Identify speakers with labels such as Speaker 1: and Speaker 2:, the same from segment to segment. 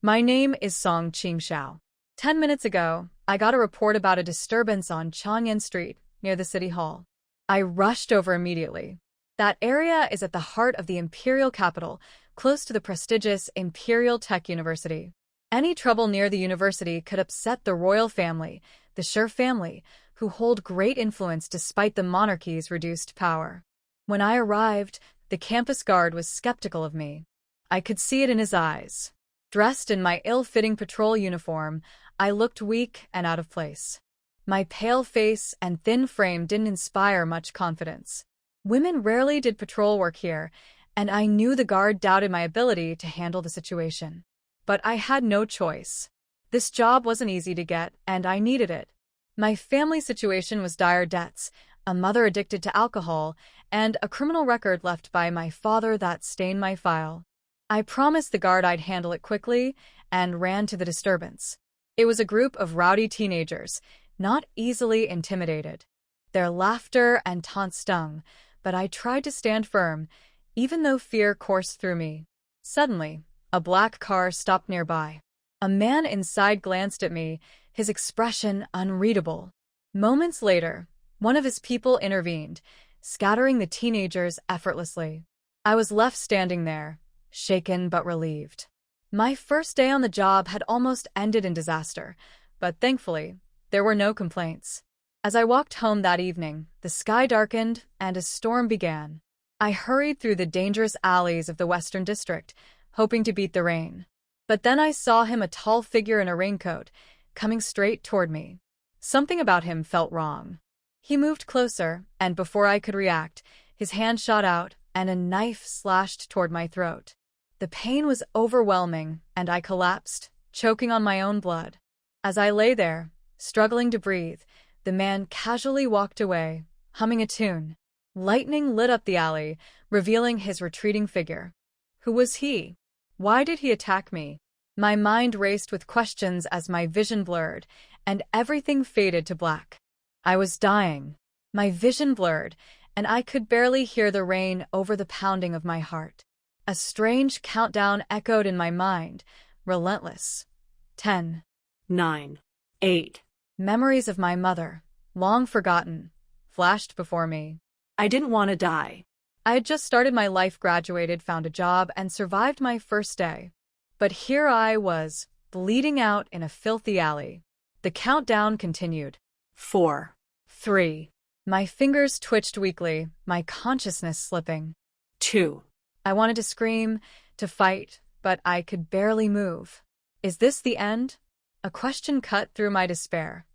Speaker 1: My name is Song Qingxiao. 10 minutes ago, I got a report about a disturbance on Chang'an Street, near the City Hall. I rushed over immediately. That area is at the heart of the imperial capital, close to the prestigious Imperial Tech University. Any trouble near the university could upset the royal family, the Shi family, who hold great influence despite the monarchy's reduced power. When I arrived, the campus guard was skeptical of me. I could see it in his eyes. Dressed in my ill-fitting patrol uniform, I looked weak and out of place. My pale face and thin frame didn't inspire much confidence. Women rarely did patrol work here, and I knew the guard doubted my ability to handle the situation. But I had no choice. This job wasn't easy to get, and I needed it. My family situation was dire debts, a mother addicted to alcohol, and a criminal record left by my father that stained my file. I promised the guard I'd handle it quickly, and ran to the disturbance. It was a group of rowdy teenagers, not easily intimidated. Their laughter and taunts stung, but I tried to stand firm, even though fear coursed through me. Suddenly, a black car stopped nearby. A man inside glanced at me, his expression unreadable. Moments later, one of his people intervened, scattering the teenagers effortlessly. I was left standing there, shaken but relieved. My first day on the job had almost ended in disaster, but thankfully, there were no complaints. As I walked home that evening, the sky darkened and a storm began. I hurried through the dangerous alleys of the Western District, hoping to beat the rain. But then I saw him, a tall figure in a raincoat, coming straight toward me. Something about him felt wrong. He moved closer, and before I could react, his hand shot out and a knife slashed toward my throat. The pain was overwhelming, and I collapsed, choking on my own blood. As I lay there, struggling to breathe, the man casually walked away, humming a tune. Lightning lit up the alley, revealing his retreating figure. Who was he? Why did he attack me? My mind raced with questions as my vision blurred, and everything faded to black. I was dying. My vision blurred, and I could barely hear the rain over the pounding of my heart. A strange countdown echoed in my mind, relentless. 10.
Speaker 2: 9. 8.
Speaker 1: Memories of my mother, long forgotten, flashed before me.
Speaker 2: I didn't want to die.
Speaker 1: I had just started my life, graduated, found a job, and survived my first day. But here I was, bleeding out in a filthy alley. The countdown continued.
Speaker 2: 4.
Speaker 1: 3. My fingers twitched weakly, my consciousness slipping.
Speaker 2: 2.
Speaker 1: I wanted to scream, to fight, but I could barely move. Is this the end? A question cut through my despair.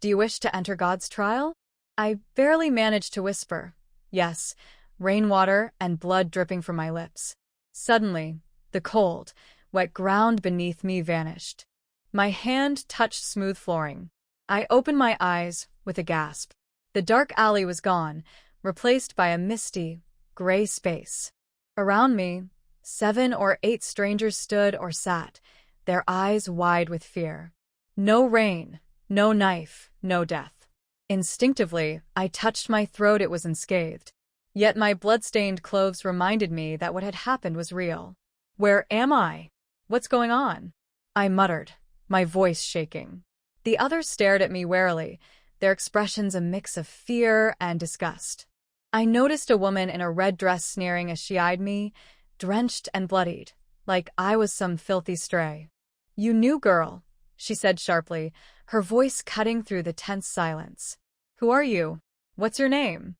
Speaker 1: Do you wish to enter God's trial? I barely managed to whisper. Yes, rainwater and blood dripping from my lips. Suddenly, the cold, wet ground beneath me vanished. My hand touched smooth flooring. I opened my eyes with a gasp. The dark alley was gone, replaced by a misty, gray space. Around me, 7 or 8 strangers stood or sat, their eyes wide with fear. No rain, no knife, no death. Instinctively, I touched my throat. It was unscathed. Yet my blood-stained clothes reminded me that what had happened was real. Where am I? What's going on? I muttered, my voice shaking. The others stared at me warily, their expressions a mix of fear and disgust. I noticed a woman in a red dress sneering as she eyed me, drenched and bloodied, like I was some filthy stray. "You new girl," she said sharply, her voice cutting through the tense silence. "Who are you? What's your name?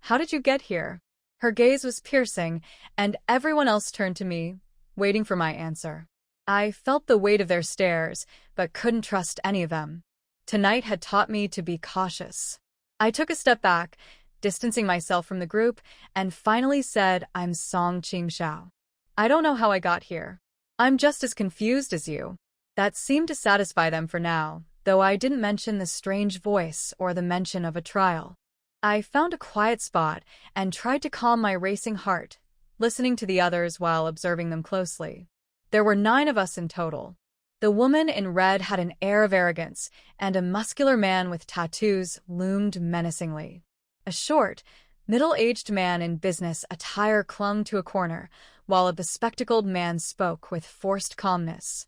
Speaker 1: How did you get here?" Her gaze was piercing, and everyone else turned to me, waiting for my answer. I felt the weight of their stares, but couldn't trust any of them. Tonight had taught me to be cautious. I took a step back, distancing myself from the group, and finally said, "I'm Song Qingxiao. I don't know how I got here. I'm just as confused as you." That seemed to satisfy them for now, though I didn't mention the strange voice or the mention of a trial. I found a quiet spot and tried to calm my racing heart, listening to the others while observing them closely. There were 9 of us in total. The woman in red had an air of arrogance, and a muscular man with tattoos loomed menacingly. A short, middle-aged man in business attire clung to a corner, while a bespectacled man spoke with forced calmness.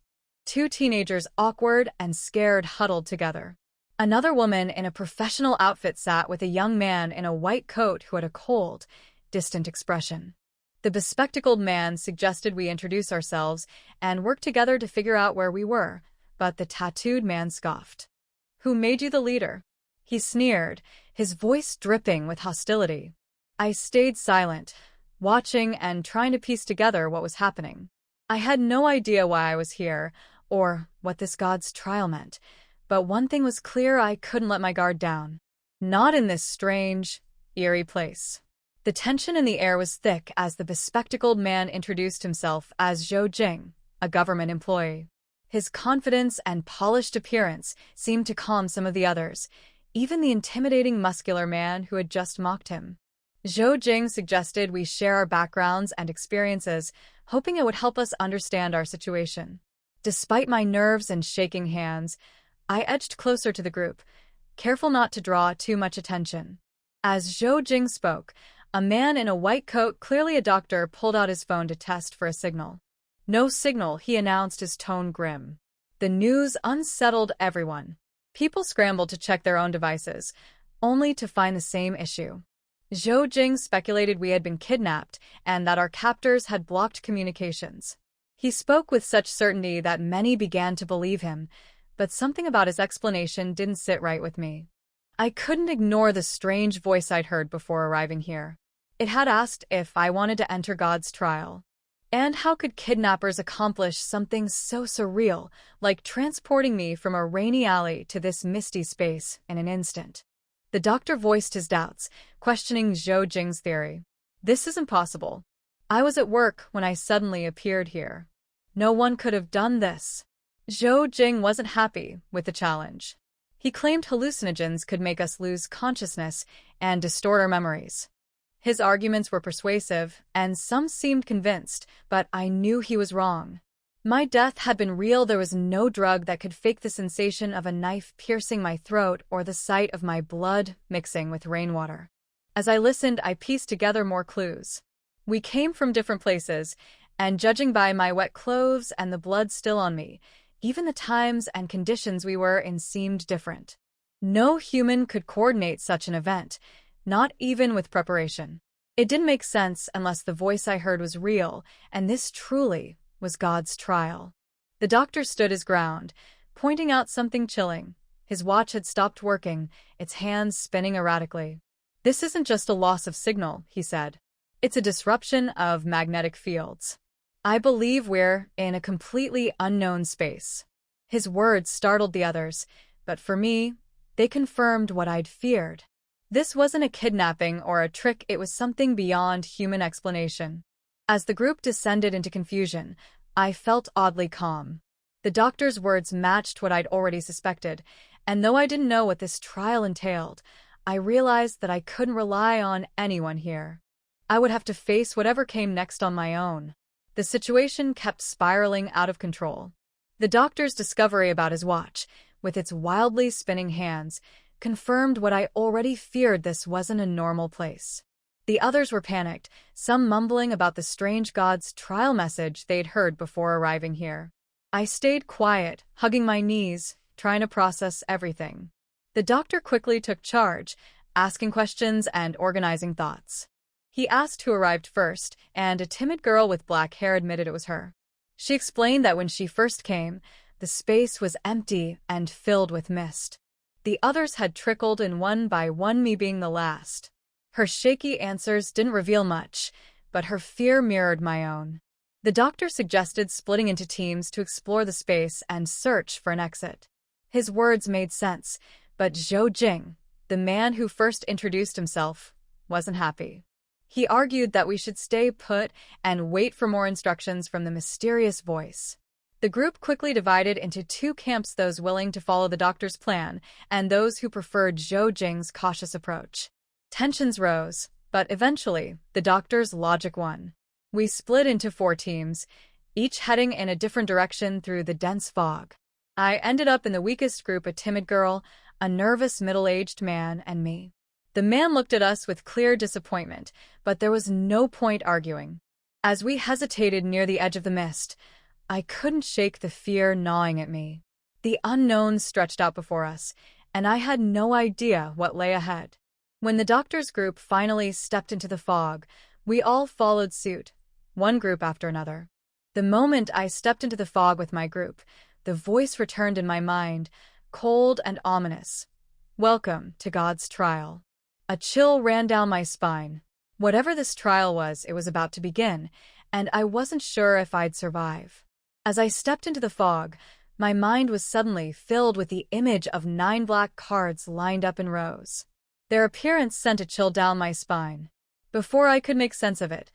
Speaker 1: Two teenagers, awkward and scared, huddled together. Another woman in a professional outfit sat with a young man in a white coat who had a cold, distant expression. The bespectacled man suggested we introduce ourselves and work together to figure out where we were, but the tattooed man scoffed. "Who made you the leader?" he sneered, his voice dripping with hostility. I stayed silent, watching and trying to piece together what was happening. I had no idea why I was here, or what this god's trial meant, but one thing was clear: I couldn't let my guard down. Not in this strange, eerie place. The tension in the air was thick as the bespectacled man introduced himself as Zhou Jing, a government employee. His confidence and polished appearance seemed to calm some of the others, even the intimidating muscular man who had just mocked him. Zhou Jing suggested we share our backgrounds and experiences, hoping it would help us understand our situation. Despite my nerves and shaking hands, I edged closer to the group, careful not to draw too much attention. As Zhou Jing spoke, a man in a white coat, clearly a doctor, pulled out his phone to test for a signal. No signal, he announced, his tone grim. The news unsettled everyone. People scrambled to check their own devices, only to find the same issue. Zhou Jing speculated we had been kidnapped and that our captors had blocked communications. He spoke with such certainty that many began to believe him, but something about his explanation didn't sit right with me. I couldn't ignore the strange voice I'd heard before arriving here. It had asked if I wanted to enter God's trial. And how could kidnappers accomplish something so surreal, like transporting me from a rainy alley to this misty space in an instant? The doctor voiced his doubts, questioning Zhou Jing's theory. "This is impossible. I was at work when I suddenly appeared here. No one could have done this." Zhou Jing wasn't happy with the challenge. He claimed hallucinogens could make us lose consciousness and distort our memories. His arguments were persuasive, and some seemed convinced, but I knew he was wrong. My death had been real. There was no drug that could fake the sensation of a knife piercing my throat or the sight of my blood mixing with rainwater. As I listened, I pieced together more clues. We came from different places, and judging by my wet clothes and the blood still on me, even the times and conditions we were in seemed different. No human could coordinate such an event, not even with preparation. It didn't make sense unless the voice I heard was real, and this truly was God's trial. The doctor stood his ground, pointing out something chilling. His watch had stopped working, its hands spinning erratically. "This isn't just a loss of signal," he said. "It's a disruption of magnetic fields. I believe we're in a completely unknown space." His words startled the others, but for me, they confirmed what I'd feared. This wasn't a kidnapping or a trick, it was something beyond human explanation. As the group descended into confusion, I felt oddly calm. The doctor's words matched what I'd already suspected, and though I didn't know what this trial entailed, I realized that I couldn't rely on anyone here. I would have to face whatever came next on my own. The situation kept spiraling out of control. The doctor's discovery about his watch, with its wildly spinning hands, confirmed what I already feared: this wasn't a normal place. The others were panicked, some mumbling about the strange God's trial message they'd heard before arriving here. I stayed quiet, hugging my knees, trying to process everything. The doctor quickly took charge, asking questions and organizing thoughts. He asked who arrived first, and a timid girl with black hair admitted it was her. She explained that when she first came, the space was empty and filled with mist. The others had trickled in one by one, me being the last. Her shaky answers didn't reveal much, but her fear mirrored my own. The doctor suggested splitting into teams to explore the space and search for an exit. His words made sense, but Zhou Jing, the man who first introduced himself, wasn't happy. He argued that we should stay put and wait for more instructions from the mysterious voice. The group quickly divided into two camps: those willing to follow the doctor's plan and those who preferred Zhou Jing's cautious approach. Tensions rose, but eventually, the doctor's logic won. We split into 4 teams, each heading in a different direction through the dense fog. I ended up in the weakest group: a timid girl, a nervous middle-aged man, and me. The man looked at us with clear disappointment, but there was no point arguing. As we hesitated near the edge of the mist, I couldn't shake the fear gnawing at me. The unknown stretched out before us, and I had no idea what lay ahead. When the doctor's group finally stepped into the fog, we all followed suit, one group after another. The moment I stepped into the fog with my group, the voice returned in my mind, cold and ominous. "Welcome to God's trial." A chill ran down my spine. Whatever this trial was, it was about to begin, and I wasn't sure if I'd survive. As I stepped into the fog, my mind was suddenly filled with the image of 9 black cards lined up in rows. Their appearance sent a chill down my spine. Before I could make sense of it,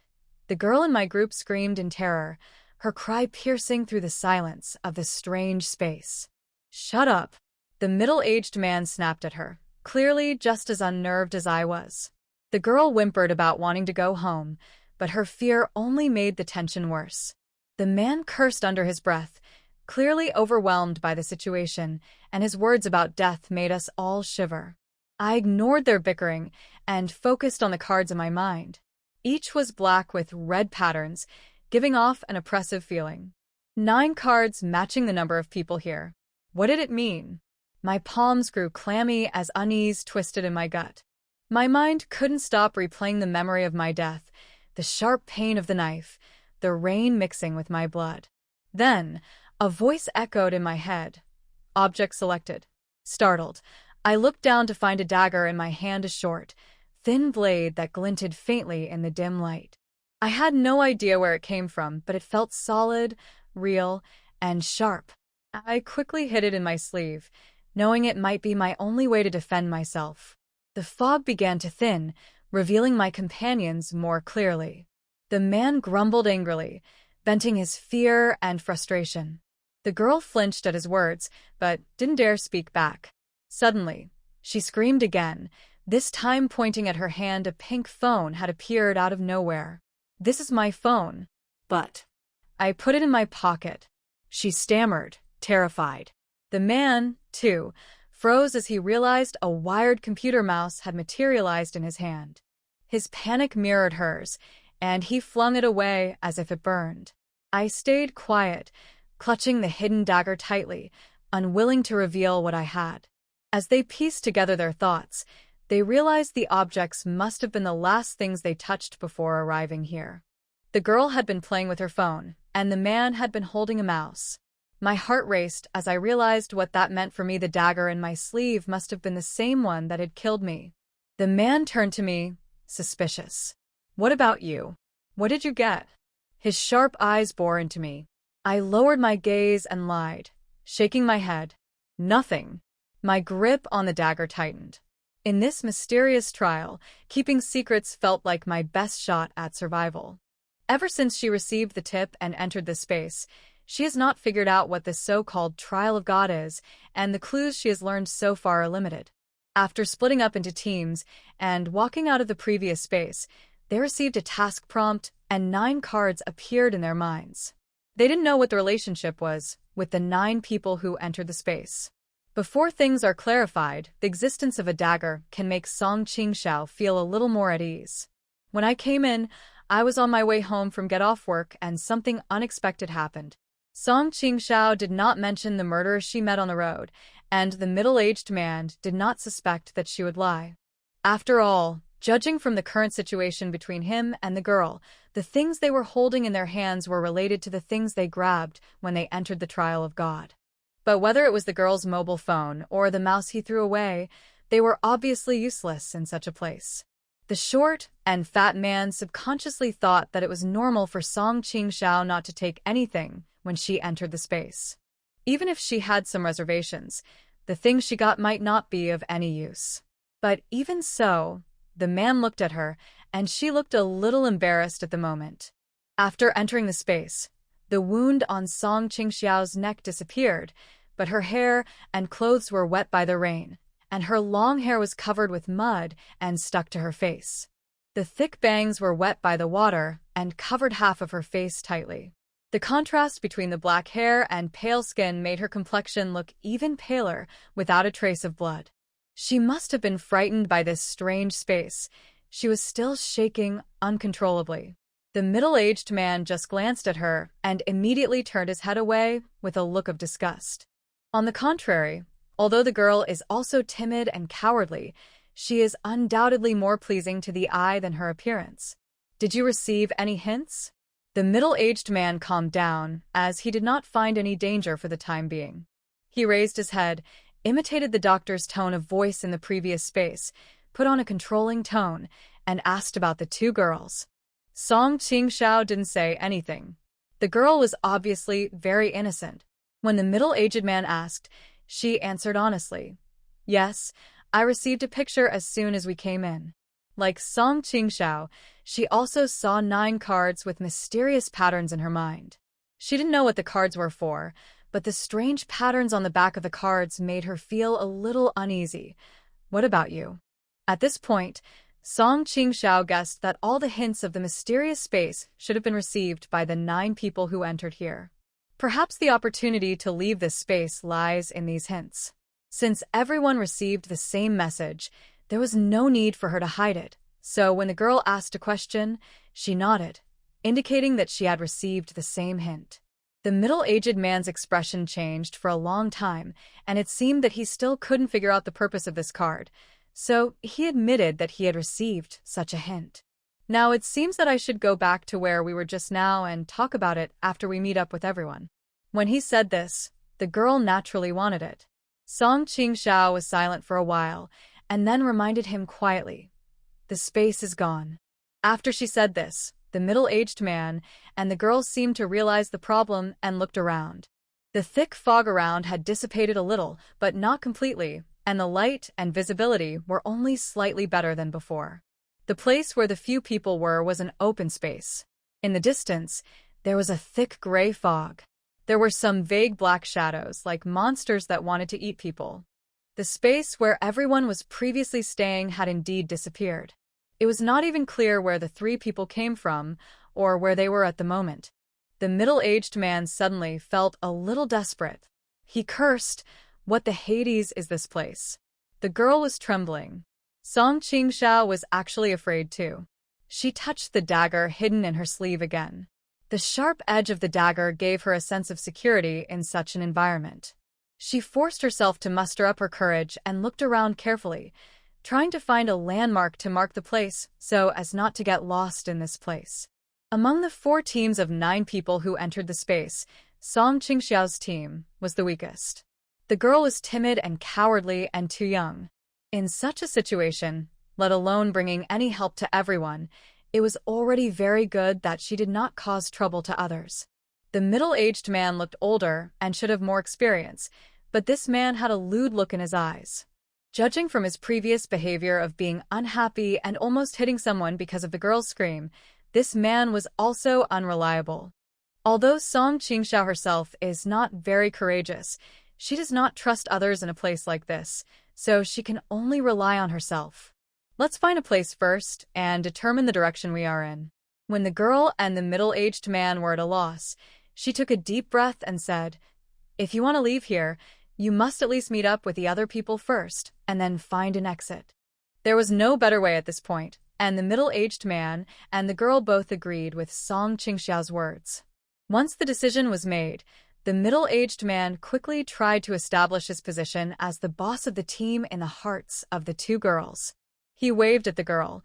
Speaker 1: the girl in my group screamed in terror, her cry piercing through the silence of the strange space. "Shut up!" The middle-aged man snapped at her, clearly just as unnerved as I was. The girl whimpered about wanting to go home, but her fear only made the tension worse. The man cursed under his breath, clearly overwhelmed by the situation, and his words about death made us all shiver. I ignored their bickering and focused on the cards in my mind. Each was black with red patterns, giving off an oppressive feeling. 9 cards matching the number of people here. What did it mean? My palms grew clammy as unease twisted in my gut. My mind couldn't stop replaying the memory of my death, the sharp pain of the knife, the rain mixing with my blood. Then, a voice echoed in my head. "Object selected." Startled, I looked down to find a dagger in my hand, a short, thin blade that glinted faintly in the dim light. I had no idea where it came from, but it felt solid, real, and sharp. I quickly hid it in my sleeve, knowing it might be my only way to defend myself. The fog began to thin, revealing my companions more clearly. The man grumbled angrily, venting his fear and frustration. The girl flinched at his words, but didn't dare speak back. Suddenly, she screamed again, this time pointing at her hand. A pink phone had appeared out of nowhere. "This is my phone."
Speaker 2: But
Speaker 1: I put it in my pocket. She stammered, terrified. The man, too, froze as he realized a wired computer mouse had materialized in his hand. His panic mirrored hers, and he flung it away as if it burned. I stayed quiet, clutching the hidden dagger tightly, unwilling to reveal what I had. As they pieced together their thoughts, they realized the objects must have been the last things they touched before arriving here. The girl had been playing with her phone, and the man had been holding a mouse. My heart raced as I realized what that meant for me. The dagger in my sleeve must have been the same one that had killed me. The man turned to me, suspicious. "What about you? What did you get?" His sharp eyes bored into me. I lowered my gaze and lied, shaking my head. "Nothing." My grip on the dagger tightened. In this mysterious trial, keeping secrets felt like my best shot at survival. Ever since she received the tip and entered the space, she has not figured out what this so-called trial of God is, and the clues she has learned so far are limited. After splitting up into teams and walking out of the previous space, they received a task prompt, and 9 cards appeared in their minds. They didn't know what the relationship was with the 9 people who entered the space. Before things are clarified, the existence of a dagger can make Song Qingxiao feel a little more at ease. When I came in, I was on my way home from get-off work, and something unexpected happened. Song Qingxiao did not mention the murderer she met on the road, and the middle-aged man did not suspect that she would lie. After all, judging from the current situation between him and the girl, the things they were holding in their hands were related to the things they grabbed when they entered the trial of God. But whether it was the girl's mobile phone or the mouse he threw away, they were obviously useless in such a place. The short and fat man subconsciously thought that it was normal for Song Qingxiao not to take anything when she entered the space. Even if she had some reservations, the things she got might not be of any use. But even so, the man looked at her, and she looked a little embarrassed at the moment. After entering the space, the wound on Song Qingxiao's neck disappeared, but her hair and clothes were wet by the rain, and her long hair was covered with mud and stuck to her face. The thick bangs were wet by the water and covered half of her face tightly. The contrast between the black hair and pale skin made her complexion look even paler without a trace of blood. She must have been frightened by this strange space. She was still shaking uncontrollably. The middle-aged man just glanced at her and immediately turned his head away with a look of disgust. On the contrary, although the girl is also timid and cowardly, she is undoubtedly more pleasing to the eye than her appearance. Did you receive any hints? The middle-aged man calmed down, as he did not find any danger for the time being. He raised his head, imitated the doctor's tone of voice in the previous space, put on a controlling tone, and asked about the two girls. Song Qingxiao didn't say anything. The girl was obviously very innocent. When the middle-aged man asked, she answered honestly. Yes, I received a picture as soon as we came in. Like Song Qingxiao, she also saw 9 cards with mysterious patterns in her mind. She didn't know what the cards were for, but the strange patterns on the back of the cards made her feel a little uneasy. What about you? At this point, Song Qingxiao guessed that all the hints of the mysterious space should have been received by the 9 people who entered here. Perhaps the opportunity to leave this space lies in these hints. Since everyone received the same message, there was no need for her to hide it. So when the girl asked a question, she nodded, indicating that she had received the same hint. The middle-aged man's expression changed for a long time, and it seemed that he still couldn't figure out the purpose of this card. So he admitted that he had received such a hint. Now it seems that I should go back to where we were just now and talk about it after we meet up with everyone. When he said this, the girl naturally wanted it. Song Qingxiao was silent for a while, and then reminded him quietly, "The space is gone." After she said this, the middle-aged man and the girl seemed to realize the problem and looked around. The thick fog around had dissipated a little, but not completely, and the light and visibility were only slightly better than before. The place where the few people were was an open space. In the distance, there was a thick gray fog. There were some vague black shadows, like monsters that wanted to eat people. The space where everyone was previously staying had indeed disappeared. It was not even clear where the 3 people came from, or where they were at the moment. The middle-aged man suddenly felt a little desperate. He cursed, "What the Hades is this place?" The girl was trembling. Song Qingxiao was actually afraid too. She touched the dagger hidden in her sleeve again. The sharp edge of the dagger gave her a sense of security in such an environment. She forced herself to muster up her courage and looked around carefully, trying to find a landmark to mark the place so as not to get lost in this place. Among the 4 teams of 9 people who entered the space, Song Qingxiao's team was the weakest. The girl was timid and cowardly and too young. In such a situation, let alone bringing any help to everyone, it was already very good that she did not cause trouble to others. The middle-aged man looked older and should have more experience, but this man had a lewd look in his eyes. Judging from his previous behavior of being unhappy and almost hitting someone because of the girl's scream, this man was also unreliable. Although Song Qingxiao herself is not very courageous, she does not trust others in a place like this, so she can only rely on herself. Let's find a place first and determine the direction we are in. When the girl and the middle-aged man were at a loss, she took a deep breath and said, "If you want to leave here, you must at least meet up with the other people first, and then find an exit." There was no better way at this point, and the middle-aged man and the girl both agreed with Song Qingxiao's words. Once the decision was made, the middle-aged man quickly tried to establish his position as the boss of the team in the hearts of the 2 girls. He waved at the girl.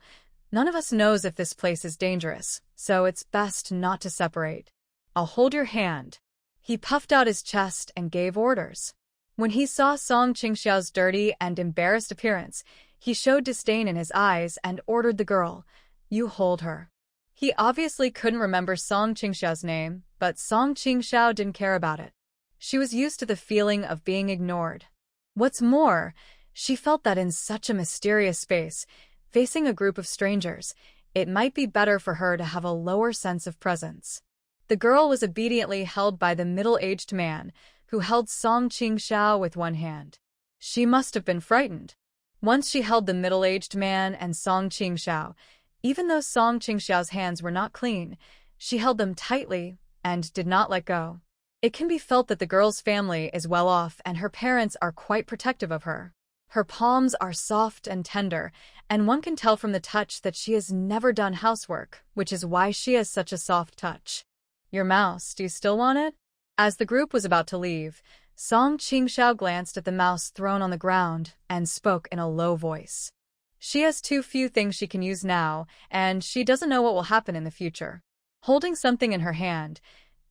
Speaker 1: "None of us knows if this place is dangerous, so it's best not to separate. I'll hold your hand." He puffed out his chest and gave orders. When he saw Song Qingxiao's dirty and embarrassed appearance, he showed disdain in his eyes and ordered the girl, "You hold her." He obviously couldn't remember Song Qingxiao's name, but Song Qingxiao didn't care about it. She was used to the feeling of being ignored. What's more, she felt that in such a mysterious space, facing a group of strangers, it might be better for her to have a lower sense of presence. The girl was obediently held by the middle-aged man, who held Song Qingxiao with one hand. She must have been frightened. Once she held the middle-aged man and Song Qingxiao, even though Song Qingxiao's hands were not clean, she held them tightly and did not let go. It can be felt that the girl's family is well off and her parents are quite protective of her. Her palms are soft and tender, and one can tell from the touch that she has never done housework, which is why she has such a soft touch. Your mouse, do you still want it? As the group was about to leave, Song Qingxiao glanced at the mouse thrown on the ground and spoke in a low voice. She has too few things she can use now, and she doesn't know what will happen in the future. Holding something in her hand,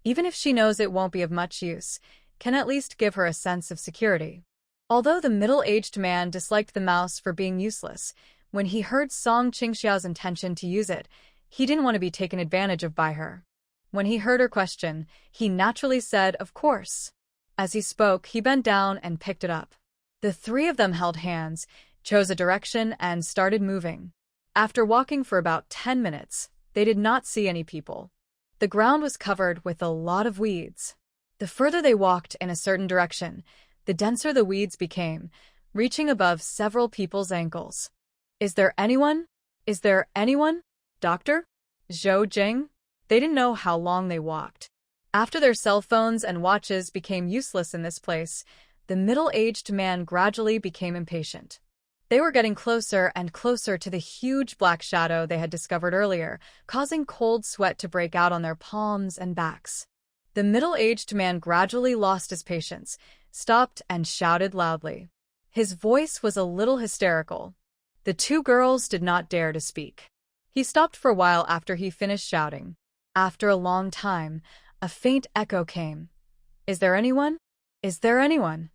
Speaker 1: even if she knows it won't be of much use, can at least give her a sense of security. Although the middle-aged man disliked the mouse for being useless, when he heard Song Qingxiao's intention to use it, he didn't want to be taken advantage of by her. When he heard her question, he naturally said, "Of course." As he spoke, he bent down and picked it up. The three of them held hands, chose a direction, and started moving. After walking for about 10 minutes, they did not see any people. The ground was covered with a lot of weeds. The further they walked in a certain direction, the denser the weeds became, reaching above several people's ankles. Is there anyone? Is there anyone? Doctor? Zhou Jing? They didn't know how long they walked. After their cell phones and watches became useless in this place, the middle-aged man gradually became impatient. They were getting closer and closer to the huge black shadow they had discovered earlier, causing cold sweat to break out on their palms and backs. The middle-aged man gradually lost his patience, stopped, and shouted loudly. His voice was a little hysterical. The two girls did not dare to speak. He stopped for a while after he finished shouting. After a long time, a faint echo came. Is there anyone? Is there anyone?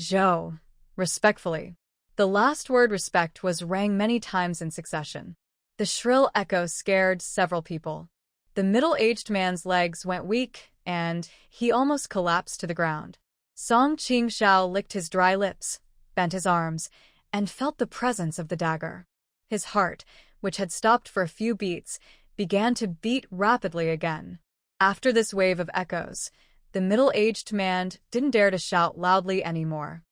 Speaker 1: Zhou, respectfully. The last word respect was rang many times in succession. The shrill echo scared several people. The middle-aged man's legs went weak, and he almost collapsed to the ground. Song Qingxiao licked his dry lips, bent his arms, and felt the presence of the dagger. His heart, which had stopped for a few beats, began to beat rapidly again. After this wave of echoes, the middle-aged man didn't dare to shout loudly anymore.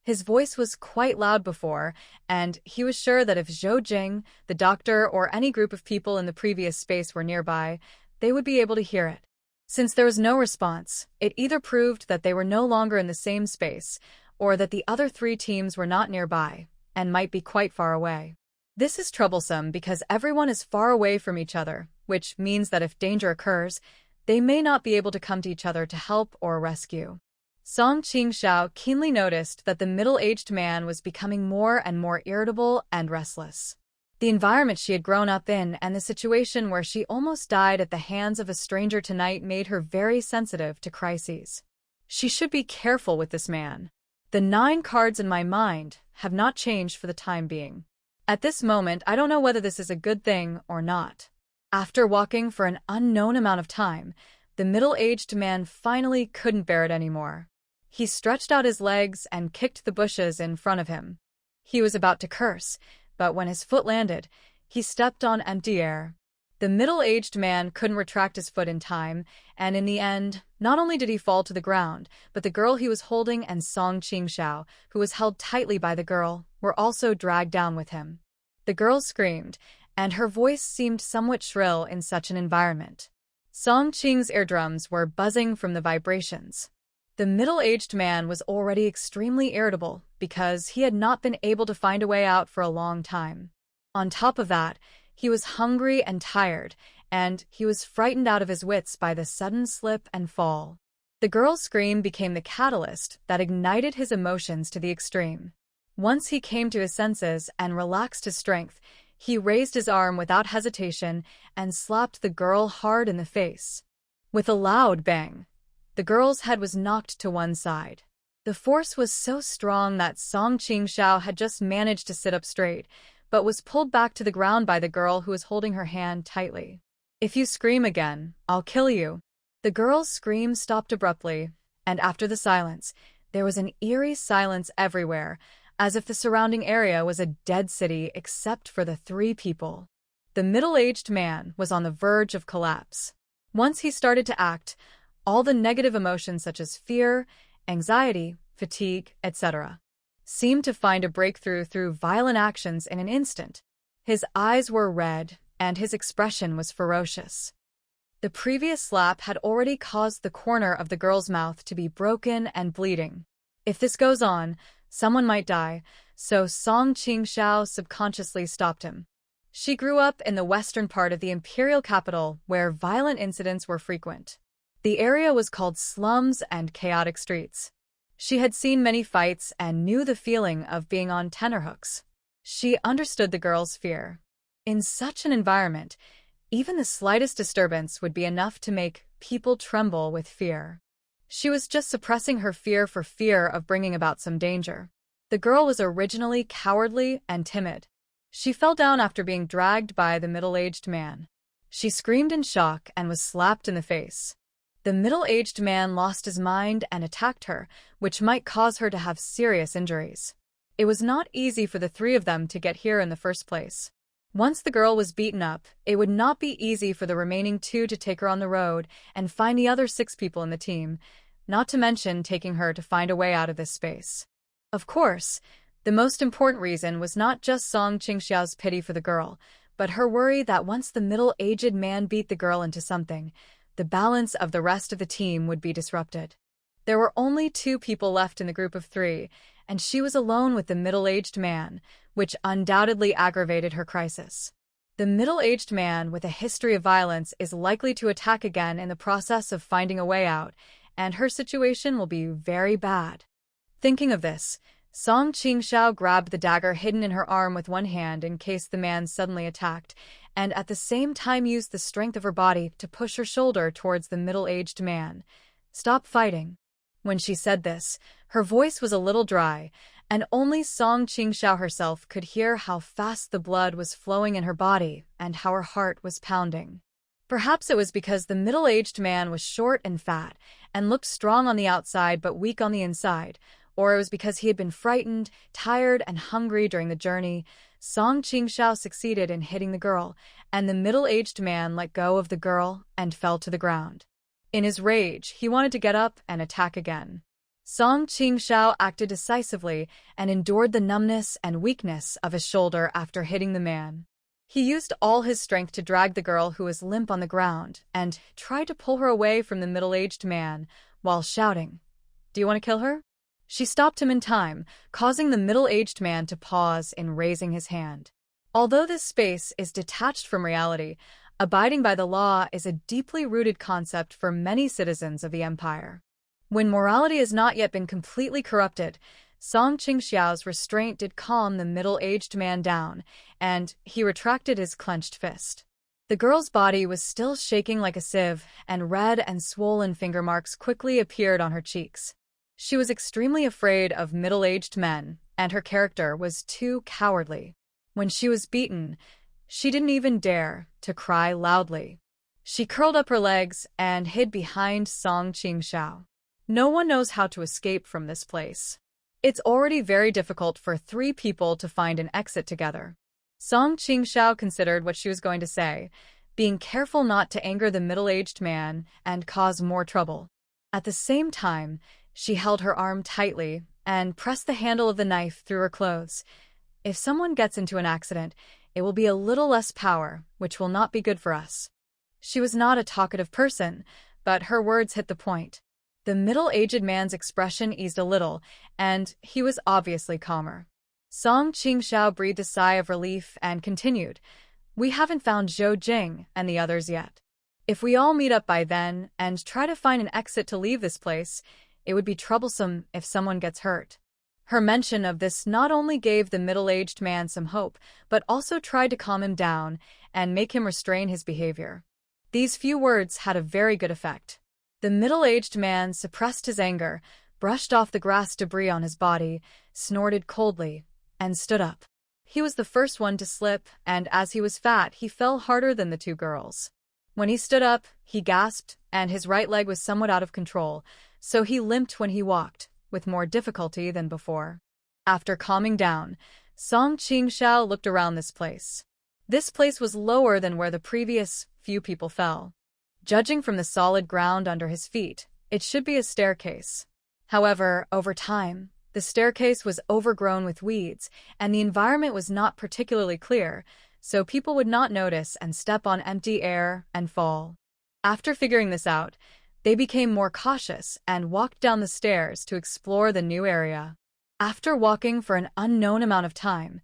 Speaker 1: His voice was quite loud before, and he was sure that if Zhou Jing, the doctor, or any group of people in the previous space were nearby, they would be able to hear it. Since there was no response, it either proved that they were no longer in the same space, or that the other three teams were not nearby, and might be quite far away. This is troublesome because everyone is far away from each other, which means that if danger occurs, they may not be able to come to each other to help or rescue. Song Qingxiao keenly noticed that the middle-aged man was becoming more and more irritable and restless. The environment she had grown up in and the situation where she almost died at the hands of a stranger tonight made her very sensitive to crises. She should be careful with this man. The 9 cards in my mind have not changed for the time being. At this moment, I don't know whether this is a good thing or not. After walking for an unknown amount of time, the middle-aged man finally couldn't bear it anymore. He stretched out his legs and kicked the bushes in front of him. He was about to curse, but when his foot landed, he stepped on empty air. The middle-aged man couldn't retract his foot in time, and in the end, not only did he fall to the ground, but the girl he was holding and Song Qingxiao, who was held tightly by the girl, were also dragged down with him. The girl screamed, and her voice seemed somewhat shrill in such an environment. Song Qing's eardrums were buzzing from the vibrations. The middle-aged man was already extremely irritable because he had not been able to find a way out for a long time. On top of that, he was hungry and tired, and he was frightened out of his wits by the sudden slip and fall. The girl's scream became the catalyst that ignited his emotions to the extreme. Once he came to his senses and relaxed his strength, he raised his arm without hesitation and slapped the girl hard in the face. With a loud bang, the girl's head was knocked to one side. The force was so strong that Song Qingxiao had just managed to sit up straight, but was pulled back to the ground by the girl who was holding her hand tightly. If you scream again, I'll kill you. The girl's scream stopped abruptly, and after the silence, there was an eerie silence everywhere, as if the surrounding area was a dead city except for the 3 people. The middle-aged man was on the verge of collapse. Once he started to act, all the negative emotions such as fear, anxiety, fatigue, etc., seemed to find a breakthrough through violent actions in an instant. His eyes were red, and his expression was ferocious. The previous slap had already caused the corner of the girl's mouth to be broken and bleeding. If this goes on, someone might die, so Song Qingxiao subconsciously stopped him. She grew up in the western part of the imperial capital where violent incidents were frequent. The area was called slums and chaotic streets. She had seen many fights and knew the feeling of being on tenterhooks. She understood the girl's fear. In such an environment, even the slightest disturbance would be enough to make people tremble with fear. She was just suppressing her fear for fear of bringing about some danger. The girl was originally cowardly and timid. She fell down after being dragged by the middle-aged man. She screamed in shock and was slapped in the face. The middle-aged man lost his mind and attacked her, which might cause her to have serious injuries. It was not easy for the three of them to get here in the first place. Once the girl was beaten up, it would not be easy for the remaining two to take her on the road and find the other 6 people in the team, not to mention taking her to find a way out of this space. Of course, the most important reason was not just Song Qingxiao's pity for the girl, but her worry that once the middle-aged man beat the girl into something, the balance of the rest of the team would be disrupted. There were only 2 people left in the group of 3, and she was alone with the middle-aged man, which undoubtedly aggravated her crisis. The middle-aged man with a history of violence is likely to attack again in the process of finding a way out, and her situation will be very bad. Thinking of this, Song Qingxiao grabbed the dagger hidden in her arm with one hand in case the man suddenly attacked, and at the same time used the strength of her body to push her shoulder towards the middle-aged man. "Stop fighting." When she said this, her voice was a little dry, and only Song Qingxiao herself could hear how fast the blood was flowing in her body and how her heart was pounding. Perhaps it was because the middle-aged man was short and fat and looked strong on the outside but weak on the inside, or it was because he had been frightened, tired, and hungry during the journey. Song Qingxiao succeeded in hitting the girl, and the middle-aged man let go of the girl and fell to the ground. In his rage, he wanted to get up and attack again. Song Qingxiao acted decisively and endured the numbness and weakness of his shoulder after hitting the man. He used all his strength to drag the girl who was limp on the ground and tried to pull her away from the middle-aged man while shouting, "Do you want to kill her?" She stopped him in time, causing the middle-aged man to pause in raising his hand. Although this space is detached from reality, abiding by the law is a deeply rooted concept for many citizens of the empire. When morality has not yet been completely corrupted, Song Qingxiao's restraint did calm the middle-aged man down, and he retracted his clenched fist. The girl's body was still shaking like a sieve, and red and swollen finger marks quickly appeared on her cheeks. She was extremely afraid of middle-aged men, and her character was too cowardly. When she was beaten, she didn't even dare to cry loudly. She curled up her legs and hid behind Song Qingxiao. No one knows how to escape from this place. It's already very difficult for 3 people to find an exit together. Song Qingxiao considered what she was going to say, being careful not to anger the middle-aged man and cause more trouble. At the same time, she held her arm tightly and pressed the handle of the knife through her clothes. If someone gets into an accident, it will be a little less power, which will not be good for us. She was not a talkative person, but her words hit the point. The middle-aged man's expression eased a little, and he was obviously calmer. Song Qingxiao breathed a sigh of relief and continued, "We haven't found Zhou Jing and the others yet. If we all meet up by then and try to find an exit to leave this place, it would be troublesome if someone gets hurt." Her mention of this not only gave the middle-aged man some hope, but also tried to calm him down and make him restrain his behavior. These few words had a very good effect. The middle-aged man suppressed his anger, brushed off the grass debris on his body, snorted coldly, and stood up. He was the first one to slip, and as he was fat, he fell harder than the 2 girls. When he stood up, he gasped, and his right leg was somewhat out of control, so he limped when he walked, with more difficulty than before. After calming down, Song Qingxiao looked around this place. This place was lower than where the previous few people fell. Judging from the solid ground under his feet, it should be a staircase. However, over time, the staircase was overgrown with weeds, and the environment was not particularly clear, so people would not notice and step on empty air and fall. After figuring this out, they became more cautious and walked down the stairs to explore the new area. After walking for an unknown amount of time,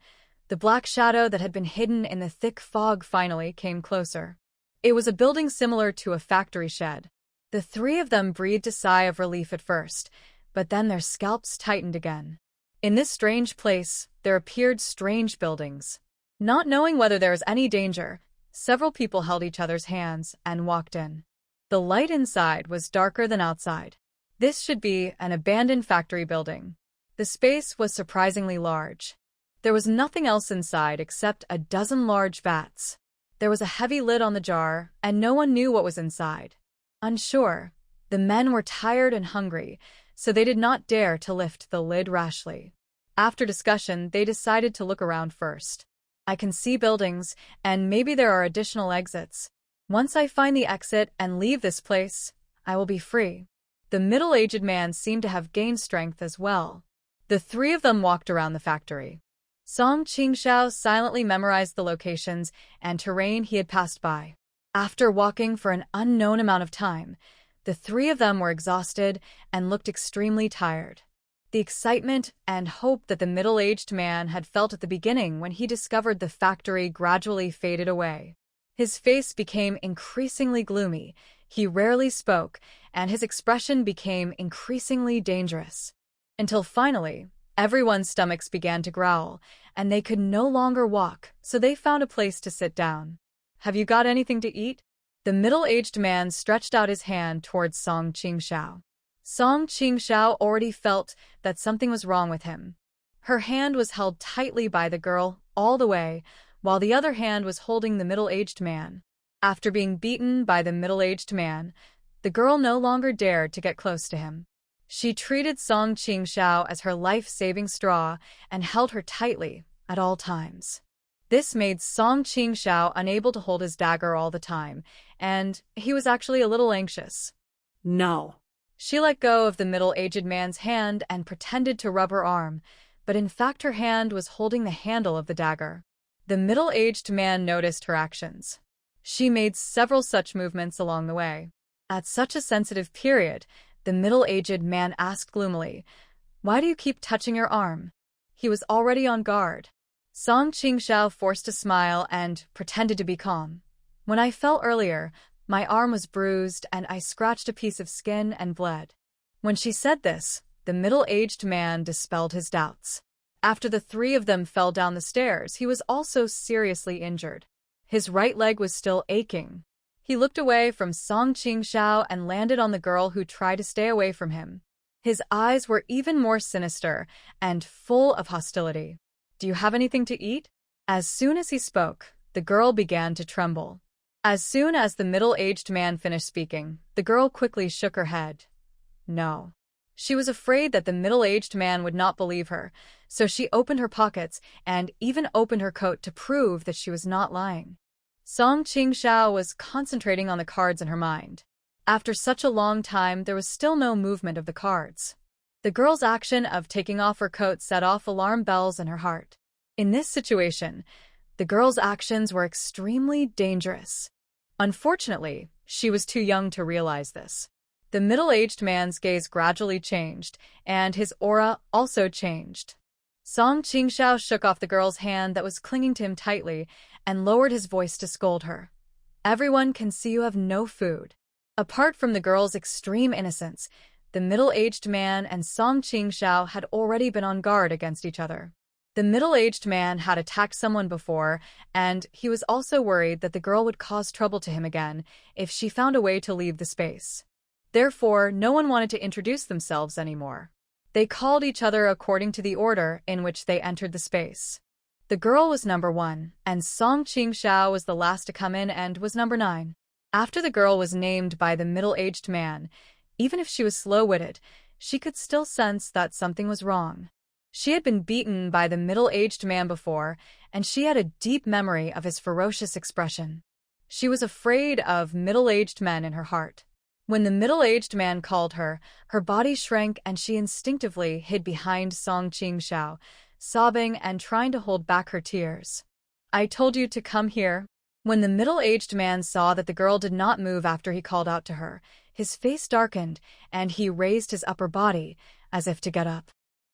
Speaker 1: the black shadow that had been hidden in the thick fog finally came closer. It was a building similar to a factory shed. The three of them breathed a sigh of relief at first, but then their scalps tightened again. In this strange place, there appeared strange buildings. Not knowing whether there was any danger, several people held each other's hands and walked in. The light inside was darker than outside. This should be an abandoned factory building. The space was surprisingly large. There was nothing else inside except a dozen large vats. There was a heavy lid on the jar, and no one knew what was inside. Unsure, the men were tired and hungry, so they did not dare to lift the lid rashly. After discussion, they decided to look around first. I can see buildings, and maybe there are additional exits. Once I find the exit and leave this place, I will be free. The middle-aged man seemed to have gained strength as well. The three of them walked around the factory. Song Qingxiao silently memorized the locations and terrain he had passed by. After walking for an unknown amount of time, the three of them were exhausted and looked extremely tired. The excitement and hope that the middle-aged man had felt at the beginning when he discovered the factory gradually faded away. His face became increasingly gloomy, he rarely spoke, and his expression became increasingly dangerous. Until finally, everyone's stomachs began to growl, and they could no longer walk, so they found a place to sit down. "Have you got anything to eat?" The middle-aged man stretched out his hand towards Song Qingxiao. Song Qingxiao already felt that something was wrong with him. Her hand was held tightly by the girl all the way, while the other hand was holding the middle-aged man. After being beaten by the middle-aged man, the girl no longer dared to get close to him. She treated Song Qingxiao as her life-saving straw and held her tightly at all times. This made Song Qingxiao unable to hold his dagger all the time, and he was actually a little anxious.
Speaker 2: No.
Speaker 1: She let go of the middle-aged man's hand and pretended to rub her arm, but in fact her hand was holding the handle of the dagger. The middle-aged man noticed her actions. She made several such movements along the way. At such a sensitive period, the middle-aged man asked gloomily, "Why do you keep touching your arm?" He was already on guard. Song Qingxiao forced a smile and pretended to be calm. "When I fell earlier, my arm was bruised and I scratched a piece of skin and bled." When she said this, the middle-aged man dispelled his doubts. After the three of them fell down the stairs, he was also seriously injured. His right leg was still aching. He looked away from Song Qingxiao and landed on the girl who tried to stay away from him. His eyes were even more sinister and full of hostility. "Do you have anything to eat?" As soon as he spoke, the girl began to tremble. As soon as the middle-aged man finished speaking, the girl quickly shook her head. No. She was afraid that the middle-aged man would not believe her, so she opened her pockets and even opened her coat to prove that she was not lying. Song Qingxiao was concentrating on the cards in her mind. After such a long time, there was still no movement of the cards. The girl's action of taking off her coat set off alarm bells in her heart. In this situation, the girl's actions were extremely dangerous. Unfortunately, she was too young to realize this. The middle-aged man's gaze gradually changed, and his aura also changed. Song Qingxiao shook off the girl's hand that was clinging to him tightly and lowered his voice to scold her. "Everyone can see you have no food." Apart from the girl's extreme innocence, the middle-aged man and Song Qingxiao had already been on guard against each other. The middle-aged man had attacked someone before, and he was also worried that the girl would cause trouble to him again if she found a way to leave the space. Therefore, no one wanted to introduce themselves anymore. They called each other according to the order in which they entered the space. The girl was number 1, and Song Qingxiao was the last to come in and was number 9. After the girl was named by the middle-aged man, even if she was slow-witted, she could still sense that something was wrong. She had been beaten by the middle-aged man before, and she had a deep memory of his ferocious expression. She was afraid of middle-aged men in her heart. When the middle-aged man called her, her body shrank and she instinctively hid behind Song Qingxiao, sobbing and trying to hold back her tears. "I told you to come here." When the middle-aged man saw that the girl did not move after he called out to her, his face darkened and he raised his upper body as if to get up.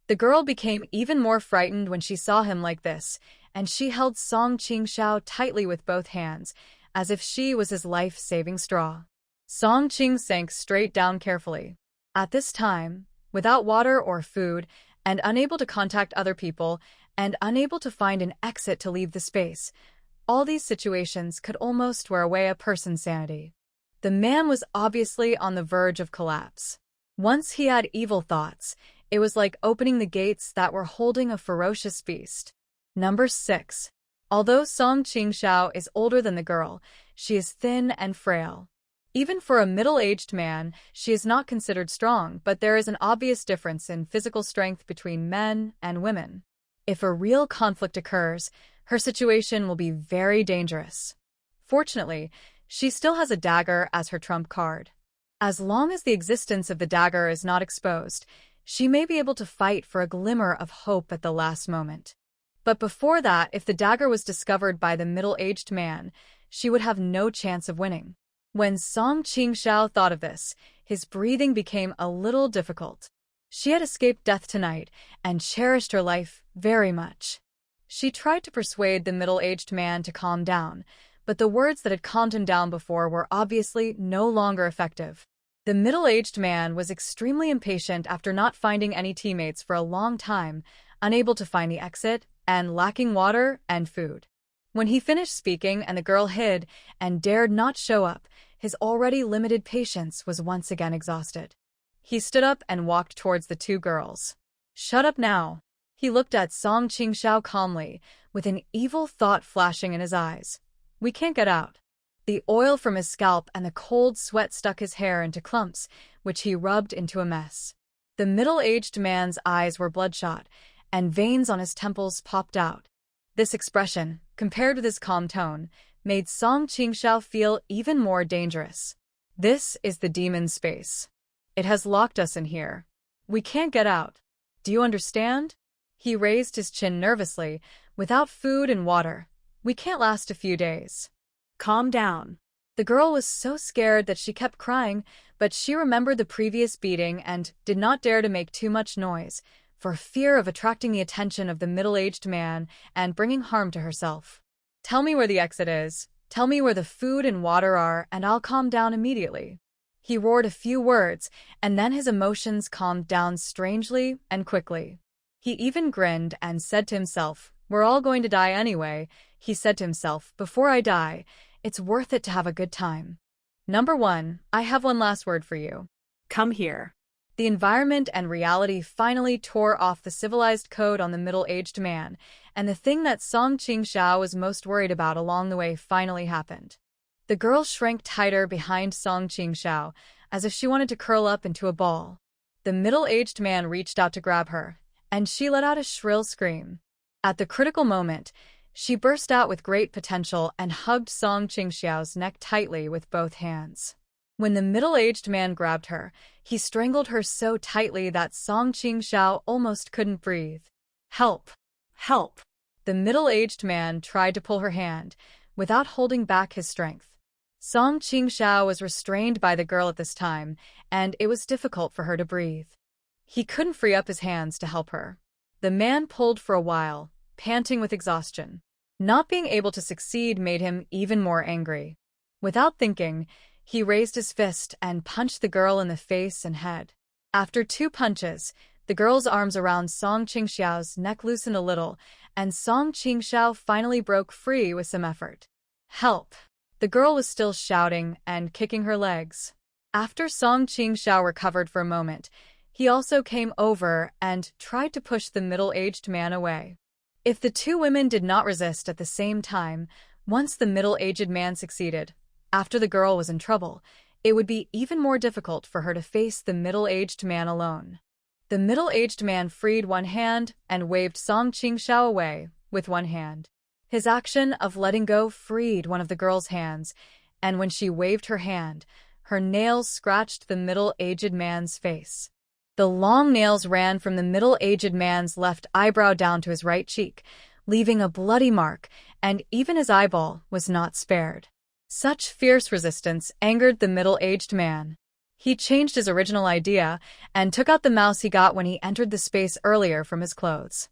Speaker 1: The girl became even more frightened when she saw him like this, and she held Song Qingxiao tightly with both hands, as if she was his life-saving straw. Song Qing sank straight down carefully. At this time, without water or food, and unable to contact other people, and unable to find an exit to leave the space, all these situations could almost wear away a person's sanity. The man was obviously on the verge of collapse. Once he had evil thoughts, it was like opening the gates that were holding a ferocious beast. Number 6. Although Song Qingxiao is older than the girl, she is thin and frail. Even for a middle-aged man, she is not considered strong, but there is an obvious difference in physical strength between men and women. If a real conflict occurs, her situation will be very dangerous. Fortunately, she still has a dagger as her trump card. As long as the existence of the dagger is not exposed, she may be able to fight for a glimmer of hope at the last moment. But before that, if the dagger was discovered by the middle-aged man, she would have no chance of winning. When Song Qingxiao thought of this, his breathing became a little difficult. She had escaped death tonight and cherished her life very much. She tried to persuade the middle-aged man to calm down, but the words that had calmed him down before were obviously no longer effective. The middle-aged man was extremely impatient after not finding any teammates for a long time, unable to find the exit, and lacking water and food. When he finished speaking and the girl hid and dared not show up, his already limited patience was once again exhausted. He stood up and walked towards the two girls. "Shut up now." He looked at Song Qingxiao calmly, with an evil thought flashing in his eyes. "We can't get out." The oil from his scalp and the cold sweat stuck his hair into clumps, which he rubbed into a mess. The middle-aged man's eyes were bloodshot, and veins on his temples popped out. This expression, compared with his calm tone, made Song Qingxiao feel even more dangerous. "This is the demon space. It has locked us in here. We can't get out. Do you understand?" He raised his chin nervously. "Without food and water, we can't last a few days."
Speaker 2: Calm down.
Speaker 1: The girl was so scared that she kept crying, but she remembered the previous beating and did not dare to make too much noise, for fear of attracting the attention of the middle-aged man and bringing harm to herself. "Tell me where the exit is. Tell me where the food and water are, and I'll calm down immediately." He roared a few words, and then his emotions calmed down strangely and quickly. He even grinned and said to himself, "We're all going to die anyway." He said to himself, "Before I die, it's worth it to have a good time." Number 1, I have one last word for you.
Speaker 2: Come here.
Speaker 1: The environment and reality finally tore off the civilized code on the middle-aged man, and the thing that Song Qingxiao was most worried about along the way finally happened. The girl shrank tighter behind Song Qingxiao, as if she wanted to curl up into a ball. The middle-aged man reached out to grab her, and she let out a shrill scream. At the critical moment, she burst out with great potential and hugged Song Qingxiao's neck tightly with both hands. When the middle-aged man grabbed her, he strangled her so tightly that Song Qingxiao almost couldn't breathe. "Help! Help!" The middle-aged man tried to pull her hand, without holding back his strength. Song Qingxiao was restrained by the girl at this time, and it was difficult for her to breathe. He couldn't free up his hands to help her. The man pulled for a while, panting with exhaustion. Not being able to succeed made him even more angry. Without thinking, he raised his fist and punched the girl in the face and head. After 2 punches, the girl's arms around Song Qingxiao's neck loosened a little, and Song Qingxiao finally broke free with some effort. "Help!" The girl was still shouting and kicking her legs. After Song Qingxiao recovered for a moment, he also came over and tried to push the middle-aged man away. If the 2 women did not resist at the same time, once the middle-aged man succeeded, after the girl was in trouble, it would be even more difficult for her to face the middle-aged man alone. The middle-aged man freed one hand and waved Song Qingxiao away with one hand. His action of letting go freed one of the girl's hands, and when she waved her hand, her nails scratched the middle-aged man's face. The long nails ran from the middle-aged man's left eyebrow down to his right cheek, leaving a bloody mark, and even his eyeball was not spared. Such fierce resistance angered the middle-aged man. He changed his original idea and took out the mouse he got when he entered the space earlier from his clothes.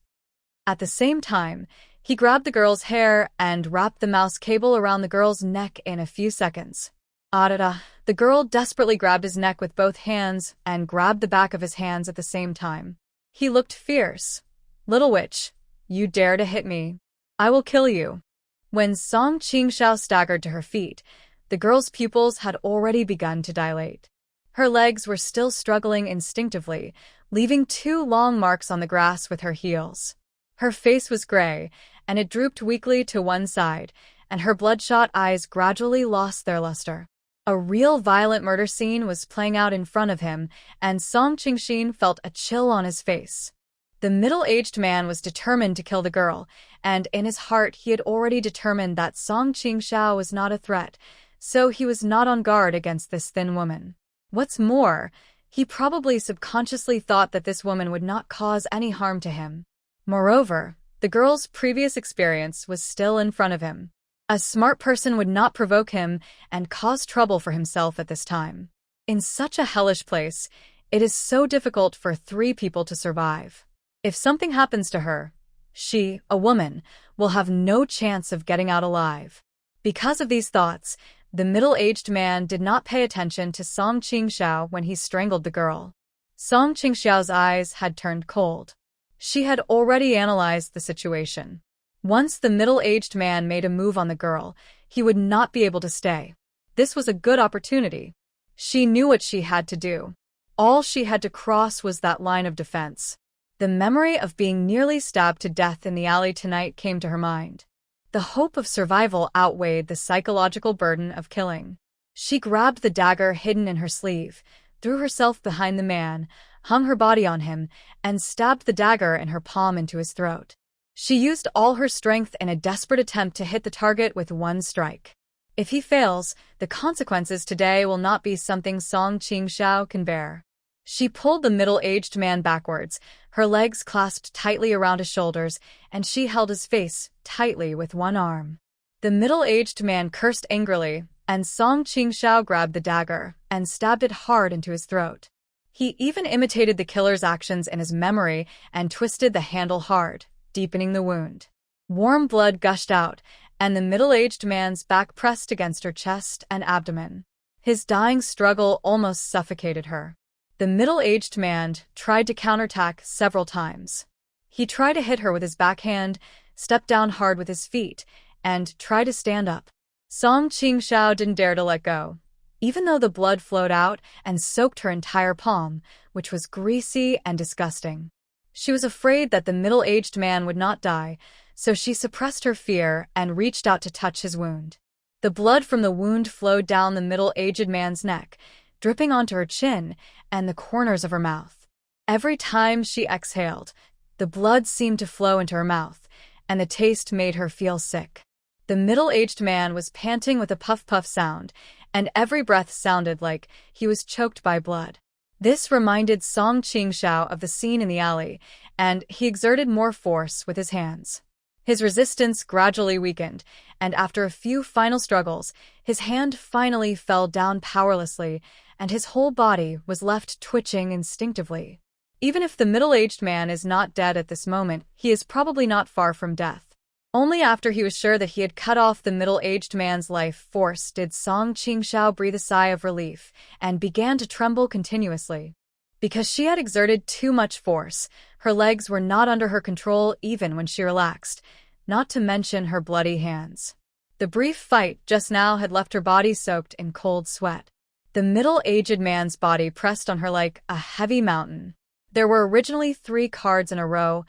Speaker 1: At the same time, he grabbed the girl's hair and wrapped the mouse cable around the girl's neck in a few seconds. Adada, the girl desperately grabbed his neck with both hands and grabbed the back of his hands at the same time. He looked fierce. "Little witch, you dare to hit me. I will kill you." When Song Qingxiao staggered to her feet, the girl's pupils had already begun to dilate. Her legs were still struggling instinctively, leaving 2 long marks on the grass with her heels. Her face was gray, and it drooped weakly to one side, and her bloodshot eyes gradually lost their luster. A real violent murder scene was playing out in front of him, and Song Qingxian felt a chill on his face. The middle-aged man was determined to kill the girl, and in his heart he had already determined that Song Qingxiao was not a threat, so he was not on guard against this thin woman. What's more, he probably subconsciously thought that this woman would not cause any harm to him. Moreover, the girl's previous experience was still in front of him. A smart person would not provoke him and cause trouble for himself at this time. In such a hellish place, it is so difficult for 3 people to survive. If something happens to her, she, a woman, will have no chance of getting out alive. Because of these thoughts, the middle-aged man did not pay attention to Song Qingxiao when he strangled the girl. Song Qingxiao's eyes had turned cold. She had already analyzed the situation. Once the middle-aged man made a move on the girl, he would not be able to stay. This was a good opportunity. She knew what she had to do. All she had to cross was that line of defense. The memory of being nearly stabbed to death in the alley tonight came to her mind. The hope of survival outweighed the psychological burden of killing. She grabbed the dagger hidden in her sleeve, threw herself behind the man, hung her body on him, and stabbed the dagger in her palm into his throat. She used all her strength in a desperate attempt to hit the target with one strike. If he fails, the consequences today will not be something Song Qingxiao can bear. She pulled the middle-aged man backwards, her legs clasped tightly around his shoulders, and she held his face tightly with one arm. The middle-aged man cursed angrily, and Song Qingxiao grabbed the dagger and stabbed it hard into his throat. He even imitated the killer's actions in his memory and twisted the handle hard, deepening the wound. Warm blood gushed out, and the middle-aged man's back pressed against her chest and abdomen. His dying struggle almost suffocated her. The middle-aged man tried to counterattack several times. He tried to hit her with his backhand, stepped down hard with his feet, and tried to stand up. Song Qingxiao didn't dare to let go, even though the blood flowed out and soaked her entire palm, which was greasy and disgusting. She was afraid that the middle-aged man would not die, so she suppressed her fear and reached out to touch his wound. The blood from the wound flowed down the middle-aged man's neck, dripping onto her chin and the corners of her mouth. Every time she exhaled, the blood seemed to flow into her mouth, and the taste made her feel sick. The middle-aged man was panting with a puff-puff sound, and every breath sounded like he was choked by blood. This reminded Song Qingxiao of the scene in the alley, and he exerted more force with his hands. His resistance gradually weakened, and after a few final struggles, his hand finally fell down powerlessly, and his whole body was left twitching instinctively. Even if the middle-aged man is not dead at this moment, he is probably not far from death. Only after he was sure that he had cut off the middle-aged man's life force did Song Qingxiao breathe a sigh of relief and began to tremble continuously. Because she had exerted too much force, her legs were not under her control even when she relaxed, not to mention her bloody hands. The brief fight just now had left her body soaked in cold sweat. The middle-aged man's body pressed on her like a heavy mountain. There were originally 3 cards in a row,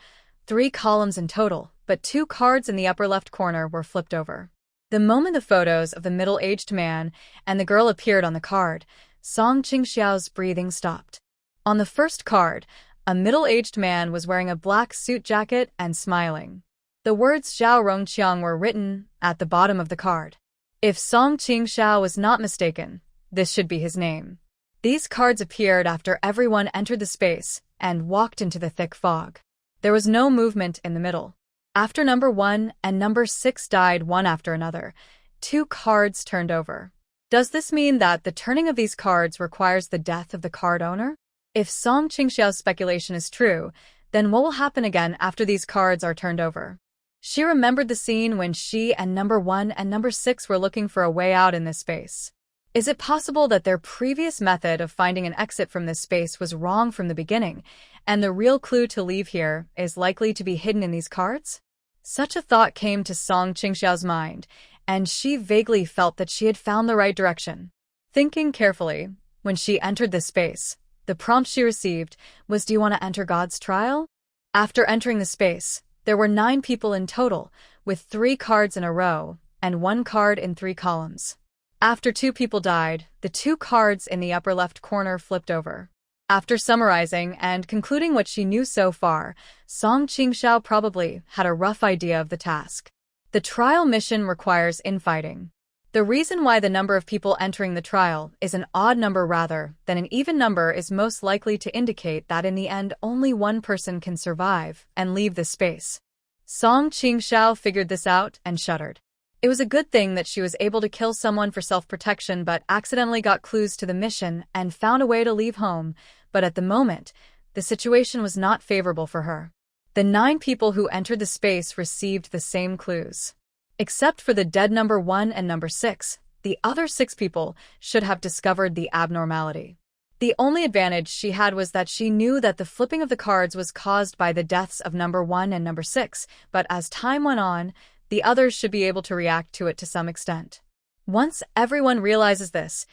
Speaker 1: 3 columns in total, but 2 cards in the upper left corner were flipped over. The moment the photos of the middle-aged man and the girl appeared on the card, Song Qingxiao's breathing stopped. On the first card, a middle-aged man was wearing a black suit jacket and smiling. The words Zhao Rongqiang were written at the bottom of the card. If Song Qingxiao was not mistaken, this should be his name. These cards appeared after everyone entered the space and walked into the thick fog. There was no movement in the middle. After number 1 and number 6 died one after another, 2 cards turned over. Does this mean that the turning of these cards requires the death of the card owner? If Song Qingxiao's speculation is true, then what will happen again after these cards are turned over? She remembered the scene when she and number 1 and number 6 were looking for a way out in this space. Is it possible that their previous method of finding an exit from this space was wrong from the beginning, and the real clue to leave here is likely to be hidden in these cards? Such a thought came to Song Qingxiao's mind, and she vaguely felt that she had found the right direction. Thinking carefully, when she entered this space, the prompt she received was, "Do you want to enter God's trial?" After entering the space, there were 9 people in total, with 3 cards in a row and 1 card in 3 columns. After 2 people died, the 2 cards in the upper left corner flipped over. After summarizing and concluding what she knew so far, Song Qingxiao probably had a rough idea of the task. The trial mission requires infighting. The reason why the number of people entering the trial is an odd number rather than an even number is most likely to indicate that in the end only one person can survive and leave the space. Song Qingxiao figured this out and shuddered. It was a good thing that she was able to kill someone for self-protection but accidentally got clues to the mission and found a way to leave home, but at the moment, the situation was not favorable for her. The 9 people who entered the space received the same clues. Except for the dead number 1 and number 6, the other 6 people should have discovered the abnormality. The only advantage she had was that she knew that the flipping of the cards was caused by the deaths of number 1 and number 6, but as time went on, the others should be able to react to it to some extent. Once everyone realizes this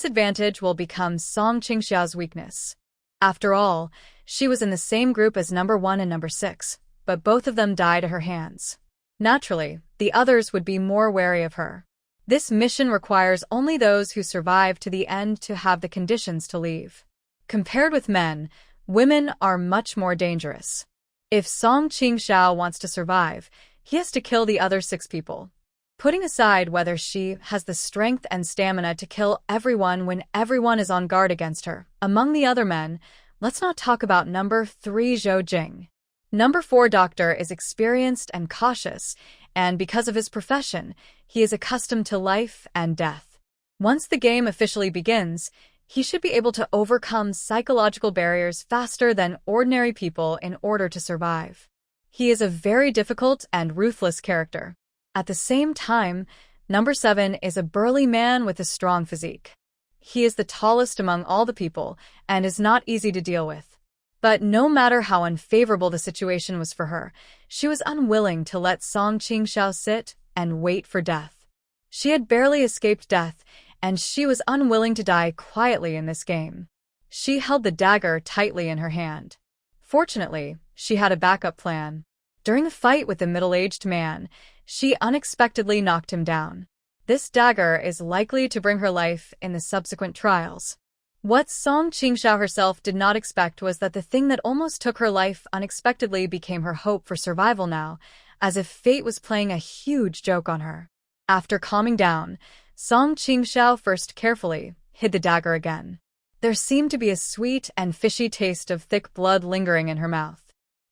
Speaker 1: advantage will become Song Qingxiao's weakness. After all, she was in the same group as number 1 and number 6, but both of them died at her hands. Naturally, the others would be more wary of her. This mission requires only those who survive to the end to have the conditions to leave. Compared with men, women are much more dangerous. If Song Qingxiao wants to survive, he has to kill the other 6 people. Putting aside whether she has the strength and stamina to kill everyone when everyone is on guard against her, among the other men, let's not talk about number 3 Zhou Jing. Number 4 Doctor is experienced and cautious, and because of his profession, he is accustomed to life and death. Once the game officially begins, he should be able to overcome psychological barriers faster than ordinary people in order to survive. He is a very difficult and ruthless character. At the same time, number 7 is a burly man with a strong physique. He is the tallest among all the people and is not easy to deal with. But no matter how unfavorable the situation was for her, she was unwilling to let Song Qingxiao sit and wait for death. She had barely escaped death, and she was unwilling to die quietly in this game. She held the dagger tightly in her hand. Fortunately, she had a backup plan. During the fight with the middle-aged man, she unexpectedly knocked him down. This dagger is likely to bring her life in the subsequent trials. What Song Qingxiao herself did not expect was that the thing that almost took her life unexpectedly became her hope for survival now, as if fate was playing a huge joke on her. After calming down, Song Qingxiao first carefully hid the dagger again. There seemed to be a sweet and fishy taste of thick blood lingering in her mouth.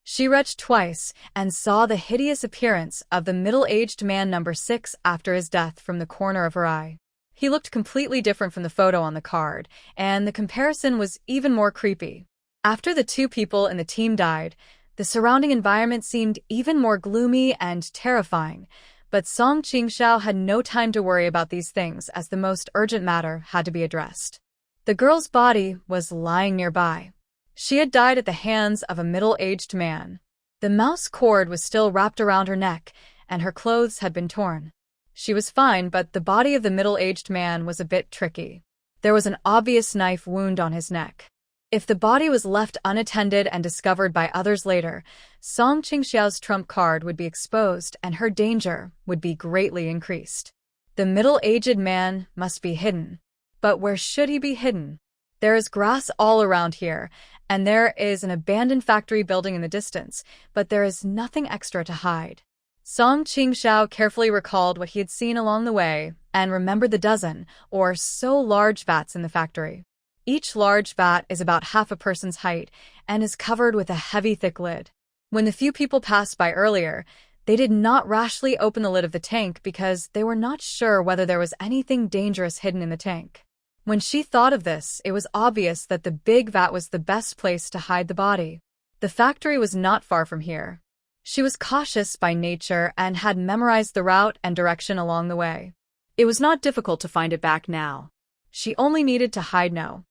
Speaker 1: She retched twice and saw the hideous appearance of the middle-aged man number 6 after his death from the corner of her eye. He looked completely different from the photo on the card, and the comparison was even more creepy. After the 2 people in the team died, the surrounding environment seemed even more gloomy and terrifying, but Song Qingxiao had no time to worry about these things as the most urgent matter had to be addressed. The girl's body was lying nearby. She had died at the hands of a middle-aged man. The mouse cord was still wrapped around her neck, and her clothes had been torn. She was fine, but the body of the middle-aged man was a bit tricky. There was an obvious knife wound on his neck. If the body was left unattended and discovered by others later, Song Qingxiao's trump card would be exposed and her danger would be greatly increased. The middle-aged man must be hidden. But where should he be hidden? There is grass all around here, and there is an abandoned factory building in the distance, but there is nothing extra to hide. Song Qingxiao carefully recalled what he had seen along the way and remembered the dozen or so large vats in the factory. Each large vat is about half a person's height and is covered with a heavy, thick lid. When the few people passed by earlier, They did not rashly open the lid of the tank because they were not sure whether there was anything dangerous hidden in the tank. When she thought of this, it was obvious that the big vat was the best place to hide the body. The factory was not far from here. She was cautious by nature and had memorized the route and direction along the way.
Speaker 2: It was not difficult to find it back now.
Speaker 1: She only needed to hide no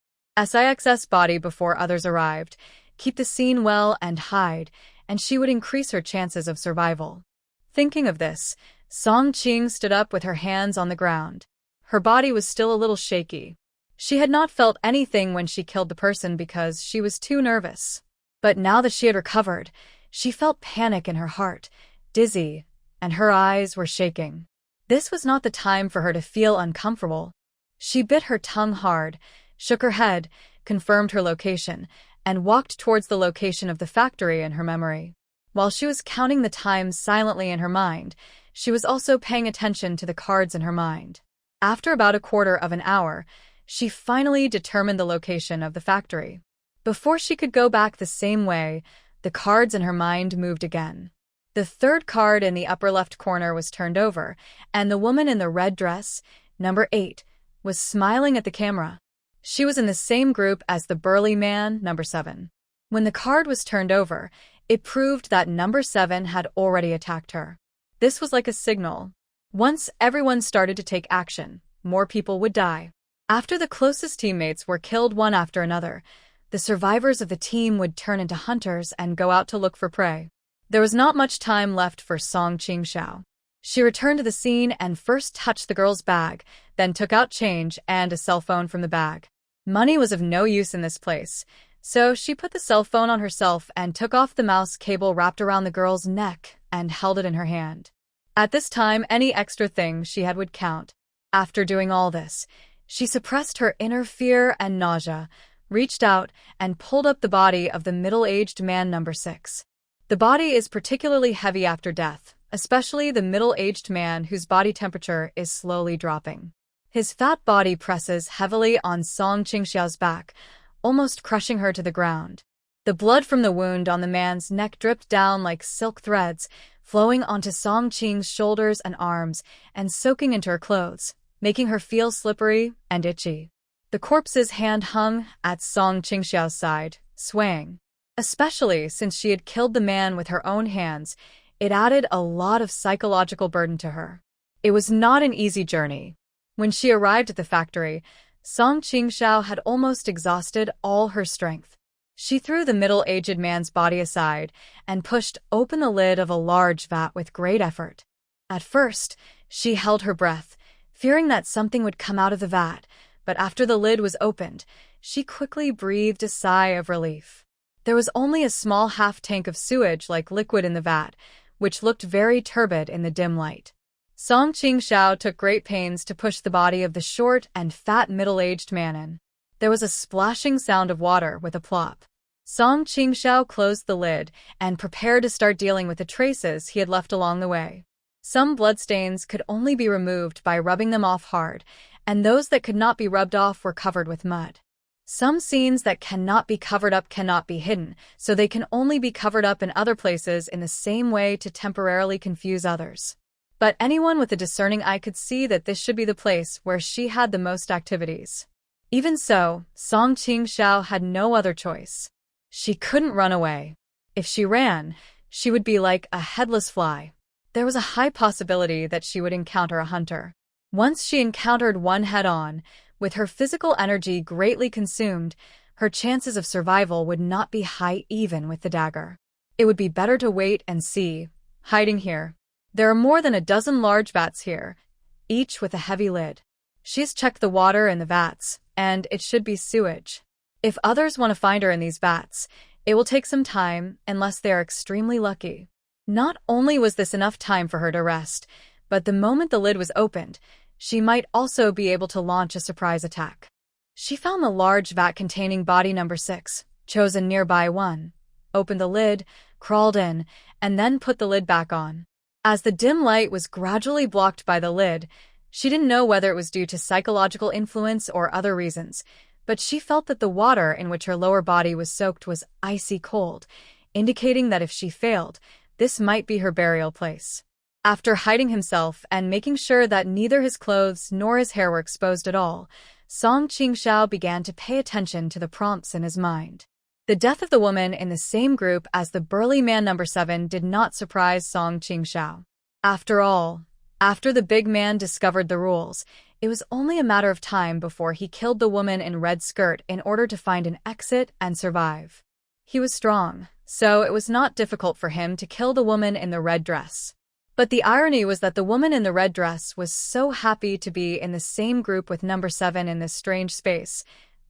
Speaker 1: SIX's body before others arrived, keep the scene well and hide, and she would increase her chances of survival. Thinking of this, Song Qing stood up with her hands on the ground. Her body was still a little shaky. She had not felt anything when she killed the person because she was too nervous. But now that she had recovered, she felt panic in her heart, dizzy, and her eyes were shaking. This was not the time for her to feel uncomfortable. She bit her tongue hard, shook her head, confirmed her location, and walked towards the location of the factory in her memory. While she was counting the time silently in her mind, she was also paying attention to the cards in her mind. After about a quarter of an hour, she finally determined the location of the factory. Before she could go back the same way, the cards in her mind moved again. The third card in the upper left corner was turned over, and the woman in the red dress, number 8, was smiling at the camera. She was in the same group as the burly man, number 7. When the card was turned over, it proved that number 7 had already attacked her. This was like a signal. Once everyone started to take action, more people would die. After the closest teammates were killed one after another, the survivors of the team would turn into hunters and go out to look for prey. There was not much time left for Song Qingxiao. She returned to the scene and first touched the girl's bag, then took out change and a cell phone from the bag. Money was of no use in this place, so she put the cell phone on herself and took off the mouse cable wrapped around the girl's neck and held it in her hand. At this time, any extra thing she had would count. After doing all this, she suppressed her inner fear and nausea, reached out, and pulled up the body of the middle-aged man number 6. The body is particularly heavy after death, especially the middle-aged man whose body temperature is slowly dropping. His fat body presses heavily on Song Qingxiao's back, almost crushing her to the ground. The blood from the wound on the man's neck dripped down like silk threads, flowing onto Song Qing's shoulders and arms and soaking into her clothes, making her feel slippery and itchy. The corpse's hand hung at Song Qingxiao's side, swaying. Especially since she had killed the man with her own hands, it added a lot of psychological burden to her. It was not an easy journey. When she arrived at the factory, Song Qingxiao had almost exhausted all her strength. She threw the middle-aged man's body aside and pushed open the lid of a large vat with great effort. At first, she held her breath, fearing that something would come out of the vat, but after the lid was opened, she quickly breathed a sigh of relief. There was only a small half-tank of sewage-like liquid in the vat, which looked very turbid in the dim light. Song Qingxiao took great pains to push the body of the short and fat middle-aged man in. There was a splashing sound of water with a plop. Song Qingxiao closed the lid and prepared to start dealing with the traces he had left along the way. Some bloodstains could only be removed by rubbing them off hard, and those that could not be rubbed off were covered with mud. Some scenes that cannot be covered up cannot be hidden, so they can only be covered up in other places in the same way to temporarily confuse others. But anyone with a discerning eye could see that this should be the place where she had the most activities. Even so, Song Qingxiao had no other choice. She couldn't run away. If she ran, she would be like a headless fly. There was a high possibility that she would encounter a hunter. Once she encountered one head-on, with her physical energy greatly consumed, her chances of survival would not be high even with the dagger. It would be better to wait and see, hiding here. There are more than a dozen large vats here, each with a heavy lid. She's checked the water in the vats, and it should be sewage. If others want to find her in these vats, it will take some time unless they are extremely lucky. Not only was this enough time for her to rest, but the moment the lid was opened, she might also be able to launch a surprise attack. She found the large vat containing body number 6, chose a nearby one, opened the lid, crawled in, and then put the lid back on. As the dim light was gradually blocked by the lid, she didn't know whether it was due to psychological influence or other reasons, but she felt that the water in which her lower body was soaked was icy cold, indicating that if she failed, this might be her burial place. After hiding himself and making sure that neither his clothes nor his hair were exposed at all, Song Qingxiao began to pay attention to the prompts in his mind. The death of the woman in the same group as the burly man number 7 did not surprise Song Qingxiao. After all, after the big man discovered the rules, it was only a matter of time before he killed the woman in red skirt in order to find an exit and survive. He was strong, so it was not difficult for him to kill the woman in the red dress. But the irony was that the woman in the red dress was so happy to be in the same group with number 7 in this strange space,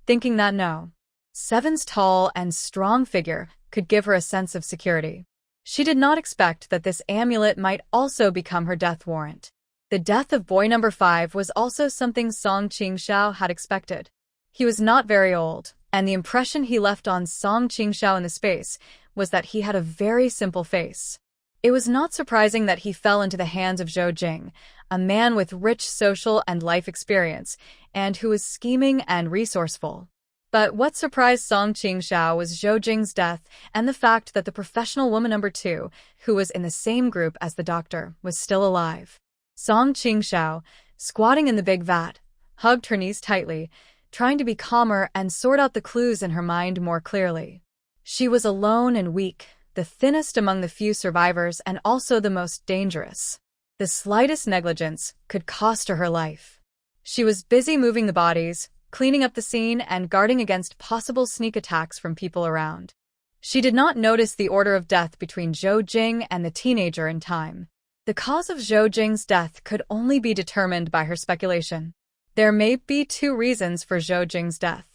Speaker 1: thinking that no, 7's tall and strong figure could give her a sense of security. She did not expect that this amulet might also become her death warrant. The death of boy number 5 was also something Song Qingxiao had expected. He was not very old, and the impression he left on Song Qingxiao in the space was that he had a very simple face. It was not surprising that he fell into the hands of Zhou Jing, a man with rich social and life experience, and who was scheming and resourceful. But what surprised Song Qingxiao was Zhou Jing's death and the fact that the professional woman number 2, who was in the same group as the doctor, was still alive. Song Qingxiao, squatting in the big vat, hugged her knees tightly, trying to be calmer and sort out the clues in her mind more clearly. She was alone and weak, the thinnest among the few survivors and also the most dangerous. The slightest negligence could cost her her life. She was busy moving the bodies, cleaning up the scene and guarding against possible sneak attacks from people around. She did not notice the order of death between Zhou Jing and the teenager in time. The cause of Zhou Jing's death could only be determined by her speculation. There may be 2 reasons for Zhou Jing's death.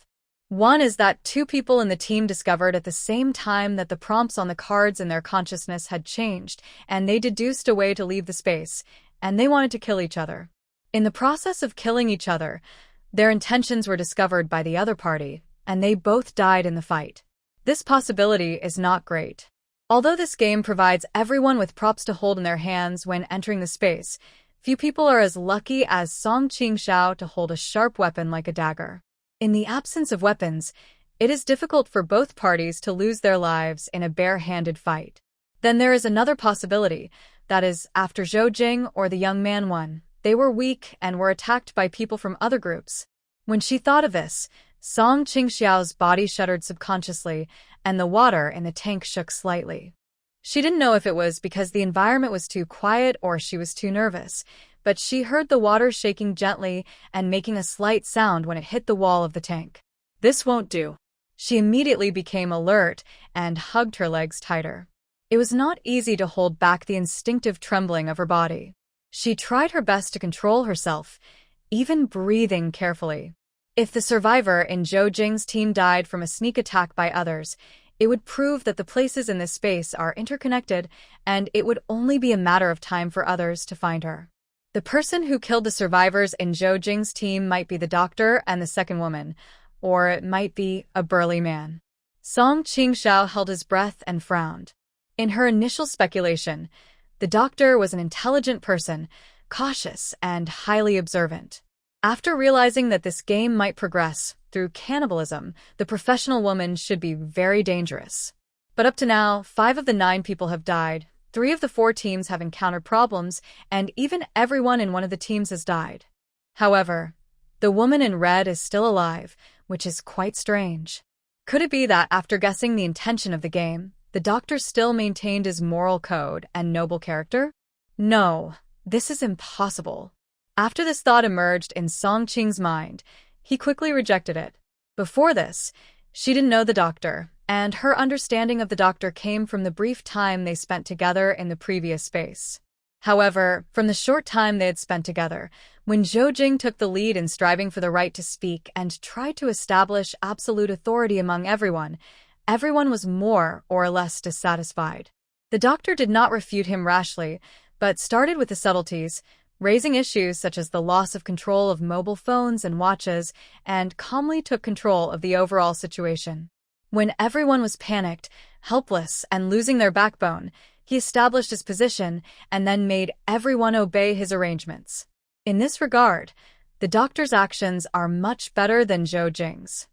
Speaker 1: One is that 2 people in the team discovered at the same time that the prompts on the cards in their consciousness had changed, and they deduced a way to leave the space, and they wanted to kill each other. In the process of killing each other, their intentions were discovered by the other party, and they both died in the fight. This possibility is not great. Although this game provides everyone with props to hold in their hands when entering the space, few people are as lucky as Song Qingxiao to hold a sharp weapon like a dagger. In the absence of weapons, it is difficult for both parties to lose their lives in a bare-handed fight. Then there is another possibility, that is, after Zhou Jing or the young man won, they were weak and were attacked by people from other groups. When she thought of this, Song Qingxiao's body shuddered subconsciously, and the water in the tank shook slightly. She didn't know if it was because the environment was too quiet or she was too nervous, but she heard the water shaking gently and making a slight sound when it hit the wall of the tank. This won't do. She immediately became alert and hugged her legs tighter. It was not easy to hold back the instinctive trembling of her body. She tried her best to control herself, even breathing carefully. If the survivor in Zhou Jing's team died from a sneak attack by others, it would prove that the places in this space are interconnected, and it would only be a matter of time for others to find her. The person who killed the survivors in Zhou Jing's team might be the doctor and the second woman, or it might be a burly man. Song Qingxiao held his breath and frowned. In her initial speculation, the doctor was an intelligent person, cautious and highly observant. After realizing that this game might progress through cannibalism, the professional woman should be very dangerous. But up to now, 5 of the 9 people have died, 3 of the 4 teams have encountered problems, and even everyone in one of the teams has died. However, the woman in red is still alive, which is quite strange. Could it be that after guessing the intention of the game, the doctor still maintained his moral code and noble character? No, this is impossible. After this thought emerged in Song Qing's mind, he quickly rejected it. Before this, she didn't know the doctor, and her understanding of the doctor came from the brief time they spent together in the previous space. However, from the short time they had spent together, when Zhou Jing took the lead in striving for the right to speak and tried to establish absolute authority among everyone, everyone was more or less dissatisfied. The doctor did not refute him rashly, but started with the subtleties, raising issues such as the loss of control of mobile phones and watches, and calmly took control of the overall situation. When everyone was panicked, helpless, and losing their backbone, he established his position and then made everyone obey his arrangements. In this regard, the doctor's actions are much better than Zhou Jing's.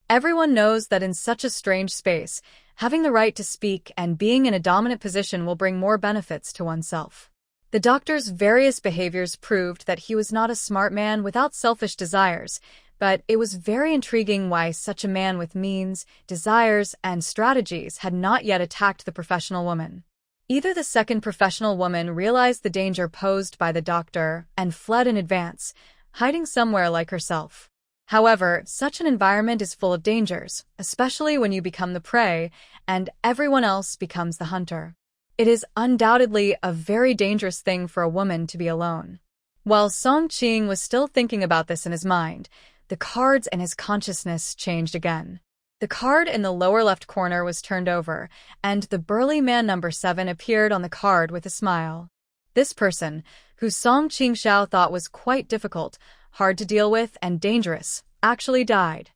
Speaker 1: Everyone knows that in such a strange space, Having the right to speak and being in a dominant position will bring more benefits to oneself. The doctor's various behaviors proved that he was not a smart man without selfish desires, but it was very intriguing why such a man with means, desires, and strategies had not yet attacked the professional woman. Either the second professional woman realized the danger posed by the doctor and fled in advance, hiding somewhere like herself. However, such an environment is full of dangers, especially when you become the prey and everyone else becomes the hunter. It is undoubtedly a very dangerous thing for a woman to be alone. While Song Qing was still thinking about this in his mind, the cards in his consciousness changed again. The card in the lower left corner was turned over, and the burly man number 7 appeared on the card with a smile. This person, who Song Qingxiao thought was quite difficult, hard to deal with, and dangerous, actually died.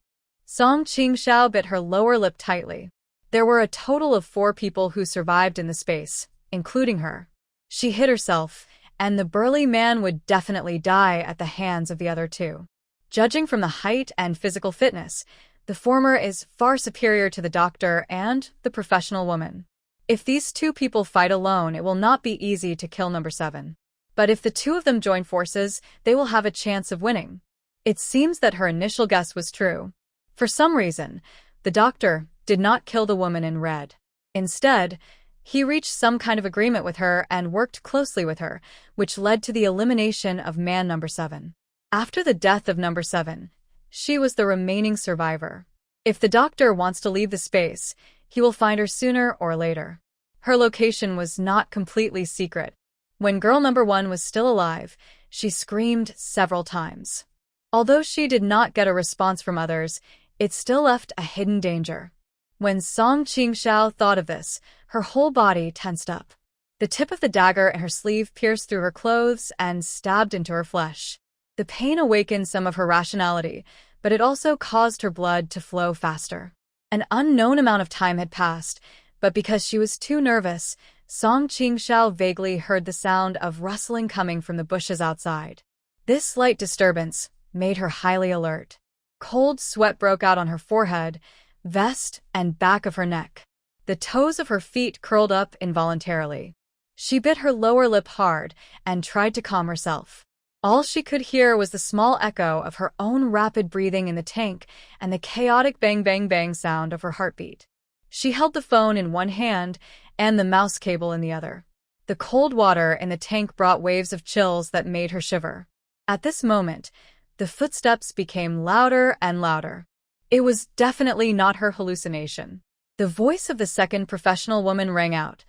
Speaker 1: Song Qingxiao bit her lower lip tightly. There were a total of 4 people who survived in the space, including her. She hit herself, and the burly man would definitely die at the hands of the other 2. Judging from the height and physical fitness, the former is far superior to the doctor and the professional woman. If these 2 people fight alone, it will not be easy to kill number 7. But if the 2 of them join forces, they will have a chance of winning. It seems that her initial guess was true. For some reason, the doctor did not kill the woman in red. Instead, he reached some kind of agreement with her and worked closely with her, which led to the elimination of man number 7. After the death of number 7, she was the remaining survivor. If the doctor wants to leave the space, he will find her sooner or later. Her location was not completely secret. When girl number 1 was still alive, she screamed several times. Although she did not get a response from others, it still left a hidden danger. When Song Qingxiao thought of this, her whole body tensed up. The tip of the dagger in her sleeve pierced through her clothes and stabbed into her flesh. The pain awakened some of her rationality, but it also caused her blood to flow faster. An unknown amount of time had passed, but because she was too nervous, Song Qingxiao vaguely heard the sound of rustling coming from the bushes outside. This slight disturbance made her highly alert. Cold sweat broke out on her forehead, vest, and back of her neck. The toes of her feet curled up involuntarily. She bit her lower lip hard and tried to calm herself. All she could hear was the small echo of her own rapid breathing in the tank and the chaotic bang-bang-bang sound of her heartbeat. She held the phone in one hand and the mouse cable in the other. The cold water in the tank brought waves of chills that made her shiver. At this moment, the footsteps became louder and louder. It was definitely not her hallucination. The voice of the second professional woman rang out.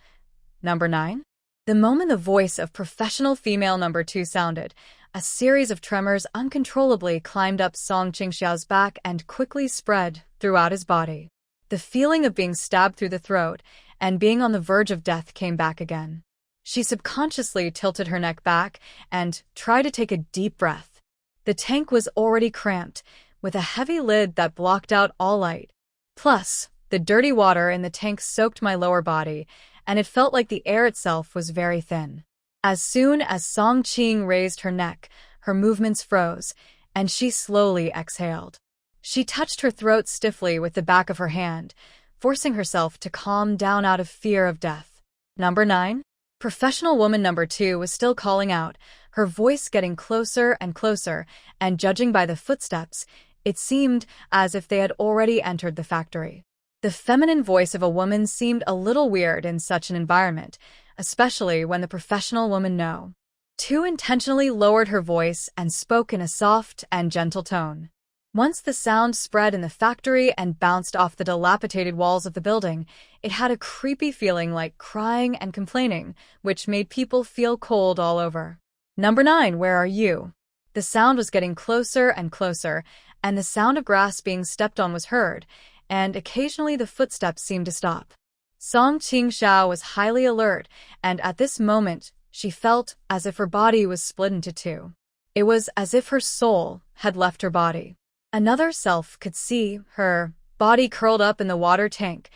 Speaker 1: Number 9? The moment the voice of professional female number 2 sounded, a series of tremors uncontrollably climbed up Song Qingxiao's back and quickly spread throughout his body. The feeling of being stabbed through the throat and being on the verge of death came back again. She subconsciously tilted her neck back and tried to take a deep breath. The tank was already cramped, with a heavy lid that blocked out all light. Plus, the dirty water in the tank soaked my lower body, and it felt like the air itself was very thin. As soon as Song Qing raised her neck, her movements froze, and she slowly exhaled. She touched her throat stiffly with the back of her hand, forcing herself to calm down out of fear of death. Number 9? Professional woman number 2 was still calling out, her voice getting closer and closer, and judging by the footsteps, it seemed as if they had already entered the factory. The feminine voice of a woman seemed a little weird in such an environment, especially when the professional woman No. 2 intentionally lowered her voice and spoke in a soft and gentle tone. Once the sound spread in the factory and bounced off the dilapidated walls of the building, it had a creepy feeling like crying and complaining, which made people feel cold all over. Number 9, where are you? The sound was getting closer and closer, and the sound of grass being stepped on was heard, and occasionally the footsteps seemed to stop. Song Qingxiao was highly alert, and at this moment, she felt as if her body was split into 2. It was as if her soul had left her body. Another self could see her body curled up in the water tank,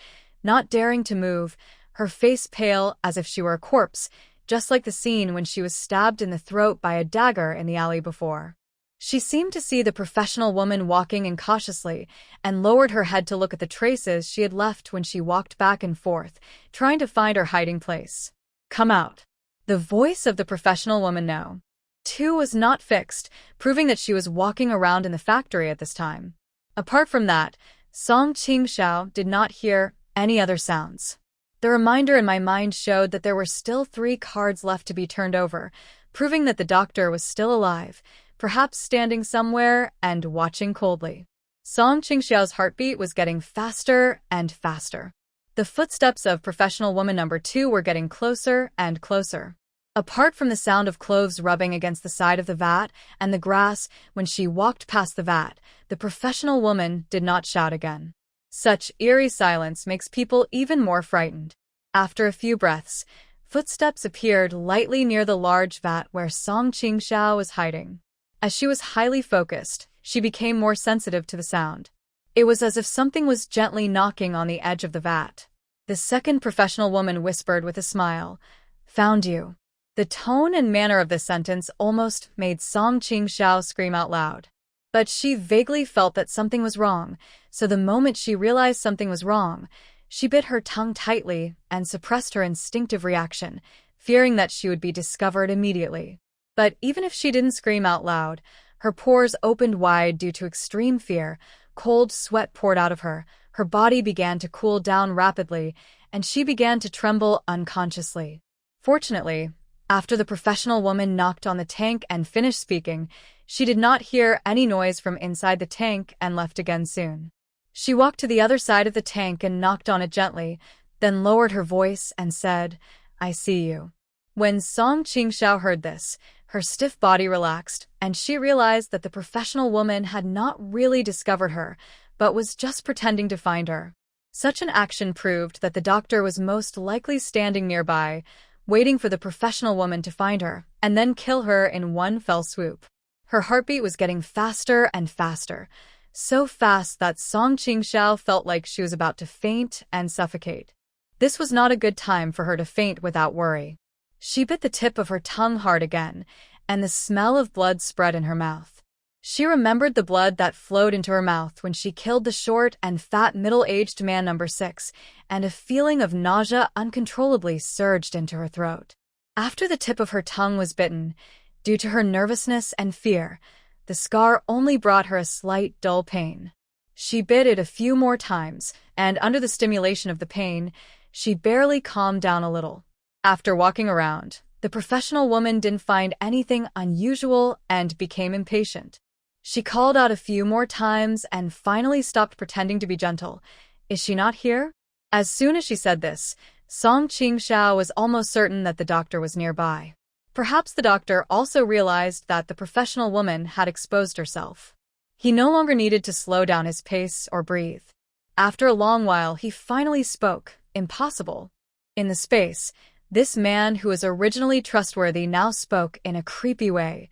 Speaker 1: not daring to move, her face pale as if she were a corpse, just like the scene when she was stabbed in the throat by a dagger in the alley before. She seemed to see the professional woman walking incautiously and lowered her head to look at the traces she had left when she walked back and forth, trying to find her hiding place. "Come out." The voice of the professional woman no. 2 was not fixed, proving that she was walking around in the factory at this time. Apart from that, Song Qingxiao did not hear any other sounds. The reminder in my mind showed that there were still 3 cards left to be turned over, proving that the doctor was still alive, perhaps standing somewhere and watching coldly. Song Qingxiao's heartbeat was getting faster and faster. The footsteps of professional woman number 2 were getting closer and closer. Apart from the sound of clothes rubbing against the side of the vat and the grass when she walked past the vat, the professional woman did not shout again. Such eerie silence makes people even more frightened. After a few breaths, footsteps appeared lightly near the large vat where Song Qingxiao was hiding. As she was highly focused, she became more sensitive to the sound. It was as if something was gently knocking on the edge of the vat. The second professional woman whispered with a smile, "Found you." The tone and manner of this sentence almost made Song Qingxiao scream out loud. But she vaguely felt that something was wrong, so the moment she realized something was wrong, she bit her tongue tightly and suppressed her instinctive reaction, fearing that she would be discovered immediately. But even if she didn't scream out loud, her pores opened wide due to extreme fear, cold sweat poured out of her, her body began to cool down rapidly, and she began to tremble unconsciously. Fortunately, after the professional woman knocked on the tank and finished speaking, she did not hear any noise from inside the tank and left again soon. She walked to the other side of the tank and knocked on it gently, then lowered her voice and said, "I see you." When Song Qingxiao heard this, her stiff body relaxed, and she realized that the professional woman had not really discovered her, but was just pretending to find her. Such an action proved that the doctor was most likely standing nearby, waiting for the professional woman to find her, and then kill her in one fell swoop. Her heartbeat was getting faster and faster, so fast that Song Qingxiao felt like she was about to faint and suffocate. This was not a good time for her to faint without worry. She bit the tip of her tongue hard again, and the smell of blood spread in her mouth. She remembered the blood that flowed into her mouth when she killed the short and fat middle-aged man number 6, and a feeling of nausea uncontrollably surged into her throat. After the tip of her tongue was bitten, due to her nervousness and fear, the scar only brought her a slight dull pain. She bit it a few more times, and under the stimulation of the pain, she barely calmed down a little. After walking around, the professional woman didn't find anything unusual and became impatient. She called out a few more times and finally stopped pretending to be gentle. "Is she not here?" As soon as she said this, Song Qingxiao was almost certain that the doctor was nearby. Perhaps the doctor also realized that the professional woman had exposed herself. He no longer needed to slow down his pace or breathe. After a long while, he finally spoke. "Impossible." In the space, this man who was originally trustworthy now spoke in a creepy way.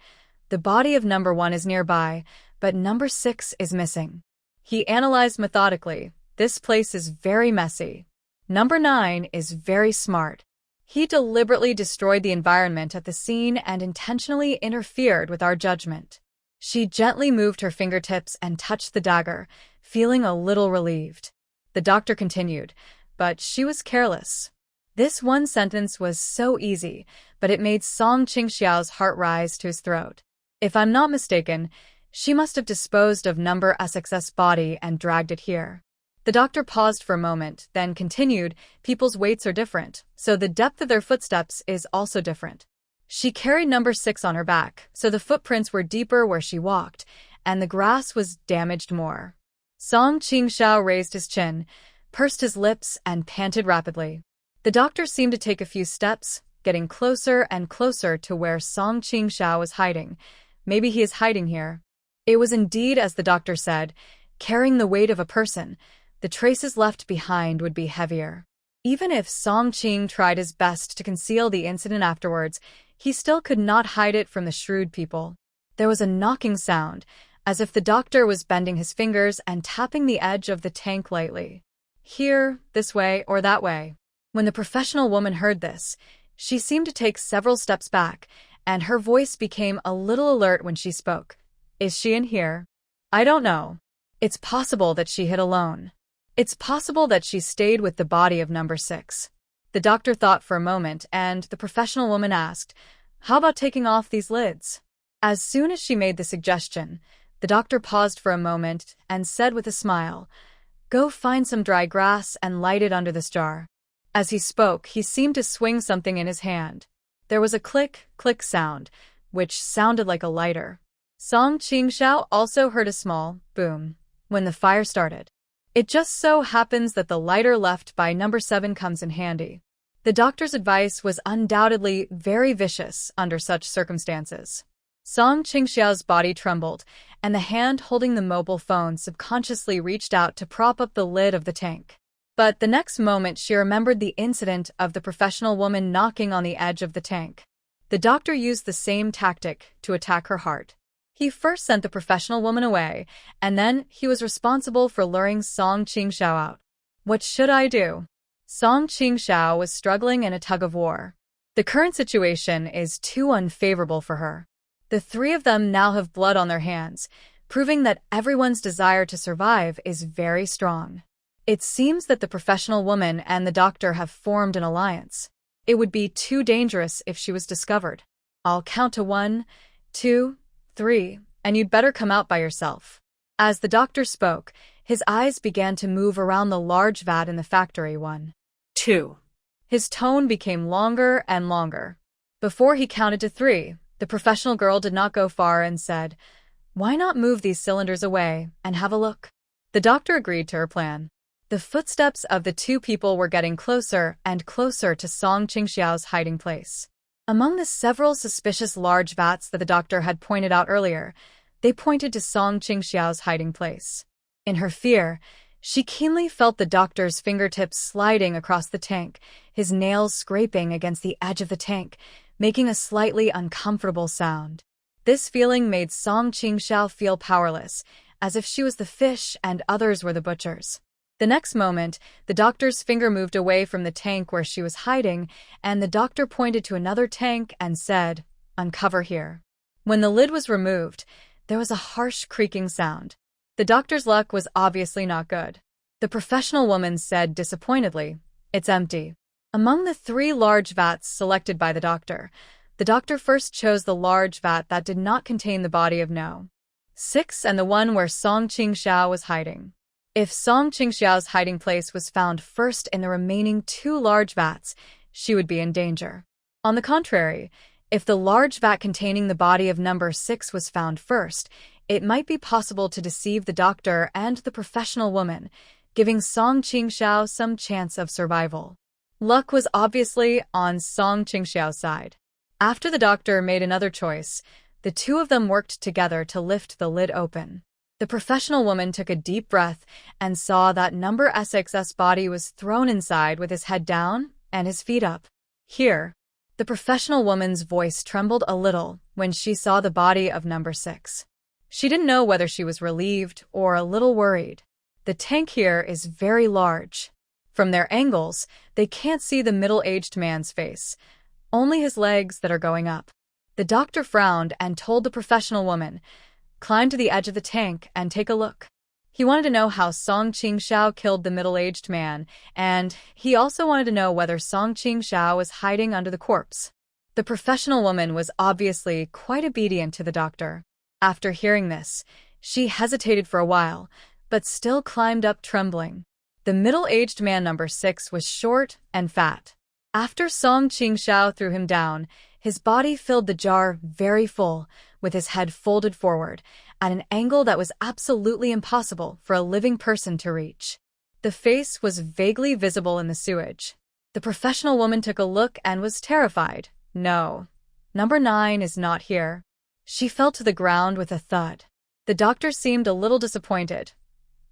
Speaker 1: "The body of number 1 is nearby, but number 6 is missing." He analyzed methodically. "This place is very messy. Number 9 is very smart." He deliberately destroyed the environment at the scene and intentionally interfered with our judgment. She gently moved her fingertips and touched the dagger, feeling a little relieved. The doctor continued, but she was careless. This one sentence was so easy, but it made Song Qingxiao's heart rise to his throat. If I'm not mistaken, she must have disposed of number SX's body and dragged it here. The doctor paused for a moment, then continued, "People's weights are different, so the depth of their footsteps is also different. She carried number 6 on her back, so the footprints were deeper where she walked, and the grass was damaged more." Song Qingxiao raised his chin, pursed his lips, and panted rapidly. The doctor seemed to take a few steps, getting closer and closer to where Song Qingxiao was hiding. Maybe he is hiding here. It was indeed as the doctor said, carrying the weight of a person. The traces left behind would be heavier. Even if Song Qing tried his best to conceal the incident afterwards, he still could not hide it from the shrewd people. There was a knocking sound, as if the doctor was bending his fingers and tapping the edge of the tank lightly. Here, this way, or that way. When the professional woman heard this, she seemed to take several steps back, and her voice became a little alert when she spoke. Is she in here? I don't know. It's possible that she hid alone. It's possible that she stayed with the body of number 6. The doctor thought for a moment, and the professional woman asked, "How about taking off these lids?" As soon as she made the suggestion, the doctor paused for a moment and said with a smile, "Go find some dry grass and light it under this jar." As he spoke, he seemed to swing something in his hand. There was a click, click sound, which sounded like a lighter. Song Qingxiao also heard a small boom when the fire started. It just so happens that the lighter left by number 7 comes in handy. The doctor's advice was undoubtedly very vicious under such circumstances. Song Qingxiao's body trembled, and the hand holding the mobile phone subconsciously reached out to prop up the lid of the tank. But the next moment she remembered the incident of the professional woman knocking on the edge of the tank. The doctor used the same tactic to attack her heart. He first sent the professional woman away, and then he was responsible for luring Song Qingxiao out. What should I do? Song Qingxiao was struggling in a tug-of-war. The current situation is too unfavorable for her. The three of them now have blood on their hands, proving that everyone's desire to survive is very strong. It seems that the professional woman and the doctor have formed an alliance. It would be too dangerous if she was discovered. I'll count to 1, 2, 3, and you'd better come out by yourself. As the doctor spoke, his eyes began to move around the large vat in the factory. 1, 2. His tone became longer and longer. Before he counted to 3, the professional girl did not go far and said, "Why not move these cylinders away and have a look?" The doctor agreed to her plan. The footsteps of the two people were getting closer and closer to Song Qingxiao's hiding place. Among the several suspicious large vats that the doctor had pointed out earlier, they pointed to Song Qingxiao's hiding place. In her fear, she keenly felt the doctor's fingertips sliding across the tank, his nails scraping against the edge of the tank, making a slightly uncomfortable sound. This feeling made Song Qingxiao feel powerless, as if she was the fish and others were the butchers. The next moment, the doctor's finger moved away from the tank where she was hiding, and the doctor pointed to another tank and said, "Uncover here." When the lid was removed, there was a harsh creaking sound. The doctor's luck was obviously not good. The professional woman said disappointedly, "It's empty." Among the 3 large vats selected by the doctor first chose the large vat that did not contain the body of No. 6 and the one where Song Qingxiao was hiding. If Song Qingxiao's hiding place was found first in the remaining 2 large vats, she would be in danger. On the contrary, if the large vat containing the body of number 6 was found first, it might be possible to deceive the doctor and the professional woman, giving Song Qingxiao some chance of survival. Luck was obviously on Song Qingxiao's side. After the doctor made another choice, the two of them worked together to lift the lid open. The professional woman took a deep breath and saw that number 6's body was thrown inside with his head down and his feet up. Here, the professional woman's voice trembled a little when she saw the body of number 6. She didn't know whether she was relieved or a little worried. The tank here is very large. From their angles, they can't see the middle-aged man's face, only his legs that are going up. The doctor frowned and told the professional woman, "Climb to the edge of the tank and take a look." He wanted to know how Song Qingxiao killed the middle-aged man, and he also wanted to know whether Song Qingxiao was hiding under the corpse. The professional woman was obviously quite obedient to the doctor. After hearing this, she hesitated for a while, but still climbed up trembling. The middle-aged man number 6 was short and fat. After Song Qingxiao threw him down, his body filled the jar very full, with his head folded forward, at an angle that was absolutely impossible for a living person to reach. The face was vaguely visible in the sewage. The professional woman took a look and was terrified. "No, number 9 is not here." She fell to the ground with a thud. The doctor seemed a little disappointed.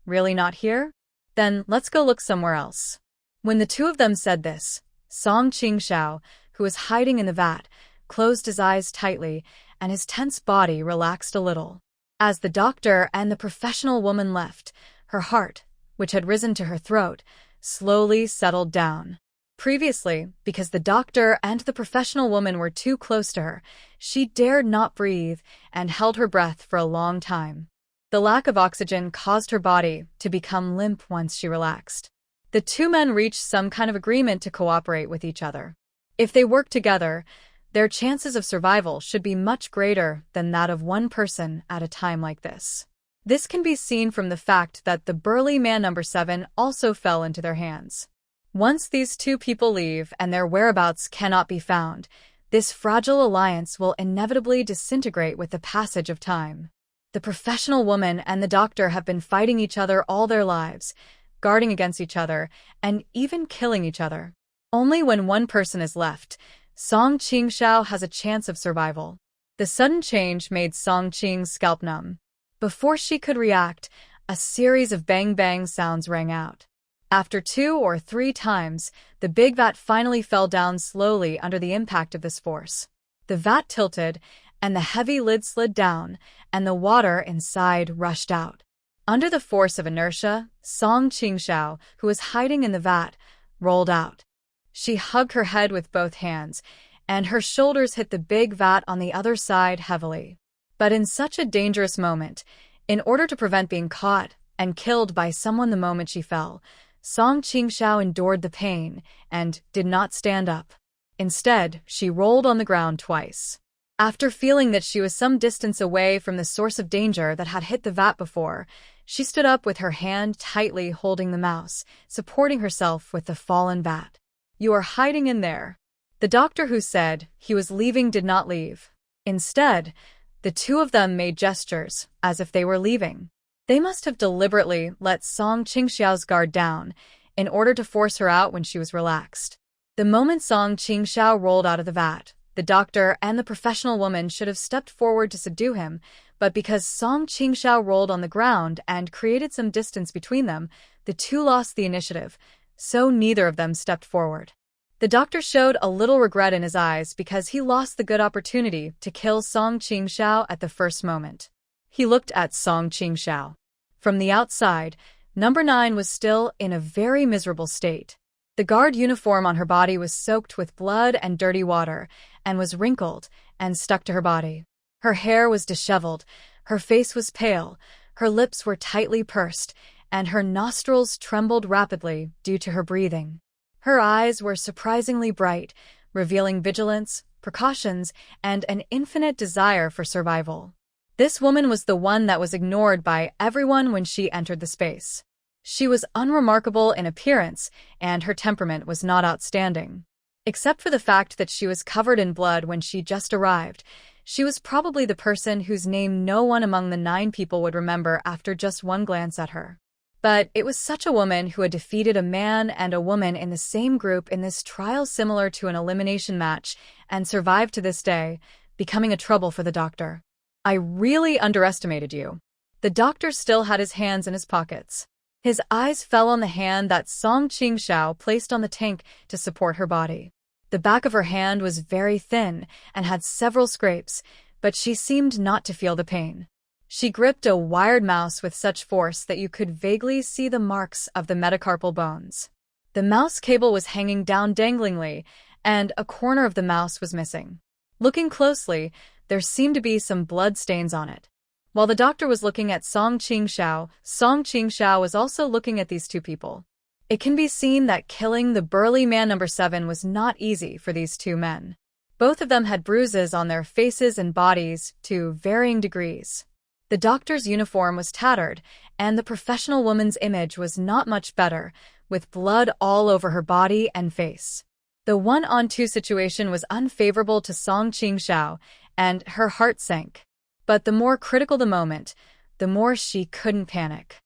Speaker 1: "Really not here? Then let's go look somewhere else." When the two of them said this, Song Qingxiao, who was hiding in the vat, closed his eyes tightly, and his tense body relaxed a little. As the doctor and the professional woman left, her heart, which had risen to her throat, slowly settled down. Previously, because the doctor and the professional woman were too close to her, she dared not breathe and held her breath for a long time. The lack of oxygen caused her body to become limp once she relaxed. The two men reached some kind of agreement to cooperate with each other. If they worked together, their chances of survival should be much greater than that of one person at a time like this. This can be seen from the fact that the burly man number 7 also fell into their hands. Once these two people leave and their whereabouts cannot be found, this fragile alliance will inevitably disintegrate with the passage of time. The professional woman and the doctor have been fighting each other all their lives, guarding against each other, and even killing each other. Only when one person is left, Song Qingxiao has a chance of survival. The sudden change made Song Qing's scalp numb. Before she could react, a series of bang-bang sounds rang out. After 2 or 3 times, the big vat finally fell down slowly under the impact of this force. The vat tilted, and the heavy lid slid down, and the water inside rushed out. Under the force of inertia, Song Qingxiao, who was hiding in the vat, rolled out. She hugged her head with both hands, and her shoulders hit the big vat on the other side heavily. But in such a dangerous moment, in order to prevent being caught and killed by someone the moment she fell, Song Qingxiao endured the pain and did not stand up. Instead, she rolled on the ground twice. After feeling that she was some distance away from the source of danger that had hit the vat before, she stood up with her hand tightly holding the mouse, supporting herself with the fallen vat. "You are hiding in there." The doctor who said he was leaving did not leave. Instead, the two of them made gestures as if they were leaving. They must have deliberately let Song Qingxiao's guard down in order to force her out when she was relaxed. The moment Song Qingxiao rolled out of the vat, the doctor and the professional woman should have stepped forward to subdue him, but because Song Qingxiao rolled on the ground and created some distance between them, the two lost the initiative, so neither of them stepped forward. The doctor showed a little regret in his eyes because he lost the good opportunity to kill Song Qingxiao at the first moment. He looked at Song Qingxiao. From the outside, number 9 was still in a very miserable state. The guard uniform on her body was soaked with blood and dirty water, and was wrinkled and stuck to her body. Her hair was disheveled, her face was pale, her lips were tightly pursed, and her nostrils trembled rapidly due to her breathing. Her eyes were surprisingly bright, revealing vigilance, precautions, and an infinite desire for survival. This woman was the one that was ignored by everyone when she entered the space. She was unremarkable in appearance, and her temperament was not outstanding. Except for the fact that she was covered in blood when she just arrived, she was probably the person whose name no one among the 9 people would remember after just one glance at her. But it was such a woman who had defeated a man and a woman in the same group in this trial similar to an elimination match and survived to this day, becoming a trouble for the doctor. "I really underestimated you." The doctor still had his hands in his pockets. His eyes fell on the hand that Song Qingxiao placed on the tank to support her body. The back of her hand was very thin and had several scrapes, but she seemed not to feel the pain. She gripped a wired mouse with such force that you could vaguely see the marks of the metacarpal bones. The mouse cable was hanging down danglingly, and a corner of the mouse was missing. Looking closely, there seemed to be some blood stains on it. While the doctor was looking at Song Qingxiao was also looking at these two people. It can be seen that killing the burly man number 7 was not easy for these two men. Both of them had bruises on their faces and bodies to varying degrees. The doctor's uniform was tattered, and the professional woman's image was not much better, with blood all over her body and face. The 1-on-2 situation was unfavorable to Song Qingxiao, and her heart sank. But the more critical the moment, the more she couldn't panic.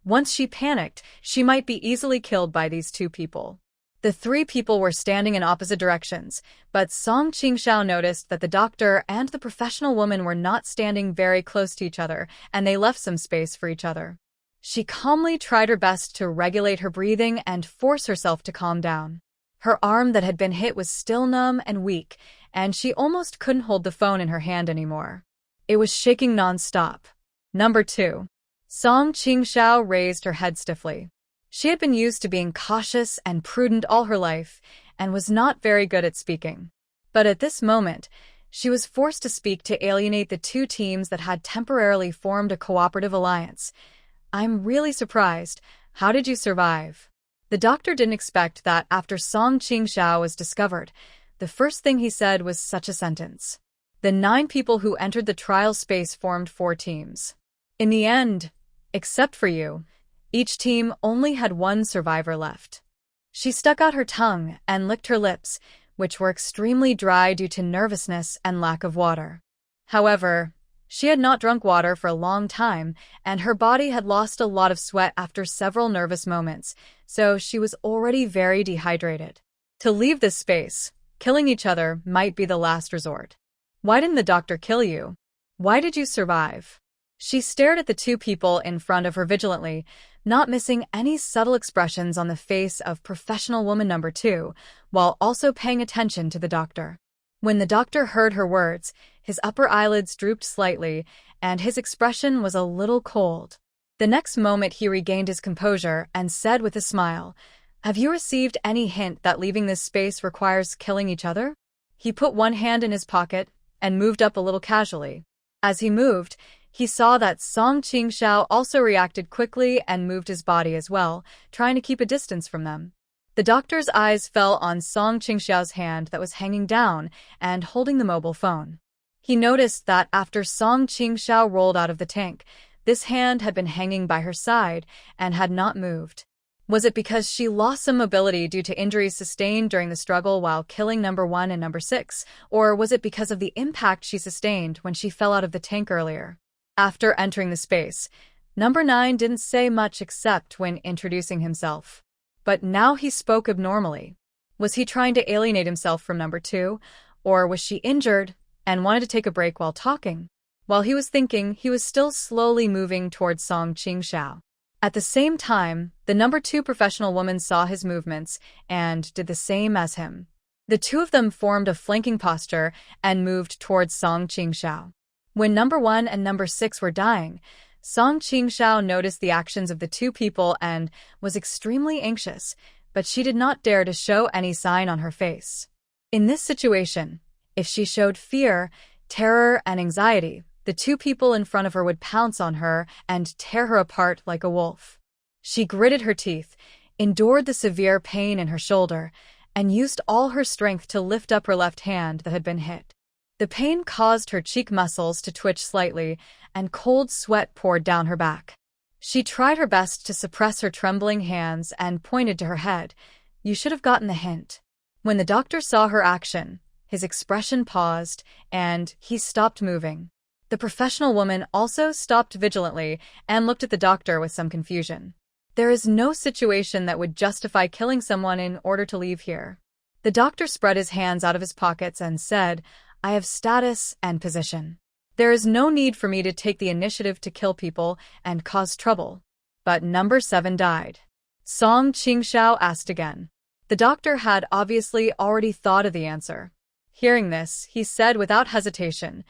Speaker 1: Once she panicked, she might be easily killed by these two people. The 3 people were standing in opposite directions, but Song Qingxiao noticed that the doctor and the professional woman were not standing very close to each other, and they left some space for each other. She calmly tried her best to regulate her breathing and force herself to calm down. Her arm that had been hit was still numb and weak, and she almost couldn't hold the phone in her hand anymore. It was shaking non-stop. Number 2. Song Qingxiao raised her head stiffly. She had been used to being cautious and prudent all her life, and was not very good at speaking. But at this moment, she was forced to speak to alienate the two teams that had temporarily formed a cooperative alliance. "I'm really surprised. How did you survive?" The doctor didn't expect that after Song Qingxiao was discovered, the first thing he said was such a sentence. The 9 people who entered the trial space formed 4 teams. In the end, except for you, each team only had 1 survivor left. She stuck out her tongue and licked her lips, which were extremely dry due to nervousness and lack of water. However, she had not drunk water for a long time, and her body had lost a lot of sweat after several nervous moments, so she was already very dehydrated. To leave this space, killing each other might be the last resort. Why didn't the doctor kill you? Why did you survive? She stared at the 2 people in front of her vigilantly, not missing any subtle expressions on the face of professional woman number 2, while also paying attention to the doctor. When the doctor heard her words, his upper eyelids drooped slightly, and his expression was a little cold. The next moment he regained his composure and said with a smile, "Have you received any hint that leaving this space requires killing each other?" He put one hand in his pocket and moved up a little casually. As he moved, he saw that Song Qingxiao also reacted quickly and moved his body as well, trying to keep a distance from them. The doctor's eyes fell on Song Qingxiao's hand that was hanging down and holding the mobile phone. He noticed that after Song Qingxiao rolled out of the tank, this hand had been hanging by her side and had not moved. Was it because she lost some mobility due to injuries sustained during the struggle while killing number 1 and number 6, or was it because of the impact she sustained when she fell out of the tank earlier? After entering the space, number 9 didn't say much except when introducing himself. But now he spoke abnormally. Was he trying to alienate himself from number 2, or was she injured and wanted to take a break while talking? While he was thinking, he was still slowly moving towards Song Qingxiao. At the same time, the number 2 professional woman saw his movements and did the same as him. The 2 of them formed a flanking posture and moved towards Song Qingxiao. When number 1 and number 6 were dying, Song Qingxiao noticed the actions of the 2 people and was extremely anxious, but she did not dare to show any sign on her face. In this situation, if she showed fear, terror, and anxiety, the 2 people in front of her would pounce on her and tear her apart like a wolf. She gritted her teeth, endured the severe pain in her shoulder, and used all her strength to lift up her left hand that had been hit. The pain caused her cheek muscles to twitch slightly, and cold sweat poured down her back. She tried her best to suppress her trembling hands and pointed to her head. "You should have gotten the hint." When the doctor saw her action, his expression paused, and he stopped moving. The professional woman also stopped vigilantly and looked at the doctor with some confusion. There is no situation that would justify killing someone in order to leave here. The doctor spread his hands out of his pockets and said, "I have status and position. There is no need for me to take the initiative to kill people and cause trouble." But number 7 died. Song Qingxiao asked again. The doctor had obviously already thought of the answer. Hearing this, he said without hesitation,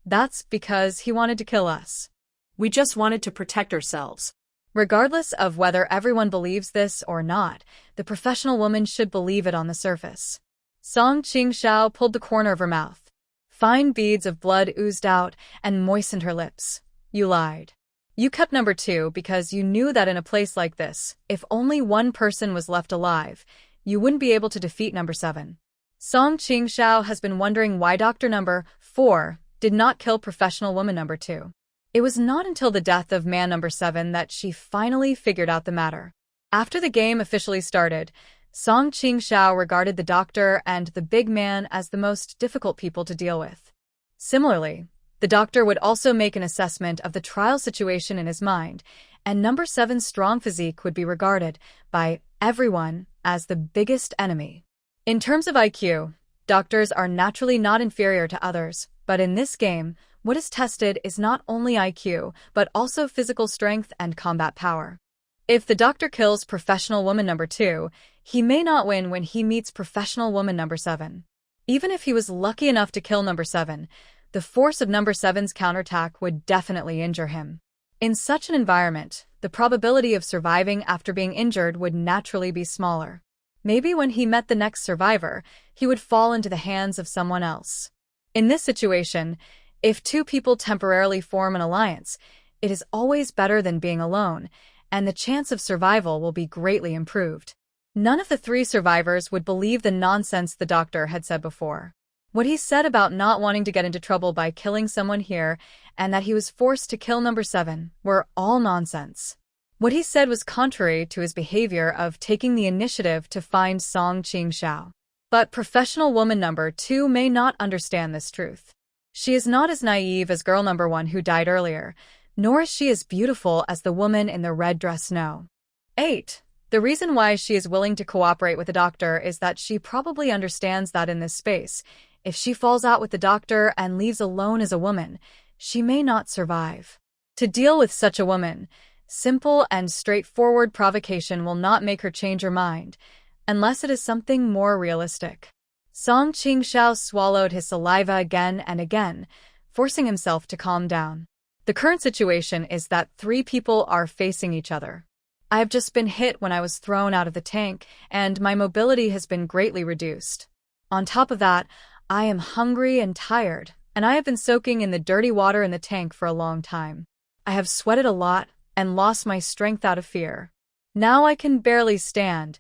Speaker 1: "That's because he wanted to kill us.
Speaker 2: We just wanted to protect ourselves."
Speaker 1: Regardless of whether everyone believes this or not, the professional woman should believe it on the surface. Song Qingxiao pulled the corner of her mouth. Fine beads of blood oozed out and moistened her lips. "You lied. You kept number 2 because you knew that in a place like this, if only one person was left alive, you wouldn't be able to defeat number 7. Song Qingxiao has been wondering why Dr. number 4 did not kill professional woman number 2. It was not until the death of man number 7 that she finally figured out the matter. After the game officially started, Song Qingxiao regarded the doctor and the big man as the most difficult people to deal with. Similarly, the doctor would also make an assessment of the trial situation in his mind, and number 7's strong physique would be regarded by everyone as the biggest enemy. In terms of IQ, doctors are naturally not inferior to others, but in this game, what is tested is not only IQ, but also physical strength and combat power. If the doctor kills professional woman number 2, he may not win when he meets professional woman number 7. Even if he was lucky enough to kill number 7, the force of number 7's counterattack would definitely injure him. In such an environment, the probability of surviving after being injured would naturally be smaller. Maybe when he met the next survivor, he would fall into the hands of someone else. In this situation, if two people temporarily form an alliance, it is always better than being alone, and the chance of survival will be greatly improved. None of the three survivors would believe the nonsense the doctor had said before. What he said about not wanting to get into trouble by killing someone here and that he was forced to kill number 7 were all nonsense. What he said was contrary to his behavior of taking the initiative to find Song Qingxiao. But professional woman number 2 may not understand this truth. She is not as naive as girl number 1 who died earlier, nor is she as beautiful as the woman in the red dress. No. 8. The reason why she is willing to cooperate with the doctor is that she probably understands that in this space, if she falls out with the doctor and leaves alone as a woman, she may not survive. To deal with such a woman, simple and straightforward provocation will not make her change her mind, unless it is something more realistic. Song Qingxiao swallowed his saliva again and again, forcing himself to calm down. The current situation is that 3 people are facing each other. I have just been hit when I was thrown out of the tank, and my mobility has been greatly reduced. On top of that, I am hungry and tired, and I have been soaking in the dirty water in the tank for a long time. I have sweated a lot and lost my strength out of fear. Now I can barely stand,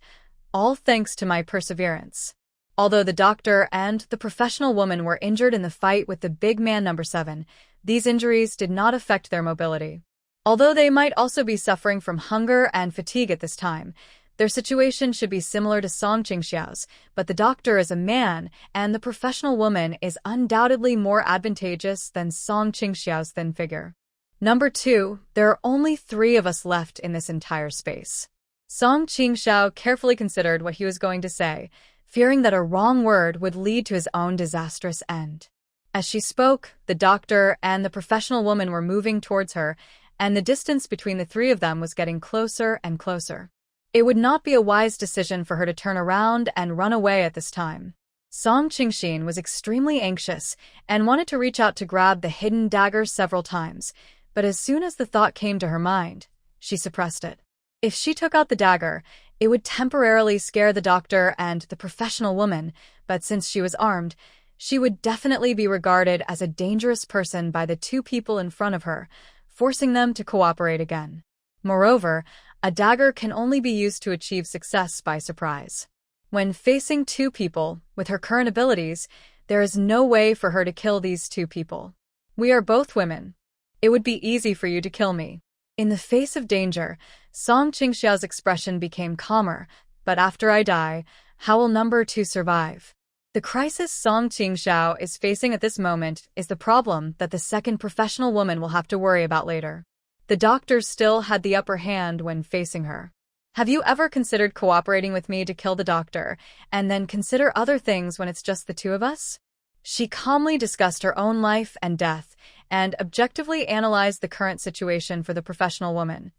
Speaker 1: all thanks to my perseverance. Although the doctor and the professional woman were injured in the fight with the big man number 7, these injuries did not affect their mobility. Although they might also be suffering from hunger and fatigue at this time, their situation should be similar to Song Qingxiao's, but the doctor is a man and the professional woman is undoubtedly more advantageous than Song Qingxiao's thin figure. Number 2, there are only 3 of us left in this entire space. Song Qingxiao carefully considered what he was going to say, fearing that a wrong word would lead to his own disastrous end. As she spoke, the doctor and the professional woman were moving towards her, and the distance between the 3 of them was getting closer and closer. It would not be a wise decision for her to turn around and run away at this time. Song Qingxian was extremely anxious and wanted to reach out to grab the hidden dagger several times, but as soon as the thought came to her mind, she suppressed it. If she took out the dagger, it would temporarily scare the doctor and the professional woman, but since she was armed, she would definitely be regarded as a dangerous person by the 2 people in front of her, forcing them to cooperate again. Moreover, a dagger can only be used to achieve success by surprise. When facing 2 people, with her current abilities, there is no way for her to kill these 2 people. We are both women. It would be easy for you to kill me. In the face of danger, Song Qingxiao's expression became calmer, but after I die, how will number 2 survive? The crisis Song Qingxiao is facing at this moment is the problem that the second professional woman will have to worry about later. The doctor still had the upper hand when facing her. Have you ever considered cooperating with me to kill the doctor, and then consider other things when it's just the 2 of us? She calmly discussed her own life and death, and objectively analyzed the current situation for the professional woman.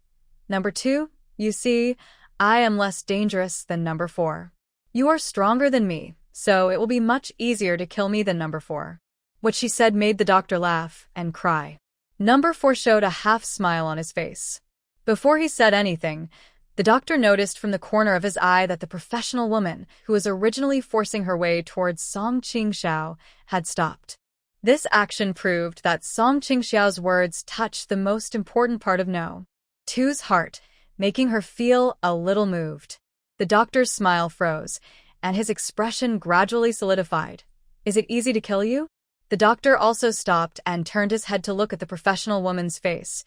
Speaker 1: Number 2, you see, I am less dangerous than number 4. You are stronger than me, so it will be much easier to kill me than number 4. What she said made the doctor laugh and cry. Number 4 showed a half-smile on his face. Before he said anything, the doctor noticed from the corner of his eye that the professional woman, who was originally forcing her way towards Song Qingxiao, had stopped. This action proved that Song Qingxiao's words touched the most important part of No. 2's heart, making her feel a little moved. The doctor's smile froze, and his expression gradually solidified. Is it easy to kill you? The doctor also stopped and turned his head to look at the professional woman's face.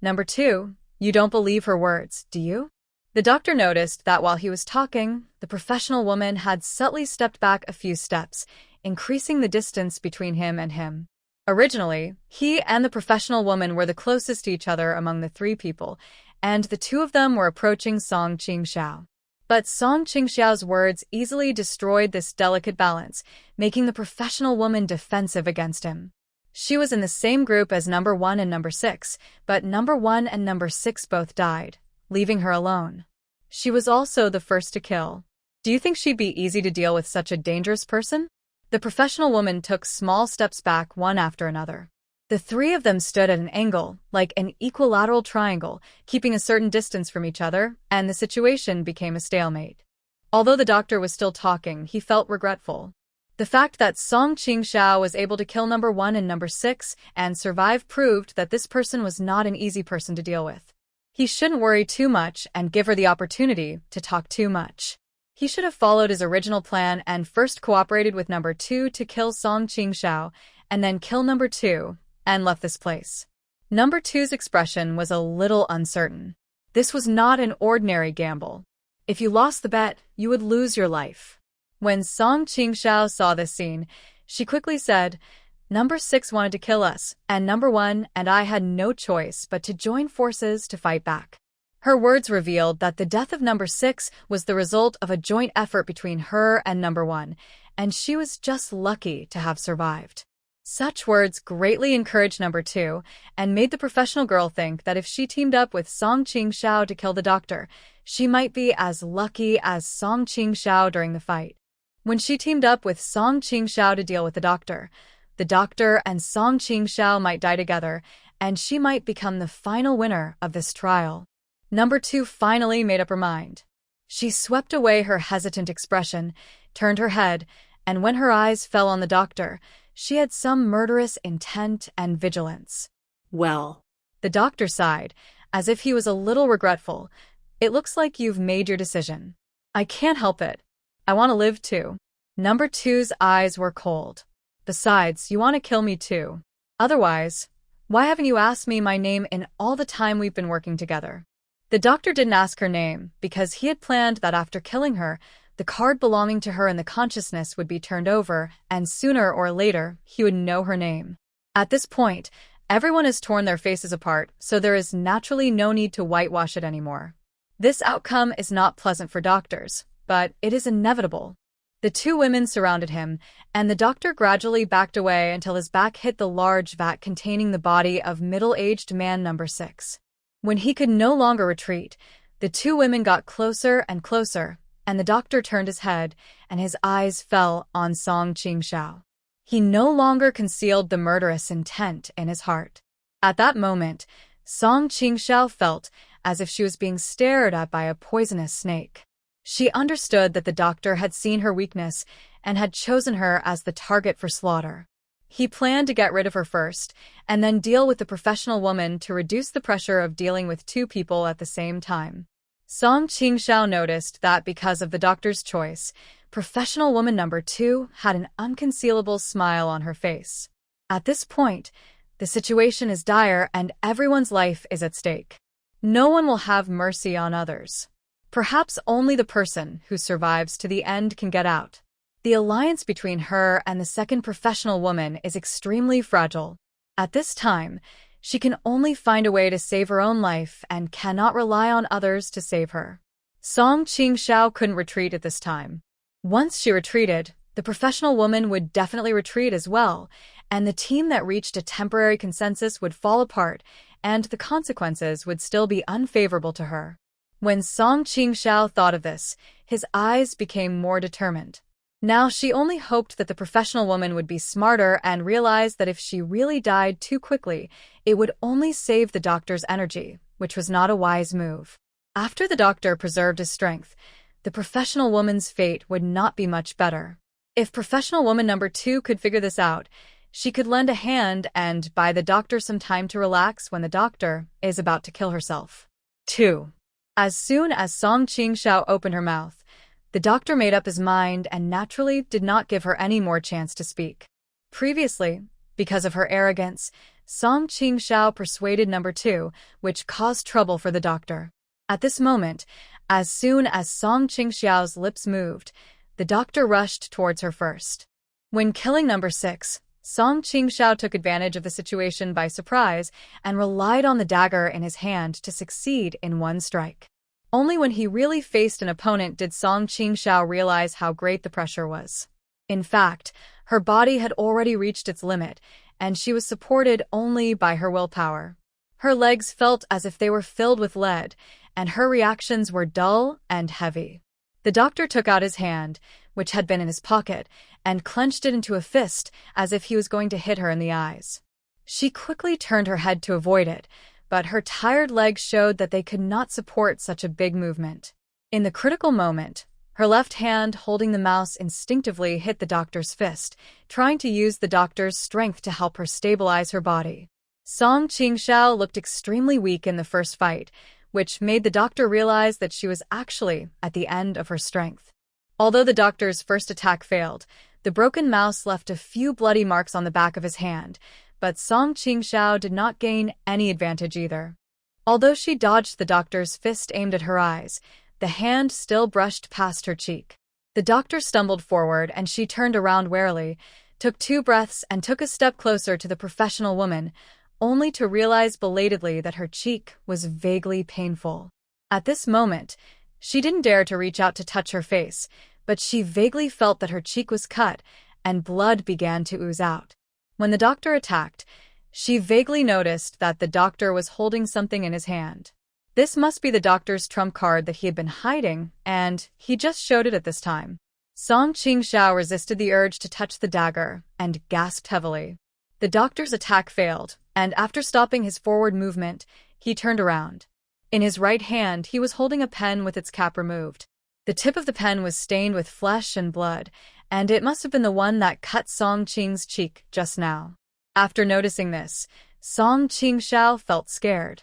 Speaker 1: Number 2, you don't believe her words, do you? The doctor noticed that while he was talking, the professional woman had subtly stepped back a few steps, increasing the distance between him and him. Originally, he and the professional woman were the closest to each other among the 3 people, and the 2 of them were approaching Song Qingxiao. But Song Qingxiao's words easily destroyed this delicate balance, making the professional woman defensive against him. She was in the same group as number 1 and number 6, but number 1 and number 6 both died, leaving her alone. She was also the first to kill. Do you think she'd be easy to deal with such a dangerous person? The professional woman took small steps back one after another. The 3 of them stood at an angle, like an equilateral triangle, keeping a certain distance from each other, and the situation became a stalemate. Although the doctor was still talking, he felt regretful. The fact that Song Qingxiao was able to kill number 1 and number 6 and survive proved that this person was not an easy person to deal with. He shouldn't worry too much and give her the opportunity to talk too much. He should have followed his original plan and first cooperated with number 2 to kill Song Qingxiao, and then kill number 2, and left this place. Number 2's expression was a little uncertain. This was not an ordinary gamble. If you lost the bet, you would lose your life. When Song Qingxiao saw this scene, she quickly said, "Number 6 wanted to kill us, and number 1 and I had no choice but to join forces to fight back." Her words revealed that the death of number 6 was the result of a joint effort between her and number 1, and she was just lucky to have survived. Such words greatly encouraged number 2 and made the professional girl think that if she teamed up with Song Qingxiao to kill the doctor, she might be as lucky as Song Qingxiao during the fight. When she teamed up with Song Qingxiao to deal with the doctor and Song Qingxiao might die together, and she might become the final winner of this trial. Number 2 finally made up her mind. She swept away her hesitant expression, turned her head, and when her eyes fell on the doctor, she had some murderous intent and vigilance.
Speaker 2: Well,
Speaker 1: the doctor sighed, as if he was a little regretful. "It looks like you've made your decision." "I can't help it. I want to live too." Number 2's eyes were cold. "Besides, you want to kill me too. Otherwise, why haven't you asked me my name in all the time we've been working together?" The doctor didn't ask her name because he had planned that after killing her, the card belonging to her in the consciousness would be turned over, and sooner or later, he would know her name. At this point, everyone has torn their faces apart, so there is naturally no need to whitewash it anymore. This outcome is not pleasant for doctors, but it is inevitable. The 2 women surrounded him, and the doctor gradually backed away until his back hit the large vat containing the body of middle-aged man number 6. When he could no longer retreat, the 2 women got closer and closer, and the doctor turned his head, and his eyes fell on Song Qingxiao. He no longer concealed the murderous intent in his heart. At that moment, Song Qingxiao felt as if she was being stared at by a poisonous snake. She understood that the doctor had seen her weakness and had chosen her as the target for slaughter. He planned to get rid of her first, and then deal with the professional woman to reduce the pressure of dealing with 2 people at the same time. Song Qingxiao noticed that because of the doctor's choice, professional woman number 2 had an unconcealable smile on her face. At this point, the situation is dire and everyone's life is at stake. No one will have mercy on others. Perhaps only the person who survives to the end can get out. The alliance between her and the second professional woman is extremely fragile. At this time, she can only find a way to save her own life and cannot rely on others to save her. Song Qingxiao couldn't retreat at this time. Once she retreated, the professional woman would definitely retreat as well, and the team that reached a temporary consensus would fall apart, and the consequences would still be unfavorable to her. When Song Qingxiao thought of this, his eyes became more determined. Now she only hoped that the professional woman would be smarter and realize that if she really died too quickly, it would only save the doctor's energy, which was not a wise move. After the doctor preserved his strength, the professional woman's fate would not be much better. If professional woman number 2 could figure this out, she could lend a hand and buy the doctor some time to relax when the doctor is about to kill herself. 2. As soon as Song Qingxiao opened her mouth, the doctor made up his mind and naturally did not give her any more chance to speak. Previously, because of her arrogance, Song Qingxiao persuaded number 2, which caused trouble for the doctor. At this moment, as soon as Song Qingxiao's lips moved, the doctor rushed towards her first. When killing number 6, Song Qingxiao took advantage of the situation by surprise and relied on the dagger in his hand to succeed in one strike. Only when he really faced an opponent did Song Qingxiao realize how great the pressure was. In fact, her body had already reached its limit, and she was supported only by her willpower. Her legs felt as if they were filled with lead, and her reactions were dull and heavy. The doctor took out his hand, which had been in his pocket, and clenched it into a fist as if he was going to hit her in the eyes. She quickly turned her head to avoid it, but her tired legs showed that they could not support such a big movement. In the critical moment, Her left hand, holding the mouse, instinctively hit the doctor's fist, trying to use the doctor's strength to help her stabilize her body. Song Qingxiao looked extremely weak in the first fight, which made the doctor realize that she was actually at the end of her strength. Although the doctor's first attack failed, the broken mouse left a few bloody marks on the back of his hand, but Song Qingxiao did not gain any advantage either. Although she dodged the doctor's fist aimed at her eyes, the hand still brushed past her cheek. The doctor stumbled forward and she turned around warily, took 2 breaths and took a step closer to the professional woman, only to realize belatedly that her cheek was vaguely painful. At this moment, she didn't dare to reach out to touch her face, but she vaguely felt that her cheek was cut and blood began to ooze out. When the doctor attacked, she vaguely noticed that the doctor was holding something in his hand. This must be the doctor's trump card that he had been hiding, and he just showed it at this time. Song Qingxiao resisted the urge to touch the dagger and gasped heavily. The doctor's attack failed, and after stopping his forward movement, he turned around. In his right hand, he was holding a pen with its cap removed. The tip of the pen was stained with flesh and blood, and it must have been the one that cut Song Qing's cheek just now. After noticing this, Song Qingxiao felt scared.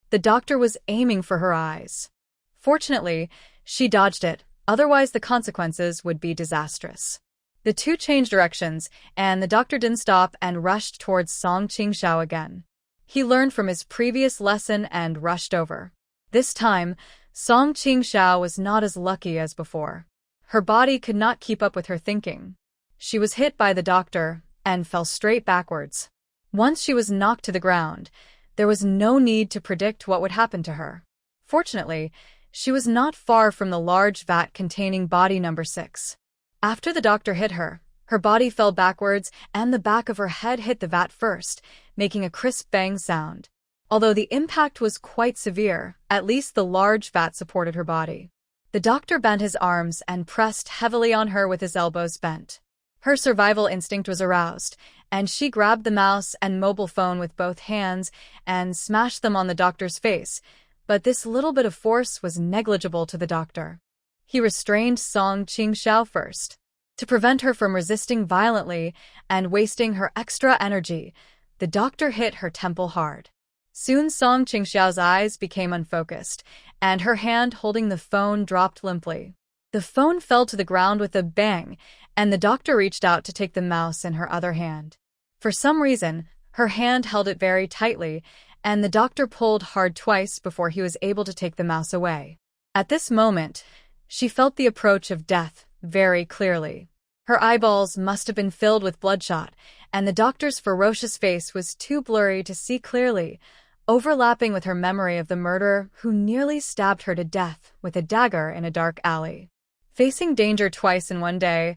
Speaker 1: The doctor was aiming for her eyes. Fortunately, she dodged it, otherwise the consequences would be disastrous. The two changed directions, and the doctor didn't stop and rushed towards Song Qingxiao again. He learned from his previous lesson and rushed over. This time, Song Qingxiao was not as lucky as before. Her body could not keep up with her thinking. She was hit by the doctor and fell straight backwards. Once she was knocked to the ground, there was no need to predict what would happen to her. Fortunately, she was not far from the large vat containing body number 6. After the doctor hit her, her body fell backwards and the back of her head hit the vat first, making a crisp bang sound. Although the impact was quite severe, at least the large vat supported her body. The doctor bent his arms and pressed heavily on her with his elbows bent. Her survival instinct was aroused, and she grabbed the mouse and mobile phone with both hands and smashed them on the doctor's face, but this little bit of force was negligible to the doctor. He restrained Song Qingxiao first. To prevent her from resisting violently and wasting her extra energy, the doctor hit her temple hard. Soon Song Qingxiao's eyes became unfocused, and her hand holding the phone dropped limply. The phone fell to the ground with a bang, and the doctor reached out to take the mouse in her other hand. For some reason, her hand held it very tightly, and the doctor pulled hard twice before he was able to take the mouse away. At this moment, she felt the approach of death very clearly. Her eyeballs must have been filled with bloodshot, and the doctor's ferocious face was too blurry to see clearly, overlapping with her memory of the murderer who nearly stabbed her to death with a dagger in a dark alley. Facing danger twice in one day,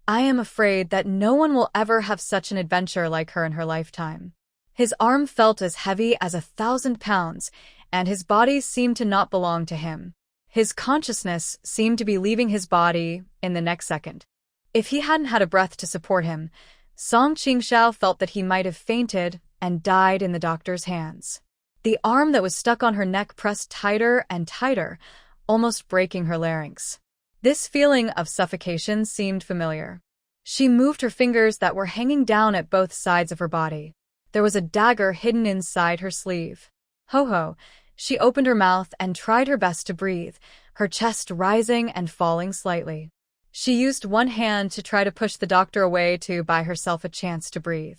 Speaker 1: I am afraid that no one will ever have such an adventure like her in her lifetime. His arm felt as heavy as 1,000 pounds, and his body seemed to not belong to him. His consciousness seemed to be leaving his body in the next second. If he hadn't had a breath to support him, Song Qingxiao felt that he might have fainted and died in the doctor's hands. The arm that was stuck on her neck pressed tighter and tighter, almost breaking her larynx. This feeling of suffocation seemed familiar. She moved her fingers that were hanging down at both sides of her body. There was a dagger hidden inside her sleeve. Ho-ho, she opened her mouth and tried her best to breathe, her chest rising and falling slightly. She used one hand to try to push the doctor away to buy herself a chance to breathe.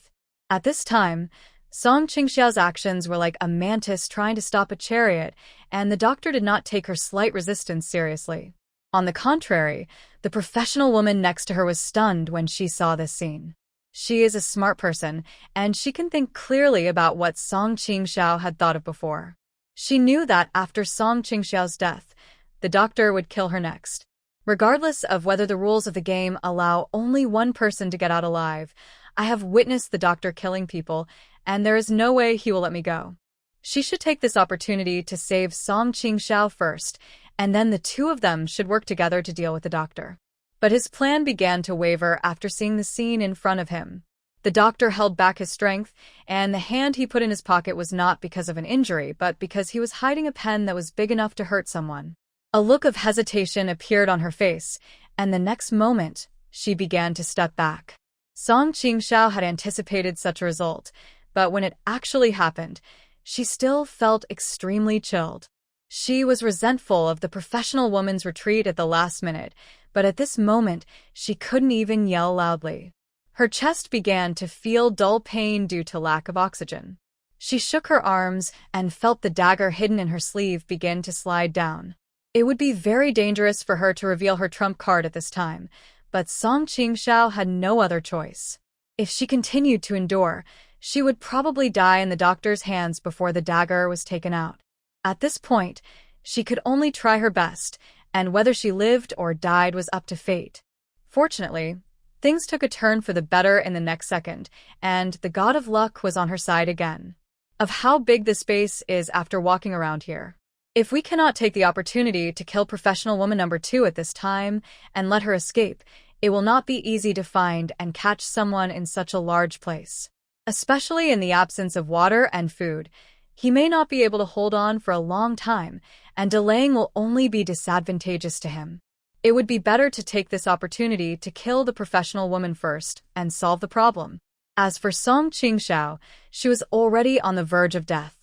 Speaker 1: At this time, Song Qingxiao's actions were like a mantis trying to stop a chariot, and the doctor did not take her slight resistance seriously. On the contrary, the professional woman next to her was stunned when she saw this scene. She is a smart person, and she can think clearly about what Song Qingxiao had thought of before. She knew that after Song Qingxiao's death, the doctor would kill her next. Regardless of whether the rules of the game allow only one person to get out alive, I have witnessed the doctor killing people, and there is no way he will let me go. She should take this opportunity to save Song Qingxiao first, and then the two of them should work together to deal with the doctor. But his plan began to waver after seeing the scene in front of him. The doctor held back his strength, and the hand he put in his pocket was not because of an injury, but because he was hiding a pen that was big enough to hurt someone. A look of hesitation appeared on her face, and the next moment, she began to step back. Song Qingxiao had anticipated such a result, but when it actually happened, she still felt extremely chilled. She was resentful of the professional woman's retreat at the last minute, but at this moment, she couldn't even yell loudly. Her chest began to feel dull pain due to lack of oxygen. She shook her arms and felt the dagger hidden in her sleeve begin to slide down. It would be very dangerous for her to reveal her trump card at this time, but Song Qingxiao had no other choice. If she continued to endure, she would probably die in the doctor's hands before the dagger was taken out. At this point, she could only try her best, and whether she lived or died was up to fate. Fortunately, things took a turn for the better in the next second, and the god of luck was on her side again. Of how big the space is after walking around here. If we cannot take the opportunity to kill professional woman number 2 at this time and let her escape, it will not be easy to find and catch someone in such a large place. Especially in the absence of water and food, he may not be able to hold on for a long time, and delaying will only be disadvantageous to him. It would be better to take this opportunity to kill the professional woman first and solve the problem. As for Song Qingxiao, she was already on the verge of death.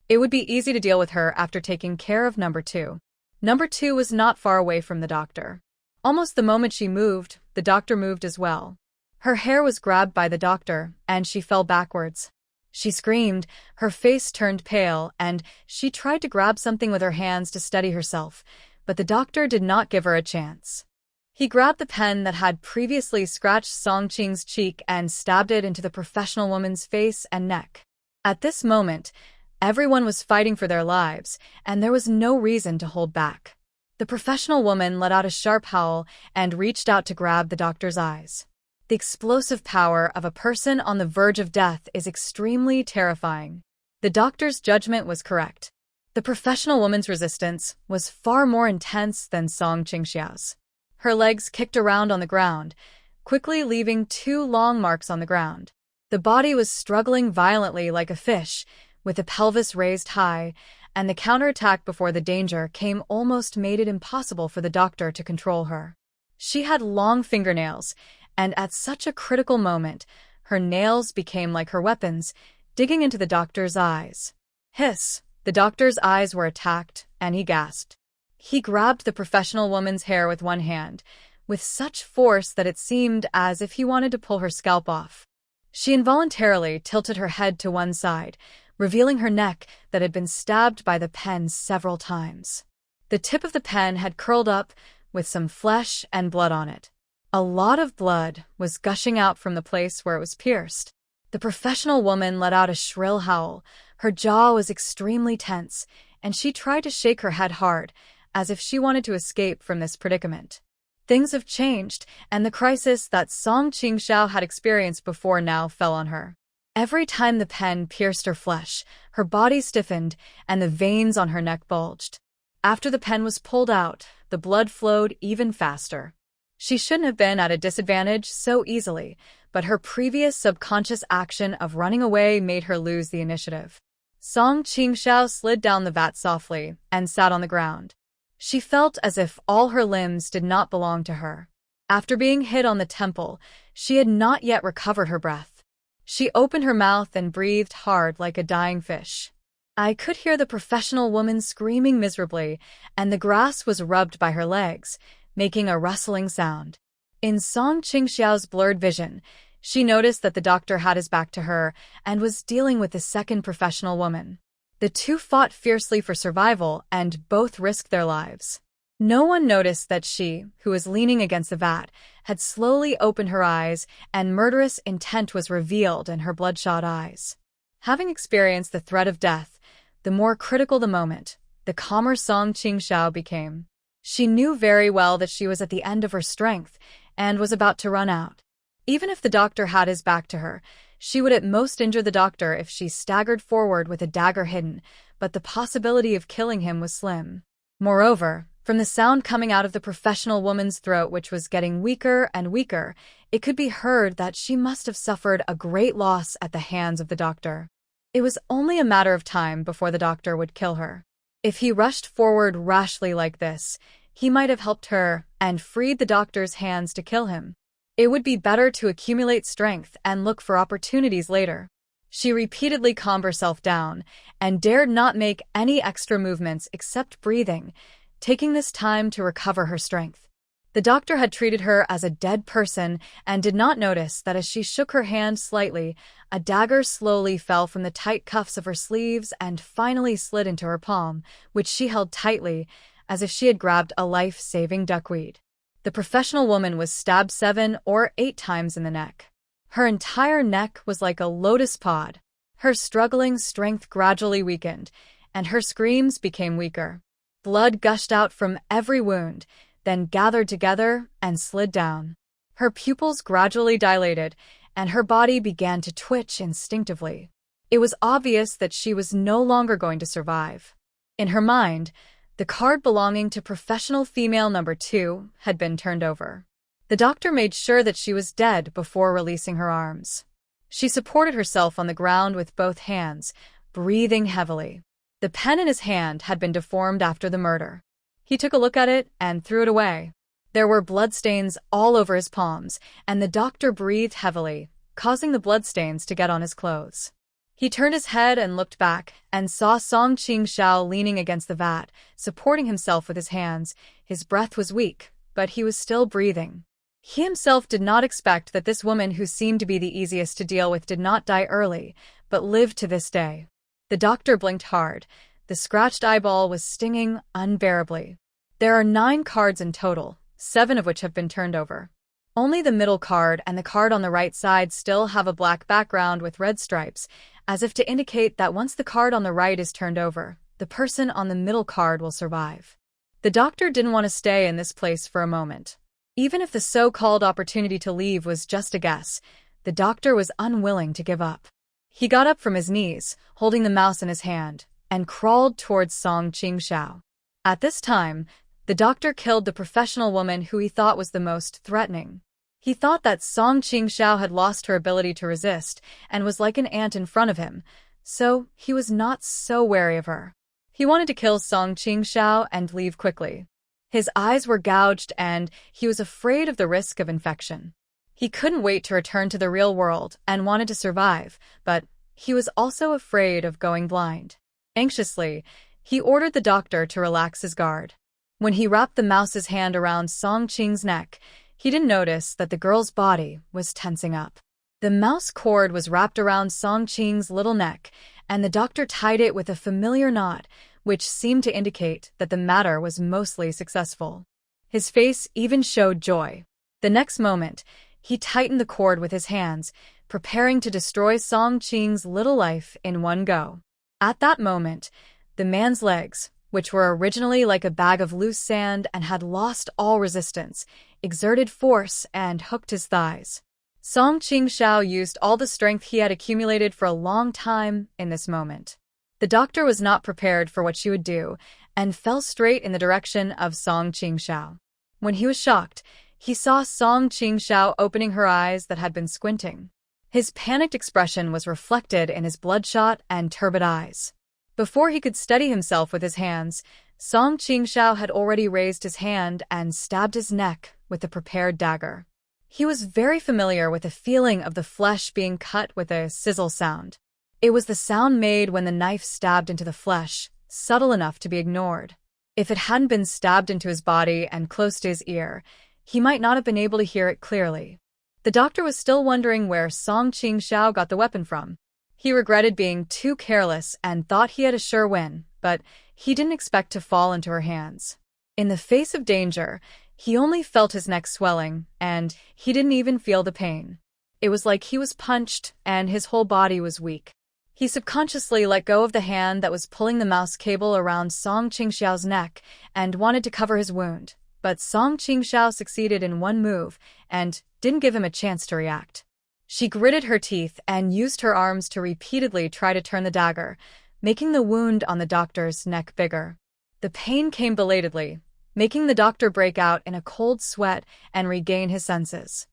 Speaker 1: It would be easy to deal with her after taking care of number 2. Number 2 was not far away from the doctor. Almost the moment she moved, the doctor moved as well. Her hair was grabbed by the doctor, and she fell backwards. She screamed, her face turned pale, and she tried to grab something with her hands to steady herself, but the doctor did not give her a chance. He grabbed the pen that had previously scratched Song Qing's cheek and stabbed it into the professional woman's face and neck. At this moment, everyone was fighting for their lives, and there was no reason to hold back. The professional woman let out a sharp howl and reached out to grab the doctor's eyes. The explosive power of a person on the verge of death is extremely terrifying. The doctor's judgment was correct. The professional woman's resistance was far more intense than Song Qingxiao's. Her legs kicked around on the ground, quickly leaving 2 long marks on the ground. The body was struggling violently like a fish, with the pelvis raised high, and the counterattack before the danger came almost made it impossible for the doctor to control her. She had long fingernails, and at such a critical moment, her nails became like her weapons, digging into the doctor's eyes. Hiss! The doctor's eyes were attacked, and he gasped. He grabbed the professional woman's hair with one hand, with such force that it seemed as if he wanted to pull her scalp off. She involuntarily tilted her head to one side, revealing her neck that had been stabbed by the pen several times. The tip of the pen had curled up, with some flesh and blood on it. A lot of blood was gushing out from the place where it was pierced. The professional woman let out a shrill howl. Her jaw was extremely tense, and she tried to shake her head hard, as if she wanted to escape from this predicament. Things have changed, and the crisis that Song Qingxiao had experienced before now fell on her. Every time the pen pierced her flesh, her body stiffened, and the veins on her neck bulged. After the pen was pulled out, the blood flowed even faster. She shouldn't have been at a disadvantage so easily, but her previous subconscious action of running away made her lose the initiative. Song Qingxiao slid down the vat softly and sat on the ground. She felt as if all her limbs did not belong to her. After being hit on the temple, she had not yet recovered her breath. She opened her mouth and breathed hard like a dying fish. I could hear the professional woman screaming miserably, and the grass was rubbed by her legs, making a rustling sound. In Song Qingxiao's blurred vision, she noticed that the doctor had his back to her and was dealing with the second professional woman. The two fought fiercely for survival and both risked their lives. No one noticed that she, who was leaning against the vat, had slowly opened her eyes, and murderous intent was revealed in her bloodshot eyes. Having experienced the threat of death, the more critical the moment, the calmer Song Qingxiao became. She knew very well that she was at the end of her strength and was about to run out. Even if the doctor had his back to her, she would at most injure the doctor if she staggered forward with a dagger hidden, but the possibility of killing him was slim. Moreover, from the sound coming out of the professional woman's throat, which was getting weaker and weaker, it could be heard that she must have suffered a great loss at the hands of the doctor. It was only a matter of time before the doctor would kill her. If he rushed forward rashly like this, he might have helped her and freed the doctor's hands to kill him. It would be better to accumulate strength and look for opportunities later. She repeatedly calmed herself down and dared not make any extra movements except breathing, taking this time to recover her strength. The doctor had treated her as a dead person and did not notice that as she shook her hand slightly, a dagger slowly fell from the tight cuffs of her sleeves and finally slid into her palm, which she held tightly, as if she had grabbed a life-saving duckweed. The professional woman was stabbed 7 or 8 times in the neck. Her entire neck was like a lotus pod. Her struggling strength gradually weakened, and her screams became weaker. Blood gushed out from every wound, then gathered together and slid down. Her pupils gradually dilated, and her body began to twitch instinctively. It was obvious that she was no longer going to survive. In her mind, the card belonging to professional female number 2 had been turned over. The doctor made sure that she was dead before releasing her arms. She supported herself on the ground with both hands, breathing heavily. The pen in his hand had been deformed after the murder. He took a look at it and threw it away. There were bloodstains all over his palms, and the doctor breathed heavily, causing the bloodstains to get on his clothes. He turned his head and looked back, and saw Song Qingxiao leaning against the vat, supporting himself with his hands. His breath was weak, but he was still breathing. He himself did not expect that this woman who seemed to be the easiest to deal with did not die early, but lived to this day. The doctor blinked hard. The scratched eyeball was stinging unbearably. There are 9 cards in total, 7 of which have been turned over. Only the middle card and the card on the right side still have a black background with red stripes, as if to indicate that once the card on the right is turned over, the person on the middle card will survive. The doctor didn't want to stay in this place for a moment. Even if the so-called opportunity to leave was just a guess, the doctor was unwilling to give up. He got up from his knees, holding the mouse in his hand, and crawled towards Song Qingxiao. At this time, the doctor killed the professional woman who he thought was the most threatening. He thought that Song Qingxiao had lost her ability to resist and was like an ant in front of him, so he was not so wary of her. He wanted to kill Song Qingxiao and leave quickly. His eyes were gouged and he was afraid of the risk of infection. He couldn't wait to return to the real world and wanted to survive, but he was also afraid of going blind. Anxiously, he ordered the doctor to relax his guard. When he wrapped the mouse's hand around Song Qing's neck, he didn't notice that the girl's body was tensing up. The mouse cord was wrapped around Song Qing's little neck, and the doctor tied it with a familiar knot, which seemed to indicate that the matter was mostly successful. His face even showed joy. The next moment, he tightened the cord with his hands, preparing to destroy Song Qing's little life in one go. At that moment, the man's legs, which were originally like a bag of loose sand and had lost all resistance, exerted force and hooked his thighs. Song Qingxiao used all the strength he had accumulated for a long time in this moment. The doctor was not prepared for what she would do and fell straight in the direction of Song Qingxiao. When he was shocked, he saw Song Qingxiao opening her eyes that had been squinting. His panicked expression was reflected in his bloodshot and turbid eyes. Before he could steady himself with his hands, Song Qingxiao had already raised his hand and stabbed his neck with the prepared dagger. He was very familiar with the feeling of the flesh being cut with a sizzle sound. It was the sound made when the knife stabbed into the flesh, subtle enough to be ignored. If it hadn't been stabbed into his body and close to his ear, he might not have been able to hear it clearly. The doctor was still wondering where Song Qingxiao got the weapon from. He regretted being too careless and thought he had a sure win, but he didn't expect to fall into her hands. In the face of danger, he only felt his neck swelling, and he didn't even feel the pain. It was like he was punched, and his whole body was weak. He subconsciously let go of the hand that was pulling the mouse cable around Song Qingxiao's neck and wanted to cover his wound, but Song Qingxiao succeeded in one move and didn't give him a chance to react. She gritted her teeth and used her arms to repeatedly try to turn the dagger, making the wound on the doctor's neck bigger. The pain came belatedly, making the doctor break out in a cold sweat and regain his senses.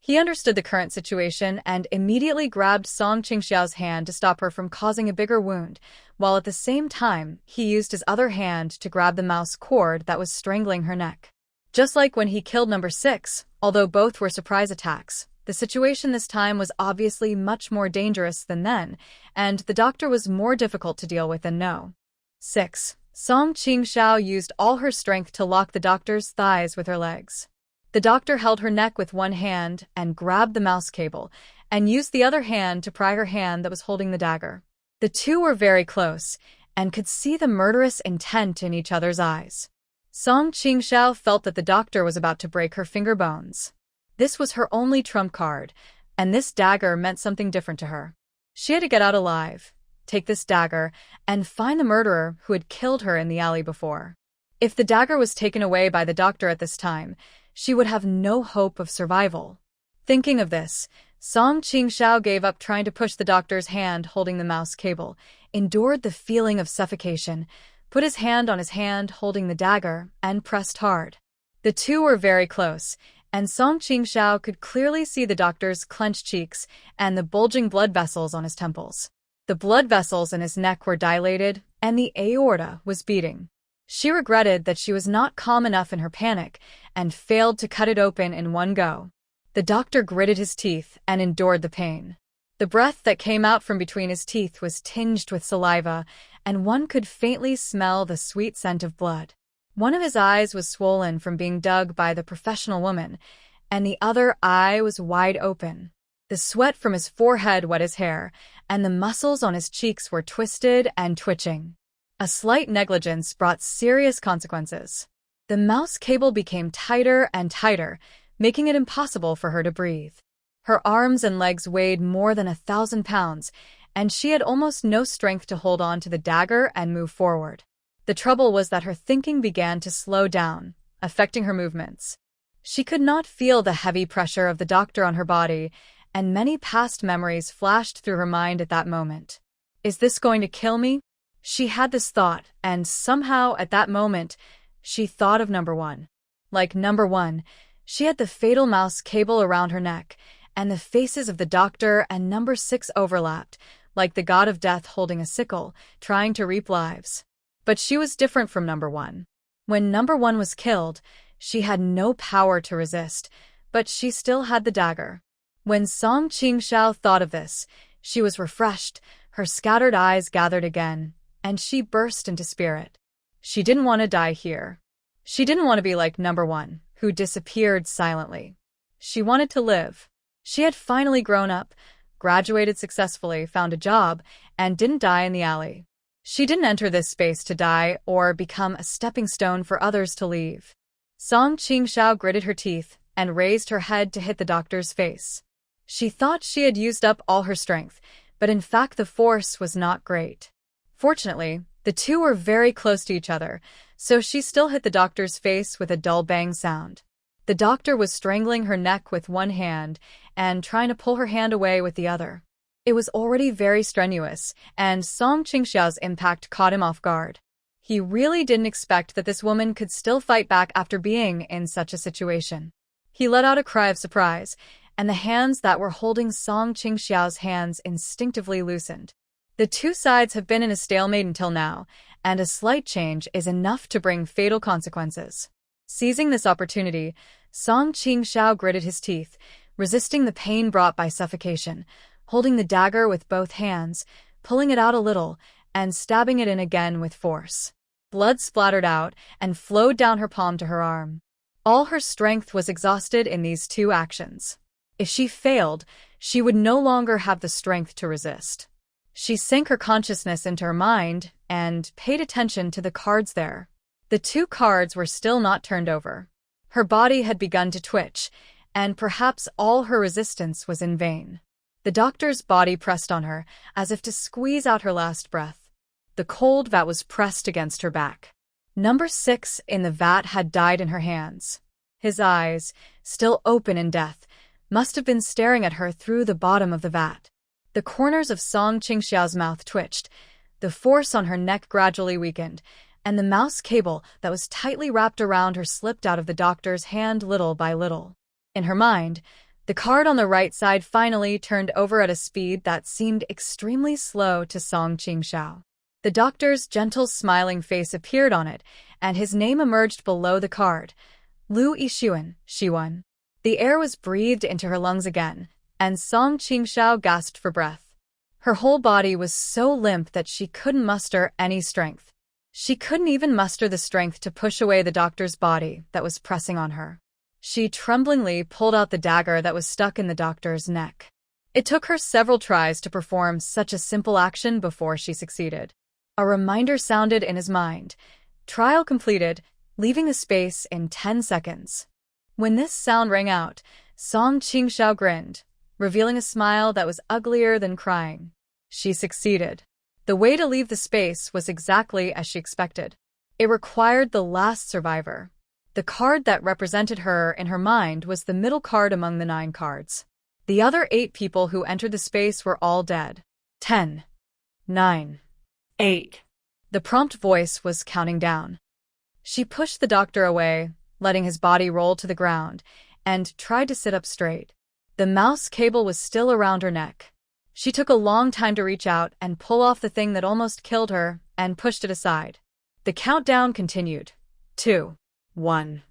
Speaker 1: He understood the current situation and immediately grabbed Song Qingxiao's hand to stop her from causing a bigger wound, while at the same time, he used his other hand to grab the mouse cord that was strangling her neck. Just like when he killed number 6, although both were surprise attacks, the situation this time was obviously much more dangerous than then, and the doctor was more difficult to deal with than no. 6. Song Qingxiao used all her strength to lock the doctor's thighs with her legs. The doctor held her neck with one hand and grabbed the mouse cable, and used the other hand to pry her hand that was holding the dagger. The two were very close, and could see the murderous intent in each other's eyes. Song Qingxiao felt that the doctor was about to break her finger bones. This was her only trump card, and this dagger meant something different to her. She had to get out alive, take this dagger, and find the murderer who had killed her in the alley before. If the dagger was taken away by the doctor at this time, she would have no hope of survival. Thinking of this, Song Qingxiao gave up trying to push the doctor's hand holding the mouse cable, endured the feeling of suffocation, put his hand on his hand holding the dagger, and pressed hard. The two were very close, and Song Qingxiao could clearly see the doctor's clenched cheeks and the bulging blood vessels on his temples. The blood vessels in his neck were dilated, and the aorta was beating. She regretted that she was not calm enough in her panic and failed to cut it open in one go. The doctor gritted his teeth and endured the pain. The breath that came out from between his teeth was tinged with saliva, and one could faintly smell the sweet scent of blood. One of his eyes was swollen from being dug by the professional woman, and the other eye was wide open. The sweat from his forehead wet his hair, and the muscles on his cheeks were twisted and twitching. A slight negligence brought serious consequences. The mouse cable became tighter and tighter, making it impossible for her to breathe. Her arms and legs weighed more than 1,000 pounds, and she had almost no strength to hold on to the dagger and move forward. The trouble was that her thinking began to slow down, affecting her movements. She could not feel the heavy pressure of the doctor on her body, and many past memories flashed through her mind at that moment. Is this going to kill me? She had this thought, and somehow at that moment, she thought of number 1. Like number 1, she had the fatal mouse cable around her neck, and the faces of the doctor and number 6 overlapped, like the god of death holding a sickle, trying to reap lives. But she was different from number 1. When number 1 was killed, she had no power to resist, but she still had the dagger. When Song Qingxiao thought of this, she was refreshed, her scattered eyes gathered again, and she burst into spirit. She didn't want to die here. She didn't want to be like number 1, who disappeared silently. She wanted to live. She had finally grown up, graduated successfully, found a job, and didn't die in the alley. She didn't enter this space to die or become a stepping stone for others to leave. Song Qingxiao gritted her teeth and raised her head to hit the doctor's face. She thought she had used up all her strength, but in fact the force was not great. Fortunately, the two were very close to each other, so she still hit the doctor's face with a dull bang sound. The doctor was strangling her neck with one hand and trying to pull her hand away with the other. It was already very strenuous, and Song Qingxiao's impact caught him off guard. He really didn't expect that this woman could still fight back after being in such a situation. He let out a cry of surprise, and the hands that were holding Song Qingxiao's hands instinctively loosened. The two sides have been in a stalemate until now, and a slight change is enough to bring fatal consequences. Seizing this opportunity, Song Qingxiao gritted his teeth, resisting the pain brought by suffocation, holding the dagger with both hands, pulling it out a little, and stabbing it in again with force. Blood splattered out and flowed down her palm to her arm. All her strength was exhausted in these two actions. If she failed, she would no longer have the strength to resist. She sank her consciousness into her mind and paid attention to the cards there. The two cards were still not turned over. Her body had begun to twitch, and perhaps all her resistance was in vain. The doctor's body pressed on her, as if to squeeze out her last breath. The cold vat was pressed against her back. Number 6 in the vat had died in her hands. His eyes, still open in death, must have been staring at her through the bottom of the vat. The corners of Song Qingxiao's mouth twitched, the force on her neck gradually weakened, and the mouse cable that was tightly wrapped around her slipped out of the doctor's hand little by little. In her mind, The card on the right side finally turned over at a speed that seemed extremely slow to Song Qingxiao. The doctor's gentle smiling face appeared on it, and his name emerged below the card. Lu Yixuan, Shiwan. The air was breathed into her lungs again, and Song Qingxiao gasped for breath. Her whole body was so limp that she couldn't muster any strength. She couldn't even muster the strength to push away the doctor's body that was pressing on her. She tremblingly pulled out the dagger that was stuck in the doctor's neck. It took her several tries to perform such a simple action before she succeeded. A reminder sounded in his mind. Trial completed, leaving the space in 10 seconds. When this sound rang out, Song Qingxiao grinned, revealing a smile that was uglier than crying. She succeeded. The way to leave the space was exactly as she expected. It required the last survivor. The card that represented her in her mind was the middle card among the 9 cards. The other 8 people who entered the space were all dead. 10, 9, 8. The prompt voice was counting down. She pushed the doctor away, letting his body roll to the ground, and tried to sit up straight. The mouse cable was still around her neck. She took a long time to reach out and pull off the thing that almost killed her and pushed it aside. The countdown continued. 2, 1.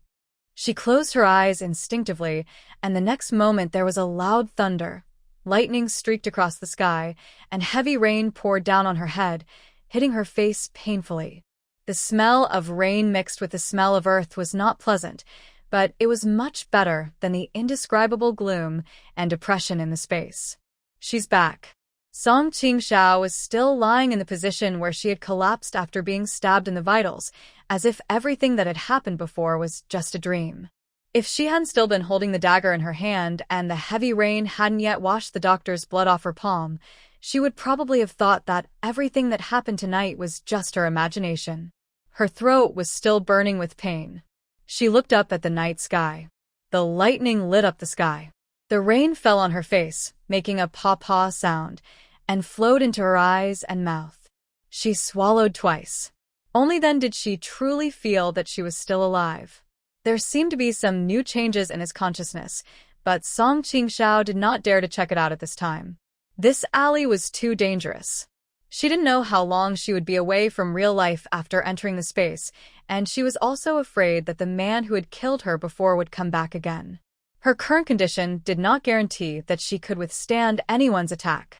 Speaker 1: She closed her eyes instinctively, and the next moment there was a loud thunder. Lightning streaked across the sky, and heavy rain poured down on her head, hitting her face painfully. The smell of rain mixed with the smell of earth was not pleasant, but it was much better than the indescribable gloom and depression in the space. She's back. Song Qingxiao was still lying in the position where she had collapsed after being stabbed in the vitals, as if everything that had happened before was just a dream. If she hadn't still been holding the dagger in her hand and the heavy rain hadn't yet washed the doctor's blood off her palm, she would probably have thought that everything that happened tonight was just her imagination. Her throat was still burning with pain. She looked up at the night sky. The lightning lit up the sky. The rain fell on her face, making a paw-paw sound, and flowed into her eyes and mouth. She swallowed twice. Only then did she truly feel that she was still alive. There seemed to be some new changes in his consciousness, but Song Qingxiao did not dare to check it out at this time. This alley was too dangerous. She didn't know how long she would be away from real life after entering the space, and she was also afraid that the man who had killed her before would come back again. Her current condition did not guarantee that she could withstand anyone's attack.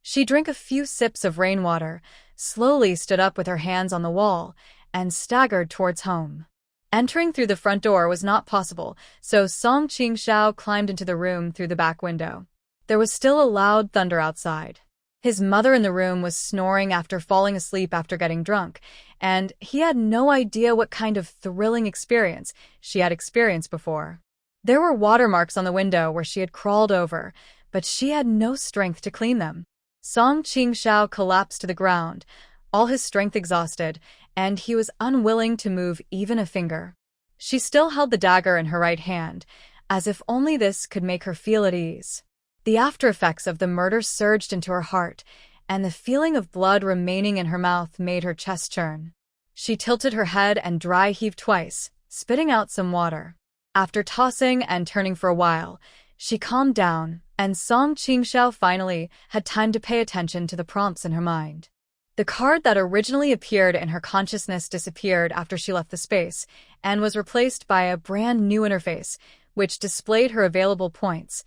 Speaker 1: She drank a few sips of rainwater, slowly stood up with her hands on the wall, and staggered towards home. Entering through the front door was not possible, so Song Qingxiao climbed into the room through the back window. There was still a loud thunder outside. His mother in the room was snoring after falling asleep after getting drunk, and he had no idea what kind of thrilling experience she had experienced before. There were watermarks on the window where she had crawled over, but she had no strength to clean them. Song Qingxiao collapsed to the ground, all his strength exhausted, and he was unwilling to move even a finger. She still held the dagger in her right hand, as if only this could make her feel at ease. The after-effects of the murder surged into her heart, and the feeling of blood remaining in her mouth made her chest churn. She tilted her head and dry-heaved twice, spitting out some water. After tossing and turning for a while, she calmed down, and Song Qingxiao finally had time to pay attention to the prompts in her mind. The card that originally appeared in her consciousness disappeared after she left the space, and was replaced by a brand new interface, which displayed her available points.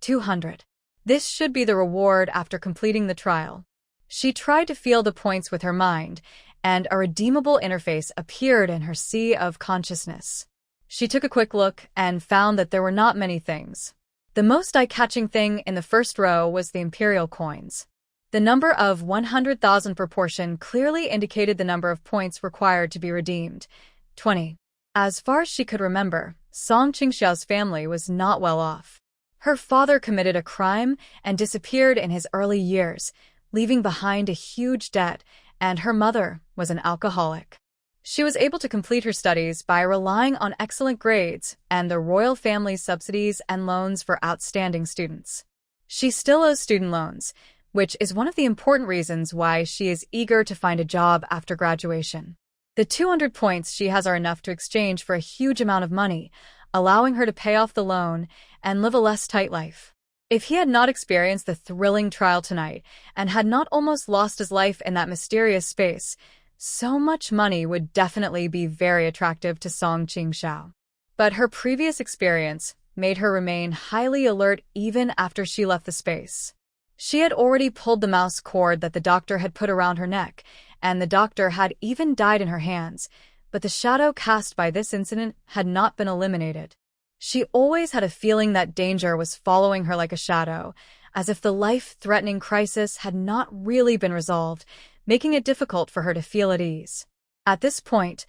Speaker 1: 200. This should be the reward after completing the trial. She tried to feel the points with her mind, and a redeemable interface appeared in her sea of consciousness. She took a quick look and found that there were not many things. The most eye-catching thing in the first row was the imperial coins. The number of 100,000 per portion clearly indicated the number of points required to be redeemed. 20. As far as she could remember, Song Qingxiao's family was not well off. Her father committed a crime and disappeared in his early years, leaving behind a huge debt, and her mother was an alcoholic. She was able to complete her studies by relying on excellent grades and the royal family's subsidies and loans for outstanding students. She still owes student loans, which is one of the important reasons why she is eager to find a job after graduation. The 200 points she has are enough to exchange for a huge amount of money, allowing her to pay off the loan and live a less tight life. If he had not experienced the thrilling trial tonight and had not almost lost his life in that mysterious space, so much money would definitely be very attractive to Song Qingxiao. But her previous experience made her remain highly alert even after she left the space. She had already pulled the mouse cord that the doctor had put around her neck, and the doctor had even died in her hands, but the shadow cast by this incident had not been eliminated. She always had a feeling that danger was following her like a shadow, as if the life-threatening crisis had not really been resolved, making it difficult for her to feel at ease. At this point,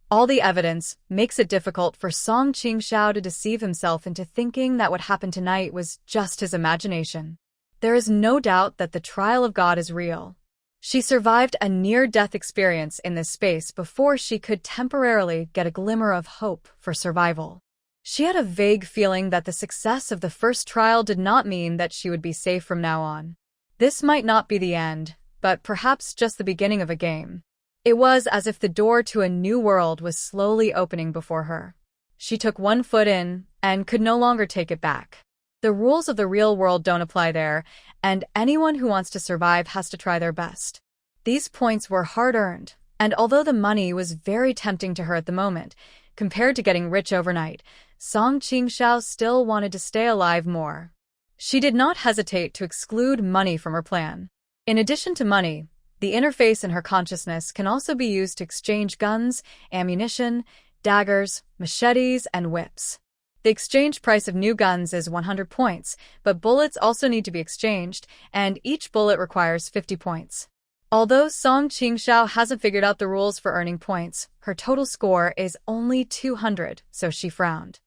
Speaker 1: all the evidence makes it difficult for Song Qingxiao to deceive himself into thinking that what happened tonight was just his imagination. There is no doubt that the trial of God is real. She survived a near-death experience in this space before she could temporarily get a glimmer of hope for survival. She had a vague feeling that the success of the first trial did not mean that she would be safe from now on. This might not be the end, but perhaps just the beginning of a game. It was as if the door to a new world was slowly opening before her. She took one foot in and could no longer take it back. The rules of the real world don't apply there, and anyone who wants to survive has to try their best. These points were hard-earned, and although the money was very tempting to her at the moment, compared to getting rich overnight, Song Qingxiao still wanted to stay alive more. She did not hesitate to exclude money from her plan. In addition to money, the interface in her consciousness can also be used to exchange guns, ammunition, daggers, machetes, and whips. The exchange price of new guns is 100 points, but bullets also need to be exchanged, and each bullet requires 50 points. Although Song Qingxiao hasn't figured out the rules for earning points, her total score is only 200, so she frowned.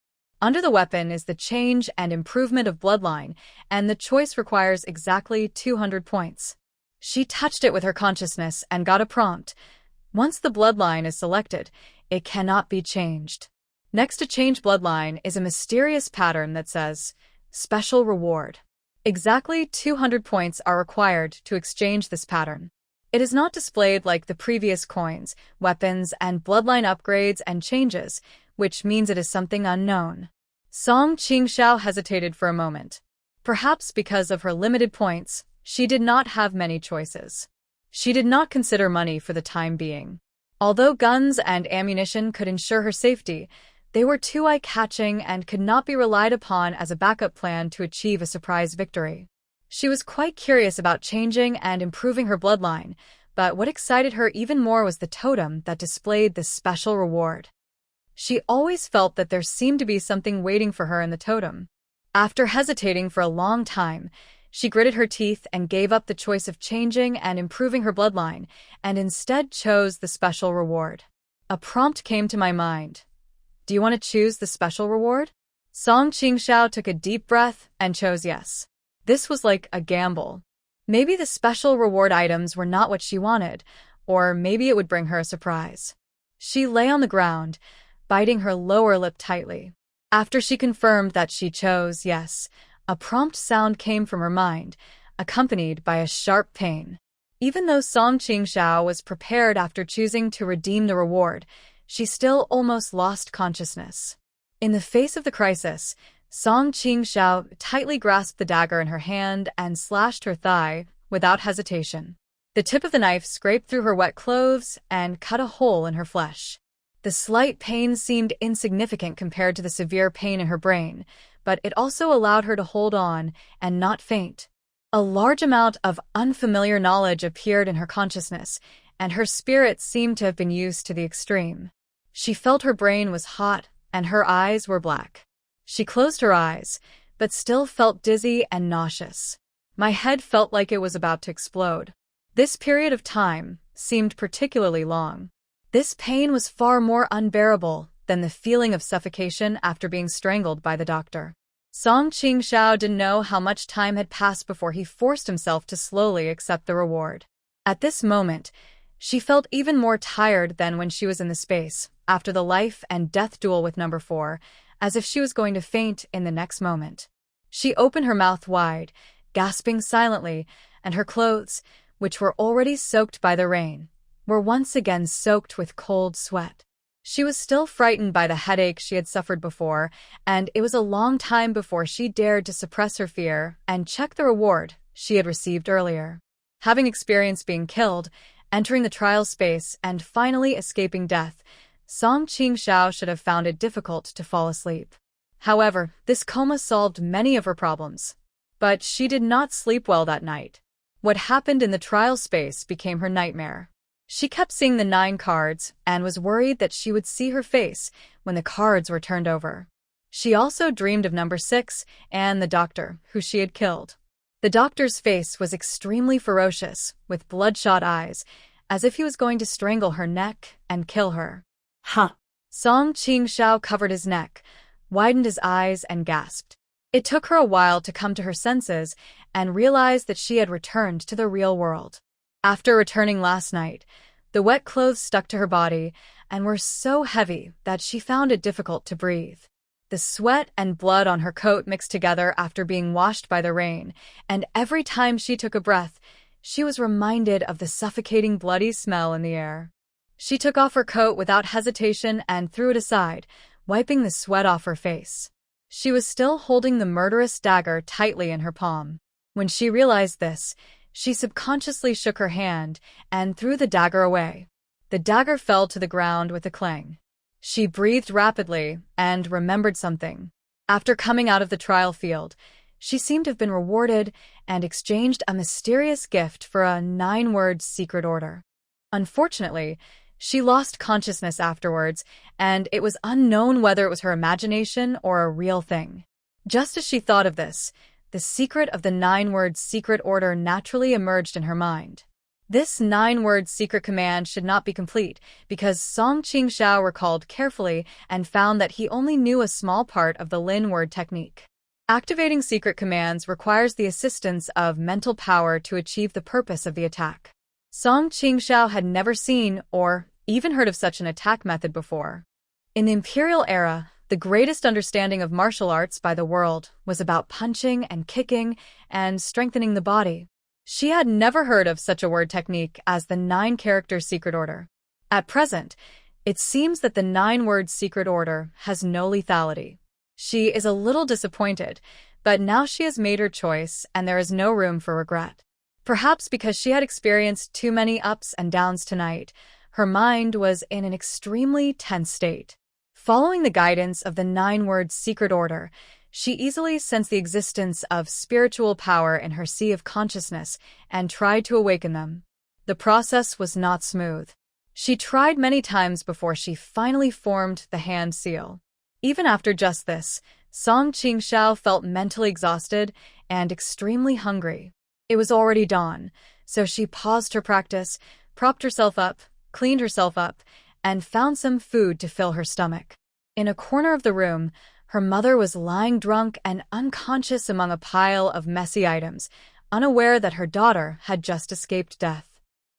Speaker 1: Under the weapon is the change and improvement of bloodline, and the choice requires exactly 200 points. She touched it with her consciousness and got a prompt. Once the bloodline is selected, it cannot be changed. Next to change bloodline is a mysterious pattern that says, Special Reward. Exactly 200 points are required to exchange this pattern. It is not displayed like the previous coins, weapons, and bloodline upgrades and changes, which means it is something unknown. Song Qingxiao hesitated for a moment. Perhaps because of her limited points, she did not have many choices. She did not consider money for the time being. Although guns and ammunition could ensure her safety, they were too eye-catching and could not be relied upon as a backup plan to achieve a surprise victory. She was quite curious about changing and improving her bloodline, but what excited her even more was the totem that displayed this special reward. She always felt that there seemed to be something waiting for her in the totem. After hesitating for a long time, she gritted her teeth and gave up the choice of changing and improving her bloodline, and instead chose the special reward. A prompt came to my mind. Do you want to choose the special reward? Song Qingxiao took a deep breath and chose yes. This was like a gamble. Maybe the special reward items were not what she wanted, or maybe it would bring her a surprise. She lay on the ground, biting her lower lip tightly. After she confirmed that she chose yes, a prompt sound came from her mind, accompanied by a sharp pain. Even though Song Qingxiao was prepared after choosing to redeem the reward, she still almost lost consciousness. In the face of the crisis, Song Qingxiao tightly grasped the dagger in her hand and slashed her thigh without hesitation. The tip of the knife scraped through her wet clothes and cut a hole in her flesh. The slight pain seemed insignificant compared to the severe pain in her brain, but it also allowed her to hold on and not faint. A large amount of unfamiliar knowledge appeared in her consciousness, and her spirit seemed to have been used to the extreme. She felt her brain was hot and her eyes were black. She closed her eyes, but still felt dizzy and nauseous. My head felt like it was about to explode. This period of time seemed particularly long. This pain was far more unbearable than the feeling of suffocation after being strangled by the doctor. Song Qingxiao didn't know how much time had passed before he forced himself to slowly accept the reward. At this moment, she felt even more tired than when she was in the space, after the life and death duel with number 4, as if she was going to faint in the next moment. She opened her mouth wide, gasping silently, and her clothes, which were already soaked by the rain, were once again soaked with cold sweat. She was still frightened by the headache she had suffered before, and it was a long time before she dared to suppress her fear and check the reward she had received earlier. Having experienced being killed, entering the trial space, and finally escaping death, Song Qingxiao should have found it difficult to fall asleep. However, this coma solved many of her problems. But she did not sleep well that night. What happened in the trial space became her nightmare. She kept seeing the 9 cards and was worried that she would see her face when the cards were turned over. She also dreamed of number 6 and the doctor, who she had killed. The doctor's face was extremely ferocious, with bloodshot eyes, as if he was going to strangle her neck and kill her.
Speaker 2: Huh.
Speaker 1: Song Qingxiao covered his neck, widened his eyes, and gasped. It took her a while to come to her senses and realize that she had returned to the real world. After returning last night, the wet clothes stuck to her body and were so heavy that she found it difficult to breathe. The sweat and blood on her coat mixed together after being washed by the rain, and every time she took a breath, she was reminded of the suffocating bloody smell in the air. She took off her coat without hesitation and threw it aside, wiping the sweat off her face. She was still holding the murderous dagger tightly in her palm. When she realized this, she subconsciously shook her hand and threw the dagger away. The dagger fell to the ground with a clang. She breathed rapidly and remembered something. After coming out of the trial field, she seemed to have been rewarded and exchanged a mysterious gift for a 9-word secret order. Unfortunately, she lost consciousness afterwards, and it was unknown whether it was her imagination or a real thing. Just as she thought of this, the secret of the 9-word secret order naturally emerged in her mind. This 9-word secret command should not be complete because Song Qingxiao recalled carefully and found that he only knew a small part of the Lin word technique. Activating secret commands requires the assistance of mental power to achieve the purpose of the attack. Song Qingxiao had never seen or even heard of such an attack method before. In the Imperial era, the greatest understanding of martial arts by the world was about punching and kicking and strengthening the body. She had never heard of such a word technique as the 9-character secret order. At present, it seems that the 9-word secret order has no lethality. She is a little disappointed, but now she has made her choice and there is no room for regret. Perhaps because she had experienced too many ups and downs tonight, her mind was in an extremely tense state. Following the guidance of the 9-word secret order, she easily sensed the existence of spiritual power in her sea of consciousness and tried to awaken them. The process was not smooth. She tried many times before she finally formed the hand seal. Even after just this, Song Qingxiao felt mentally exhausted and extremely hungry. It was already dawn, so she paused her practice, propped herself up, cleaned herself up, and found some food to fill her stomach. In a corner of the room, her mother was lying drunk and unconscious among a pile of messy items, unaware that her daughter had just escaped death.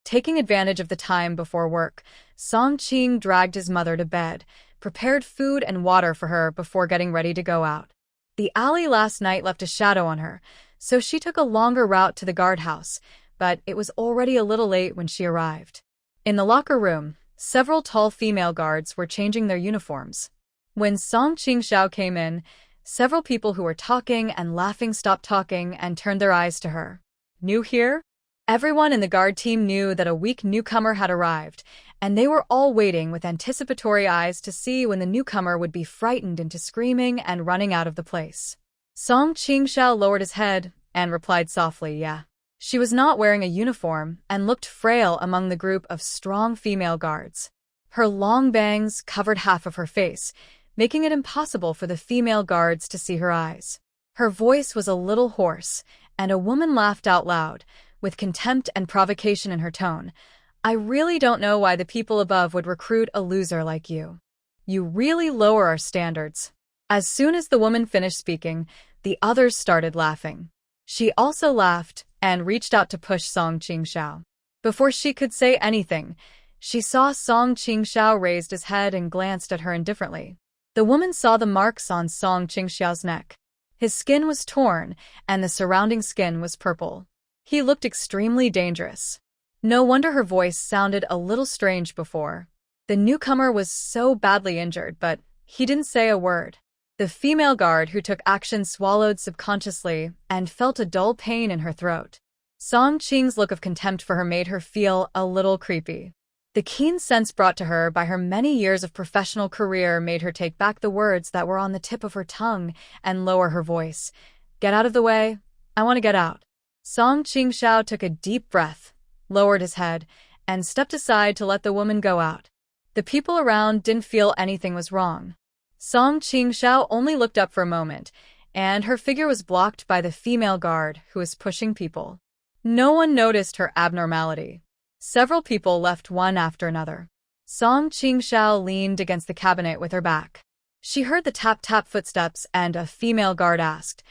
Speaker 1: Taking advantage of the time before work, Song Qing dragged his mother to bed, prepared food and water for her before getting ready to go out. The alley last night left a shadow on her, so she took a longer route to the guardhouse, but it was already a little late when she arrived. In the locker room, several tall female guards were changing their uniforms. When Song Qingxiao came in, several people who were talking and laughing stopped talking and turned their eyes to her. New here? Everyone in the guard team knew that a weak newcomer had arrived, and they were all waiting with anticipatory eyes to see when the newcomer would be frightened into screaming and running out of the place. Song Qingxiao lowered his head and replied softly, "Yeah." She was not wearing a uniform and looked frail among the group of strong female guards. Her long bangs covered half of her face, making it impossible for the female guards to see her eyes. Her voice was a little hoarse, and a woman laughed out loud, with contempt and provocation in her tone. "I really don't know why the people above would recruit a loser like you. You really lower our standards." As soon as the woman finished speaking, the others started laughing. She also laughed and reached out to push Song Qingxiao. Before she could say anything, she saw Song Qingxiao raised his head and glanced at her indifferently. The woman saw the marks on Song Qingxiao's neck. His skin was torn, and the surrounding skin was purple. He looked extremely dangerous. No wonder her voice sounded a little strange before. The newcomer was so badly injured, but he didn't say a word. The female guard who took action swallowed subconsciously and felt a dull pain in her throat. Song Qing's look of contempt for her made her feel a little creepy. The keen sense brought to her by her many years of professional career made her take back the words that were on the tip of her tongue and lower her voice. "Get out of the way. I want to get out." Song Qingxiao took a deep breath, lowered his head, and stepped aside to let the woman go out. The people around didn't feel anything was wrong. Song Qingxiao only looked up for a moment, and her figure was blocked by the female guard who was pushing people. No one noticed her abnormality. Several people left one after another. Song Qingxiao leaned against the cabinet with her back. She heard the tap-tap footsteps and a female guard asked,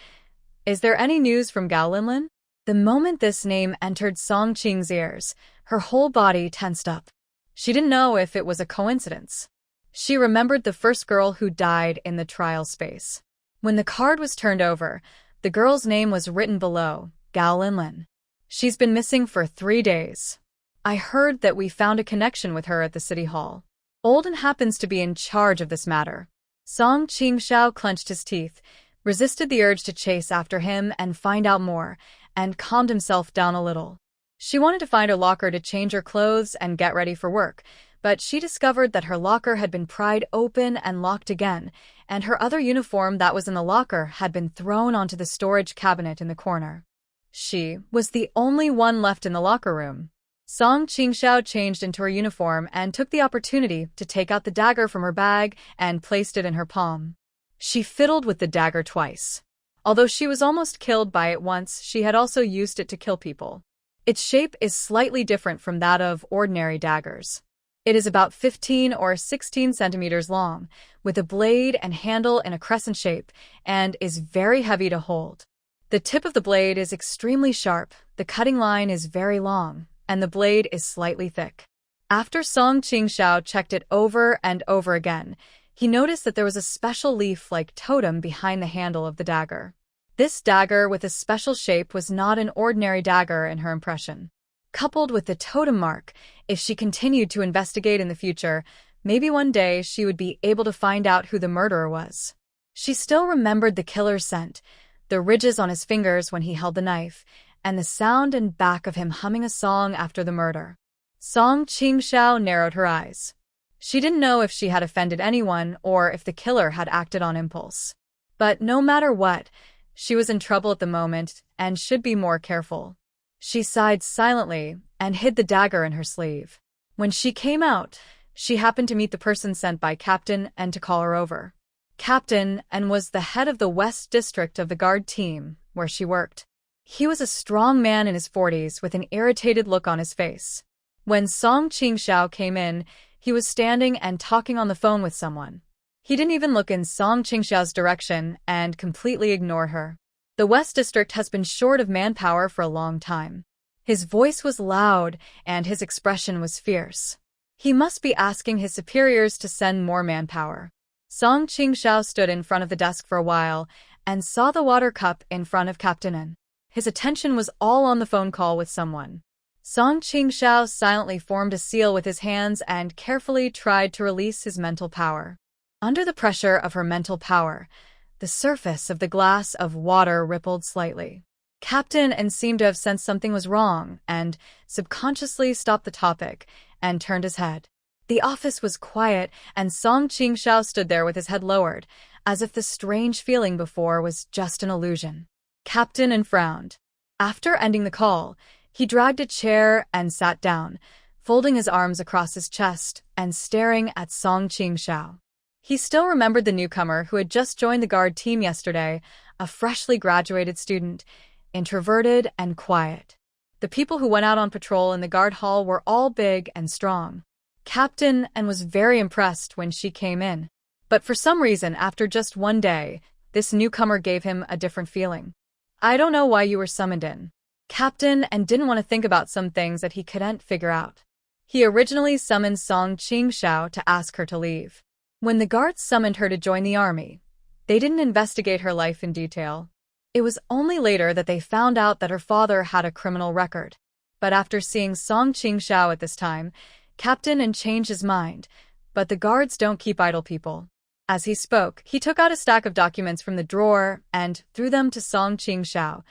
Speaker 1: "Is there any news from Gao Linlin?" The moment this name entered Song Qing's ears, her whole body tensed up. She didn't know if it was a coincidence. She remembered the first girl who died in the trial space. When the card was turned over, the girl's name was written below, Gao Linlin. "She's been missing for 3 days. I heard that we found a connection with her at the city hall. Olden happens to be in charge of this matter." Song Qingxiao clenched his teeth, resisted the urge to chase after him and find out more, and calmed himself down a little. She wanted to find her locker to change her clothes and get ready for work, but she discovered that her locker had been pried open and locked again, and her other uniform that was in the locker had been thrown onto the storage cabinet in the corner. She was the only one left in the locker room. Song Qingxiao changed into her uniform and took the opportunity to take out the dagger from her bag and placed it in her palm. She fiddled with the dagger twice. Although she was almost killed by it once, she had also used it to kill people. Its shape is slightly different from that of ordinary daggers. It is about 15 or 16 centimeters long, with a blade and handle in a crescent shape, and is very heavy to hold. The tip of the blade is extremely sharp, the cutting line is very long, and the blade is slightly thick. After Song Qingxiao checked it over and over again, he noticed that there was a special leaf-like totem behind the handle of the dagger. This dagger with a special shape was not an ordinary dagger in her impression. Coupled with the totem mark, if she continued to investigate in the future, maybe one day she would be able to find out who the murderer was. She still remembered the killer's scent, the ridges on his fingers when he held the knife, and the sound and back of him humming a song after the murder. Song Qingxiao narrowed her eyes. She didn't know if she had offended anyone or if the killer had acted on impulse. But no matter what, she was in trouble at the moment and should be more careful. She sighed silently and hid the dagger in her sleeve. When she came out, she happened to meet the person sent by Captain and to call her over. Captain and was the head of the West District of the guard team, where she worked. He was a strong man in his 40s with an irritated look on his face. When Song Qingxiao came in, he was standing and talking on the phone with someone. He didn't even look in Song Qingxiao's direction and completely ignored her. The West District has been short of manpower for a long time. His voice was loud and his expression was fierce. He must be asking his superiors to send more manpower. Song Qingxiao stood in front of the desk for a while and saw the water cup in front of Captain N. His attention was all on the phone call with someone. Song Qingxiao silently formed a seal with his hands and carefully tried to release his mental power. Under the pressure of her mental power, the surface of the glass of water rippled slightly. Captain N seemed to have sensed something was wrong and subconsciously stopped the topic and turned his head. The office was quiet and Song Qingxiao stood there with his head lowered, as if the strange feeling before was just an illusion. Captain N frowned. After ending the call, he dragged a chair and sat down, folding his arms across his chest and staring at Song Qingxiao. He still remembered the newcomer who had just joined the guard team yesterday, a freshly graduated student, introverted and quiet. The people who went out on patrol in the guard hall were all big and strong. Captain N was very impressed when she came in. But for some reason, after just one day, this newcomer gave him a different feeling. "I don't know why you were summoned in." Captain N didn't want to think about some things that he couldn't figure out. He originally summoned Song Qingxiao to ask her to leave. When the guards summoned her to join the army, they didn't investigate her life in detail. It was only later that they found out that her father had a criminal record. But after seeing Song Qingxiao at this time, Captain N changed his mind, But the guards don't keep idle people. As he spoke, he took out a stack of documents from the drawer and threw them to Song Qingxiao.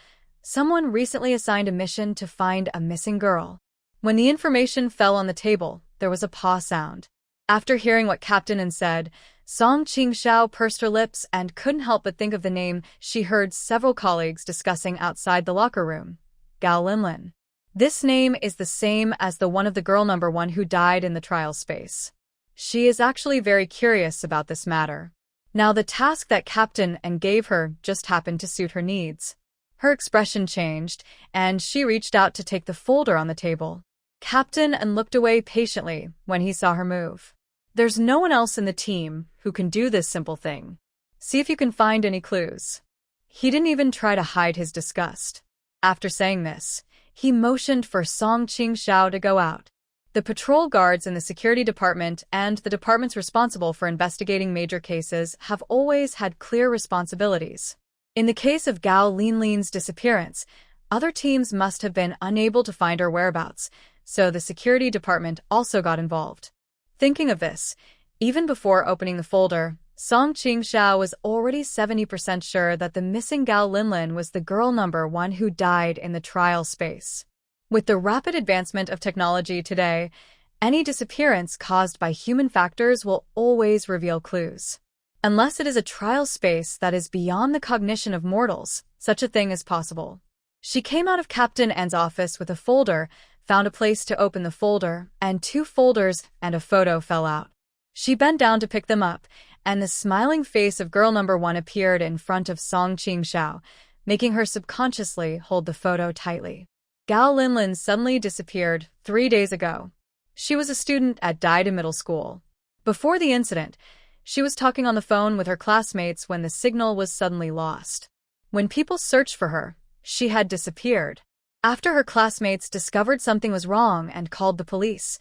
Speaker 1: Someone recently assigned a mission to find a missing girl. When the information fell on the table, there was a paw sound. After hearing what Captain N said, Song Qingxiao pursed her lips and couldn't help but think of the name she heard several colleagues discussing outside the locker room. Gao Linlin. This name is the same as the one of the girl number 1 who died in the trial space. She is actually very curious about this matter. Now the task that Captain N gave her just happened to suit her needs. Her expression changed, and she reached out to take the folder on the table. Captain N looked away patiently when he saw her move. There's no one else in the team who can do this simple thing. See if you can find any clues. He didn't even try to hide his disgust. After saying this, he motioned for Song Qingxiao to go out. The patrol guards in the security department and the departments responsible for investigating major cases have always had clear responsibilities. In the case of Gao Linlin's disappearance, other teams must have been unable to find her whereabouts, so the security department also got involved. Thinking of this, even before opening the folder, Song Qingxiao was already 70% sure that the missing Gao Linlin was the girl number 1 who died in the trial space. With the rapid advancement of technology today, any disappearance caused by human factors will always reveal clues. Unless it is a trial space that is beyond the cognition of mortals, such a thing is possible. She came out of Captain N's office with a folder, found a place to open the folder, and 2 folders and a photo fell out. She bent down to pick them up, and the smiling face of girl number 1 appeared in front of Song Qingxiao, making her subconsciously hold the photo tightly. Gao Linlin suddenly disappeared 3 days ago. She was a student at Deity Middle School. Before the incident, she was talking on the phone with her classmates when the signal was suddenly lost. When people searched for her, she had disappeared. After her classmates discovered something was wrong and called the police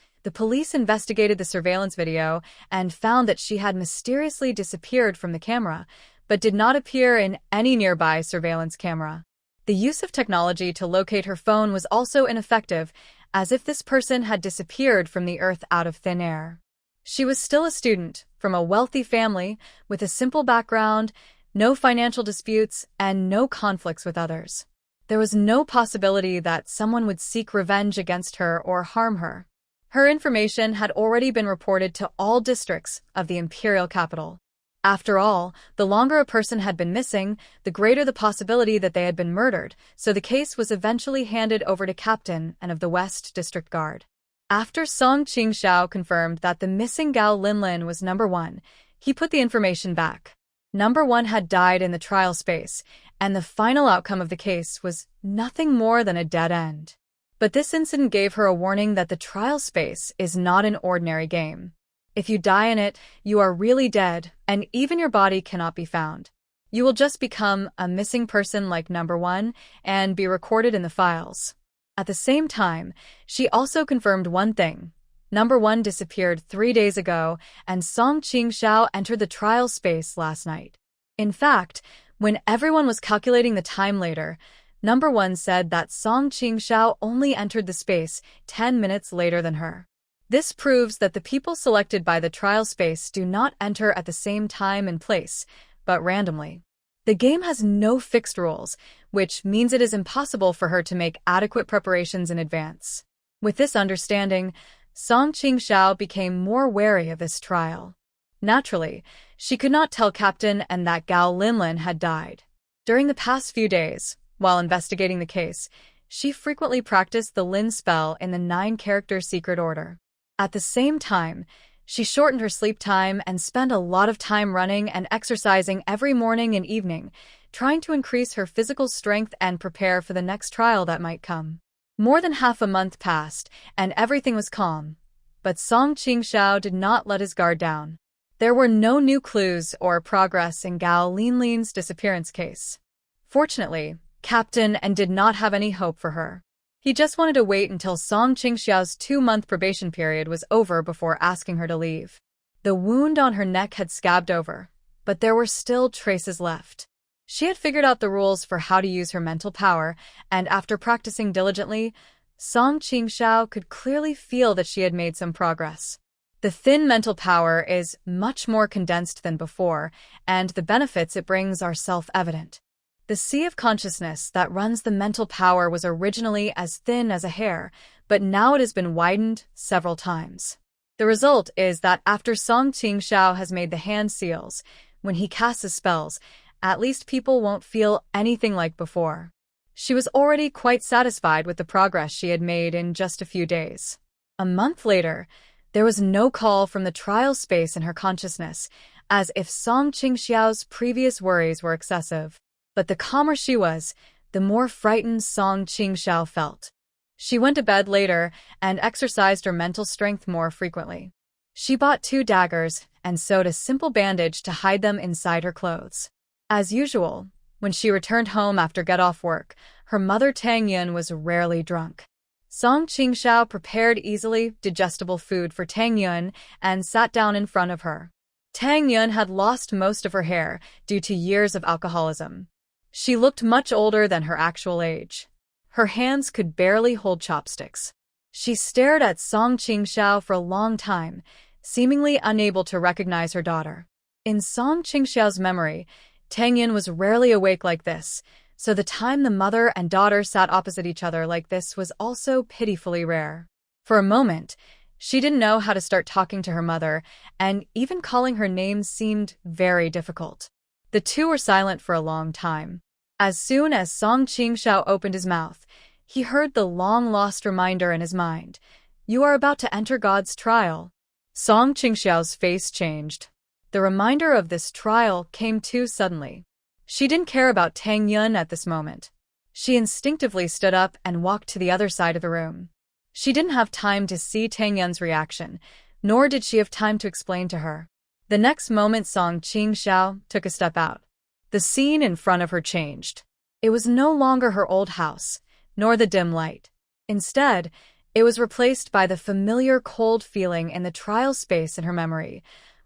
Speaker 1: investigated the surveillance video and found that she had mysteriously disappeared from the camera, but did not appear in any nearby surveillance camera. The use of technology to locate her phone was also ineffective, as if this person had disappeared from the earth out of thin air. She was still a student, from a wealthy family, with a simple background, no financial disputes, and no conflicts with others. There was no possibility that someone would seek revenge against her or harm her. Her information had already been reported to all districts of the imperial capital. After all, the longer a person had been missing, the greater the possibility that they had been murdered, so the case was eventually handed over to Captain N of the West District Guard. After Song Qingxiao confirmed that the missing Gao Linlin was number 1, he put the information back. Number 1 had died in the trial space, and the final outcome of the case was nothing more than a dead end. But this incident gave her a warning that the trial space is not an ordinary game. If you die in it, you are really dead, and even your body cannot be found. You will just become a missing person like number 1 and be recorded in the files. At the same time, she also confirmed one thing. Number 1 disappeared 3 days ago, and Song Qingxiao entered the trial space last night. In fact, when everyone was calculating the time later, Number 1 said that Song Qingxiao only entered the space 10 minutes later than her. This proves that the people selected by the trial space do not enter at the same time and place, but randomly. The game has no fixed rules, which means it is impossible for her to make adequate preparations in advance. With this understanding, Song Qingxiao became more wary of this trial. Naturally, she could not tell Captain N that Gao Linlin had died. During the past few days, while investigating the case, she frequently practiced the Lin spell in the 9-character secret order. At the same time, she shortened her sleep time and spent a lot of time running and exercising every morning and evening, trying to increase her physical strength and prepare for the next trial that might come. More than half a month passed, and everything was calm. But Song Qingxiao did not let his guard down. There were no new clues or progress in Gao Linlin's disappearance case. Fortunately, Captain N did not have any hope for her. He just wanted to wait until Song Qingxiao's 2-month probation period was over before asking her to leave. The wound on her neck had scabbed over, but there were still traces left. She had figured out the rules for how to use her mental power, and after practicing diligently, Song Qingxiao could clearly feel that she had made some progress. The thin mental power is much more condensed than before, and the benefits it brings are self-evident. The sea of consciousness that runs the mental power was originally as thin as a hair, but now it has been widened several times. The result is that after Song Qingxiao has made the hand seals, when he casts his spells, at least people won't feel anything like before. She was already quite satisfied with the progress she had made in just a few days. A month later, there was no call from the trial space in her consciousness, as if Song Qingxiao's previous worries were excessive. But the calmer she was, the more frightened Song Qingxiao felt. She went to bed later and exercised her mental strength more frequently. She bought 2 daggers and sewed a simple bandage to hide them inside her clothes. As usual, when she returned home after get-off work, her mother Tang Yun was rarely drunk. Song Qingxiao prepared easily digestible food for Tang Yun and sat down in front of her. Tang Yun had lost most of her hair due to years of alcoholism. She looked much older than her actual age. Her hands could barely hold chopsticks. She stared at Song Qingxiao for a long time, seemingly unable to recognize her daughter. In Song Qingxiao's memory, Tang Yun was rarely awake like this, so the time the mother and daughter sat opposite each other like this was also pitifully rare. For a moment, she didn't know how to start talking to her mother, and even calling her name seemed very difficult. The two were silent for a long time. As soon as Song Qingxiao opened his mouth, he heard the long-lost reminder in his mind. "You are about to enter God's trial." Song Qingxiao's face changed. The reminder of this trial came too suddenly. She didn't care about Tang Yun at this moment. She instinctively stood up and walked to the other side of the room. She didn't have time to see Tang Yun's reaction, nor did she have time to explain to her. The next moment Song Qingxiao took a step out. The scene in front of her changed. It was no longer her old house, nor the dim light. Instead, it was replaced by the familiar cold feeling in the trial space in her memory.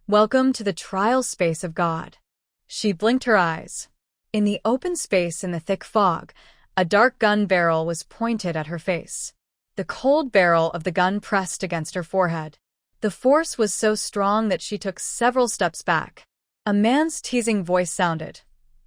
Speaker 1: Welcome to the trial space of God. She blinked her eyes. In the open space in the thick fog, a dark gun barrel was pointed at her face. The cold barrel of the gun pressed against her forehead. The force was so strong that she took several steps back. A man's teasing voice sounded.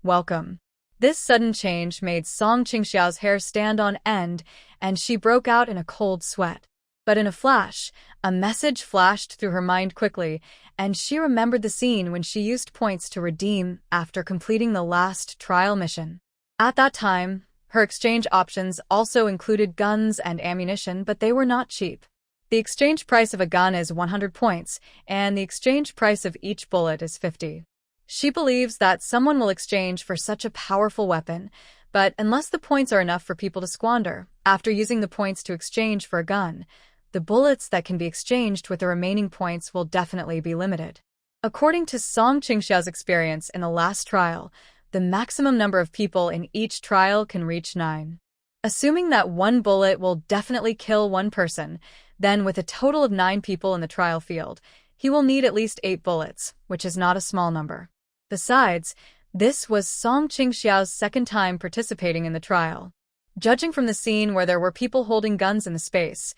Speaker 1: "Welcome." This sudden change made Song Qingxiao's hair stand on end, and she broke out in a cold sweat. But in a flash, a message flashed through her mind quickly, and she remembered the scene when she used points to redeem after completing the last trial mission. At that time, her exchange options also included guns and ammunition, but they were not cheap. The exchange price of a gun is 100 points, and the exchange price of each bullet is 50. She believes that someone will exchange for such a powerful weapon, but unless the points are enough for people to squander, after using the points to exchange for a gun, the bullets that can be exchanged with the remaining points will definitely be limited. According to Song Qingxiao's experience in the last trial, the maximum number of people in each trial can reach 9. Assuming that one bullet will definitely kill one person, then with a total of 9 people in the trial field, he will need at least 8 bullets, which is not a small number. Besides, this was Song Qingxiao's second time participating in the trial. Judging from the scene where there were people holding guns in the space,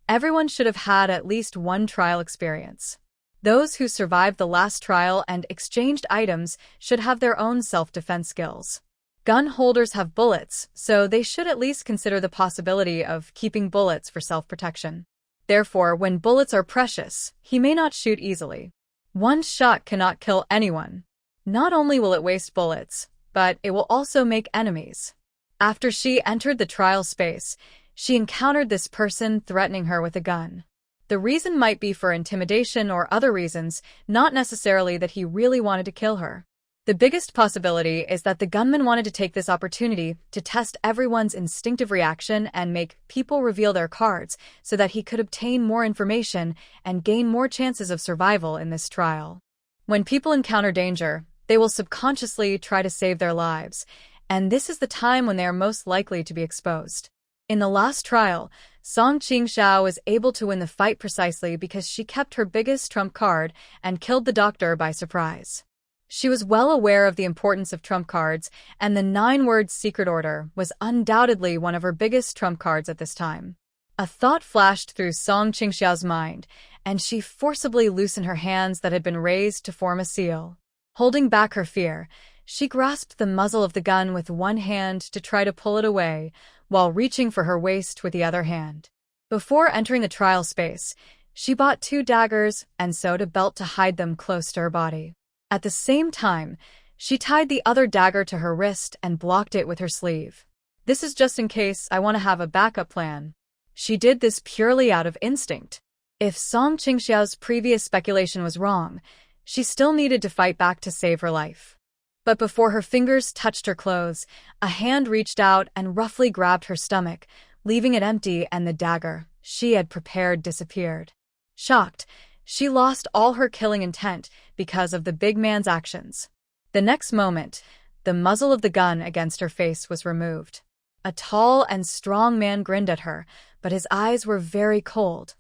Speaker 1: everyone should have had at least one trial experience. Those who survived the last trial and exchanged items should have their own self-defense skills. Gun holders have bullets, so they should at least consider the possibility of keeping bullets for self-protection. Therefore, when bullets are precious, he may not shoot easily. One shot cannot kill anyone. Not only will it waste bullets, but it will also make enemies. After she entered the trial space, she encountered this person threatening her with a gun. The reason might be for intimidation or other reasons, not necessarily that he really wanted to kill her. The biggest possibility is that the gunman wanted to take this opportunity to test everyone's instinctive reaction and make people reveal their cards so that he could obtain more information and gain more chances of survival in this trial. When people encounter danger, they will subconsciously try to save their lives, and this is the time when they are most likely to be exposed. In the last trial, Song Qingxiao was able to win the fight precisely because she kept her biggest trump card and killed the doctor by surprise. She was well aware of the importance of trump cards, and the 9-word secret order was undoubtedly one of her biggest trump cards at this time. A thought flashed through Song Qingxiao's mind, and she forcibly loosened her hands that had been raised to form a seal. Holding back her fear, she grasped the muzzle of the gun with one hand to try to pull it away, while reaching for her waist with the other hand. Before entering the trial space, she bought 2 daggers and sewed a belt to hide them close to her body. At the same time, she tied the other dagger to her wrist and blocked it with her sleeve. This is just in case I want to have a backup plan. She did this purely out of instinct. If Song Qingxiao's previous speculation was wrong, she still needed to fight back to save her life. But before her fingers touched her clothes, a hand reached out and roughly grabbed her stomach, leaving it empty, and the dagger she had prepared disappeared. Shocked, she lost all her killing intent because of the big man's actions. The next moment, the muzzle of the gun against her face was removed. A tall and strong man grinned at her, but his eyes were very cold.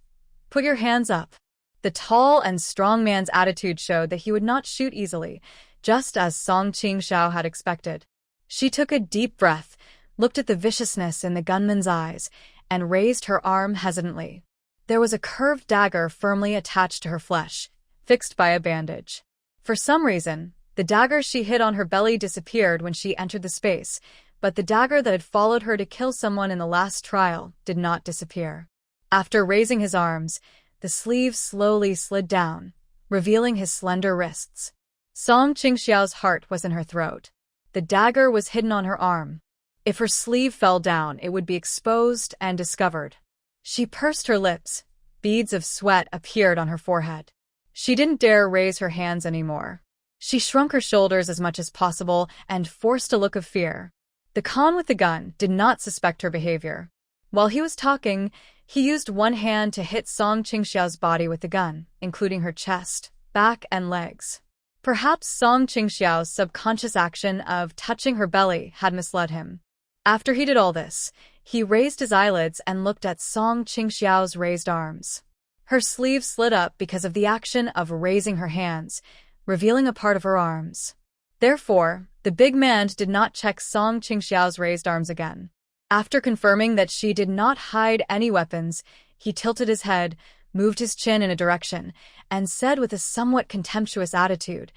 Speaker 1: "Put your hands up." The tall and strong man's attitude showed that he would not shoot easily, just as Song Qingxiao had expected. She took a deep breath, looked at the viciousness in the gunman's eyes, and raised her arm hesitantly. There was a curved dagger firmly attached to her flesh, fixed by a bandage. For some reason, the dagger she hid on her belly disappeared when she entered the space, but the dagger that had followed her to kill someone in the last trial did not disappear. After raising his arms, the sleeve slowly slid down, revealing his slender wrists. Song Qingxiao's heart was in her throat. The dagger was hidden on her arm. If her sleeve fell down, it would be exposed and discovered. She pursed her lips. Beads of sweat appeared on her forehead. She didn't dare raise her hands anymore. She shrunk her shoulders as much as possible and forced a look of fear. The Khan with the gun did not suspect her behavior. While he was talking, he used one hand to hit Song Qingxiao's body with the gun, including her chest, back, and legs. Perhaps Song Qingxiao's subconscious action of touching her belly had misled him. After he did all this, he raised his eyelids and looked at Song Qingxiao's raised arms. Her sleeve slid up because of the action of raising her hands, revealing a part of her arms. Therefore, the big man did not check Song Qingxiao's raised arms again. After confirming that she did not hide any weapons, he tilted his head, moved his chin in a direction, and said with a somewhat contemptuous attitude,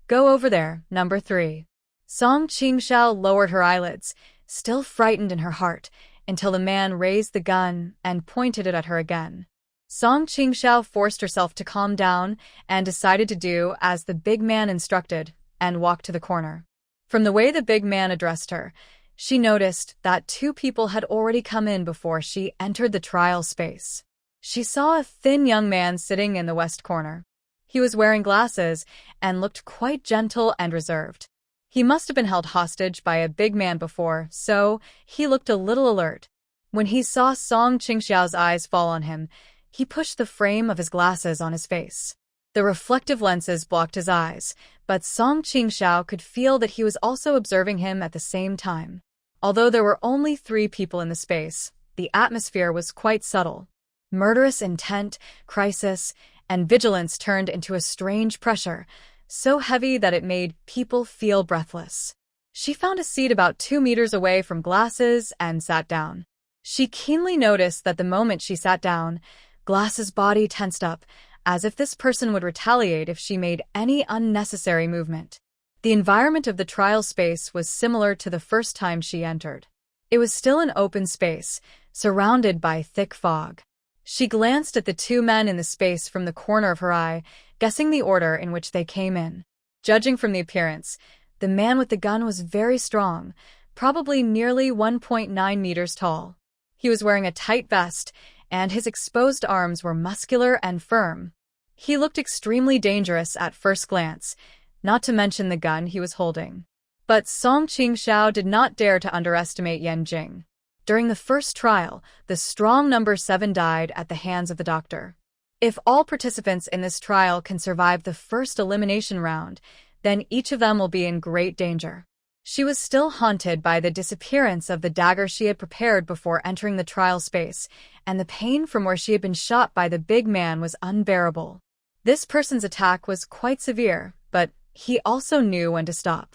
Speaker 1: "Go over there, number 3. Song Qingxiao lowered her eyelids, still frightened in her heart, until the man raised the gun and pointed it at her again. Song Qingxiao forced herself to calm down and decided to do as the big man instructed and walked to the corner. From the way the big man addressed her, she noticed that 2 people had already come in before she entered the trial space. She saw a thin young man sitting in the west corner. He was wearing glasses and looked quite gentle and reserved. He must have been held hostage by a big man before, so he looked a little alert. When he saw Song Qingxiao's eyes fall on him, he pushed the frame of his glasses on his face. The reflective lenses blocked his eyes, but Song Qingxiao could feel that he was also observing him at the same time. Although there were only 3 people in the space, the atmosphere was quite subtle. Murderous intent, crisis, and vigilance turned into a strange pressure, so heavy that it made people feel breathless. She found a seat about 2 meters away from Glasses and sat down. She keenly noticed that the moment she sat down, Glasses' body tensed up, as if this person would retaliate if she made any unnecessary movement. The environment of the trial space was similar to the first time she entered. It was still an open space, surrounded by thick fog. She glanced at the 2 men in the space from the corner of her eye, guessing the order in which they came in. Judging from the appearance, the man with the gun was very strong, probably nearly 1.9 meters tall. He was wearing a tight vest, and his exposed arms were muscular and firm. He looked extremely dangerous at first glance, not to mention the gun he was holding. But Song Qingxiao did not dare to underestimate Yan Jing. During the first trial, the strong number 7 died at the hands of the doctor. If all participants in this trial can survive the first elimination round, then each of them will be in great danger. She was still haunted by the disappearance of the dagger she had prepared before entering the trial space, and the pain from where she had been shot by the big man was unbearable. This person's attack was quite severe, but he also knew when to stop.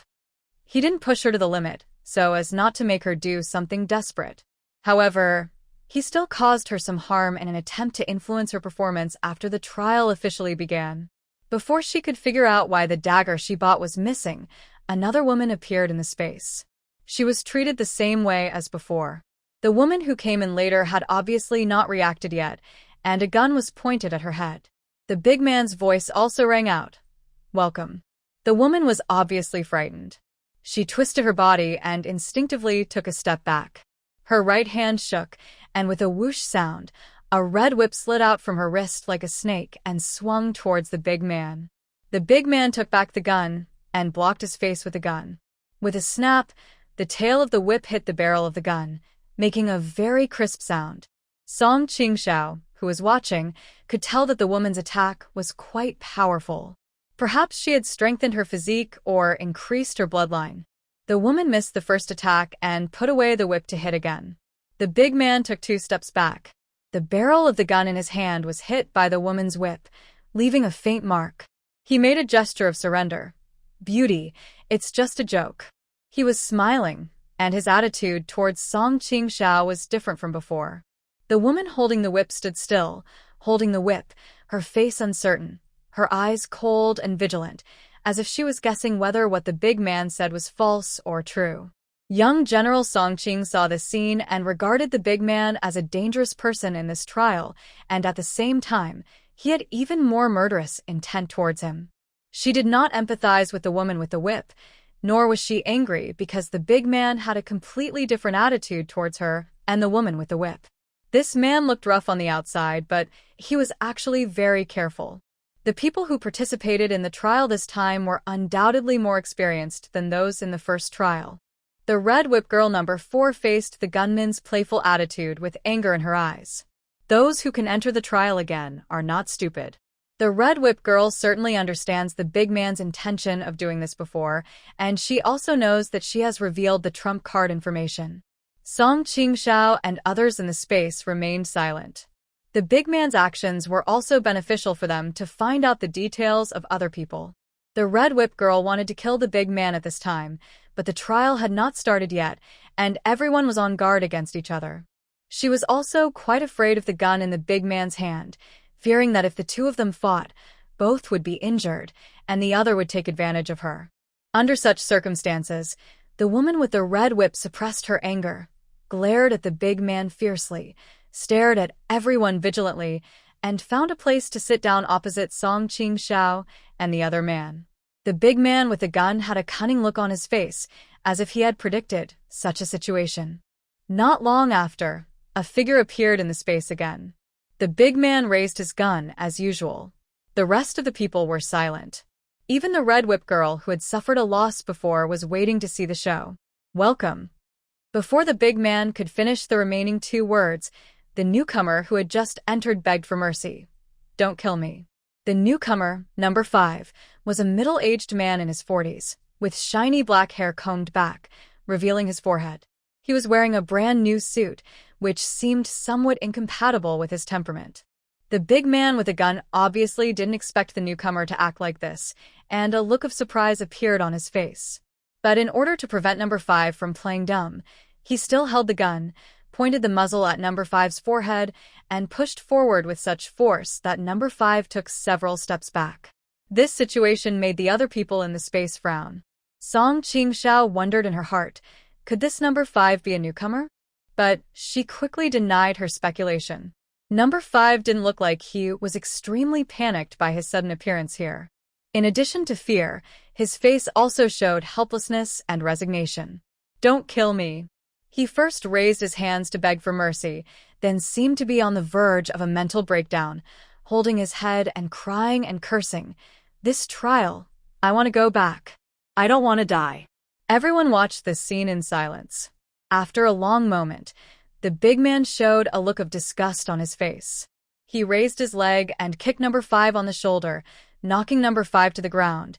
Speaker 1: He didn't push her to the limit, so as not to make her do something desperate. However, He still caused her some harm in an attempt to influence her performance after the trial officially began. Before she could figure out why the dagger she bought was missing, another woman appeared in the space. She was treated the same way as before. The woman who came in later had obviously not reacted yet, and a gun was pointed at her head. The big man's voice also rang out, "Welcome." The woman was obviously frightened. She twisted her body and instinctively took a step back. Her right hand shook, and with a whoosh sound, a red whip slid out from her wrist like a snake and swung towards the big man. The big man took back the gun and blocked his face with the gun. With a snap, the tail of the whip hit the barrel of the gun, making a very crisp sound. Song Qingxiao, who was watching, could tell that the woman's attack was quite powerful. Perhaps she had strengthened her physique or increased her bloodline. The woman missed the first attack and put away the whip to hit again. The big man took 2 steps back. The barrel of the gun in his hand was hit by the woman's whip, leaving a faint mark. He made a gesture of surrender. "Beauty, it's just a joke." He was smiling, and his attitude towards Song Qingxiao was different from before. The woman holding the whip stood still, holding the whip, her face uncertain, her eyes cold and vigilant, as if she was guessing whether what the big man said was false or true. Young General Songqing saw this scene and regarded the big man as a dangerous person in this trial, and at the same time, he had even more murderous intent towards him. She did not empathize with the woman with the whip, nor was she angry because the big man had a completely different attitude towards her and the woman with the whip. This man looked rough on the outside, but he was actually very careful. The people who participated in the trial this time were undoubtedly more experienced than those in the first trial. The red whip girl number 4 faced the gunman's playful attitude with anger in her eyes. Those who can enter the trial again are not stupid. The red whip girl certainly understands the big man's intention of doing this before, and she also knows that she has revealed the trump card information. Song Qingxiao and others in the space remained silent. The big man's actions were also beneficial for them to find out the details of other people. The red whip girl wanted to kill the big man at this time, but the trial had not started yet, and everyone was on guard against each other. She was also quite afraid of the gun in the big man's hand, fearing that if the two of them fought, both would be injured, and the other would take advantage of her. Under such circumstances, the woman with the red whip suppressed her anger, glared at the big man fiercely, stared at everyone vigilantly, and found a place to sit down opposite Song Qingxiao and the other man. The big man with the gun had a cunning look on his face, as if he had predicted such a situation. Not long after, a figure appeared in the space again. The big man raised his gun, as usual. The rest of the people were silent. Even the red whip girl, who had suffered a loss before, was waiting to see the show. "Welcome." Before the big man could finish the remaining 2 words, the newcomer who had just entered begged for mercy. "Don't kill me." The newcomer, number 5, was a middle-aged man in his 40s, with shiny black hair combed back, revealing his forehead. He was wearing a brand new suit, which seemed somewhat incompatible with his temperament. The big man with a gun obviously didn't expect the newcomer to act like this, and a look of surprise appeared on his face. But in order to prevent number 5 from playing dumb, he still held the gun, pointed the muzzle at number 5's forehead, and pushed forward with such force that number 5 took several steps back. This situation made the other people in the space frown. Song Qingxiao wondered in her heart, could this number 5 be a newcomer? But she quickly denied her speculation. Number 5 didn't look like he was extremely panicked by his sudden appearance here. In addition to fear, his face also showed helplessness and resignation. "Don't kill me." He first raised his hands to beg for mercy, then seemed to be on the verge of a mental breakdown, holding his head and crying and cursing. "This trial, I want to go back. I don't want to die." Everyone watched this scene in silence. After a long moment, the big man showed a look of disgust on his face. He raised his leg and kicked number 5 on the shoulder, knocking number 5 to the ground.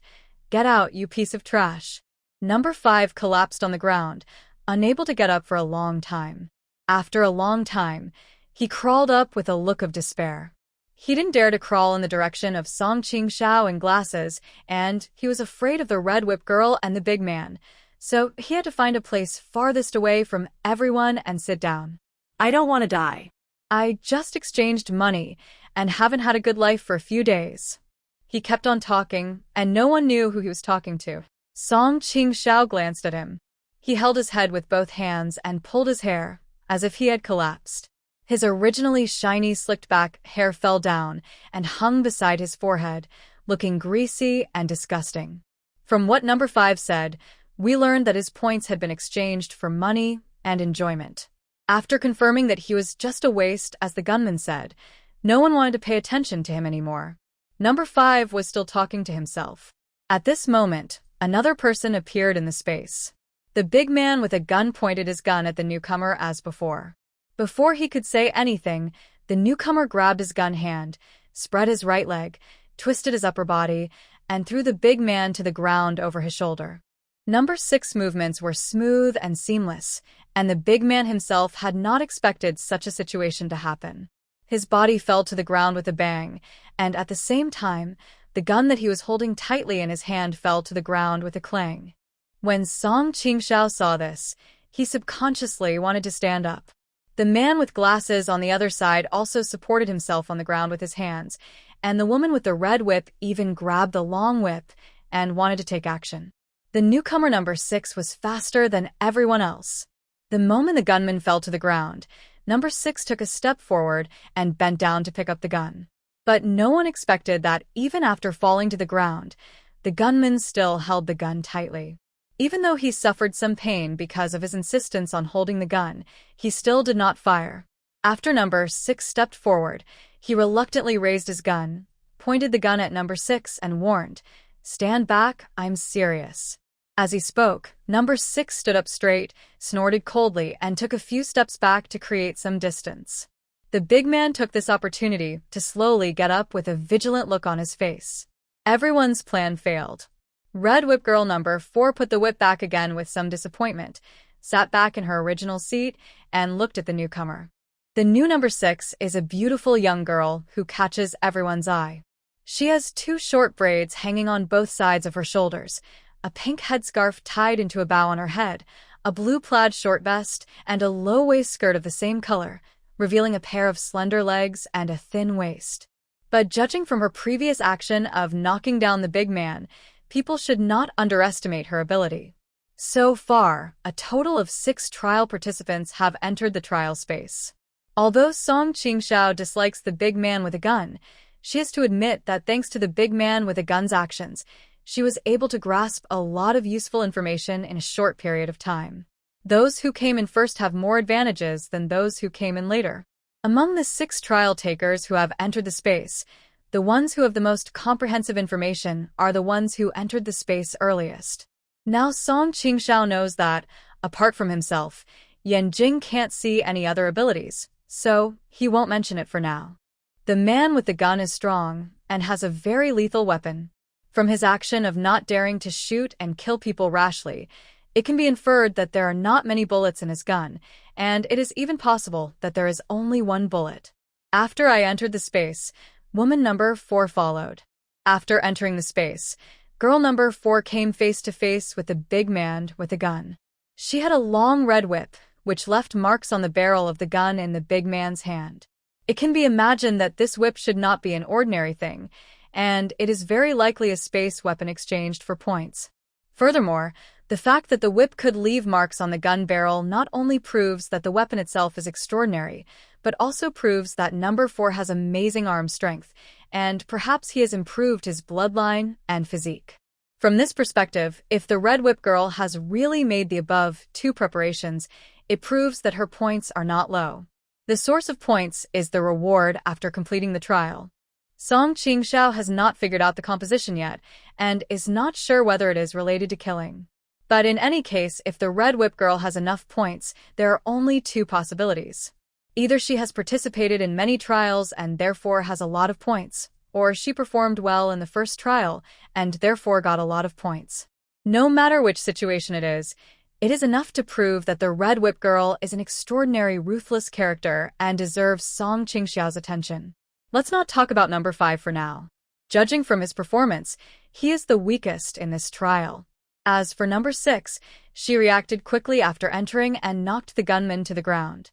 Speaker 1: "Get out, you piece of trash." Number 5 collapsed on the ground, unable to get up for a long time. After a long time, he crawled up with a look of despair. He didn't dare to crawl in the direction of Song Qingxiao in glasses, and he was afraid of the red whip girl and the big man, so he had to find a place farthest away from everyone and sit down.
Speaker 2: I don't want to die.
Speaker 1: I just exchanged money and haven't had a good life for a few days. He kept on talking, and no one knew who he was talking to. Song Qingxiao glanced at him. He held his head with both hands and pulled his hair, as if he had collapsed. His originally shiny slicked-back hair fell down and hung beside his forehead, looking greasy and disgusting. From what Number 5 said, we learned that his points had been exchanged for money and enjoyment. After confirming that he was just a waste, as the gunman said, no one wanted to pay attention to him anymore. Number 5 was still talking to himself. At this moment, another person appeared in the space. The big man with a gun pointed his gun at the newcomer as before. Before he could say anything, the newcomer grabbed his gun hand, spread his right leg, twisted his upper body, and threw the big man to the ground over his shoulder. Number 6 movements were smooth and seamless, and the big man himself had not expected such a situation to happen. His body fell to the ground with a bang, and at the same time, the gun that he was holding tightly in his hand fell to the ground with a clang. When Song Qingxiao saw this, he subconsciously wanted to stand up. The man with glasses on the other side also supported himself on the ground with his hands, and the woman with the red whip even grabbed the long whip and wanted to take action. The newcomer Number 6 was faster than everyone else. The moment the gunman fell to the ground, Number 6 took a step forward and bent down to pick up the gun. But no one expected that even after falling to the ground, the gunman still held the gun tightly. Even though he suffered some pain because of his insistence on holding the gun, he still did not fire. After Number 6 stepped forward, he reluctantly raised his gun, pointed the gun at Number 6 and warned, "Stand back, I'm serious." As he spoke, Number 6 stood up straight, snorted coldly, and took a few steps back to create some distance. The big man took this opportunity to slowly get up with a vigilant look on his face. Everyone's plan failed. Red Whip Girl Number 4 put the whip back again with some disappointment, sat back in her original seat, and looked at the newcomer. The new Number 6 is a beautiful young girl who catches everyone's eye. She has 2 short braids hanging on both sides of her shoulders, a pink headscarf tied into a bow on her head, a blue plaid short vest, and a low-waist skirt of the same color, revealing a pair of slender legs and a thin waist. But judging from her previous action of knocking down the big man, people should not underestimate her ability. So far, a total of 6 trial participants have entered the trial space. Although Song Qingxiao dislikes the big man with a gun, she has to admit that thanks to the big man with a gun's actions, she was able to grasp a lot of useful information in a short period of time. Those who came in first have more advantages than those who came in later. Among the 6 trial takers who have entered the space, the ones who have the most comprehensive information are the ones who entered the space earliest. Now Song Qingxiao knows that, apart from himself, Yan Jing can't see any other abilities, so he won't mention it for now. The man with the gun is strong and has a very lethal weapon. From his action of not daring to shoot and kill people rashly, it can be inferred that there are not many bullets in his gun, and it is even possible that there is only 1 bullet. After I entered the space, woman Number 4 followed. After entering the space, girl Number 4 came face to face with the big man with a gun. She had a long red whip, which left marks on the barrel of the gun in the big man's hand. It can be imagined that this whip should not be an ordinary thing, and it is very likely a space weapon exchanged for points. Furthermore, the fact that the whip could leave marks on the gun barrel not only proves that the weapon itself is extraordinary, but also proves that Number 4 has amazing arm strength, and perhaps he has improved his bloodline and physique. From this perspective, if the Red Whip Girl has really made the above 2 preparations, it proves that her points are not low. The source of points is the reward after completing the trial. Song Qingxiao has not figured out the composition yet, and is not sure whether it is related to killing. But in any case, if the Red Whip Girl has enough points, there are only 2 possibilities. Either she has participated in many trials and therefore has a lot of points, or she performed well in the first trial and therefore got a lot of points. No matter which situation it is enough to prove that the Red Whip Girl is an extraordinary ruthless character and deserves Song Qingxiao's attention. Let's not talk about Number 5 for now. Judging from his performance, he is the weakest in this trial. As for Number 6, she reacted quickly after entering and knocked the gunman to the ground.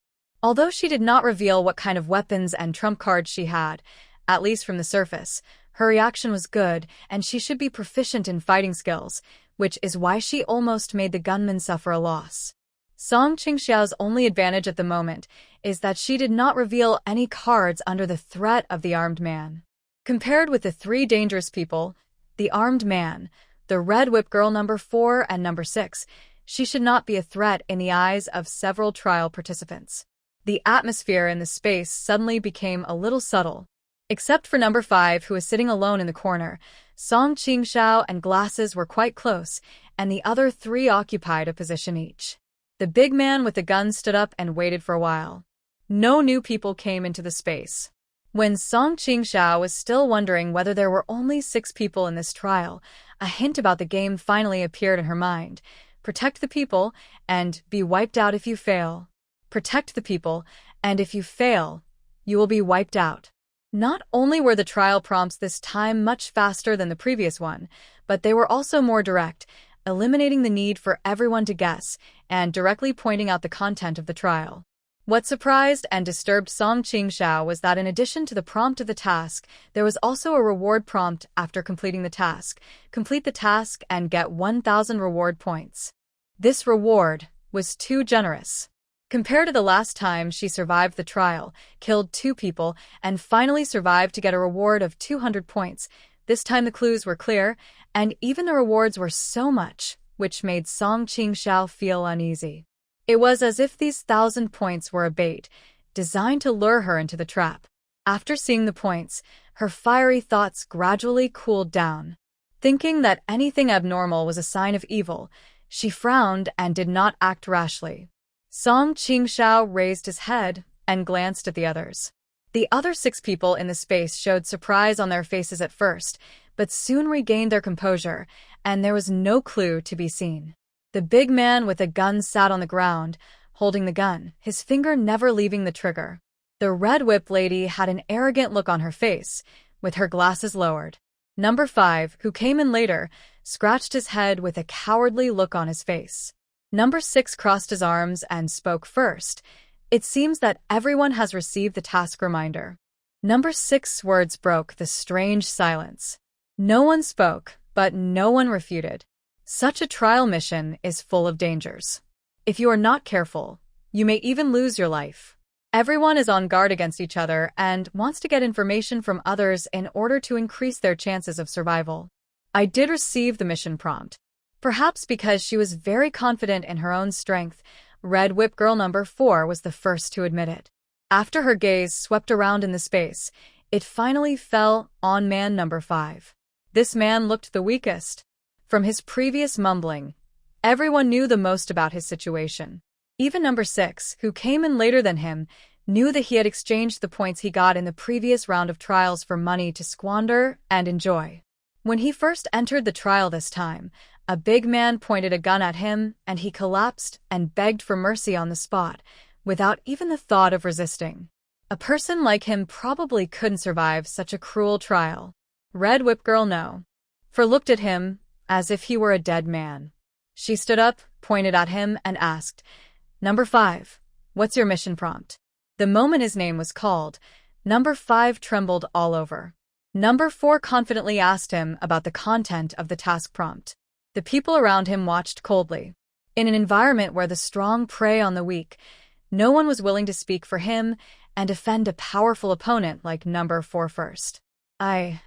Speaker 1: Although she did not reveal what kind of weapons and trump cards she had, at least from the surface, her reaction was good, and she should be proficient in fighting skills, which is why she almost made the gunman suffer a loss. Song Qingxiao's only advantage at the moment is that she did not reveal any cards under the threat of the armed man. Compared with the three dangerous people, the armed man, the Red Whip Girl number 4 and number 6, she should not be a threat in the eyes of several trial participants. The atmosphere in the space suddenly became a little subtle. Except for number 5, who was sitting alone in the corner, Song Qingxiao and Glasses were quite close, and the other 3 occupied a position each. The big man with the gun stood up and waited for a while. No new people came into the space. When Song Qingxiao was still wondering whether there were only 6 people in this trial, a hint about the game finally appeared in her mind. Protect the people, and be wiped out if you fail. Protect the people, and if you fail, you will be wiped out. Not only were the trial prompts this time much faster than the previous one, but they were also more direct, eliminating the need for everyone to guess and directly pointing out the content of the trial. What surprised and disturbed Song Qingxiao was that in addition to the prompt of the task, there was also a reward prompt after completing the task. Complete the task and get 1,000 reward points. This reward was too generous. Compared to the last time she survived the trial, killed 2 people, and finally survived to get a reward of 200 points, this time the clues were clear, and even the rewards were so much, which made Song Qingxiao feel uneasy. It was as if these 1,000 points were a bait, designed to lure her into the trap. After seeing the points, her fiery thoughts gradually cooled down. Thinking that anything abnormal was a sign of evil, she frowned and did not act rashly. Song Qingxiao raised his head and glanced at the others. The other 6 people in the space showed surprise on their faces at first, but soon regained their composure, and there was no clue to be seen. The big man with a gun sat on the ground, holding the gun, his finger never leaving the trigger. The Red Whip lady had an arrogant look on her face, with her glasses lowered. Number 5, who came in later, scratched his head with a cowardly look on his face. Number 6 crossed his arms and spoke first. It seems that everyone has received the task reminder. Number 6's words broke the strange silence. No one spoke, but no one refuted. Such a trial mission is full of dangers. If you are not careful, you may even lose your life. Everyone is on guard against each other and wants to get information from others in order to increase their chances of survival. I did receive the mission prompt. Perhaps because she was very confident in her own strength, Red Whip Girl number 4 was the first to admit it. After her gaze swept around in the space, it finally fell on man number 5. This man looked the weakest. From his previous mumbling, everyone knew the most about his situation. Even number 6, who came in later than him, knew that he had exchanged the points he got in the previous round of trials for money to squander and enjoy. When he first entered the trial this time, a big man pointed a gun at him, and he collapsed and begged for mercy on the spot, without even the thought of resisting. A person like him probably couldn't survive such a cruel trial. Red Whip Girl no. For looked at him as if he were a dead man. She stood up, pointed at him, and asked, "Number 5, what's your mission prompt?" The moment his name was called, number 5 trembled all over. Number 4 confidently asked him about the content of the task prompt. The people around him watched coldly. In an environment where the strong prey on the weak, no one was willing to speak for him and defend a powerful opponent like number 4 first.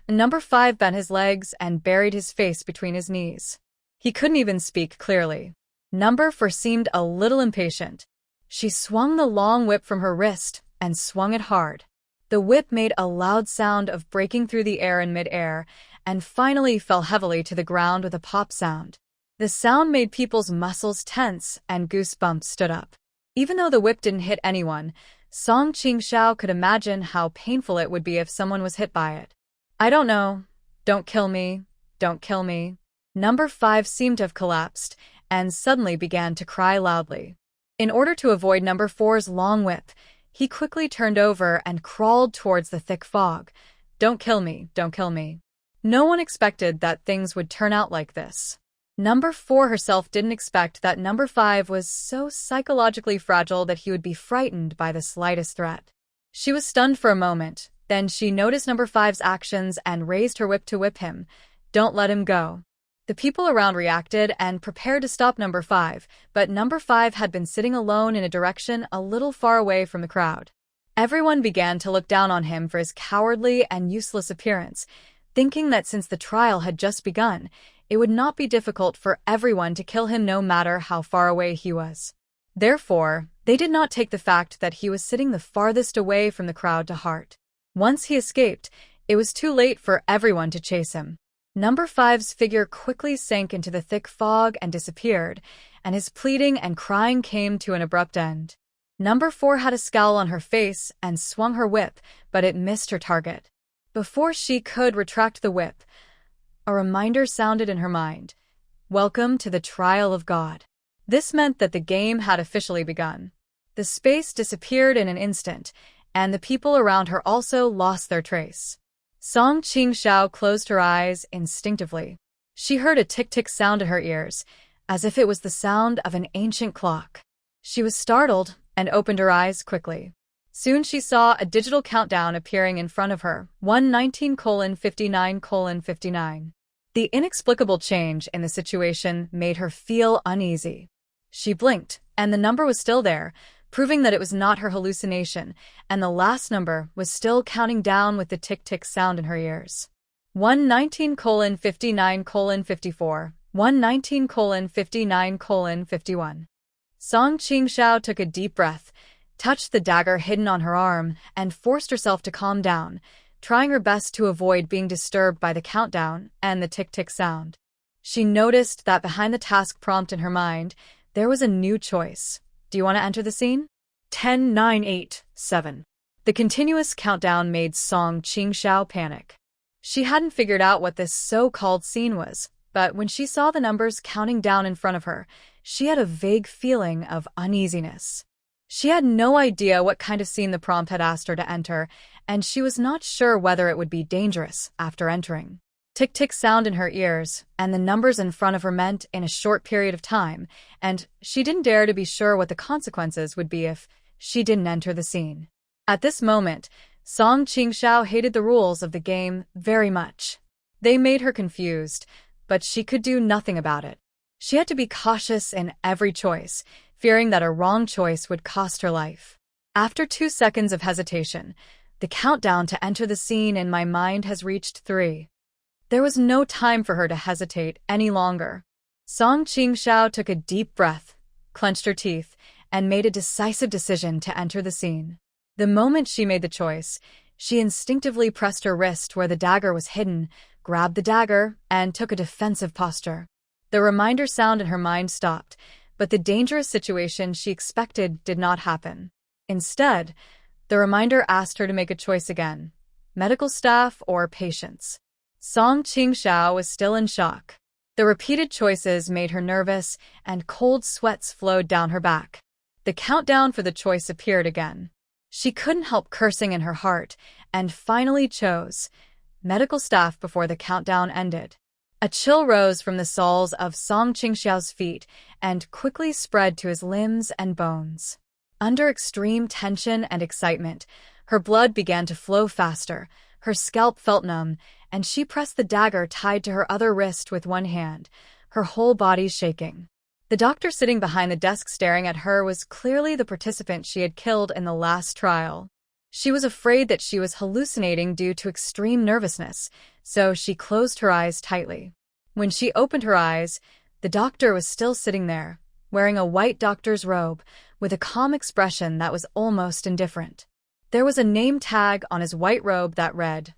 Speaker 1: Number 5 bent his legs and buried his face between his knees. He couldn't even speak clearly. Number 4 seemed a little impatient. She swung the long whip from her wrist and swung it hard. The whip made a loud sound of breaking through the air in mid-air and finally fell heavily to the ground with a pop sound. The sound made people's muscles tense and goosebumps stood up. Even though the whip didn't hit anyone, Song Qingxiao could imagine how painful it would be if someone was hit by it. "I don't know. Don't kill me. Don't kill me." Number 5 seemed to have collapsed and suddenly began to cry loudly. In order to avoid number 4's long whip, he quickly turned over and crawled towards the thick fog. "Don't kill me. Don't kill me." No one expected that things would turn out like this. Number 4 herself didn't expect that number 5 was so psychologically fragile that he would be frightened by the slightest threat. She was stunned for a moment, then she noticed number 5's actions and raised her whip to whip him. Don't let him go. The people around reacted and prepared to stop number 5, but number 5 had been sitting alone in a direction a little far away from the crowd. Everyone began to look down on him for his cowardly and useless appearance, thinking that since the trial had just begun, it would not be difficult for everyone to kill him no matter how far away he was. Therefore, they did not take the fact that he was sitting the farthest away from the crowd to heart. Once he escaped, it was too late for everyone to chase him. Number 5's figure quickly sank into the thick fog and disappeared, and his pleading and crying came to an abrupt end. Number 4 had a scowl on her face and swung her whip, but it missed her target. Before she could retract the whip, a reminder sounded in her mind. Welcome to the trial of God. This meant that the game had officially begun. The space disappeared in an instant, and the people around her also lost their trace. Song Qingxiao closed her eyes instinctively. She heard a tick-tick sound in her ears, as if it was the sound of an ancient clock. She was startled and opened her eyes quickly. Soon she saw a digital countdown appearing in front of her, 1:19:59:59. The inexplicable change in the situation made her feel uneasy. She blinked, and the number was still there, proving that it was not her hallucination, and the last number was still counting down with the tick-tick sound in her ears. 1:19:59:54, 1:19:59:51. Song Qingxiao took a deep breath, touched the dagger hidden on her arm, and forced herself to calm down, trying her best to avoid being disturbed by the countdown and the tick-tick sound. She noticed that behind the task prompt in her mind, there was a new choice. Do you want to enter the scene? 10, 9, 8, 7. The continuous countdown made Song Qingxiao panic. She hadn't figured out what this so-called scene was, but when she saw the numbers counting down in front of her, she had a vague feeling of uneasiness. She had no idea what kind of scene the prompt had asked her to enter, and she was not sure whether it would be dangerous after entering. Tick-tick sound in her ears, and the numbers in front of her meant in a short period of time, and she didn't dare to be sure what the consequences would be if she didn't enter the scene. At this moment, Song Qingxiao hated the rules of the game very much. They made her confused, but she could do nothing about it. She had to be cautious in every choice, fearing that a wrong choice would cost her life. After 2 seconds of hesitation, the countdown to enter the scene in my mind has reached 3. There was no time for her to hesitate any longer. Song Qingxiao took a deep breath, clenched her teeth, and made a decisive decision to enter the scene. The moment she made the choice, she instinctively pressed her wrist where the dagger was hidden, grabbed the dagger, and took a defensive posture. The reminder sound in her mind stopped, but the dangerous situation she expected did not happen. Instead, the reminder asked her to make a choice again: medical staff or patients. Song Qingxiao was still in shock. The repeated choices made her nervous, and cold sweats flowed down her back. The countdown for the choice appeared again. She couldn't help cursing in her heart, and finally chose medical staff before the countdown ended. A chill rose from the soles of Song Qingxiao's feet and quickly spread to his limbs and bones. Under extreme tension and excitement, her blood began to flow faster, her scalp felt numb, and she pressed the dagger tied to her other wrist with one hand, her whole body shaking. The doctor sitting behind the desk staring at her was clearly the participant she had killed in the last trial. She was afraid that she was hallucinating due to extreme nervousness, so she closed her eyes tightly. When she opened her eyes, the doctor was still sitting there, wearing a white doctor's robe, with a calm expression that was almost indifferent. There was a name tag on his white robe that read,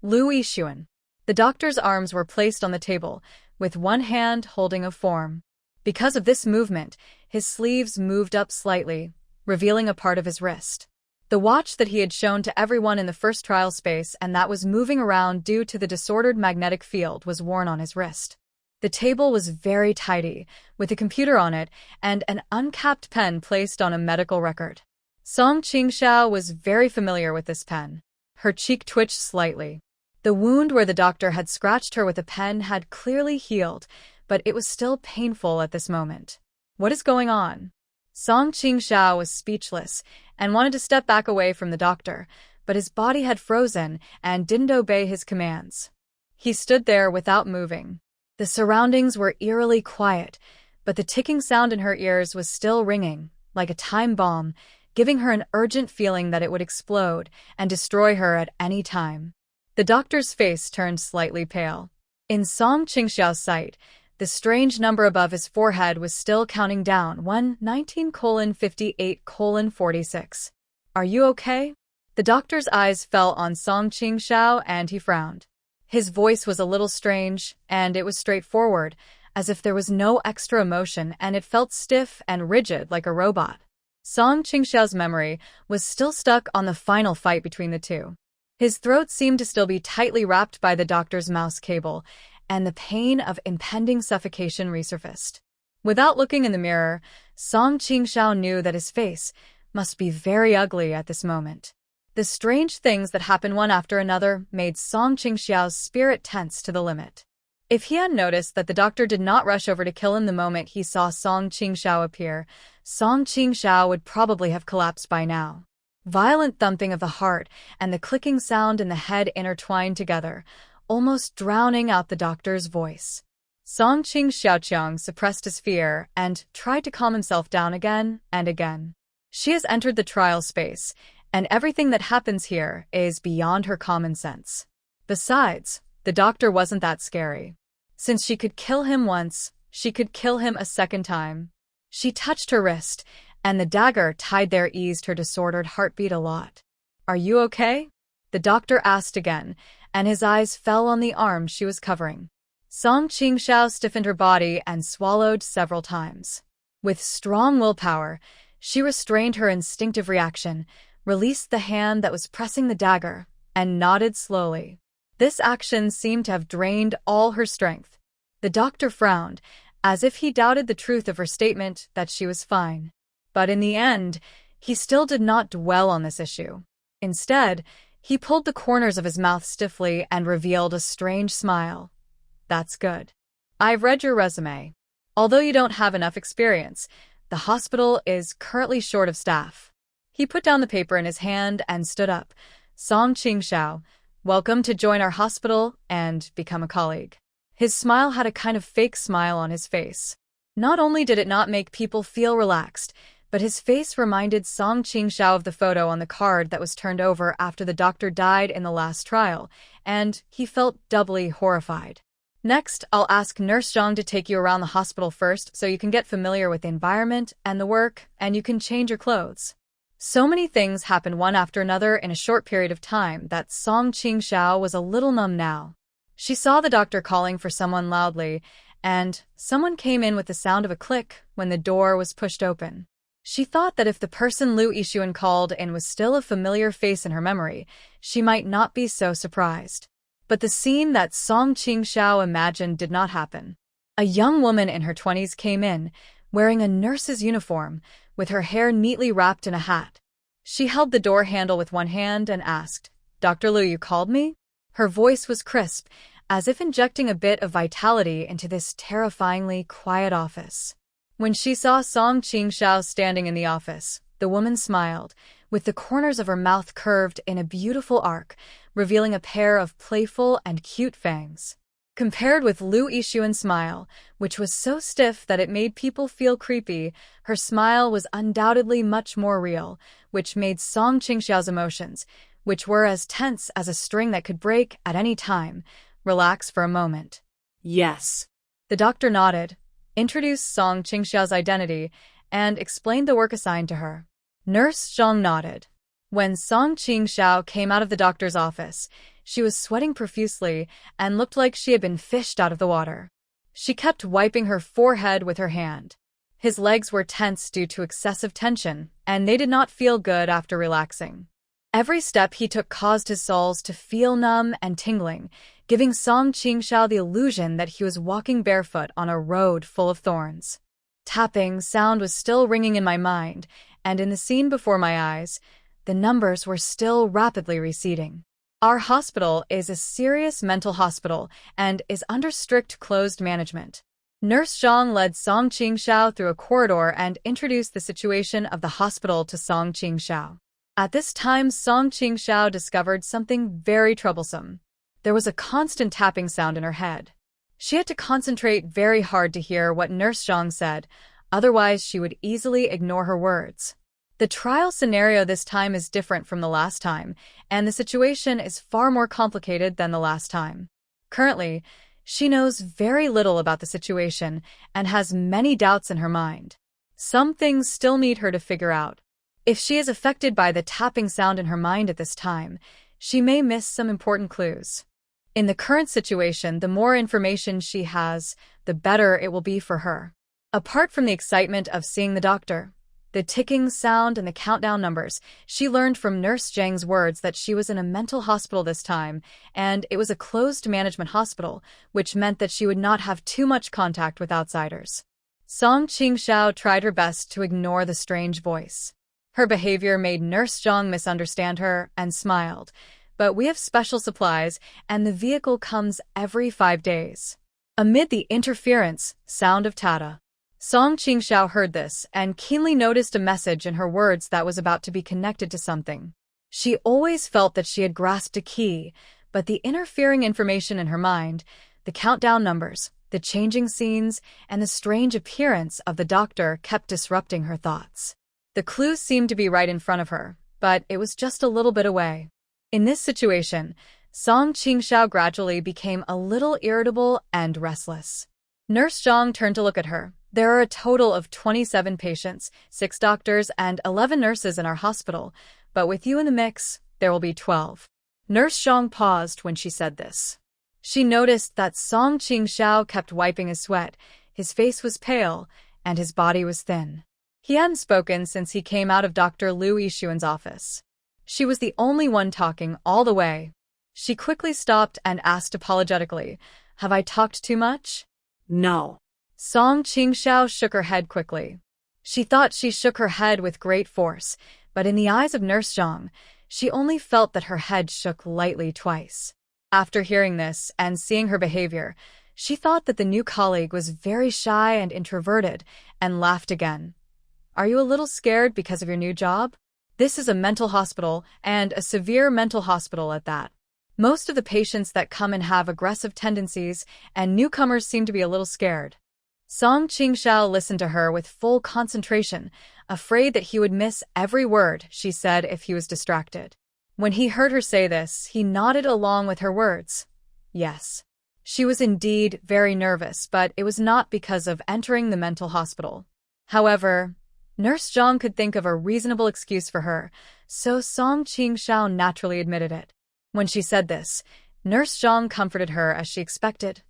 Speaker 1: Lu Yixuan. The doctor's arms were placed on the table, with one hand holding a form. Because of this movement, his sleeves moved up slightly, revealing a part of his wrist. The watch that he had shown to everyone in the first trial space and that was moving around due to the disordered magnetic field was worn on his wrist. The table was very tidy, with a computer on it and an uncapped pen placed on a medical record. Song Qingxiao was very familiar with this pen. Her cheek twitched slightly. The wound where the doctor had scratched her with a pen had clearly healed, but it was still painful at this moment. What is going on? Song Qingxiao was speechless and wanted to step back away from the doctor, but his body had frozen and didn't obey his commands. He stood there without moving. The surroundings were eerily quiet, but the ticking sound in her ears was still ringing, like a time bomb, giving her an urgent feeling that it would explode and destroy her at any time. The doctor's face turned slightly pale. In Song Qingxiao's sight, the strange number above his forehead was still counting down 1:19:58:46. Are you okay? The doctor's eyes fell on Song Qingxiao and he frowned. His voice was a little strange, and it was straightforward, as if there was no extra emotion and it felt stiff and rigid like a robot. Song Qingxiao's memory was still stuck on the final fight between the two. His throat seemed to still be tightly wrapped by the doctor's mouse cable, and the pain of impending suffocation resurfaced. Without looking in the mirror, Song Qingxiao knew that his face must be very ugly at this moment. The strange things that happened one after another made Song Qingxiao's spirit tense to the limit. If he had noticed that the doctor did not rush over to kill him the moment he saw Song Qingxiao appear, Song Qingxiao would probably have collapsed by now. Violent thumping of the heart and the clicking sound in the head intertwined together, almost drowning out the doctor's voice. Song Qingxiao suppressed his fear and tried to calm himself down again and again. She has entered the trial space, and everything that happens here is beyond her common sense. Besides, the doctor wasn't that scary. Since she could kill him once, she could kill him a second time. She touched her wrist, and the dagger tied there eased her disordered heartbeat a lot. Are you okay? The doctor asked again, and his eyes fell on the arm she was covering. Song Qingxiao stiffened her body and swallowed several times. With strong willpower, she restrained her instinctive reaction, released the hand that was pressing the dagger, and nodded slowly. This action seemed to have drained all her strength. The doctor frowned, as if he doubted the truth of her statement that she was fine. But in the end, he still did not dwell on this issue. Instead, he pulled the corners of his mouth stiffly and revealed a strange smile. That's good. I've read your resume. Although you don't have enough experience, the hospital is currently short of staff. He put down the paper in his hand and stood up. Song Qingxiao, welcome to join our hospital and become a colleague. His smile had a kind of fake smile on his face. Not only did it not make people feel relaxed, but his face reminded Song Qingxiao of the photo on the card that was turned over after the doctor died in the last trial, and he felt doubly horrified. Next, I'll ask Nurse Zhang to take you around the hospital first so you can get familiar with the environment and the work, and you can change your clothes. So many things happened one after another in a short period of time that Song Qingxiao was a little numb now. She saw the doctor calling for someone loudly, and someone came in with the sound of a click when the door was pushed open. She thought that if the person Lu Yixuan called in was still a familiar face in her memory, she might not be so surprised. But the scene that Song Qingxiao imagined did not happen. A young woman in her 20s came in, wearing a nurse's uniform, with her hair neatly wrapped in a hat. She held the door handle with one hand and asked, "Dr. Lu, you called me?" Her voice was crisp, as if injecting a bit of vitality into this terrifyingly quiet office. When she saw Song Qingxiao standing in the office, the woman smiled, with the corners of her mouth curved in a beautiful arc, revealing a pair of playful and cute fangs. Compared with Lu Yixuan's smile, which was so stiff that it made people feel creepy, her smile was undoubtedly much more real, which made Song Qingxiao's emotions, which were as tense as a string that could break at any time, relax for a moment.
Speaker 2: Yes.
Speaker 1: The doctor nodded, introduced Song Qingxiao's identity, and explained the work assigned to her. Nurse Zhang nodded. When Song Qingxiao came out of the doctor's office, she was sweating profusely and looked like she had been fished out of the water. She kept wiping her forehead with her hand. His legs were tense due to excessive tension, and they did not feel good after relaxing. Every step he took caused his soles to feel numb and tingling, giving Song Qingxiao the illusion that he was walking barefoot on a road full of thorns. Tapping sound was still ringing in my mind, and in the scene before my eyes, the numbers were still rapidly receding. Our hospital is a serious mental hospital and is under strict closed management. Nurse Zhang led Song Qingxiao through a corridor and introduced the situation of the hospital to Song Qingxiao. At this time, Song Qingxiao discovered something very troublesome. There was a constant tapping sound in her head. She had to concentrate very hard to hear what Nurse Zhang said, otherwise she would easily ignore her words. The trial scenario this time is different from the last time, and the situation is far more complicated than the last time. Currently, she knows very little about the situation and has many doubts in her mind. Some things still need her to figure out. If she is affected by the tapping sound in her mind at this time, she may miss some important clues. In the current situation, the more information she has, the better it will be for her. Apart from the excitement of seeing the doctor, the ticking sound and the countdown numbers, she learned from Nurse Zhang's words that she was in a mental hospital this time, and it was a closed management hospital, which meant that she would not have too much contact with outsiders. Song Qingxiao tried her best to ignore the strange voice. Her behavior made Nurse Zhang misunderstand her and smiled, but we have special supplies, and the vehicle comes every 5 days. Amid the interference, sound of Tata, Song Qingxiao heard this and keenly noticed a message in her words that was about to be connected to something. She always felt that she had grasped a key, but the interfering information in her mind, the countdown numbers, the changing scenes, and the strange appearance of the doctor kept disrupting her thoughts. The clue seemed to be right in front of her, but it was just a little bit away. In this situation, Song Qingxiao gradually became a little irritable and restless. Nurse Zhang turned to look at her. There are a total of 27 patients, 6 doctors, and 11 nurses in our hospital, but with you in the mix, there will be 12. Nurse Zhang paused when she said this. She noticed that Song Qingxiao kept wiping his sweat, his face was pale, and his body was thin. He hadn't spoken since he came out of Dr. Liu Yixuan's office. She was the only one talking all the way. She quickly stopped and asked apologetically, "Have I talked too much?"
Speaker 2: No.
Speaker 1: Song Qingxiao shook her head quickly. She thought she shook her head with great force, but in the eyes of Nurse Zhang, she only felt that her head shook lightly twice. After hearing this and seeing her behavior, she thought that the new colleague was very shy and introverted, and laughed again. "Are you a little scared because of your new job? This is a mental hospital, and a severe mental hospital at that. Most of the patients that come in have aggressive tendencies, and newcomers seem to be a little scared." Song Qingxiao listened to her with full concentration, afraid that he would miss every word she said if he was distracted. When he heard her say this, he nodded along with her words. Yes. She was indeed very nervous, but it was not because of entering the mental hospital. However, Nurse Zhang could think of a reasonable excuse for her, so Song Qingxiao naturally admitted it. When she said this, Nurse Zhang comforted her as she expected.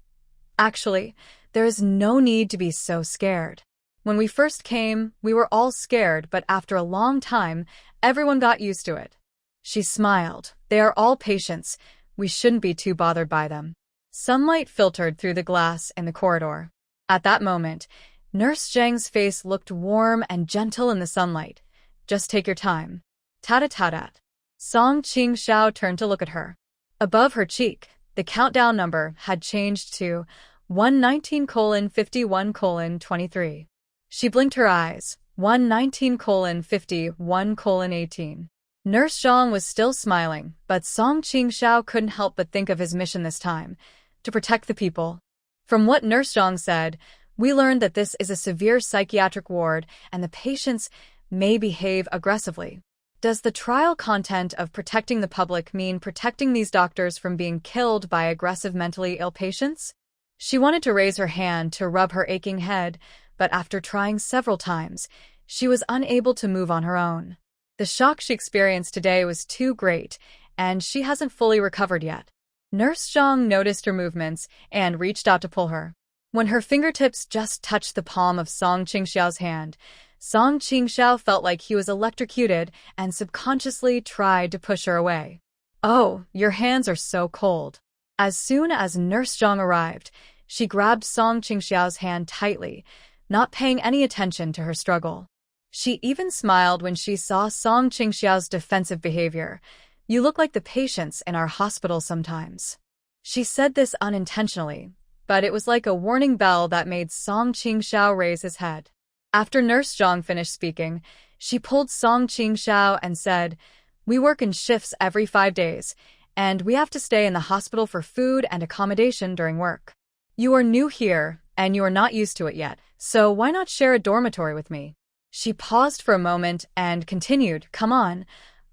Speaker 1: "Actually, there is no need to be so scared. When we first came, we were all scared, but after a long time, everyone got used to it." She smiled. "They are all patients. We shouldn't be too bothered by them." Sunlight filtered through the glass in the corridor. At that moment, Nurse Zhang's face looked warm and gentle in the sunlight. "Just take your time." Tat-tat-tat. Song Qingxiao turned to look at her. Above her cheek, the countdown number had changed to 119:51:23. She blinked her eyes. 119:51:18. Nurse Zhang was still smiling, but Song Qingxiao couldn't help but think of his mission this time, to protect the people. From what Nurse Zhang said, we learned that this is a severe psychiatric ward and the patients may behave aggressively. Does the trial content of protecting the public mean protecting these doctors from being killed by aggressive mentally ill patients? She wanted to raise her hand to rub her aching head, but after trying several times, she was unable to move on her own. The shock she experienced today was too great, and she hasn't fully recovered yet. Nurse Zhang noticed her movements and reached out to pull her. When her fingertips just touched the palm of Song Qingxiao's hand, Song Qingxiao felt like he was electrocuted and subconsciously tried to push her away. "Oh, your hands are so cold." As soon as Nurse Zhang arrived, she grabbed Song Qingxiao's hand tightly, not paying any attention to her struggle. She even smiled when she saw Song Qingxiao's defensive behavior. "You look like the patients in our hospital sometimes." She said this unintentionally, but it was like a warning bell that made Song Qingxiao raise his head. After Nurse Zhang finished speaking, she pulled Song Qingxiao and said, "We work in shifts every 5 days, and we have to stay in the hospital for food and accommodation during work. You are new here, and you are not used to it yet, so why not share a dormitory with me?" She paused for a moment and continued, "Come on,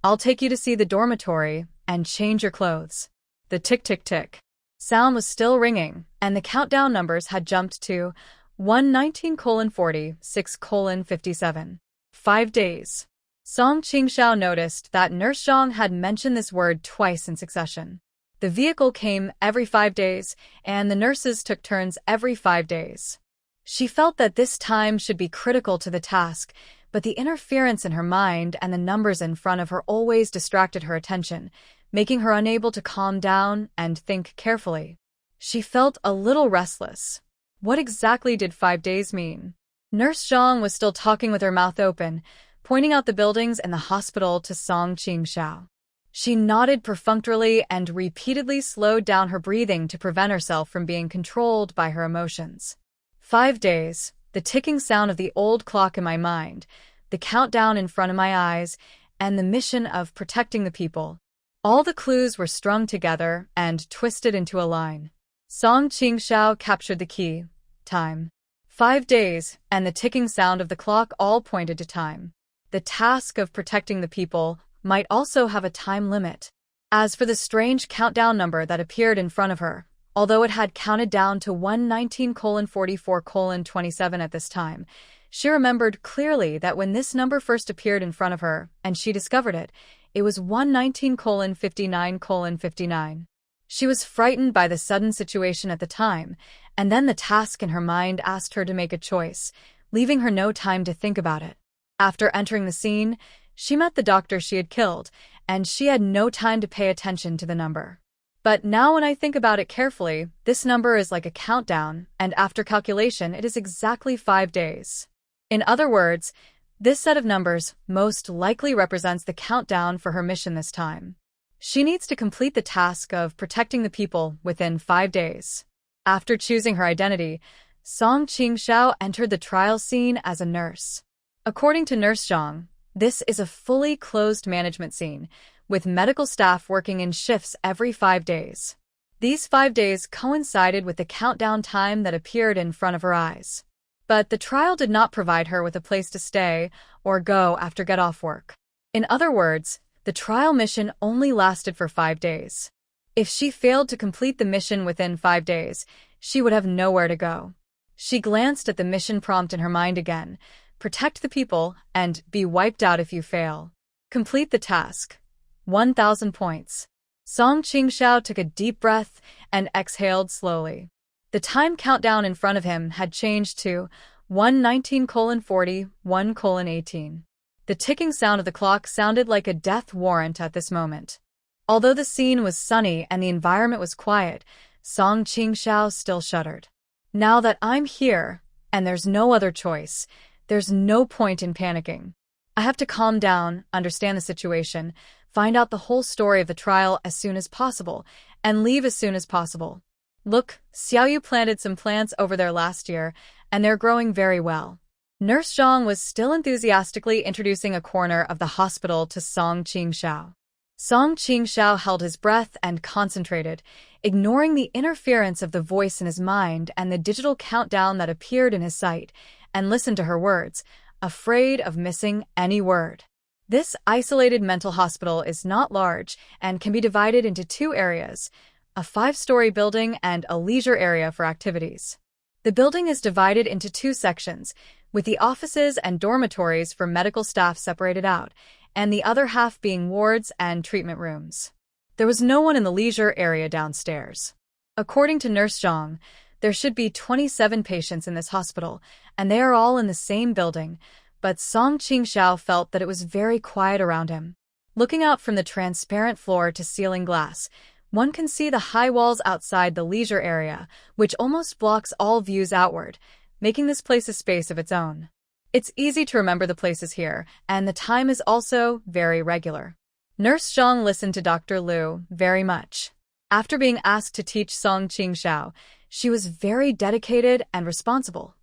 Speaker 1: I'll take you to see the dormitory and change your clothes." The tick-tick-tick sound was still ringing, and the countdown numbers had jumped to 119:40, 6:57. 5 days. Song Qingxiao noticed that Nurse Zhang had mentioned this word twice in succession. The vehicle came every 5 days, and the nurses took turns every 5 days. She felt that this time should be critical to the task, but the interference in her mind and the numbers in front of her always distracted her attention, making her unable to calm down and think carefully. She felt a little restless. What exactly did 5 days mean? Nurse Zhang was still talking with her mouth open, pointing out the buildings and the hospital to Song Qingxiao. She nodded perfunctorily and repeatedly slowed down her breathing to prevent herself from being controlled by her emotions. 5 days, the ticking sound of the old clock in my mind, the countdown in front of my eyes, and the mission of protecting the people. All the clues were strung together and twisted into a line. Song Qingxiao captured the key. Time. 5 days, and the ticking sound of the clock all pointed to time. The task of protecting the people might also have a time limit. As for the strange countdown number that appeared in front of her, although it had counted down to 119:44:27 at this time, she remembered clearly that when this number first appeared in front of her and she discovered it, it was 119:59:59. She was frightened by the sudden situation at the time, and then the task in her mind asked her to make a choice, leaving her no time to think about it. After entering the scene, she met the doctor she had killed, and she had no time to pay attention to the number. But now when I think about it carefully, this number is like a countdown, and after calculation, it is exactly 5 days. In other words, this set of numbers most likely represents the countdown for her mission this time. She needs to complete the task of protecting the people within 5 days. After choosing her identity, Song Qingxiao entered the trial scene as a nurse. According to Nurse Zhang, this is a fully closed management scene, with medical staff working in shifts every 5 days. These 5 days coincided with the countdown time that appeared in front of her eyes. But the trial did not provide her with a place to stay or go after get-off work. In other words, the trial mission only lasted for 5 days. If she failed to complete the mission within 5 days, she would have nowhere to go. She glanced at the mission prompt in her mind again: protect the people and be wiped out if you fail. Complete the task. 1,000 points. Song Qingxiao took a deep breath and exhaled slowly. The time countdown in front of him had changed to 119:40, 1:18. The ticking sound of the clock sounded like a death warrant at this moment. Although the scene was sunny and the environment was quiet, Song Qingxiao still shuddered. Now that I'm here, and there's no other choice, there's no point in panicking. I have to calm down, understand the situation, find out the whole story of the trial as soon as possible, and leave as soon as possible. Look, Xiaoyu planted some plants over there last year, and they're growing very well. Nurse Zhang was still enthusiastically introducing a corner of the hospital to Song Qingxiao. Song Qingxiao held his breath and concentrated, ignoring the interference of the voice in his mind and the digital countdown that appeared in his sight, and listened to her words, afraid of missing any word. This isolated mental hospital is not large and can be divided into 2 areas, a 5-story building and a leisure area for activities. The building is divided into 2 sections, with the offices and dormitories for medical staff separated out, and the other half being wards and treatment rooms. There was no one in the leisure area downstairs. According to Nurse Zhang, there should be 27 patients in this hospital, and they are all in the same building, but Song Qingxiao felt that it was very quiet around him. Looking out from the transparent floor-to-ceiling glass, one can see the high walls outside the leisure area, which almost blocks all views outward, making this place a space of its own. It's easy to remember the places here, and the time is also very regular. Nurse Zhang listened to Dr. Liu very much. After being asked to teach Song Qingxiao, She was very dedicated and responsible.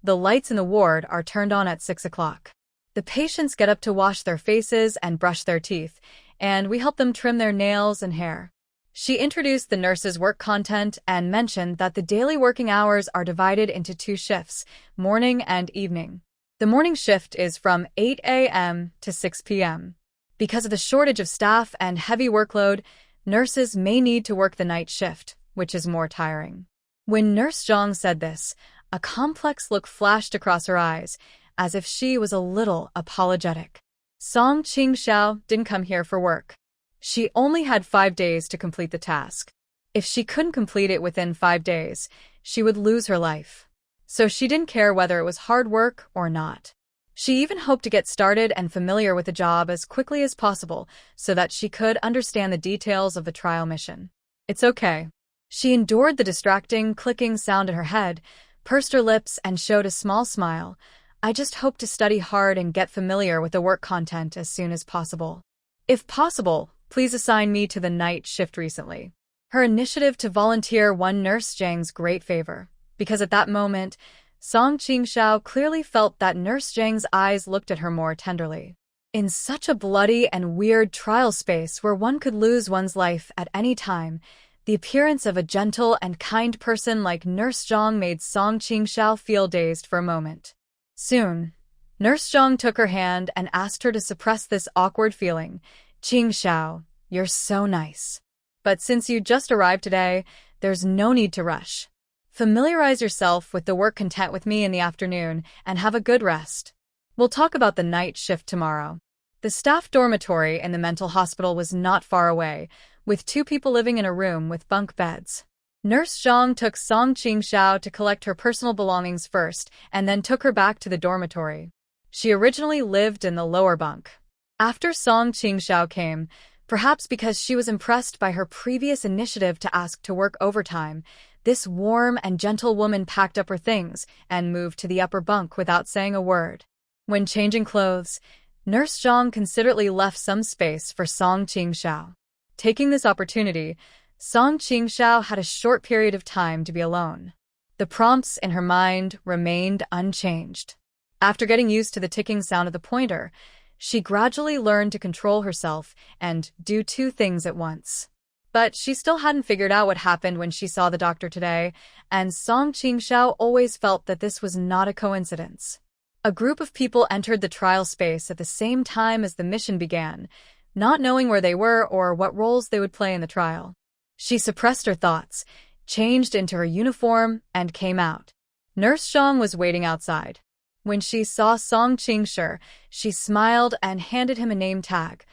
Speaker 1: The lights in the ward are turned on at 6 o'clock. The patients get up to wash their faces and brush their teeth, and we help them trim their nails and hair. She introduced the nurses' work content and mentioned that the daily working hours are divided into 2 shifts, morning and evening. The morning shift is from 8 a.m. to 6 p.m. Because of the shortage of staff and heavy workload, nurses may need to work the night shift, which is more tiring. When Nurse Zhang said this, a complex look flashed across her eyes, as if she was a little apologetic. Song Qingxiao didn't come here for work. She only had 5 days to complete the task. If she couldn't complete it within 5 days, she would lose her life. So she didn't care whether it was hard work or not. She even hoped to get started and familiar with the job as quickly as possible so that she could understand the details of the trial mission. It's okay. She endured the distracting, clicking sound in her head, pursed her lips, and showed a small smile. I just hope to study hard and get familiar with the work content as soon as possible. If possible, please assign me to the night shift recently. Her initiative to volunteer won Nurse Zhang's great favor, because at that moment, Song Qingxiao clearly felt that Nurse Zhang's eyes looked at her more tenderly. In such a bloody and weird trial space where one could lose one's life at any time, the appearance of a gentle and kind person like Nurse Zhang made Song Qingxiao feel dazed for a moment. Soon, Nurse Zhang took her hand and asked her to suppress this awkward feeling. Qingxiao, you're so nice. But since you just arrived today, there's no need to rush. Familiarize yourself with the work content with me in the afternoon and have a good rest. We'll talk about the night shift tomorrow. The staff dormitory in the mental hospital was not far away, with 2 people living in a room with bunk beds. Nurse Zhang took Song Qingxiao to collect her personal belongings first and then took her back to the dormitory. She originally lived in the lower bunk. After Song Qingxiao came, perhaps because she was impressed by her previous initiative to ask to work overtime, this warm and gentle woman packed up her things and moved to the upper bunk without saying a word. When changing clothes, Nurse Zhang considerately left some space for Song Qingxiao. Taking this opportunity, Song Qingxiao had a short period of time to be alone. The prompts in her mind remained unchanged. After getting used to the ticking sound of the pointer, she gradually learned to control herself and do 2 things at once. But she still hadn't figured out what happened when she saw the doctor today, and Song Qingxiao always felt that this was not a coincidence. A group of people entered the trial space at the same time as the mission began, not knowing where they were or what roles they would play in the trial. She suppressed her thoughts, changed into her uniform, and came out. Nurse Zhang was waiting outside. When she saw Song Qingxiao, she smiled and handed him a name tag.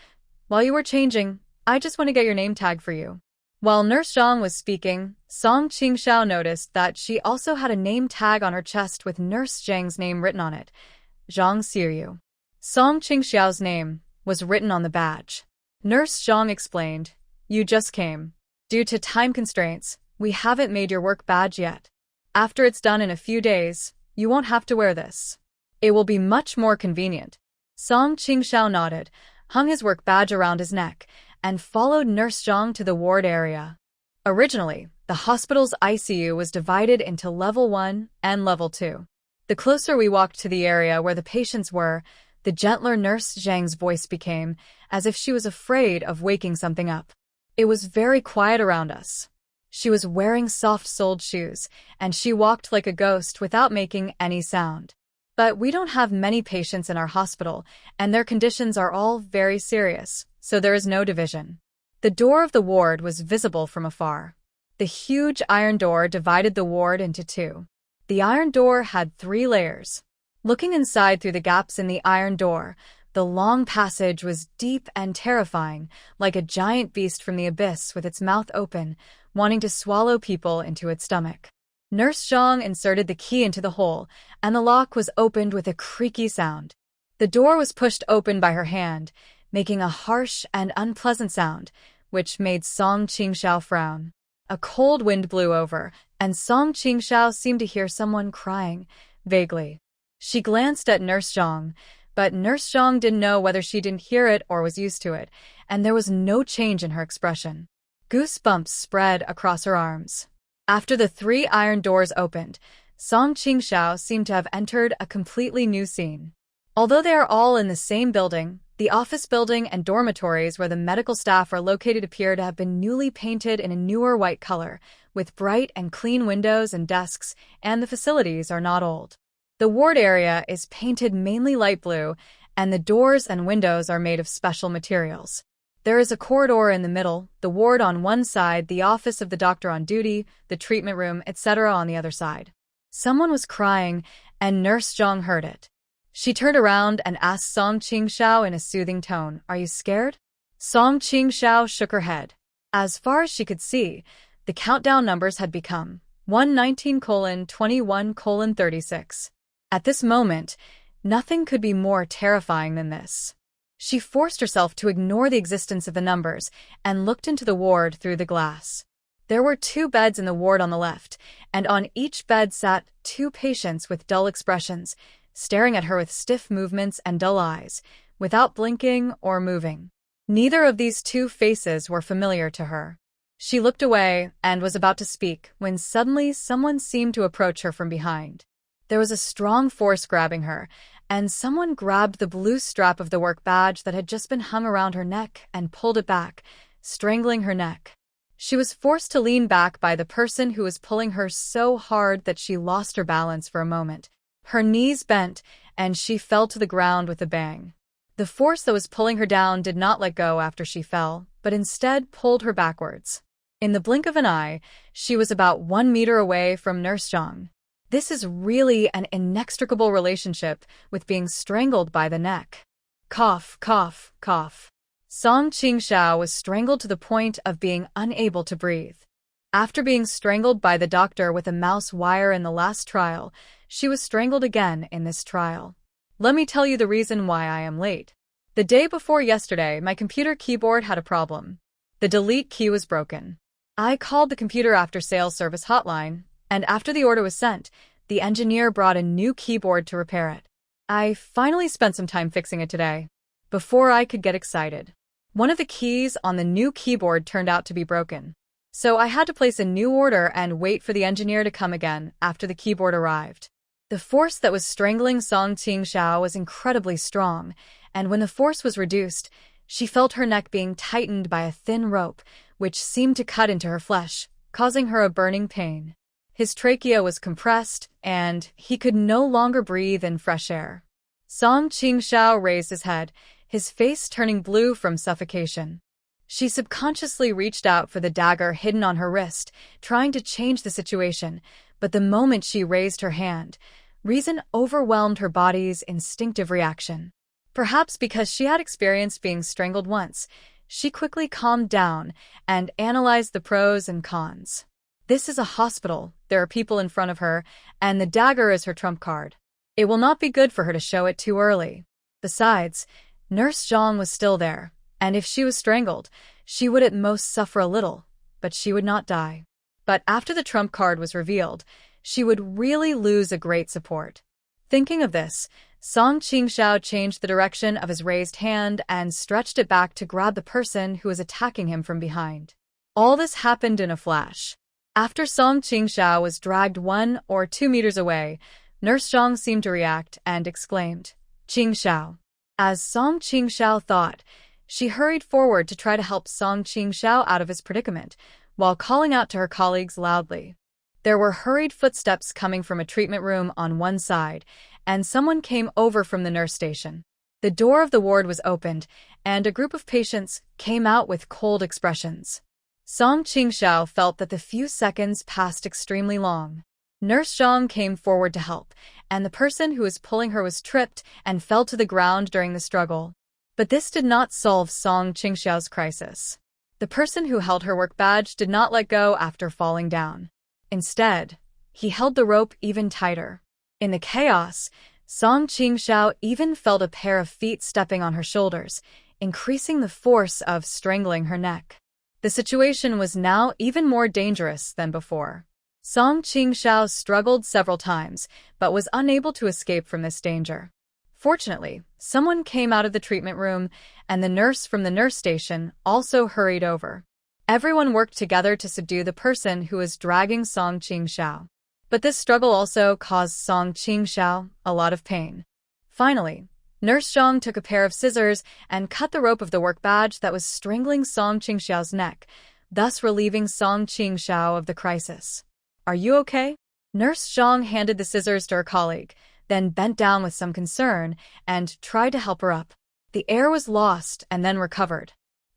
Speaker 1: While you were changing, I just want to get your name tag for you. While Nurse Zhang was speaking, Song Qingxiao noticed that she also had a name tag on her chest with Nurse Zhang's name written on it. Zhang Xiyu. Song Qingxiao's name was written on the badge. Nurse Zhang explained, You just came. Due to time constraints, we haven't made your work badge yet. After it's done in a few days, you won't have to wear this. It will be much more convenient. Song Qingxiao nodded, hung his work badge around his neck, and followed Nurse Zhang to the ward area. Originally, the hospital's ICU was divided into Level 1 and Level 2. The closer we walked to the area where the patients were, the gentler Nurse Zhang's voice became, as if she was afraid of waking something up. It was very quiet around us. She was wearing soft-soled shoes, and she walked like a ghost without making any sound. But we don't have many patients in our hospital, and their conditions are all very serious, so there is no division. The door of the ward was visible from afar. The huge iron door divided the ward into 2. The iron door had 3 layers. Looking inside through the gaps in the iron door, the long passage was deep and terrifying, like a giant beast from the abyss with its mouth open, wanting to swallow people into its stomach. Nurse Zhang inserted the key into the hole, and the lock was opened with a creaky sound. The door was pushed open by her hand, making a harsh and unpleasant sound, which made Song Qingxiao frown. A cold wind blew over, and Song Qingxiao seemed to hear someone crying, vaguely. She glanced at Nurse Zhang, but Nurse Zhang didn't know whether she didn't hear it or was used to it, and there was no change in her expression. Goosebumps spread across her arms. After the 3 iron doors opened, Song Qingxiao seemed to have entered a completely new scene. Although they are all in the same building, the office building and dormitories where the medical staff are located appear to have been newly painted in a newer white color, with bright and clean windows and desks, and the facilities are not old. The ward area is painted mainly light blue, and the doors and windows are made of special materials. There is a corridor in the middle, the ward on one side, the office of the doctor on duty, the treatment room, etc. on the other side. Someone was crying, and Nurse Zhang heard it. She turned around and asked Song Qingxiao in a soothing tone, "Are you scared?" Song Qingxiao shook her head. As far as she could see, the countdown numbers had become 119:21:36. At this moment, nothing could be more terrifying than this. She forced herself to ignore the existence of the numbers and looked into the ward through the glass. There were 2 beds in the ward on the left, and on each bed sat 2 patients with dull expressions, staring at her with stiff movements and dull eyes, without blinking or moving. Neither of these 2 faces were familiar to her. She looked away and was about to speak when suddenly someone seemed to approach her from behind. There was a strong force grabbing her, and someone grabbed the blue strap of the work badge that had just been hung around her neck and pulled it back, strangling her neck. She was forced to lean back by the person who was pulling her so hard that she lost her balance for a moment. Her knees bent, and she fell to the ground with a bang. The force that was pulling her down did not let go after she fell, but instead pulled her backwards. In the blink of an eye, she was about 1 meter away from Nurse Zhang. This is really an inextricable relationship with being strangled by the neck. Cough, cough, cough. Song Qingxiao was strangled to the point of being unable to breathe. After being strangled by the doctor with a mouse wire in the last trial, she was strangled again in this trial. Let me tell you the reason why I am late. The day before yesterday, my computer keyboard had a problem. The delete key was broken. I called the computer after sales service hotline, and after the order was sent, the engineer brought a new keyboard to repair it. I finally spent some time fixing it today, before I could get excited. One of the keys on the new keyboard turned out to be broken. So I had to place a new order and wait for the engineer to come again after the keyboard arrived. The force that was strangling Song Qingxiao was incredibly strong, and when the force was reduced, she felt her neck being tightened by a thin rope, which seemed to cut into her flesh, causing her a burning pain. His trachea was compressed, and he could no longer breathe in fresh air. Song Qingxiao raised his head, his face turning blue from suffocation. She subconsciously reached out for the dagger hidden on her wrist, trying to change the situation, but the moment she raised her hand, reason overwhelmed her body's instinctive reaction. Perhaps because she had experienced being strangled once, she quickly calmed down and analyzed the pros and cons. This is a hospital, there are people in front of her, and the dagger is her trump card. It will not be good for her to show it too early. Besides, Nurse Zhang was still there, and if she was strangled, she would at most suffer a little, but she would not die. But after the trump card was revealed, she would really lose a great support. Thinking of this, Song Qingxiao changed the direction of his raised hand and stretched it back to grab the person who was attacking him from behind. All this happened in a flash. After Song Qingxiao was dragged 1 or 2 meters away, Nurse Zhang seemed to react and exclaimed, "Qingxiao." As Song Qingxiao thought, she hurried forward to try to help Song Qingxiao out of his predicament, while calling out to her colleagues loudly. There were hurried footsteps coming from a treatment room on one side, and someone came over from the nurse station. The door of the ward was opened, and a group of patients came out with cold expressions. Song Qingxiao felt that the few seconds passed extremely long. Nurse Zhang came forward to help, and the person who was pulling her was tripped and fell to the ground during the struggle. But this did not solve Song Qingxiao's crisis. The person who held her work badge did not let go after falling down. Instead, he held the rope even tighter. In the chaos, Song Qingxiao even felt a pair of feet stepping on her shoulders, increasing the force of strangling her neck. The situation was now even more dangerous than before. Song Qingxiao struggled several times, but was unable to escape from this danger. Fortunately, someone came out of the treatment room, and the nurse from the nurse station also hurried over. Everyone worked together to subdue the person who was dragging Song Qingxiao. But this struggle also caused Song Qingxiao a lot of pain. Finally, Nurse Zhang took a pair of scissors and cut the rope of the work badge that was strangling Song Qingxiao's neck, thus relieving Song Qingxiao of the crisis. "Are you okay?" Nurse Zhang handed the scissors to her colleague, then bent down with some concern and tried to help her up. The air was lost and then recovered.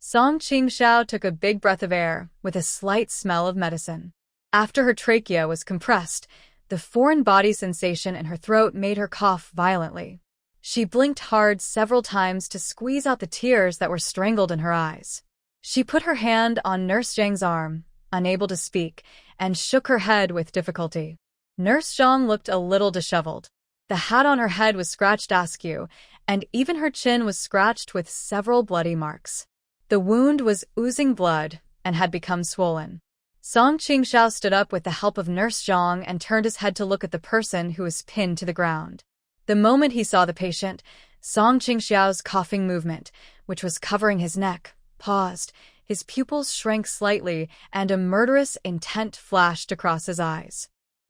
Speaker 1: Song Qingxiao took a big breath of air with a slight smell of medicine. After her trachea was compressed, the foreign body sensation in her throat made her cough violently. She blinked hard several times to squeeze out the tears that were strangled in her eyes. She put her hand on Nurse Zhang's arm, unable to speak, and shook her head with difficulty. Nurse Zhang looked a little disheveled. The hat on her head was scratched askew, and even her chin was scratched with several bloody marks. The wound was oozing blood and had become swollen. Song Qingxiao stood up with the help of Nurse Zhang and turned his head to look at the person who was pinned to the ground. The moment he saw the patient, Song Qingxiao's coughing movement, which was covering his neck, paused, his pupils shrank slightly, and a murderous intent flashed across his eyes.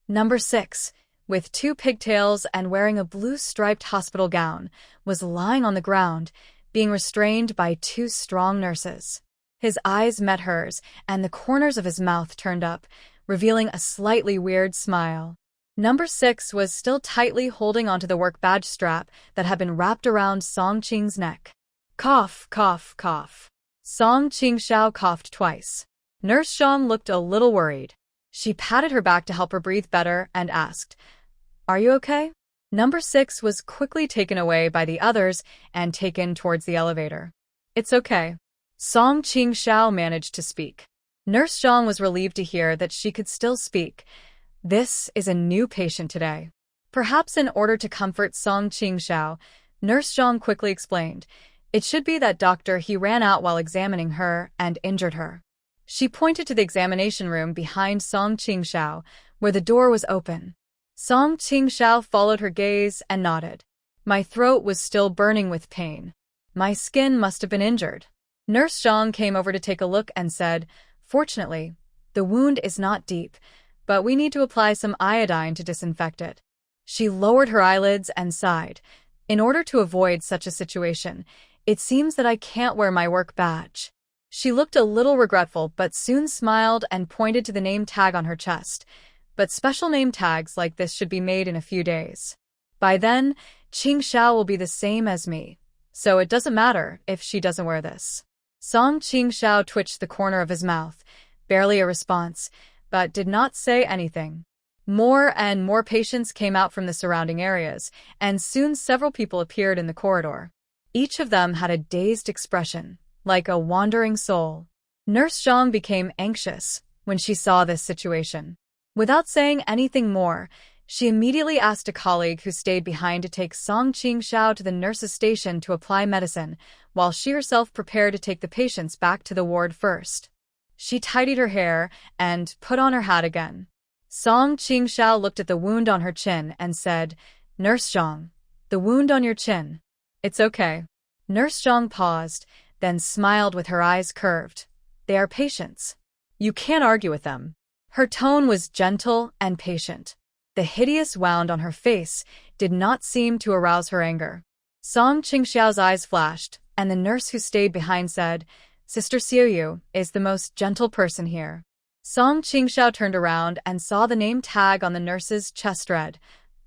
Speaker 1: Number 6, with 2 pigtails and wearing a blue striped hospital gown, was lying on the ground, being restrained by 2 strong nurses. His eyes met hers, and the corners of his mouth turned up, revealing a slightly weird smile. Number 6 was still tightly holding onto the work badge strap that had been wrapped around Song Qing's neck. Cough, cough, cough. Song Qingxiao coughed twice. Nurse Zhang looked a little worried. She patted her back to help her breathe better and asked, "Are you okay?" Number 6 was quickly taken away by the others and taken towards the elevator. "It's okay." Song Qingxiao managed to speak. Nurse Zhang was relieved to hear that she could still speak. "This is a new patient today." Perhaps in order to comfort Song Qingxiao, Nurse Zhang quickly explained, "It should be that doctor he ran out while examining her and injured her." She pointed to the examination room behind Song Qingxiao, where the door was open. Song Qingxiao followed her gaze and nodded. "My throat was still burning with pain. My skin must have been injured." Nurse Zhang came over to take a look and said, "Fortunately, the wound is not deep, but we need to apply some iodine to disinfect it." She lowered her eyelids and sighed. "In order to avoid such a situation, it seems that I can't wear my work badge." She looked a little regretful but soon smiled and pointed to the name tag on her chest. But special name tags like this should be made in a few days. By then, Qingxiao will be the same as me, so it doesn't matter if she doesn't wear this. Song Qingxiao twitched the corner of his mouth, barely a response, but did not say anything. More and more patients came out from the surrounding areas, and soon several people appeared in the corridor. Each of them had a dazed expression, like a wandering soul. Nurse Zhang became anxious when she saw this situation. Without saying anything more, she immediately asked a colleague who stayed behind to take Song Qingxiao to the nurse's station to apply medicine, while she herself prepared to take the patients back to the ward first. She tidied her hair and put on her hat again. Song Qingxiao looked at the wound on her chin and said, "Nurse Zhang, the wound on your chin. It's okay." Nurse Zhang paused, then smiled with her eyes curved. "They are patients. You can't argue with them." Her tone was gentle and patient. The hideous wound on her face did not seem to arouse her anger. Song Qingxiao's eyes flashed, and the nurse who stayed behind said, "Sister Xiuyu is the most gentle person here." Song Qingxiao turned around and saw the name tag on the nurse's chest read,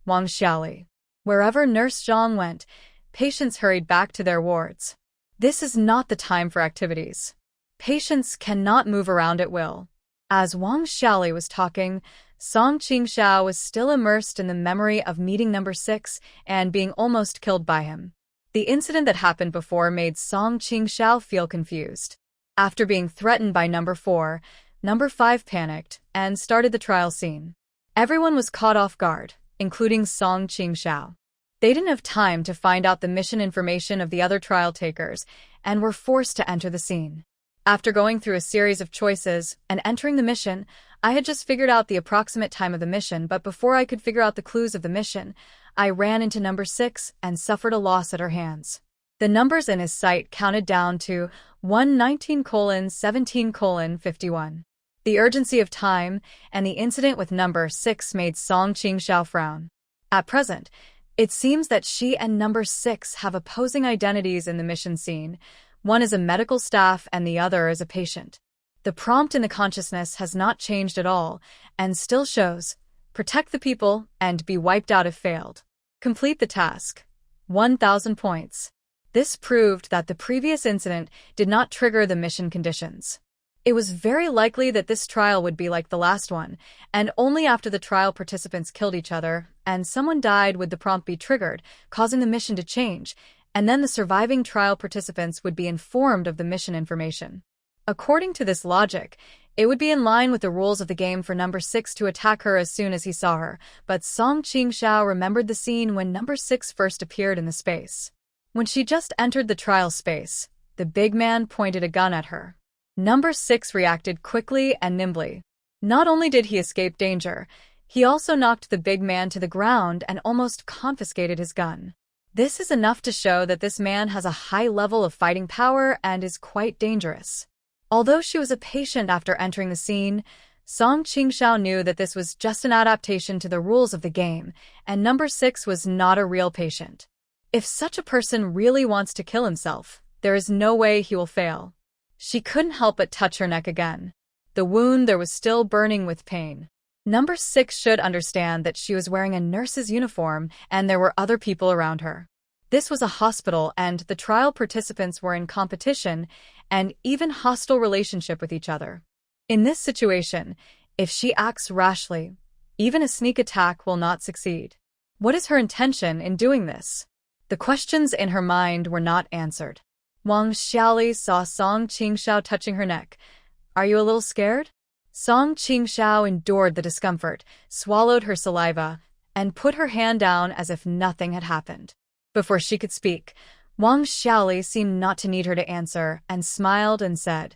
Speaker 1: Wang Xiaoli. Wherever Nurse Zhang went, patients hurried back to their wards. This is not the time for activities. Patients cannot move around at will. As Wang Xiaoli was talking, Song Qingxiao was still immersed in the memory of meeting number 6 and being almost killed by him. The incident that happened before made Song Qingxiao feel confused. After being threatened by number 4, number 5 panicked and started the trial scene. Everyone was caught off guard, including Song Qingxiao. They didn't have time to find out the mission information of the other trial takers and were forced to enter the scene. After going through a series of choices and entering the mission, I had just figured out the approximate time of the mission, but before I could figure out the clues of the mission, I ran into number 6 and suffered a loss at her hands. The numbers in his sight counted down to 1:19:17:51. The urgency of time and the incident with number 6 made Song Qingxiao frown. At present, it seems that she and number 6 have opposing identities in the mission scene. One is a medical staff and the other is a patient. The prompt in the consciousness has not changed at all and still shows, protect the people and be wiped out if failed. Complete the task. 1,000 points. This proved that the previous incident did not trigger the mission conditions. It was very likely that this trial would be like the last one, and only after the trial participants killed each other and someone died would the prompt be triggered, causing the mission to change, and then the surviving trial participants would be informed of the mission information. According to this logic, it would be in line with the rules of the game for number 6 to attack her as soon as he saw her, but Song Qingxiao remembered the scene when number 6 first appeared in the space. When she just entered the trial space, the big man pointed a gun at her. Number 6 reacted quickly and nimbly. Not only did he escape danger, he also knocked the big man to the ground and almost confiscated his gun. This is enough to show that this man has a high level of fighting power and is quite dangerous. Although she was a patient after entering the scene, Song Qingxiao knew that this was just an adaptation to the rules of the game, and number 6 was not a real patient. If such a person really wants to kill himself, there is no way he will fail. She couldn't help but touch her neck again. The wound there was still burning with pain. Number 6 should understand that she was wearing a nurse's uniform and there were other people around her. This was a hospital and the trial participants were in competition and even hostile relationship with each other. In this situation, if she acts rashly, even a sneak attack will not succeed. What is her intention in doing this? The questions in her mind were not answered. Wang Xiaoli saw Song Qingxiao touching her neck. Are you a little scared? Song Qingxiao endured the discomfort, swallowed her saliva, and put her hand down as if nothing had happened. Before she could speak, Wang Xiaoli seemed not to need her to answer and smiled and said,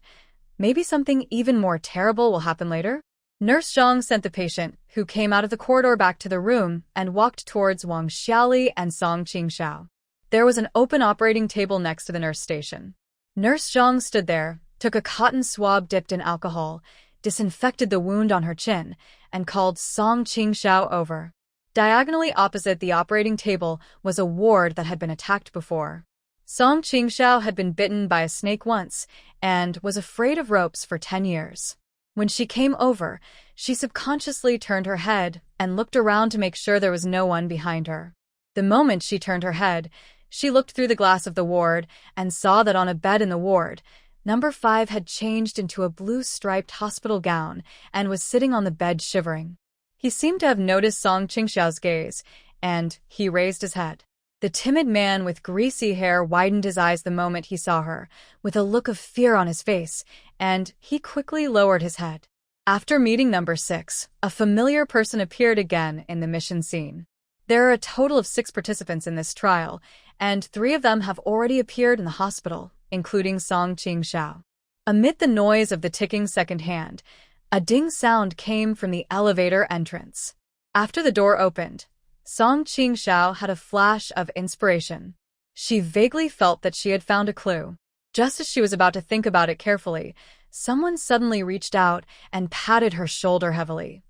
Speaker 1: maybe something even more terrible will happen later? Nurse Zhang sent the patient, who came out of the corridor back to the room and walked towards Wang Xiaoli and Song Qingxiao. There was an open operating table next to the nurse station. Nurse Zhang stood there, took a cotton swab dipped in alcohol, disinfected the wound on her chin, and called Song Qingxiao over. Diagonally opposite the operating table was a ward that had been attacked before. Song Qingxiao had been bitten by a snake once and was afraid of ropes for 10 years. When she came over, she subconsciously turned her head and looked around to make sure there was no one behind her. The moment she turned her head, she looked through the glass of the ward and saw that on a bed in the ward, number 5 had changed into a blue-striped hospital gown and was sitting on the bed shivering. He seemed to have noticed Song Qingxiao's gaze, and he raised his head. The timid man with greasy hair widened his eyes the moment he saw her, with a look of fear on his face, and he quickly lowered his head. After meeting number 6, a familiar person appeared again in the mission scene. There are a total of 6 participants in this trial, and 3 of them have already appeared in the hospital, including Song Qingxiao. Amid the noise of the ticking second hand, a ding sound came from the elevator entrance. After the door opened, Song Qingxiao had a flash of inspiration. She vaguely felt that she had found a clue. Just as she was about to think about it carefully, someone suddenly reached out and patted her shoulder heavily.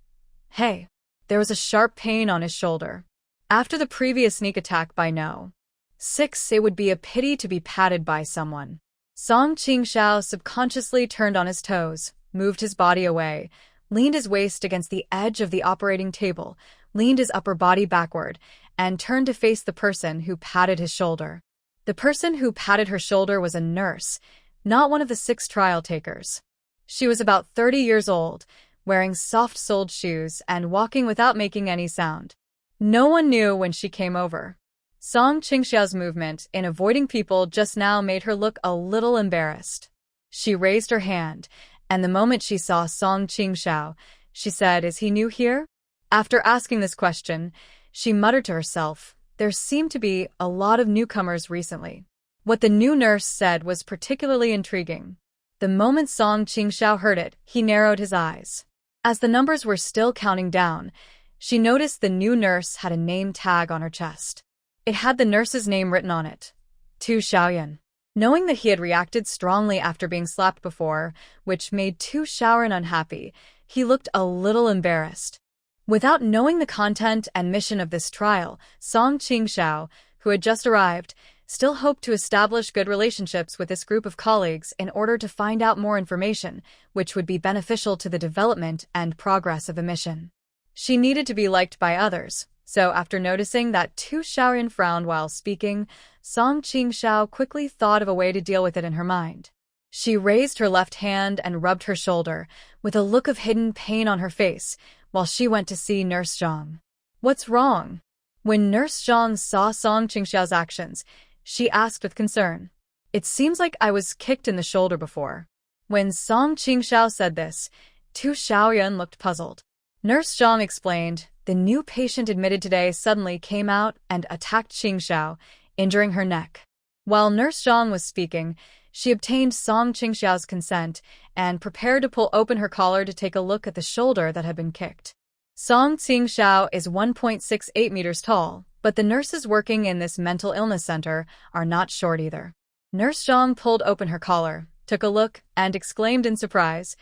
Speaker 1: Hey! There was a sharp pain on his shoulder. After the previous sneak attack by No. 6, it would be a pity to be patted by someone. Song Qingxiao subconsciously turned on his toes, moved his body away, leaned his waist against the edge of the operating table, leaned his upper body backward, and turned to face the person who patted his shoulder. The person who patted her shoulder was a nurse, not one of the 6 trial takers. She was about 30 years old, wearing soft-soled shoes and walking without making any sound. No one knew when she came over. Song Qingxiao's movement in avoiding people just now made her look a little embarrassed. She raised her hand, and the moment she saw Song Qingxiao, she said, "Is he new here?" After asking this question, she muttered to herself, there seemed to be a lot of newcomers recently. What the new nurse said was particularly intriguing. The moment Song Qingxiao heard it, he narrowed his eyes. As the numbers were still counting down, she noticed the new nurse had a name tag on her chest. It had the nurse's name written on it. Tu Xiaoyan. Knowing that he had reacted strongly after being slapped before, which made Tu Xiaoyan unhappy, he looked a little embarrassed. Without knowing the content and mission of this trial, Song Qingxiao, who had just arrived, still hoped to establish good relationships with this group of colleagues in order to find out more information, which would be beneficial to the development and progress of the mission. She needed to be liked by others, so after noticing that Tu Xiaoyan frowned while speaking, Song Qingxiao quickly thought of a way to deal with it in her mind. She raised her left hand and rubbed her shoulder, with a look of hidden pain on her face, while she went to see Nurse Zhang. "What's wrong?" When Nurse Zhang saw Song Qingxiao's actions, she asked with concern. "It seems like I was kicked in the shoulder before." When Song Qingxiao said this, Tu Xiaoyan looked puzzled. Nurse Zhang explained, the new patient admitted today suddenly came out and attacked Qingxiao, injuring her neck. While Nurse Zhang was speaking, she obtained Song Qingxiao's consent and prepared to pull open her collar to take a look at the shoulder that had been kicked. Song Qingxiao is 1.68 meters tall, but the nurses working in this mental illness center are not short either. Nurse Zhang pulled open her collar, took a look, and exclaimed in surprise,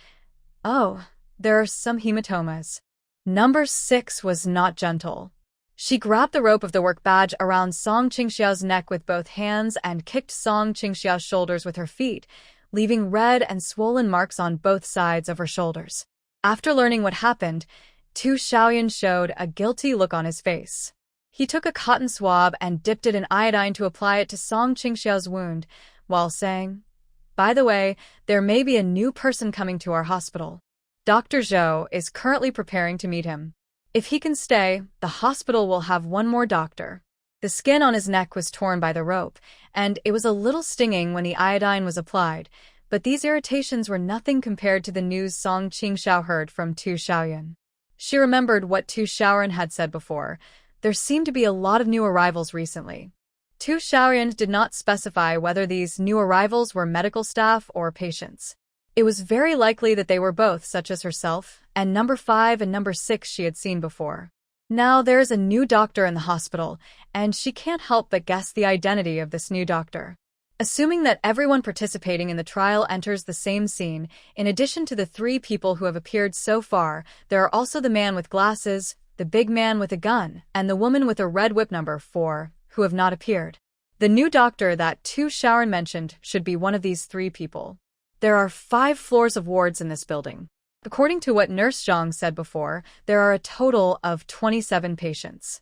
Speaker 1: "Oh, there are some hematomas." Number 6 was not gentle. She grabbed the rope of the work badge around Song Qingxiao's neck with both hands and kicked Song Qingxiao's shoulders with her feet, leaving red and swollen marks on both sides of her shoulders. After learning what happened, Tu Xiaoyan showed a guilty look on his face. He took a cotton swab and dipped it in iodine to apply it to Song Qingxiao's wound, while saying, "By the way, there may be a new person coming to our hospital. Dr. Zhou is currently preparing to meet him. If he can stay, the hospital will have one more doctor." The skin on his neck was torn by the rope, and it was a little stinging when the iodine was applied, but these irritations were nothing compared to the news Song Qingxiao heard from Tu Xiaoyan. She remembered what Tu Xiaoyan had said before. There seemed to be a lot of new arrivals recently. Tu Xiaoyan did not specify whether these new arrivals were medical staff or patients. It was very likely that they were both, such as herself, and number 5 and number 6 she had seen before. Now there is a new doctor in the hospital, and she can't help but guess the identity of this new doctor. Assuming that everyone participating in the trial enters the same scene, in addition to the 3 people who have appeared so far, there are also the man with glasses, the big man with a gun, and the woman with a red whip number 4, who have not appeared. The new doctor that Tu Xiaoyan mentioned should be one of these 3 people. There are 5 floors of wards in this building. According to what Nurse Zhang said before, there are a total of 27 patients.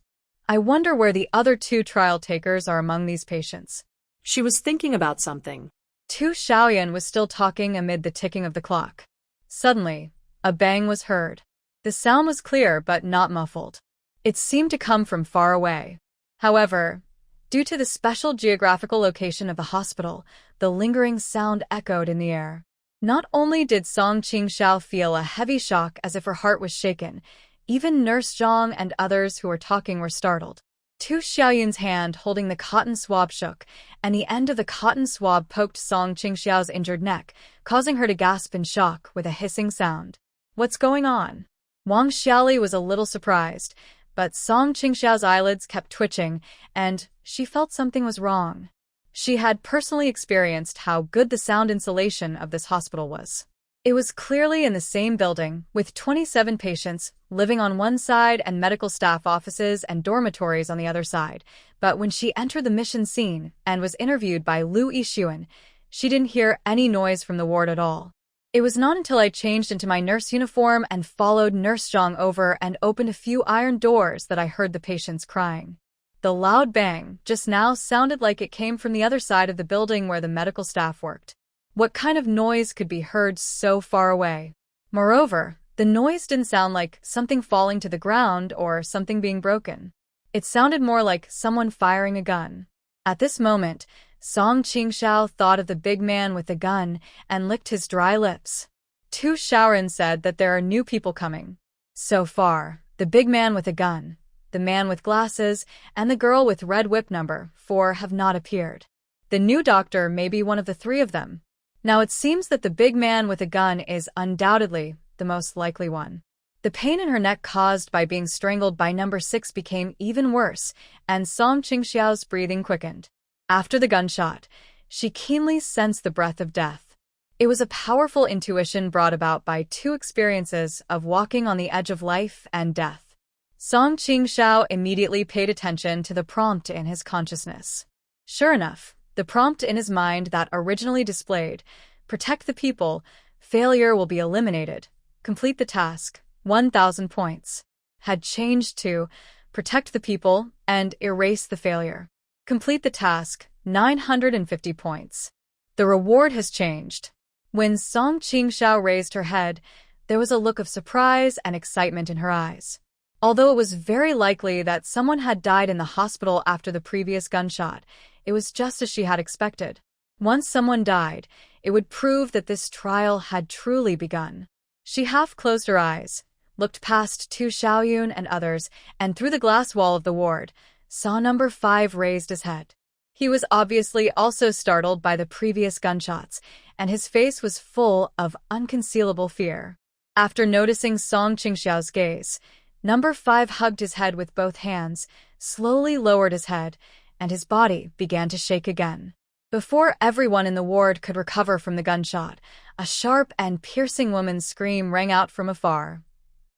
Speaker 1: I wonder where the other 2 trial takers are among these patients.
Speaker 2: She was thinking about something.
Speaker 1: Tu Xiaoyan was still talking amid the ticking of the clock. Suddenly, a bang was heard. The sound was clear but not muffled. It seemed to come from far away. However, due to the special geographical location of the hospital, the lingering sound echoed in the air. Not only did Song Qingxiao feel a heavy shock as if her heart was shaken, even Nurse Zhang and others who were talking were startled. Tu Xiaoyan's hand holding the cotton swab shook, and the end of the cotton swab poked Song Qingxiao's injured neck, causing her to gasp in shock with a hissing sound. "What's going on?" Wang Xiaoli was a little surprised, but Song Qingxiao's eyelids kept twitching, and she felt something was wrong. She had personally experienced how good the sound insulation of this hospital was. It was clearly in the same building, with 27 patients living on one side and medical staff offices and dormitories on the other side, but when she entered the mission scene and was interviewed by Lu Yixuan, she didn't hear any noise from the ward at all. It was not until I changed into my nurse uniform and followed Nurse Zhang over and opened a few iron doors that I heard the patients crying. The loud bang just now sounded like it came from the other side of the building where the medical staff worked. What kind of noise could be heard so far away? Moreover, the noise didn't sound like something falling to the ground or something being broken. It sounded more like someone firing a gun. At this moment, Song Qingxiao thought of the big man with the gun and licked his dry lips. Tu Xiaoyan said that there are new people coming. So far, the big man with a gun, the man with glasses, and the girl with red whip number 4 have not appeared. The new doctor may be one of the 3 of them. Now it seems that the big man with a gun is undoubtedly the most likely one. The pain in her neck caused by being strangled by number 6 became even worse, and Song Qingxiao's breathing quickened. After the gunshot, she keenly sensed the breath of death. It was a powerful intuition brought about by two experiences of walking on the edge of life and death. Song Qingxiao immediately paid attention to the prompt in his consciousness. Sure enough, the prompt in his mind that originally displayed, "Protect the people, failure will be eliminated, complete the task, 1,000 points," had changed to "Protect the people and erase the failure. Complete the task, 950 points." The reward has changed. When Song Qingxiao raised her head, there was a look of surprise and excitement in her eyes. Although it was very likely that someone had died in the hospital after the previous gunshot, it was just as she had expected. Once someone died, it would prove that this trial had truly begun. She half closed her eyes, looked past Tu Xiaoyun and others, and through the glass wall of the ward, saw number 5 raised his head. He was obviously also startled by the previous gunshots, and his face was full of unconcealable fear. After noticing Song Qingxiao's gaze, number 5 hugged his head with both hands, slowly lowered his head, and his body began to shake again. Before everyone in the ward could recover from the gunshot, a sharp and piercing woman's scream rang out from afar.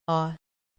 Speaker 1: Ah!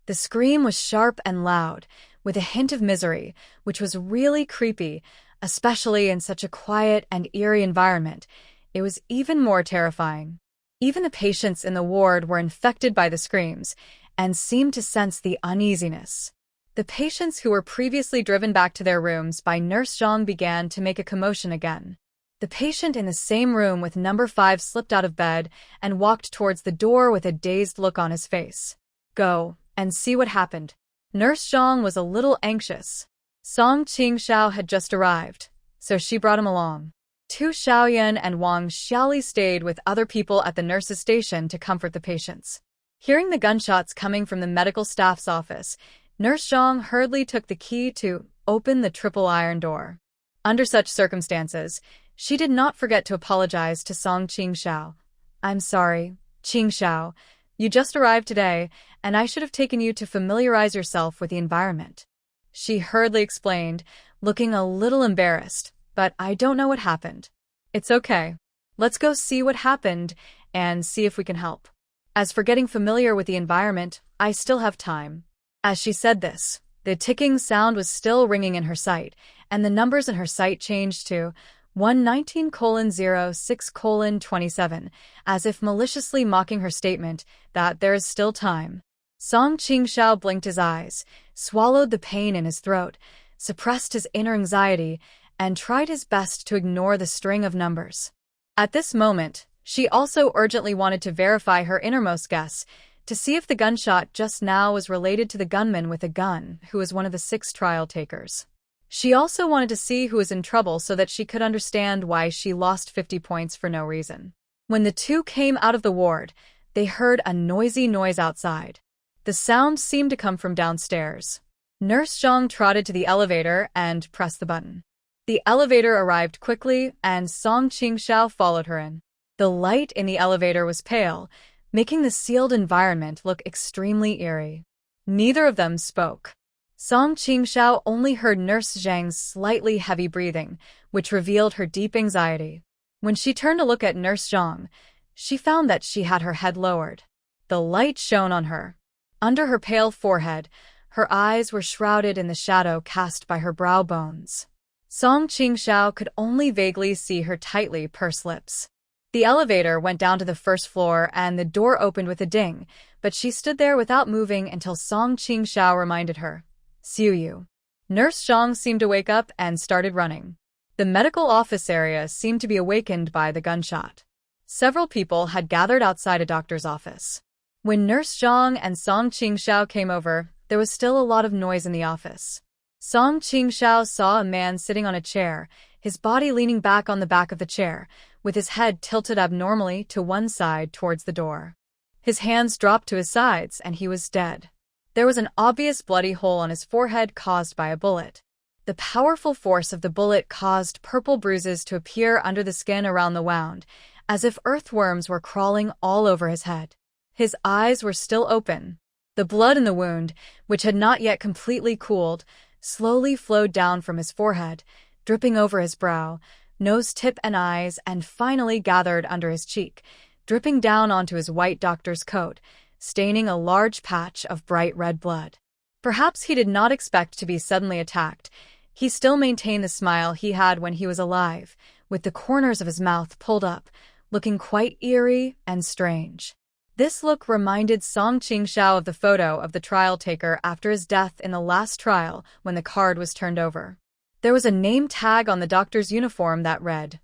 Speaker 1: The scream was sharp and loud, with a hint of misery, which was really creepy, especially in such a quiet and eerie environment. It was even more terrifying. Even the patients in the ward were infected by the screams and seemed to sense the uneasiness. The patients who were previously driven back to their rooms by Nurse Zhang began to make a commotion again. The patient in the same room with number 5 slipped out of bed and walked towards the door with a dazed look on his face. "Go and see what happened." Nurse Zhang was a little anxious. Song Qingxiao had just arrived, so she brought him along. Tu Xiaoyun and Wang Xiaoli stayed with other people at the nurse's station to comfort the patients. Hearing the gunshots coming from the medical staff's office, Nurse Zhang hurriedly took the key to open the triple iron door. Under such circumstances, she did not forget to apologize to Song Qingxiao. "I'm sorry, Qingxiao. You just arrived today, and I should have taken you to familiarize yourself with the environment," she hurriedly explained, looking a little embarrassed. "But I don't know what happened." "It's okay. Let's go see what happened and see if we can help. As for getting familiar with the environment, I still have time." As she said this, the ticking sound was still ringing in her sight, and the numbers in her sight changed to 119:06:27, as if maliciously mocking her statement that there is still time. Song Qingxiao blinked his eyes, swallowed the pain in his throat, suppressed his inner anxiety, and tried his best to ignore the string of numbers. At this moment, she also urgently wanted to verify her innermost guess, to see if the gunshot just now was related to the gunman with a gun who was one of the 6 trial takers. She also wanted to see who was in trouble so that she could understand why she lost 50 points for no reason. When the two came out of the ward, they heard a noisy noise outside. The sound seemed to come from downstairs. Nurse Zhang trotted to the elevator and pressed the button. The elevator arrived quickly, and Song Qingxiao followed her in. The light in the elevator was pale, making the sealed environment look extremely eerie. Neither of them spoke. Song Qingxiao only heard Nurse Zhang's slightly heavy breathing, which revealed her deep anxiety. When she turned to look at Nurse Zhang, she found that she had her head lowered. The light shone on her. Under her pale forehead, her eyes were shrouded in the shadow cast by her brow bones. Song Qingxiao could only vaguely see her tightly pursed lips. The elevator went down to the first floor and the door opened with a ding, but she stood there without moving until Song Qingxiao reminded her. "Xiuyu." Nurse Zhang seemed to wake up and started running. The medical office area seemed to be awakened by the gunshot. Several people had gathered outside a doctor's office. When Nurse Zhang and Song Qingxiao came over, there was still a lot of noise in the office. Song Qingxiao saw a man sitting on a chair, his body leaning back on the back of the chair, with his head tilted abnormally to one side towards the door. His hands dropped to his sides and he was dead. There was an obvious bloody hole on his forehead caused by a bullet. The powerful force of the bullet caused purple bruises to appear under the skin around the wound, as if earthworms were crawling all over his head. His eyes were still open. The blood in the wound, which had not yet completely cooled, slowly flowed down from his forehead, dripping over his brow, nose tip and eyes, and finally gathered under his cheek, dripping down onto his white doctor's coat, staining a large patch of bright red blood. Perhaps he did not expect to be suddenly attacked. He still maintained the smile he had when he was alive, with the corners of his mouth pulled up, looking quite eerie and strange. This look reminded Song Qingxiao of the photo of the trial taker after his death in the last trial when the card was turned over. There was a name tag on the doctor's uniform that read,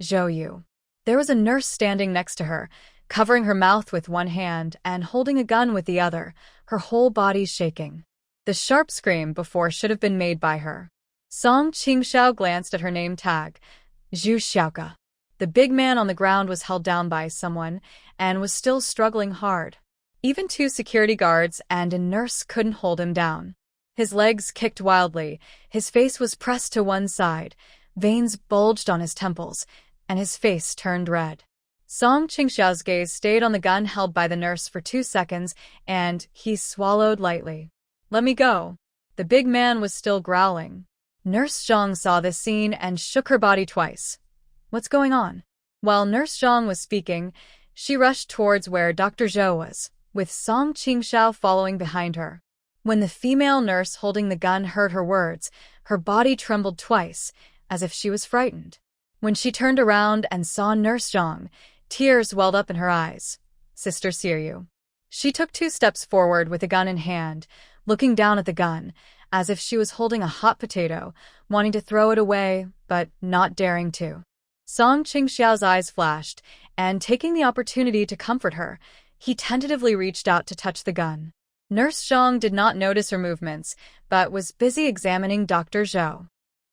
Speaker 1: Zhou Yu. There was a nurse standing next to her, covering her mouth with one hand and holding a gun with the other, her whole body shaking. The sharp scream before should have been made by her. Song Qingxiao glanced at her name tag, Zhu Xiaoke. The big man on the ground was held down by someone and was still struggling hard. Even 2 security guards and a nurse couldn't hold him down. His legs kicked wildly, his face was pressed to one side, veins bulged on his temples, and his face turned red. Song Qingxiao's gaze stayed on the gun held by the nurse for 2 seconds, and he swallowed lightly. "Let me go." The big man was still growling. Nurse Zhang saw this scene and shook her body twice. "What's going on?" While Nurse Zhang was speaking, she rushed towards where Dr. Zhou was, with Song Qingxiao following behind her. When the female nurse holding the gun heard her words, her body trembled twice, as if she was frightened. When she turned around and saw Nurse Zhang, tears welled up in her eyes. "Sister Siryu." She took 2 steps forward with the gun in hand, looking down at the gun, as if she was holding a hot potato, wanting to throw it away, but not daring to. Song Qingxiao's eyes flashed, and taking the opportunity to comfort her, he tentatively reached out to touch the gun. Nurse Zhang did not notice her movements, but was busy examining Dr. Zhou.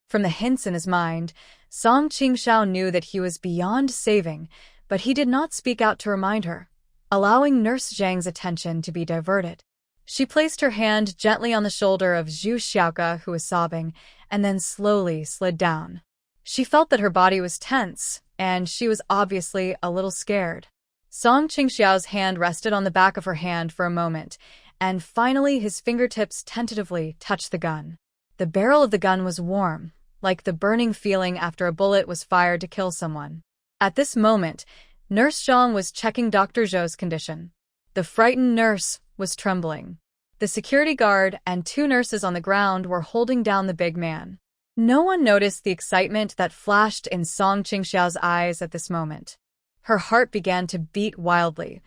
Speaker 1: From the hints in his mind, Song Qingxiao knew that he was beyond saving, but he did not speak out to remind her, allowing Nurse Zhang's attention to be diverted. She placed her hand gently on the shoulder of Zhu Xiaoke, who was sobbing, and then slowly slid down. She felt that her body was tense, and she was obviously a little scared. Song Qingxiao's hand rested on the back of her hand for a moment, and finally his fingertips tentatively touched the gun. The barrel of the gun was warm, like the burning feeling after a bullet was fired to kill someone. At this moment, Nurse Zhang was checking Dr. Zhou's condition. The frightened nurse was trembling. The security guard and 2 nurses on the ground were holding down the big man. No one noticed the excitement that flashed in Song Qingxiao's eyes at this moment. Her heart began to beat wildly,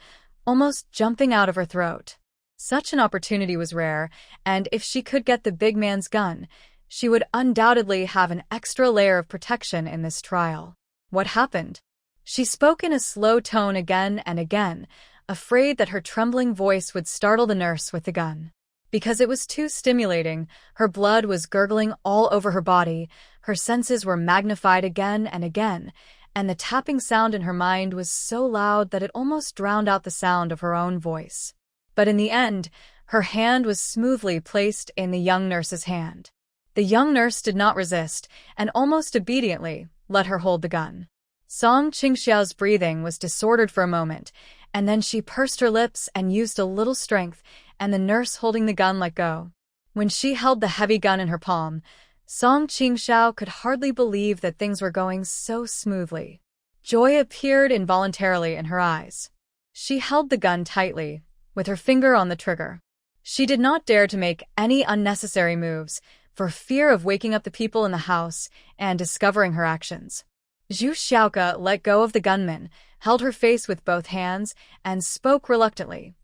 Speaker 1: almost jumping out of her throat. Such an opportunity was rare, and if she could get the big man's gun, she would undoubtedly have an extra layer of protection in this trial. "What happened?" She spoke in a slow tone again and again, afraid that her trembling voice would startle the nurse with the gun. Because it was too stimulating, her blood was gurgling all over her body, her senses were magnified again and again, and the tapping sound in her mind was so loud that it almost drowned out the sound of her own voice. But in the end, her hand was smoothly placed in the young nurse's hand. The young nurse did not resist, and almost obediently let her hold the gun. Song Qingxiao's breathing was disordered for a moment, and then she pursed her lips and used a little strength, and the nurse holding the gun let go. When she held the heavy gun in her palm, Song Qingxiao could hardly believe that things were going so smoothly. Joy appeared involuntarily in her eyes. She held the gun tightly, with her finger on the trigger. She did not dare to make any unnecessary moves, for fear of waking up the people in the house and discovering her actions. Zhu Xiaoke let go of the gunman, held her face with both hands, and spoke reluctantly.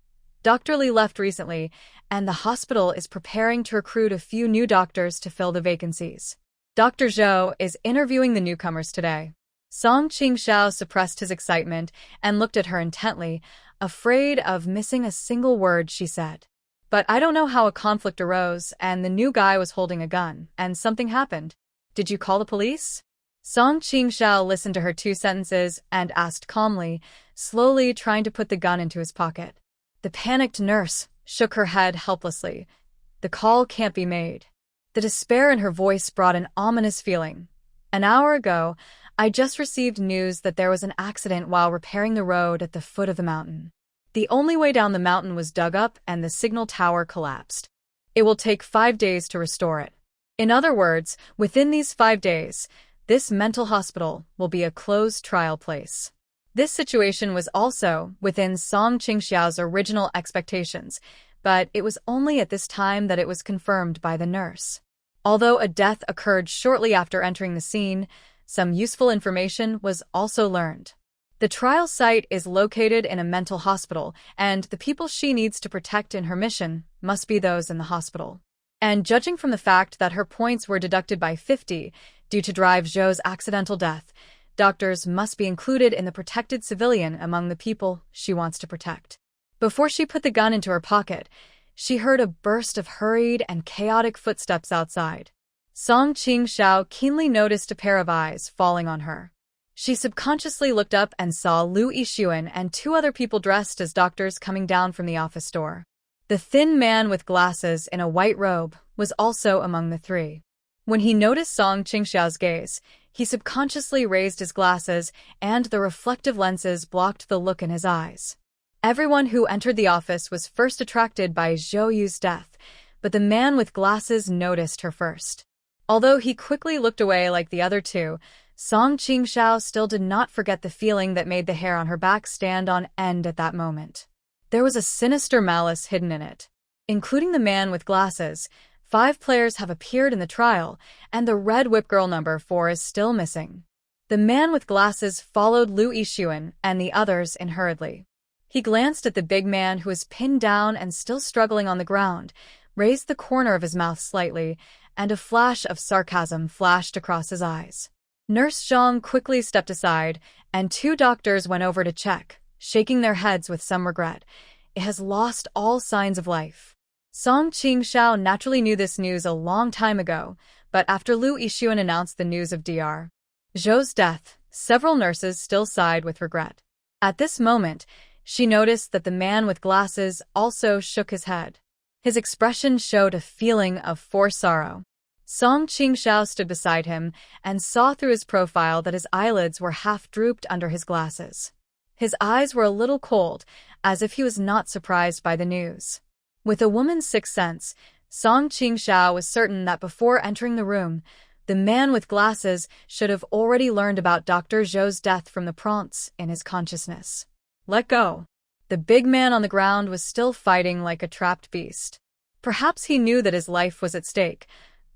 Speaker 1: "Dr. Li left recently, and the hospital is preparing to recruit a few new doctors to fill the vacancies. Dr. Zhou is interviewing the newcomers today." Song Qingxiao suppressed his excitement and looked at her intently, afraid of missing a single word she said. "But I don't know how a conflict arose, and the new guy was holding a gun, and something happened. Did you call the police?" Song Qingxiao listened to her 2 sentences and asked calmly, slowly trying to put the gun into his pocket. The panicked nurse shook her head helplessly. "The call can't be made." The despair in her voice brought an ominous feeling. "An hour ago, I just received news that there was an accident while repairing the road at the foot of the mountain. The only way down the mountain was dug up and the signal tower collapsed. It will take 5 days to restore it. In other words, within these 5 days, this mental hospital will be a closed trial place. This situation was also within Song Qingxiao's original expectations, but it was only at this time that it was confirmed by the nurse. Although a death occurred shortly after entering the scene, some useful information was also learned. The trial site is located in a mental hospital, and the people she needs to protect in her mission must be those in the hospital. And judging from the fact that her points were deducted by 50 due to Drive Zhou's accidental death, doctors must be included in the protected civilian among the people she wants to protect. Before she put the gun into her pocket, she heard a burst of hurried and chaotic footsteps outside. Song Qingxiao keenly noticed a pair of eyes falling on her. She subconsciously looked up and saw Lu Yixuan and 2 other people dressed as doctors coming down from the office door. The thin man with glasses in a white robe was also among the 3. When he noticed Song Qingxiao's gaze, he subconsciously raised his glasses, and the reflective lenses blocked the look in his eyes. Everyone who entered the office was first attracted by Zhou Yu's death, but the man with glasses noticed her first. Although he quickly looked away like the other 2, Song Qingxiao still did not forget the feeling that made the hair on her back stand on end at that moment. There was a sinister malice hidden in it. Including the man with glasses, 5 players have appeared in the trial, and the red whip girl number 4 is still missing. The man with glasses followed Lu Yixuan and the others in hurriedly. He glanced at the big man who was pinned down and still struggling on the ground, raised the corner of his mouth slightly, and a flash of sarcasm flashed across his eyes. Nurse Zhang quickly stepped aside, and 2 doctors went over to check, shaking their heads with some regret. It has lost all signs of life. Song Qingxiao naturally knew this news a long time ago, but after Lu Yixuan announced the news of Dr. Zhou's death, several nurses still sighed with regret. At this moment, she noticed that the man with glasses also shook his head. His expression showed a feeling of forced sorrow. Song Qingxiao stood beside him and saw through his profile that his eyelids were half drooped under his glasses. His eyes were a little cold, as if he was not surprised by the news. With a woman's sixth sense, Song Qingxiao was certain that before entering the room, the man with glasses should have already learned about Dr. Zhou's death from the prompts in his consciousness. Let go. The big man on the ground was still fighting like a trapped beast. Perhaps he knew that his life was at stake,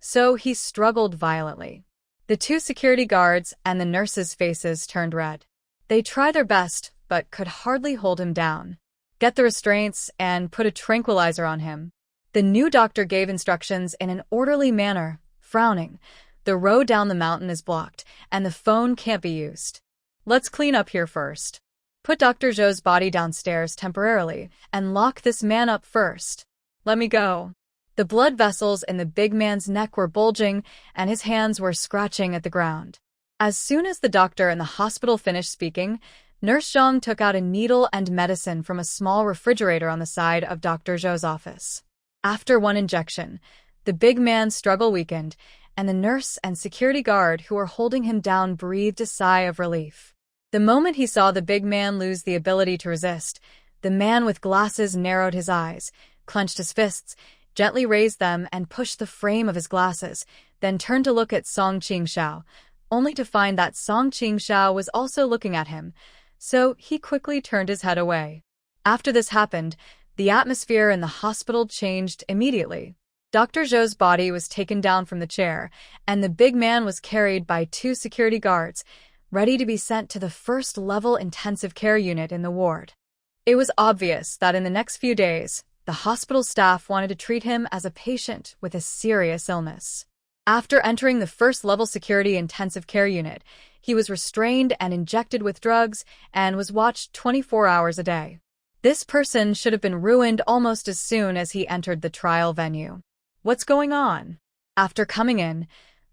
Speaker 1: so he struggled violently. The 2 security guards and the nurses' faces turned red. They tried their best, but could hardly hold him down. Get the restraints and put a tranquilizer on him. The new doctor gave instructions in an orderly manner, frowning. The road down the mountain is blocked, and the phone can't be used. Let's clean up here first. Put Dr. Zhou's body downstairs temporarily, and lock this man up first. Let me go. The blood vessels in the big man's neck were bulging, and his hands were scratching at the ground. As soon as the doctor in the hospital finished speaking, Nurse Zhang took out a needle and medicine from a small refrigerator on the side of Dr. Zhou's office. After 1 injection, the big man's struggle weakened, and the nurse and security guard who were holding him down breathed a sigh of relief. The moment he saw the big man lose the ability to resist, the man with glasses narrowed his eyes, clenched his fists, gently raised them and pushed the frame of his glasses, then turned to look at Song Qingxiao, only to find that Song Qingxiao was also looking at him, so he quickly turned his head away. After this happened, the atmosphere in the hospital changed immediately. Dr. Zhou's body was taken down from the chair, and the big man was carried by 2 security guards, ready to be sent to the first-level intensive care unit in the ward. It was obvious that in the next few days, the hospital staff wanted to treat him as a patient with a serious illness. After entering the first-level security intensive care unit, he was restrained and injected with drugs and was watched 24 hours a day. This person should have been ruined almost as soon as he entered the trial venue. What's going on? After coming in,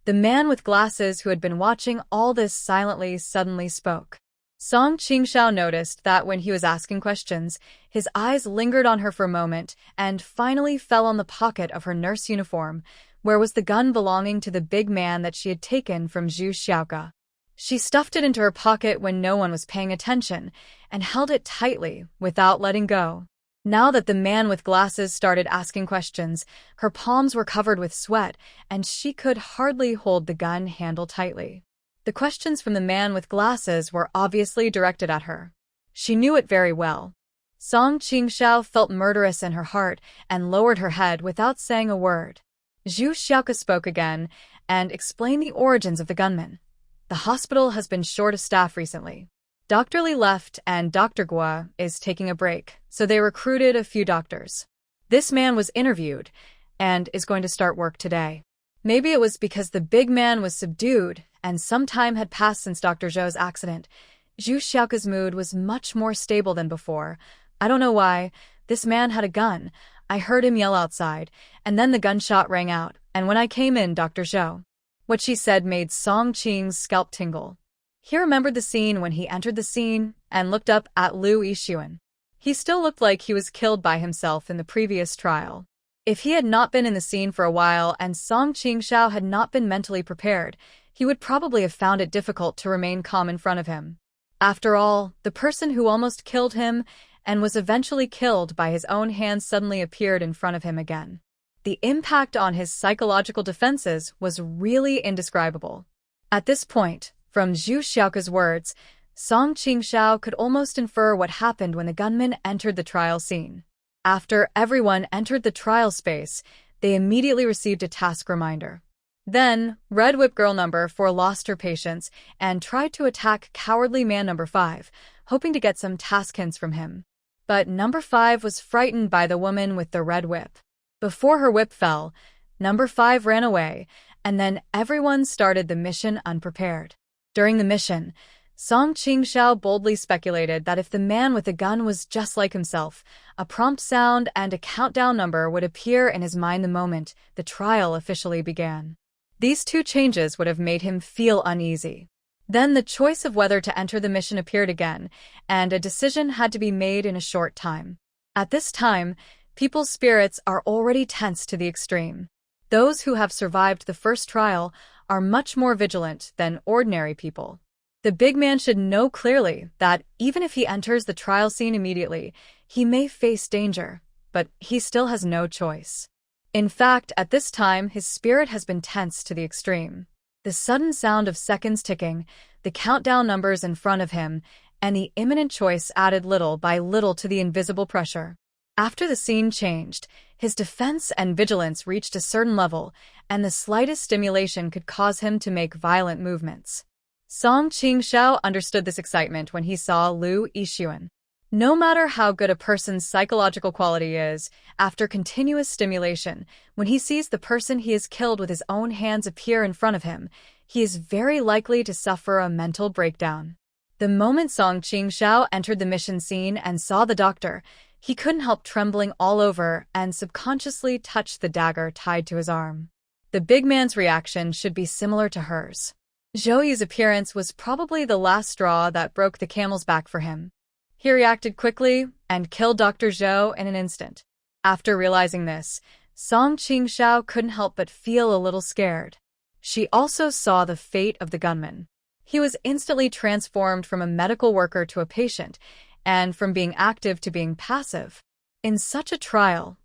Speaker 1: the man with glasses who had been watching all this silently suddenly spoke. Song Qingxiao noticed that when he was asking questions, his eyes lingered on her for a moment and finally fell on the pocket of her nurse uniform, where was the gun belonging to the big man that she had taken from Zhu Xiaoge. She stuffed it into her pocket when no one was paying attention and held it tightly without letting go. Now that the man with glasses started asking questions, her palms were covered with sweat, and she could hardly hold the gun handle tightly. The questions from the man with glasses were obviously directed at her. She knew it very well. Song Qingxiao felt murderous in her heart and lowered her head without saying a word. Zhu Xiaoke spoke again and explained the origins of the gunman. The hospital has been short of staff recently. Dr. Li left and Dr. Gua is taking a break, so they recruited a few doctors. This man was interviewed and is going to start work today. Maybe it was because the big man was subdued and some time had passed since Dr. Zhou's accident. Zhu Xiaoke's mood was much more stable than before. I don't know why. This man had a gun. I heard him yell outside, and then the gunshot rang out, and when I came in, Dr. Zhou. What she said made Song Qing's scalp tingle. He remembered the scene when he entered the scene and looked up at Lu Yixuan. He still looked like he was killed by himself in the previous trial. If he had not been in the scene for a while and Song Qingxiao had not been mentally prepared, he would probably have found it difficult to remain calm in front of him. After all, the person who almost killed him and was eventually killed by his own hands suddenly appeared in front of him again. The impact on his psychological defenses was really indescribable. At this point, from Zhu Xiaoke's words, Song Qingxiao could almost infer what happened when the gunman entered the trial scene. After everyone entered the trial space, they immediately received a task reminder. Then, Red Whip Girl number 4 lost her patience and tried to attack Cowardly Man number 5, hoping to get some task hints from him. But number 5 was frightened by the woman with the red whip. Before her whip fell, number 5 ran away, and then everyone started the mission unprepared. During the mission, Song Qingxiao boldly speculated that if the man with the gun was just like himself, a prompt sound and a countdown number would appear in his mind the moment the trial officially began. These two changes would have made him feel uneasy. Then the choice of whether to enter the mission appeared again, and a decision had to be made in a short time. At this time, people's spirits are already tense to the extreme. Those who have survived the first trial are much more vigilant than ordinary people. The big man should know clearly that even if he enters the trial scene immediately, he may face danger, but he still has no choice. In fact, at this time, his spirit has been tense to the extreme. The sudden sound of seconds ticking, the countdown numbers in front of him, and the imminent choice added little by little to the invisible pressure. After the scene changed, his defense and vigilance reached a certain level, and the slightest stimulation could cause him to make violent movements. Song Qingxiao understood this excitement when he saw Lu Yixuan. No matter how good a person's psychological quality is, after continuous stimulation, when he sees the person he has killed with his own hands appear in front of him, he is very likely to suffer a mental breakdown. The moment Song Qingxiao entered the mission scene and saw the doctor, he couldn't help trembling all over and subconsciously touched the dagger tied to his arm. The big man's reaction should be similar to hers. Zhou's appearance was probably the last straw that broke the camel's back for him. He reacted quickly and killed Dr. Zhou in an instant. After realizing this, Song Qingxiao couldn't help but feel a little scared. She also saw the fate of the gunman. He was instantly transformed from a medical worker to a patient, and from being active to being passive. In such a trial,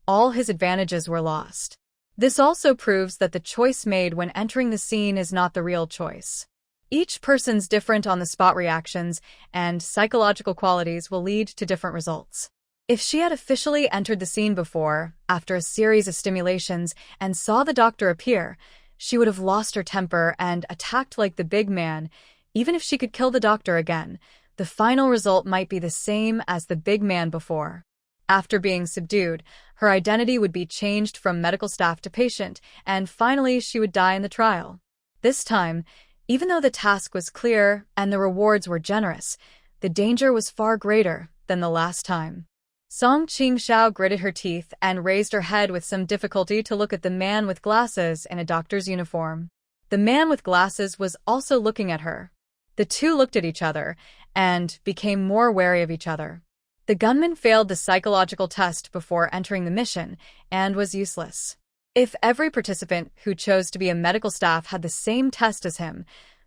Speaker 1: all his advantages were lost. This also proves that the choice made when entering the scene is not the real choice. Each person's different on-the-spot reactions and psychological qualities will lead to different results. If she had officially entered the scene before, after a series of stimulations, and saw the doctor appear, she would have lost her temper and attacked like the big man. Even if she could kill the doctor again, the final result might be the same as the big man before. After being subdued, her identity would be changed from medical staff to patient, and finally she would die in the trial. This time, even though the task was clear and the rewards were generous, the danger was far greater than the last time. Song Qingxiao gritted her teeth and raised her head with some difficulty to look at the man with glasses in a doctor's uniform. The man with glasses was also looking at her. The two looked at each other and became more wary of each other. The gunman failed the psychological test before entering the mission and was useless. If every participant who chose to be a medical staff had the same test as him,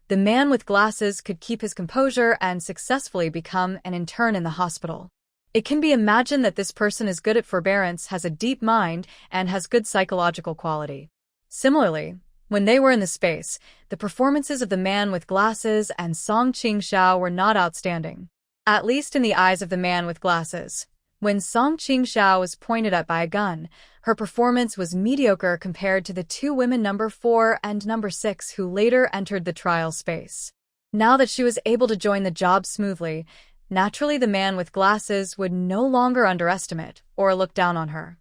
Speaker 1: the man with glasses could keep his composure and successfully become an intern in the hospital. It can be imagined that this person is good at forbearance, has a deep mind, and has good psychological quality. Similarly, when they were in the space, the performances of the man with glasses and Song Qingxiao were not outstanding. At least in the eyes of the man with glasses. When Song Qingxiao was pointed at by a gun, her performance was mediocre compared to the two women number 4 and number 6 who later entered the trial space. Now that she was able to join the job smoothly, naturally the man with glasses would no longer underestimate or look down on her.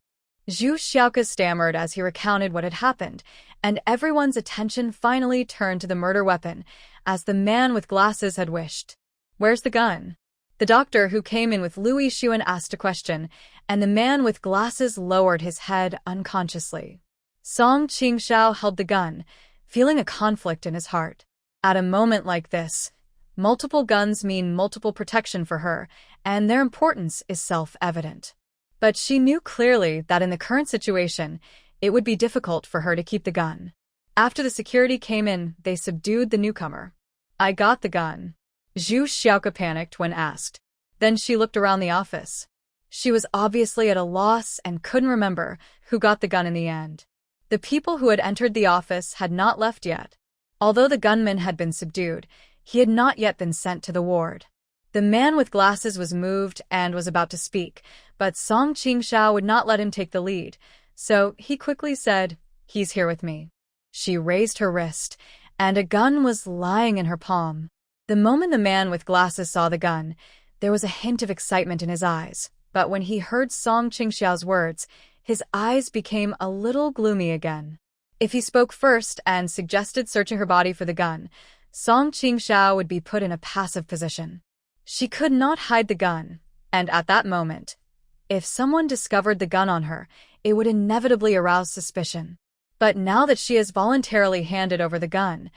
Speaker 1: Zhu Xiaoke stammered as he recounted what had happened, and everyone's attention finally turned to the murder weapon, as the man with glasses had wished. "Where's the gun?" The doctor who came in with Louis Xuan asked a question, and the man with glasses lowered his head unconsciously. Song Qingxiao held the gun, feeling a conflict in his heart. At a moment like this, multiple guns mean multiple protection for her, and their importance is self-evident. But she knew clearly that in the current situation, it would be difficult for her to keep the gun. After the security came in, they subdued the newcomer. "I got the gun." Zhu Xiaoke panicked when asked. Then she looked around the office. She was obviously at a loss and couldn't remember who got the gun in the end. The people who had entered the office had not left yet. Although the gunman had been subdued, he had not yet been sent to the ward. The man with glasses was moved and was about to speak, but Song Qingxiao would not let him take the lead, so he quickly said, "He's here with me." She raised her wrist, and a gun was lying in her palm. The moment the man with glasses saw the gun, there was a hint of excitement in his eyes, but when he heard Song Qingxiao's words, his eyes became a little gloomy again. If he spoke first and suggested searching her body for the gun, Song Qingxiao would be put in a passive position. She could not hide the gun, and at that moment, if someone discovered the gun on her, it would inevitably arouse suspicion. But now that she has voluntarily handed over the gun,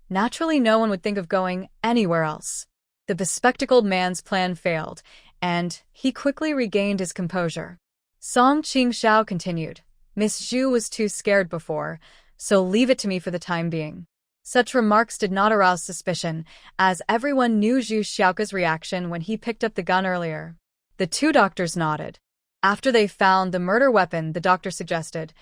Speaker 1: naturally no one would think of going anywhere else. The bespectacled man's plan failed, and he quickly regained his composure. Song Qingxiao continued, "Miss Zhu was too scared before, so leave it to me for the time being." Such remarks did not arouse suspicion, as everyone knew Zhu Xiaoke's reaction when he picked up the gun earlier. The two doctors nodded. After they found the murder weapon, the doctor suggested,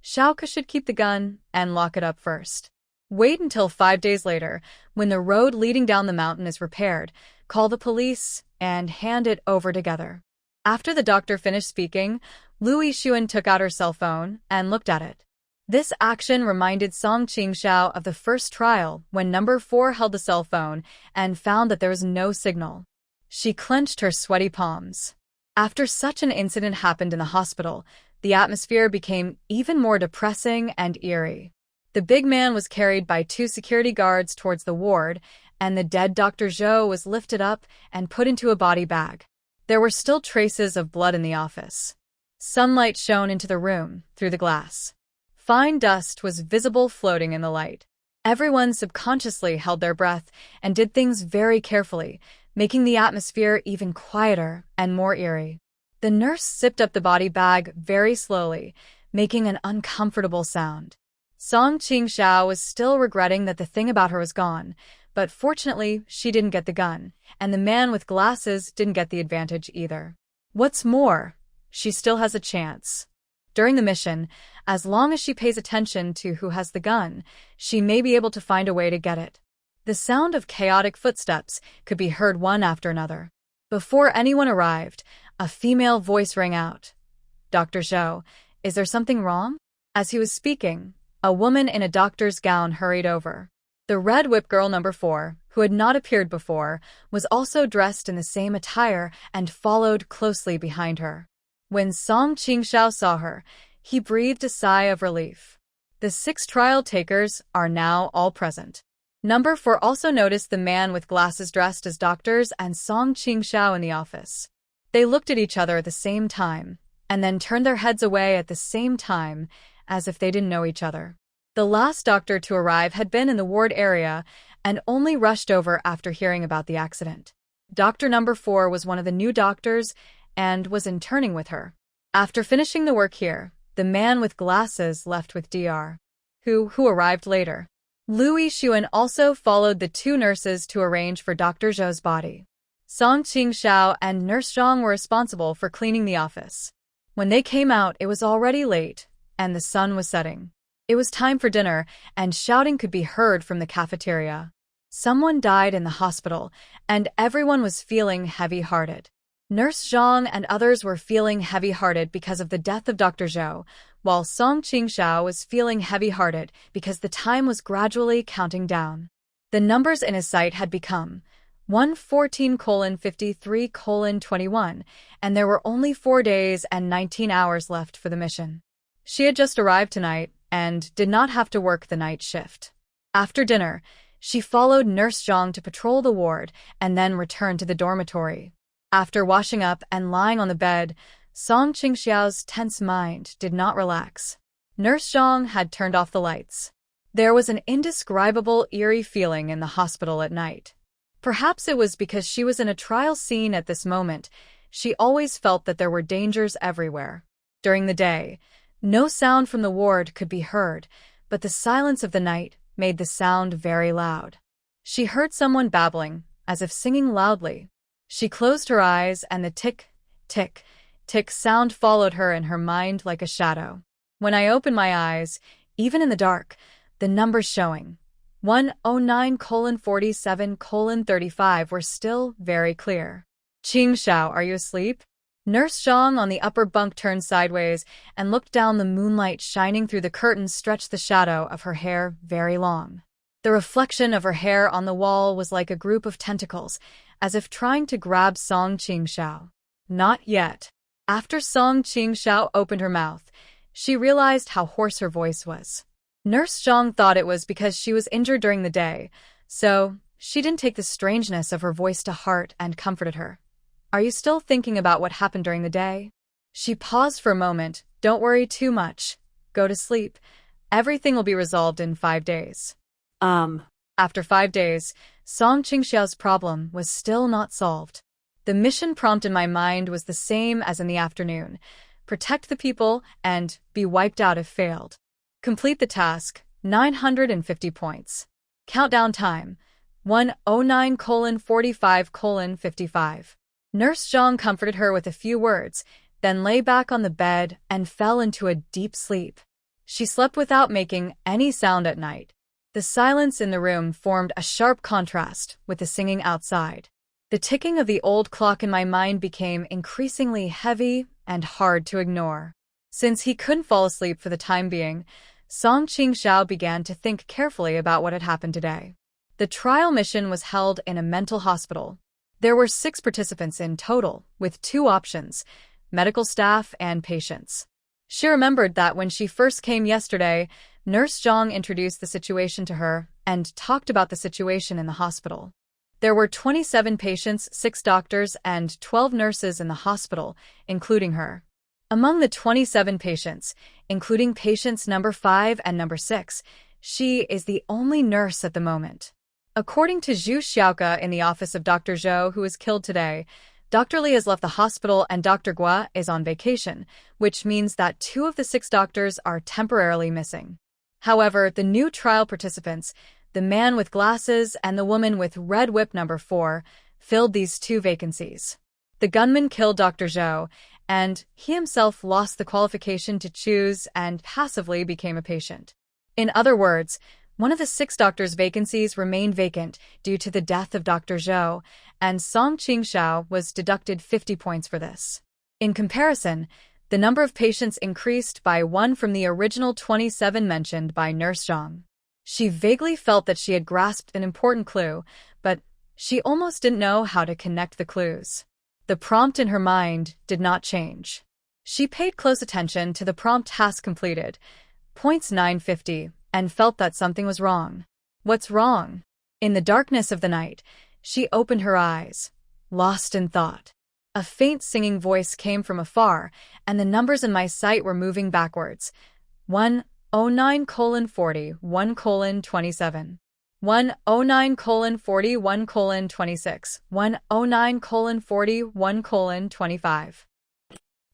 Speaker 1: "Xiaoke should keep the gun and lock it up first. Wait until 5 days later, when the road leading down the mountain is repaired, call the police, and hand it over together." After the doctor finished speaking, Louis Xuan took out her cell phone and looked at it. This action reminded Song Qingxiao of the first trial when number 4 held the cell phone and found that there was no signal. She clenched her sweaty palms. After such an incident happened in the hospital, the atmosphere became even more depressing and eerie. The big man was carried by 2 security guards towards the ward, and the dead Dr. Zhou was lifted up and put into a body bag. There were still traces of blood in the office. Sunlight shone into the room through the glass. Fine dust was visible floating in the light. Everyone subconsciously held their breath and did things very carefully, making the atmosphere even quieter and more eerie. The nurse sipped up the body bag very slowly, making an uncomfortable sound. Song Qingxiao was still regretting that the thing about her was gone, but fortunately she didn't get the gun, and the man with glasses didn't get the advantage either. What's more, she still has a chance. During the mission, as long as she pays attention to who has the gun, she may be able to find a way to get it. The sound of chaotic footsteps could be heard one after another. Before anyone arrived, a female voice rang out. "Dr. Zhou, is there something wrong?" As he was speaking, a woman in a doctor's gown hurried over. The red whip girl number 4, who had not appeared before, was also dressed in the same attire and followed closely behind her. When Song Qingxiao saw her, he breathed a sigh of relief. The 6 trial takers are now all present. Number 4 also noticed the man with glasses dressed as doctors and Song Qingxiao in the office. They looked at each other at the same time, and then turned their heads away at the same time, as if they didn't know each other. The last doctor to arrive had been in the ward area and only rushed over after hearing about the accident. Doctor number 4 was one of the new doctors and was interning with her. After finishing the work here, the man with glasses left with Dr. who arrived later. Louis Xuan also followed the 2 nurses to arrange for Dr. Zhou's body. Song Qingxiao and Nurse Zhang were responsible for cleaning the office. When they came out, it was already late, and the sun was setting. It was time for dinner, and shouting could be heard from the cafeteria. Someone died in the hospital, and everyone was feeling heavy-hearted. Nurse Zhang and others were feeling heavy-hearted because of the death of Dr. Zhou, while Song Qingxiao was feeling heavy-hearted because the time was gradually counting down. The numbers in his sight had become 114:53:21, and there were only 4 days and 19 hours left for the mission. She had just arrived tonight and did not have to work the night shift. After dinner, she followed Nurse Zhang to patrol the ward and then returned to the dormitory. After washing up and lying on the bed, Song Qingxiao's tense mind did not relax. Nurse Zhang had turned off the lights. There was an indescribable, eerie feeling in the hospital at night. Perhaps it was because she was in a trial scene at this moment. She always felt that there were dangers everywhere. During the day, no sound from the ward could be heard, but the silence of the night made the sound very loud. She heard someone babbling, as if singing loudly. She closed her eyes, and the tick, tick, tick sound followed her in her mind like a shadow. When I opened my eyes, even in the dark, the numbers showing 109:47:35 were still very clear. Qingxiao, are you asleep? Nurse Zhang on the upper bunk turned sideways and looked down. The moonlight shining through the curtains stretched the shadow of her hair very long. The reflection of her hair on the wall was like a group of tentacles, as if trying to grab Song Qingxiao. Not yet. After Song Qingxiao opened her mouth, she realized how hoarse her voice was. Nurse Zhang thought it was because she was injured during the day, so she didn't take the strangeness of her voice to heart and comforted her. Are you still thinking about what happened during the day? She paused for a moment. Don't worry too much. Go to sleep. Everything will be resolved in 5 days. After 5 days, Song Qingxiao's problem was still not solved. The mission prompt in my mind was the same as in the afternoon. Protect the people and be wiped out if failed. Complete the task, 950 points. Countdown time, 109:45:55. Nurse Zhang comforted her with a few words, then lay back on the bed and fell into a deep sleep. She slept without making any sound at night. The silence in the room formed a sharp contrast with the singing outside. The ticking of the old clock in my mind became increasingly heavy and hard to ignore. Since he couldn't fall asleep for the time being, Song Qingxiao began to think carefully about what had happened today. The trial mission was held in a mental hospital. There were 6 participants in total, with 2 options: medical staff and patients. She remembered that when she first came yesterday, Nurse Zhang introduced the situation to her and talked about the situation in the hospital. There were 27 patients, 6 doctors, and 12 nurses in the hospital, including her. Among the 27 patients, including patients number 5 and number 6, she is the only nurse at the moment. According to Zhu Xiaoke in the office of Dr. Zhou, who was killed today, Dr. Li has left the hospital and Dr. Gua is on vacation, which means that 2 of the 6 doctors are temporarily missing. However, the new trial participants, the man with glasses and the woman with red whip number 4, filled these 2 vacancies. The gunman killed Dr. Zhou, and he himself lost the qualification to choose and passively became a patient. In other words, one of the 6 doctors' vacancies remained vacant due to the death of Dr. Zhou, and Song Qingxiao was deducted 50 points for this. In comparison, the number of patients increased by 1 from the original 27 mentioned by Nurse Zhang. She vaguely felt that she had grasped an important clue, but she almost didn't know how to connect the clues. The prompt in her mind did not change. She paid close attention to the prompt task completed, points 950, and felt that something was wrong. What's wrong? In the darkness of the night, she opened her eyes, lost in thought. A faint singing voice came from afar, and the numbers in my sight were moving backwards. 109:40, 1:27. 109:40, 1:26. 109:40, 1:25.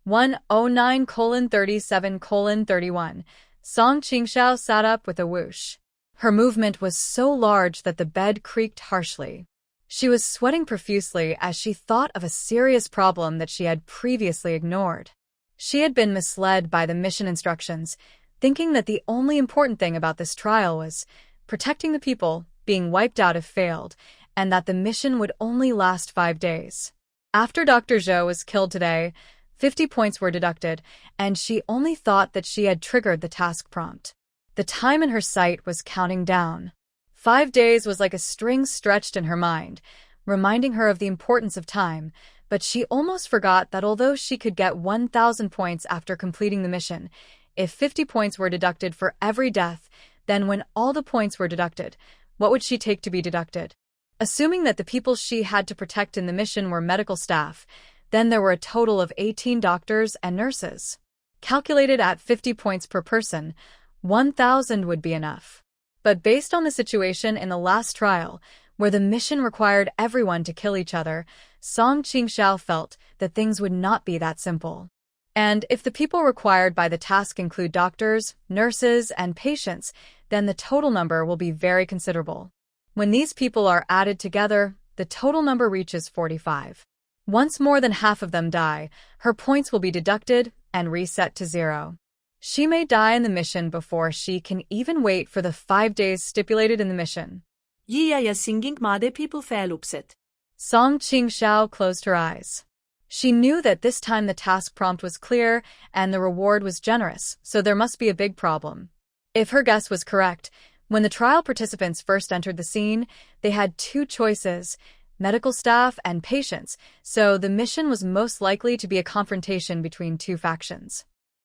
Speaker 1: 109:37:31. Song Qingxiao sat up with a whoosh. Her movement was so large that the bed creaked harshly. She was sweating profusely as she thought of a serious problem that she had previously ignored. She had been misled by the mission instructions, thinking that the only important thing about this trial was protecting the people, being wiped out if failed, and that the mission would only last 5 days. After Dr. Zhou was killed today, 50 points were deducted, and she only thought that she had triggered the task prompt. The time in her sight was counting down. 5 days was like a string stretched in her mind, reminding her of the importance of time, but she almost forgot that although she could get 1,000 points after completing the mission, if 50 points were deducted for every death, then when all the points were deducted, what would she take to be deducted? Assuming that the people she had to protect in the mission were medical staff, then there were a total of 18 doctors and nurses. Calculated at 50 points per person, 1,000 would be enough. But based on the situation in the last trial, where the mission required everyone to kill each other, Song Qingxiao felt that things would not be that simple. And if the people required by the task include doctors, nurses, and patients, then the total number will be very considerable. When these people are added together, the total number reaches 45. Once more than half of them die, her points will be deducted and reset to 0. She may die in the mission before she can even wait for the 5 days stipulated in the mission.
Speaker 2: Yiya singing made people fail upset.
Speaker 1: Song Qingxiao closed her eyes. She knew that this time the task prompt was clear and the reward was generous, so there must be a big problem. If her guess was correct, when the trial participants first entered the scene, they had 2 choices, medical staff and patients, so the mission was most likely to be a confrontation between 2 factions.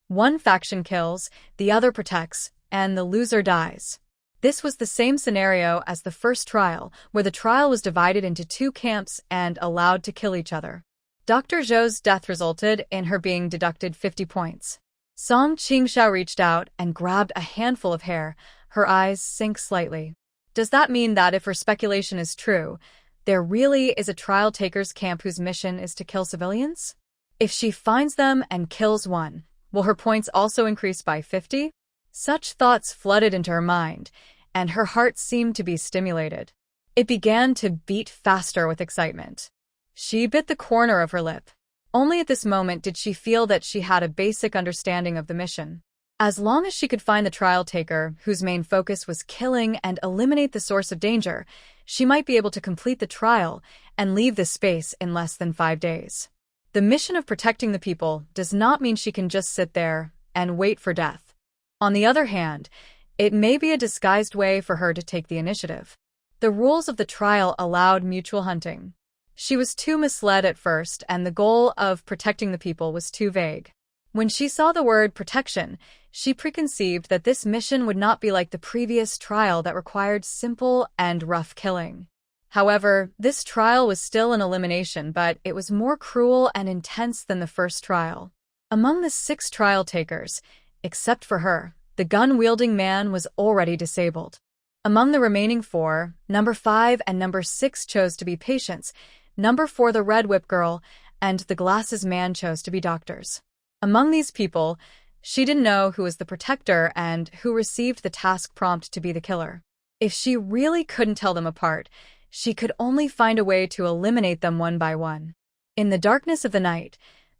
Speaker 1: One faction kills, the other protects, and the loser dies. This was the same scenario as the first trial, where the trial was divided into 2 camps and allowed to kill each other. Dr. Zhou's death resulted in her being deducted 50 points. Song Qingxiao reached out and grabbed a handful of hair. Her eyes sank slightly. Does that mean that if her speculation is true, there really is a trial takers camp whose mission is to kill civilians? If she finds them and kills one, will her points also increase by 50? Such thoughts flooded into her mind, and her heart seemed to be stimulated. It began to beat faster with excitement. She bit the corner of her lip. Only at this moment did she feel that she had a basic understanding of the mission. As long as she could find the trial taker, whose main focus was killing and eliminate the source of danger, she might be able to complete the trial and leave this space in less than 5 days. The mission of protecting the people does not mean she can just sit there and wait for death. On the other hand, it may be a disguised way for her to take the initiative. The rules of the trial allowed mutual hunting. She was too misled at first, and the goal of protecting the people was too vague. When she saw the word protection, she preconceived that this mission would not be like the previous trial that required simple and rough killing. However, this trial was still an elimination, but it was more cruel and intense than the first trial. Among the 6 trial takers, except for her, the gun-wielding man was already disabled. Among the remaining 4, number 5 and number 6 chose to be patients, number 4 the red whip girl, and the glasses man chose to be doctors. Among these people, she didn't know who was the protector and who received the task prompt to be the killer. If she really couldn't tell them apart, she could only find a way to eliminate them one by one. In the darkness of the night,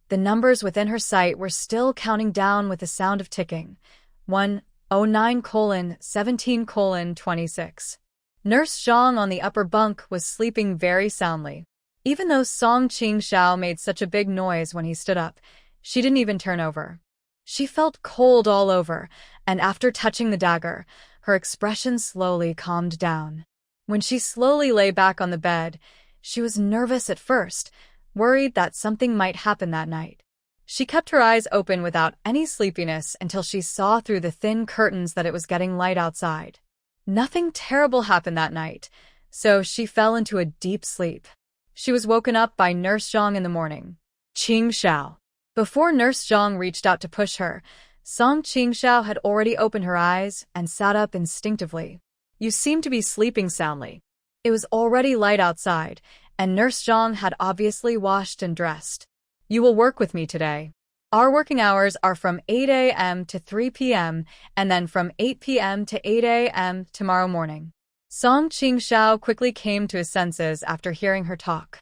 Speaker 1: the numbers within her sight were still counting down with the sound of ticking. 1:09:17:26. Nurse Zhang on the upper bunk was sleeping very soundly. Even though Song Qingxiao made such a big noise when he stood up, she didn't even turn over. She felt cold all over, and after touching the dagger, her expression slowly calmed down. When she slowly lay back on the bed, she was nervous at first, worried that something might happen that night. She kept her eyes open without any sleepiness until she saw through the thin curtains that it was getting light outside. Nothing terrible happened that night, so she fell into a deep sleep. She was woken up by Nurse Zhang in the morning. Qingxiao. Before Nurse Zhang reached out to push her, Song Qingxiao had already opened her eyes and sat up instinctively. You seem to be sleeping soundly. It was already light outside, and Nurse Zhang had obviously washed and dressed. You will work with me today. Our working hours are from 8 a.m. to 3 p.m. and then from 8 p.m. to 8 a.m. tomorrow morning. Song Qingxiao quickly came to his senses after hearing her talk.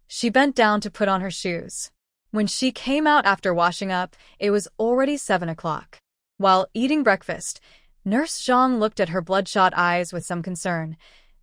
Speaker 1: She bent down to put on her shoes. When she came out after washing up, it was already 7 o'clock. While eating breakfast, Nurse Zhang looked at her bloodshot eyes with some concern.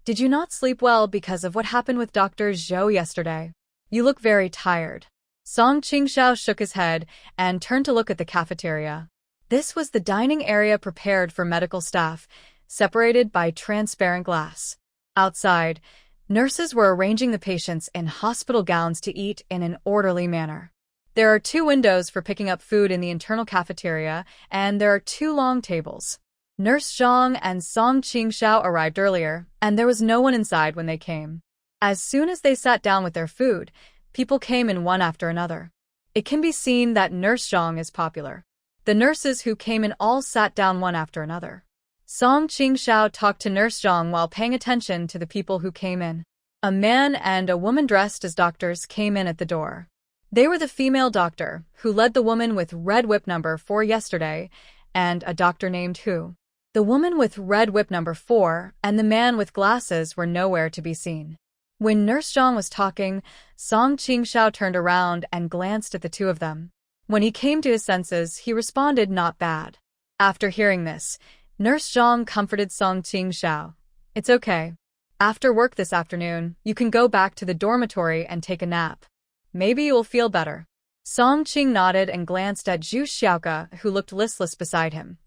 Speaker 1: "Did you not sleep well because of what happened with Dr. Zhou yesterday? You look very tired." Song Qingxiao shook his head and turned to look at the cafeteria. This was the dining area prepared for medical staff, separated by transparent glass. Outside, nurses were arranging the patients in hospital gowns to eat in an orderly manner. There are 2 windows for picking up food in the internal cafeteria, and there are 2 long tables. Nurse Zhang and Song Qingxiao arrived earlier, and there was no one inside when they came. As soon as they sat down with their food, people came in one after another. It can be seen that Nurse Zhang is popular. The nurses who came in all sat down one after another. Song Qingxiao talked to Nurse Zhang while paying attention to the people who came in. A man and a woman dressed as doctors came in at the door. They were the female doctor, who led the woman with red whip number 4 yesterday, and a doctor named Hu. The woman with red whip number 4 and the man with glasses were nowhere to be seen. When Nurse Zhang was talking, Song Qingxiao turned around and glanced at the 2 of them. When he came to his senses, he responded, "Not bad." After hearing this, Nurse Zhang comforted Song Qingxiao. "It's okay. After work this afternoon, you can go back to the dormitory and take a nap. Maybe you will feel better." Song Qing nodded and glanced at Zhu Xiaoke, who looked listless beside him.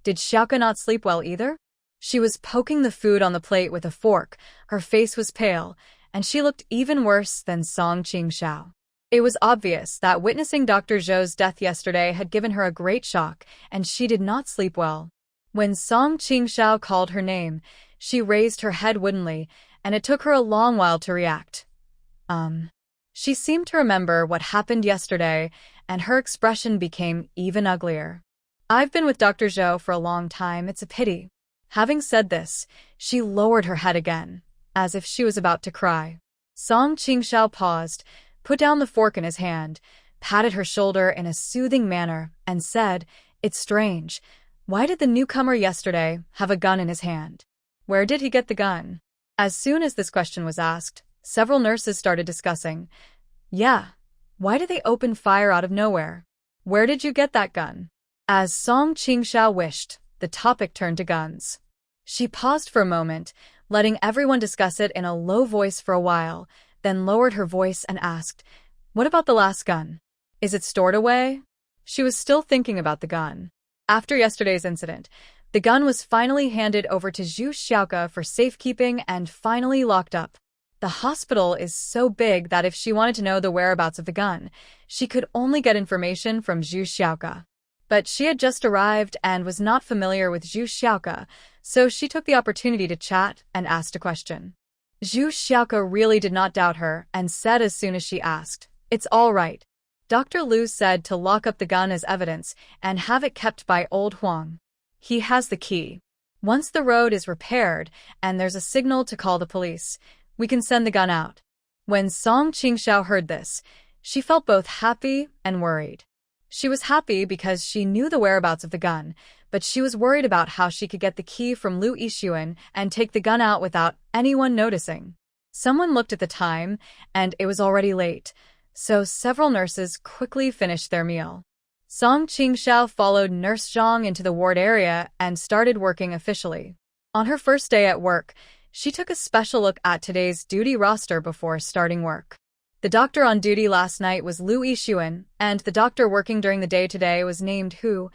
Speaker 1: Did Xiaoke not sleep well either? She was poking the food on the plate with a fork, her face was pale, and she looked even worse than Song Qingxiao. It was obvious that witnessing Dr. Zhou's death yesterday had given her a great shock, and she did not sleep well. When Song Qingxiao called her name, she raised her head woodenly, and it took her a long while to react. She seemed to remember what happened yesterday, and her expression became even uglier. "I've been with Dr. Zhou for a long time, it's a pity." Having said this, she lowered her head again, as if she was about to cry. Song Qingxiao paused, put down the fork in his hand, patted her shoulder in a soothing manner, and said, "It's strange. Why did the newcomer yesterday have a gun in his hand? Where did he get the gun?" As soon as this question was asked, several nurses started discussing. "Yeah, why did they open fire out of nowhere? Where did you get that gun?" As Song Qingxiao wished, the topic turned to guns. She paused for a moment, letting everyone discuss it in a low voice for a while, then lowered her voice and asked, "What about the last gun? Is it stored away?" She was still thinking about the gun. After yesterday's incident, the gun was finally handed over to Zhu Xiaoke for safekeeping and finally locked up. The hospital is so big that if she wanted to know the whereabouts of the gun, she could only get information from Zhu Xiaoke. But she had just arrived and was not familiar with Zhu Xiaoke, so she took the opportunity to chat and asked a question. Zhu Xiaoke really did not doubt her and said as soon as she asked, "It's all right. Dr. Liu said to lock up the gun as evidence and have it kept by old Huang. He has the key. Once the road is repaired and there's a signal to call the police, we can send the gun out." When Song Qingxiao heard this, she felt both happy and worried. She was happy because she knew the whereabouts of the gun, but she was worried about how she could get the key from Lu Yixuan and take the gun out without anyone noticing. Someone looked at the time, and it was already late, so several nurses quickly finished their meal. Song Qingxiao followed Nurse Zhang into the ward area and started working officially. On her first day at work, she took a special look at today's duty roster before starting work. The doctor on duty last night was Lu Yixuan, and the doctor working during the day today was named Hu,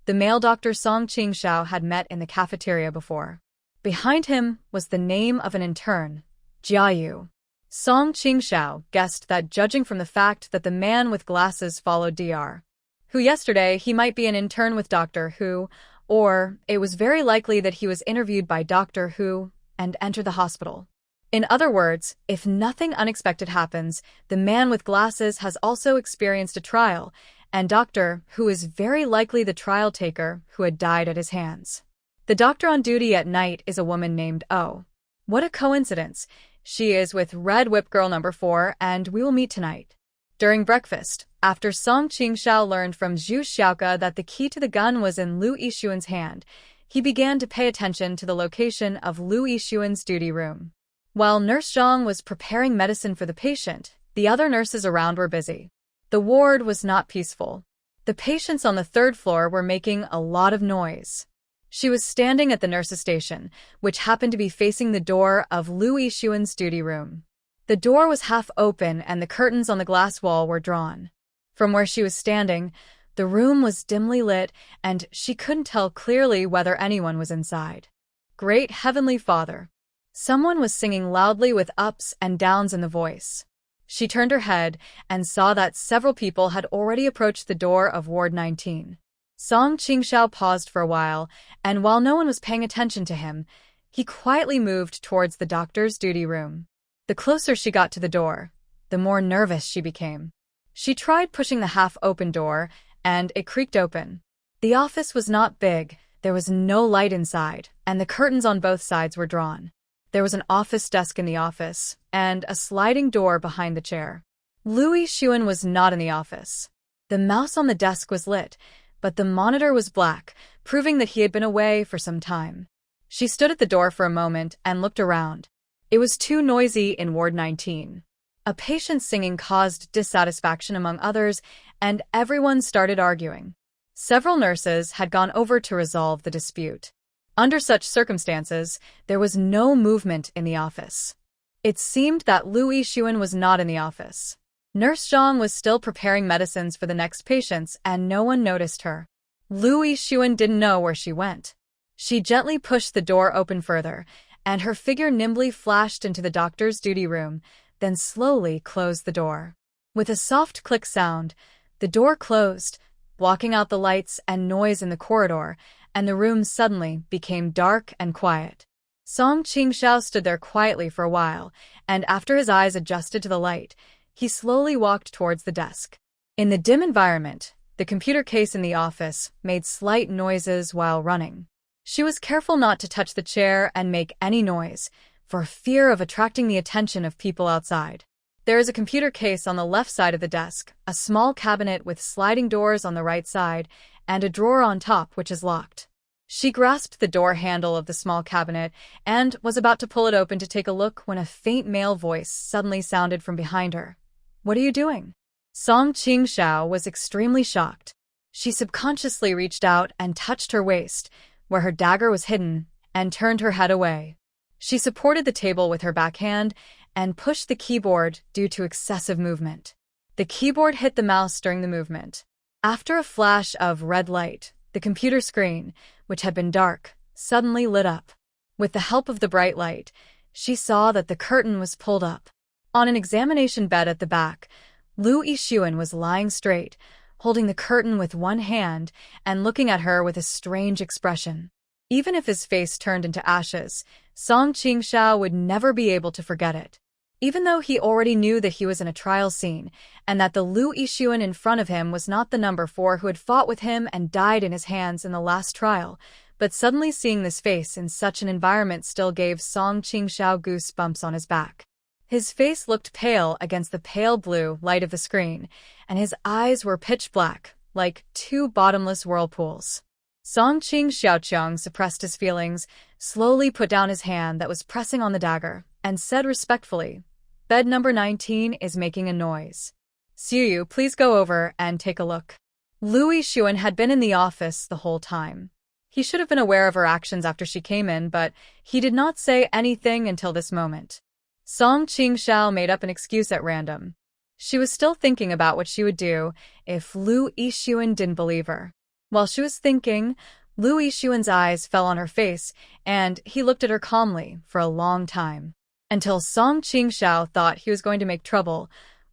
Speaker 1: the male doctor Song Qingxiao had met in the cafeteria before. Behind him was the name of an intern, Jiayu. Song Qingxiao guessed that judging from the fact that the man with glasses followed Dr. Hu yesterday, he might be an intern with Dr. Hu, or it was very likely that he was interviewed by Dr. Hu and entered the hospital. In other words, if nothing unexpected happens, the man with glasses has also experienced a trial, and Dr. Hu is very likely the trial taker who had died at his hands. The doctor on duty at night is a woman named Oh. What a coincidence. She is with Red Whip Girl number 4, and we will meet tonight. During breakfast, after Song Qingxiao learned from Zhu Xiaoke that the key to the gun was in Lu Yixuan's hand, he began to pay attention to the location of Lu Yixuan's duty room. While Nurse Zhang was preparing medicine for the patient, the other nurses around were busy. The ward was not peaceful. The patients on the third floor were making a lot of noise. She was standing at the nurse's station, which happened to be facing the door of Lu Yixuan's duty room. The door was half open and the curtains on the glass wall were drawn. From where she was standing, the room was dimly lit and she couldn't tell clearly whether anyone was inside. Great Heavenly Father! Someone was singing loudly with ups and downs in the voice. She turned her head and saw that several people had already approached the door of Ward 19. Song Qingxiao paused for a while, and while no one was paying attention to him, he quietly moved towards the doctor's duty room. The closer she got to the door, the more nervous she became. She tried pushing the half-open door, and it creaked open. The office was not big, there was no light inside, and the curtains on both sides were drawn. There was an office desk in the office, and a sliding door behind the chair. Lu Yixuan was not in the office. The mouse on the desk was lit, but the monitor was black, proving that he had been away for some time. She stood at the door for a moment and looked around. It was too noisy in Ward 19. A patient's singing caused dissatisfaction among others, and everyone started arguing. Several nurses had gone over to resolve the dispute. Under such circumstances, there was no movement in the office. It seemed that Lu Yixuan was not in the office. Nurse Zhang was still preparing medicines for the next patients, and no one noticed her. Lu Yixuan didn't know where she went. She gently pushed the door open further, and her figure nimbly flashed into the doctor's duty room, then slowly closed the door. With a soft click sound, the door closed, blocking out the lights and noise in the corridor, and the room suddenly became dark and quiet. Song Qingxiao stood there quietly for a while, and after his eyes adjusted to the light, he slowly walked towards the desk. In the dim environment, the computer case in the office made slight noises while running. She was careful not to touch the chair and make any noise, for fear of attracting the attention of people outside. There is a computer case on the left side of the desk, a small cabinet with sliding doors on the right side, and a drawer on top which is locked. She grasped the door handle of the small cabinet and was about to pull it open to take a look when a faint male voice suddenly sounded from behind her. "What are you doing?" Song Qingxiao was extremely shocked. She subconsciously reached out and touched her waist, where her dagger was hidden, and turned her head away. She supported the table with her backhand and pushed the keyboard due to excessive movement. The keyboard hit the mouse during the movement. After a flash of red light, the computer screen, which had been dark, suddenly lit up. With the help of the bright light, she saw that the curtain was pulled up. On an examination bed at the back, Lu Yixuan was lying straight, holding the curtain with one hand and looking at her with a strange expression. Even if his face turned into ashes, Song Qingxiao would never be able to forget it. Even though he already knew that he was in a trial scene, and that the Lu Yixuan in front of him was not the number 4 who had fought with him and died in his hands in the last trial, but suddenly seeing this face in such an environment still gave Song Qingxiao goosebumps on his back. His face looked pale against the pale blue light of the screen, and his eyes were pitch black, like 2 bottomless whirlpools. Song Qingxiao suppressed his feelings, slowly put down his hand that was pressing on the dagger, and said respectfully, "Bed number 19 is making a noise. Xiuyu, please go over and take a look." Lu Yixuan had been in the office the whole time. He should have been aware of her actions after she came in, but he did not say anything until this moment. Song Qingxiao made up an excuse at random. She was still thinking about what she would do if Lu Yixuan didn't believe her. While she was thinking, Lu Yixuan's eyes fell on her face, and he looked at her calmly for a long time. Until Song Qingxiao thought he was going to make trouble,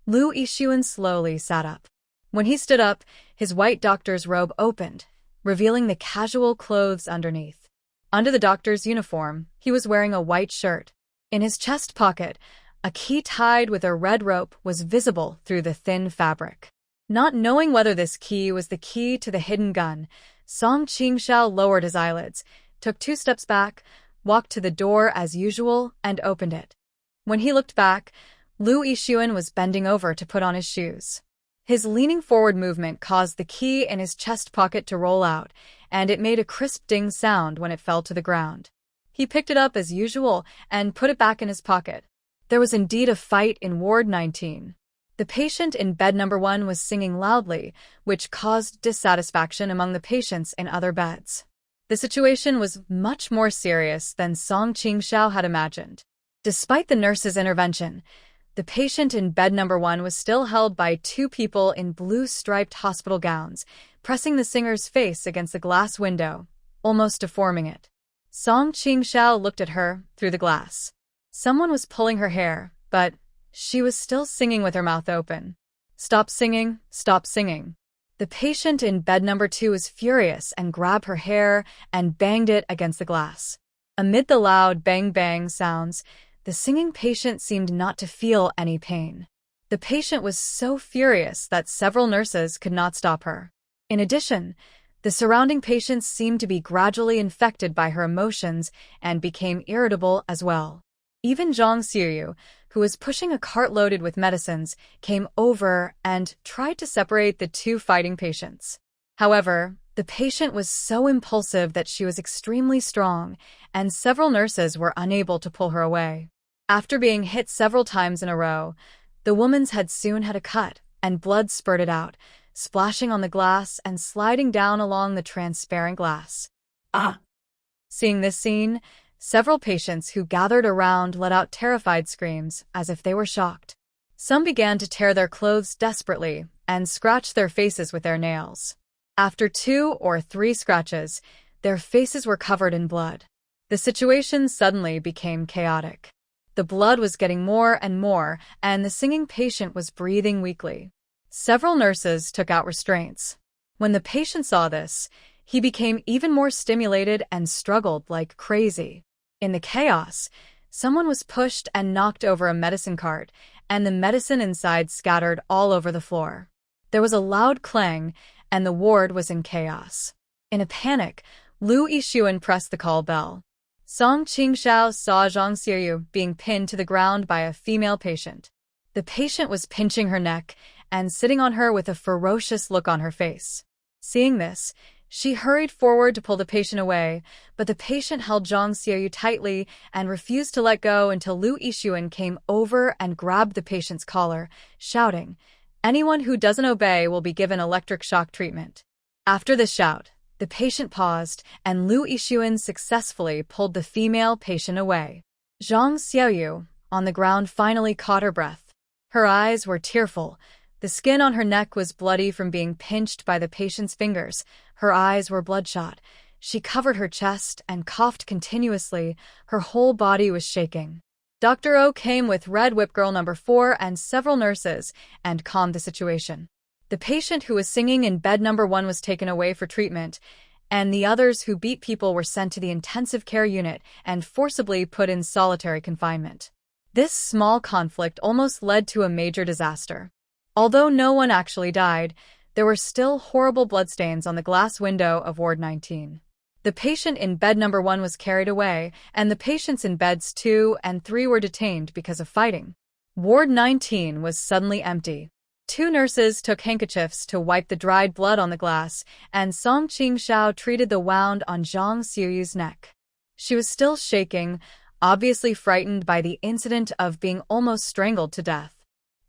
Speaker 1: Lu Yixuan slowly sat up. When he stood up, his white doctor's robe opened, revealing the casual clothes underneath. Under the doctor's uniform, he was wearing a white shirt. In his chest pocket, a key tied with a red rope was visible through the thin fabric. Not knowing whether this key was the key to the hidden gun, Song Qingxiao lowered his eyelids, took 2 steps back, walked to the door as usual, and opened it. When he looked back, Lu Yixuan was bending over to put on his shoes. His leaning forward movement caused the key in his chest pocket to roll out, and it made a crisp ding sound when it fell to the ground. He picked it up as usual and put it back in his pocket. There was indeed a fight in Ward 19. The patient in bed number 1 was singing loudly, which caused dissatisfaction among the patients in other beds. The situation was much more serious than Song Qingxiao had imagined. Despite the nurse's intervention, the patient in bed number 1 was still held by 2 people in blue-striped hospital gowns, pressing the singer's face against the glass window, almost deforming it. Song Qingxiao looked at her through the glass. Someone was pulling her hair, but she was still singing with her mouth open. Stop singing, stop singing. The patient in bed number 2 was furious and grabbed her hair and banged it against the glass. Amid the loud bang-bang sounds, the singing patient seemed not to feel any pain. The patient was so furious that several nurses could not stop her. In addition, the surrounding patients seemed to be gradually infected by her emotions and became irritable as well. Even Zhang Xiuyu, who was pushing a cart loaded with medicines, came over and tried to separate the 2 fighting patients. However, the patient was so impulsive that she was extremely strong, and several nurses were unable to pull her away. After being hit several times in a row, the woman's head soon had a cut, and blood spurted out, splashing on the glass and sliding down along the transparent glass.
Speaker 2: Ah!
Speaker 1: Seeing this scene, several patients who gathered around let out terrified screams as if they were shocked. Some began to tear their clothes desperately and scratch their faces with their nails. After 2 or 3 scratches, their faces were covered in blood. The situation suddenly became chaotic. The blood was getting more and more, and the singing patient was breathing weakly. Several nurses took out restraints. When the patient saw this, he became even more stimulated and struggled like crazy. In the chaos, someone was pushed and knocked over a medicine cart, and the medicine inside scattered all over the floor. There was a loud clang, and the ward was in chaos. In a panic, Lu Yixuan pressed the call bell. Song Qingxiao saw Zhang Xiuyu being pinned to the ground by a female patient. The patient was pinching her neck and sitting on her with a ferocious look on her face. Seeing this, she hurried forward to pull the patient away, but the patient held Zhang Xiuyu tightly and refused to let go until Lu Yixuan came over and grabbed the patient's collar, shouting, "Anyone who doesn't obey will be given electric shock treatment." After this shout, the patient paused, and Lu Yixuan successfully pulled the female patient away. Zhang Xiuyu, on the ground, finally caught her breath. Her eyes were tearful. The skin on her neck was bloody from being pinched by the patient's fingers. Her eyes were bloodshot. She covered her chest and coughed continuously. Her whole body was shaking. Dr. O came with Red Whip Girl number 4 and several nurses and calmed the situation. The patient who was singing in bed number 1 was taken away for treatment, and the others who beat people were sent to the intensive care unit and forcibly put in solitary confinement. This small conflict almost led to a major disaster. Although no one actually died, there were still horrible bloodstains on the glass window of Ward 19. The patient in bed number 1 was carried away, and the patients in beds 2 and 3 were detained because of fighting. Ward 19 was suddenly empty. 2 nurses took handkerchiefs to wipe the dried blood on the glass, and Song Qingxiao treated the wound on Zhang Xiuyu's neck. She was still shaking, obviously frightened by the incident of being almost strangled to death.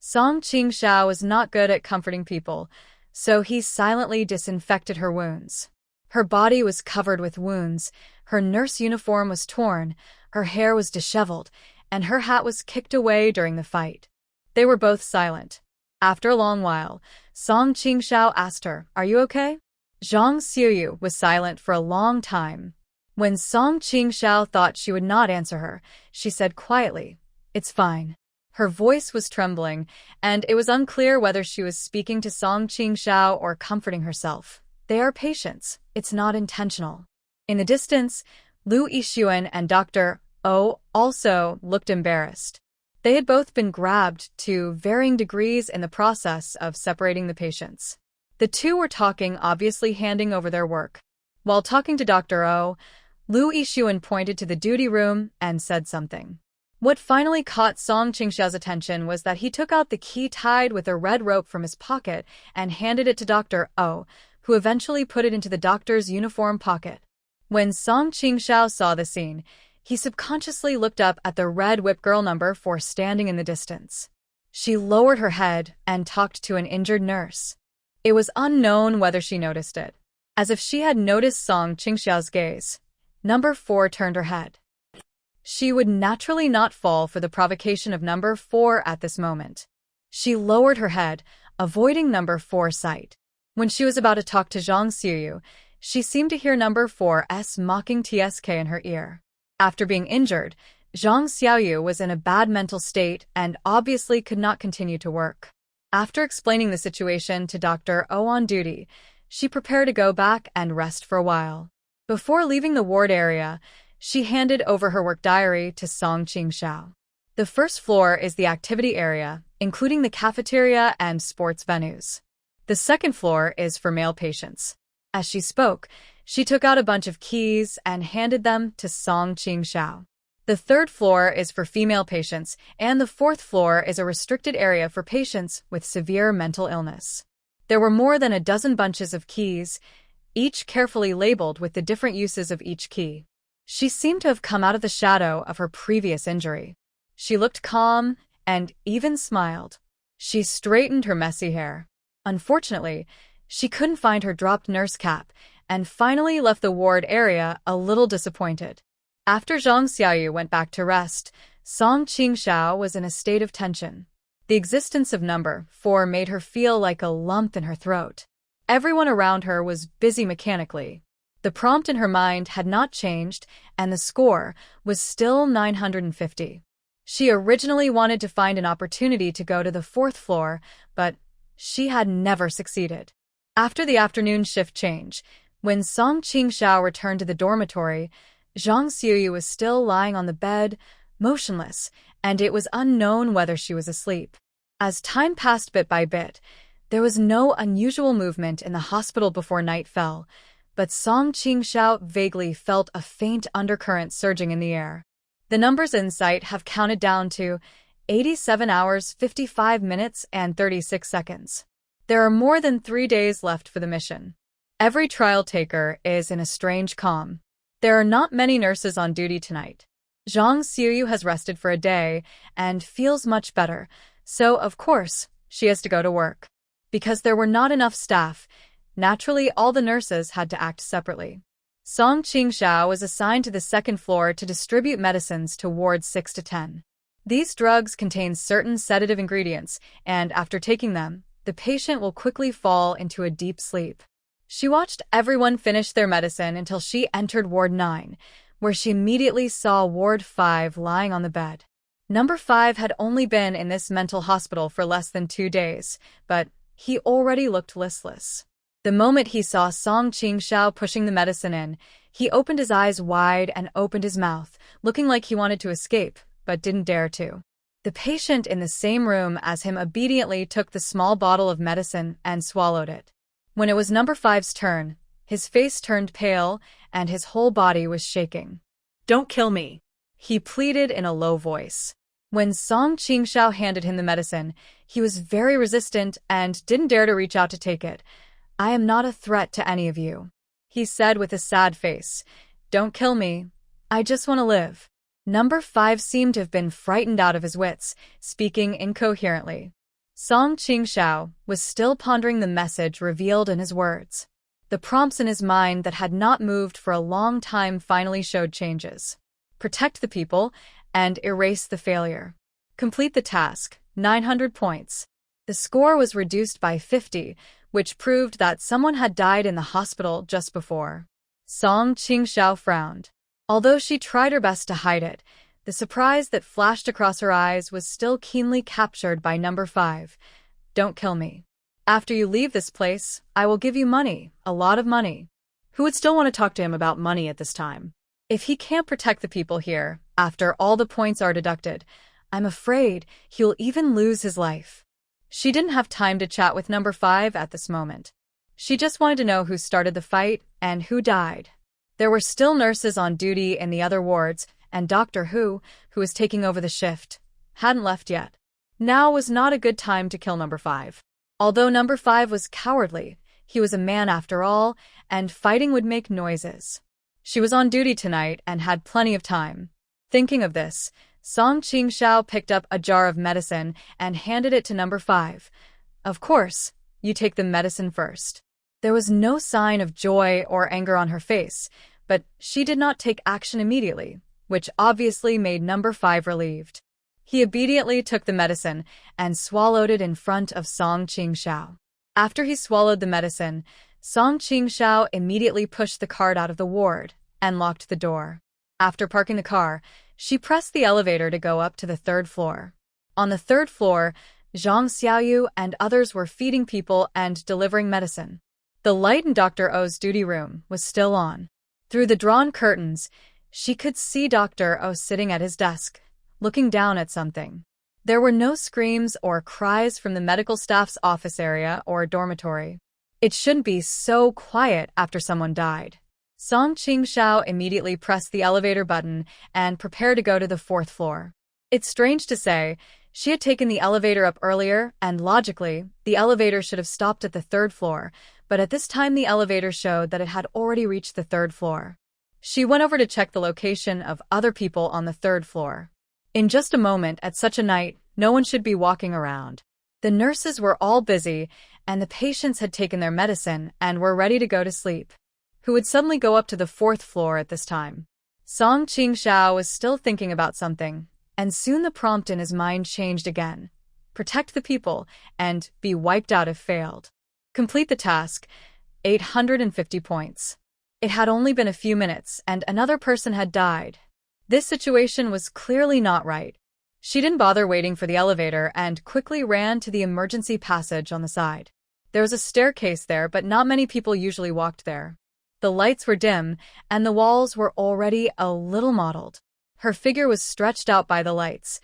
Speaker 1: Song Qingxiao was not good at comforting people, so he silently disinfected her wounds. Her body was covered with wounds, her nurse uniform was torn, her hair was disheveled, and her hat was kicked away during the fight. They were both silent. After a long while, Song Qingxiao asked her, "Are you okay?" Zhang Xiuyu was silent for a long time. When Song Qingxiao thought she would not answer her, she said quietly, "It's fine." Her voice was trembling, and it was unclear whether she was speaking to Song Qingxiao or comforting herself. They are patients. It's not intentional. In the distance, Lu Yixuan and Dr. O also looked embarrassed. They had both been grabbed to varying degrees in the process of separating the patients. The 2 were talking, obviously handing over their work. While talking to Dr. O, Lu Yixuan pointed to the duty room and said something. What finally caught Song Qingxiao's attention was that he took out the key tied with a red rope from his pocket and handed it to Dr. O, who eventually put it into the doctor's uniform pocket. When Song Qingxiao saw the scene, he subconsciously looked up at the red whip girl number 4 standing in the distance. She lowered her head and talked to an injured nurse. It was unknown whether she noticed it. As if she had noticed Song Qingxiao's gaze, number 4 turned her head. She would naturally not fall for the provocation of number 4 at this moment. She lowered her head, avoiding number 4's sight. When she was about to talk to Zhang Xiuyu, she seemed to hear number 4's mocking TSK in her ear. After being injured, Zhang Xiuyu was in a bad mental state and obviously could not continue to work. After explaining the situation to Dr. O on duty, she prepared to go back and rest for a while. Before leaving the ward area, she handed over her work diary to Song Qingxiao. The first floor is the activity area, including the cafeteria and sports venues. The second floor is for male patients. As she spoke, she took out a bunch of keys and handed them to Song Qingxiao. The third floor is for female patients, and the fourth floor is a restricted area for patients with severe mental illness. There were more than a dozen bunches of keys, each carefully labeled with the different uses of each key. She seemed to have come out of the shadow of her previous injury. She looked calm and even smiled. She straightened her messy hair. Unfortunately, she couldn't find her dropped nurse cap and finally left the ward area a little disappointed. After Zhang Xiaoyu went back to rest, Song Qingxiao was in a state of tension. The existence of number 4 made her feel like a lump in her throat. Everyone around her was busy mechanically. The prompt in her mind had not changed, and the score was still 950. She originally wanted to find an opportunity to go to the fourth floor, but she had never succeeded. After the afternoon shift change, when Song Qingxiao returned to the dormitory, Zhang Xiuyu was still lying on the bed, motionless, and it was unknown whether she was asleep. As time passed bit by bit, there was no unusual movement in the hospital before night fell, but Song Qingxiao vaguely felt a faint undercurrent surging in the air. The numbers in sight have counted down to 87 hours, 55 minutes, and 36 seconds. There are more than 3 days left for the mission. Every trial taker is in a strange calm. There are not many nurses on duty tonight. Zhang Xiuyu has rested for a day and feels much better, so of course, she has to go to work. Because there were not enough staff, naturally all the nurses had to act separately. Song Qingxiao was assigned to the second floor to distribute medicines to wards 6 to 10. These drugs contain certain sedative ingredients, and after taking them, the patient will quickly fall into a deep sleep. She watched everyone finish their medicine until she entered Ward 9, where she immediately saw Ward 5 lying on the bed. Number 5 had only been in this mental hospital for less than 2 days, but he already looked listless. The moment he saw Song Qingxiao pushing the medicine in, he opened his eyes wide and opened his mouth, looking like he wanted to escape, but didn't dare to. The patient in the same room as him obediently took the small bottle of medicine and swallowed it. When it was number 5's turn, his face turned pale and his whole body was shaking.
Speaker 2: "Don't kill me,"
Speaker 1: he pleaded in a low voice. When Song Qingxiao handed him the medicine, he was very resistant and didn't dare to reach out to take it. "I am not a threat to any of you," he said with a sad face. "Don't kill me. I just want to live." Number 5 seemed to have been frightened out of his wits, speaking incoherently. Song Qingxiao was still pondering the message revealed in his words. The prompts in his mind that had not moved for a long time finally showed changes. Protect the people and erase the failure. Complete the task, 900 points. The score was reduced by 50, which proved that someone had died in the hospital just before. Song Qingxiao frowned. Although she tried her best to hide it, the surprise that flashed across her eyes was still keenly captured by number 5. "Don't kill me. After you leave this place, I will give you money, a lot of money."
Speaker 2: Who would still want to talk to him about money at this time?
Speaker 1: If he can't protect the people here, after all the points are deducted, I'm afraid he'll even lose his life. She didn't have time to chat with number 5 at this moment. She just wanted to know who started the fight and who died. There were still nurses on duty in the other wards, and Doctor who was taking over the shift, hadn't left yet. Now was not a good time to kill number 5. Although number 5 was cowardly, He was a man after all, and fighting would make noises. She was on duty tonight and had plenty of time. Thinking of this, Song Qingxiao picked up a jar of medicine and handed it to number 5. Of course, you take the medicine first. There was no sign of joy or anger on her face, but she did not take action immediately, which obviously made number 5 relieved. He immediately took the medicine and swallowed it in front of Song Qingxiao. After he swallowed the medicine, Song Qingxiao immediately pushed the cart out of the ward and locked the door. After parking the car, she pressed the elevator to go up to the 3rd floor. On the 3rd floor, Zhang Xiaoyu and others were feeding people and delivering medicine. The light in Dr. O's duty room was still on. Through the drawn curtains, she could see Dr. O sitting at his desk, looking down at something. There were no screams or cries from the medical staff's office area or dormitory. It shouldn't be so quiet after someone died. Song Qingxiao immediately pressed the elevator button and prepared to go to the 4th floor. It's strange to say, she had taken the elevator up earlier, and logically, the elevator should have stopped at the 3rd floor, but at this time the elevator showed that it had already reached the 3rd floor. She went over to check the location of other people on the 3rd floor. In just a moment, at such a night, no one should be walking around. The nurses were all busy, and the patients had taken their medicine and were ready to go to sleep. Who would suddenly go up to the 4th floor at this time? Song Qingxiao was still thinking about something, and soon the prompt in his mind changed again. Protect the people, and be wiped out if failed. Complete the task, 850 points. It had only been a few minutes, and another person had died. This situation was clearly not right. She didn't bother waiting for the elevator and quickly ran to the emergency passage on the side. There was a staircase there, but not many people usually walked there. The lights were dim, and the walls were already a little mottled. Her figure was stretched out by the lights,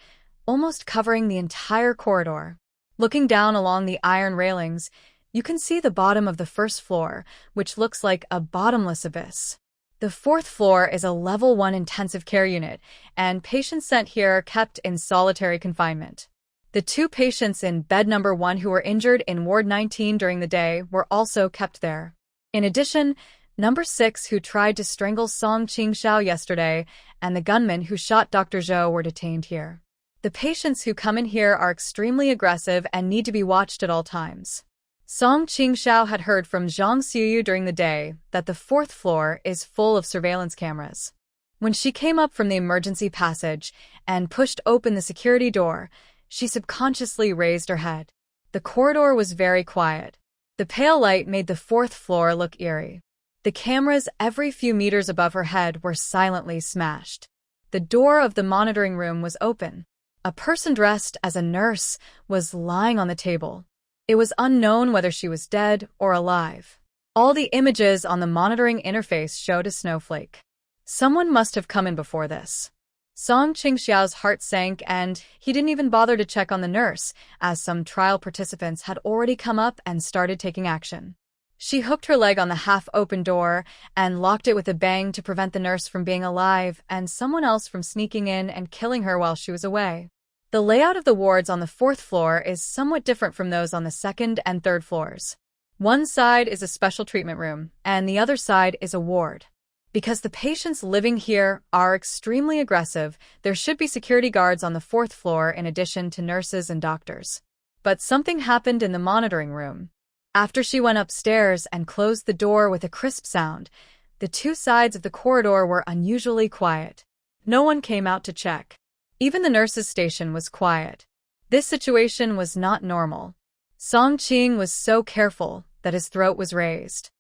Speaker 1: almost covering the entire corridor. Looking down along the iron railings, you can see the bottom of the 1st floor, which looks like a bottomless abyss. The 4th floor is a level 1 intensive care unit, and patients sent here are kept in solitary confinement. The 2 patients in bed number 1 who were injured in Ward 19 during the day were also kept there. In addition, number 6 who tried to strangle Song Qingxiao yesterday and the gunman who shot Dr. Zhou were detained here. The patients who come in here are extremely aggressive and need to be watched at all times. Song Qingxiao had heard from Zhang Xiaoyu during the day that the 4th floor is full of surveillance cameras. When she came up from the emergency passage and pushed open the security door, she subconsciously raised her head. The corridor was very quiet. The pale light made the 4th floor look eerie. The cameras every few meters above her head were silently smashed. The door of the monitoring room was open. A person dressed as a nurse was lying on the table. It was unknown whether she was dead or alive. All the images on the monitoring interface showed a snowflake. Someone must have come in before this. Song Qingxiao's heart sank, and he didn't even bother to check on the nurse, as some trial participants had already come up and started taking action. She hooked her leg on the half-open door and locked it with a bang to prevent the nurse from being alive and someone else from sneaking in and killing her while she was away. The layout of the wards on the 4th floor is somewhat different from those on the 2nd and 3rd floors. One side is a special treatment room, and the other side is a ward. Because the patients living here are extremely aggressive, there should be security guards on the 4th floor in addition to nurses and doctors. But something happened in the monitoring room. After she went upstairs and closed the door with a crisp sound, the 2 sides of the corridor were unusually quiet. No one came out to check. Even the nurse's station was quiet. This situation was not normal. Song Qing was so careful that his throat was raised.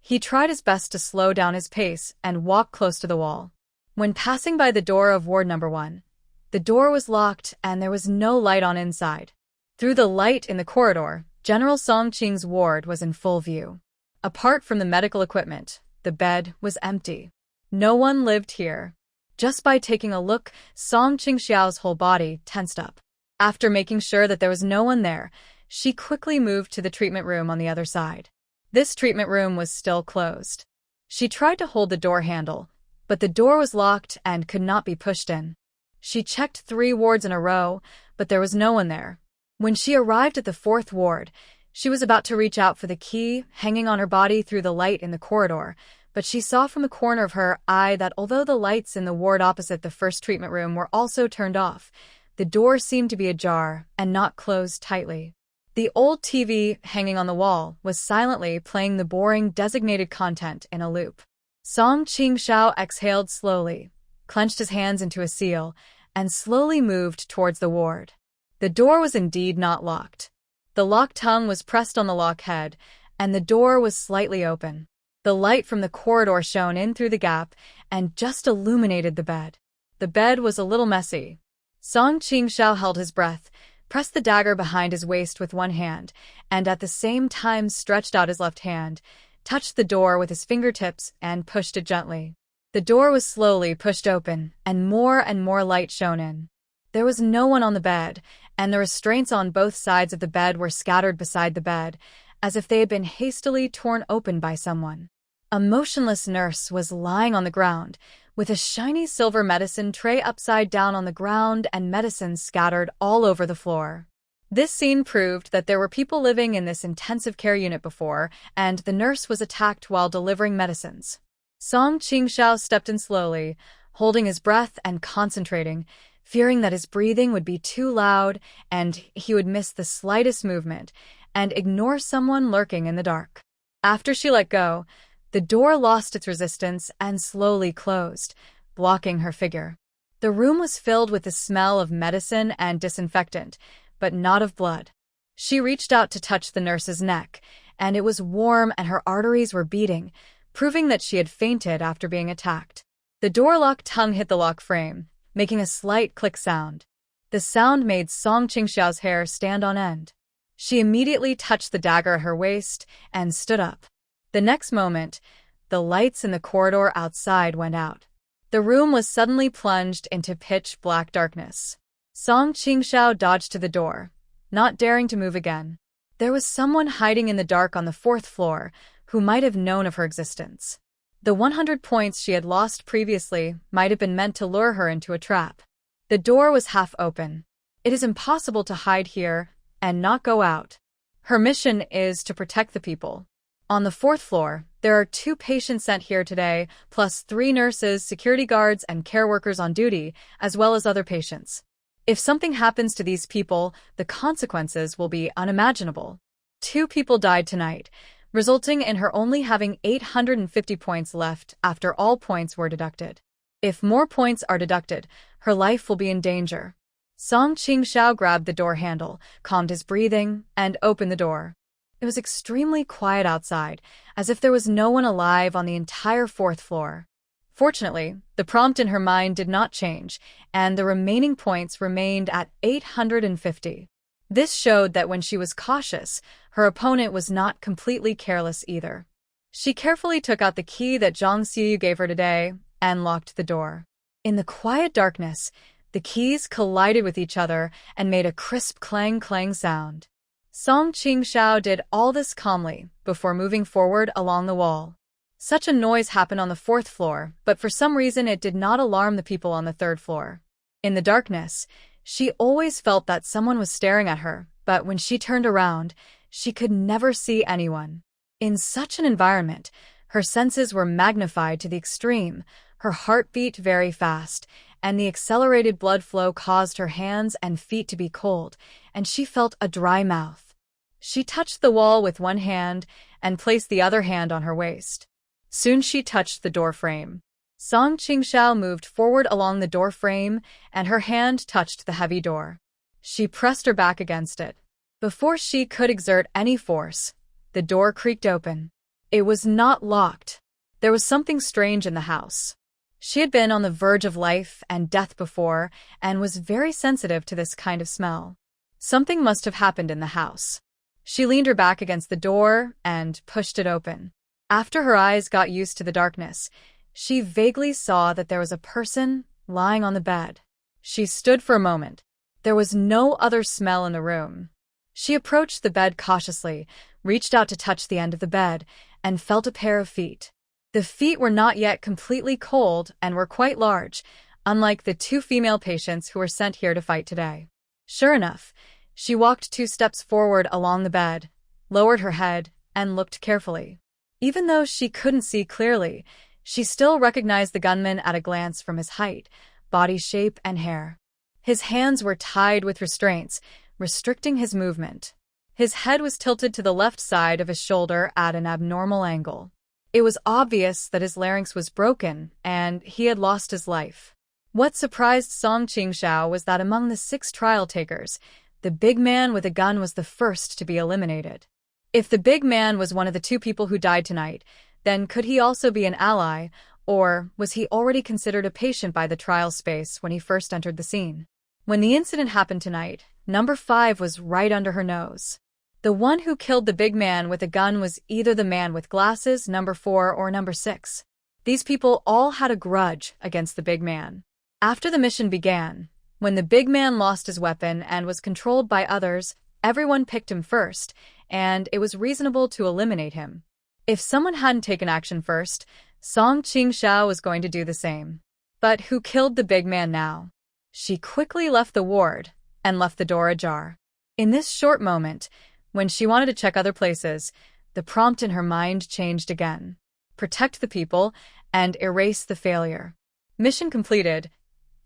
Speaker 1: He tried his best to slow down his pace and walk close to the wall. When passing by the door of ward number 1, the door was locked and there was no light on inside. Through the light in the corridor, General Song Qing's ward was in full view. Apart from the medical equipment, the bed was empty. No one lived here. Just by taking a look, Song Qingxiao's whole body tensed up. After making sure that there was no one there, she quickly moved to the treatment room on the other side. This treatment room was still closed. She tried to hold the door handle, but the door was locked and could not be pushed in. She checked 3 wards in a row, but there was no one there. When she arrived at the 4th ward, She was about to reach out for the key hanging on her body through the light in the corridor, but she saw from the corner of her eye that although the lights in the ward opposite the first treatment room were also turned off, the door seemed to be ajar and not closed tightly. The old TV hanging on the wall was silently playing the boring designated content in a loop. Song Qingxiao exhaled slowly, clenched his hands into a seal, and slowly moved towards the ward. The door was indeed not locked. The lock tongue was pressed on the lock head, and the door was slightly open. The light from the corridor shone in through the gap and just illuminated the bed. The bed was a little messy. Song Qingxiao held his breath, pressed the dagger behind his waist with one hand, and at the same time stretched out his left hand, touched the door with his fingertips, and pushed it gently. The door was slowly pushed open, and more light shone in. There was no one on the bed, and the restraints on both sides of the bed were scattered beside the bed, as if they had been hastily torn open by someone. A motionless nurse was lying on the ground, with a shiny silver medicine tray upside down on the ground and medicines scattered all over the floor. This scene proved that there were people living in this intensive care unit before, and the nurse was attacked while delivering medicines. Song Qingxiao stepped in slowly, holding his breath and concentrating, fearing that his breathing would be too loud and he would miss the slightest movement and ignore someone lurking in the dark. After she let go, the door lost its resistance and slowly closed, blocking her figure. The room was filled with the smell of medicine and disinfectant, but not of blood. She reached out to touch the nurse's neck, and it was warm and her arteries were beating, proving that she had fainted after being attacked. The door lock tongue hit the lock frame, making a slight click sound. The sound made Song Qingxiao's hair stand on end. She immediately touched the dagger at her waist and stood up. The next moment, the lights in the corridor outside went out. The room was suddenly plunged into pitch-black darkness. Song Qingxiao dodged to the door, not daring to move again. There was someone hiding in the dark on the 4th floor who might have known of her existence. The 100 points she had lost previously might have been meant to lure her into a trap. The door was half open. It is impossible to hide here and not go out. Her mission is to protect the people. On the 4th floor, there are 2 patients sent here today, plus 3 nurses, security guards, and care workers on duty, as well as other patients. If something happens to these people, the consequences will be unimaginable. 2 people died tonight, resulting in her only having 850 points left after all points were deducted. If more points are deducted, her life will be in danger. Song Qingxiao grabbed the door handle, calmed his breathing, and opened the door. It was extremely quiet outside, as if there was no one alive on the entire 4th floor. Fortunately, the prompt in her mind did not change, and the remaining points remained at 850. This showed that when she was cautious, her opponent was not completely careless either. She carefully took out the key that Zhang Xiyu gave her today and locked the door. In the quiet darkness, the keys collided with each other and made a crisp clang-clang sound. Song Qingxiao did all this calmly before moving forward along the wall. Such a noise happened on the 4th floor, but for some reason it did not alarm the people on the 3rd floor. In the darkness, she always felt that someone was staring at her, but when she turned around, she could never see anyone. In such an environment, her senses were magnified to the extreme, her heart beat very fast, and the accelerated blood flow caused her hands and feet to be cold, and she felt a dry mouth. She touched the wall with one hand and placed the other hand on her waist. Soon she touched the door frame. Song Qingxiao moved forward along the door frame, and her hand touched the heavy door. She pressed her back against it. Before she could exert any force, the door creaked open. It was not locked. There was something strange in the house. She had been on the verge of life and death before and was very sensitive to this kind of smell. Something must have happened in the house. She leaned her back against the door and pushed it open. After her eyes got used to the darkness, she vaguely saw that there was a person lying on the bed. She stood for a moment. There was no other smell in the room. She approached the bed cautiously, reached out to touch the end of the bed, and felt a pair of feet. The feet were not yet completely cold and were quite large, unlike the 2 female patients who were sent here to fight today. Sure enough, she walked 2 steps forward along the bed, lowered her head, and looked carefully. Even though she couldn't see clearly, she still recognized the gunman at a glance from his height, body shape, and hair. His hands were tied with restraints, restricting his movement. His head was tilted to the left side of his shoulder at an abnormal angle. It was obvious that his larynx was broken, and he had lost his life. What surprised Song Qingxiao was that among the 6 trial takers, the big man with a gun was the first to be eliminated. If the big man was one of the 2 people who died tonight, then could he also be an ally, or was he already considered a patient by the trial space when he first entered the scene? When the incident happened tonight, number 5 was right under her nose. The one who killed the big man with a gun was either the man with glasses, number 4, or number 6. These people all had a grudge against the big man. After the mission began, when the big man lost his weapon and was controlled by others, everyone picked him first, and it was reasonable to eliminate him. If someone hadn't taken action first, Song Qingxiao was going to do the same. But who killed the big man now? She quickly left the ward and left the door ajar. In this short moment, when she wanted to check other places, the prompt in her mind changed again. Protect the people and erase the failure. Mission completed.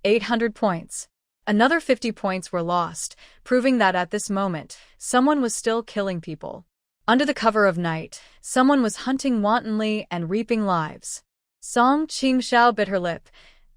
Speaker 1: 800 points. Another 50 points were lost, proving that at this moment, someone was still killing people. Under the cover of night, someone was hunting wantonly and reaping lives. Song Qingxiao bit her lip,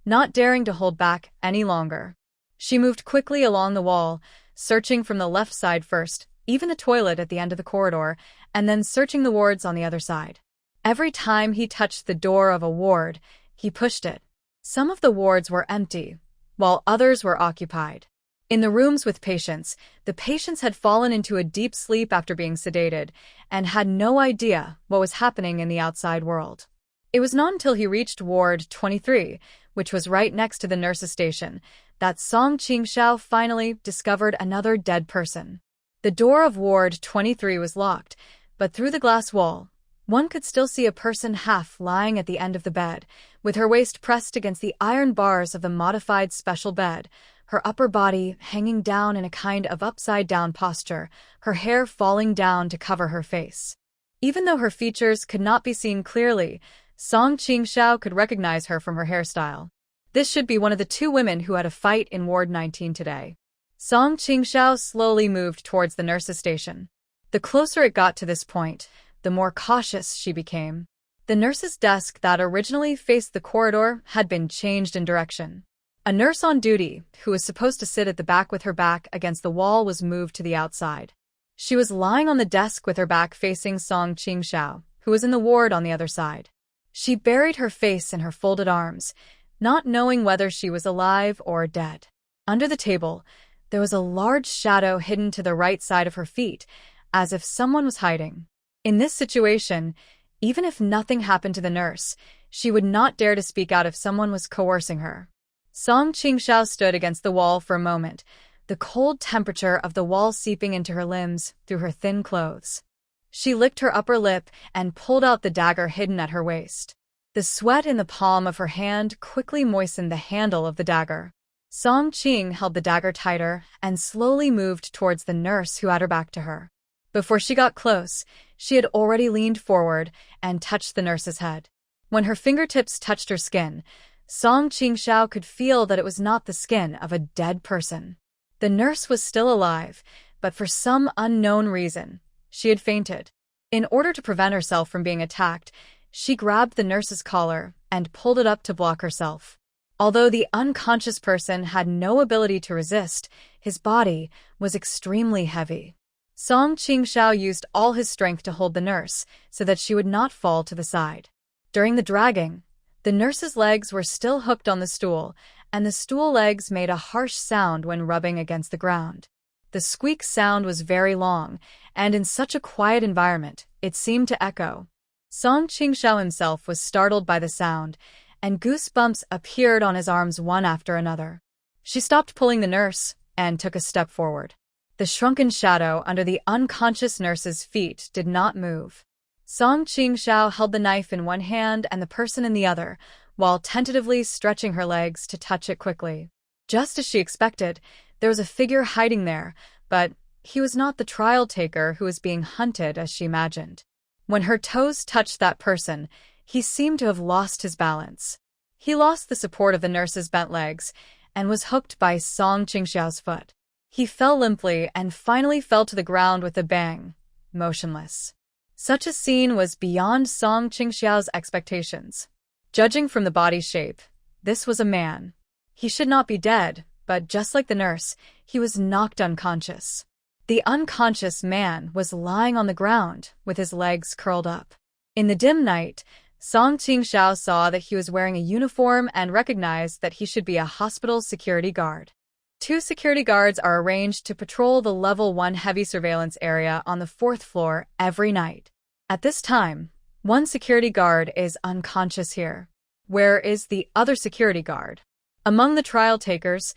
Speaker 1: not daring to hold back any longer. She moved quickly along the wall, searching from the left side first, even the toilet at the end of the corridor, and then searching the wards on the other side. Every time he touched the door of a ward, he pushed it. Some of the wards were empty, while others were occupied. In the rooms with patients, the patients had fallen into a deep sleep after being sedated and had no idea what was happening in the outside world. It was not until he reached Ward 23, which was right next to the nurse's station, that Song Qingxiao finally discovered another dead person. The door of Ward 23 was locked, but through the glass wall, one could still see a person half lying at the end of the bed, with her waist pressed against the iron bars of the modified special bed, her upper body hanging down in a kind of upside-down posture, her hair falling down to cover her face. Even though her features could not be seen clearly, Song Qingxiao could recognize her from her hairstyle. This should be one of the 2 women who had a fight in Ward 19 today. Song Qingxiao slowly moved towards the nurse's station. The closer it got to this point, the more cautious she became. The nurse's desk that originally faced the corridor had been changed in direction. A nurse on duty, who was supposed to sit at the back with her back against the wall, was moved to the outside. She was lying on the desk with her back facing Song Qingxiao, who was in the ward on the other side. She buried her face in her folded arms, not knowing whether she was alive or dead. Under the table, there was a large shadow hidden to the right side of her feet, as if someone was hiding. In this situation, even if nothing happened to the nurse, she would not dare to speak out if someone was coercing her. Song Qingxiao stood against the wall for a moment, the cold temperature of the wall seeping into her limbs through her thin clothes. She licked her upper lip and pulled out the dagger hidden at her waist. The sweat in the palm of her hand quickly moistened the handle of the dagger. Song Qing held the dagger tighter and slowly moved towards the nurse who had her back to her. Before she got close, she had already leaned forward and touched the nurse's head. When her fingertips touched her skin, Song Qingxiao could feel that it was not the skin of a dead person. The nurse was still alive, but for some unknown reason, she had fainted. In order to prevent herself from being attacked, she grabbed the nurse's collar and pulled it up to block herself. Although the unconscious person had no ability to resist, his body was extremely heavy. Song Qingxiao used all his strength to hold the nurse so that she would not fall to the side. During the dragging, the nurse's legs were still hooked on the stool, and the stool legs made a harsh sound when rubbing against the ground. The squeak sound was very long, and in such a quiet environment, it seemed to echo. Song Qingxiao himself was startled by the sound, and goosebumps appeared on his arms one after another. She stopped pulling the nurse and took a step forward. The shrunken shadow under the unconscious nurse's feet did not move. Song Qingxiao held the knife in one hand and the person in the other, while tentatively stretching her legs to touch it quickly. Just as she expected, there was a figure hiding there, but he was not the trial taker who was being hunted as she imagined. When her toes touched that person, he seemed to have lost his balance. He lost the support of the nurse's bent legs and was hooked by Song Qingxiao's foot. He fell limply and finally fell to the ground with a bang, motionless. Such a scene was beyond Song Qingxiao's expectations. Judging from the body shape, this was a man. He should not be dead, but just like the nurse, he was knocked unconscious. The unconscious man was lying on the ground with his legs curled up. In the dim night, Song Qingxiao saw that he was wearing a uniform and recognized that he should be a hospital security guard. 2 security guards are arranged to patrol the Level 1 heavy surveillance area on the 4th floor every night. At this time, 1 security guard is unconscious here. Where is the other security guard? Among the trial takers,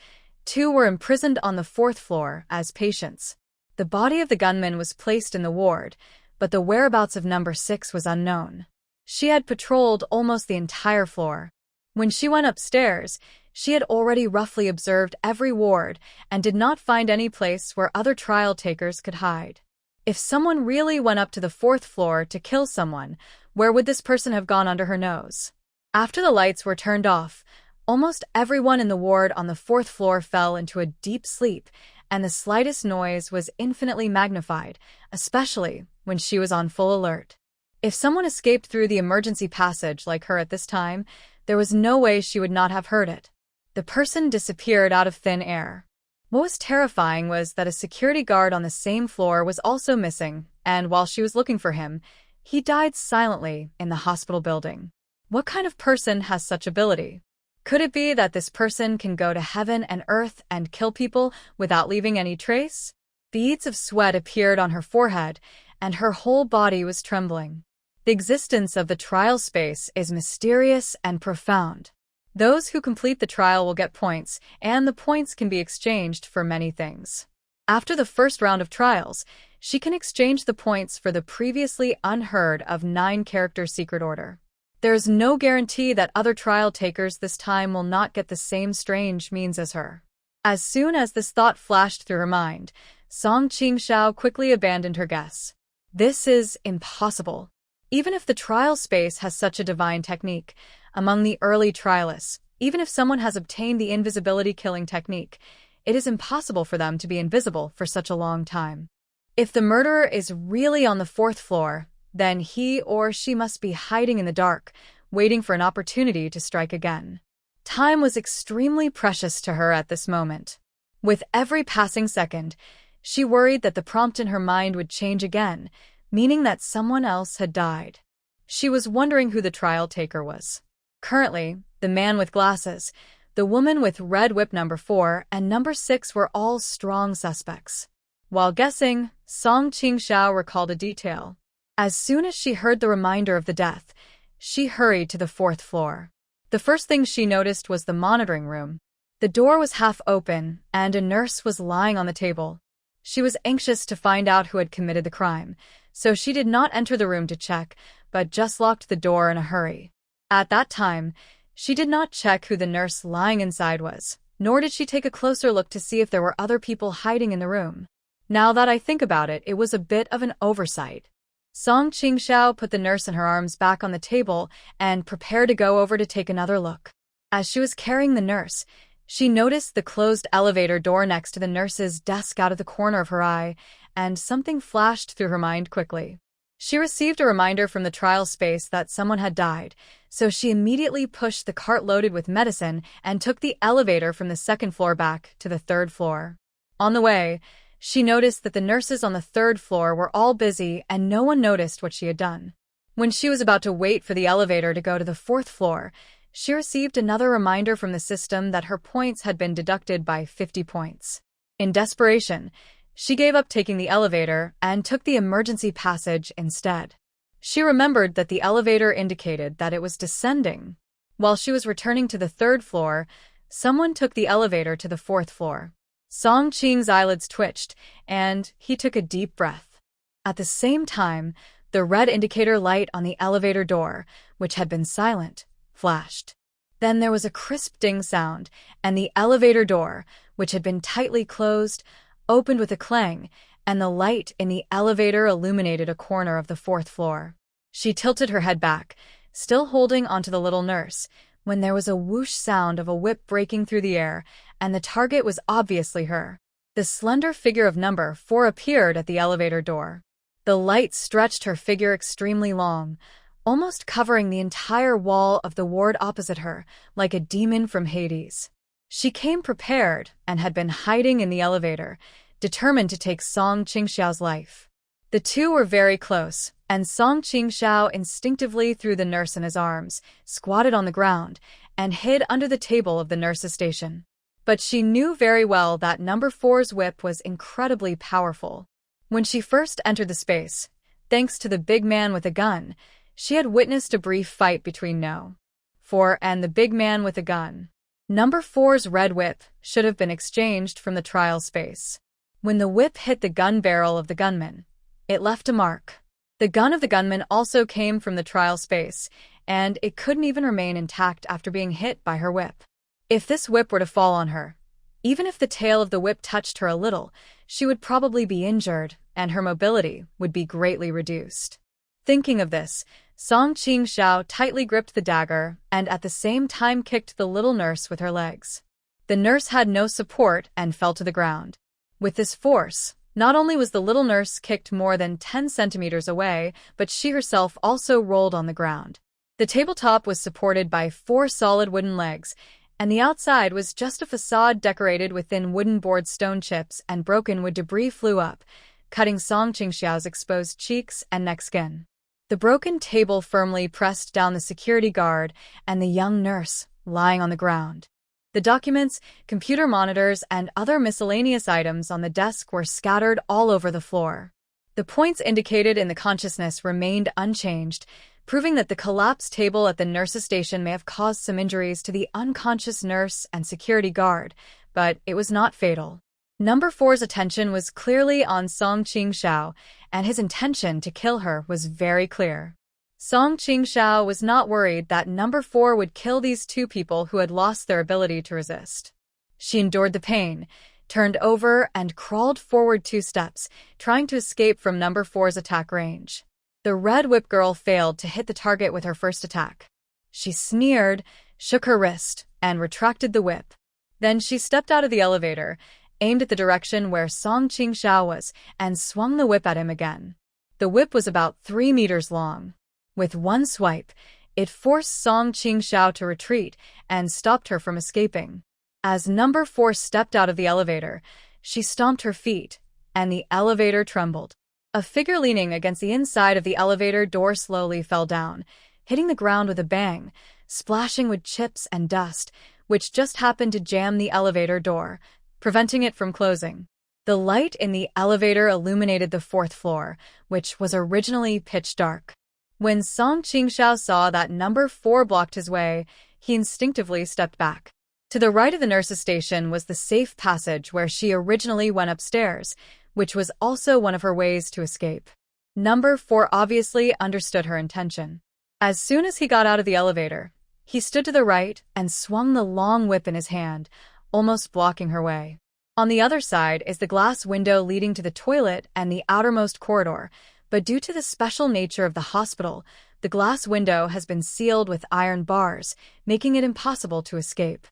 Speaker 1: 2 were imprisoned on the 4th floor as patients. The body of the gunman was placed in the ward, but the whereabouts of number 6 was unknown. She had patrolled almost the entire floor. When she went upstairs, she had already roughly observed every ward and did not find any place where other trial takers could hide. If someone really went up to the 4th floor to kill someone, where would this person have gone under her nose? After the lights were turned off, almost everyone in the ward on the 4th floor fell into a deep sleep, and the slightest noise was infinitely magnified, especially when she was on full alert. If someone escaped through the emergency passage like her at this time, there was no way she would not have heard it. The person disappeared out of thin air. What was terrifying was that a security guard on the same floor was also missing, and while she was looking for him, he died silently in the hospital building. What kind of person has such ability? Could it be that this person can go to heaven and earth and kill people without leaving any trace? Beads of sweat appeared on her forehead, and her whole body was trembling. The existence of the trial space is mysterious and profound. Those who complete the trial will get points, and the points can be exchanged for many things. After the first round of trials, she can exchange the points for the previously unheard of 9-character secret order. There is no guarantee that other trial takers this time will not get the same strange means as her. As soon as this thought flashed through her mind, Song Qingxiao quickly abandoned her guess. This is impossible. Even if the trial space has such a divine technique, among the early trialists, even if someone has obtained the invisibility-killing technique, it is impossible for them to be invisible for such a long time. If the murderer is really on the 4th floor, then he or she must be hiding in the dark, waiting for an opportunity to strike again. Time was extremely precious to her at this moment. With every passing second, she worried that the prompt in her mind would change again, meaning that someone else had died. She was wondering who the trial taker was. Currently, the man with glasses, the woman with red whip number 4, and number 6 were all strong suspects. While guessing, Song Qingxiao recalled a detail. As soon as she heard the reminder of the death, she hurried to the 4th floor. The first thing she noticed was the monitoring room. The door was half open, and a nurse was lying on the table. She was anxious to find out who had committed the crime, so she did not enter the room to check, but just locked the door in a hurry. At that time, she did not check who the nurse lying inside was, nor did she take a closer look to see if there were other people hiding in the room. Now that I think about it, it was a bit of an oversight. Song Qingxiao put the nurse in her arms back on the table and prepared to go over to take another look. As she was carrying the nurse, she noticed the closed elevator door next to the nurse's desk out of the corner of her eye, and something flashed through her mind quickly. She received a reminder from the trial space that someone had died, so she immediately pushed the cart loaded with medicine and took the elevator from the 2nd floor back to the 3rd floor. On the way, she noticed that the nurses on the 3rd floor were all busy and no one noticed what she had done. When she was about to wait for the elevator to go to the 4th floor, she received another reminder from the system that her points had been deducted by 50 points. In desperation, she gave up taking the elevator and took the emergency passage instead. She remembered that the elevator indicated that it was descending. While she was returning to the 3rd floor, someone took the elevator to the 4th floor. Song Qing's eyelids twitched, and he took a deep breath. At the same time, the red indicator light on the elevator door, which had been silent, flashed. Then there was a crisp ding sound, and the elevator door, which had been tightly closed, opened with a clang, and the light in the elevator illuminated a corner of the fourth floor. She tilted her head back, still holding onto the little nurse, when there was a whoosh sound of a whip breaking through the air, and the target was obviously her. The slender figure of number 4 appeared at the elevator door. The light stretched her figure extremely long, almost covering the entire wall of the ward opposite her, like a demon from Hades. She came prepared and had been hiding in the elevator, determined to take Song Qingxiao's life. The two were very close, and Song Qingxiao instinctively threw the nurse in his arms, squatted on the ground, and hid under the table of the nurse's station. But she knew very well that number 4's whip was incredibly powerful. When she first entered the space, thanks to the big man with a gun, she had witnessed a brief fight between No. 4 and the big man with a gun. Number 4's red whip should have been exchanged from the trial space. When the whip hit the gun barrel of the gunman, it left a mark. The gun of the gunman also came from the trial space, and it couldn't even remain intact after being hit by her whip. If this whip were to fall on her, even if the tail of the whip touched her a little, she would probably be injured, and her mobility would be greatly reduced. Thinking of this, Song Qingxiao tightly gripped the dagger and at the same time kicked the little nurse with her legs. The nurse had no support and fell to the ground. With this force, not only was the little nurse kicked more than 10 centimeters away, but she herself also rolled on the ground. The tabletop was supported by 4 solid wooden legs, and the outside was just a facade decorated with thin wooden board stone chips, and broken wood debris flew up, cutting Song Qingxiao's exposed cheeks and neck skin. The broken table firmly pressed down the security guard and the young nurse, lying on the ground. The documents, computer monitors, and other miscellaneous items on the desk were scattered all over the floor. The points indicated in the consciousness remained unchanged, proving that the collapsed table at the nurse's station may have caused some injuries to the unconscious nurse and security guard, but it was not fatal. Number 4's attention was clearly on Song Qingxiao, and his intention to kill her was very clear. Song Qingxiao was not worried that number 4 would kill these two people who had lost their ability to resist. She endured the pain, turned over, and crawled forward 2 steps, trying to escape from number 4's attack range. The red whip girl failed to hit the target with her first attack. She sneered, shook her wrist, and retracted the whip. Then she stepped out of the elevator, aimed at the direction where Song Qingxiao was, and swung the whip at him again. The whip was about 3 meters long. With one swipe, it forced Song Qingxiao to retreat and stopped her from escaping. As number 4 stepped out of the elevator, she stomped her feet, and the elevator trembled. A figure leaning against the inside of the elevator door slowly fell down, hitting the ground with a bang, splashing with chips and dust, which just happened to jam the elevator door, preventing it from closing. The light in the elevator illuminated the 4th floor, which was originally pitch dark. When Song Qingxiao saw that number 4 blocked his way, he instinctively stepped back. To the right of the nurse's station was the safe passage where she originally went upstairs, which was also one of her ways to escape. Number 4 obviously understood her intention. As soon as he got out of the elevator, he stood to the right and swung the long whip in his hand, almost blocking her way. On the other side is the glass window leading to the toilet and the outermost corridor, but due to the special nature of the hospital, the glass window has been sealed with iron bars, making it impossible to escape.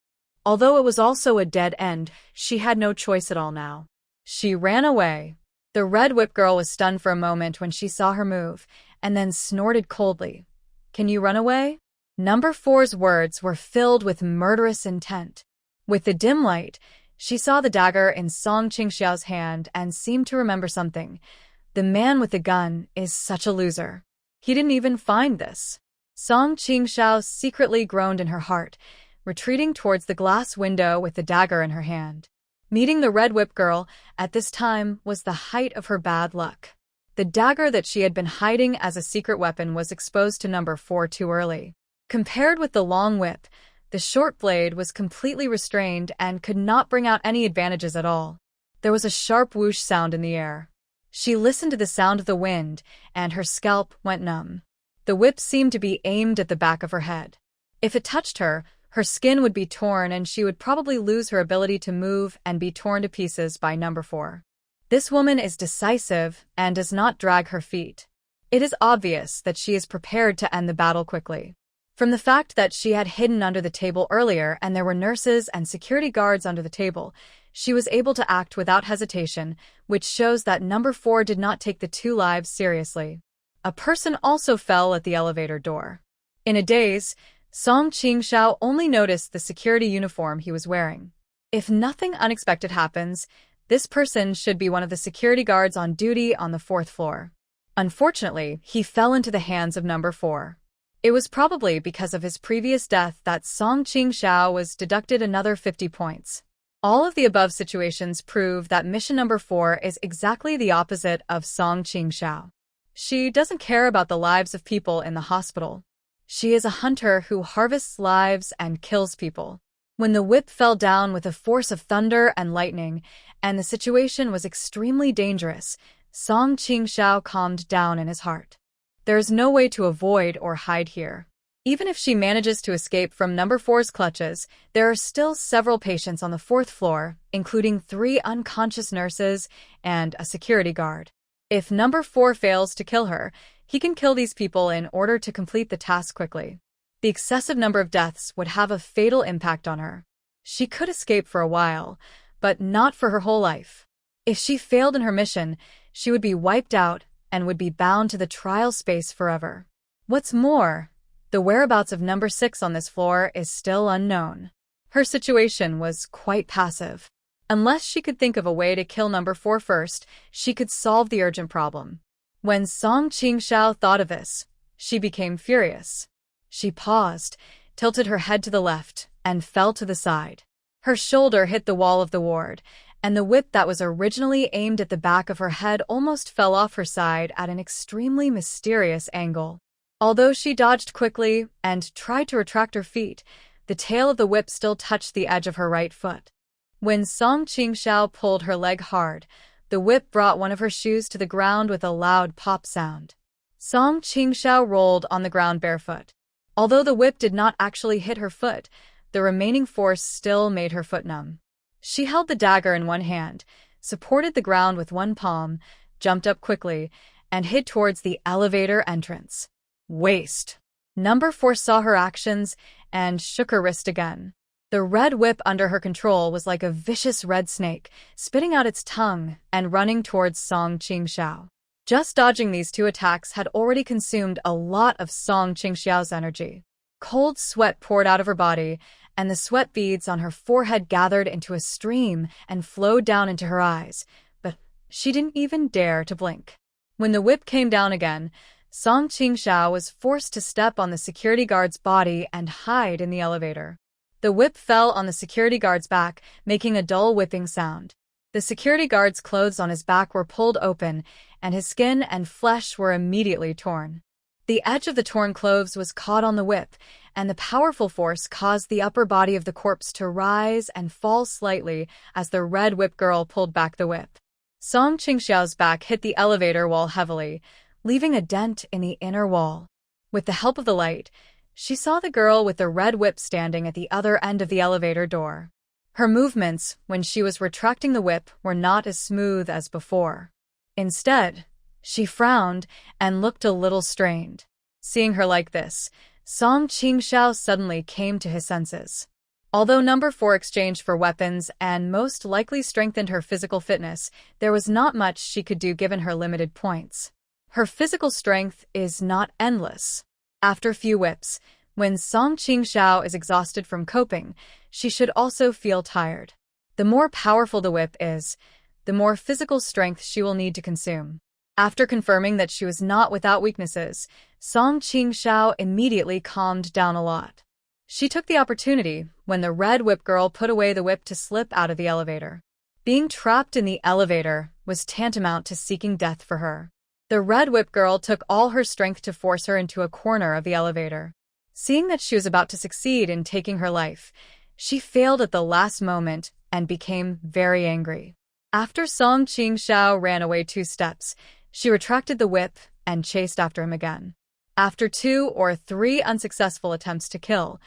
Speaker 1: Although it was also a dead end, she had no choice at all now. She ran away. The red whip girl was stunned for a moment when she saw her move, and then snorted coldly. "Can you run away?" Number 4's words were filled with murderous intent. With the dim light, she saw the dagger in Song Qingxiao's hand and seemed to remember something. The man with the gun is such a loser. He didn't even find this. Song Qingxiao secretly groaned in her heart, retreating towards the glass window with the dagger in her hand. Meeting the red whip girl at this time was the height of her bad luck. The dagger that she had been hiding as a secret weapon was exposed to number 4 too early. Compared with the long whip, the short blade was completely restrained and could not bring out any advantages at all. There was a sharp whoosh sound in the air. She listened to the sound of the wind, and her scalp went numb. The whip seemed to be aimed at the back of her head. If it touched her, her skin would be torn and she would probably lose her ability to move and be torn to pieces by number 4. This woman is decisive and does not drag her feet. It is obvious that she is prepared to end the battle quickly. From the fact that she had hidden under the table earlier and there were nurses and security guards under the table, she was able to act without hesitation, which shows that number 4 did not take the 2 lives seriously. A person also fell at the elevator door. In a daze, Song Qingxiao only noticed the security uniform he was wearing. If nothing unexpected happens, this person should be one of the security guards on duty on the 4th floor. Unfortunately, he fell into the hands of number 4. It was probably because of his previous death that Song Qingxiao was deducted another 50 points. All of the above situations prove that mission number 4 is exactly the opposite of Song Qingxiao. She doesn't care about the lives of people in the hospital. She is a hunter who harvests lives and kills people. When the whip fell down with a force of thunder and lightning, and the situation was extremely dangerous, Song Qingxiao calmed down in his heart. There is no way to avoid or hide here. Even if she manages to escape from number 4's clutches, there are still several patients on the 4th floor, including 3 unconscious nurses and a security guard. If number 4 fails to kill her, he can kill these people in order to complete the task quickly. The excessive number of deaths would have a fatal impact on her. She could escape for a while, but not for her whole life. If she failed in her mission, she would be wiped out and would be bound to the trial space forever. What's more, the whereabouts of number 6 on this floor is still unknown. Her situation was quite passive. Unless she could think of a way to kill number 4 first, she could solve the urgent problem. When Song Qingxiao thought of this, she became furious. She paused, tilted her head to the left, and fell to the side. Her shoulder hit the wall of the ward, and the whip that was originally aimed at the back of her head almost fell off her side at an extremely mysterious angle. Although she dodged quickly and tried to retract her feet, the tail of the whip still touched the edge of her right foot. When Song Qingxiao pulled her leg hard, the whip brought one of her shoes to the ground with a loud pop sound. Song Qingxiao rolled on the ground barefoot. Although the whip did not actually hit her foot, the remaining force still made her foot numb. She held the dagger in one hand, supported the ground with one palm, jumped up quickly, and hid towards the elevator entrance. Waste. Number 4 saw her actions and shook her wrist again. The red whip under her control was like a vicious red snake, spitting out its tongue and running towards Song Qingxiao. Just dodging these 2 attacks had already consumed a lot of Song Qingxiao's energy. Cold sweat poured out of her body, and the sweat beads on her forehead gathered into a stream and flowed down into her eyes, but she didn't even dare to blink. When the whip came down again, Song Qingxiao was forced to step on the security guard's body and hide in the elevator. The whip fell on the security guard's back, making a dull whipping sound. The security guard's clothes on his back were pulled open, and his skin and flesh were immediately torn. The edge of the torn clothes was caught on the whip, and the powerful force caused the upper body of the corpse to rise and fall slightly as the red whip girl pulled back the whip. Song Qingxiao's back hit the elevator wall heavily, leaving a dent in the inner wall. With the help of the light, she saw the girl with the red whip standing at the other end of the elevator door. Her movements, when she was retracting the whip, were not as smooth as before. Instead, she frowned and looked a little strained. Seeing her like this, Song Qingxiao suddenly came to his senses. Although number 4 exchanged for weapons and most likely strengthened her physical fitness, there was not much she could do given her limited points. Her physical strength is not endless. After a few whips, when Song Qingxiao is exhausted from coping, she should also feel tired. The more powerful the whip is, the more physical strength she will need to consume. After confirming that she was not without weaknesses, Song Qingxiao immediately calmed down a lot. She took the opportunity when the red whip girl put away the whip to slip out of the elevator. Being trapped in the elevator was tantamount to seeking death for her. The red whip girl took all her strength to force her into a corner of the elevator. Seeing that she was about to succeed in taking her life, she failed at the last moment and became very angry. After Song Qingxiao ran away 2 steps, she retracted the whip and chased after him again. After 2 or 3 unsuccessful attempts to kill,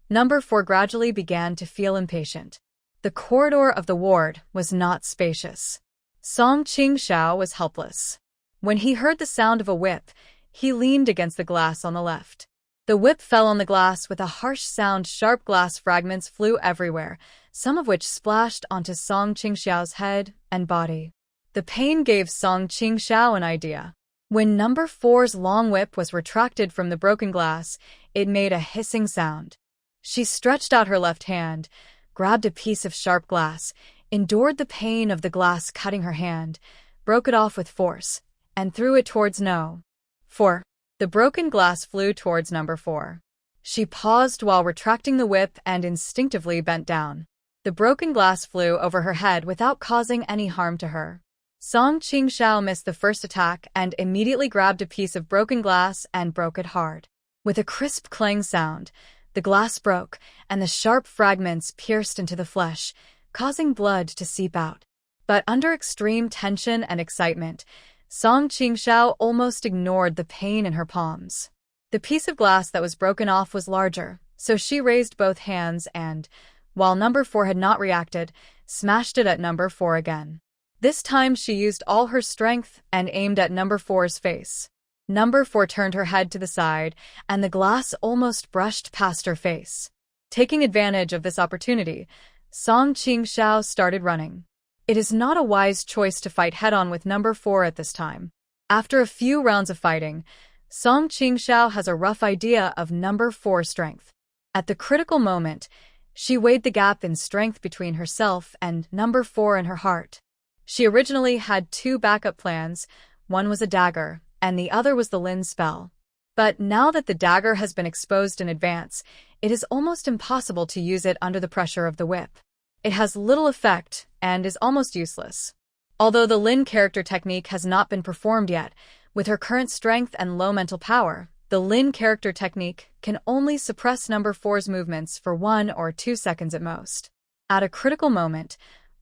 Speaker 1: number 4 gradually began to feel impatient. The corridor of the ward was not spacious. Song Qingxiao was helpless. When he heard the sound of a whip, he leaned against the glass on the left. The whip fell on the glass with a harsh sound. Sharp glass fragments flew everywhere, some of which splashed onto Song Qingxiao's head and body. The pain gave Song Qingxiao an idea. When number 4's long whip was retracted from the broken glass, it made a hissing sound. She stretched out her left hand, grabbed a piece of sharp glass, endured the pain of the glass cutting her hand, broke it off with force, and threw it towards No. 4. The broken glass flew towards number 4. She paused while retracting the whip and instinctively bent down. The broken glass flew over her head without causing any harm to her. Song Qingxiao missed the first attack and immediately grabbed a piece of broken glass and broke it hard. With a crisp clang sound, the glass broke, and the sharp fragments pierced into the flesh, causing blood to seep out. But under extreme tension and excitement, Song Qingxiao almost ignored the pain in her palms. The piece of glass that was broken off was larger, so she raised both hands and, while number 4 had not reacted, smashed it at number 4 again. This time she used all her strength and aimed at number 4's face. Number 4 turned her head to the side, and the glass almost brushed past her face. Taking advantage of this opportunity, Song Qingxiao started running. It is not a wise choice to fight head-on with number 4 at this time. After a few rounds of fighting, Song Qingxiao has a rough idea of number 4's strength. At the critical moment, she weighed the gap in strength between herself and number 4 in her heart. She originally had 2 backup plans. One was a dagger, and the other was the Lin spell. But now that the dagger has been exposed in advance, it is almost impossible to use it under the pressure of the whip. It has little effect and is almost useless. Although the Lin character technique has not been performed yet, with her current strength and low mental power, the Lin character technique can only suppress number 4's movements for 1 or 2 seconds at most. At a critical moment,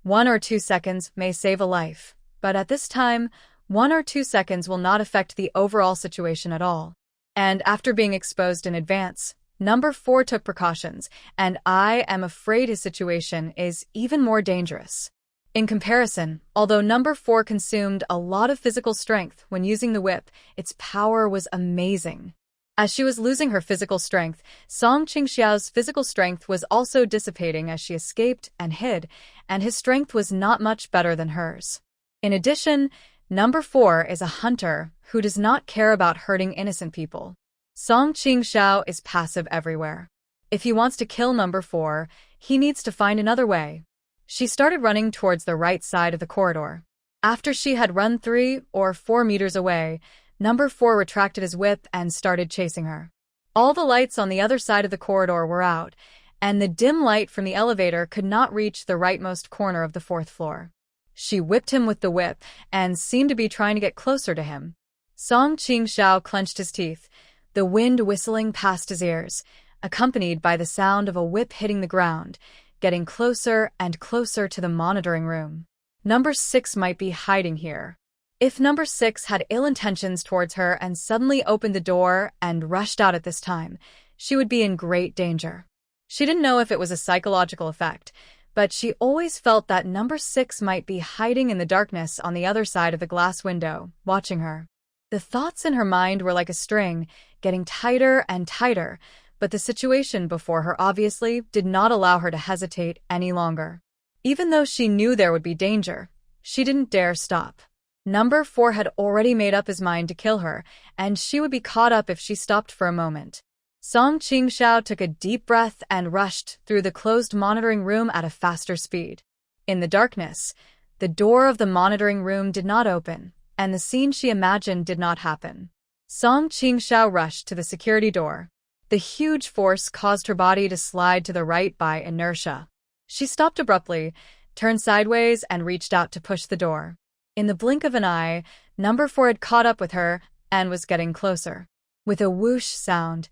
Speaker 1: 1 or 2 seconds may save a life, but at this time, 1 or 2 seconds will not affect the overall situation at all. And after being exposed in advance, number 4 took precautions, and I am afraid his situation is even more dangerous. In comparison, although number 4 consumed a lot of physical strength when using the whip, its power was amazing. As she was losing her physical strength, Song Qingxiao's physical strength was also dissipating as she escaped and hid, and his strength was not much better than hers. In addition, number 4 is a hunter who does not care about hurting innocent people. Song Qingxiao is passive everywhere. If he wants to kill number 4, he needs to find another way. She started running towards the right side of the corridor. After she had run 3 or 4 meters away, number 4 retracted his whip and started chasing her. All the lights on the other side of the corridor were out, and the dim light from the elevator could not reach the rightmost corner of the 4th floor. She whipped him with the whip and seemed to be trying to get closer to him. Song Qingxiao clenched his teeth, the wind whistling past his ears, accompanied by the sound of a whip hitting the ground, getting closer and closer to the monitoring room. Number 6 might be hiding here. If number 6 had ill intentions towards her and suddenly opened the door and rushed out at this time, she would be in great danger. She didn't know if it was a psychological effect, but she always felt that number 6 might be hiding in the darkness on the other side of the glass window, watching her. The thoughts in her mind were like a string, getting tighter and tighter, but the situation before her obviously did not allow her to hesitate any longer. Even though she knew there would be danger, she didn't dare stop. Number 4 had already made up his mind to kill her, and she would be caught up if she stopped for a moment. Song Qingxiao took a deep breath and rushed through the closed monitoring room at a faster speed. In the darkness, the door of the monitoring room did not open, and the scene she imagined did not happen. Song Qingxiao rushed to the security door. The huge force caused her body to slide to the right by inertia. She stopped abruptly, turned sideways, and reached out to push the door. In the blink of an eye, number 4 had caught up with her and was getting closer. With a whoosh sound,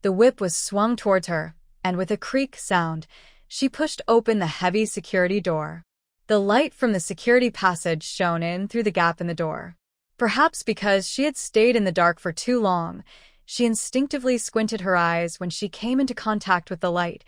Speaker 1: the whip was swung towards her, and with a creak sound, she pushed open the heavy security door. The light from the security passage shone in through the gap in the door. Perhaps because she had stayed in the dark for too long, she instinctively squinted her eyes when she came into contact with the light,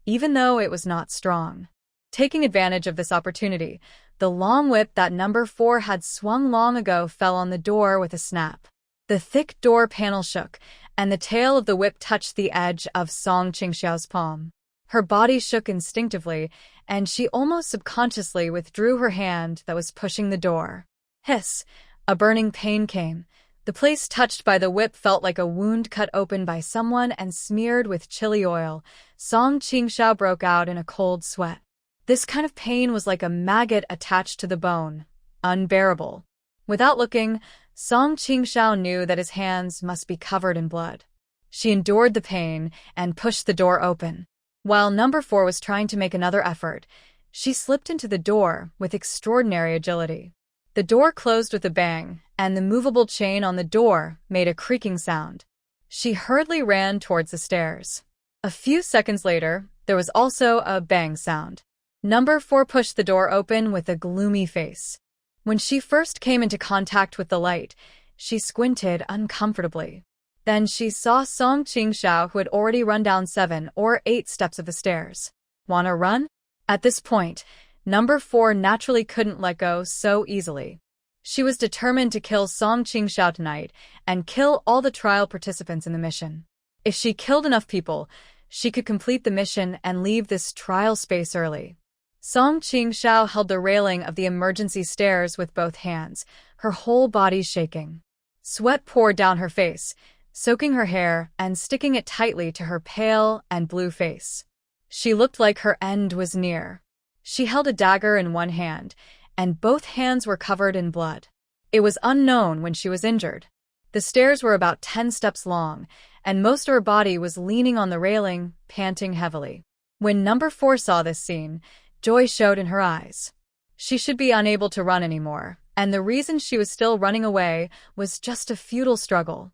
Speaker 1: even though it was not strong. Taking advantage of this opportunity, the long whip that number 4 had swung long ago fell on the door with a snap. The thick door panel shook, and the tail of the whip touched the edge of Song Qingxiao's palm. Her body shook instinctively, and she almost subconsciously withdrew her hand that was pushing the door. Hiss! A burning pain came. The place touched by the whip felt like a wound cut open by someone and smeared with chili oil. Song Qingxiao broke out in a cold sweat. This kind of pain was like a maggot attached to the bone. Unbearable. Without looking, Song Qingxiao knew that his hands must be covered in blood. She endured the pain and pushed the door open. While number 4 was trying to make another effort, she slipped into the door with extraordinary agility. The door closed with a bang, and the movable chain on the door made a creaking sound. She hurriedly ran towards the stairs. A few seconds later, there was also a bang sound. Number 4 pushed the door open with a gloomy face. When she first came into contact with the light, she squinted uncomfortably. Then she saw Song Qingxiao, who had already run down 7 or 8 steps of the stairs. Wanna run? At this point, number 4 naturally couldn't let go so easily. She was determined to kill Song Qingxiao tonight and kill all the trial participants in the mission. If she killed enough people, she could complete the mission and leave this trial space early. Song Qingxiao held the railing of the emergency stairs with both hands, her whole body shaking. Sweat poured down her face, soaking her hair and sticking it tightly to her pale and blue face. She looked like her end was near. She held a dagger in one hand, and both hands were covered in blood. It was unknown when she was injured. The stairs were about 10 steps long, and most of her body was leaning on the railing, panting heavily. When number 4 saw this scene, joy showed in her eyes. She should be unable to run anymore, and the reason she was still running away was just a futile struggle.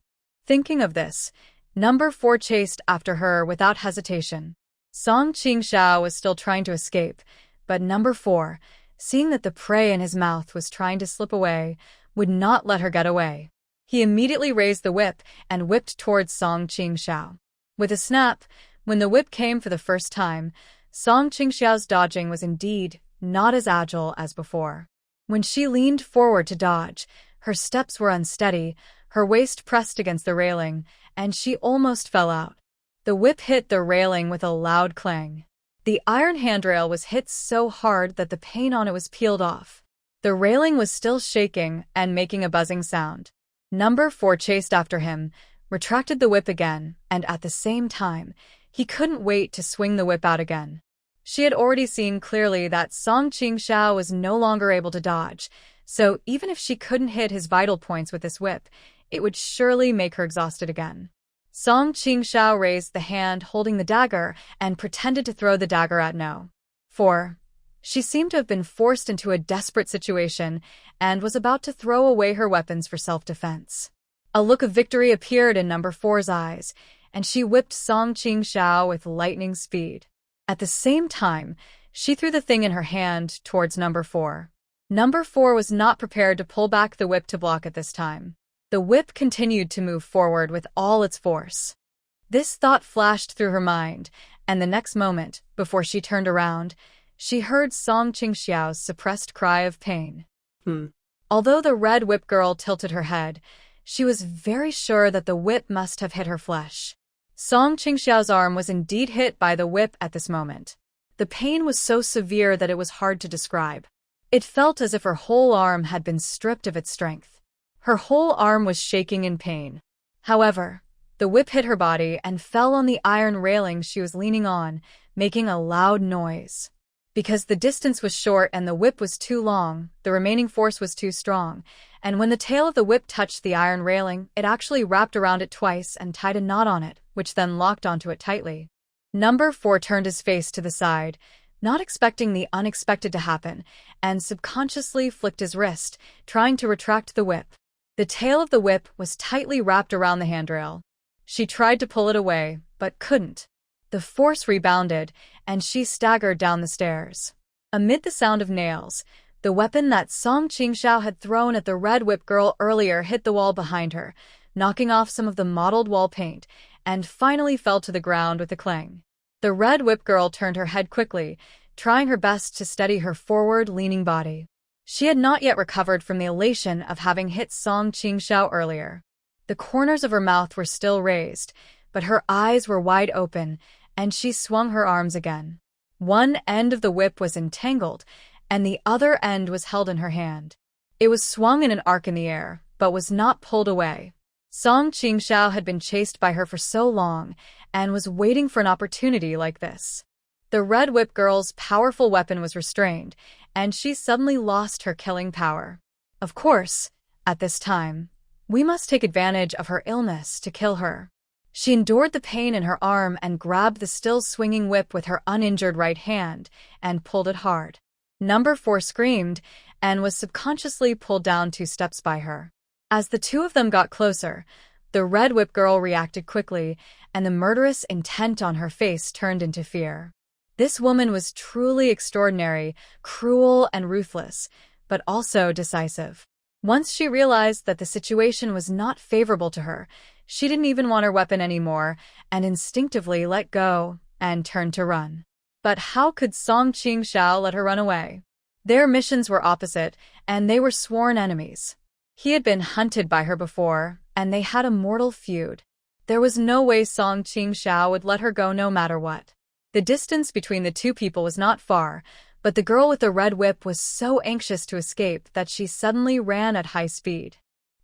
Speaker 1: Thinking of this, number 4 chased after her without hesitation. Song Qingxiao was still trying to escape, but number 4, seeing that the prey in his mouth was trying to slip away, would not let her get away. He immediately raised the whip and whipped towards Song Qingxiao. With a snap, when the whip came for the first time, Song Qingxiao's dodging was indeed not as agile as before. When she leaned forward to dodge, her steps were unsteady, her waist pressed against the railing, and she almost fell out. The whip hit the railing with a loud clang. The iron handrail was hit so hard that the paint on it was peeled off. The railing was still shaking and making a buzzing sound. Number 4 chased after him, retracted the whip again, and at the same time, he couldn't wait to swing the whip out again. She had already seen clearly that Song Qingxiao was no longer able to dodge, so even if she couldn't hit his vital points with this whip, it would surely make her exhausted again. Song Qingxiao raised the hand holding the dagger and pretended to throw the dagger at No. 4. She seemed to have been forced into a desperate situation and was about to throw away her weapons for self-defense. A look of victory appeared in number 4's eyes, and she whipped Song Qingxiao with lightning speed. At the same time, she threw the thing in her hand towards number 4. Number 4 was not prepared to pull back the whip to block at this time. The whip continued to move forward with all its force. This thought flashed through her mind, and the next moment, before she turned around, she heard Song Qingxiao's suppressed cry of pain. Although the red whip girl tilted her head, she was very sure that the whip must have hit her flesh. Song Qingxiao's arm was indeed hit by the whip at this moment. The pain was so severe that it was hard to describe. It felt as if her whole arm had been stripped of its strength. Her whole arm was shaking in pain. However, the whip hit her body and fell on the iron railing she was leaning on, making a loud noise. Because the distance was short and the whip was too long, the remaining force was too strong, and when the tail of the whip touched the iron railing, it actually wrapped around it twice and tied a knot on it, which then locked onto it tightly. Number 4 turned his face to the side, not expecting the unexpected to happen, and subconsciously flicked his wrist, trying to retract the whip. The tail of the whip was tightly wrapped around the handrail. She tried to pull it away, but couldn't. The force rebounded, and she staggered down the stairs. Amid the sound of nails, the weapon that Song Qingxiao had thrown at the red whip girl earlier hit the wall behind her, knocking off some of the mottled wall paint, and finally fell to the ground with a clang. The red whip girl turned her head quickly, trying her best to steady her forward-leaning body. She had not yet recovered from the elation of having hit Song Qingxiao earlier. The corners of her mouth were still raised, but her eyes were wide open, and she swung her arms again. One end of the whip was entangled, and the other end was held in her hand. It was swung in an arc in the air, but was not pulled away. Song Qingxiao had been chased by her for so long, and was waiting for an opportunity like this. The Red Whip Girl's powerful weapon was restrained, and she suddenly lost her killing power. Of course, at this time, we must take advantage of her illness to kill her. She endured the pain in her arm and grabbed the still swinging whip with her uninjured right hand and pulled it hard. Number 4 screamed and was subconsciously pulled down 2 steps by her. As the two of them got closer, the Red Whip Girl reacted quickly, and the murderous intent on her face turned into fear. This woman was truly extraordinary, cruel and ruthless, but also decisive. Once she realized that the situation was not favorable to her, she didn't even want her weapon anymore and instinctively let go and turned to run. But how could Song Qingxiao let her run away? Their missions were opposite, and they were sworn enemies. He had been hunted by her before, and they had a mortal feud. There was no way Song Qingxiao would let her go no matter what. The distance between the two people was not far, but the girl with the red whip was so anxious to escape that she suddenly ran at high speed.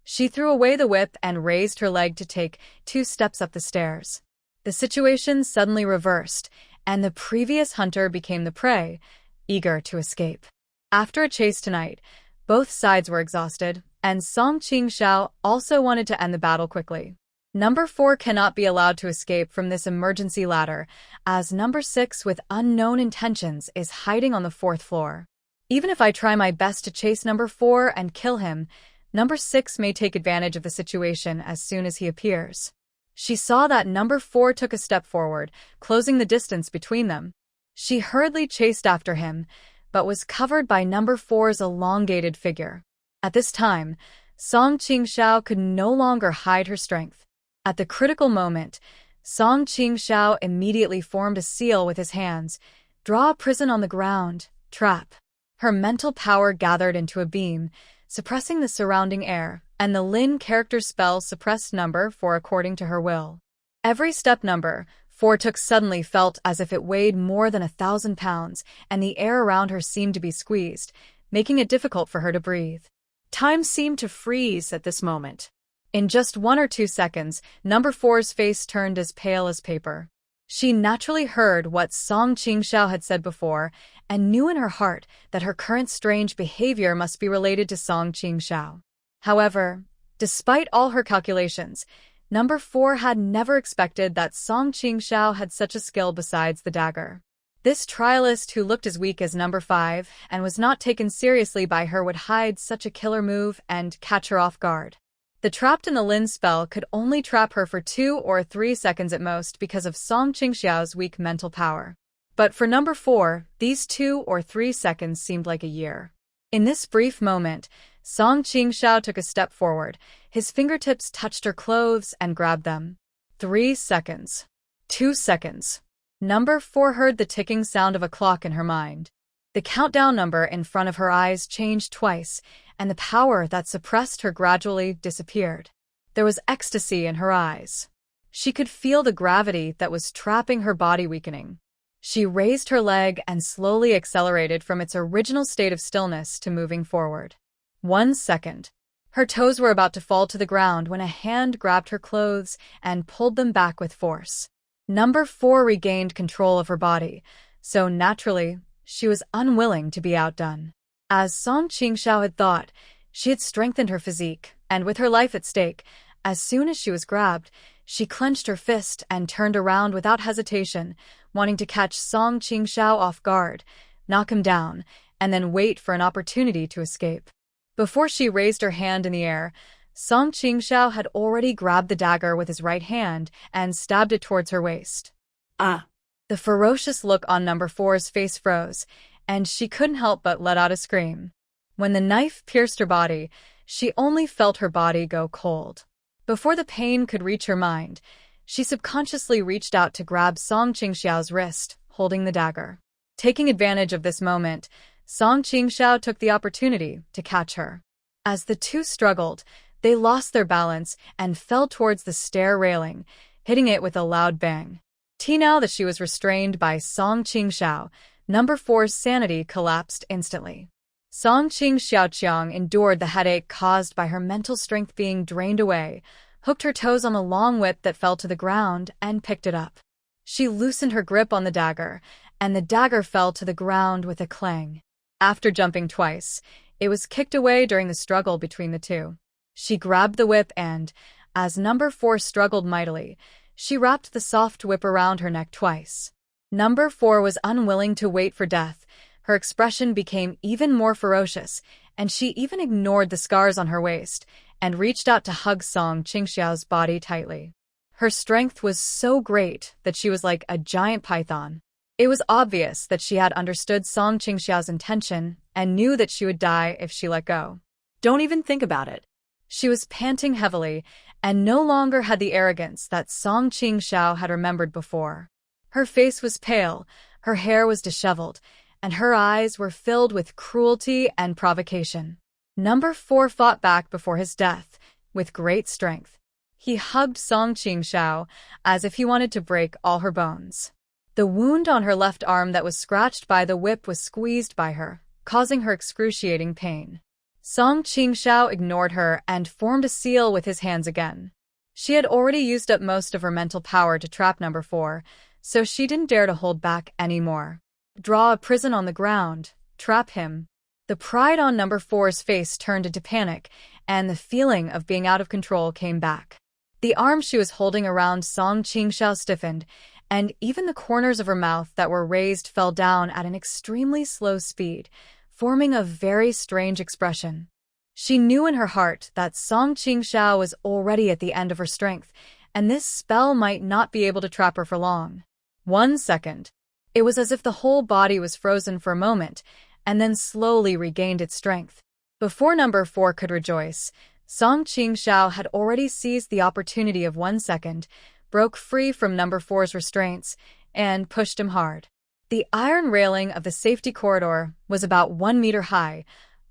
Speaker 1: She threw away the whip and raised her leg to take 2 steps up the stairs. The situation suddenly reversed, and the previous hunter became the prey, eager to escape. After a chase tonight, both sides were exhausted, and Song Qingxiao also wanted to end the battle quickly. Number 4 cannot be allowed to escape from this emergency ladder, as Number 6 with unknown intentions is hiding on the 4th floor. Even if I try my best to chase Number 4 and kill him, Number 6 may take advantage of the situation as soon as he appears. She saw that Number 4 took a step forward, closing the distance between them. She hurriedly chased after him, but was covered by Number 4's elongated figure. At this time, Song Qingxiao could no longer hide her strength. At the critical moment, Song Qingxiao immediately formed a seal with his hands, draw a prison on the ground, trap. Her mental power gathered into a beam, suppressing the surrounding air, and the Lin character spell suppressed Number 4 according to her will. Every step Number 4 took suddenly felt as if it weighed more than 1,000 pounds, and the air around her seemed to be squeezed, making it difficult for her to breathe.
Speaker 2: Time seemed to freeze at this moment.
Speaker 1: In just 1 or 2 seconds, Number 4's face turned as pale as paper. She naturally heard what Song Qingxiao had said before, and knew in her heart that her current strange behavior must be related to Song Qingxiao. However, despite all her calculations, Number 4 had never expected that Song Qingxiao had such a skill besides the dagger. This trialist who looked as weak as Number 5 and was not taken seriously by her would hide such a killer move and catch her off guard. The trapped in the Lin spell could only trap her for 2 or 3 seconds at most because of Song Qingxiao's weak mental power. But for Number 4, these 2 or 3 seconds seemed like a year. In this brief moment, Song Qingxiao took a step forward. His fingertips touched her clothes and grabbed them. 3 seconds. 2 seconds. Number 4 heard the ticking sound of a clock in her mind. The countdown number in front of her eyes changed twice, and the power that suppressed her gradually disappeared. There was ecstasy in her eyes. She could feel the gravity that was trapping her body weakening. She raised her leg and slowly accelerated from its original state of stillness to moving forward. 1 second. Her toes were about to fall to the ground when a hand grabbed her clothes and pulled them back with force. Number 4 regained control of her body, so naturally, she was unwilling to be outdone. As Song Qingxiao had thought, she had strengthened her physique, and with her life at stake, as soon as she was grabbed, she clenched her fist and turned around without hesitation, wanting to catch Song Qingxiao off guard, knock him down, and then wait for an opportunity to escape. Before she raised her hand in the air, Song Qingxiao had already grabbed the dagger with his right hand and stabbed it towards her waist.
Speaker 2: Ah!
Speaker 1: The ferocious look on Number 4's face froze, and she couldn't help but let out a scream. When the knife pierced her body, she only felt her body go cold. Before the pain could reach her mind, she subconsciously reached out to grab Song Qingxiao's wrist, holding the dagger. Taking advantage of this moment, Song Qingxiao took the opportunity to catch her. As the two struggled, they lost their balance and fell towards the stair railing, hitting it with a loud bang. Now that she was restrained by Song Qingxiao, number 4's sanity collapsed instantly. Song Qingxiao endured the headache caused by her mental strength being drained away, hooked her toes on a long whip that fell to the ground, and picked it up. She loosened her grip on the dagger, and the dagger fell to the ground with a clang. After jumping twice, it was kicked away during the struggle between the two. She grabbed the whip and, as number 4 struggled mightily, she wrapped the soft whip around her neck twice. Number 4 was unwilling to wait for death. Her expression became even more ferocious, and she even ignored the scars on her waist and reached out to hug Song Qingxiao's body tightly. Her strength was so great that she was like a giant python. It was obvious that she had understood Song Qingxiao's intention and knew that she would die if she let go.
Speaker 2: Don't even think about it.
Speaker 1: She was panting heavily and no longer had the arrogance that Song Qingxiao had remembered before. Her face was pale, her hair was disheveled, and her eyes were filled with cruelty and provocation. Number 4 fought back before his death, with great strength. He hugged Song Qingxiao as if he wanted to break all her bones. The wound on her left arm that was scratched by the whip was squeezed by her, causing her excruciating pain. Song Qingxiao ignored her and formed a seal with his hands again. She had already used up most of her mental power to trap number 4, so she didn't dare to hold back anymore. Draw a prison on the ground, trap him. The pride on number 4's face turned into panic, and the feeling of being out of control came back. The arm she was holding around Song Qingxiao stiffened, and even the corners of her mouth that were raised fell down at an extremely slow speed, forming a very strange expression. She knew in her heart that Song Qingxiao was already at the end of her strength, and this spell might not be able to trap her for long. 1 second. It was as if the whole body was frozen for a moment, and then slowly regained its strength. Before number 4 could rejoice, Song Qingxiao had already seized the opportunity of 1 second, broke free from number 4's restraints, and pushed him hard. The iron railing of the safety corridor was about 1 meter high,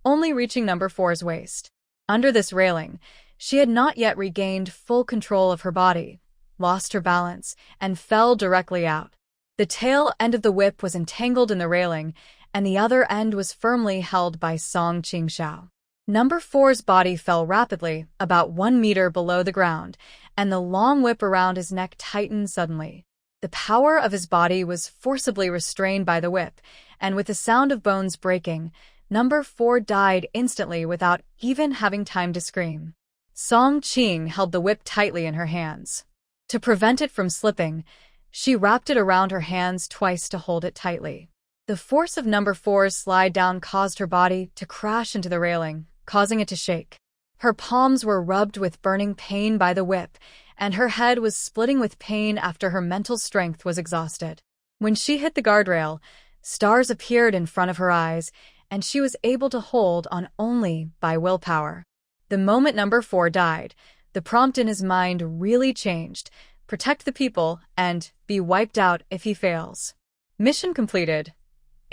Speaker 1: only reaching number 4's waist. Under this railing, she had not yet regained full control of her body, lost her balance, and fell directly out. The tail end of the whip was entangled in the railing, and the other end was firmly held by Song Qingxiao. Number 4's body fell rapidly, about 1 meter below the ground, and the long whip around his neck tightened suddenly. The power of his body was forcibly restrained by the whip, and with the sound of bones breaking, number 4 died instantly without even having time to scream. Song Qing held the whip tightly in her hands. To prevent it from slipping, she wrapped it around her hands twice to hold it tightly. The force of number 4's slide down caused her body to crash into the railing, causing it to shake. Her palms were rubbed with burning pain by the whip, and her head was splitting with pain after her mental strength was exhausted. When she hit the guardrail, stars appeared in front of her eyes, and she was able to hold on only by willpower. The moment number 4 died, the prompt in his mind really changed: protect the people and be wiped out if he fails. Mission completed.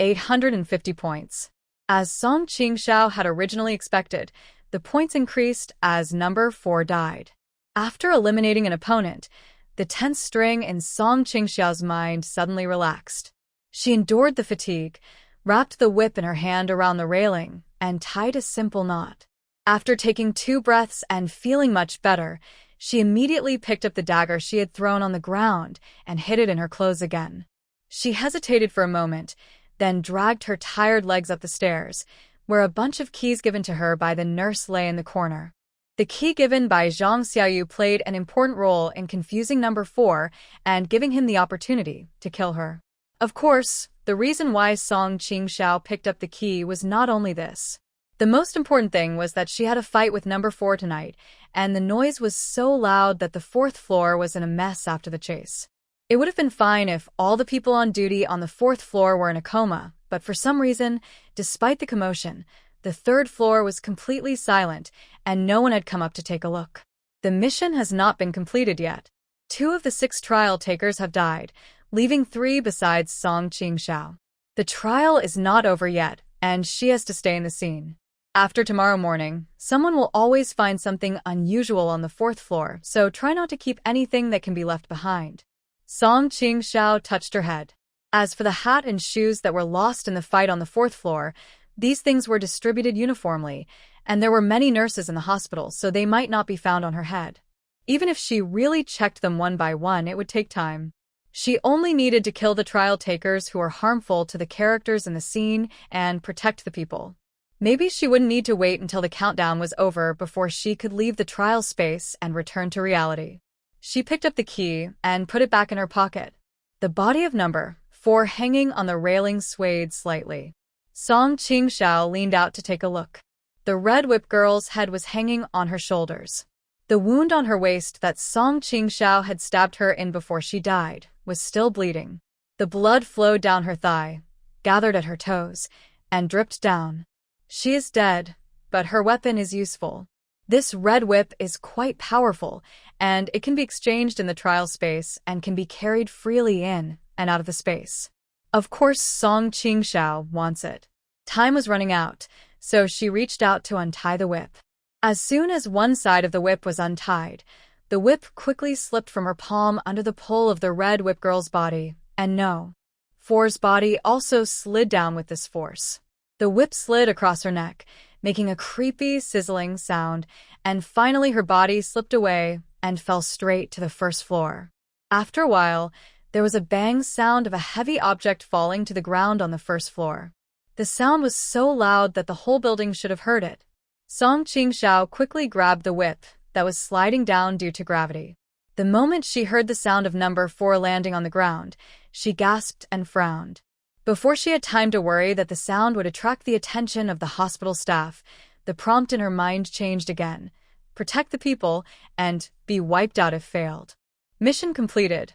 Speaker 1: 850 points. As Song Qingxiao had originally expected, the points increased as number 4 died. After eliminating an opponent, the tense string in Song Qingxiao's mind suddenly relaxed. She endured the fatigue, wrapped the whip in her hand around the railing, and tied a simple knot. After taking 2 breaths and feeling much better, she immediately picked up the dagger she had thrown on the ground and hid it in her clothes again. She hesitated for a moment, then dragged her tired legs up the stairs, where a bunch of keys given to her by the nurse lay in the corner. The key given by Zhang Xiaoyu played an important role in confusing number 4 and giving him the opportunity to kill her. Of course, the reason why Song Qingxiao picked up the key was not only this. The most important thing was that she had a fight with number 4 tonight, and the noise was so loud that the 4th floor was in a mess after the chase. It would have been fine if all the people on duty on the 4th floor were in a coma, but for some reason, despite the commotion, the 3rd floor was completely silent, and no one had come up to take a look. The mission has not been completed yet. 2 of the 6 trial takers have died, leaving 3 besides Song Qingxiao. The trial is not over yet, and she has to stay in the scene. After tomorrow morning, someone will always find something unusual on the fourth floor, so try not to keep anything that can be left behind. Song Qingxiao touched her head. As for the hat and shoes that were lost in the fight on the fourth floor, these things were distributed uniformly, and there were many nurses in the hospital, so they might not be found on her head. Even if she really checked them one by one, it would take time. She only needed to kill the trial takers who are harmful to the characters in the scene and protect the people. Maybe she wouldn't need to wait until the countdown was over before she could leave the trial space and return to reality. She picked up the key and put it back in her pocket. The body of number 4 hanging on the railing swayed slightly. Song Qingxiao leaned out to take a look. The Red Whip girl's head was hanging on her shoulders. The wound on her waist that Song Qingxiao had stabbed her in before she died was still bleeding. The blood flowed down her thigh, gathered at her toes, and dripped down. She is dead, but her weapon is useful. This Red Whip is quite powerful, and it can be exchanged in the trial space and can be carried freely in and out of the space. Of course, Song Qingxiao wants it. Time was running out, so she reached out to untie the whip. As soon as one side of the whip was untied, the whip quickly slipped from her palm under the pull of the Red Whip girl's body, and no. 4's body also slid down with this force. The whip slid across her neck, making a creepy, sizzling sound, and finally her body slipped away and fell straight to the first floor. After a while, there was a bang sound of a heavy object falling to the ground on the first floor. The sound was so loud that the whole building should have heard it. Song Qingxiao quickly grabbed the whip that was sliding down due to gravity. The moment she heard the sound of number 4 landing on the ground, she gasped and frowned. Before she had time to worry that the sound would attract the attention of the hospital staff, the prompt in her mind changed again. Protect the people and be wiped out if failed. Mission completed.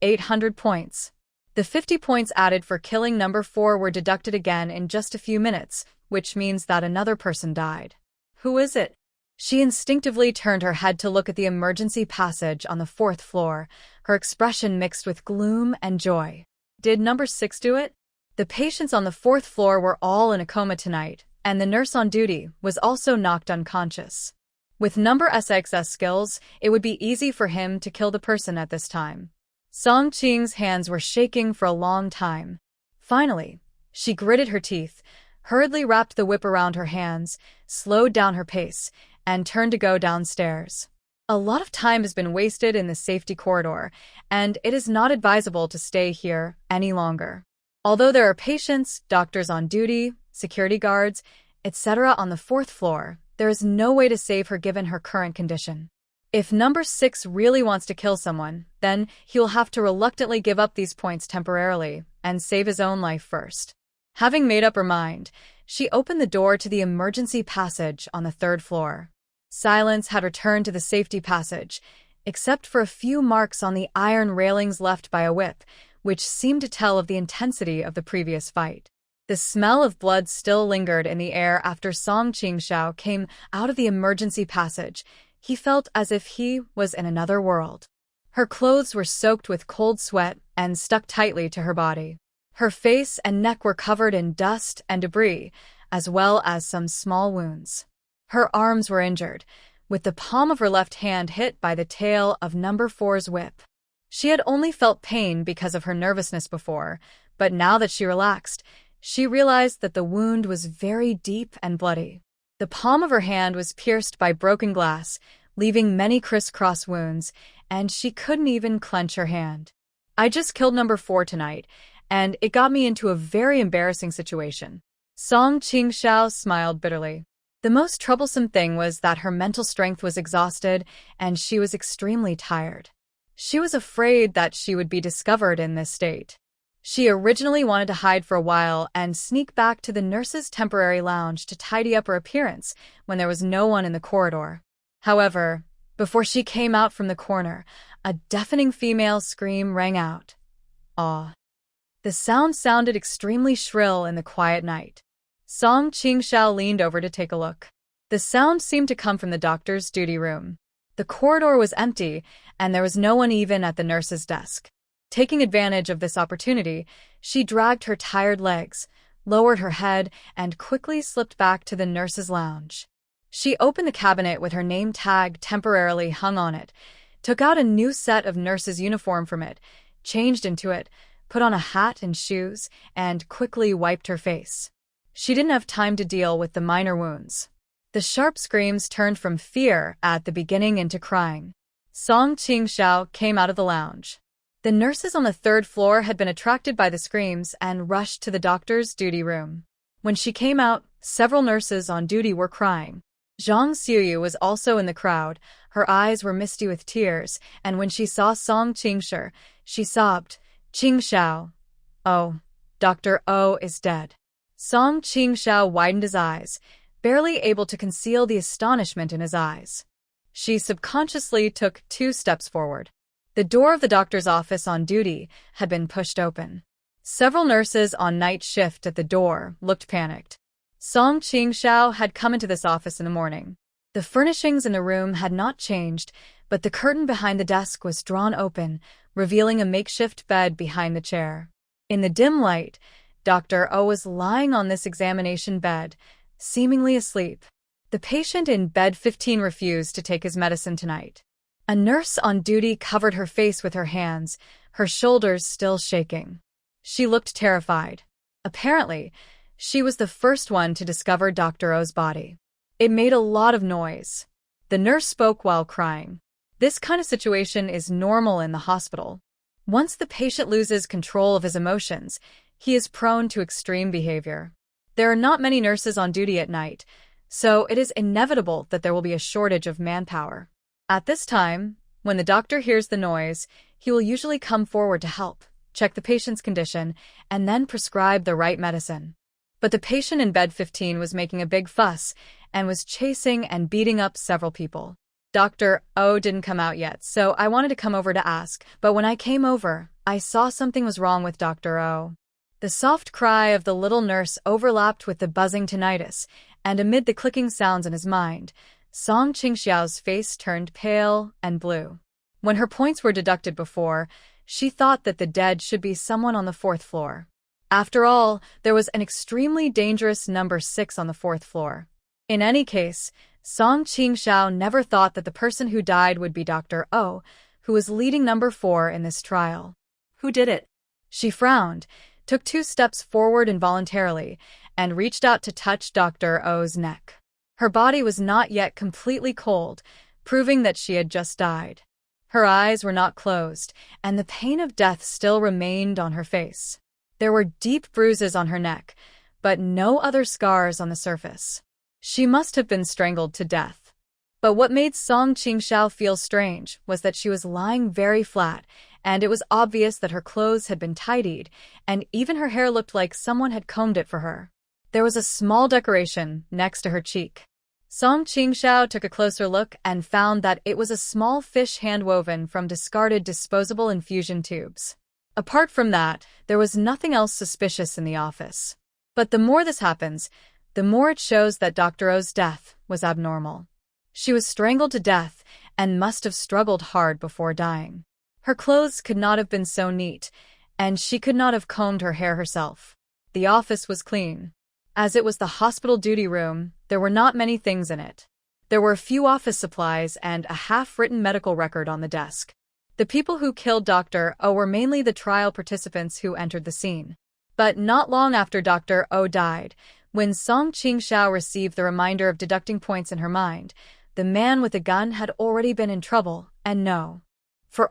Speaker 1: 800 points. The 50 points added for killing number 4 were deducted again in just a few minutes, which means that another person died. Who is it? She instinctively turned her head to look at the emergency passage on the 4th floor, her expression mixed with gloom and joy. Did number 6 do it? The patients on the 4th floor were all in a coma tonight, and the nurse on duty was also knocked unconscious. With number 6's skills, it would be easy for him to kill the person at this time. Song Qing's hands were shaking for a long time. Finally, she gritted her teeth, hurriedly wrapped the whip around her hands, slowed down her pace, and turned to go downstairs. A lot of time has been wasted in the safety corridor, and it is not advisable to stay here any longer. Although there are patients, doctors on duty, security guards, etc. on the 4th floor, there is no way to save her given her current condition. If number 6 really wants to kill someone, then he'll have to reluctantly give up these points temporarily and save his own life first. Having made up her mind, she opened the door to the emergency passage on the 3rd floor. Silence had returned to the safety passage, except for a few marks on the iron railings left by a whip, which seemed to tell of the intensity of the previous fight. The smell of blood still lingered in the air after Song Qingxiao came out of the emergency passage. He felt as if he was in another world. Her clothes were soaked with cold sweat and stuck tightly to her body. Her face and neck were covered in dust and debris, as well as some small wounds. Her arms were injured, with the palm of her left hand hit by the tail of number 4's whip. She had only felt pain because of her nervousness before, but now that she relaxed, she realized that the wound was very deep and bloody. The palm of her hand was pierced by broken glass, leaving many crisscross wounds, and she couldn't even clench her hand. I just killed number 4 tonight, and it got me into a very embarrassing situation. Song Qingxiao smiled bitterly. The most troublesome thing was that her mental strength was exhausted, and she was extremely tired. She was afraid that she would be discovered in this state. She originally wanted to hide for a while and sneak back to the nurse's temporary lounge to tidy up her appearance when there was no one in the corridor. However, before she came out from the corner, a deafening female scream rang out. Aw. The sound sounded extremely shrill in the quiet night. Song Qingxiao leaned over to take a look. The sound seemed to come from the doctor's duty room. The corridor was empty, and there was no one even at the nurse's desk. Taking advantage of this opportunity, She dragged her tired legs, lowered her head, and quickly slipped back to the nurse's lounge. She opened the cabinet with her name tag temporarily hung on it, took out a new set of nurse's uniform from it, changed into it, put on a hat and shoes, and quickly wiped her face. She didn't have time to deal with the minor wounds. The sharp screams turned from fear at the beginning into crying. Song Qingxiao came out of the lounge. The nurses on the third floor had been attracted by the screams and rushed to the doctor's duty room. When she came out, several nurses on duty were crying. Zhang Xiuyu was also in the crowd. Her eyes were misty with tears, and when she saw Song Qingshi, she sobbed, "Qingxiao. Oh, Dr. O is dead." Song Qingxiao widened his eyes, barely able to conceal the astonishment in his eyes. She subconsciously took 2 steps forward. The door of the doctor's office on duty had been pushed open. Several nurses on night shift at the door looked panicked. Song Qingxiao had come into this office in the morning. The furnishings in the room had not changed, but the curtain behind the desk was drawn open, revealing a makeshift bed behind the chair. In the dim light, Dr. O was lying on this examination bed, seemingly asleep. The patient in bed 15 refused to take his medicine tonight. A nurse on duty covered her face with her hands, her shoulders still shaking. She looked terrified. Apparently, she was the first one to discover Dr. O's body. It made a lot of noise. The nurse spoke while crying. This kind of situation is normal in the hospital. Once the patient loses control of his emotions, he is prone to extreme behavior. There are not many nurses on duty at night, so it is inevitable that there will be a shortage of manpower. At this time, when the doctor hears the noise, he will usually come forward to help, check the patient's condition, and then prescribe the right medicine. But the patient in bed 15 was making a big fuss and was chasing and beating up several people. Dr. O didn't come out yet, so I wanted to come over to ask, but when I came over, I saw something was wrong with Dr. O. The soft cry of the little nurse overlapped with the buzzing tinnitus, and amid the clicking sounds in his mind, Song Qingxiao's face turned pale and blue. When her points were deducted before, she thought that the dead should be someone on the 4th floor. After all, there was an extremely dangerous number 6 on the 4th floor. In any case, Song Qingxiao never thought that the person who died would be Dr. O, who was leading number 4 in this trial.
Speaker 2: Who did it?
Speaker 1: She frowned, took 2 steps forward involuntarily, and reached out to touch Dr. O's neck. Her body was not yet completely cold, proving that she had just died. Her eyes were not closed, and the pain of death still remained on her face. There were deep bruises on her neck, but no other scars on the surface. She must have been strangled to death. But what made Song Qingxiao feel strange was that she was lying very flat, and it was obvious that her clothes had been tidied, and even her hair looked like someone had combed it for her. There was a small decoration next to her cheek. Song Qingxiao took a closer look and found that it was a small fish hand-woven from discarded disposable infusion tubes. Apart from that, there was nothing else suspicious in the office. But the more this happens, the more it shows that Dr. O's death was abnormal. She was strangled to death and must have struggled hard before dying. Her clothes could not have been so neat, and she could not have combed her hair herself. The office was clean. As it was the hospital duty room, there were not many things in it. There were a few office supplies and a half-written medical record on the desk. The people who killed Dr. O were mainly the trial participants who entered the scene. But not long after Dr. O died, when Song Qingxiao received the reminder of deducting points in her mind, the man with the gun had already been in trouble, and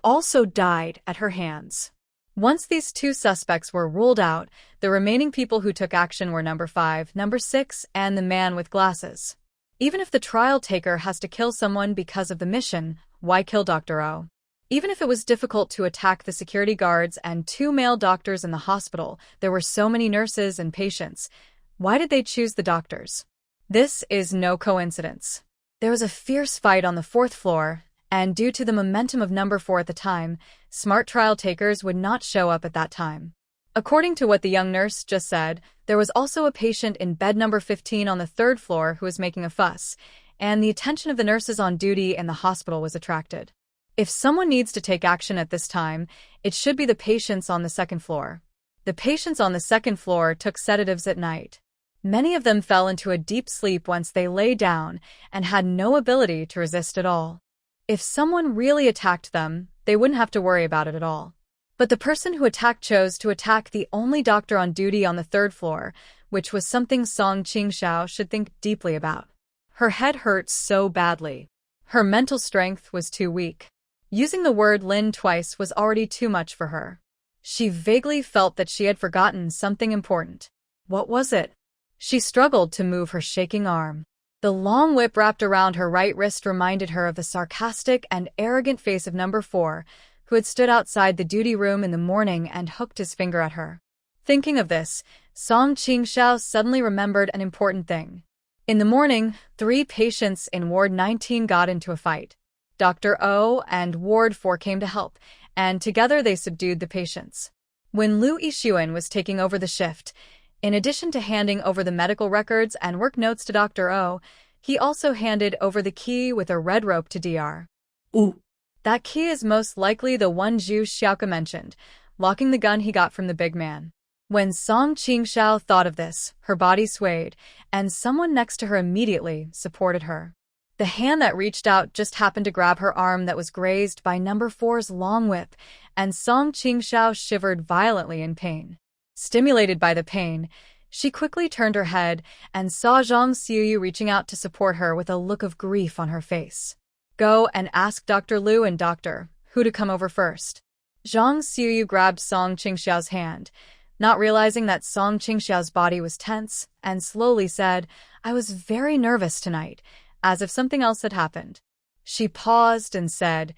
Speaker 1: also died at her hands. Once these 2 suspects were ruled out, the remaining people who took action were number 5, number 6, and the man with glasses. Even if the trial taker has to kill someone because of the mission, why kill Dr. O? Even if it was difficult to attack the security guards and 2 male doctors in the hospital, there were so many nurses and patients. Why did they choose the doctors? This is no coincidence. There was a fierce fight on the 4th floor, and due to the momentum of number 4 at the time, smart trial takers would not show up at that time. According to what the young nurse just said, there was also a patient in bed number 15 on the 3rd floor who was making a fuss, and the attention of the nurses on duty in the hospital was attracted. If someone needs to take action at this time, it should be the patients on the 2nd floor. The patients on the second floor took sedatives at night. Many of them fell into a deep sleep once they lay down and had no ability to resist at all. If someone really attacked them, they wouldn't have to worry about it at all. But the person who attacked chose to attack the only doctor on duty on the third floor, which was something Song Qingxiao should think deeply about. Her head hurt so badly. Her mental strength was too weak. Using the word Lin twice was already too much for her. She vaguely felt that she had forgotten something important. What was it? She struggled to move her shaking arm. The long whip wrapped around her right wrist reminded her of the sarcastic and arrogant face of number 4, who had stood outside the duty room in the morning and hooked his finger at her. Thinking of this, Song Qingxiao suddenly remembered an important thing. In the morning, 3 patients in Ward 19 got into a fight. Dr. O and Ward 4 came to help, and together they subdued the patients. When Lu Yixuan was taking over the shift, in addition to handing over the medical records and work notes to Dr. O, he also handed over the key with a red rope to Dr.
Speaker 2: Ooh.
Speaker 1: That key is most likely the one Zhu Xiaoke mentioned, locking the gun he got from the big man. When Song Qingxiao thought of this, her body swayed, and someone next to her immediately supported her. The hand that reached out just happened to grab her arm that was grazed by number 4's long whip, and Song Qingxiao shivered violently in pain. Stimulated by the pain, she quickly turned her head and saw Zhang Xiuyu reaching out to support her with a look of grief on her face. Go and ask Dr. Lu and Dr. Hu to come over first. Zhang Xiuyu grabbed Song Qingxiao's hand, not realizing that Song Qingxiao's body was tense, and slowly said, "I was very nervous tonight," as if something else had happened. She paused and said,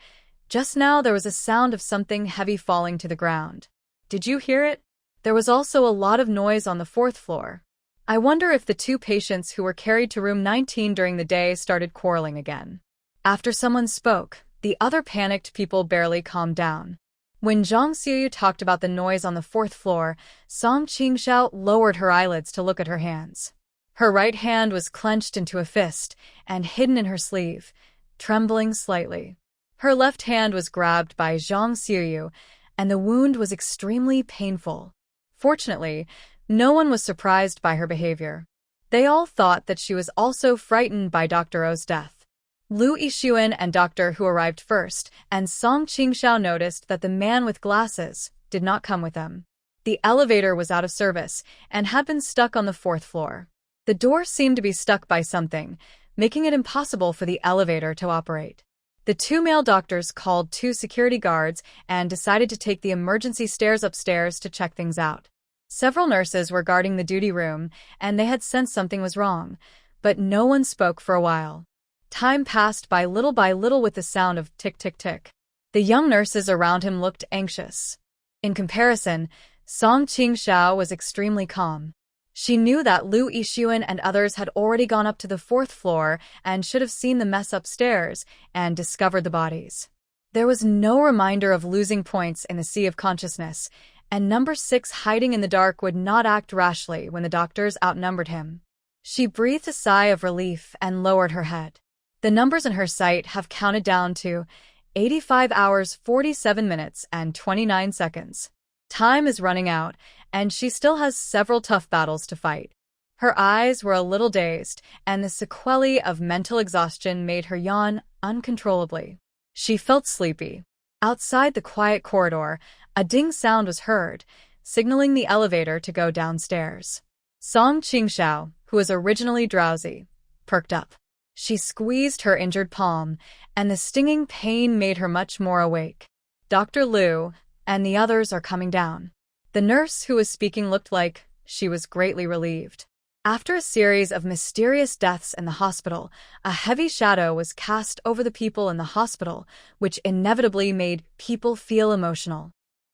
Speaker 1: "Just now there was a sound of something heavy falling to the ground. Did you hear it? There was also a lot of noise on the 4th floor. I wonder if the 2 patients who were carried to room 19 during the day started quarreling again." After someone spoke, the other panicked people barely calmed down. When Zhang Xiuyu talked about the noise on the 4th floor, Song Qingxiao lowered her eyelids to look at her hands. Her right hand was clenched into a fist and hidden in her sleeve, trembling slightly. Her left hand was grabbed by Zhang Xiuyu, and the wound was extremely painful. Fortunately, no one was surprised by her behavior. They all thought that she was also frightened by Dr. O's death. Lu Yixuan and Dr. Hu arrived first, and Song Qingxiao noticed that the man with glasses did not come with them. The elevator was out of service and had been stuck on the 4th floor. The door seemed to be stuck by something, making it impossible for the elevator to operate. The 2 male doctors called 2 security guards and decided to take the emergency stairs upstairs to check things out. Several nurses were guarding the duty room, and they had sensed something was wrong, but no one spoke for a while. Time passed by little with the sound of tick-tick-tick. The young nurses around him looked anxious. In comparison, Song Qingxiao was extremely calm. She knew that Lu Yixuan and others had already gone up to the 4th floor and should have seen the mess upstairs and discovered the bodies. There was no reminder of losing points in the sea of consciousness, and number 6 hiding in the dark would not act rashly when the doctors outnumbered him. She breathed a sigh of relief and lowered her head. The numbers in her sight have counted down to 85 hours 47 minutes and 29 seconds. Time is running out, and she still has several tough battles to fight. Her eyes were a little dazed, and the sequelae of mental exhaustion made her yawn uncontrollably. She felt sleepy. Outside the quiet corridor, a ding sound was heard, signaling the elevator to go downstairs. Song Qingxiao, who was originally drowsy, perked up. She squeezed her injured palm, and the stinging pain made her much more awake. Dr. Lu and the others are coming down. The nurse who was speaking looked like she was greatly relieved. After a series of mysterious deaths in the hospital, a heavy shadow was cast over the people in the hospital, which inevitably made people feel emotional.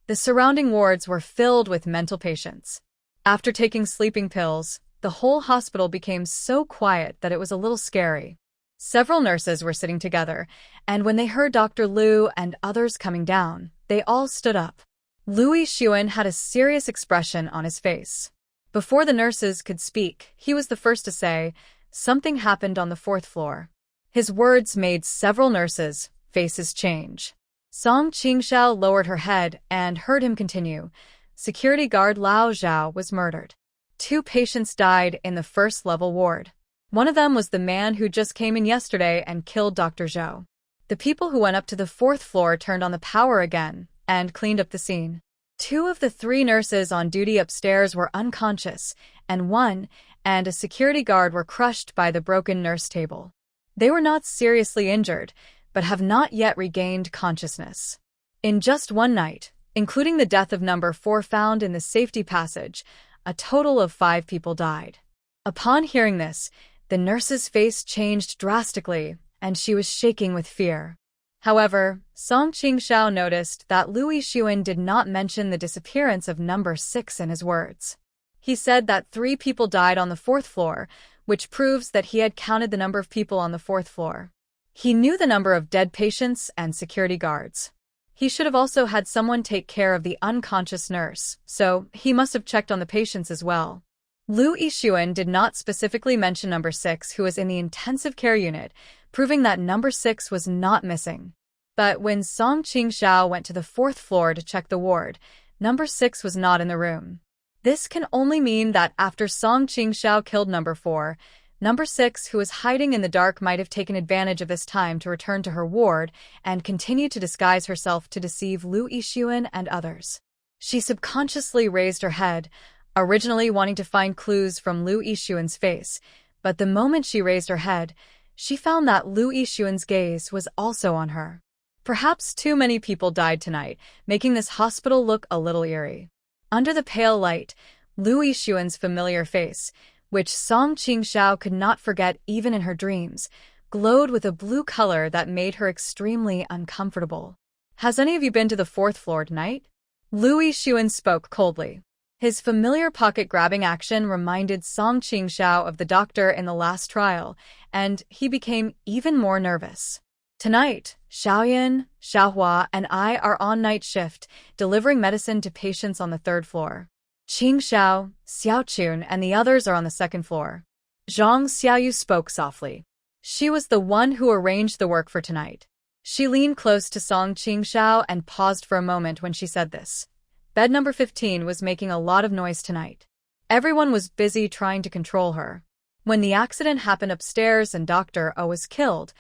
Speaker 1: The surrounding wards were filled with mental patients. After taking sleeping pills, the whole hospital became so quiet that it was a little scary. Several nurses were sitting together, and when they heard Dr. Lu and others coming down, they all stood up. Lu Yixuan had a serious expression on his face. Before the nurses could speak, he was the first to say, "Something happened on the 4th floor." His words made several nurses' faces change. Song Qingxiao lowered her head and heard him continue, security guard Lao Zhao was murdered. 2 patients died in the first-level ward. One of them was the man who just came in yesterday and killed Dr. Zhou. The people who went up to the 4th floor turned on the power again and cleaned up the scene. 2 of the 3 nurses on duty upstairs were unconscious, and 1 and a security guard were crushed by the broken nurse table. They were not seriously injured, but have not yet regained consciousness. In just one night, including the death of number 4 found in the safety passage, a total of 5 people died. Upon hearing this, the nurse's face changed drastically, and she was shaking with fear. However, Song Qingxiao noticed that Lu Yixuan did not mention the disappearance of number 6 in his words. He said that 3 people died on the 4th floor, which proves that he had counted the number of people on the 4th floor. He knew the number of dead patients and security guards. He should have also had someone take care of the unconscious nurse, so he must have checked on the patients as well. Lu Yixuan did not specifically mention number 6, who was in the intensive care unit, proving that number 6 was not missing. But when Song Qingxiao went to the 4th floor to check the ward, number 6 was not in the room. This can only mean that after Song Qingxiao killed number 4, number 6, who was hiding in the dark, might have taken advantage of this time to return to her ward and continue to disguise herself to deceive Lu Yixuan and others. She subconsciously raised her head, originally wanting to find clues from Lu Yixuan's face, but the moment she raised her head, she found that Lu Yixuan's gaze was also on her. Perhaps too many people died tonight, making this hospital look a little eerie. Under the pale light, Lu Yixuan's familiar face, which Song Qingxiao could not forget even in her dreams, glowed with a blue color that made her extremely uncomfortable. "Has any of you been to the 4th floor tonight?" Lu Yixuan spoke coldly. His familiar pocket-grabbing action reminded Song Qingxiao of the doctor in the last trial, and he became even more nervous. "Tonight, Xiaoyan, Xiaohua, and I are on night shift, delivering medicine to patients on the 3rd floor. Qingxiao, Xiaochun, and the others are on the 2nd floor." Zhang Xiaoyu spoke softly. She was the one who arranged the work for tonight. She leaned close to Song Qingxiao and paused for a moment when she said this. Bed number 15 was making a lot of noise tonight. Everyone was busy trying to control her. When the accident happened upstairs and Dr. O was killed,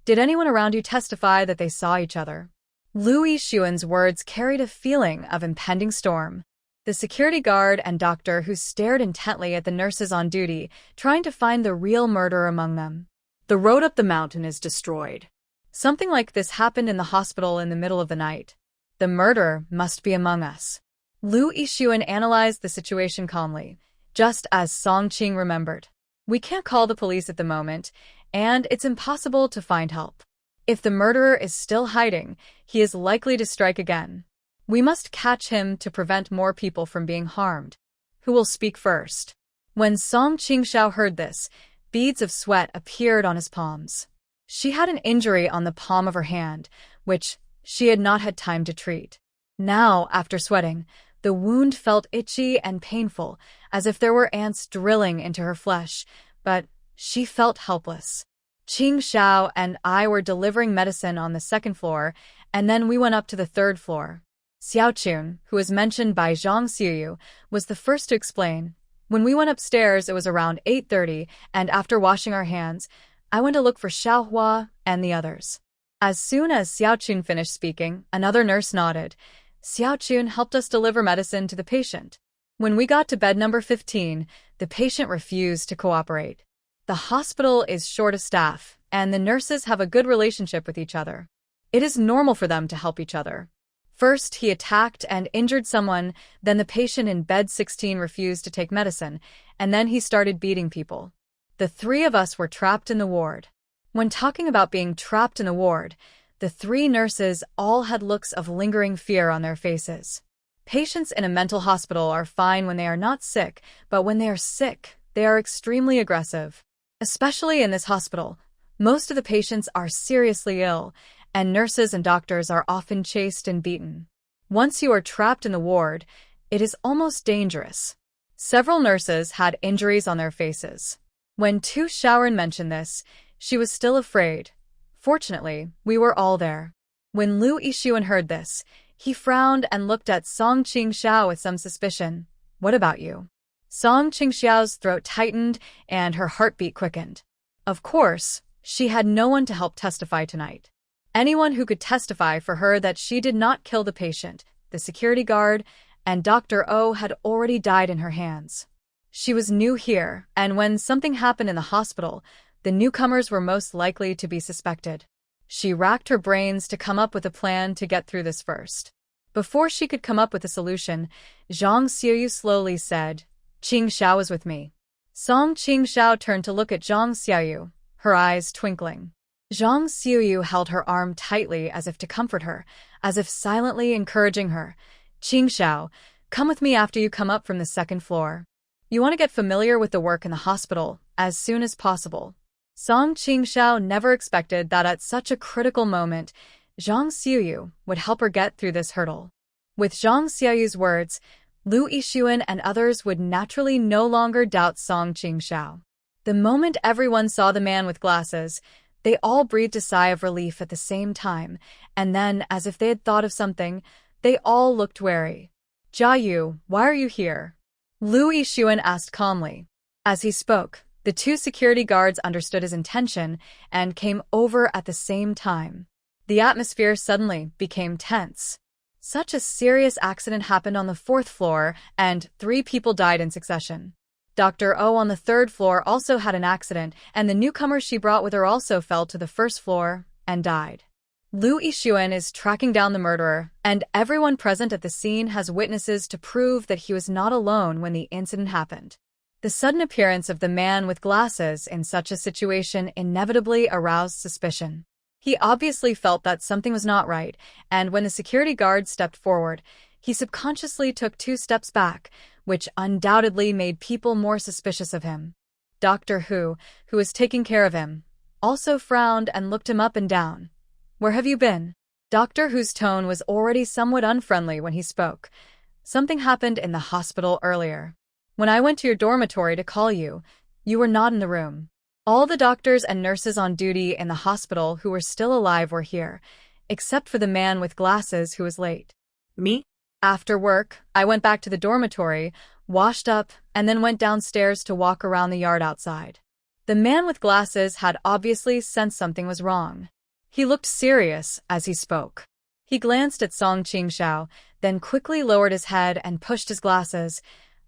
Speaker 1: did anyone around you testify that they saw each other? Lu Yixuan's words carried a feeling of impending storm. The security guard and doctor who stared intently at the nurses on duty, trying to find the real murderer among them.
Speaker 2: The road up the mountain is destroyed.
Speaker 1: Something like this happened in the hospital in the middle of the night. The murderer must be among us. Lu Yixuan analyzed the situation calmly, just as Song Qing remembered. We can't call the police at the moment, and it's impossible to find help. If the murderer is still hiding, he is likely to strike again. We must catch him to prevent more people from being harmed. Who will speak first? When Song Qingxiao heard this, beads of sweat appeared on his palms. She had an injury on the palm of her hand, which she had not had time to treat. Now, after sweating, the wound felt itchy and painful, as if there were ants drilling into her flesh, but she felt helpless. Qingxiao and I were delivering medicine on the 2nd floor, and then we went up to the 3rd floor. Xiaochun, who was mentioned by Zhang Xiaoyu, was the first to explain. When we went upstairs, it was around 8:30, and after washing our hands, I went to look for Xiaohua and the others. As soon as Xiaochun finished speaking, another nurse nodded. Xiaochun helped us deliver medicine to the patient. When we got to bed number 15, the patient refused to cooperate. The hospital is short of staff, and the nurses have a good relationship with each other. It is normal for them to help each other. First, he attacked and injured someone, then the patient in bed 16 refused to take medicine, and then he started beating people. The 3 of us were trapped in the ward. When talking about being trapped in the ward, the 3 nurses all had looks of lingering fear on their faces. Patients in a mental hospital are fine when they are not sick, but when they are sick, they are extremely aggressive. Especially in this hospital, most of the patients are seriously ill, and nurses and doctors are often chased and beaten. Once you are trapped in the ward, it is almost dangerous. Several nurses had injuries on their faces. When Tu Shaoran mentioned this, she was still afraid. Fortunately, we were all there. When Lu Yixuan heard this, He frowned and looked at Song Qingxiao with some suspicion. What about you? Song Qingxiao's throat tightened and her heartbeat quickened. Of course, she had no one to help testify tonight. Anyone who could testify for her that she did not kill the patient, the security guard, and Dr. O had already died in her hands. She was new here, and when something happened in the hospital, the newcomers were most likely to be suspected. She racked her brains to come up with a plan to get through this first. Before she could come up with a solution, Zhang Xiaoyu slowly said, "Qingxiao is with me." Song Qingxiao turned to look at Zhang Xiaoyu, her eyes twinkling. Zhang Xiaoyu held her arm tightly as if to comfort her, as if silently encouraging her. "Qingxiao, come with me after you come up from the second floor. You want to get familiar with the work in the hospital as soon as possible." Song Qingxiao never expected that at such a critical moment, Zhang Xiaoyu would help her get through this hurdle. With Zhang Xiaoyu's words, Lu Yixuan and others would naturally no longer doubt Song Qingxiao. The moment everyone saw the man with glasses, they all breathed a sigh of relief at the same time, and then, as if they had thought of something, they all looked wary. "Jia Yu, why are you here?" Lu Yixuan asked calmly. As he spoke, the two security guards understood his intention and came over at the same time. The atmosphere suddenly became tense. Such a serious accident happened on the 4th floor, and 3 people died in succession. Dr. O on the 3rd floor also had an accident, and the newcomers she brought with her also fell to the 1st floor and died. Lu Yixuan is tracking down the murderer, and everyone present at the scene has witnesses to prove that he was not alone when the incident happened. The sudden appearance of the man with glasses in such a situation inevitably aroused suspicion. He obviously felt that something was not right, and when the security guard stepped forward, he subconsciously took 2 steps back, which undoubtedly made people more suspicious of him. Dr. Hu was taking care of him, also frowned and looked him up and down. "Where have you been?" Dr. Hu's tone was already somewhat unfriendly when he spoke. "Something happened in the hospital earlier. When I went to your dormitory to call you, you were not in the room. All the doctors and nurses on duty in the hospital who were still alive were here, except for the man with glasses who was late."
Speaker 2: Me?
Speaker 1: After work, I went back to the dormitory, washed up, and then went downstairs to walk around the yard outside. The man with glasses had obviously sensed something was wrong. He looked serious as he spoke. He glanced at Song Qingxiao, then quickly lowered his head and pushed his glasses.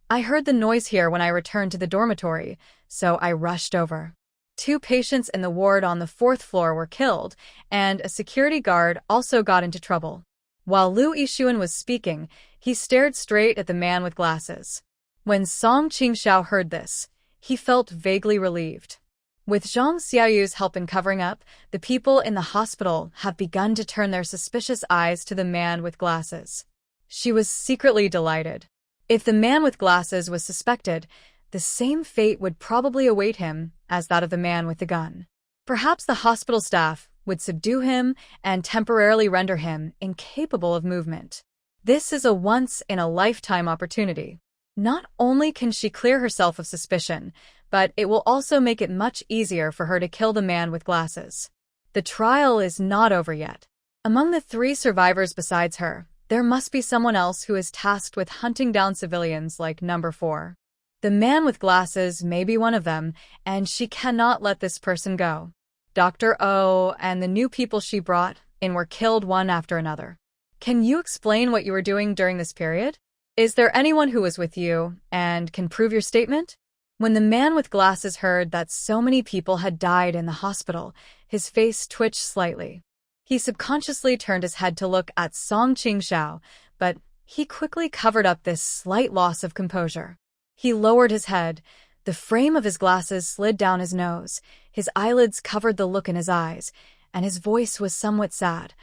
Speaker 1: "I heard the noise here when I returned to the dormitory, so I rushed over. 2 patients in the ward on the 4th floor were killed, and a security guard also got into trouble." While Lu Yixuan was speaking, he stared straight at the man with glasses. When Song Qingxiao heard this, he felt vaguely relieved. With Zhang Xiaoyu's help in covering up, the people in the hospital have begun to turn their suspicious eyes to the man with glasses. She was secretly delighted. If the man with glasses was suspected, the same fate would probably await him as that of the man with the gun. Perhaps the hospital staff would subdue him and temporarily render him incapable of movement. This is a once-in-a-lifetime opportunity. Not only can she clear herself of suspicion, but it will also make it much easier for her to kill the man with glasses. The trial is not over yet. Among the 3 survivors besides her, there must be someone else who is tasked with hunting down civilians like number 4. The man with glasses may be one of them, and she cannot let this person go. Dr. O and the new people she brought in were killed one after another. Can you explain what you were doing during this period? Is there anyone who was with you and can prove your statement? When the man with glasses heard that so many people had died in the hospital, his face twitched slightly. He subconsciously turned his head to look at Song Qingxiao, but he quickly covered up this slight loss of composure. He lowered his head. The frame of his glasses slid down his nose, his eyelids covered the look in his eyes, and his voice was somewhat sad.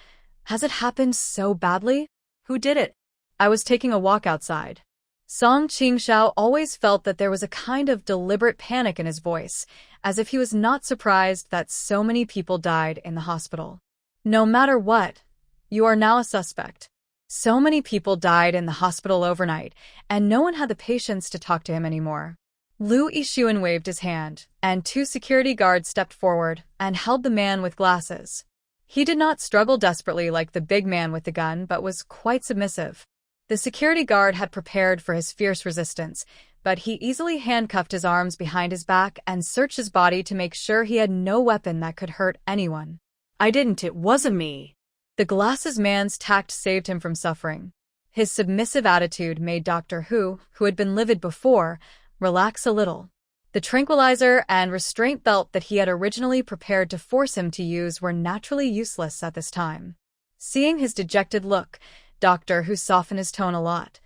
Speaker 1: "Has it happened so badly? Who did it?" "I was taking a walk outside." Song Qingxiao always felt that there was a kind of deliberate panic in his voice, as if he was not surprised that so many people died in the hospital. "No matter what, you are now a suspect. So many people died in the hospital overnight, and no one had the patience to talk to him anymore." Lu Yixuan waved his hand, and 2 security guards stepped forward and held the man with glasses. He did not struggle desperately like the big man with the gun, but was quite submissive. The security guard had prepared for his fierce resistance, but he easily handcuffed his arms behind his back and searched his body to make sure he had no weapon that could hurt anyone.
Speaker 2: It wasn't me.
Speaker 1: The glasses man's tact saved him from suffering. His submissive attitude made Doctor who had been livid before, relax a little. The tranquilizer and restraint belt that he had originally prepared to force him to use were naturally useless at this time. Seeing his dejected look, Doctor who softened his tone a lot.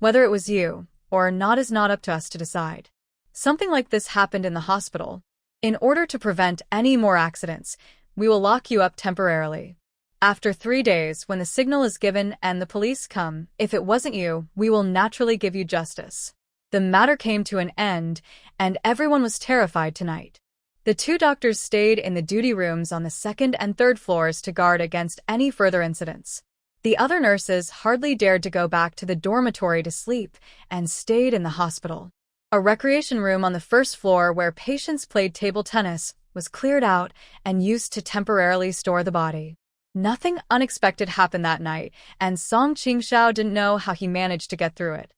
Speaker 1: Whether it was you or not is not up to us to decide. Something like this happened in the hospital. In order to prevent any more accidents, we will lock you up temporarily. After 3 days, when the signal is given and the police come, if it wasn't you, we will naturally give you justice. The matter came to an end, and everyone was terrified tonight. The 2 doctors stayed in the duty rooms on the 2nd and 3rd floors to guard against any further incidents. The other nurses hardly dared to go back to the dormitory to sleep and stayed in the hospital. A recreation room on the 1st floor where patients played table tennis was cleared out and used to temporarily store the body. Nothing unexpected happened that night, and Song Qingxiao didn't know how he managed to get through it.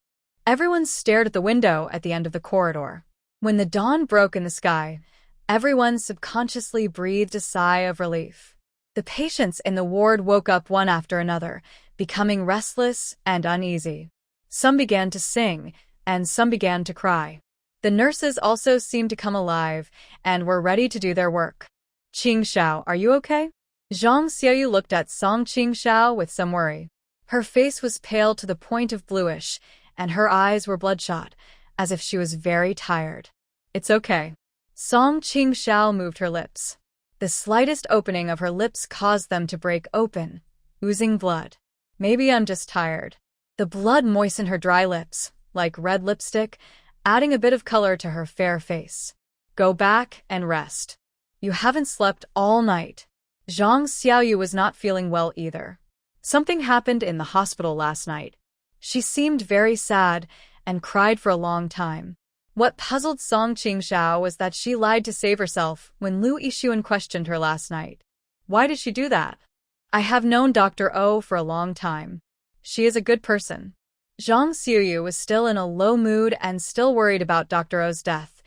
Speaker 1: Everyone stared at the window at the end of the corridor. When the dawn broke in the sky, everyone subconsciously breathed a sigh of relief. The patients in the ward woke up one after another, becoming restless and uneasy. Some began to sing, and some began to cry. The nurses also seemed to come alive and were ready to do their work. Qingxiao, are you okay? Zhang Xiaoyu looked at Song Qingxiao with some worry. Her face was pale to the point of bluish, and her eyes were bloodshot, as if she was very tired. It's okay. Song Qingxiao moved her lips. The slightest opening of her lips caused them to break open, oozing blood. Maybe I'm just tired. The blood moistened her dry lips, like red lipstick, adding a bit of color to her fair face. Go back and rest. You haven't slept all night. Zhang Xiaoyu was not feeling well either. Something happened in the hospital last night. She seemed very sad and cried for a long time. What puzzled Song Qingxiao was that she lied to save herself when Lu Yixuan questioned her last night. Why did she do that? I have known Dr. O for a long time. She is a good person. Zhang Xiaoyu was still in a low mood and still worried about Dr. O's death.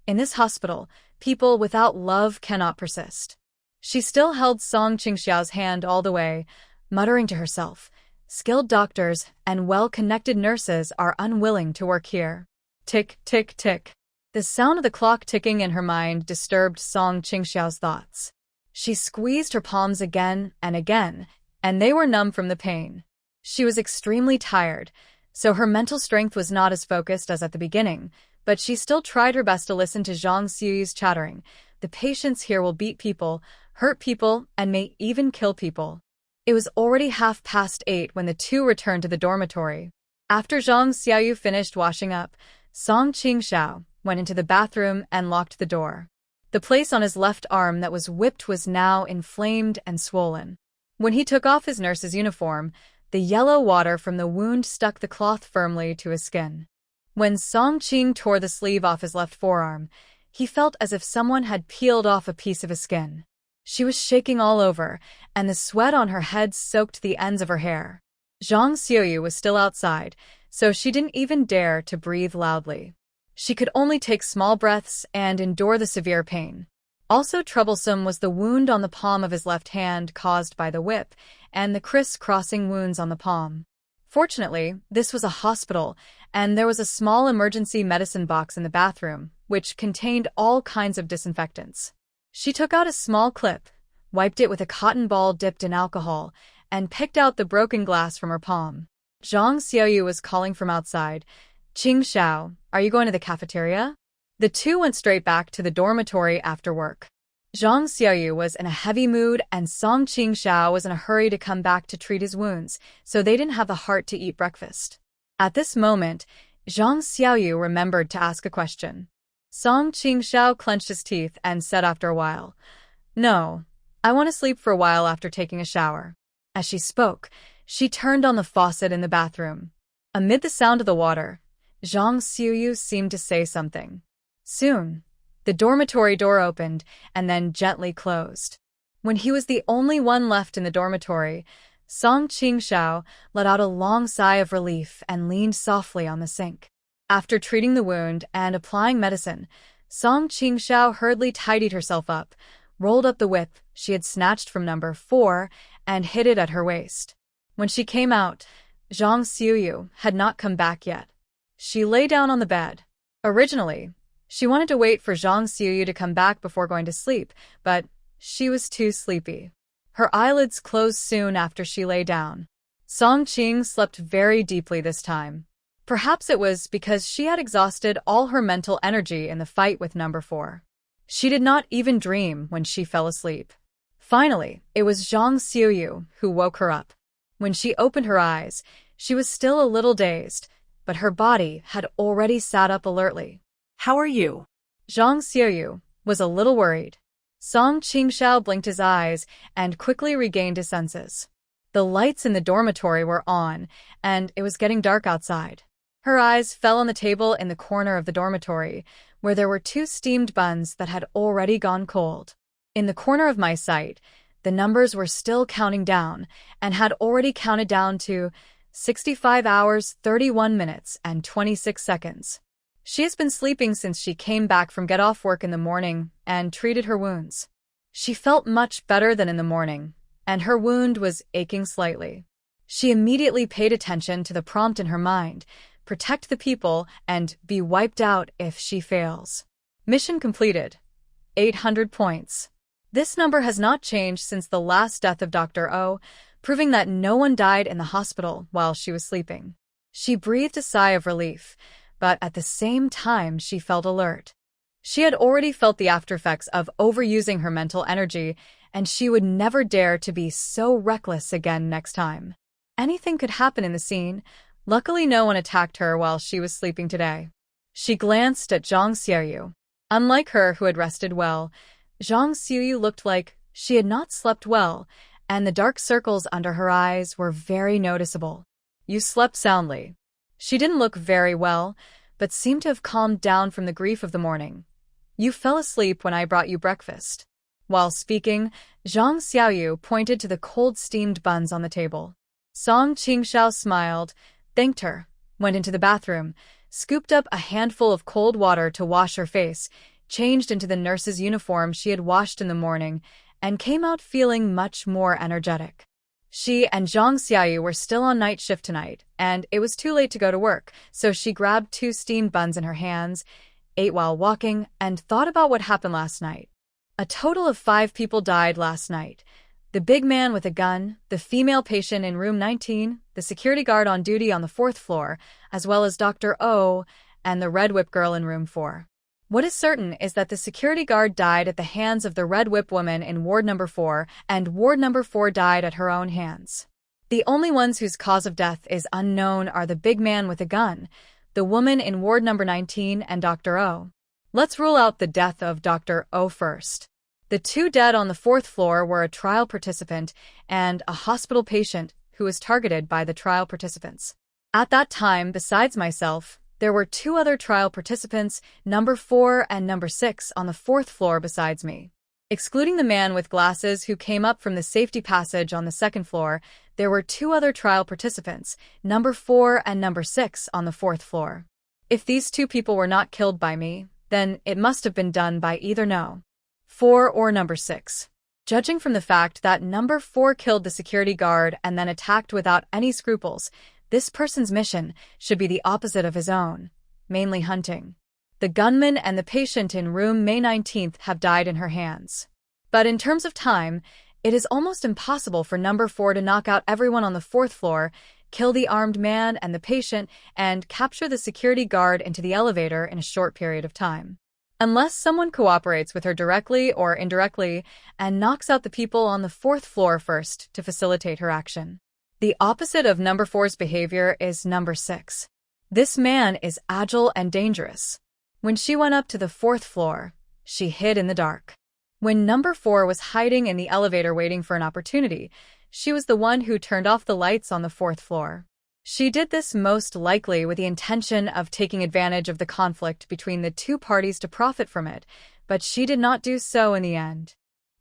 Speaker 1: In this hospital, people without love cannot persist. She still held Song Qingxiao's hand all the way, muttering to herself, skilled doctors and well-connected nurses are unwilling to work here. Tick, tick, tick. The sound of the clock ticking in her mind disturbed Song Qingxiao's thoughts. She squeezed her palms again, and they were numb from the pain. She was extremely tired, so her mental strength was not as focused as at the beginning, but she still tried her best to listen to Zhang Xiaoyu's chattering. The patients here will beat people, hurt people, and may even kill people. It was already 8:30 when the 2 returned to the dormitory. After Zhang Xiaoyu finished washing up, Song Qingxiao went into the bathroom and locked the door. The place on his left arm that was whipped was now inflamed and swollen. When he took off his nurse's uniform, the yellow water from the wound stuck the cloth firmly to his skin. When Song Qing tore the sleeve off his left forearm, he felt as if someone had peeled off a piece of his skin. She was shaking all over, and the sweat on her head soaked the ends of her hair. Zhang Xiaoyu was still outside, so she didn't even dare to breathe loudly. She could only take small breaths and endure the severe pain. Also troublesome was the wound on the palm of his left hand caused by the whip, and the criss-crossing wounds on the palm. Fortunately, this was a hospital, and there was a small emergency medicine box in the bathroom, which contained all kinds of disinfectants. She took out a small clip, wiped it with a cotton ball dipped in alcohol, and picked out the broken glass from her palm. Zhang Xiaoyu was calling from outside. Qingxiao, are you going to the cafeteria? The 2 went straight back to the dormitory after work. Zhang Xiaoyu was in a heavy mood and Song Qingxiao was in a hurry to come back to treat his wounds, so they didn't have the heart to eat breakfast. At this moment, Zhang Xiaoyu remembered to ask a question. Song Qingxiao clenched his teeth and said after a while, "No, I want to sleep for a while after taking a shower." As she spoke, she turned on the faucet in the bathroom. Amid the sound of the water, Zhang Xiaoyu seemed to say something. Soon, the dormitory door opened and then gently closed. When he was the only one left in the dormitory, Song Qingxiao let out a long sigh of relief and leaned softly on the sink. After treating the wound and applying medicine, Song Qingxiao hurriedly tidied herself up, rolled up the whip she had snatched from number 4, and hid it at her waist. When she came out, Zhang Xiuyu had not come back yet. She lay down on the bed. Originally, she wanted to wait for Zhang Xiuyu to come back before going to sleep, but she was too sleepy. Her eyelids closed soon after she lay down. Song Qing slept very deeply this time. Perhaps it was because she had exhausted all her mental energy in the fight with number 4. She did not even dream when she fell asleep. Finally, it was Zhang Xiuyu who woke her up. When she opened her eyes, she was still a little dazed, but her body had already sat up alertly.
Speaker 2: How are you?
Speaker 1: Zhang Xiuyu was a little worried. Song Qingxiao blinked his eyes and quickly regained his senses. The lights in the dormitory were on, and it was getting dark outside. Her eyes fell on the table in the corner of the dormitory, where there were 2 steamed buns that had already gone cold. In the corner of my sight, the numbers were still counting down and had already counted down to 65 hours, 31 minutes, and 26 seconds. She has been sleeping since she came back from get-off work in the morning and treated her wounds. She felt much better than in the morning, and her wound was aching slightly. She immediately paid attention to the prompt in her mind: protect the people and be wiped out if she fails. Mission completed. 800 points. This number has not changed since the last death of Dr. O, proving that no one died in the hospital while she was sleeping. She breathed a sigh of relief, but at the same time she felt alert. She had already felt the aftereffects of overusing her mental energy, and she would never dare to be so reckless again next time. Anything could happen in the scene. Luckily, no one attacked her while she was sleeping today. She glanced at Zhang Xiuyu. Unlike her, who had rested well, Zhang Xiuyu looked like she had not slept well, and the dark circles under her eyes were very noticeable. You slept soundly. She didn't look very well, but seemed to have calmed down from the grief of the morning. You fell asleep when I brought you breakfast. While speaking, Zhang Xiuyu pointed to the cold steamed buns on the table. Song Qingxiao smiled, thanked her, went into the bathroom, scooped up a handful of cold water to wash her face, changed into the nurse's uniform she had washed in the morning, and came out feeling much more energetic. She and Zhang Xiuyu were still on night shift tonight, and it was too late to go to work, so she grabbed 2 steamed buns in her hands, ate while walking, and thought about what happened last night. A total of 5 people died last night. The big man with a gun, the female patient in room 19, the security guard on duty on the 4th floor, as well as Dr. O, and the Red Whip girl in room 4. What is certain is that the security guard died at the hands of the Red Whip woman in ward number 4, and ward number 4 died at her own hands. The only ones whose cause of death is unknown are the big man with a gun, the woman in ward number 19, and Dr. O. Let's rule out the death of Dr. O first. The 2 dead on the 4th floor were a trial participant and a hospital patient who was targeted by the trial participants. At that time, besides myself, there were 2 other trial participants, number 4 and number 6, on the 4th floor besides me. Excluding the man with glasses who came up from the safety passage on the 2nd floor, there were 2 other trial participants, number 4 and number 6, on the 4th floor. If these 2 people were not killed by me, then it must have been done by either no. 4 or number 6. Judging from the fact that number 4 killed the security guard and then attacked without any scruples, this person's mission should be the opposite of his own, mainly hunting. The gunman and the patient in room May 19th have died in her hands. But in terms of time, it is almost impossible for number 4 to knock out everyone on the 4th floor, kill the armed man and the patient, and capture the security guard into the elevator in a short period of time. Unless someone cooperates with her directly or indirectly and knocks out the people on the 4th floor first to facilitate her action. The opposite of number 4's behavior is number 6. This man is agile and dangerous. When she went up to the 4th floor, she hid in the dark. When number 4 was hiding in the elevator waiting for an opportunity, she was the one who turned off the lights on the 4th floor. She did this most likely with the intention of taking advantage of the conflict between the 2 parties to profit from it, but she did not do so in the end.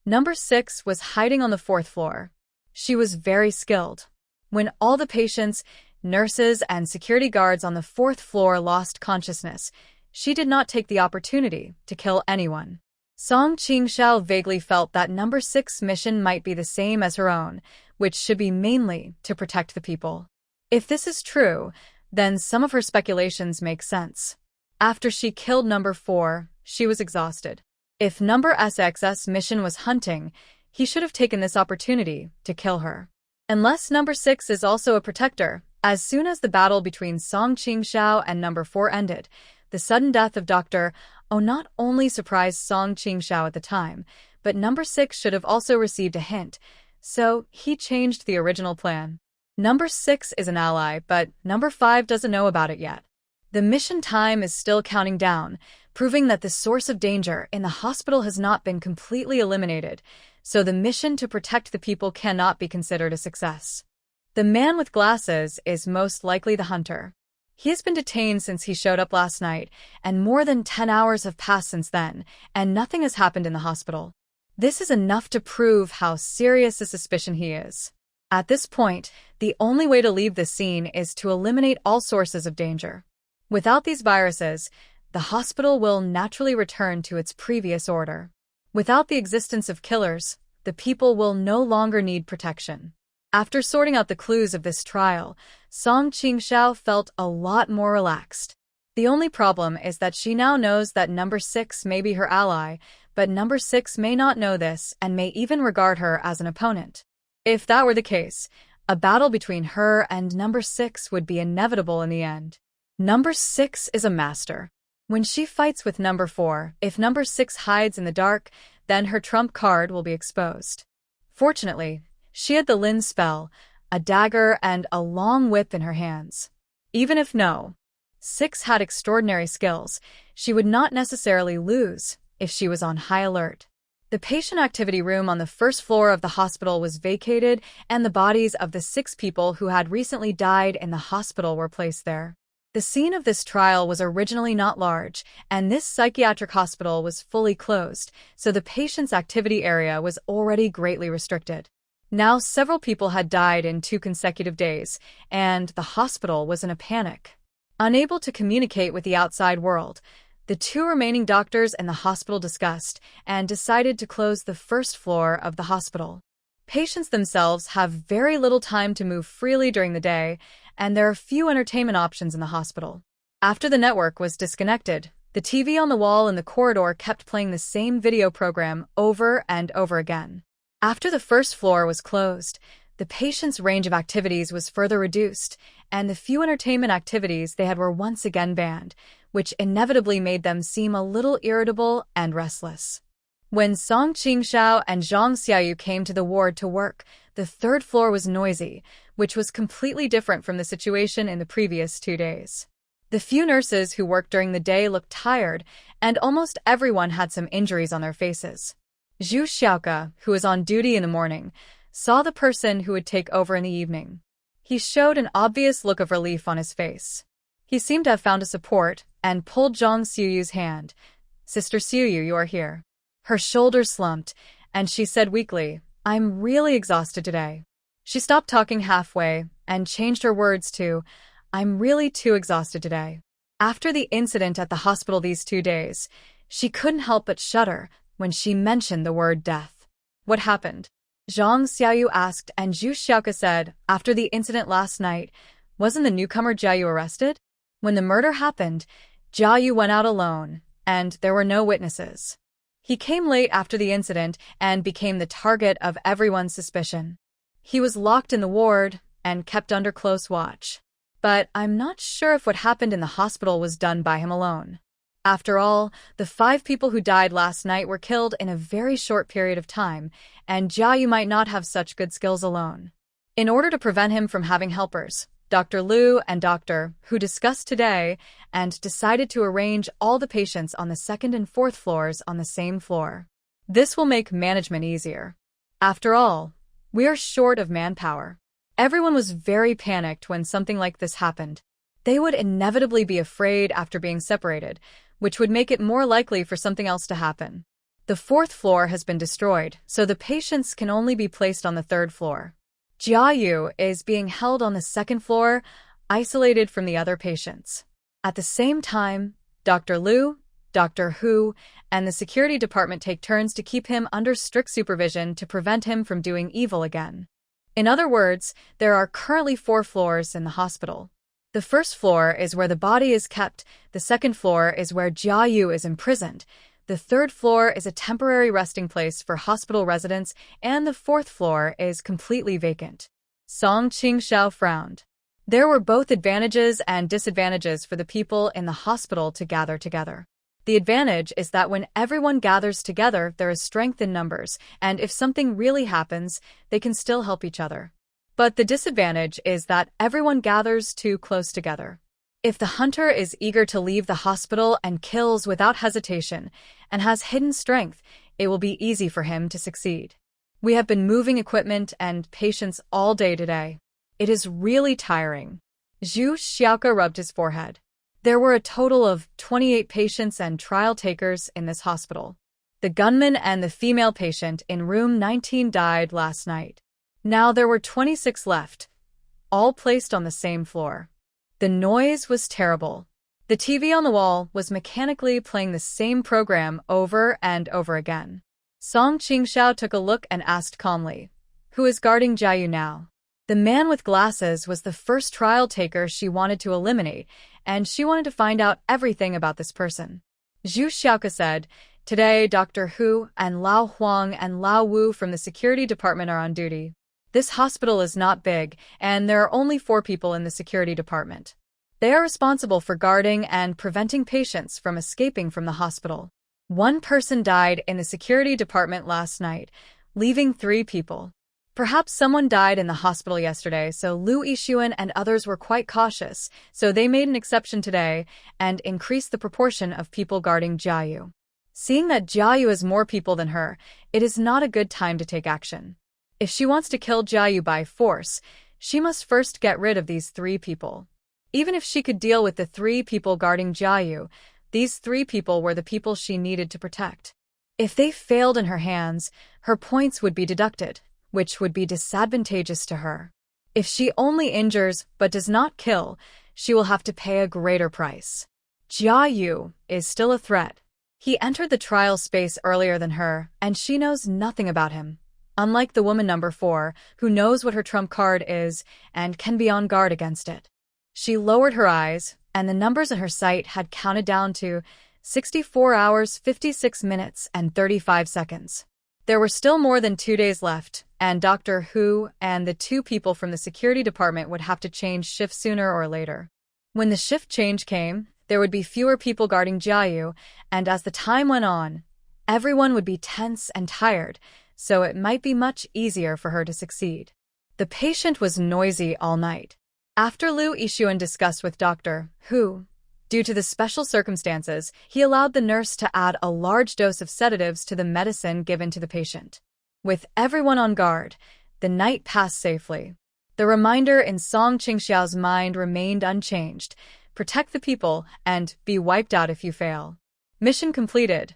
Speaker 1: Number 6 was hiding on the 4th floor. She was very skilled. When all the patients, nurses, and security guards on the 4th floor lost consciousness, she did not take the opportunity to kill anyone. Song Qingxiao vaguely felt that number 6's mission might be the same as her own, which should be mainly to protect the people. If this is true, then some of her speculations make sense. After she killed number 4, she was exhausted. If number SX's mission was hunting, he should have taken this opportunity to kill her. Unless number 6 is also a protector, as soon as the battle between Song Qingxiao and number 4 ended, the sudden death of Dr. O not only surprised Song Qingxiao at the time, but number 6 should have also received a hint, so he changed the original plan. Number 6 is an ally, but number 5 doesn't know about it yet. The mission time is still counting down, proving that the source of danger in the hospital has not been completely eliminated, so the mission to protect the people cannot be considered a success. The man with glasses is most likely the hunter. He has been detained since he showed up last night, and more than 10 hours have passed since then, and nothing has happened in the hospital. This is enough to prove how serious a suspicion he is. At this point, the only way to leave this scene is to eliminate all sources of danger. Without these viruses, the hospital will naturally return to its previous order. Without the existence of killers, the people will no longer need protection. After sorting out the clues of this trial, Song Qingxiao felt a lot more relaxed. The only problem is that she now knows that number 6 may be her ally, but number 6 may not know this and may even regard her as an opponent. If that were the case, a battle between her and number 6 would be inevitable in the end. Number 6 is a master. When she fights with number 4, if number 6 hides in the dark, then her trump card will be exposed. Fortunately, she had the Lin spell, a dagger, and a long whip in her hands. Even if no 6 had extraordinary skills, she would not necessarily lose if she was on high alert. The patient activity room on the 1st floor of the hospital was vacated, and the bodies of the 6 people who had recently died in the hospital were placed there. The scene of this trial was originally not large, and this psychiatric hospital was fully closed, so the patient's activity area was already greatly restricted. Now several people had died in 2 consecutive days, and the hospital was in a panic. Unable to communicate with the outside world, the 2 remaining doctors in the hospital discussed and decided to close the 1st floor of the hospital. Patients themselves have very little time to move freely during the day, and there are few entertainment options in the hospital. After the network was disconnected, the TV on the wall in the corridor kept playing the same video program over and over again. After the 1st floor was closed, the patient's range of activities was further reduced, and the few entertainment activities they had were once again banned, which inevitably made them seem a little irritable and restless. When Song Qingxiao and Zhang Xiaoyu came to the ward to work, the 3rd floor was noisy, which was completely different from the situation in the previous 2 days. The few nurses who worked during the day looked tired, and almost everyone had some injuries on their faces. Zhu Xiaoke, who was on duty in the morning, saw the person who would take over in the evening. He showed an obvious look of relief on his face. He seemed to have found a support and pulled Zhang Xiaoyu's hand. "Sister Xiaoyu, you are here." Her shoulders slumped, and she said weakly, "I'm really exhausted today." She stopped talking halfway and changed her words to, "I'm really too exhausted today." After the incident at the hospital these 2 days, she couldn't help but shudder when she mentioned the word death. "What happened?" Zhang Xiaoyu asked, and Zhu Xiaoke said, "After the incident last night, wasn't the newcomer Jiayu arrested? When the murder happened, Jiayu went out alone, and there were no witnesses. He came late after the incident and became the target of everyone's suspicion. He was locked in the ward and kept under close watch. But I'm not sure if what happened in the hospital was done by him alone. After all, the 5 people who died last night were killed in a very short period of time, and Jiayu might not have such good skills alone. In order to prevent him from having helpers, Dr. Liu and Dr. Hu discussed today and decided to arrange all the patients on the 2nd and 4th floors on the same floor. This will make management easier. After all, we are short of manpower. Everyone was very panicked when something like this happened. They would inevitably be afraid after being separated, which would make it more likely for something else to happen. The fourth floor has been destroyed, so the patients can only be placed on the third floor. Jiayu is being held on the second floor, isolated from the other patients. At the same time, Dr. Liu, Dr. Hu, and the security department take turns to keep him under strict supervision to prevent him from doing evil again. In other words, there are currently 4 floors in the hospital. The first floor is where the body is kept, the second floor is where Jiayu is imprisoned, the third floor is a temporary resting place for hospital residents, and the fourth floor is completely vacant. Song Qingxiao frowned. There were both advantages and disadvantages for the people in the hospital to gather together. The advantage is that when everyone gathers together, there is strength in numbers, and if something really happens, they can still help each other. But the disadvantage is that everyone gathers too close together. If the hunter is eager to leave the hospital and kills without hesitation and has hidden strength, it will be easy for him to succeed. We have been moving equipment and patients all day today. It is really tiring. Zhu Xiaoke rubbed his forehead. There were a total of 28 patients and trial takers in this hospital. The gunman and the female patient in room 19 died last night. Now there were 26 left, all placed on the same floor. The noise was terrible. The TV on the wall was mechanically playing the same program over and over again. Song Qingxiao took a look and asked calmly, "Who is guarding Jiayu now?" The man with glasses was the first trial taker she wanted to eliminate, and she wanted to find out everything about this person. Zhu Xiaoke said, "Today, Dr. Hu and Lao Huang and Lao Wu from the security department are on duty. This hospital is not big, and there are only 4 people in the security department. They are responsible for guarding and preventing patients from escaping from the hospital. 1 person died in the security department last night, leaving 3 people. Perhaps someone died in the hospital yesterday, so Lu Yixuan and others were quite cautious, so they made an exception today and increased the proportion of people guarding Jiayu. Seeing that Jiayu has more people than her, it is not a good time to take action. If she wants to kill Jiayu by force, she must first get rid of these 3 people. Even if she could deal with the 3 people guarding Jiayu, these 3 people were the people she needed to protect. If they failed in her hands, her points would be deducted, which would be disadvantageous to her. If she only injures but does not kill, she will have to pay a greater price. Jiayu is still a threat. He entered the trial space earlier than her, and she knows nothing about him. Unlike the woman number 4, who knows what her trump card is and can be on guard against it. She lowered her eyes, and the numbers in her sight had counted down to 64 hours, 56 minutes, and 35 seconds. There were still more than 2 days left, and Dr. Hu and the 2 people from the security department would have to change shifts sooner or later. When the shift change came, there would be fewer people guarding Jiayu, and as the time went on, everyone would be tense and tired, so it might be much easier for her to succeed. The patient was noisy all night. After Lu Yixuan discussed with Dr. Hu, due to the special circumstances, he allowed the nurse to add a large dose of sedatives to the medicine given to the patient. With everyone on guard, the night passed safely. The reminder in Song Qingxiao's mind remained unchanged: protect the people and be wiped out if you fail. Mission completed.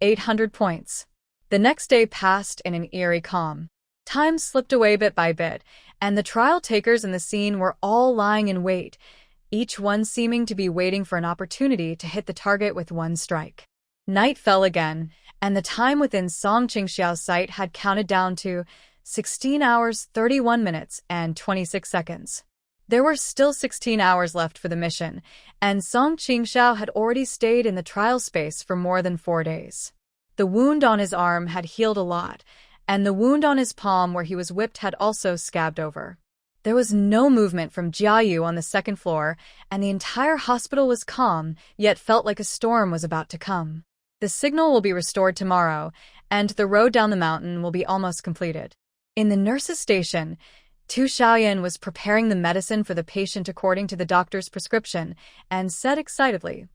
Speaker 1: 800 points. The next day passed in an eerie calm. Time slipped away bit by bit, and the trial takers in the scene were all lying in wait, each one seeming to be waiting for an opportunity to hit the target with one strike. Night fell again, and the time within Song Qingxiao's sight had counted down to 16 hours, 31 minutes, and 26 seconds. There were still 16 hours left for the mission, and Song Qingxiao had already stayed in the trial space for more than 4 days. The wound on his arm had healed a lot, and the wound on his palm where he was whipped had also scabbed over. There was no movement from Jiayu on the second floor, and the entire hospital was calm, yet felt like a storm was about to come. The signal will be restored tomorrow, and the road down the mountain will be almost completed. In the nurse's station, Tu Xiaoyan was preparing the medicine for the patient according to the doctor's prescription, and said excitedly,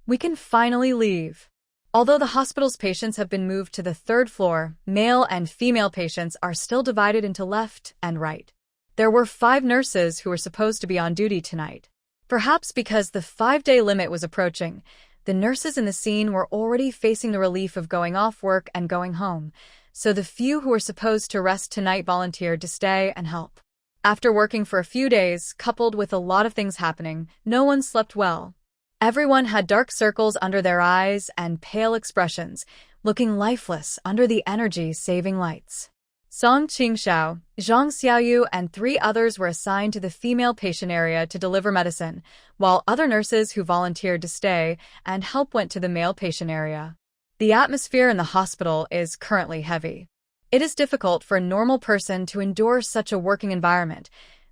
Speaker 1: "We can finally leave." Although the hospital's patients have been moved to the 3rd floor, male and female patients are still divided into left and right. There were 5 nurses who were supposed to be on duty tonight. Perhaps because the 5-day limit was approaching, The nurses in the scene were already facing the relief of going off work and going home, so the few who were supposed to rest tonight volunteered to stay and help. After working for a few days, coupled with a lot of things happening, no one slept well. Everyone had dark circles under their eyes and pale expressions, looking lifeless under the energy-saving lights. Song Qingxiao, Zhang Xiaoyu, and 3 others were assigned to the female patient area to deliver medicine, while other nurses who volunteered to stay and help went to the male patient area. The atmosphere in the hospital is currently heavy. It is difficult for a normal person to endure such a working environment,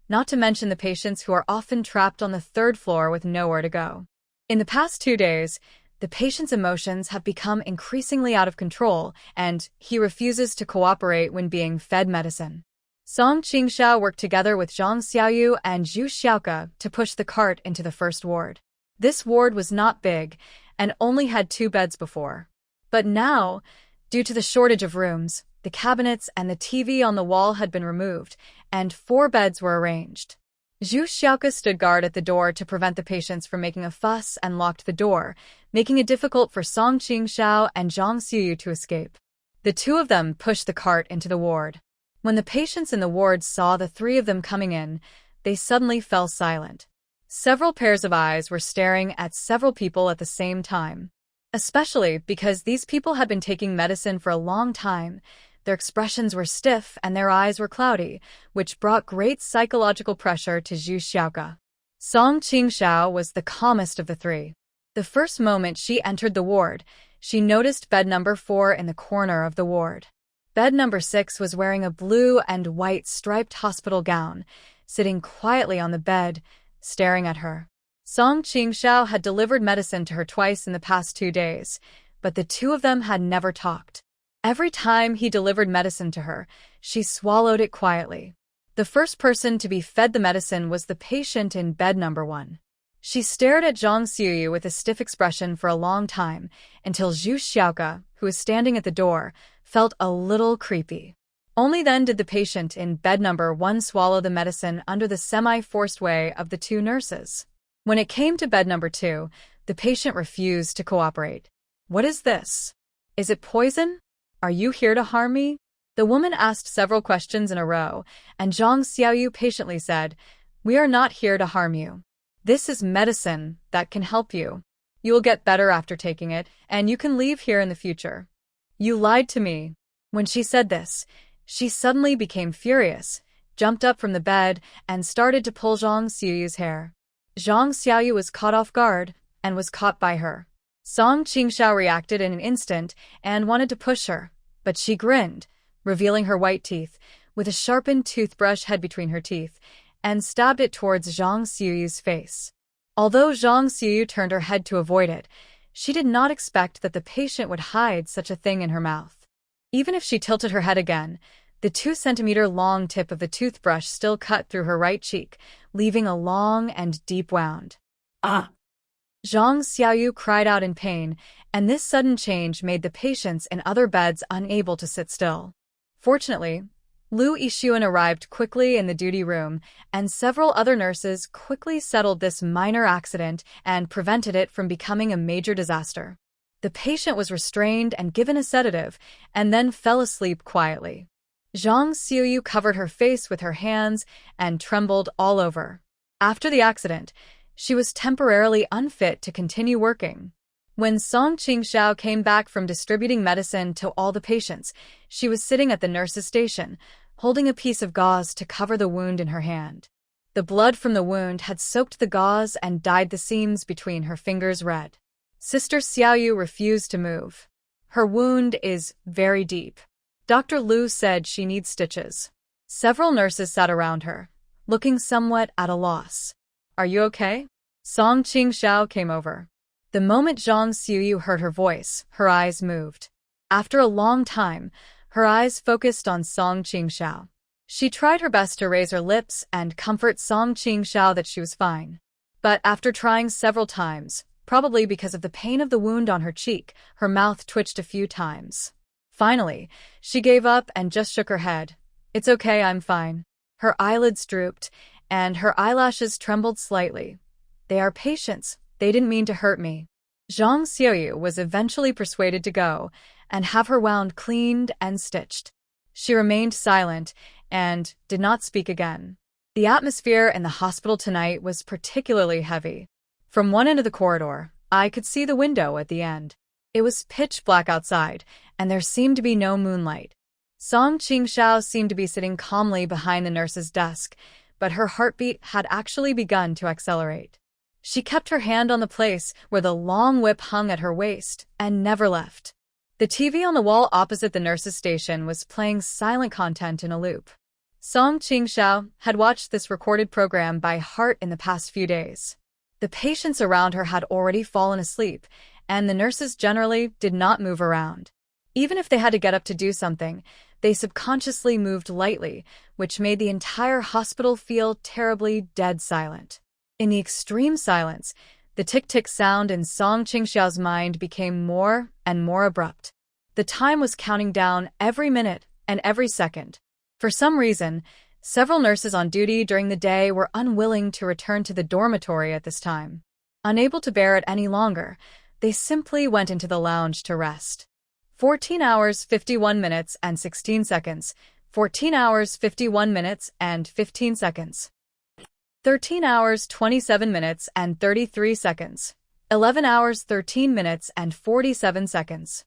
Speaker 1: not to mention the patients who are often trapped on the 3rd floor with nowhere to go. In the past 2 days, the patient's emotions have become increasingly out of control, and he refuses to cooperate when being fed medicine. Song Qingxiao worked together with Zhang Xiaoyu and Zhu Xiaoke to push the cart into the first ward. This ward was not big and only had 2 beds before. But now, due to the shortage of rooms, the cabinets and the TV on the wall had been removed, and 4 beds were arranged. Zhu Xiaoke stood guard at the door to prevent the patients from making a fuss and locked the door, making it difficult for Song Qingxiao and Zhang Xiaoyu to escape. The 2 of them pushed the cart into the ward. When the patients in the ward saw the 3 of them coming in, they suddenly fell silent. Several pairs of eyes were staring at several people at the same time. Especially because these people had been taking medicine for a long time, their expressions were stiff and their eyes were cloudy, which brought great psychological pressure to Zhu Xiaoke. Song Qingxiao was the calmest of the 3. The first moment she entered the ward, she noticed bed number 4 in the corner of the ward. Bed number 6 was wearing a blue and white striped hospital gown, sitting quietly on the bed, staring at her. Song Qingxiao had delivered medicine to her twice in the past 2 days, but the 2 of them had never talked. Every time he delivered medicine to her, she swallowed it quietly. The first person to be fed the medicine was the patient in bed number 1. She stared at Zhang Xiaoyu with a stiff expression for a long time, until Zhu Xiaoke, who was standing at the door, felt a little creepy. Only then did the patient in bed number 1 swallow the medicine under the semi-forced way of the 2 nurses. When it came to bed number 2, the patient refused to cooperate. "What is this? Is it poison? Are you here to harm me?" The woman asked several questions in a row, and Zhang Xiaoyu patiently said, "We are not here to harm you. This is medicine that can help you. You will get better after taking it, and you can leave here in the future. You lied to me." When she said this, she suddenly became furious, jumped up from the bed, and started to pull Zhang Xiaoyu's hair. Zhang Xiaoyu was caught off guard and was caught by her. Song Qingxiao reacted in an instant and wanted to push her, but she grinned, revealing her white teeth, with a sharpened toothbrush head between her teeth, and stabbed it towards Zhang Xiaoyu's face. Although Zhang Xiaoyu turned her head to avoid it, she did not expect that the patient would hide such a thing in her mouth. Even if she tilted her head again, the 2-centimeter-long tip of the toothbrush still cut through her right cheek, leaving a long and deep wound.
Speaker 2: Ah!
Speaker 1: Zhang Xiaoyu cried out in pain, and this sudden change made the patients in other beds unable to sit still. Fortunately, Lu Yixuan arrived quickly in the duty room, and several other nurses quickly settled this minor accident and prevented it from becoming a major disaster. The patient was restrained and given a sedative, and then fell asleep quietly. Zhang Xiaoyu covered her face with her hands and trembled all over. After the accident, she was temporarily unfit to continue working. When Song Qingxiao came back from distributing medicine to all the patients, she was sitting at the nurse's station, holding a piece of gauze to cover the wound in her hand. The blood from the wound had soaked the gauze and dyed the seams between her fingers red. Sister Xiaoyu refused to move. Her wound is very deep. Dr. Lu said she needs stitches. Several nurses sat around her, looking somewhat at a loss. "Are you okay?" Song Qingxiao came over. The moment Zhang Xiaoyu heard her voice, her eyes moved. After a long time, her eyes focused on Song Qingxiao. She tried her best to raise her lips and comfort Song Qingxiao that she was fine. But after trying several times, probably because of the pain of the wound on her cheek, her mouth twitched a few times. Finally, she gave up and just shook her head. "It's okay, I'm fine." Her eyelids drooped, and her eyelashes trembled slightly. "They are patients. They didn't mean to hurt me." Zhang Xiaoyu was eventually persuaded to go and have her wound cleaned and stitched. She remained silent and did not speak again. The atmosphere in the hospital tonight was particularly heavy. From one end of the corridor, I could see the window at the end. It was pitch black outside, and there seemed to be no moonlight. Song Qingxiao seemed to be sitting calmly behind the nurse's desk, but her heartbeat had actually begun to accelerate. She kept her hand on the place where the long whip hung at her waist and never left. The TV on the wall opposite the nurse's station was playing silent content in a loop. Song Qingxiao had watched this recorded program by heart in the past few days. The patients around her had already fallen asleep, and the nurses generally did not move around. Even if they had to get up to do something, they subconsciously moved lightly, which made the entire hospital feel terribly dead silent. In the extreme silence, the tick-tick sound in Song Qingxiao's mind became more and more abrupt. The time was counting down every minute and every second. For some reason, several nurses on duty during the day were unwilling to return to the dormitory at this time. Unable to bear it any longer, they simply went into the lounge to rest. 14 hours 51 minutes and 16 seconds, 14 hours 51 minutes and 15 seconds. 13 hours 27 minutes and 33 seconds, 11 hours 13 minutes and 47 seconds.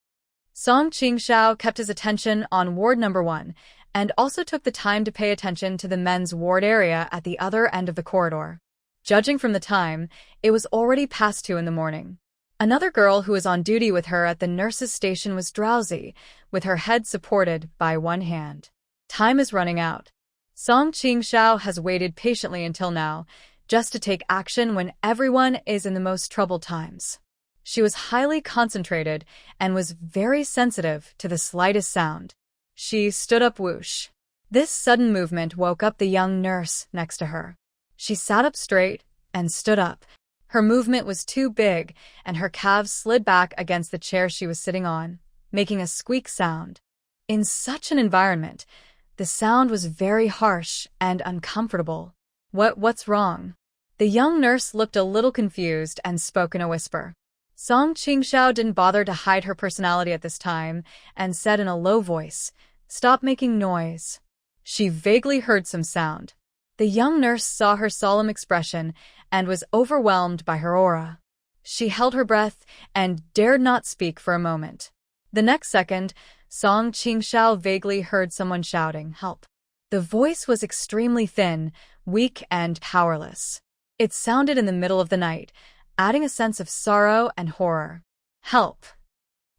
Speaker 1: Song Qingxiao kept his attention on ward number 1 and also took the time to pay attention to the men's ward area at the other end of the corridor. Judging from the time, it was already past 2 in the morning. Another girl who was on duty with her at the nurse's station was drowsy, with her head supported by one hand. Time is running out. Song Qingxiao has waited patiently until now, just to take action when everyone is in the most troubled times. She was highly concentrated and was very sensitive to the slightest sound. She stood up whoosh. This sudden movement woke up the young nurse next to her. She sat up straight and stood up. Her movement was too big, and her calves slid back against the chair she was sitting on, making a squeak sound. In such an environment, the sound was very harsh and uncomfortable. What's wrong? The young nurse looked a little confused and spoke in a whisper. Song Qingxiao didn't bother to hide her personality at this time and said in a low voice, "Stop making noise." She vaguely heard some sound. The young nurse saw her solemn expression and was overwhelmed by her aura. She held her breath and dared not speak for a moment. The next second, Song Qingxiao vaguely heard someone shouting, "Help." The voice was extremely thin, weak, and powerless. It sounded in the middle of the night, adding a sense of sorrow and horror. "Help."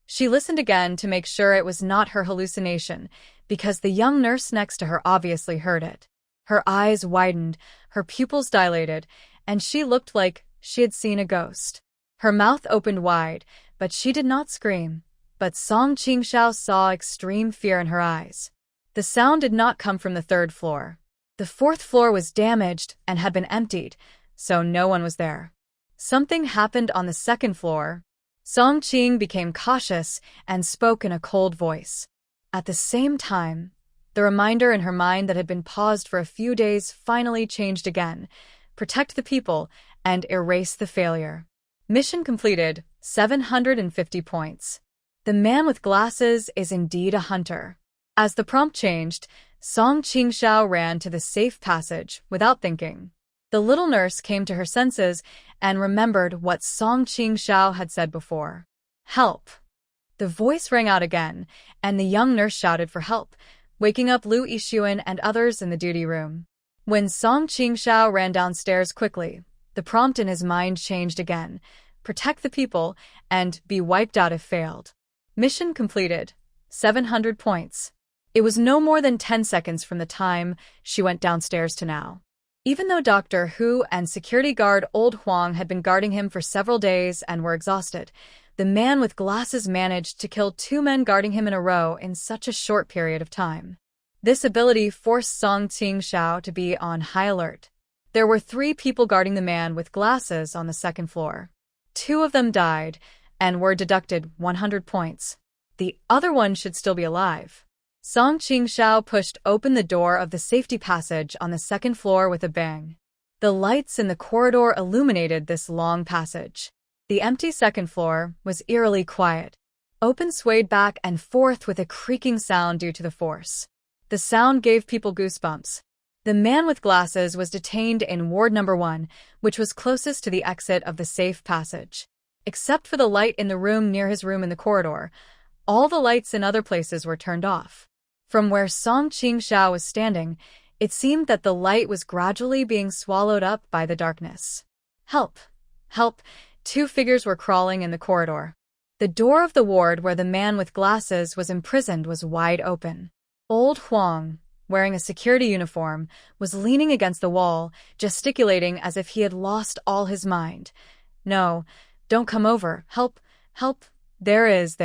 Speaker 1: She listened again to make sure it was not her hallucination, because the young nurse next to her obviously heard it. Her eyes widened, her pupils dilated, and she looked like she had seen a ghost. Her mouth opened wide, but she did not scream. But Song Qingxiao saw extreme fear in her eyes. The sound did not come from the 3rd floor. The 4th floor was damaged and had been emptied, so no one was there. Something happened on the 2nd floor. Song Qing became cautious and spoke in a cold voice. At the same time, the reminder in her mind that had been paused for a few days finally changed again. Protect the people and erase the failure. Mission completed, 750 points. The man with glasses is indeed a hunter. As the prompt changed, Song Qingxiao ran to the safe passage without thinking. The little nurse came to her senses and remembered what Song Qingxiao had said before. "Help." The voice rang out again, and the young nurse shouted for help, waking up Lu Yixuan and others in the duty room. When Song Qingxiao ran downstairs quickly, the prompt in his mind changed again. Protect the people and be wiped out if failed. Mission completed, 700 points. It was no more than 10 seconds from the time she went downstairs to now. Even though Dr. Hu and security guard Old Huang had been guarding him for several days and were exhausted, the man with glasses managed to kill 2 men guarding him in a row in such a short period of time. This ability forced Song Qingxiao to be on high alert. There were 3 people guarding the man with glasses on the 2nd floor. 2 of them died and were deducted 100 points. The other one should still be alive. Song Qingxiao pushed open the door of the safety passage on the 2nd floor with a bang. The lights in the corridor illuminated this long passage. The empty second floor was eerily quiet. Open swayed back and forth with a creaking sound due to the force. The sound gave people goosebumps. The man with glasses was detained in Ward Number 1, which was closest to the exit of the safe passage. Except for the light in the room near his room in the corridor, all the lights in other places were turned off. From where Song Qingxiao was standing, it seemed that the light was gradually being swallowed up by the darkness. Help! Help! 2 figures were crawling in the corridor. The door of the ward where the man with glasses was imprisoned was wide open. Old Huang, wearing a security uniform, was leaning against the wall, gesticulating as if he had lost all his mind. No, don't come over. Help! Help! There is.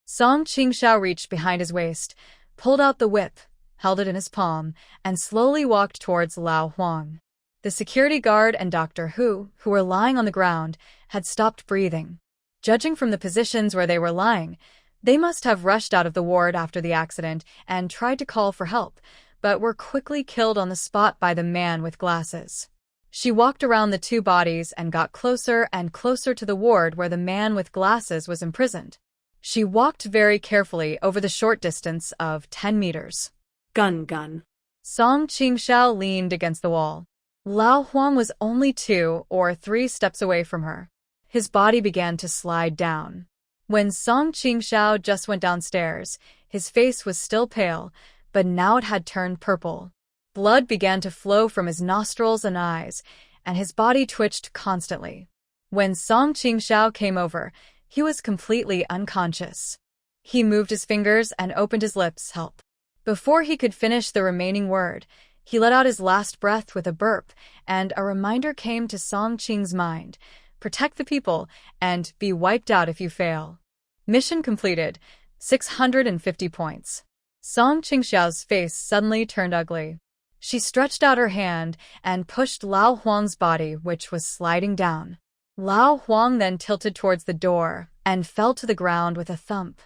Speaker 1: Song Qingxiao reached behind his waist, pulled out the whip, held it in his palm, and slowly walked towards Lao Huang. The security guard and Dr. Hu were lying on the ground, had stopped breathing. Judging from the positions where they were lying, they must have rushed out of the ward after the accident and tried to call for help, but were quickly killed on the spot by the man with glasses. She walked around the 2 bodies and got closer and closer to the ward where the man with glasses was imprisoned. She walked very carefully over the short distance of 10 meters.
Speaker 2: Gun.
Speaker 1: Song Qingxiao leaned against the wall. Lao Huang was only 2 or 3 steps away from her. His body began to slide down. When Song Qingxiao just went downstairs, his face was still pale, but now it had turned purple. Blood began to flow from his nostrils and eyes, and his body twitched constantly. When Song Qingxiao came over, he was completely unconscious. He moved his fingers and opened his lips, help. Before he could finish the remaining word, he let out his last breath with a burp, and a reminder came to Song Qing's mind. Protect the people, and be wiped out if you fail. Mission completed. 650 points. Song Qingxiao's face suddenly turned ugly. She stretched out her hand and pushed Lao Huang's body, which was sliding down. Lao Huang then tilted towards the door and fell to the ground with a thump.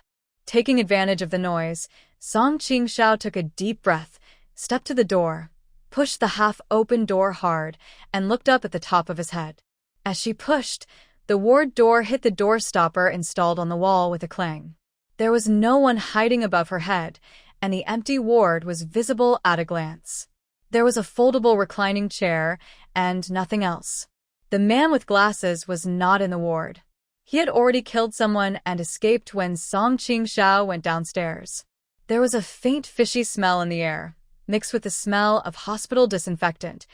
Speaker 1: Taking advantage of the noise, Song Qingxiao took a deep breath, stepped to the door, pushed the half-open door hard, and looked up at the top of his head. As she pushed, the ward door hit the door stopper installed on the wall with a clang. There was no one hiding above her head, and the empty ward was visible at a glance. There was a foldable reclining chair, and nothing else. The man with glasses was not in the ward. He had already killed someone and escaped when Song Qingxiao went downstairs. There was a faint fishy smell in the air, mixed with the smell of hospital disinfectant,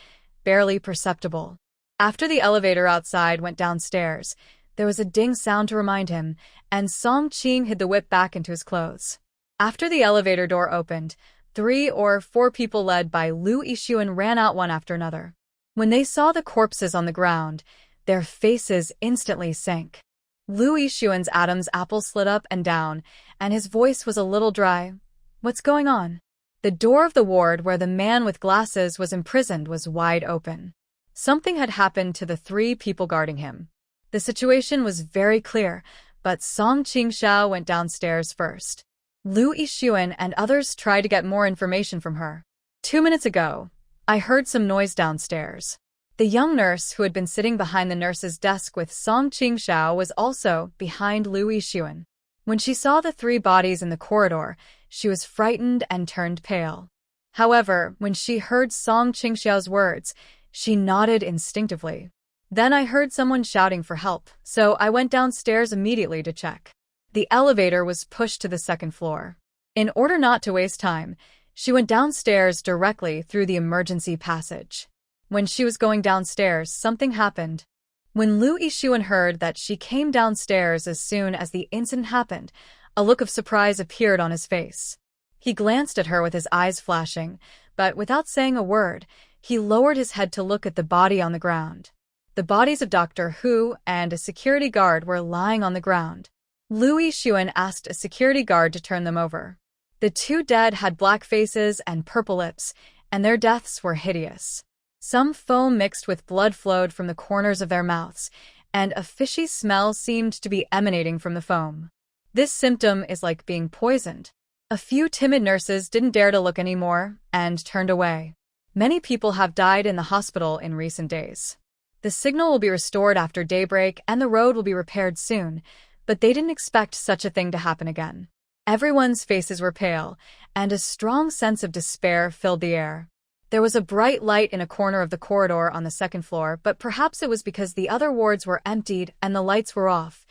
Speaker 1: barely perceptible. After the elevator outside went downstairs, there was a ding sound to remind him, and Song Qing hid the whip back into his clothes. After the elevator door opened, 3 or 4 people led by Lu Yixuan ran out one after another. When they saw the corpses on the ground, their faces instantly sank. Lu Yixuan's Adam's apple slid up and down, and his voice was a little dry. What's going on? The door of the ward where the man with glasses was imprisoned was wide open. Something had happened to the 3 people guarding him. The situation was very clear, but Song Qingxiao went downstairs first. Lu Yixuan and others tried to get more information from her. 2 minutes ago, I heard some noise downstairs. The young nurse who had been sitting behind the nurse's desk with Song Qingxiao was also behind Lu Yixuan. When she saw the 3 bodies in the corridor, she was frightened and turned pale. However, when she heard Song Qingxiao's words, she nodded instinctively. Then I heard someone shouting for help, so I went downstairs immediately to check. The elevator was pushed to the 2nd floor. In order not to waste time, she went downstairs directly through the emergency passage. When she was going downstairs, something happened. When Lu Yixuan heard that she came downstairs as soon as the incident happened, a look of surprise appeared on his face. He glanced at her with his eyes flashing, but without saying a word, he lowered his head to look at the body on the ground. The bodies of Dr. Hu and a security guard were lying on the ground. Lu Yixuan asked a security guard to turn them over. The 2 dead had black faces and purple lips, and their deaths were hideous. Some foam mixed with blood flowed from the corners of their mouths, and a fishy smell seemed to be emanating from the foam. This symptom is like being poisoned. A few timid nurses didn't dare to look anymore and turned away. Many people have died in the hospital in recent days. The signal will be restored after daybreak and the road will be repaired soon, but they didn't expect such a thing to happen again. Everyone's faces were pale, and a strong sense of despair filled the air. There was a bright light in a corner of the corridor on the second floor, but perhaps it was because the other wards were emptied and the lights were off.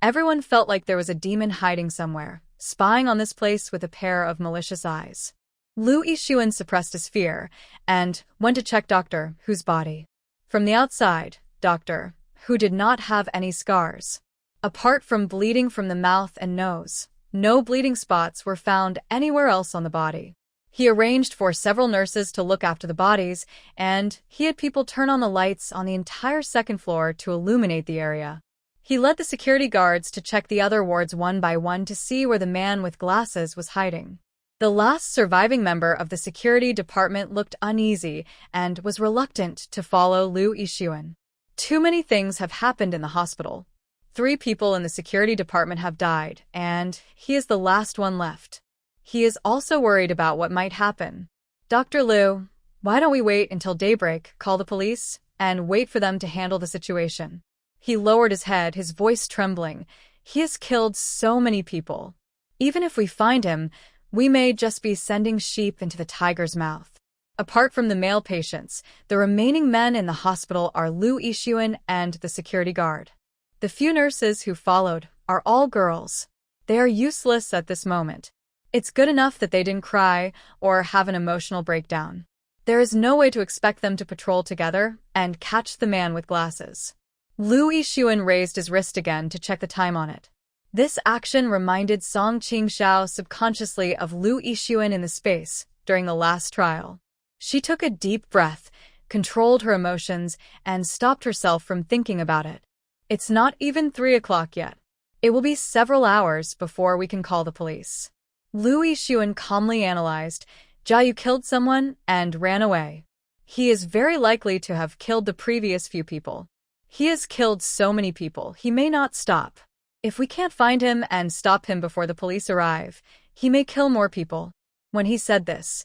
Speaker 1: Everyone felt like there was a demon hiding somewhere, spying on this place with a pair of malicious eyes. Lu Yixuan suppressed his fear and went to check Dr. Hu's body. From the outside, Dr. Hu did not have any scars. Apart from bleeding from the mouth and nose, no bleeding spots were found anywhere else on the body. He arranged for several nurses to look after the bodies, and he had people turn on the lights on the entire second floor to illuminate the area. He led the security guards to check the other wards one by one to see where the man with glasses was hiding. The last surviving member of the security department looked uneasy and was reluctant to follow Lu Yixuan. Too many things have happened in the hospital. 3 people in the security department have died, and he is the last one left. He is also worried about what might happen. Dr. Liu, why don't we wait until daybreak, call the police, and wait for them to handle the situation? He lowered his head, his voice trembling. He has killed so many people. Even if we find him, we may just be sending sheep into the tiger's mouth. Apart from the male patients, the remaining men in the hospital are Lu Yixuan and the security guard. The few nurses who followed are all girls. They are useless at this moment. It's good enough that they didn't cry or have an emotional breakdown. There is no way to expect them to patrol together and catch the man with glasses. Lu Yixuan raised his wrist again to check the time on it. This action reminded Song Qingxiao subconsciously of Lu Yixuan in the space during the last trial. She took a deep breath, controlled her emotions, and stopped herself from thinking about it. It's not even 3 o'clock yet. It will be several hours before we can call the police. Lu Yixuan calmly analyzed. Jiayu killed someone and ran away. He is very likely to have killed the previous few people. He has killed so many people, he may not stop. If we can't find him and stop him before the police arrive, he may kill more people. When he said this,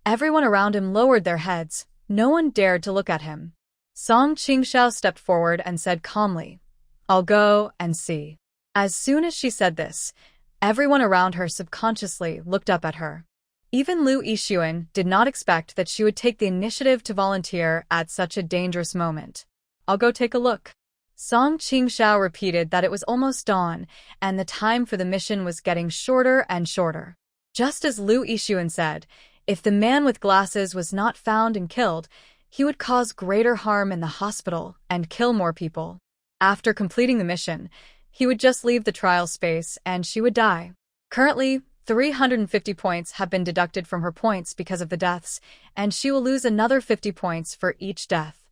Speaker 1: everyone around him lowered their heads. No one dared to look at him. Song Qingxiao stepped forward and said calmly, "I'll go and see." As soon as she said this, everyone around her subconsciously looked up at her. Even Lu Yixuan did not expect that she would take the initiative to volunteer at such a dangerous moment. "I'll go take a look." Song Qingxiao repeated that it was almost dawn, and the time for the mission was getting shorter and shorter. Just as Lu Yixuan said, if the man with glasses was not found and killed, he would cause greater harm in the hospital and kill more people. After completing the mission, he would just leave the trial space and she would die. Currently, 350 points have been deducted from her points because of the deaths, and she will lose another 50 points for each death.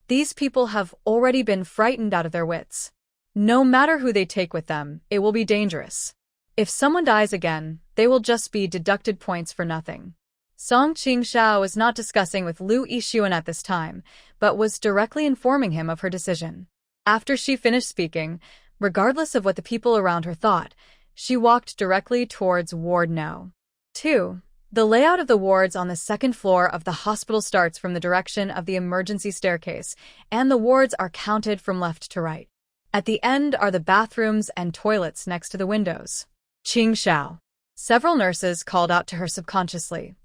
Speaker 1: These people have already been frightened out of their wits. No matter who they take with them, it will be dangerous. If someone dies again, they will just be deducted points for nothing. Song Qingxiao was not discussing with Lu Yixuan at this time, but was directly informing him of her decision. After she finished speaking, regardless of what the people around her thought, she walked directly towards Ward No. 2. The layout of the wards on the second floor of the hospital starts from the direction of the emergency staircase, and the wards are counted from left to right. At the end are the bathrooms and toilets next to the windows. Qingxiao. Several nurses called out to her subconsciously,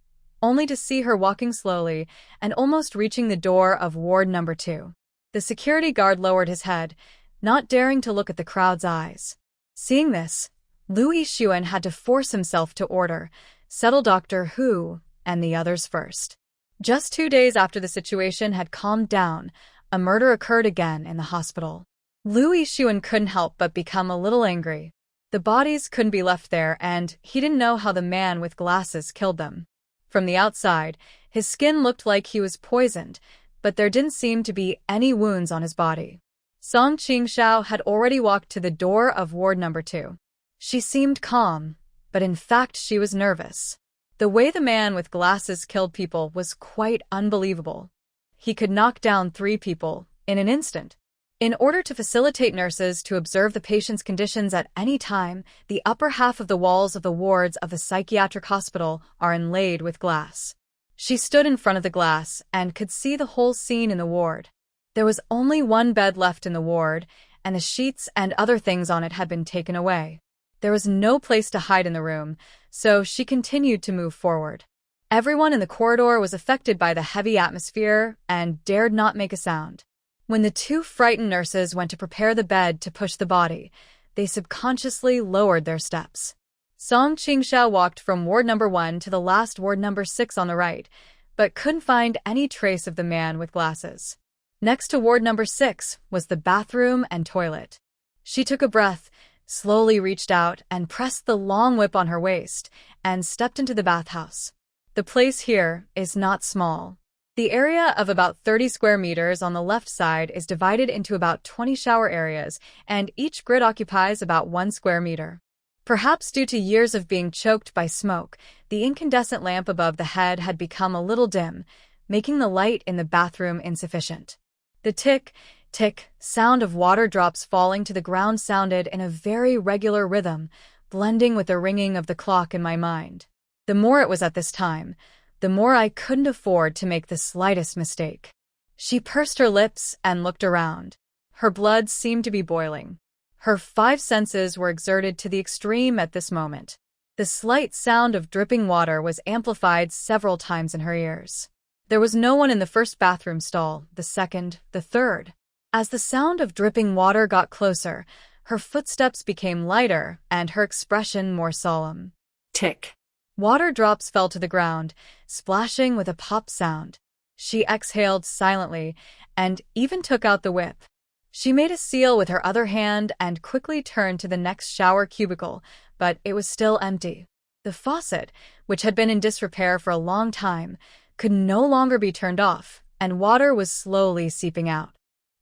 Speaker 1: only to see her walking slowly and almost reaching the door of ward number 2. The security guard lowered his head, not daring to look at the crowd's eyes. Seeing this, Lu Yixuan had to force himself to order, "Settle Dr. Hu and the others first." Just 2 days after the situation had calmed down, a murder occurred again in the hospital. Lu Yixuan couldn't help but become a little angry. The bodies couldn't be left there, and he didn't know how the man with glasses killed them. From the outside, his skin looked like he was poisoned, but there didn't seem to be any wounds on his body. Song Qingxiao had already walked to the door of ward number 2. She seemed calm, but in fact she was nervous. The way the man with glasses killed people was quite unbelievable. He could knock down 3 people in an instant. In order to facilitate nurses to observe the patient's conditions at any time, the upper half of the walls of the wards of the psychiatric hospital are inlaid with glass. She stood in front of the glass and could see the whole scene in the ward. There was only one bed left in the ward, and the sheets and other things on it had been taken away. There was no place to hide in the room, so she continued to move forward. Everyone in the corridor was affected by the heavy atmosphere and dared not make a sound. When the two frightened nurses went to prepare the bed to push the body, they subconsciously lowered their steps. Song Qingxiao walked from ward number 1 to the last ward number 6 on the right, but couldn't find any trace of the man with glasses. Next to ward number 6 was the bathroom and toilet. She took a breath, slowly reached out and pressed the long whip on her waist, and stepped into the bathhouse. The place here is not small. The area of about 30 square meters on the left side is divided into about 20 shower areas, and each grid occupies about 1 square meter. Perhaps due to years of being choked by smoke, the incandescent lamp above the head had become a little dim, making the light in the bathroom insufficient. The tick, tick sound of water drops falling to the ground sounded in a very regular rhythm, blending with the ringing of the clock in my mind. The more it was at this time, the more I couldn't afford to make the slightest mistake. She pursed her lips and looked around. Her blood seemed to be boiling. Her 5 senses were exerted to the extreme at this moment. The slight sound of dripping water was amplified several times in her ears. There was no one in the first bathroom stall, the second, the third. As the sound of dripping water got closer, her footsteps became lighter and her expression more solemn.
Speaker 2: Tick.
Speaker 1: Water drops fell to the ground, splashing with a pop sound. She exhaled silently and even took out the whip. She made a seal with her other hand and quickly turned to the next shower cubicle, but it was still empty. The faucet, which had been in disrepair for a long time, could no longer be turned off, and water was slowly seeping out.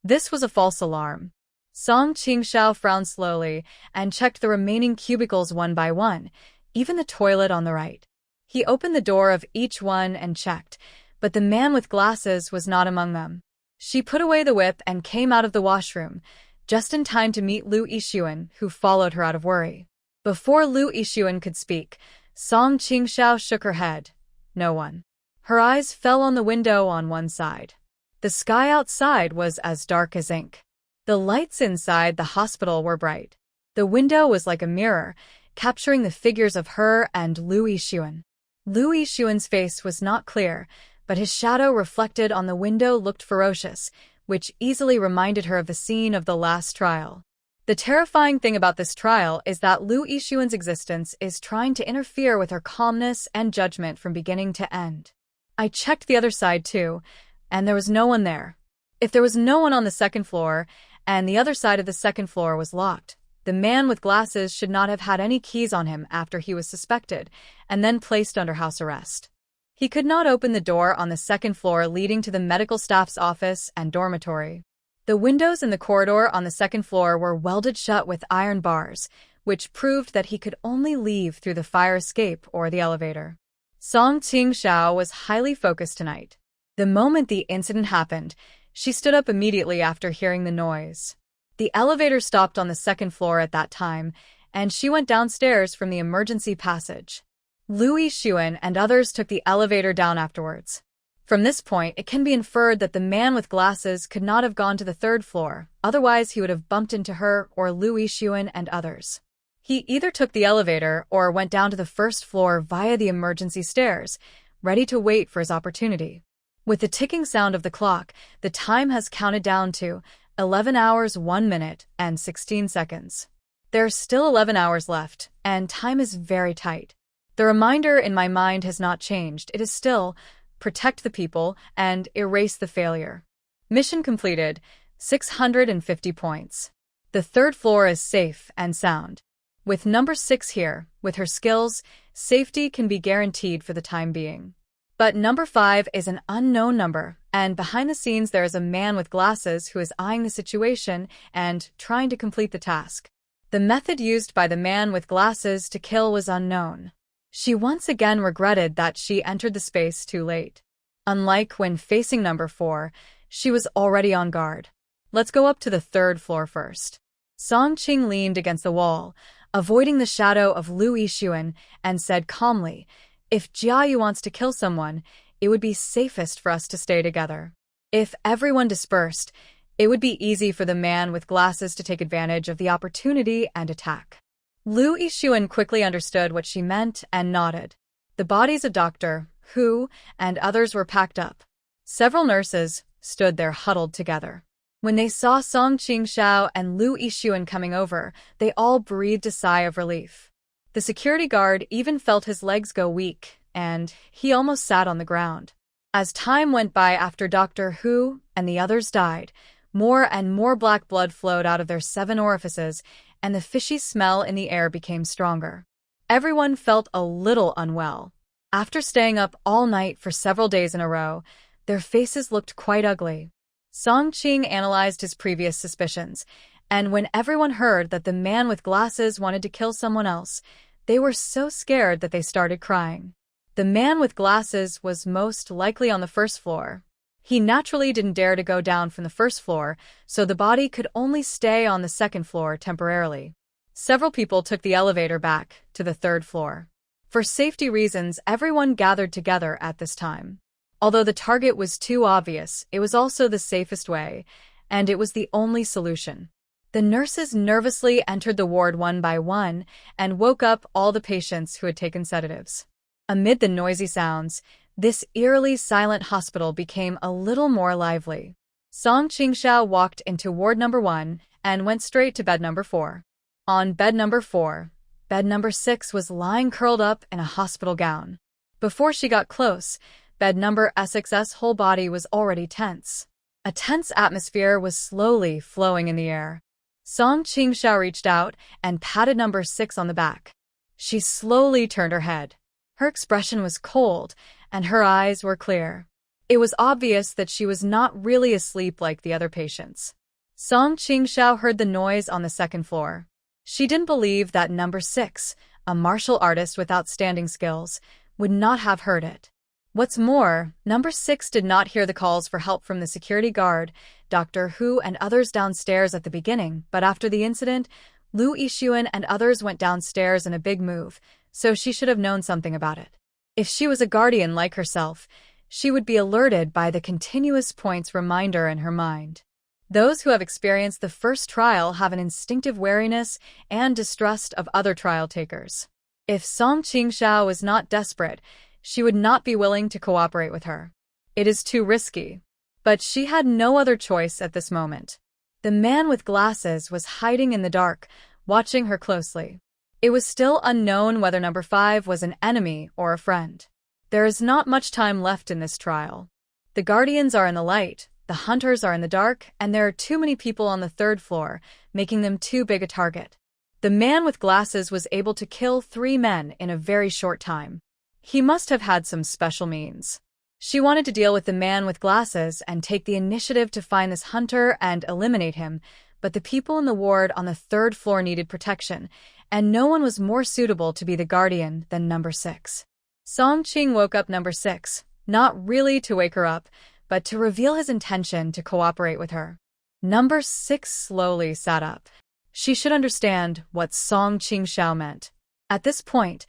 Speaker 1: This was a false alarm. Song Qingxiao frowned slowly and checked the remaining cubicles one by one, even the toilet on the right. He opened the door of each one and checked, but the man with glasses was not among them. She put away the whip and came out of the washroom, just in time to meet Lu Yixuan, who followed her out of worry. Before Lu Yixuan could speak, Song Qingxiao shook her head. No one. Her eyes fell on the window on one side. The sky outside was as dark as ink. The lights inside the hospital were bright. The window was like a mirror, capturing the figures of her and Lu Yixuan. Lu Yixuan's face was not clear, but his shadow reflected on the window looked ferocious, which easily reminded her of the scene of the last trial. The terrifying thing about this trial is that Lu Yixuan's existence is trying to interfere with her calmness and judgment from beginning to end. I checked the other side too, and there was no one there. If there was no one on the second floor, and the other side of the second floor was locked, the man with glasses should not have had any keys on him after he was suspected and then placed under house arrest. He could not open the door on the second floor leading to the medical staff's office and dormitory. The windows in the corridor on the second floor were welded shut with iron bars, which proved that he could only leave through the fire escape or the elevator. Song Qingxiao was highly focused tonight. The moment the incident happened, she stood up immediately after hearing the noise. The elevator stopped on the second floor at that time, and she went downstairs from the emergency passage. Lu Yixuan and others took the elevator down afterwards. From this point, it can be inferred that the man with glasses could not have gone to the third floor, otherwise he would have bumped into her or Lu Yixuan and others. He either took the elevator or went down to the first floor via the emergency stairs, ready to wait for his opportunity. With the ticking sound of the clock, the time has counted down to 11 hours 1 minute and 16 seconds. There are still 11 hours left, and time is very tight. The reminder in my mind has not changed. It is still, protect the people and erase the failure. Mission completed, 650 points. The third floor is safe and sound. With number 6 here, with her skills, safety can be guaranteed for the time being. But number 5 is an unknown number, and behind the scenes there is a man with glasses who is eyeing the situation and trying to complete the task. The method used by the man with glasses to kill was unknown. She once again regretted that she entered the space too late. Unlike when facing number 4, she was already on guard. Let's go up to the third floor first. Song Qing leaned against the wall, avoiding the shadow of Lu Yixuan, and said calmly, "If Jiayu wants to kill someone, it would be safest for us to stay together. If everyone dispersed, it would be easy for the man with glasses to take advantage of the opportunity and attack. Lu Yixuan quickly understood what she meant and nodded. The bodies of Dr. Hu and others were packed up. Several nurses stood there huddled together. When they saw Song Qingxiao and Lu Yixuan coming over, they all breathed a sigh of relief. The security guard even felt his legs go weak, and he almost sat on the ground. As time went by after Dr. Hu and the others died, more and more black blood flowed out of their 7 orifices, and the fishy smell in the air became stronger. Everyone felt a little unwell. After staying up all night for several days in a row, their faces looked quite ugly. Song Qing analyzed his previous suspicions, and when everyone heard that the man with glasses wanted to kill someone else, they were so scared that they started crying. The man with glasses was most likely on the first floor. He naturally didn't dare to go down from the first floor, so the body could only stay on the second floor temporarily. Several people took the elevator back to the 3rd floor. For safety reasons, everyone gathered together at this time. Although the target was too obvious, it was also the safest way, and it was the only solution. The nurses nervously entered the ward one by one and woke up all the patients who had taken sedatives. Amid the noisy sounds, this eerily silent hospital became a little more lively. Song Qingxiao walked into ward number 1 and went straight to bed number 4. On bed number 4, bed number 6 was lying curled up in a hospital gown. Before she got close, bed number 6's whole body was already tense. A tense atmosphere was slowly flowing in the air. Song Qingxiao reached out and patted number 6 on the back. She slowly turned her head. Her expression was cold, and her eyes were clear. It was obvious that she was not really asleep like the other patients. Song Qingxiao heard the noise on the 2nd floor. She didn't believe that number 6, a martial artist with outstanding skills, would not have heard it. What's more, number 6 did not hear the calls for help from the security guard, Dr. Hu and others downstairs at the beginning, but after the incident, Lu Yixuan and others went downstairs in a big move, so she should have known something about it. If she was a guardian like herself, she would be alerted by the continuous points reminder in her mind. Those who have experienced the first trial have an instinctive wariness and distrust of other trial takers. If Song Qingxiao was not desperate, she would not be willing to cooperate with her. It is too risky. But she had no other choice at this moment. The man with glasses was hiding in the dark, watching her closely. It was still unknown whether number 5 was an enemy or a friend. There is not much time left in this trial. The guardians are in the light, the hunters are in the dark, and there are too many people on the 3rd floor, making them too big a target. The man with glasses was able to kill 3 men in a very short time. He must have had some special means. She wanted to deal with the man with glasses and take the initiative to find this hunter and eliminate him, but the people in the ward on the 3rd floor needed protection, and no one was more suitable to be the guardian than number 6. Song Qing woke up number 6, not really to wake her up, but to reveal his intention to cooperate with her. Number 6 slowly sat up. She should understand what Song Qingxiao meant. At this point,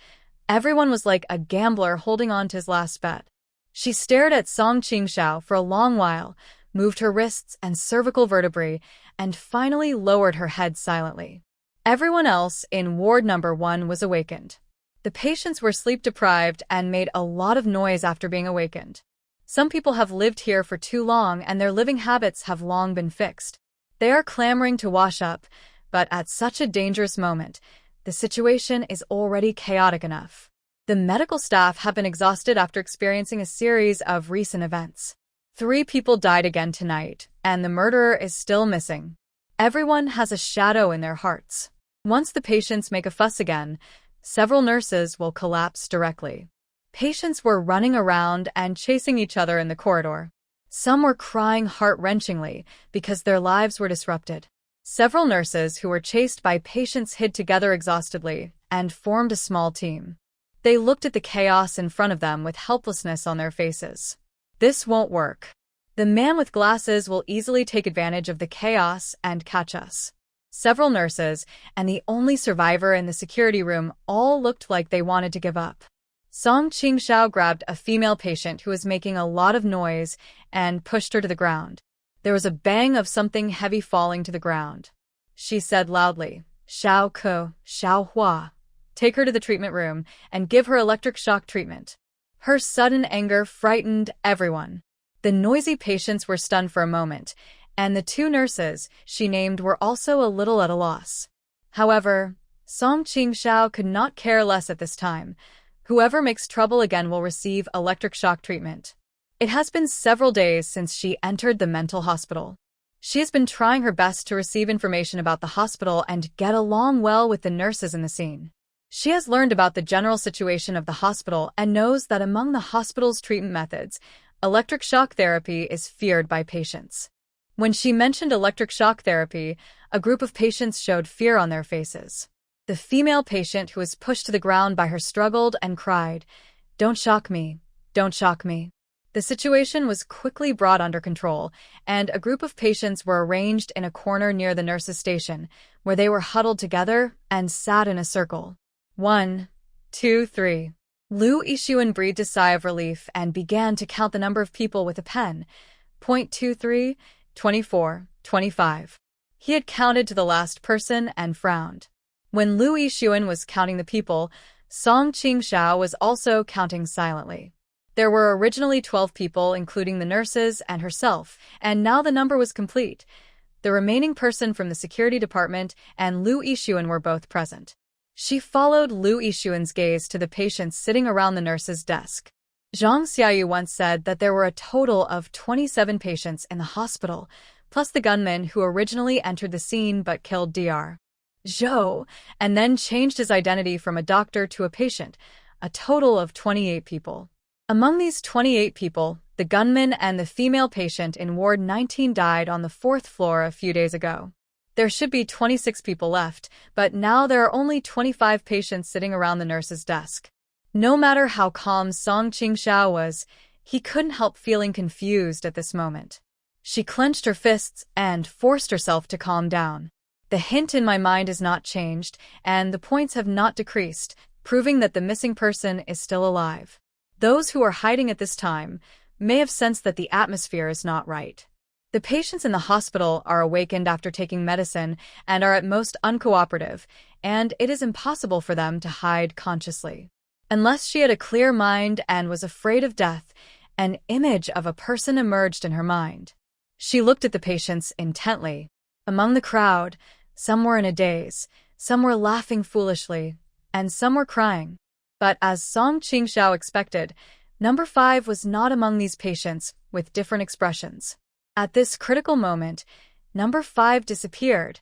Speaker 1: everyone was like a gambler holding on to his last bet. She stared at Song Qingxiao for a long while, moved her wrists and cervical vertebrae, and finally lowered her head silently. Everyone else in ward number 1 was awakened. The patients were sleep-deprived and made a lot of noise after being awakened. Some people have lived here for too long and their living habits have long been fixed. They are clamoring to wash up, but at such a dangerous moment, the situation is already chaotic enough. The medical staff have been exhausted after experiencing a series of recent events. 3 people died again tonight, and the murderer is still missing. Everyone has a shadow in their hearts. Once the patients make a fuss again, several nurses will collapse directly. Patients were running around and chasing each other in the corridor. Some were crying heart-wrenchingly because their lives were disrupted. Several nurses who were chased by patients hid together exhaustedly and formed a small team. They looked at the chaos in front of them with helplessness on their faces. This won't work. The man with glasses will easily take advantage of the chaos and catch us. Several nurses and the only survivor in the security room all looked like they wanted to give up. Song Qingxiao grabbed a female patient who was making a lot of noise and pushed her to the ground. There was a bang of something heavy falling to the ground. She said loudly, "Xiao Ke, Xiao Hua. Take her to the treatment room and give her electric shock treatment." Her sudden anger frightened everyone. The noisy patients were stunned for a moment, and the two nurses she named were also a little at a loss. However, Song Qingxiao could not care less at this time. Whoever makes trouble again will receive electric shock treatment. It has been several days since she entered the mental hospital. She has been trying her best to receive information about the hospital and get along well with the nurses in the scene. She has learned about the general situation of the hospital and knows that among the hospital's treatment methods, electric shock therapy is feared by patients. When she mentioned electric shock therapy, a group of patients showed fear on their faces. The female patient who was pushed to the ground by her struggled and cried, "Don't shock me, don't shock me." The situation was quickly brought under control, and a group of patients were arranged in a corner near the nurse's station, where they were huddled together and sat in a circle. 1, 2, 3. Lu Yixuan breathed a sigh of relief and began to count the number of people with a pen. 23, 24, 25. He had counted to the last person and frowned. When Lu Yixuan was counting the people, Song Qingxiao was also counting silently. There were originally 12 people, including the nurses and herself, and now the number was complete. The remaining person from the security department and Lu Yixuan were both present. She followed Lu Yixuan's gaze to the patients sitting around the nurse's desk. Zhang Xiaoyu once said that there were a total of 27 patients in the hospital, plus the gunman who originally entered the scene but killed Dr. Zhou, and then changed his identity from a doctor to a patient, a total of 28 people. Among these 28 people, the gunman and the female patient in Ward 19 died on the 4th floor a few days ago. There should be 26 people left, but now there are only 25 patients sitting around the nurse's desk. No matter how calm Song Qingxiao was, he couldn't help feeling confused at this moment. She clenched her fists and forced herself to calm down. The hint in my mind has not changed, and the points have not decreased, proving that the missing person is still alive. Those who are hiding at this time may have sensed that the atmosphere is not right. The patients in the hospital are awakened after taking medicine and are at most uncooperative, and it is impossible for them to hide consciously. Unless she had a clear mind and was afraid of death, an image of a person emerged in her mind. She looked at the patients intently. Among the crowd, some were in a daze, some were laughing foolishly, and some were crying. But as Song Qingxiao expected, number 5 was not among these patients, with different expressions. At this critical moment, number 5 disappeared.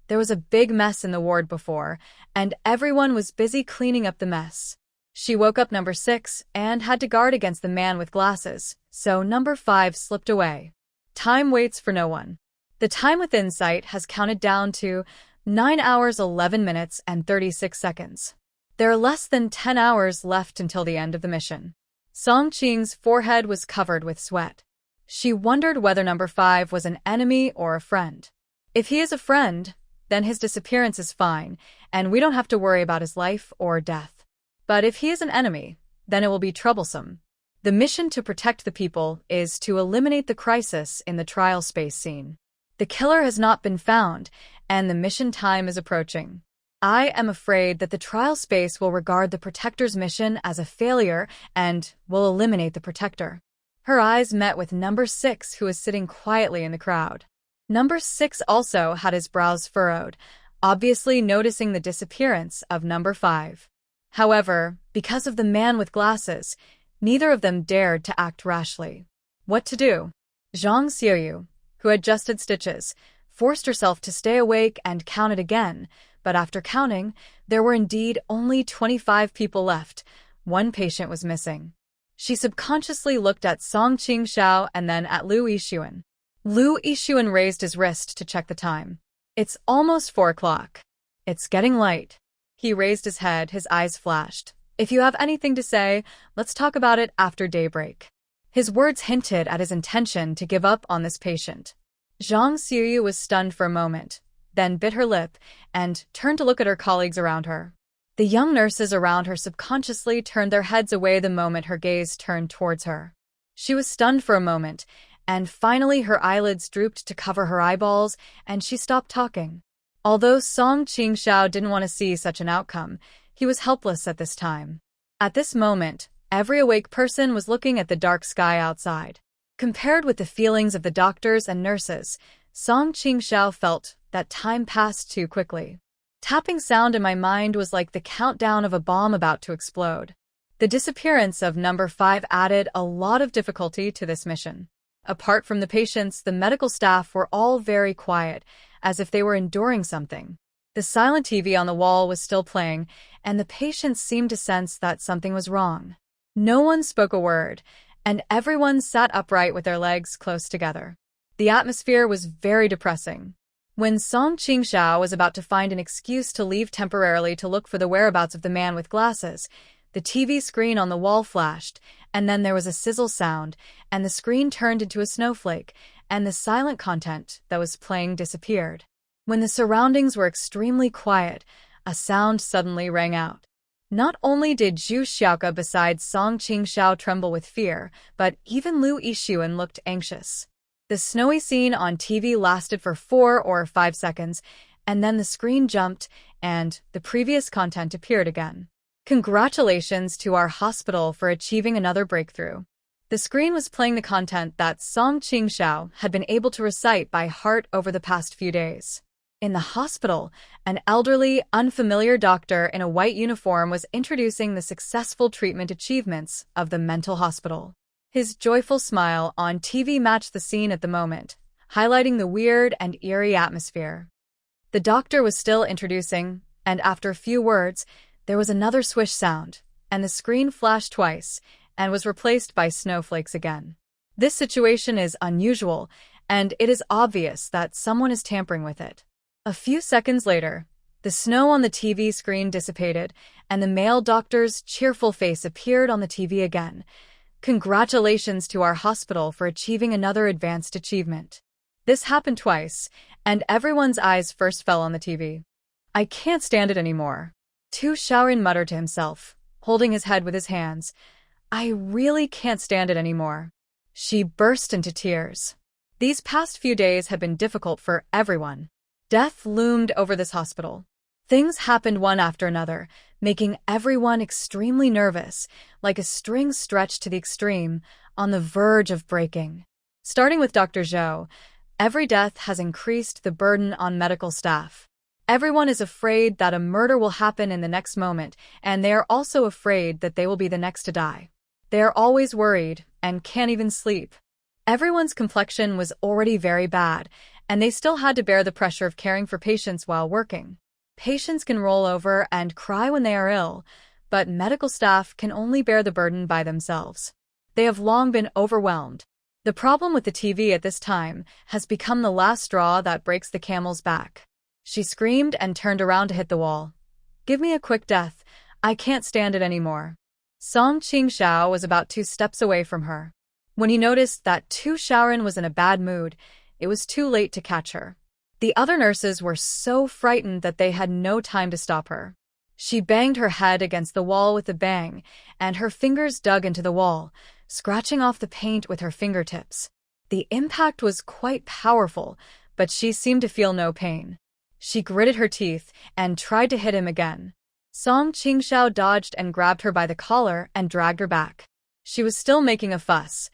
Speaker 1: There was a big mess in the ward before, and everyone was busy cleaning up the mess. She woke up number 6 and had to guard against the man with glasses, so number 5 slipped away. Time waits for no one. The time within sight has counted down to 9 hours 11 minutes and 36 seconds. There are less than 10 hours left until the end of the mission. Song Qing's forehead was covered with sweat. She wondered whether number 5 was an enemy or a friend. If he is a friend, then his disappearance is fine, and we don't have to worry about his life or death. But if he is an enemy, then it will be troublesome. The mission to protect the people is to eliminate the crisis in the trial space scene. The killer has not been found, and the mission time is approaching. I am afraid that the trial space will regard the Protector's mission as a failure and will eliminate the Protector. Her eyes met with number 6, who was sitting quietly in the crowd. Number 6 also had his brows furrowed, obviously noticing the disappearance of number 5. However, because of the man with glasses, neither of them dared to act rashly. What to do? Zhang Xiaoyu, who had adjusted stitches, forced herself to stay awake and counted again, but after counting, there were indeed only 25 people left. One patient was missing. She subconsciously looked at Song Qingxiao and then at Lu Yixuan. Lu Yixuan raised his wrist to check the time. It's almost 4 o'clock. It's getting light. He raised his head, his eyes flashed. If you have anything to say, let's talk about it after daybreak. His words hinted at his intention to give up on this patient. Zhang Xiaoyu was stunned for a moment, then bit her lip and turned to look at her colleagues around her. The young nurses around her subconsciously turned their heads away the moment her gaze turned towards her. She was stunned for a moment, and finally her eyelids drooped to cover her eyeballs, and she stopped talking. Although Song Qingxiao didn't want to see such an outcome, he was helpless at this time. At this moment, every awake person was looking at the dark sky outside. Compared with the feelings of the doctors and nurses, Song Qingxiao felt that time passed too quickly. Tapping sound in my mind was like the countdown of a bomb about to explode. The disappearance of number 5 added a lot of difficulty to this mission. Apart from the patients, the medical staff were all very quiet, as if they were enduring something. The silent TV on the wall was still playing, and the patients seemed to sense that something was wrong. No one spoke a word, and everyone sat upright with their legs close together. The atmosphere was very depressing. When Song Qingxiao was about to find an excuse to leave temporarily to look for the whereabouts of the man with glasses, the TV screen on the wall flashed, and then there was a sizzle sound, and the screen turned into a snowflake, and the silent content that was playing disappeared. When the surroundings were extremely quiet, a sound suddenly rang out. Not only did Zhu Xiaoke besides Song Qingxiao tremble with fear, but even Lu Yixuan looked anxious. The snowy scene on TV lasted for 4 or 5 seconds, and then the screen jumped, and the previous content appeared again. Congratulations to our hospital for achieving another breakthrough. The screen was playing the content that Song Qingxiao had been able to recite by heart over the past few days. In the hospital, an elderly, unfamiliar doctor in a white uniform was introducing the successful treatment achievements of the mental hospital. His joyful smile on TV matched the scene at the moment, highlighting the weird and eerie atmosphere. The doctor was still introducing, and after a few words, there was another swish sound, and the screen flashed twice, and was replaced by snowflakes again. This situation is unusual, and it is obvious that someone is tampering with it. A few seconds later, the snow on the TV screen dissipated, and the male doctor's cheerful face appeared on the TV again. Congratulations to our hospital for achieving another advanced achievement. This happened twice, and everyone's eyes first fell on the TV. I can't stand it anymore. Tu Xiaoran muttered to himself, holding his head with his hands. I really can't stand it anymore. She burst into tears. These past few days had been difficult for everyone. Death loomed over this hospital. Things happened one after another, making everyone extremely nervous, like a string stretched to the extreme, on the verge of breaking. Starting with Dr. Zhou, every death has increased the burden on medical staff. Everyone is afraid that a murder will happen in the next moment, and they are also afraid that they will be the next to die. They are always worried and can't even sleep. Everyone's complexion was already very bad, and they still had to bear the pressure of caring for patients while working. Patients can roll over and cry when they are ill, but medical staff can only bear the burden by themselves. They have long been overwhelmed. The problem with the TV at this time has become the last straw that breaks the camel's back. She screamed and turned around to hit the wall. Give me a quick death. I can't stand it anymore. Song Qingxiao was about 2 steps away from her. When he noticed that Tu Xiaoran was in a bad mood, it was too late to catch her. The other nurses were so frightened that they had no time to stop her. She banged her head against the wall with a bang, and her fingers dug into the wall, scratching off the paint with her fingertips. The impact was quite powerful, but she seemed to feel no pain. She gritted her teeth and tried to hit him again. Song Qingxiao dodged and grabbed her by the collar and dragged her back. She was still making a fuss.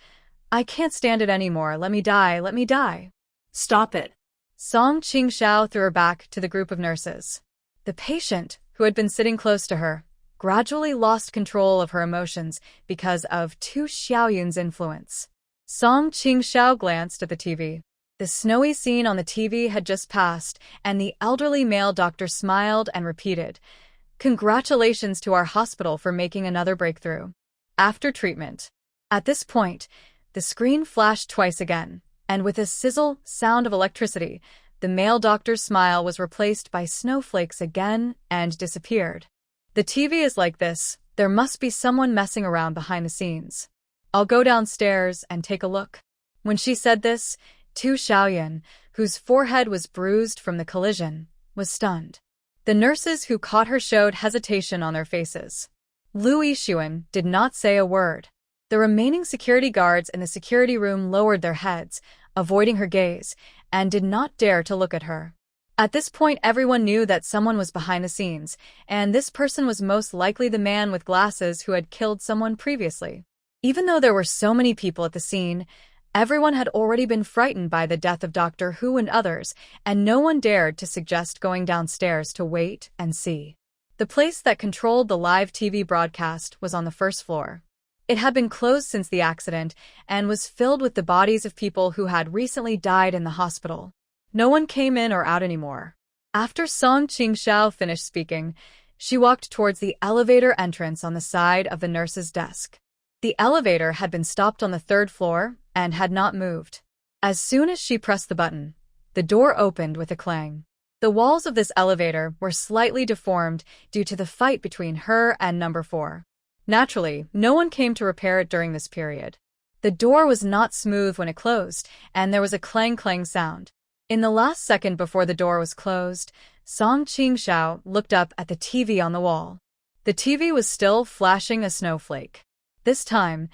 Speaker 1: I can't stand it anymore. Let me die. Let me die.
Speaker 2: Stop it.
Speaker 1: Song Qingxiao threw her back to the group of nurses. The patient, who had been sitting close to her, gradually lost control of her emotions because of Tu Xiaoyun's influence. Song Qingxiao glanced at the TV. The snowy scene on the TV had just passed, and the elderly male doctor smiled and repeated, Congratulations to our hospital for making another breakthrough. After treatment. At this point, the screen flashed twice again, and with a sizzle sound of electricity, the male doctor's smile was replaced by snowflakes again and disappeared. The TV is like this. There must be someone messing around behind the scenes. I'll go downstairs and take a look. When she said this, Tu Xiaoyan, whose forehead was bruised from the collision, was stunned. The nurses who caught her showed hesitation on their faces. Liu Yixuan did not say a word. The remaining security guards in the security room lowered their heads, avoiding her gaze, and did not dare to look at her. At this point, everyone knew that someone was behind the scenes, and this person was most likely the man with glasses who had killed someone previously. Even though there were so many people at the scene, everyone had already been frightened by the death of Doctor Who and others, and no one dared to suggest going downstairs to wait and see. The place that controlled the live TV broadcast was on the first floor. It had been closed since the accident and was filled with the bodies of people who had recently died in the hospital. No one came in or out anymore. After Song Qingxiao finished speaking, she walked towards the elevator entrance on the side of the nurse's desk. The elevator had been stopped on the third floor and had not moved. As soon as she pressed the button, the door opened with a clang. The walls of this elevator were slightly deformed due to the fight between her and number 4. Naturally, no one came to repair it during this period. The door was not smooth when it closed, and there was a clang-clang sound. In the last second before the door was closed, Song Qingxiao looked up at the TV on the wall. The TV was still flashing a snowflake. This time,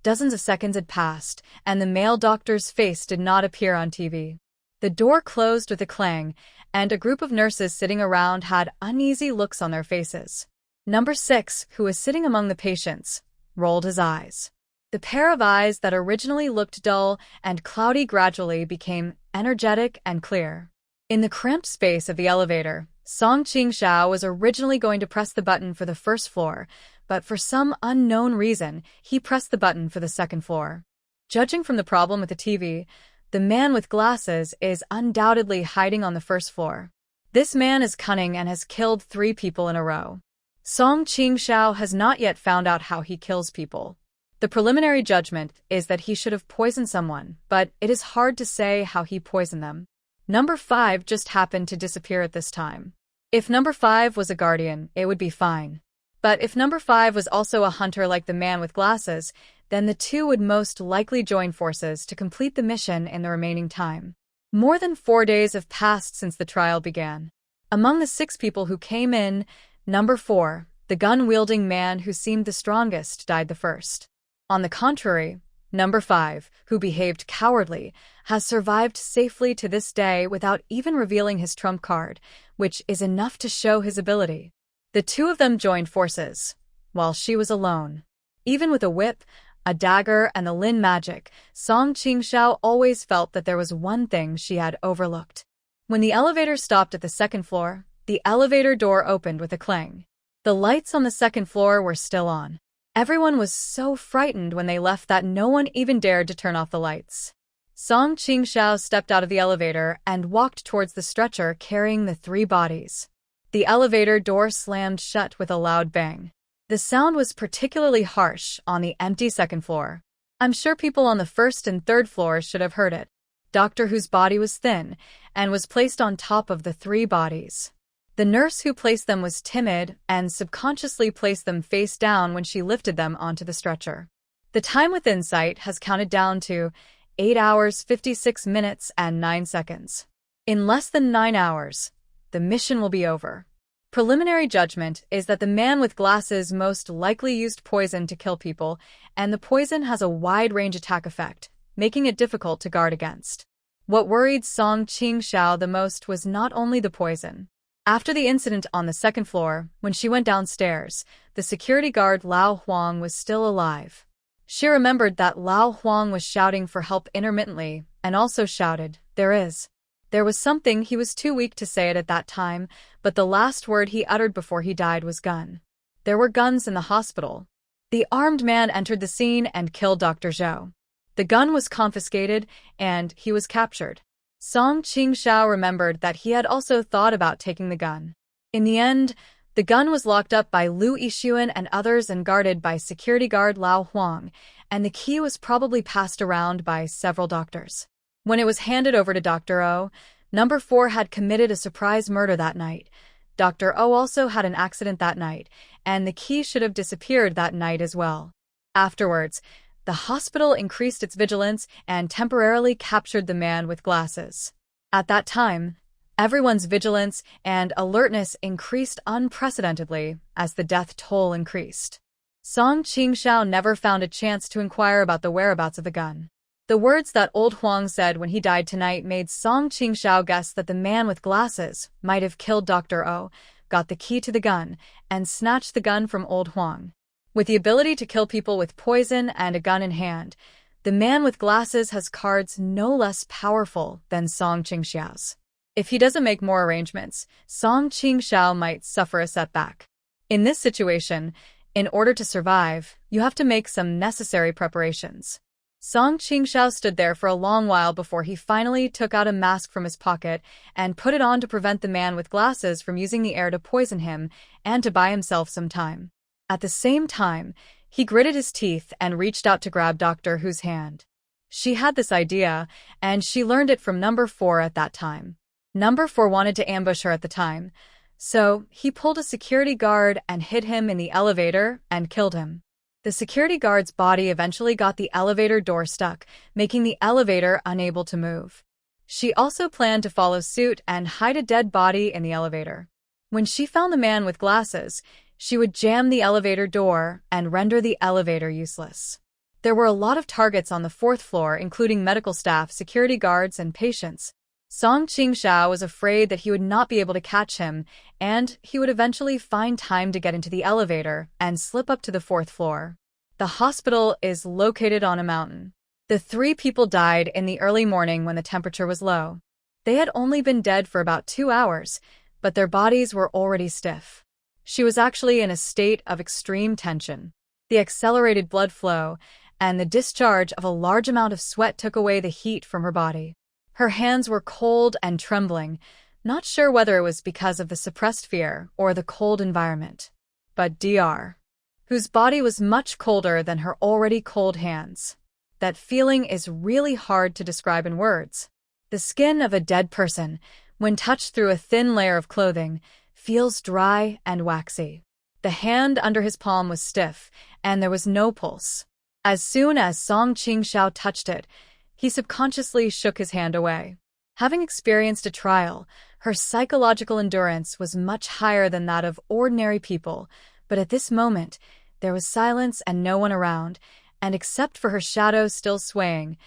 Speaker 1: dozens of seconds had passed, and the male doctor's face did not appear on TV. The door closed with a clang, and a group of nurses sitting around had uneasy looks on their faces. Number 6, who was sitting among the patients, rolled his eyes. The pair of eyes that originally looked dull and cloudy gradually became energetic and clear. In the cramped space of the elevator, Song Qingxiao was originally going to press the button for the first floor, but for some unknown reason, he pressed the button for the second floor. Judging from the problem with the TV, the man with glasses is undoubtedly hiding on the first floor. This man is cunning and has killed 3 people in a row. Song Qingxiao has not yet found out how he kills people. The preliminary judgment is that he should have poisoned someone, but it is hard to say how he poisoned them. Number 5 just happened to disappear at this time. If number 5 was a guardian, it would be fine. But if number 5 was also a hunter like the man with glasses, then the two would most likely join forces to complete the mission in the remaining time. More than 4 days have passed since the trial began. Among the 6 people who came in, number 4, the gun-wielding man who seemed the strongest, died the first. On the contrary, number 5, who behaved cowardly, has survived safely to this day without even revealing his trump card, which is enough to show his ability. The 2 of them joined forces, while she was alone. Even with a whip, a dagger, and the Lin magic, Song Qingxiao always felt that there was one thing she had overlooked. When the elevator stopped at the second floor, the elevator door opened with a clang. The lights on the second floor were still on. Everyone was so frightened when they left that no one even dared to turn off the lights. Song Qingxiao stepped out of the elevator and walked towards the stretcher carrying the 3 bodies. The elevator door slammed shut with a loud bang. The sound was particularly harsh on the empty second floor. I'm sure people on the first and third floors should have heard it. Doctor Who's body was thin and was placed on top of the 3 bodies. The nurse who placed them was timid and subconsciously placed them face down when she lifted them onto the stretcher. The time with insight has counted down to 8 hours, 56 minutes, and 9 seconds. In less than 9 hours, the mission will be over. Preliminary judgment is that the man with glasses most likely used poison to kill people, and the poison has a wide-range attack effect, making it difficult to guard against. What worried Song Qingxiao the most was not only the poison. After the incident on the second floor, when she went downstairs, the security guard Lao Huang was still alive. She remembered that Lao Huang was shouting for help intermittently, and also shouted, "There is." There was something he was too weak to say it at that time, but the last word he uttered before he died was gun. There were guns in the hospital. The armed man entered the scene and killed Dr. Zhou. The gun was confiscated, and he was captured. Song Qingxiao remembered that he had also thought about taking the gun. In the end, the gun was locked up by Liu Yixuan and others and guarded by security guard Lao Huang, and the key was probably passed around by several doctors. When it was handed over to Dr. O, number 4 had committed a surprise murder that night. Dr. O also had an accident that night, and the key should have disappeared that night as well. Afterwards, the hospital increased its vigilance and temporarily captured the man with glasses. At that time, Everyone's vigilance and alertness increased unprecedentedly as the death toll increased. Song Qingxiao never found a chance to inquire about the whereabouts of the gun. The words that old Huang said when he died tonight made Song Qingxiao guess that the man with glasses might have killed Dr. O, got the key to the gun, and snatched the gun from old Huang. With the ability to kill people with poison and a gun in hand, the man with glasses has cards no less powerful than Song Qingxiao's. If he doesn't make more arrangements, Song Qingxiao might suffer a setback. In this situation, in order to survive, you have to make some necessary preparations. Song Qingxiao stood there for a long while before he finally took out a mask from his pocket and put it on to prevent the man with glasses from using the air to poison him and to buy himself some time. At the same time, he gritted his teeth and reached out to grab Dr. Hu's hand. She had this idea, and she learned it from number 4 at that time. Number 4 wanted to ambush her at the time, so he pulled a security guard and hid him in the elevator and killed him. The security guard's body eventually got the elevator door stuck, making the elevator unable to move. She also planned to follow suit and hide a dead body in the elevator. When she found the man with glasses, she would jam the elevator door and render the elevator useless. There were a lot of targets on the 4th floor, including medical staff, security guards, and patients. Song Qingxiao was afraid that he would not be able to catch him, and he would eventually find time to get into the elevator and slip up to the 4th floor. The hospital is located on a mountain. The 3 people died in the early morning when the temperature was low. They had only been dead for about 2 hours, but their bodies were already stiff. She was actually in a state of extreme tension. The accelerated blood flow and the discharge of a large amount of sweat took away the heat from her body. Her hands were cold and trembling, not sure whether it was because of the suppressed fear or the cold environment. But Dr. Whose body was much colder than her already cold hands. That feeling is really hard to describe in words. The skin of a dead person, when touched through a thin layer of clothing, feels dry and waxy. The hand under his palm was stiff, and there was no pulse. As soon as Song Qingxiao touched it, he subconsciously shook his hand away. Having experienced a trial, her psychological endurance was much higher than that of ordinary people, but at this moment, there was silence and no one around, and except for her shadow still swaying,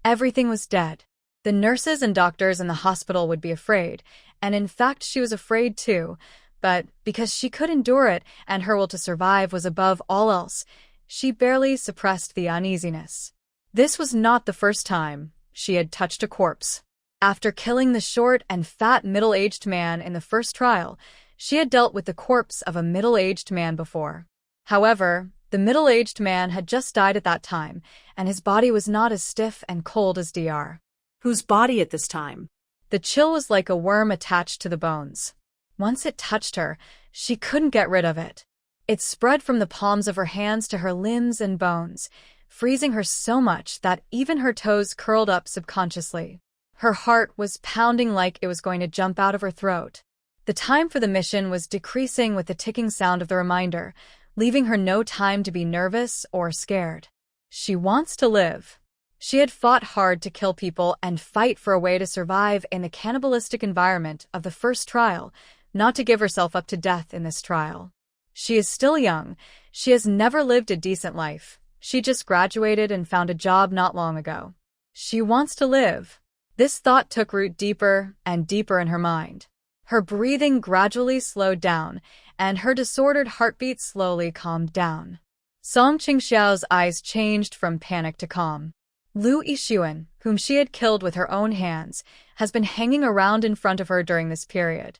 Speaker 1: everything was dead. The nurses and doctors in the hospital would be afraid, and in fact she was afraid too, but because she could endure it and her will to survive was above all else, she barely suppressed the uneasiness. This was not the first time she had touched a corpse. After killing the short and fat middle-aged man in the first trial, she had dealt with the corpse of a middle-aged man before. However, the middle-aged man had just died at that time, and his body was not as stiff and cold as Dr.
Speaker 2: Whose body at this time?
Speaker 1: The chill was like a worm attached to the bones. Once it touched her, she couldn't get rid of it. It spread from the palms of her hands to her limbs and bones, freezing her so much that even her toes curled up subconsciously. Her heart was pounding like it was going to jump out of her throat. The time for the mission was decreasing with the ticking sound of the reminder, leaving her no time to be nervous or scared. She wants to live. She had fought hard to kill people and fight for a way to survive in the cannibalistic environment of the first trial, not to give herself up to death in this trial. She is still young. She has never lived a decent life. She just graduated and found a job not long ago. She wants to live. This thought took root deeper and deeper in her mind. Her breathing gradually slowed down, and her disordered heartbeat slowly calmed down. Song Qingxiao's eyes changed from panic to calm. Lu Yixuan, whom she had killed with her own hands, has been hanging around in front of her during this period.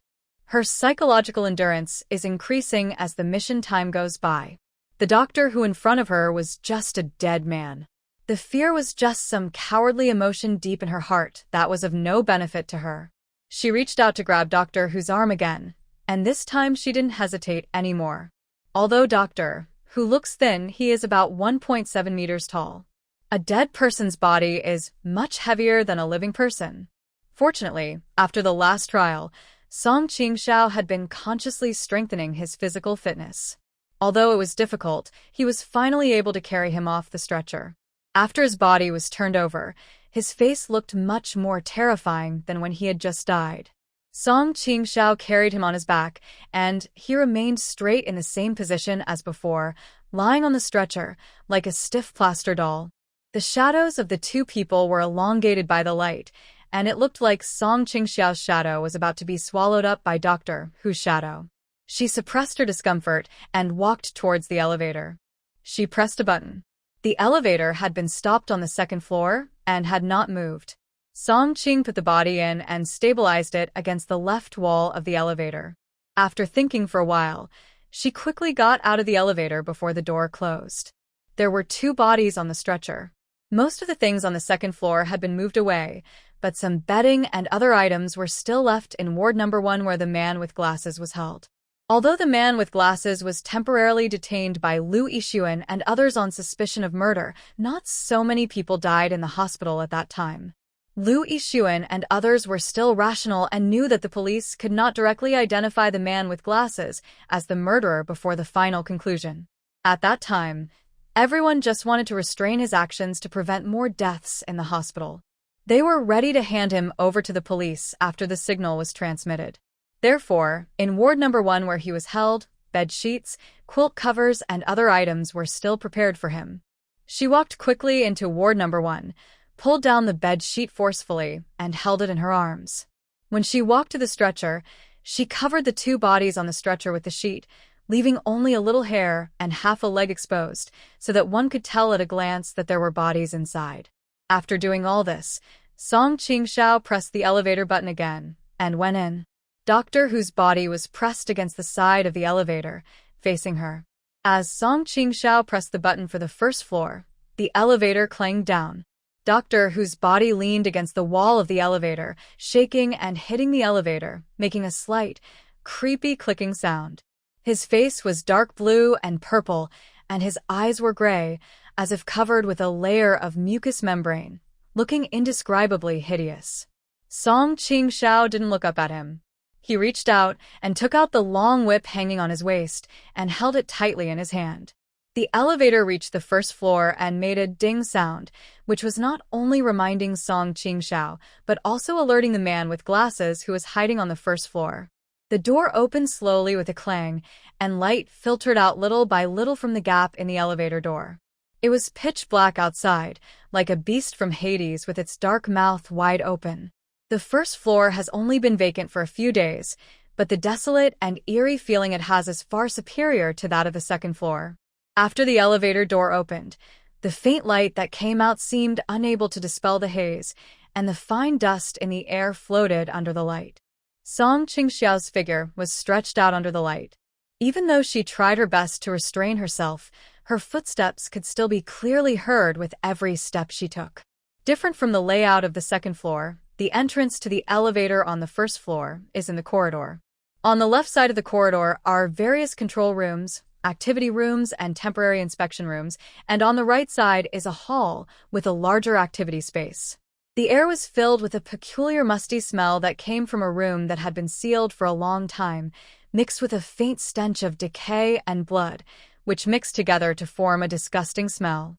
Speaker 1: Her psychological endurance is increasing as the mission time goes by. The doctor who in front of her was just a dead man. The fear was just some cowardly emotion deep in her heart that was of no benefit to her. She reached out to grab Dr. Hu's arm again, and this time she didn't hesitate anymore. Although Dr. Hu looks thin, he is about 1.7 meters tall. A dead person's body is much heavier than a living person. Fortunately, after the last trial, Song Qingxiao had been consciously strengthening his physical fitness. Although it was difficult, he was finally able to carry him off the stretcher. After his body was turned over, his face looked much more terrifying than when he had just died. Song Qingxiao carried him on his back, and he remained straight in the same position as before, lying on the stretcher, like a stiff plaster doll. The shadows of the two people were elongated by the light, and it looked like Song Qingxiao's shadow was about to be swallowed up by Doctor Who's shadow. She suppressed her discomfort and walked towards the elevator. She pressed a button. The elevator had been stopped on the second floor and had not moved. Song Qing put the body in and stabilized it against the left wall of the elevator. After thinking for a while, she quickly got out of the elevator before the door closed. There were two bodies on the stretcher. Most of the things on the second floor had been moved away, but some bedding and other items were still left in ward number 1 where the man with glasses was held. Although the man with glasses was temporarily detained by Lu Yixuan and others on suspicion of murder, not so many people died in the hospital at that time. Lu Yixuan and others were still rational and knew that the police could not directly identify the man with glasses as the murderer before the final conclusion. At that time, everyone just wanted to restrain his actions to prevent more deaths in the hospital. They were ready to hand him over to the police after the signal was transmitted. Therefore, in ward number 1 where he was held, bed sheets, quilt covers, and other items were still prepared for him. She walked quickly into ward number 1, pulled down the bed sheet forcefully, and held it in her arms. When she walked to the stretcher, she covered the two bodies on the stretcher with the sheet, leaving only a little hair and half a leg exposed, so that one could tell at a glance that there were bodies inside. After doing all this, Song Qingxiao pressed the elevator button again, and went in. Doctor Who's body was pressed against the side of the elevator, facing her. As Song Qingxiao pressed the button for the first floor, the elevator clanged down. Doctor Who's body leaned against the wall of the elevator, shaking and hitting the elevator, making a slight, creepy clicking sound. His face was dark blue and purple, and his eyes were gray, as if covered with a layer of mucous membrane, looking indescribably hideous. Song Qingxiao didn't look up at him. He reached out and took out the long whip hanging on his waist and held it tightly in his hand. The elevator reached the first floor and made a ding sound, which was not only reminding Song Qingxiao, but also alerting the man with glasses who was hiding on the first floor. The door opened slowly with a clang, and light filtered out little by little from the gap in the elevator door. It was pitch black outside, like a beast from Hades with its dark mouth wide open. The first floor has only been vacant for a few days, but the desolate and eerie feeling it has is far superior to that of the second floor. After the elevator door opened, the faint light that came out seemed unable to dispel the haze, and the fine dust in the air floated under the light. Song Qingxiao's figure was stretched out under the light. Even though she tried her best to restrain herself, her footsteps could still be clearly heard with every step she took. Different from the layout of the second floor, the entrance to the elevator on the first floor is in the corridor. On the left side of the corridor are various control rooms, activity rooms, and temporary inspection rooms, and on the right side is a hall with a larger activity space. The air was filled with a peculiar musty smell that came from a room that had been sealed for a long time, mixed with a faint stench of decay and blood, which mixed together to form a disgusting smell.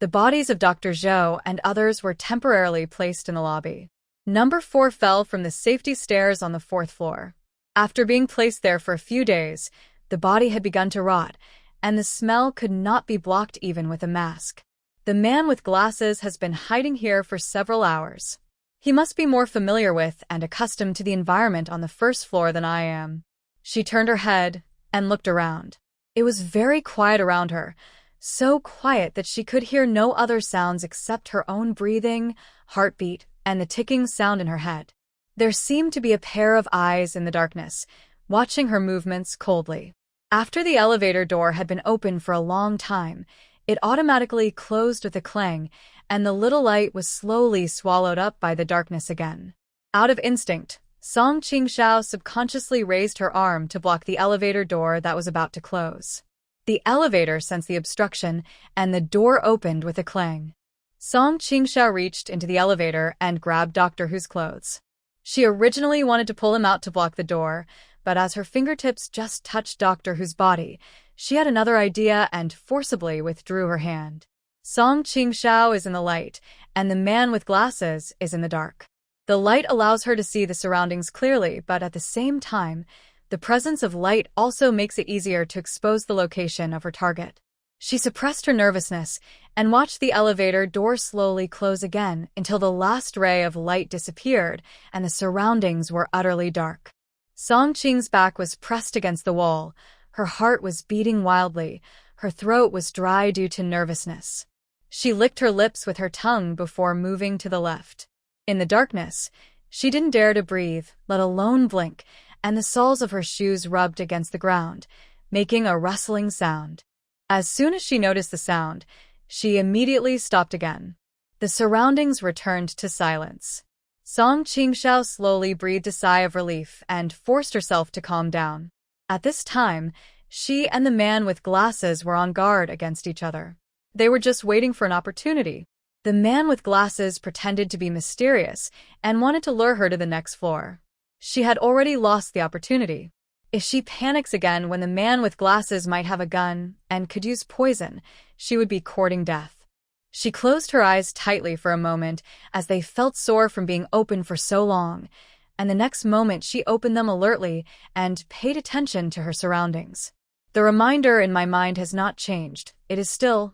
Speaker 1: The bodies of Dr. Zhou and others were temporarily placed in the lobby. Number 4 fell from the safety stairs on the 4th floor. After being placed there for a few days, the body had begun to rot, and the smell could not be blocked even with a mask. The man with glasses has been hiding here for several hours. He must be more familiar with and accustomed to the environment on the first floor than I am. She turned her head and looked around. It was very quiet around her, so quiet that she could hear no other sounds except her own breathing, heartbeat, and the ticking sound in her head. There seemed to be a pair of eyes in the darkness, watching her movements coldly. After the elevator door had been open for a long time, it automatically closed with a clang, and the little light was slowly swallowed up by the darkness again. Out of instinct, Song Qingxiao subconsciously raised her arm to block the elevator door that was about to close. The elevator sensed the obstruction, and the door opened with a clang. Song Qingxiao reached into the elevator and grabbed Doctor Who's clothes. She originally wanted to pull him out to block the door, but as her fingertips just touched Doctor Who's body, she had another idea and forcibly withdrew her hand. Song Qingxiao is in the light, and the man with glasses is in the dark. The light allows her to see the surroundings clearly, but at the same time, the presence of light also makes it easier to expose the location of her target. She suppressed her nervousness and watched the elevator door slowly close again until the last ray of light disappeared and the surroundings were utterly dark. Song Qing's back was pressed against the wall. Her heart was beating wildly. Her throat was dry due to nervousness. She licked her lips with her tongue before moving to the left. In the darkness, she didn't dare to breathe, let alone blink, and the soles of her shoes rubbed against the ground, making a rustling sound. As soon as she noticed the sound, she immediately stopped again. The surroundings returned to silence. Song Qingxiao slowly breathed a sigh of relief and forced herself to calm down. At this time, she and the man with glasses were on guard against each other. They were just waiting for an opportunity. The man with glasses pretended to be mysterious and wanted to lure her to the next floor. She had already lost the opportunity. If she panics again when the man with glasses might have a gun and could use poison, she would be courting death. She closed her eyes tightly for a moment as they felt sore from being open for so long, and the next moment she opened them alertly and paid attention to her surroundings. The reminder in my mind has not changed. It is still,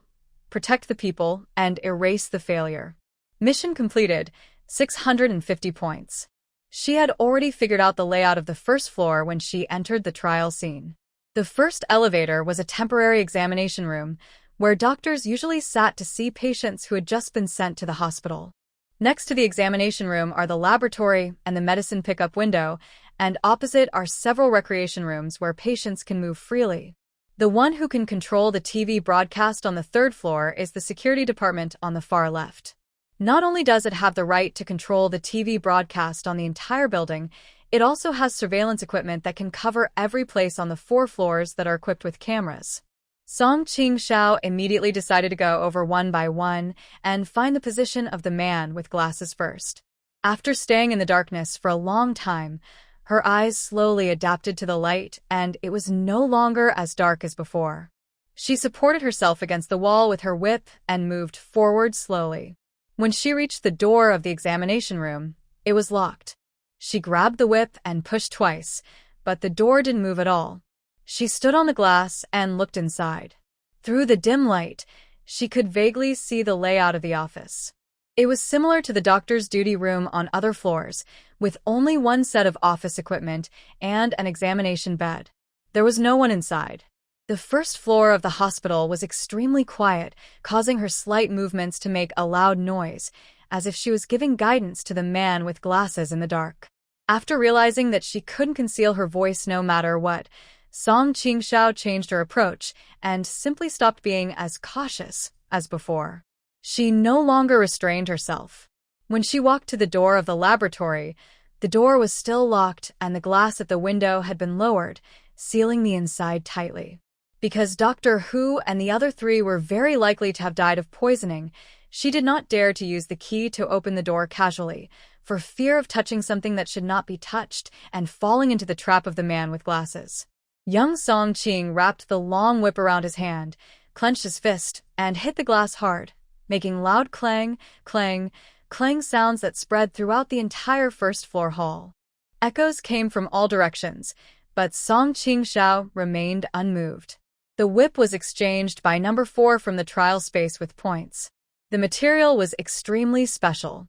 Speaker 1: protect the people and erase the failure. Mission completed, 650 points. She had already figured out the layout of the first floor when she entered the trial scene. The first elevator was a temporary examination room, where doctors usually sat to see patients who had just been sent to the hospital. Next to the examination room are the laboratory and the medicine pickup window, and opposite are several recreation rooms where patients can move freely. The one who can control the TV broadcast on the third floor is the security department on the far left. Not only does it have the right to control the TV broadcast on the entire building, it also has surveillance equipment that can cover every place on the 4 floors that are equipped with cameras. Song Qingxiao immediately decided to go over one by one and find the position of the man with glasses first. After staying in the darkness for a long time, her eyes slowly adapted to the light, and it was no longer as dark as before. She supported herself against the wall with her whip and moved forward slowly. When she reached the door of the examination room, it was locked. She grabbed the whip and pushed twice, but the door didn't move at all. She stood on the glass and looked inside. Through the dim light, she could vaguely see the layout of the office. It was similar to the doctor's duty room on other floors, with only one set of office equipment and an examination bed. There was no one inside. The first floor of the hospital was extremely quiet, causing her slight movements to make a loud noise, as if she was giving guidance to the man with glasses in the dark. After realizing that she couldn't conceal her voice no matter what, Song Qingxiao changed her approach and simply stopped being as cautious as before. She no longer restrained herself. When she walked to the door of the laboratory, the door was still locked and the glass at the window had been lowered, sealing the inside tightly. Because Dr. Hu and the other 3 were very likely to have died of poisoning, she did not dare to use the key to open the door casually, for fear of touching something that should not be touched and falling into the trap of the man with glasses. Young Song Qing wrapped the long whip around his hand, clenched his fist, and hit the glass hard, making loud clang, clang, clang sounds that spread throughout the entire first-floor hall. Echoes came from all directions, but Song Qingxiao remained unmoved. The whip was exchanged by number 4 from the trial space with points. The material was extremely special.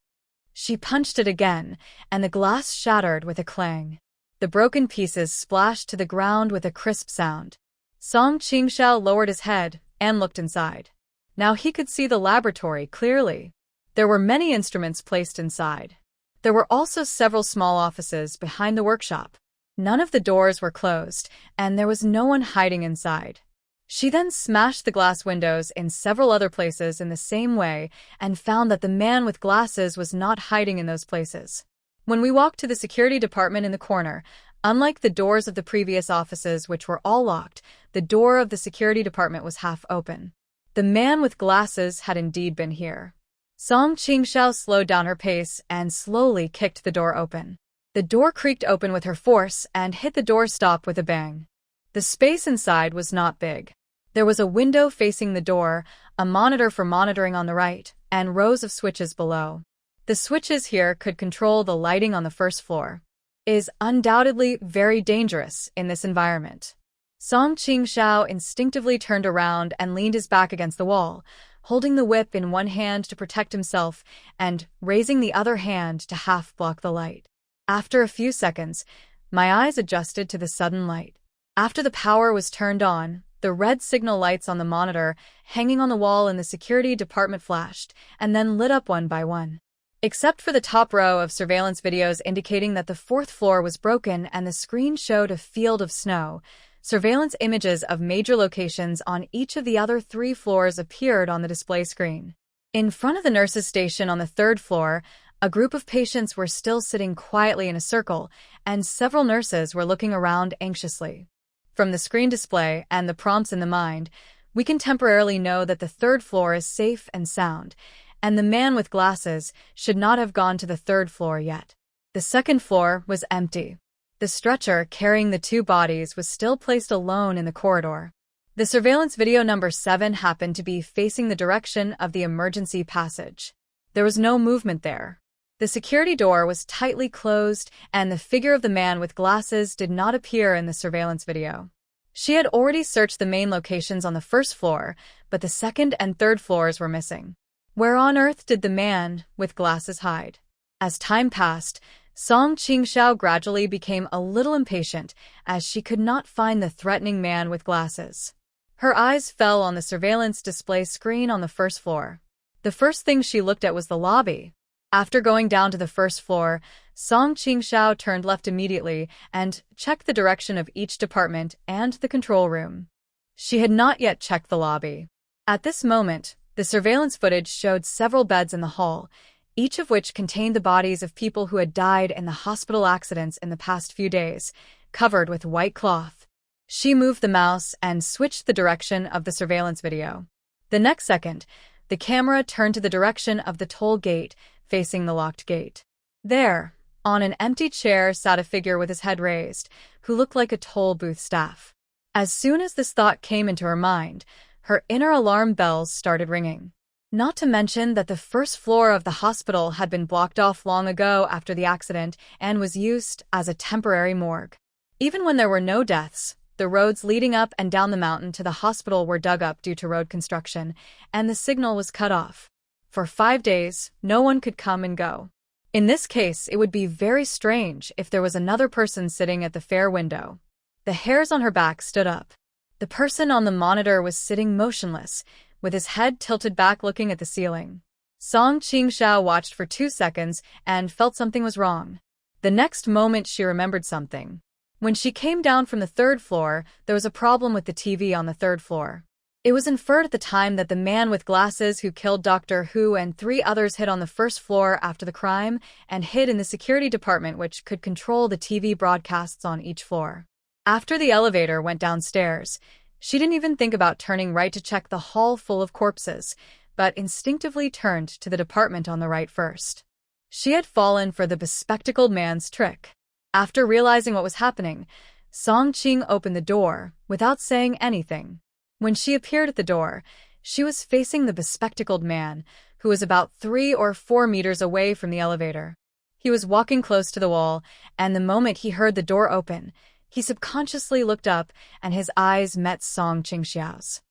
Speaker 1: She punched it again, and the glass shattered with a clang. The broken pieces splashed to the ground with a crisp sound. Song Qingxiao lowered his head and looked inside. Now he could see the laboratory clearly. There were many instruments placed inside. There were also several small offices behind the workshop. None of the doors were closed, and there was no one hiding inside. She then smashed the glass windows in several other places in the same way and found that the man with glasses was not hiding in those places. When we walked to the security department in the corner, unlike the doors of the previous offices which were all locked, the door of the security department was half open. The man with glasses had indeed been here. Song Qingxiao slowed down her pace and slowly kicked the door open. The door creaked open with her force and hit the doorstop with a bang. The space inside was not big. There was a window facing the door, a monitor for monitoring on the right, and rows of switches below. The switches here could control the lighting on the first floor. It is undoubtedly very dangerous in this environment. Song Qingxiao instinctively turned around and leaned his back against the wall, holding the whip in one hand to protect himself and raising the other hand to half-block the light. After a few seconds, my eyes adjusted to the sudden light. After the power was turned on, the red signal lights on the monitor hanging on the wall in the security department flashed and then lit up one by one. Except for the top row of surveillance videos indicating that the fourth floor was broken and the screen showed a field of snow, surveillance images of major locations on each of the other 3 floors appeared on the display screen. In front of the nurses' station on the 3rd floor, a group of patients were still sitting quietly in a circle, and several nurses were looking around anxiously. From the screen display and the prompts in the mind, we can temporarily know that the 3rd floor is safe and sound, and the man with glasses should not have gone to the 3rd floor yet. The 2nd floor was empty. The stretcher carrying the 2 bodies was still placed alone in the corridor. The surveillance video number 7 happened to be facing the direction of the emergency passage. There was no movement there. The security door was tightly closed, and the figure of the man with glasses did not appear in the surveillance video. She had already searched the main locations on the 1st floor, but the 2nd and 3rd floors were missing. Where on earth did the man with glasses hide? As time passed, Song Qingxiao gradually became a little impatient as she could not find the threatening man with glasses. Her eyes fell on the surveillance display screen on the 1st floor. The first thing she looked at was the lobby. After going down to the 1st floor, Song Qingxiao turned left immediately and checked the direction of each department and the control room. She had not yet checked the lobby. At this moment, the surveillance footage showed several beds in the hall, each of which contained the bodies of people who had died in the hospital accidents in the past few days, covered with white cloth. She moved the mouse and switched the direction of the surveillance video. The next second, the camera turned to the direction of the toll gate, facing the locked gate. There, on an empty chair, sat a figure with his head raised, who looked like a toll booth staff. As soon as this thought came into her mind, her inner alarm bells started ringing. Not to mention that the 1st floor of the hospital had been blocked off long ago after the accident and was used as a temporary morgue. Even when there were no deaths, the roads leading up and down the mountain to the hospital were dug up due to road construction, and the signal was cut off. For 5 days, no one could come and go. In this case, it would be very strange if there was another person sitting at the fair window. The hairs on her back stood up. The person on the monitor was sitting motionless, with his head tilted back looking at the ceiling. Song Qingxiao watched for 2 seconds and felt something was wrong. The next moment she remembered something. When she came down from the 3rd floor, there was a problem with the TV on the 3rd floor. It was inferred at the time that the man with glasses who killed Doctor Who and 3 others hid on the 1st floor after the crime and hid in the security department, which could control the TV broadcasts on each floor. After the elevator went downstairs, she didn't even think about turning right to check the hall full of corpses, but instinctively turned to the department on the right first. She had fallen for the bespectacled man's trick. After realizing what was happening, Song Qing opened the door without saying anything. When she appeared at the door, she was facing the bespectacled man, who was about 3 or 4 meters away from the elevator. He was walking close to the wall, and the moment he heard the door open, he subconsciously looked up and his eyes met Song Qingxiao's.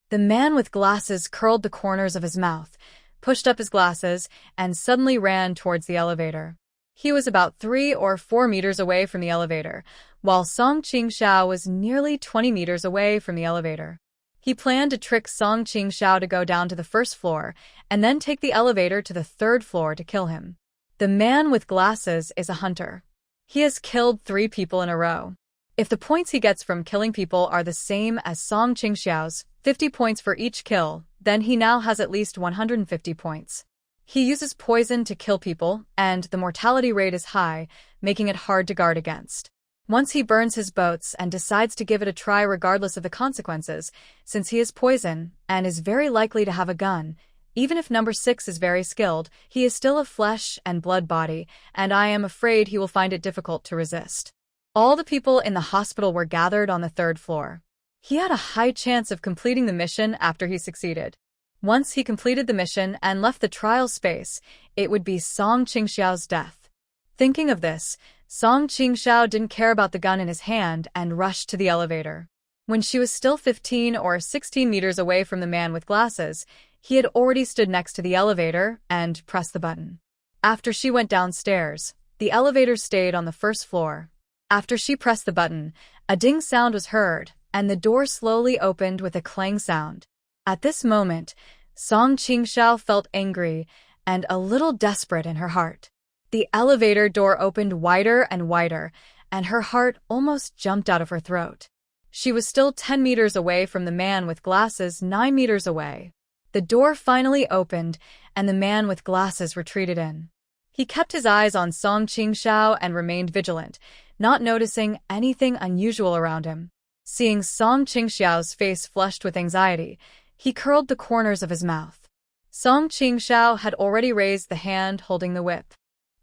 Speaker 1: The man with glasses curled the corners of his mouth, pushed up his glasses, and suddenly ran towards the elevator. He was about 3 or 4 meters away from the elevator, while Song Qingxiao was nearly 20 meters away from the elevator. He planned to trick Song Qingxiao to go down to the 1st floor and then take the elevator to the 3rd floor to kill him. The man with glasses is a hunter. He has killed 3 people in a row. If the points he gets from killing people are the same as Song Qingxiao's, 50 points for each kill, then he now has at least 150 points. He uses poison to kill people, and the mortality rate is high, making it hard to guard against. Once he burns his boats and decides to give it a try regardless of the consequences, since he is poison and is very likely to have a gun, even if number 6 is very skilled, he is still a flesh and blood body, and I am afraid he will find it difficult to resist. All the people in the hospital were gathered on the 3rd floor. He had a high chance of completing the mission after he succeeded. Once he completed the mission and left the trial space, it would be Song Qingxiao's death. Thinking of this, Song Qingxiao didn't care about the gun in his hand and rushed to the elevator. When she was still 15 or 16 meters away from the man with glasses, he had already stood next to the elevator and pressed the button. After she went downstairs, the elevator stayed on the first floor. After she pressed the button, a ding sound was heard, and the door slowly opened with a clang sound. At this moment, Song Qingxiao felt angry and a little desperate in her heart. The elevator door opened wider and wider, and her heart almost jumped out of her throat. She was still 10 meters away from the man with glasses, 9 meters away. The door finally opened, and the man with glasses retreated in. He kept his eyes on Song Qingxiao and remained vigilant, not noticing anything unusual around him. Seeing Song Qingxiao's face flushed with anxiety, he curled the corners of his mouth. Song Qingxiao had already raised the hand holding the whip.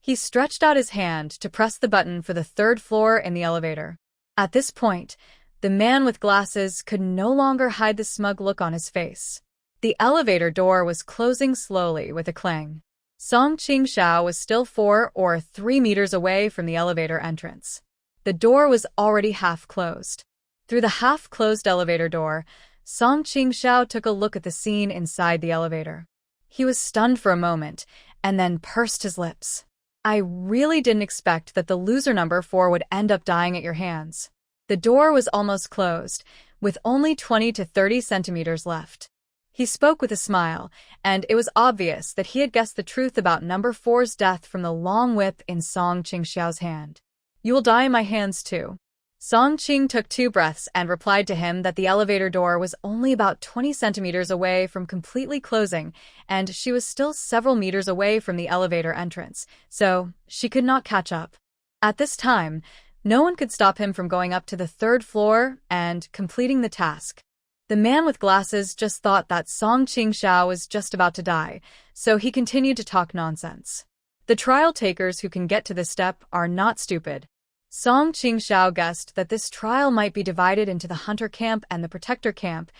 Speaker 1: He stretched out his hand to press the button for the third floor in the elevator. At this point, the man with glasses could no longer hide the smug look on his face. The elevator door was closing slowly with a clang. Song Qingxiao was still 4 or 3 meters away from the elevator entrance. The door was already half closed. Through the half-closed elevator door, Song Qingxiao took a look at the scene inside the elevator. He was stunned for a moment, and then pursed his lips. I really didn't expect that the loser number 4 would end up dying at your hands. The door was almost closed, with only 20 to 30 centimeters left. He spoke with a smile, and it was obvious that he had guessed the truth about number 4's death from the long whip in Song Qingxiao's hand. You will die in my hands too. Song Qing took 2 breaths and replied to him that the elevator door was only about 20 centimeters away from completely closing, and she was still several meters away from the elevator entrance, so she could not catch up. At this time, no one could stop him from going up to the 3rd floor and completing the task. The man with glasses just thought that Song Qingxiao was just about to die, so he continued to talk nonsense. The trial takers who can get to this step are not stupid. Song Qingxiao guessed that this trial might be divided into the hunter camp and the protector camp,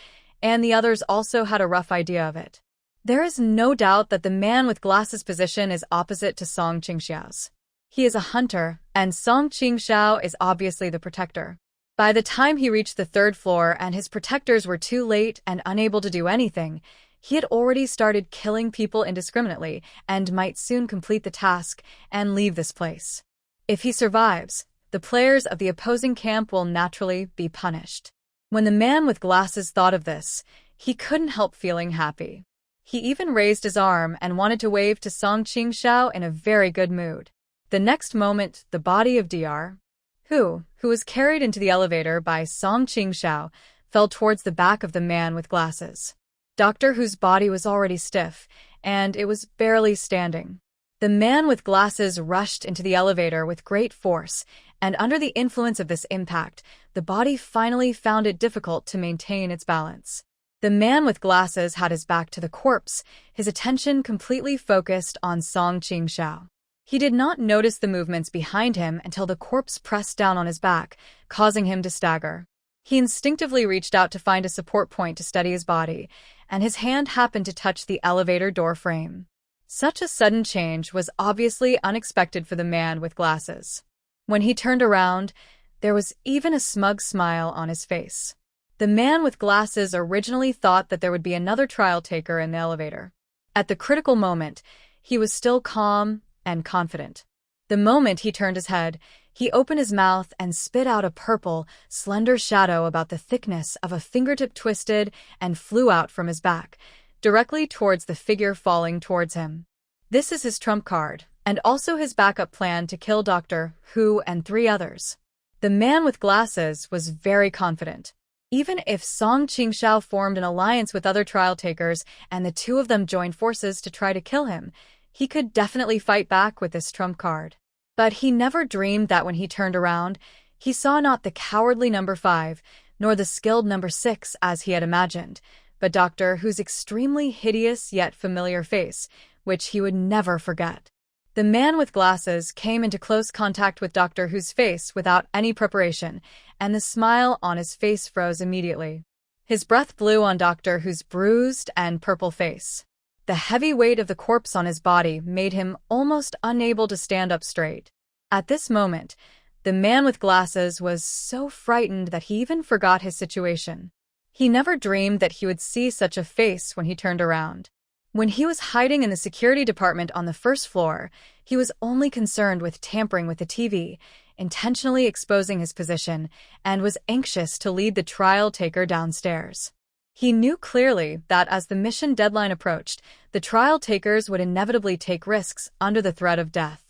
Speaker 1: and the others also had a rough idea of it. There is no doubt that the man with glasses' position is opposite to Song Qingxiao's. He is a hunter, and Song Qingxiao is obviously the protector. By the time he reached the 3rd floor and his protectors were too late and unable to do anything, he had already started killing people indiscriminately and might soon complete the task and leave this place. If he survives, the players of the opposing camp will naturally be punished. When the man with glasses thought of this, he couldn't help feeling happy. He even raised his arm and wanted to wave to Song Qingxiao in a very good mood. The next moment, the body of Dr. who was carried into the elevator by Song Qingxiao, fell towards the back of the man with glasses. Dr. Who's body was already stiff, and it was barely standing. The man with glasses rushed into the elevator with great force, and under the influence of this impact, the body finally found it difficult to maintain its balance. The man with glasses had his back to the corpse, his attention completely focused on Song Qingxiao. He did not notice the movements behind him until the corpse pressed down on his back, causing him to stagger. He instinctively reached out to find a support point to steady his body, and his hand happened to touch the elevator door frame. Such a sudden change was obviously unexpected for the man with glasses. When he turned around, there was even a smug smile on his face. The man with glasses originally thought that there would be another trial taker in the elevator. At the critical moment, he was still calm and confident. The moment he turned his head, he opened his mouth and spit out a purple, slender shadow about the thickness of a fingertip twisted and flew out from his back, directly towards the figure falling towards him. This is his trump card, and also his backup plan to kill Dr. Who and 3 others. The man with glasses was very confident. Even if Song Qingxiao formed an alliance with other trial takers and the 2 of them joined forces to try to kill him, he could definitely fight back with this trump card. But he never dreamed that when he turned around, he saw not the cowardly number 5, nor the skilled number 6 as he had imagined, but Dr. Who's extremely hideous yet familiar face, which he would never forget. The man with glasses came into close contact with Dr. Who's face without any preparation, and the smile on his face froze immediately. His breath blew on Doctor Who's bruised and purple face. The heavy weight of the corpse on his body made him almost unable to stand up straight. At this moment, the man with glasses was so frightened that he even forgot his situation. He never dreamed that he would see such a face when he turned around. When he was hiding in the security department on the first floor, he was only concerned with tampering with the TV, intentionally exposing his position, and was anxious to lead the trial taker downstairs. He knew clearly that as the mission deadline approached, the trial takers would inevitably take risks under the threat of death.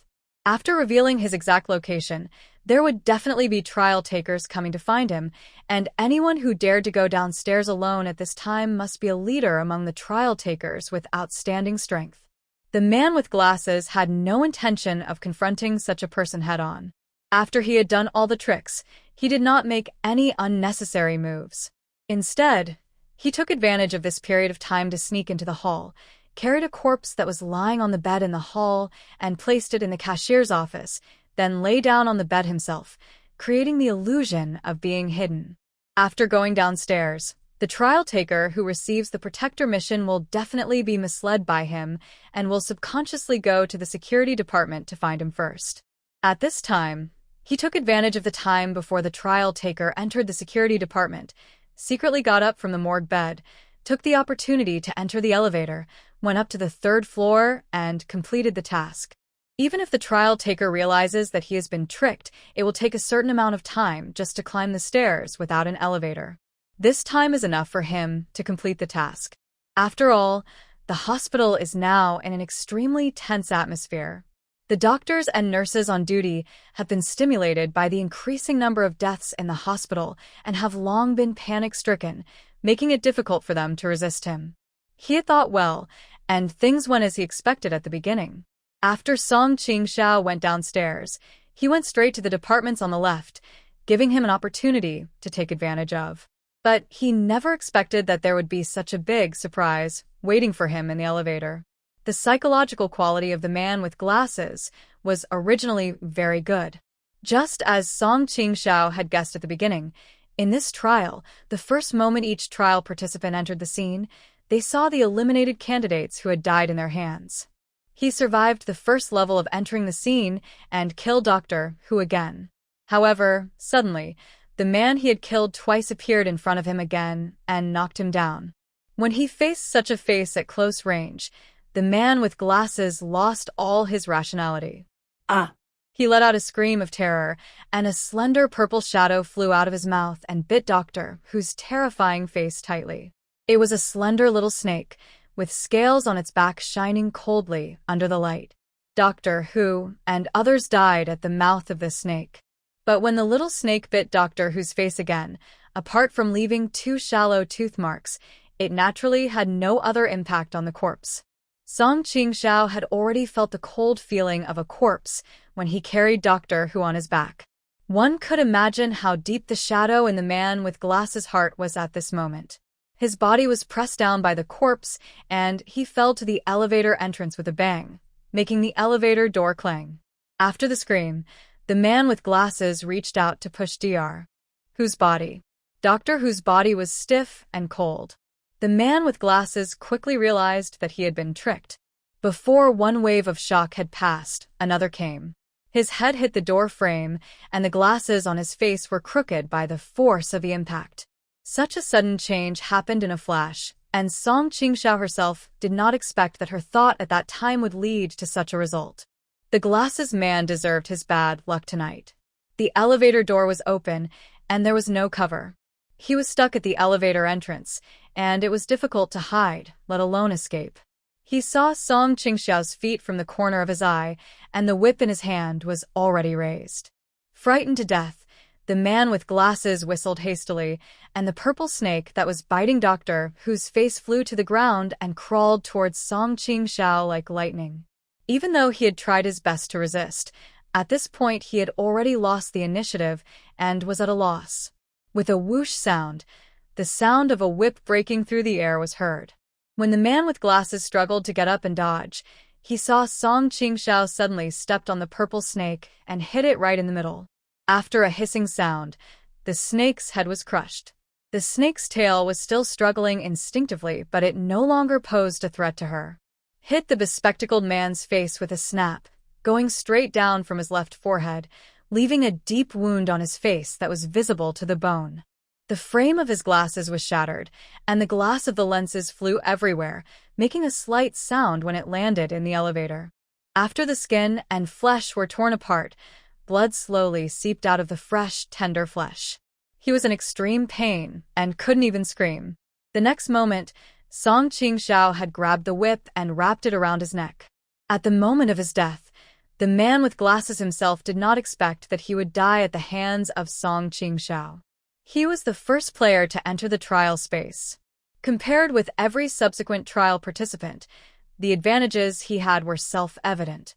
Speaker 1: After revealing his exact location, there would definitely be trial takers coming to find him, and anyone who dared to go downstairs alone at this time must be a leader among the trial takers with outstanding strength. The man with glasses had no intention of confronting such a person head-on. After he had done all the tricks, he did not make any unnecessary moves. Instead, he took advantage of this period of time to sneak into the hall, carried a corpse that was lying on the bed in the hall, and placed it in the cashier's office, then lay down on the bed himself, creating the illusion of being hidden. After going downstairs, the trial taker who receives the protector mission will definitely be misled by him and will subconsciously go to the security department to find him first. At this time, he took advantage of the time before the trial taker entered the security department, secretly got up from the morgue bed, took the opportunity to enter the elevator, went up to the third floor, and completed the task. Even if the trial taker realizes that he has been tricked, it will take a certain amount of time just to climb the stairs without an elevator. This time is enough for him to complete the task. After all, the hospital is now in an extremely tense atmosphere. The doctors and nurses on duty have been stimulated by the increasing number of deaths in the hospital and have long been panic-stricken, making it difficult for them to resist him. He had thought well, and things went as he expected at the beginning. After Song Qingxiao went downstairs, he went straight to the departments on the left, giving him an opportunity to take advantage of. But he never expected that there would be such a big surprise waiting for him in the elevator. The psychological quality of the man with glasses was originally very good. Just as Song Qingxiao had guessed at the beginning, in this trial, the first moment each trial participant entered the scene, they saw the eliminated candidates who had died in their hands. He survived the first level of entering the scene and killed Doctor Who again. However, suddenly, the man he had killed twice appeared in front of him again and knocked him down. When he faced such a face at close range, the man with glasses lost all his rationality.
Speaker 2: Ah!
Speaker 1: He let out a scream of terror, and a slender purple shadow flew out of his mouth and bit Doctor Who's terrifying face tightly. It was a slender little snake, with scales on its back shining coldly under the light. Doctor Who and others died at the mouth of this snake. But when the little snake bit Doctor Who's face again, apart from leaving 2 shallow tooth marks, it naturally had no other impact on the corpse. Song Qingxiao had already felt the cold feeling of a corpse when he carried Doctor Who on his back. One could imagine how deep the shadow in the man with glasses' heart was at this moment. His body was pressed down by the corpse, and he fell to the elevator entrance with a bang, making the elevator door clang. After the scream, the man with glasses reached out to push Dr. Who's body. Doctor Who's body was stiff and cold. The man with glasses quickly realized that he had been tricked. Before one wave of shock had passed, another came. His head hit the door frame, and the glasses on his face were crooked by the force of the impact. Such a sudden change happened in a flash, and Song Qingxiao herself did not expect that her thought at that time would lead to such a result. The glasses man deserved his bad luck tonight. The elevator door was open, and there was no cover. He was stuck at the elevator entrance, and it was difficult to hide, let alone escape. He saw Song Qingxiao's feet from the corner of his eye, and the whip in his hand was already raised. Frightened to death, the man with glasses whistled hastily, and the purple snake that was biting Doctor Who's face flew to the ground and crawled towards Song Qingxiao like lightning. Even though he had tried his best to resist, at this point he had already lost the initiative and was at a loss. With a whoosh sound, the sound of a whip breaking through the air was heard. When the man with glasses struggled to get up and dodge, he saw Song Qingxiao suddenly stepped on the purple snake and hit it right in the middle. After a hissing sound, the snake's head was crushed. The snake's tail was still struggling instinctively, but it no longer posed a threat to her. Hit the bespectacled man's face with a snap, going straight down from his left forehead, leaving a deep wound on his face that was visible to the bone. The frame of his glasses was shattered, and the glass of the lenses flew everywhere, making a slight sound when it landed in the elevator. After the skin and flesh were torn apart, blood slowly seeped out of the fresh, tender flesh. He was in extreme pain and couldn't even scream. The next moment, Song Qingxiao had grabbed the whip and wrapped it around his neck. At the moment of his death, the man with glasses himself did not expect that he would die at the hands of Song Qingxiao. He was the first player to enter the trial space. Compared with every subsequent trial participant, the advantages he had were self-evident.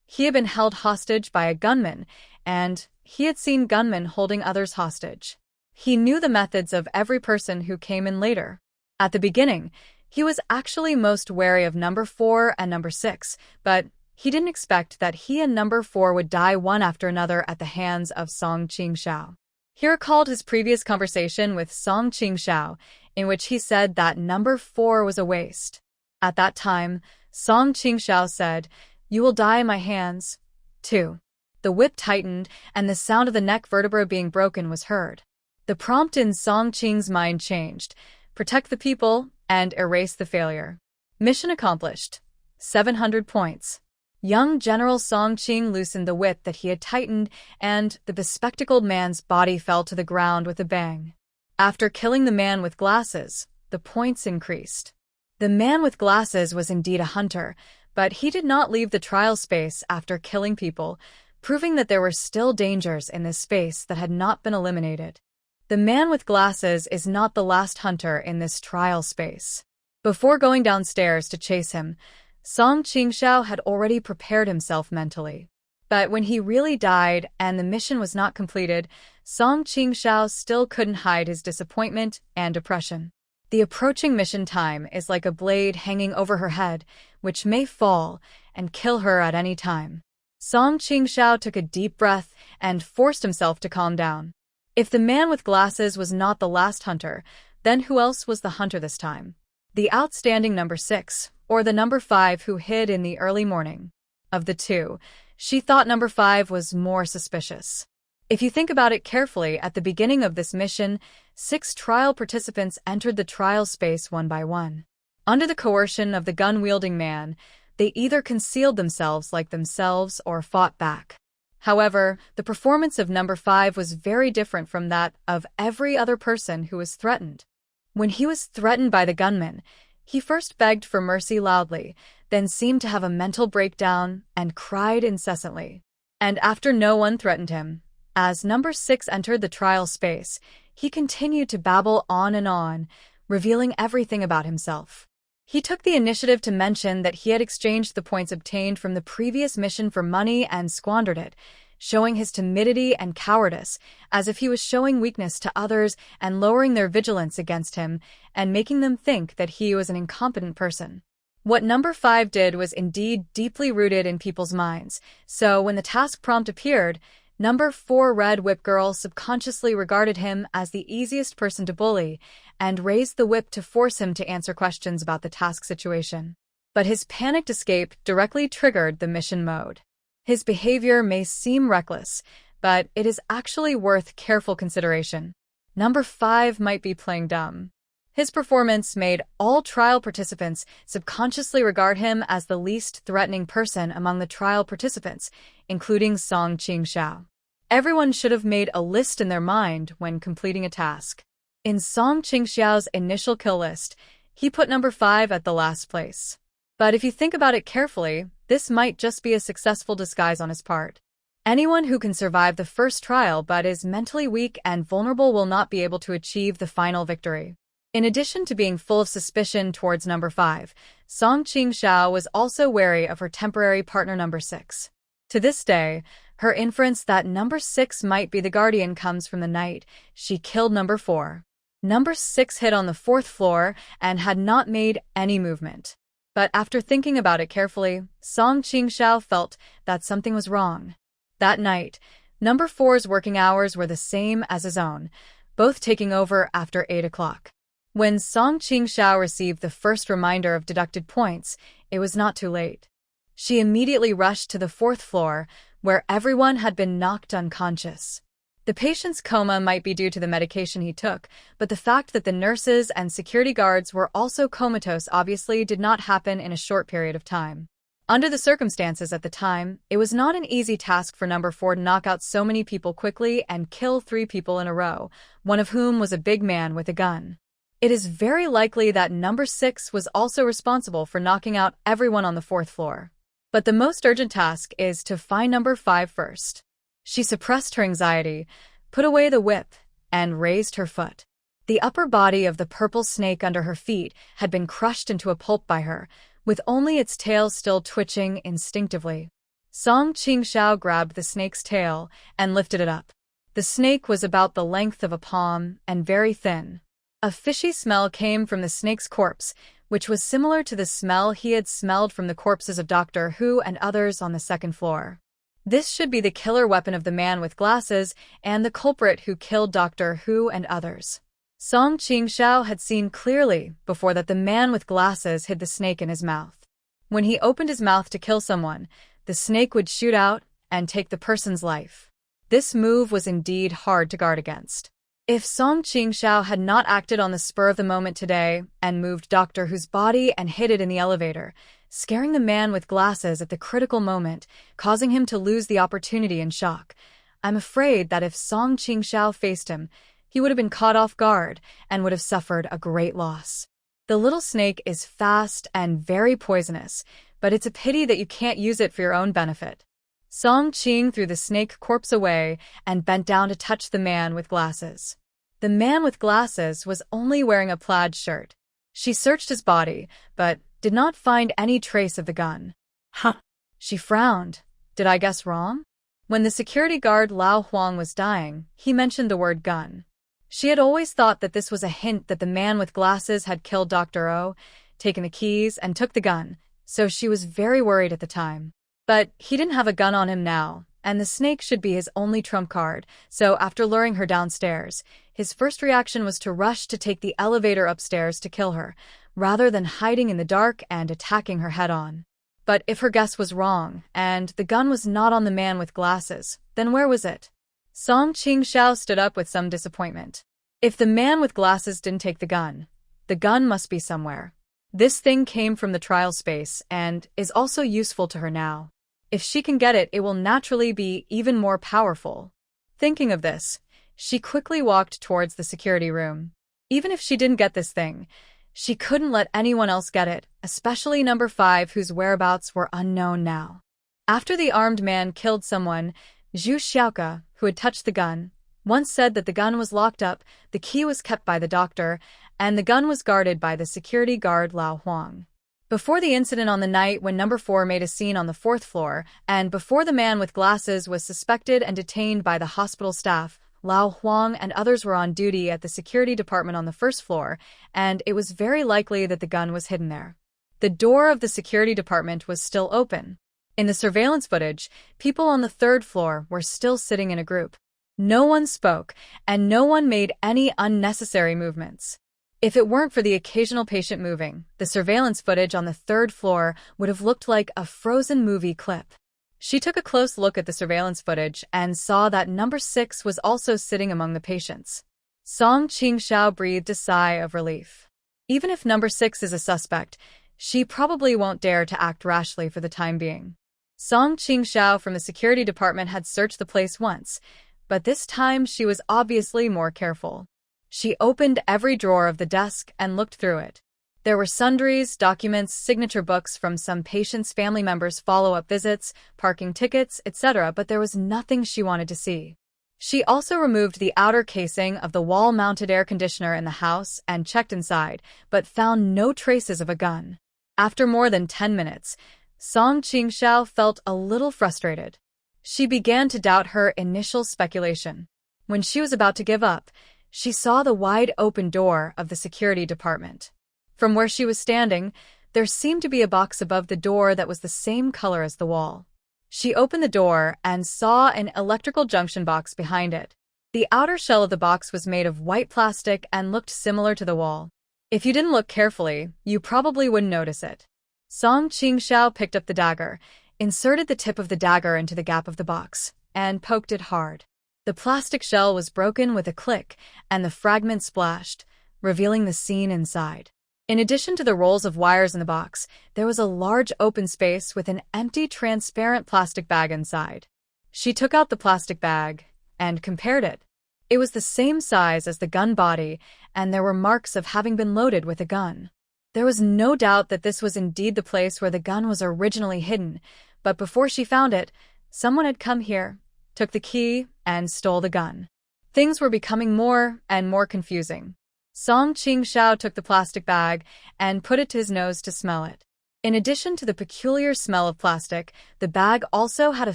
Speaker 1: He had been held hostage by a gunman, and he had seen gunmen holding others hostage. He knew the methods of every person who came in later. At the beginning, he was actually most wary of number 4 and number 6, but he didn't expect that he and number 4 would die one after another at the hands of Song Qingxiao. He recalled his previous conversation with Song Qingxiao, in which he said that number 4 was a waste. At that time, Song Qingxiao said, "You will die in my hands, too." The whip tightened, and the sound of the neck vertebra being broken was heard. The prompt in Song Qing's mind changed: protect the people and erase the failure. Mission accomplished. 700 points. Young General Song Qing loosened the whip that he had tightened, and the bespectacled man's body fell to the ground with a bang. After killing the man with glasses, the points increased. The man with glasses was indeed a hunter, but he did not leave the trial space after killing people, proving that there were still dangers in this space that had not been eliminated. The man with glasses is not the last hunter in this trial space. Before going downstairs to chase him, Song Qingxiao had already prepared himself mentally. But when he really died and the mission was not completed, Song Qingxiao still couldn't hide his disappointment and depression. The approaching mission time is like a blade hanging over her head, which may fall and kill her at any time. Song Qingxiao took a deep breath and forced himself to calm down. If the man with glasses was not the last hunter, then who else was the hunter this time? The outstanding number 6, or the number 5 who hid in the early morning? Of the two, she thought number 5 was more suspicious. If you think about it carefully, at the beginning of this mission, 6 trial participants entered the trial space one by one. Under the coercion of the gun-wielding man, they either concealed themselves like themselves or fought back. However, the performance of number 5 was very different from that of every other person who was threatened. When he was threatened by the gunman, he first begged for mercy loudly, then seemed to have a mental breakdown and cried incessantly. And after no one threatened him, as number 6 entered the trial space, he continued to babble on, revealing everything about himself. He took the initiative to mention that he had exchanged the points obtained from the previous mission for money and squandered it, showing his timidity and cowardice, as if he was showing weakness to others and lowering their vigilance against him and making them think that he was an incompetent person. What number 5 did was indeed deeply rooted in people's minds, so when the task prompt appeared, number 4 Red Whip Girl subconsciously regarded him as the easiest person to bully and raised the whip to force him to answer questions about the task situation. But his panicked escape directly triggered the mission mode. His behavior may seem reckless, but it is actually worth careful consideration. Number 5 might be playing dumb. His performance made all trial participants subconsciously regard him as the least threatening person among the trial participants, including Song Qingxiao. Everyone should have made a list in their mind when completing a task. In Song Qingxiao's initial kill list, he put number 5 at the last place. But if you think about it carefully, this might just be a successful disguise on his part. Anyone who can survive the first trial but is mentally weak and vulnerable will not be able to achieve the final victory. In addition to being full of suspicion towards number 5, Song Qingxiao was also wary of her temporary partner number 6. To this day, her inference that number 6 might be the guardian comes from the night she killed number 4. Number 6 hid on the 4th floor and had not made any movement. But after thinking about it carefully, Song Qingxiao felt that something was wrong. That night, number 4's working hours were the same as his own, both taking over after 8 o'clock. When Song Qingxiao received the first reminder of deducted points, it was not too late. She immediately rushed to the 4th floor, where everyone had been knocked unconscious. The patient's coma might be due to the medication he took, but the fact that the nurses and security guards were also comatose obviously did not happen in a short period of time. Under the circumstances at the time, it was not an easy task for number 4 to knock out so many people quickly and kill 3 people in a row, one of whom was a big man with a gun. It is very likely that number 6 was also responsible for knocking out everyone on the 4th floor. But the most urgent task is to find number 5 first. She suppressed her anxiety, put away the whip, and raised her foot. The upper body of the purple snake under her feet had been crushed into a pulp by her, with only its tail still twitching instinctively. Song Qingxiao grabbed the snake's tail and lifted it up. The snake was about the length of a palm and very thin. A fishy smell came from the snake's corpse, which was similar to the smell he had smelled from the corpses of Doctor Who and others on the 2nd floor. This should be the killer weapon of the man with glasses and the culprit who killed Doctor Who and others. Song Qingxiao had seen clearly before that the man with glasses hid the snake in his mouth. When he opened his mouth to kill someone, the snake would shoot out and take the person's life. This move was indeed hard to guard against. If Song Qingxiao had not acted on the spur of the moment today and moved Doctor Who's body and hid it in the elevator, scaring the man with glasses at the critical moment, causing him to lose the opportunity in shock, I'm afraid that if Song Qingxiao faced him, he would have been caught off guard and would have suffered a great loss. The little snake is fast and very poisonous, but it's a pity that you can't use it for your own benefit. Song Qing threw the snake corpse away and bent down to touch the man with glasses. The man with glasses was only wearing a plaid shirt. She searched his body, but did not find any trace of the gun.
Speaker 2: Huh.
Speaker 1: She frowned. Did I guess wrong? When the security guard Lao Huang was dying, he mentioned the word gun. She had always thought that this was a hint that the man with glasses had killed Dr. O, taken the keys, and took the gun, so she was very worried at the time. But he didn't have a gun on him now, and the snake should be his only trump card, so after luring her downstairs, his first reaction was to rush to take the elevator upstairs to kill her, rather than hiding in the dark and attacking her head-on. But if her guess was wrong, and the gun was not on the man with glasses, then where was it? Song Qingxiao stood up with some disappointment. If the man with glasses didn't take the gun must be somewhere. This thing came from the trial space and is also useful to her now. If she can get it, it will naturally be even more powerful. Thinking of this, she quickly walked towards the security room. Even if she didn't get this thing, she couldn't let anyone else get it, especially number 5 whose whereabouts were unknown now. After the armed man killed someone, Zhu Xiaoke, who had touched the gun, once said that the gun was locked up, the key was kept by the doctor, and the gun was guarded by the security guard Lao Huang. Before the incident on the night when number 4 made a scene on the 4th floor, and before the man with glasses was suspected and detained by the hospital staff, Lao Huang and others were on duty at the security department on the 1st floor, and it was very likely that the gun was hidden there. The door of the security department was still open. In the surveillance footage, people on the 3rd floor were still sitting in a group. No one spoke, and no one made any unnecessary movements. If it weren't for the occasional patient moving, the surveillance footage on the 3rd floor would have looked like a frozen movie clip. She took a close look at the surveillance footage and saw that number 6 was also sitting among the patients. Song Qingxiao breathed a sigh of relief. Even if number 6 is a suspect, she probably won't dare to act rashly for the time being. Song Qingxiao from the security department had searched the place once, but this time she was obviously more careful. She opened every drawer of the desk and looked through it. There were sundries, documents, signature books from some patients' family members' follow-up visits, parking tickets, etc., but there was nothing she wanted to see. She also removed the outer casing of the wall-mounted air conditioner in the house and checked inside, but found no traces of a gun. After more than 10 minutes, Song Qingxiao felt a little frustrated. She began to doubt her initial speculation. When she was about to give up, she saw the wide-open door of the security department. From where she was standing, there seemed to be a box above the door that was the same color as the wall. She opened the door and saw an electrical junction box behind it. The outer shell of the box was made of white plastic and looked similar to the wall. If you didn't look carefully, you probably wouldn't notice it. Song Qingxiao picked up the dagger, inserted the tip of the dagger into the gap of the box, and poked it hard. The plastic shell was broken with a click, and the fragments splashed, revealing the scene inside. In addition to the rolls of wires in the box, there was a large open space with an empty, transparent plastic bag inside. She took out the plastic bag and compared it. It was the same size as the gun body, and there were marks of having been loaded with a gun. There was no doubt that this was indeed the place where the gun was originally hidden, but before she found it, someone had come here, took the key, and stole the gun. Things were becoming more and more confusing. Song Qingxiao took the plastic bag and put it to his nose to smell it. In addition to the peculiar smell of plastic, the bag also had a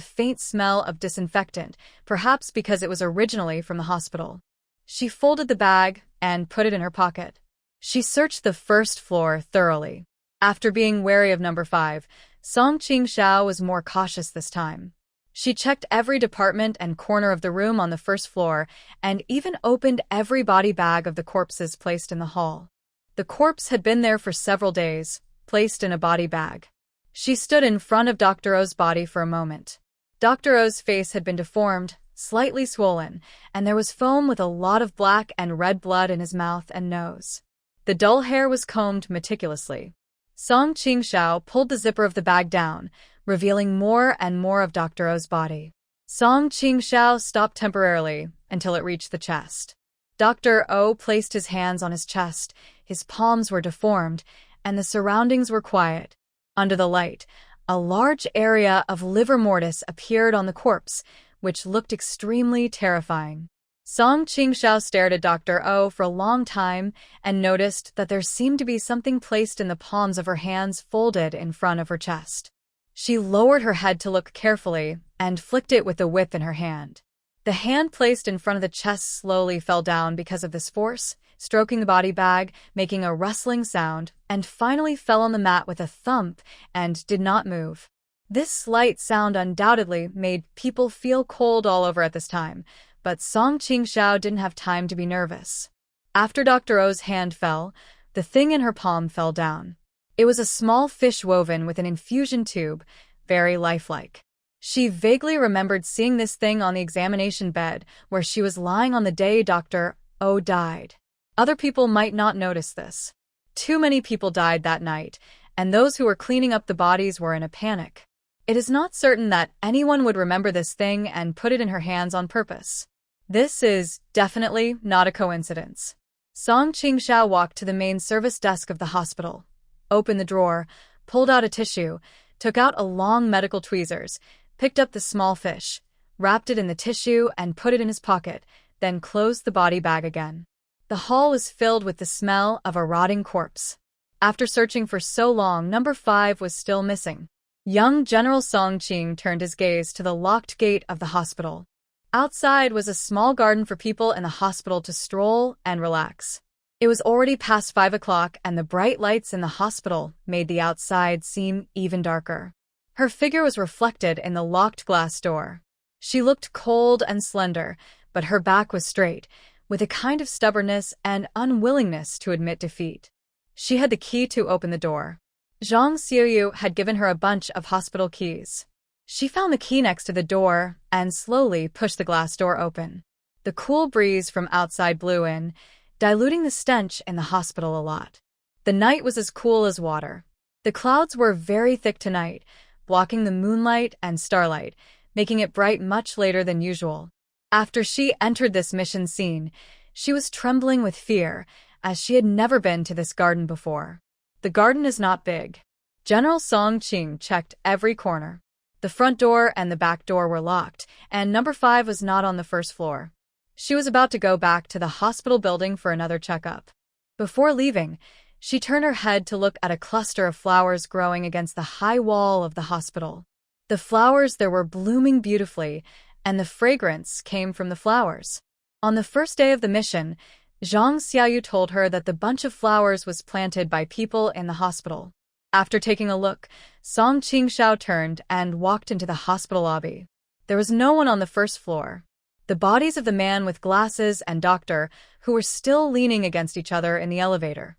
Speaker 1: faint smell of disinfectant, perhaps because it was originally from the hospital. She folded the bag and put it in her pocket. She searched the first floor thoroughly. After being wary of number 5, Song Qingxiao was more cautious this time. She checked every department and corner of the room on the first floor and even opened every body bag of the corpses placed in the hall. The corpse had been there for several days, placed in a body bag. She stood in front of Dr. O's body for a moment. Dr. O's face had been deformed, slightly swollen, and there was foam with a lot of black and red blood in his mouth and nose. The dull hair was combed meticulously. Song Qingxiao pulled the zipper of the bag down, revealing more and more of Dr. O's body. Song Qingxiao stopped temporarily until it reached the chest. Dr. O placed his hands on his chest, his palms were deformed, and the surroundings were quiet. Under the light, a large area of livor mortis appeared on the corpse, which looked extremely terrifying. Song Qingxiao stared at Dr. O for a long time and noticed that there seemed to be something placed in the palms of her hands folded in front of her chest. She lowered her head to look carefully and flicked it with the whip in her hand. The hand placed in front of the chest slowly fell down because of this force, stroking the body bag, making a rustling sound, and finally fell on the mat with a thump and did not move. This slight sound undoubtedly made people feel cold all over at this time, but Song Qingxiao didn't have time to be nervous. After Dr. O's hand fell, the thing in her palm fell down. It was a small fish woven with an infusion tube, very lifelike. She vaguely remembered seeing this thing on the examination bed where she was lying on the day Dr. O died. Other people might not notice this. Too many people died that night, and those who were cleaning up the bodies were in a panic. It is not certain that anyone would remember this thing and put it in her hands on purpose. This is definitely not a coincidence. Song Qingxiao walked to the main service desk of the hospital, opened the drawer, pulled out a tissue, took out a long medical tweezers, picked up the small fish, wrapped it in the tissue and put it in his pocket, then closed the body bag again. The hall was filled with the smell of a rotting corpse. After searching for so long, number 5 was still missing. Young General Song Qing turned his gaze to the locked gate of the hospital. Outside was a small garden for people in the hospital to stroll and relax. It was already past 5 o'clock, and the bright lights in the hospital made the outside seem even darker. Her figure was reflected in the locked glass door. She looked cold and slender, but her back was straight, with a kind of stubbornness and unwillingness to admit defeat. She had the key to open the door. Zhang Xiuyu had given her a bunch of hospital keys. She found the key next to the door and slowly pushed the glass door open. The cool breeze from outside blew in, diluting the stench in the hospital a lot. The night was as cool as water. The clouds were very thick tonight, blocking the moonlight and starlight, making it bright much later than usual. After she entered this mission scene, she was trembling with fear, as she had never been to this garden before. The garden is not big. General Song Qing checked every corner. The front door and the back door were locked, and number 5 was not on the first floor. She was about to go back to the hospital building for another checkup. Before leaving, she turned her head to look at a cluster of flowers growing against the high wall of the hospital. The flowers there were blooming beautifully, and the fragrance came from the flowers. On the first day of the mission, Zhang Xiaoyu told her that the bunch of flowers was planted by people in the hospital. After taking a look, Song Qingxiao turned and walked into the hospital lobby. There was no one on the first floor. the bodies of the man with glasses and doctor, who were still leaning against each other in the elevator,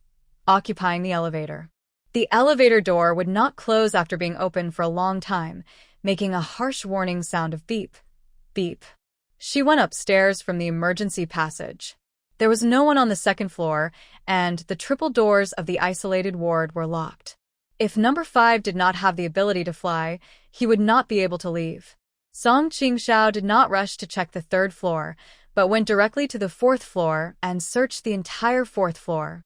Speaker 1: occupying the elevator. The elevator door would not close after being open for a long time, making a harsh warning sound of beep, beep. She went upstairs from the emergency passage. There was no one on the second floor, and the triple doors of the isolated ward were locked. If number 5 did not have the ability to fly, he would not be able to leave. Song Qingxiao did not rush to check the third floor, but went directly to the fourth floor and searched the entire fourth floor.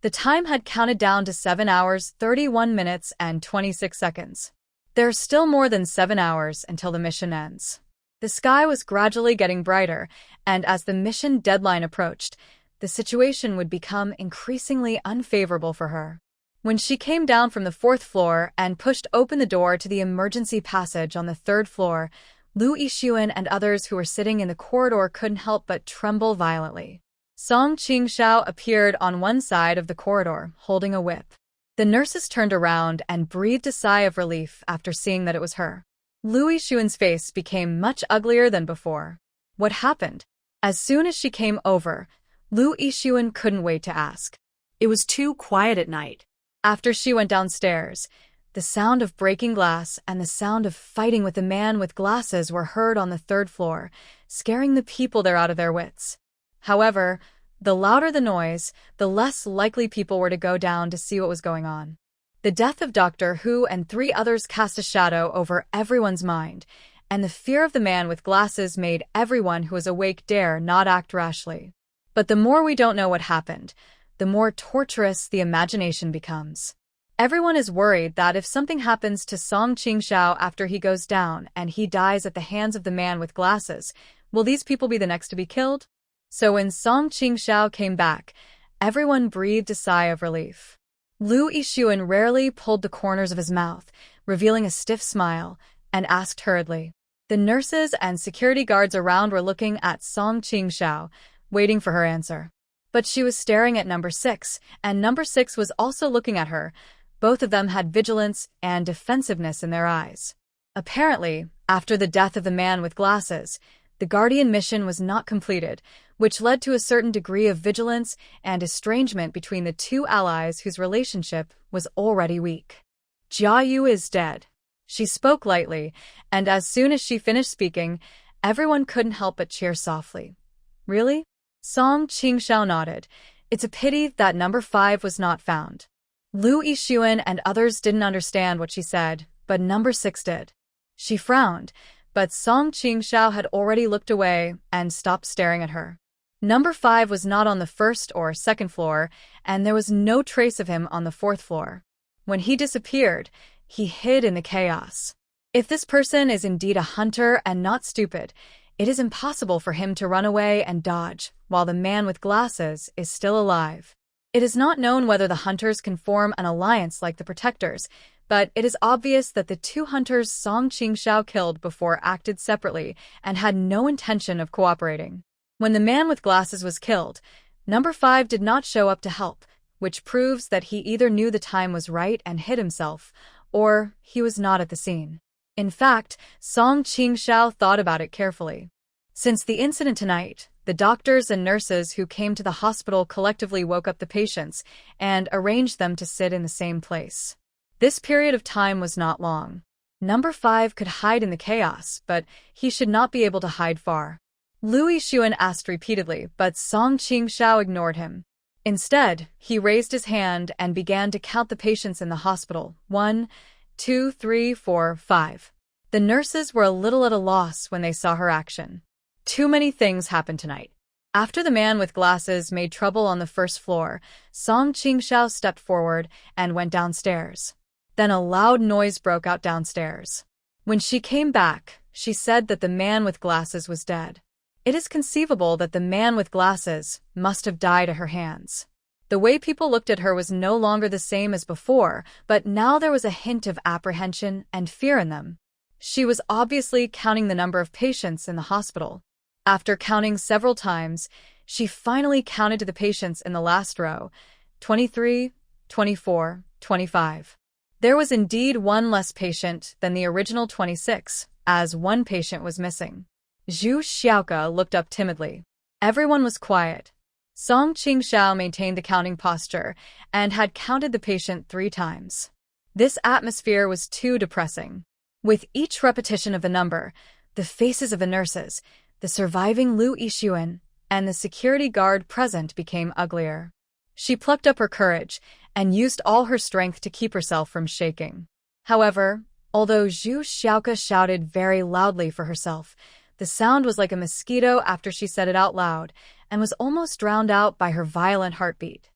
Speaker 1: The time had counted down to 7 hours, 31 minutes, and 26 seconds. There are still more than 7 hours until the mission ends. The sky was gradually getting brighter, and as the mission deadline approached, the situation would become increasingly unfavorable for her. When she came down from the fourth floor and pushed open the door to the emergency passage on the third floor, Lu Yixuan and others who were sitting in the corridor couldn't help but tremble violently. Song Qingxiao appeared on one side of the corridor, holding a whip. The nurses turned around and breathed a sigh of relief after seeing that it was her. Lu Yixuan's face became much uglier than before. What happened? As soon as she came over, Lu Yixuan couldn't wait to ask.
Speaker 2: It was too quiet at night.
Speaker 1: After she went downstairs, the sound of breaking glass and the sound of fighting with the man with glasses were heard on the third floor, scaring the people there out of their wits. However, the louder the noise, the less likely people were to go down to see what was going on. The death of Doctor Who and 3 others cast a shadow over everyone's mind, and the fear of the man with glasses made everyone who was awake dare not act rashly. But the more we don't know what happened, the more torturous the imagination becomes. Everyone is worried that if something happens to Song Qingxiao after he goes down and he dies at the hands of the man with glasses, will these people be the next to be killed? So when Song Qingxiao came back, everyone breathed a sigh of relief. Lu Yixuan rarely pulled the corners of his mouth, revealing a stiff smile, and asked hurriedly. The nurses and security guards around were looking at Song Qingxiao, waiting for her answer. But she was staring at number 6, and number 6 was also looking at her. Both of them had vigilance and defensiveness in their eyes. Apparently, after the death of the man with glasses, the Guardian mission was not completed, which led to a certain degree of vigilance and estrangement between the two allies whose relationship was already weak. Jia Yu is dead. She spoke lightly, and as soon as she finished speaking, everyone couldn't help but cheer softly. Really? Song Qingxiao nodded. It's a pity that number 5 was not found. Lu Yixuan and others didn't understand what she said, but number 6 did. She frowned, but Song Qingxiao had already looked away and stopped staring at her. Number 5 was not on the first or second floor, and there was no trace of him on the fourth floor. When he disappeared, he hid in the chaos. If this person is indeed a hunter and not stupid, it is impossible for him to run away and dodge, while the man with glasses is still alive. It is not known whether the hunters can form an alliance like the protectors, but it is obvious that the 2 hunters Song Qingxiao killed before acted separately and had no intention of cooperating. When the man with glasses was killed, number 5 did not show up to help, which proves that he either knew the time was right and hid himself, or he was not at the scene. In fact, Song Qingxiao thought about it carefully. Since the incident tonight, the doctors and nurses who came to the hospital collectively woke up the patients and arranged them to sit in the same place. This period of time was not long. Number 5 could hide in the chaos, but he should not be able to hide far. Lu Yixuan asked repeatedly, but Song Qingxiao ignored him. Instead, he raised his hand and began to count the patients in the hospital. 1, 2, 3, 4, 5. The nurses were a little at a loss when they saw her action. Too many things happened tonight. After the man with glasses made trouble on the first floor, Song Qingxiao stepped forward and went downstairs. Then a loud noise broke out downstairs. When she came back, she said that the man with glasses was dead. It is conceivable that the man with glasses must have died at her hands. The way people looked at her was no longer the same as before, but now there was a hint of apprehension and fear in them. She was obviously counting the number of patients in the hospital. After counting several times, she finally counted to the patients in the last row, 23, 24, 25. There was indeed one less patient than the original 26, as one patient was missing. Zhu Xiaoke looked up timidly. Everyone was quiet. Song Qingxiao maintained the counting posture and had counted the patient 3 times. This atmosphere was too depressing. With each repetition of the number, the faces of the nurses, the surviving Lu Yixuan, and the security guard present became uglier. She plucked up her courage and used all her strength to keep herself from shaking. However, although Zhu Xiaoke shouted very loudly for herself, the sound was like a mosquito after she said it out loud and was almost drowned out by her violent heartbeat.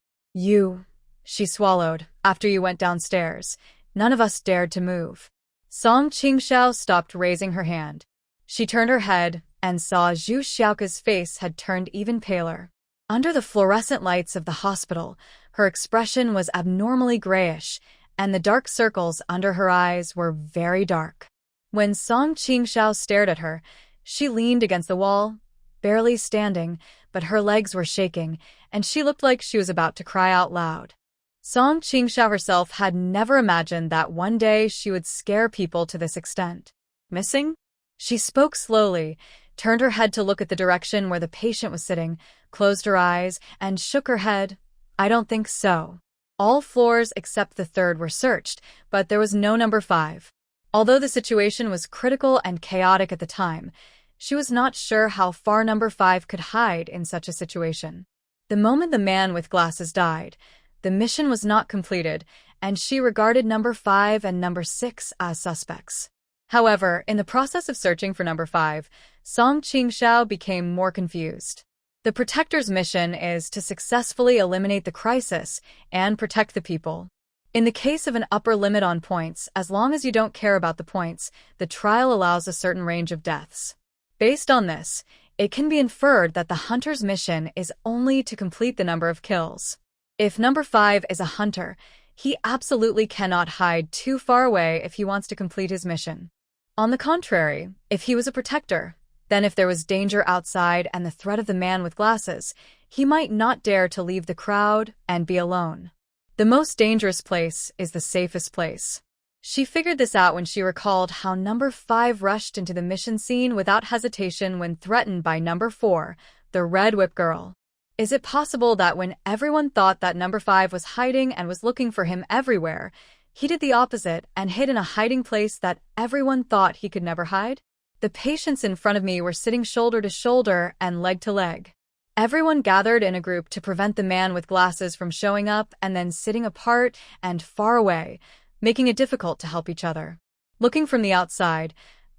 Speaker 1: She swallowed, after you went downstairs. None of us dared to move. Song Qingxiao stopped raising her hand. She turned her head and saw Zhu Xiaoke's face had turned even paler. Under the fluorescent lights of the hospital, her expression was abnormally grayish, and the dark circles under her eyes were very dark. When Song Qingxiao stared at her, she leaned against the wall, barely standing, but her legs were shaking, and she looked like she was about to cry out loud. Song Qingxiao herself had never imagined that one day she would scare people to this extent.
Speaker 2: Missing?
Speaker 1: She spoke slowly, turned her head to look at the direction where the patient was sitting, closed her eyes, and shook her head. I don't think so. All floors except the 3rd were searched, but there was no number 5. Although the situation was critical and chaotic at the time, she was not sure how far number 5 could hide in such a situation. The moment the man with glasses died, the mission was not completed, and she regarded number 5 and number 6 as suspects. However, in the process of searching for number 5, Song Qingxiao became more confused. The Protector's mission is to successfully eliminate the crisis and protect the people. In the case of an upper limit on points, as long as you don't care about the points, the trial allows a certain range of deaths. Based on this, it can be inferred that the hunter's mission is only to complete the number of kills. If number 5 is a hunter, he absolutely cannot hide too far away if he wants to complete his mission. On the contrary, if he was a protector, then if there was danger outside and the threat of the man with glasses, he might not dare to leave the crowd and be alone. The most dangerous place is the safest place. She figured this out when she recalled how number 5 rushed into the mission scene without hesitation when threatened by number 4, the Red Whip Girl. Is it possible that when everyone thought that number 5 was hiding and was looking for him everywhere, he did the opposite and hid in a hiding place that everyone thought he could never hide? The patients in front of me were sitting shoulder to shoulder and leg to leg. Everyone gathered in a group to prevent the man with glasses from showing up and then sitting apart and far away, making it difficult to help each other. Looking from the outside,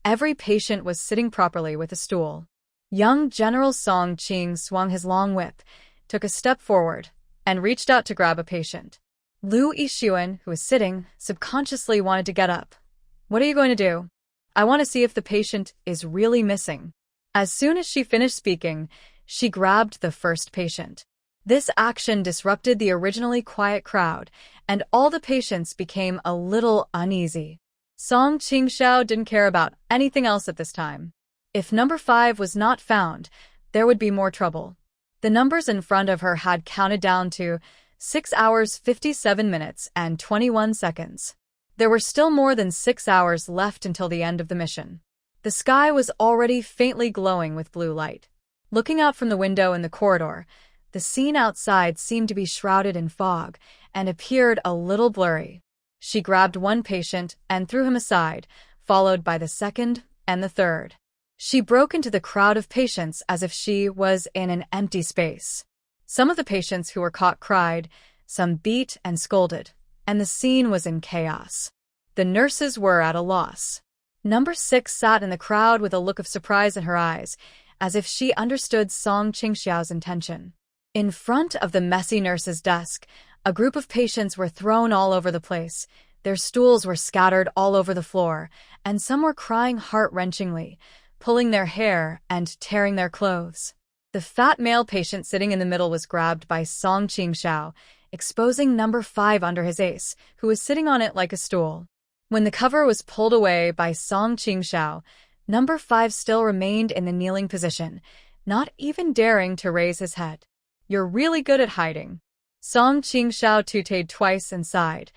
Speaker 1: every patient was sitting properly with a stool. Young General Song Qing swung his long whip, took a step forward, and reached out to grab a patient. Lu Yixuan, who was sitting, subconsciously wanted to get up. What are you going to do? I want to see if the patient is really missing. As soon as she finished speaking, she grabbed the first patient. This action disrupted the originally quiet crowd, and all the patients became a little uneasy. Song Qingxiao didn't care about anything else at this time. If number 5 was not found, there would be more trouble. The numbers in front of her had counted down to 6 hours 57 minutes and 21 seconds. There were still more than 6 hours left until the end of the mission. The sky was already faintly glowing with blue light. Looking out from the window in the corridor, the scene outside seemed to be shrouded in fog and appeared a little blurry. She grabbed one patient and threw him aside, followed by the second and the third. She broke into the crowd of patients as if she was in an empty space. Some of the patients who were caught cried, some beat and scolded, and the scene was in chaos. The nurses were at a loss. Number 6 sat in the crowd with a look of surprise in her eyes, as if she understood Song Qingxiao's intention. In front of the messy nurse's desk, a group of patients were thrown all over the place. Their stools were scattered all over the floor, and some were crying heart-wrenchingly, pulling their hair and tearing their clothes. The fat male patient sitting in the middle was grabbed by Song Qingxiao, exposing number 5 under his ace, who was sitting on it like a stool. When the cover was pulled away by Song Qingxiao, number 5 still remained in the kneeling position, not even daring to raise his head. You're really good at hiding. Song Qingxiao tutted twice and sighed.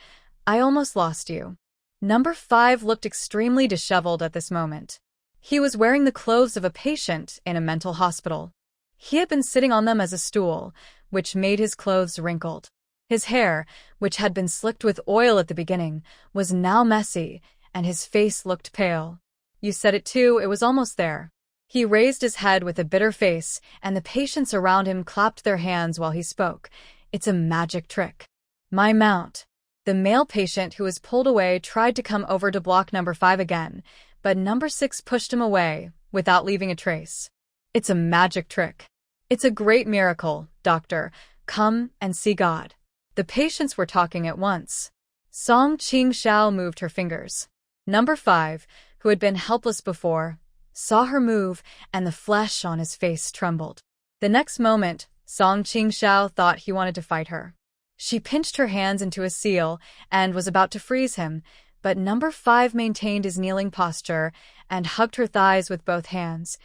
Speaker 1: I almost lost you. Number 5 looked extremely disheveled at this moment. He was wearing the clothes of a patient in a mental hospital. He had been sitting on them as a stool, which made his clothes wrinkled. His hair, which had been slicked with oil at the beginning, was now messy, and his face looked pale. You said it too, it was almost there. He raised his head with a bitter face, and the patients around him clapped their hands while he spoke. It's a magic trick. My mount. The male patient who was pulled away tried to come over to block number 5 again, but number 6 pushed him away, without leaving a trace. It's a magic trick. It's a great miracle, doctor. Come and see God. The patients were talking at once. Song Qingxiao moved her fingers. Number 5, who had been helpless before, saw her move, and the flesh on his face trembled. The next moment, Song Qingxiao thought he wanted to fight her. She pinched her hands into a seal and was about to freeze him, but number 5 maintained his kneeling posture and hugged her thighs with both hands.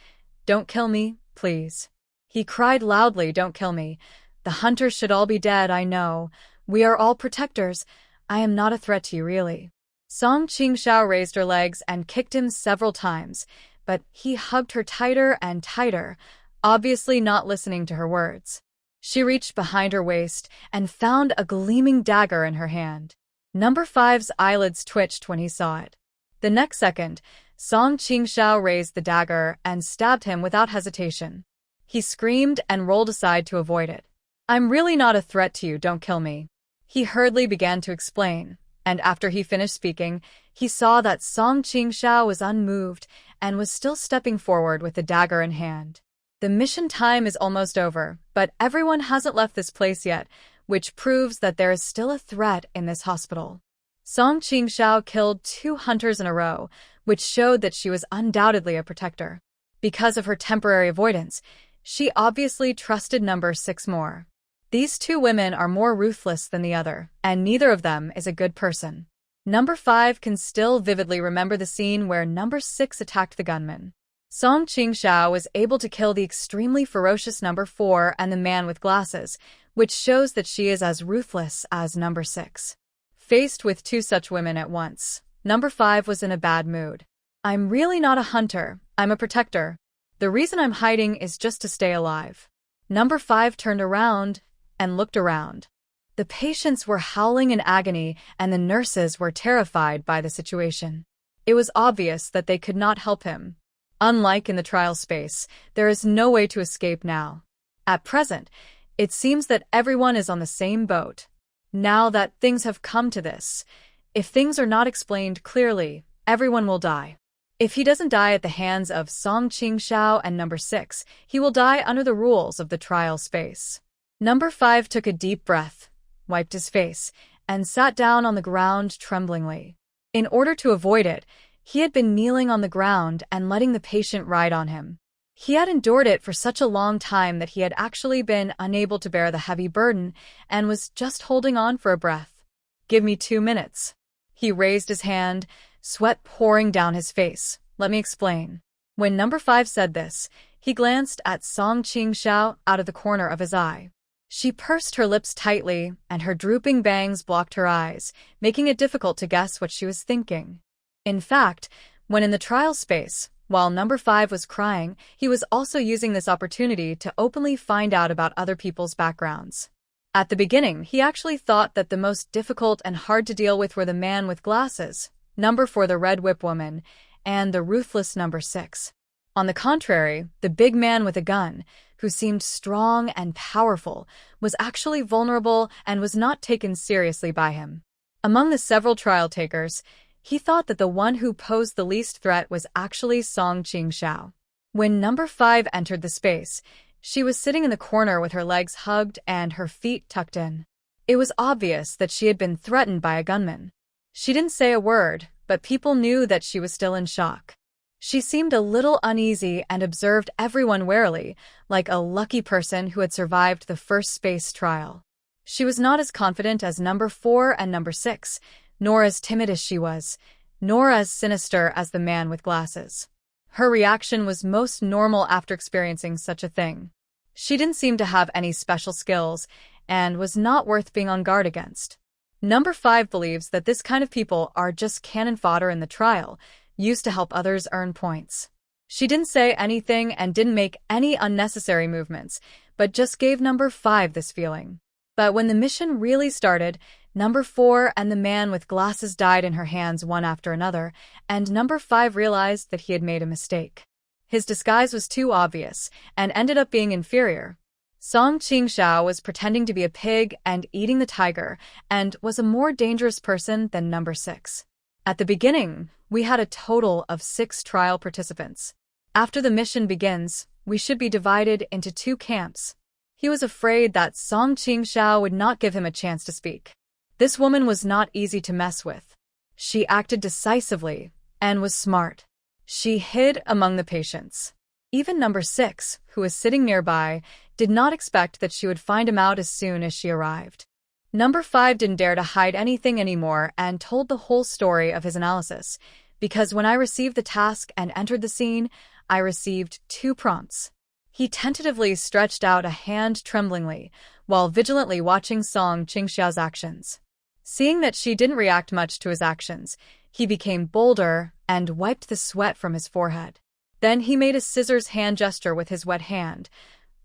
Speaker 1: Don't kill me, please. He cried loudly, don't kill me. The hunters should all be dead, I know. We are all protectors. I am not a threat to you, really. Song Qingxiao raised her legs and kicked him several times, but he hugged her tighter and tighter, obviously not listening to her words. She reached behind her waist and found a gleaming dagger in her hand. Number 5's eyelids twitched when he saw it. The next second, Song Qingxiao raised the dagger and stabbed him without hesitation. He screamed and rolled aside to avoid it. I'm really not a threat to you, don't kill me. He hurriedly began to explain, and after he finished speaking, he saw that Song Qingxiao was unmoved and was still stepping forward with the dagger in hand. The mission time is almost over, but everyone hasn't left this place yet, which proves that there is still a threat in this hospital. Song Qingxiao killed 2 hunters in a row, which showed that she was undoubtedly a protector. Because of her temporary avoidance, she obviously trusted number 6 more. These 2 women are more ruthless than the other, and neither of them is a good person. Number 5 can still vividly remember the scene where number 6 attacked the gunman. Song Qingxiao was able to kill the extremely ferocious number 4 and the man with glasses, which shows that she is as ruthless as number 6. Faced with 2 such women at once, number 5 was in a bad mood. I'm really not a hunter, I'm a protector. The reason I'm hiding is just to stay alive. Number 5 turned around and looked around. The patients were howling in agony and the nurses were terrified by the situation. It was obvious that they could not help him. Unlike in the trial space, there is no way to escape now. At present, it seems that everyone is on the same boat. Now that things have come to this, if things are not explained clearly, everyone will die. If he doesn't die at the hands of Song Qingxiao and number 6, he will die under the rules of the trial space. Number 5 took a deep breath, wiped his face, and sat down on the ground tremblingly. In order to avoid it, he had been kneeling on the ground and letting the patient ride on him. He had endured it for such a long time that he had actually been unable to bear the heavy burden and was just holding on for a breath. Give me 2 minutes. He raised his hand, sweat pouring down his face. Let me explain. When number 5 said this, he glanced at Song Qingxiao out of the corner of his eye. She pursed her lips tightly, and her drooping bangs blocked her eyes, making it difficult to guess what she was thinking. In fact, when in the trial space, while number 5 was crying, he was also using this opportunity to openly find out about other people's backgrounds. At the beginning, he actually thought that the most difficult and hard to deal with were the man with glasses, number 4 the red whip woman, and the ruthless number 6. On the contrary, the big man with a gun, who seemed strong and powerful, was actually vulnerable and was not taken seriously by him. Among the several trial takers, he thought that the one who posed the least threat was actually Song Qingxiao. When number 5 entered the space, she was sitting in the corner with her legs hugged and her feet tucked in. It was obvious that she had been threatened by a gunman. She didn't say a word, but people knew that she was still in shock. She seemed a little uneasy and observed everyone warily, like a lucky person who had survived the first space trial. She was not as confident as number 4 and number 6, nor as timid as she was, nor as sinister as the man with glasses. Her reaction was most normal after experiencing such a thing. She didn't seem to have any special skills, and was not worth being on guard against. Number 5 believes that this kind of people are just cannon fodder in the trial, used to help others earn points. She didn't say anything and didn't make any unnecessary movements, but just gave number 5 this feeling. But when the mission really started, number 4 and the man with glasses died in her hands one after another, and number 5 realized that he had made a mistake. His disguise was too obvious, and ended up being inferior. Song Qingxiao was pretending to be a pig and eating the tiger, and was a more dangerous person than number 6. At the beginning, we had a total of 6 trial participants. After the mission begins, we should be divided into 2 camps. He was afraid that Song Qingxiao would not give him a chance to speak. This woman was not easy to mess with. She acted decisively and was smart. She hid among the patients. Even number 6, who was sitting nearby, did not expect that she would find him out as soon as she arrived. Number 5 didn't dare to hide anything anymore and told the whole story of his analysis, because when I received the task and entered the scene, I received 2 prompts. He tentatively stretched out a hand tremblingly, while vigilantly watching Song Qingxiao's actions. Seeing that she didn't react much to his actions, he became bolder and wiped the sweat from his forehead. Then he made a scissors hand gesture with his wet hand.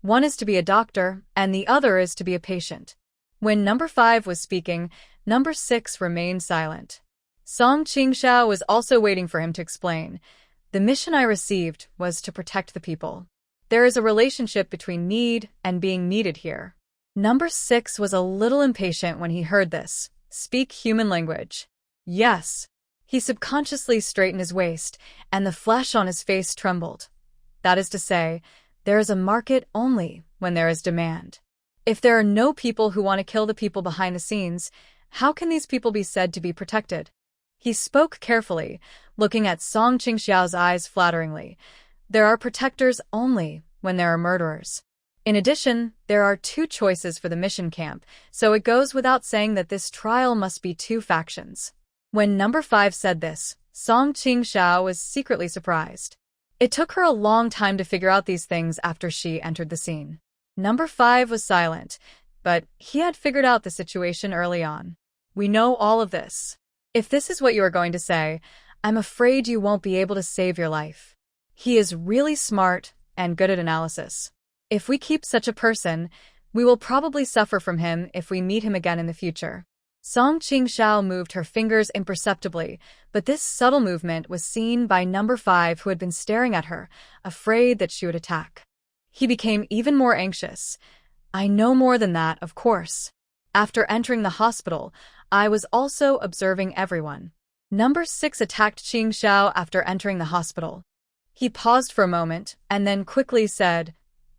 Speaker 1: One is to be a doctor, and the other is to be a patient. When number 5 was speaking, number 6 remained silent. Song Qingxiao was also waiting for him to explain. The mission I received was to protect the people. There is a relationship between need and being needed here. Number 6 was a little impatient when he heard this. Speak human language. Yes. He subconsciously straightened his waist, and the flesh on his face trembled. That is to say, there is a market only when there is demand. If there are no people who want to kill the people behind the scenes, how can these people be said to be protected? He spoke carefully, looking at Song Qingxiao's eyes flatteringly. There are protectors only when there are murderers. In addition, there are 2 choices for the mission camp, so it goes without saying that this trial must be 2 factions. When number 5 said this, Song Qingxiao was secretly surprised. It took her a long time to figure out these things after she entered the scene. Number 5 was silent, but he had figured out the situation early on. We know all of this. If this is what you are going to say, I'm afraid you won't be able to save your life. He is really smart and good at analysis. If we keep such a person, we will probably suffer from him if we meet him again in the future. Song Qingxiao moved her fingers imperceptibly, but this subtle movement was seen by number 5, who had been staring at her, afraid that she would attack. He became even more anxious. I know more than that, of course. After entering the hospital, I was also observing everyone. Number 6 attacked Qingxiao after entering the hospital. He paused for a moment and then quickly said,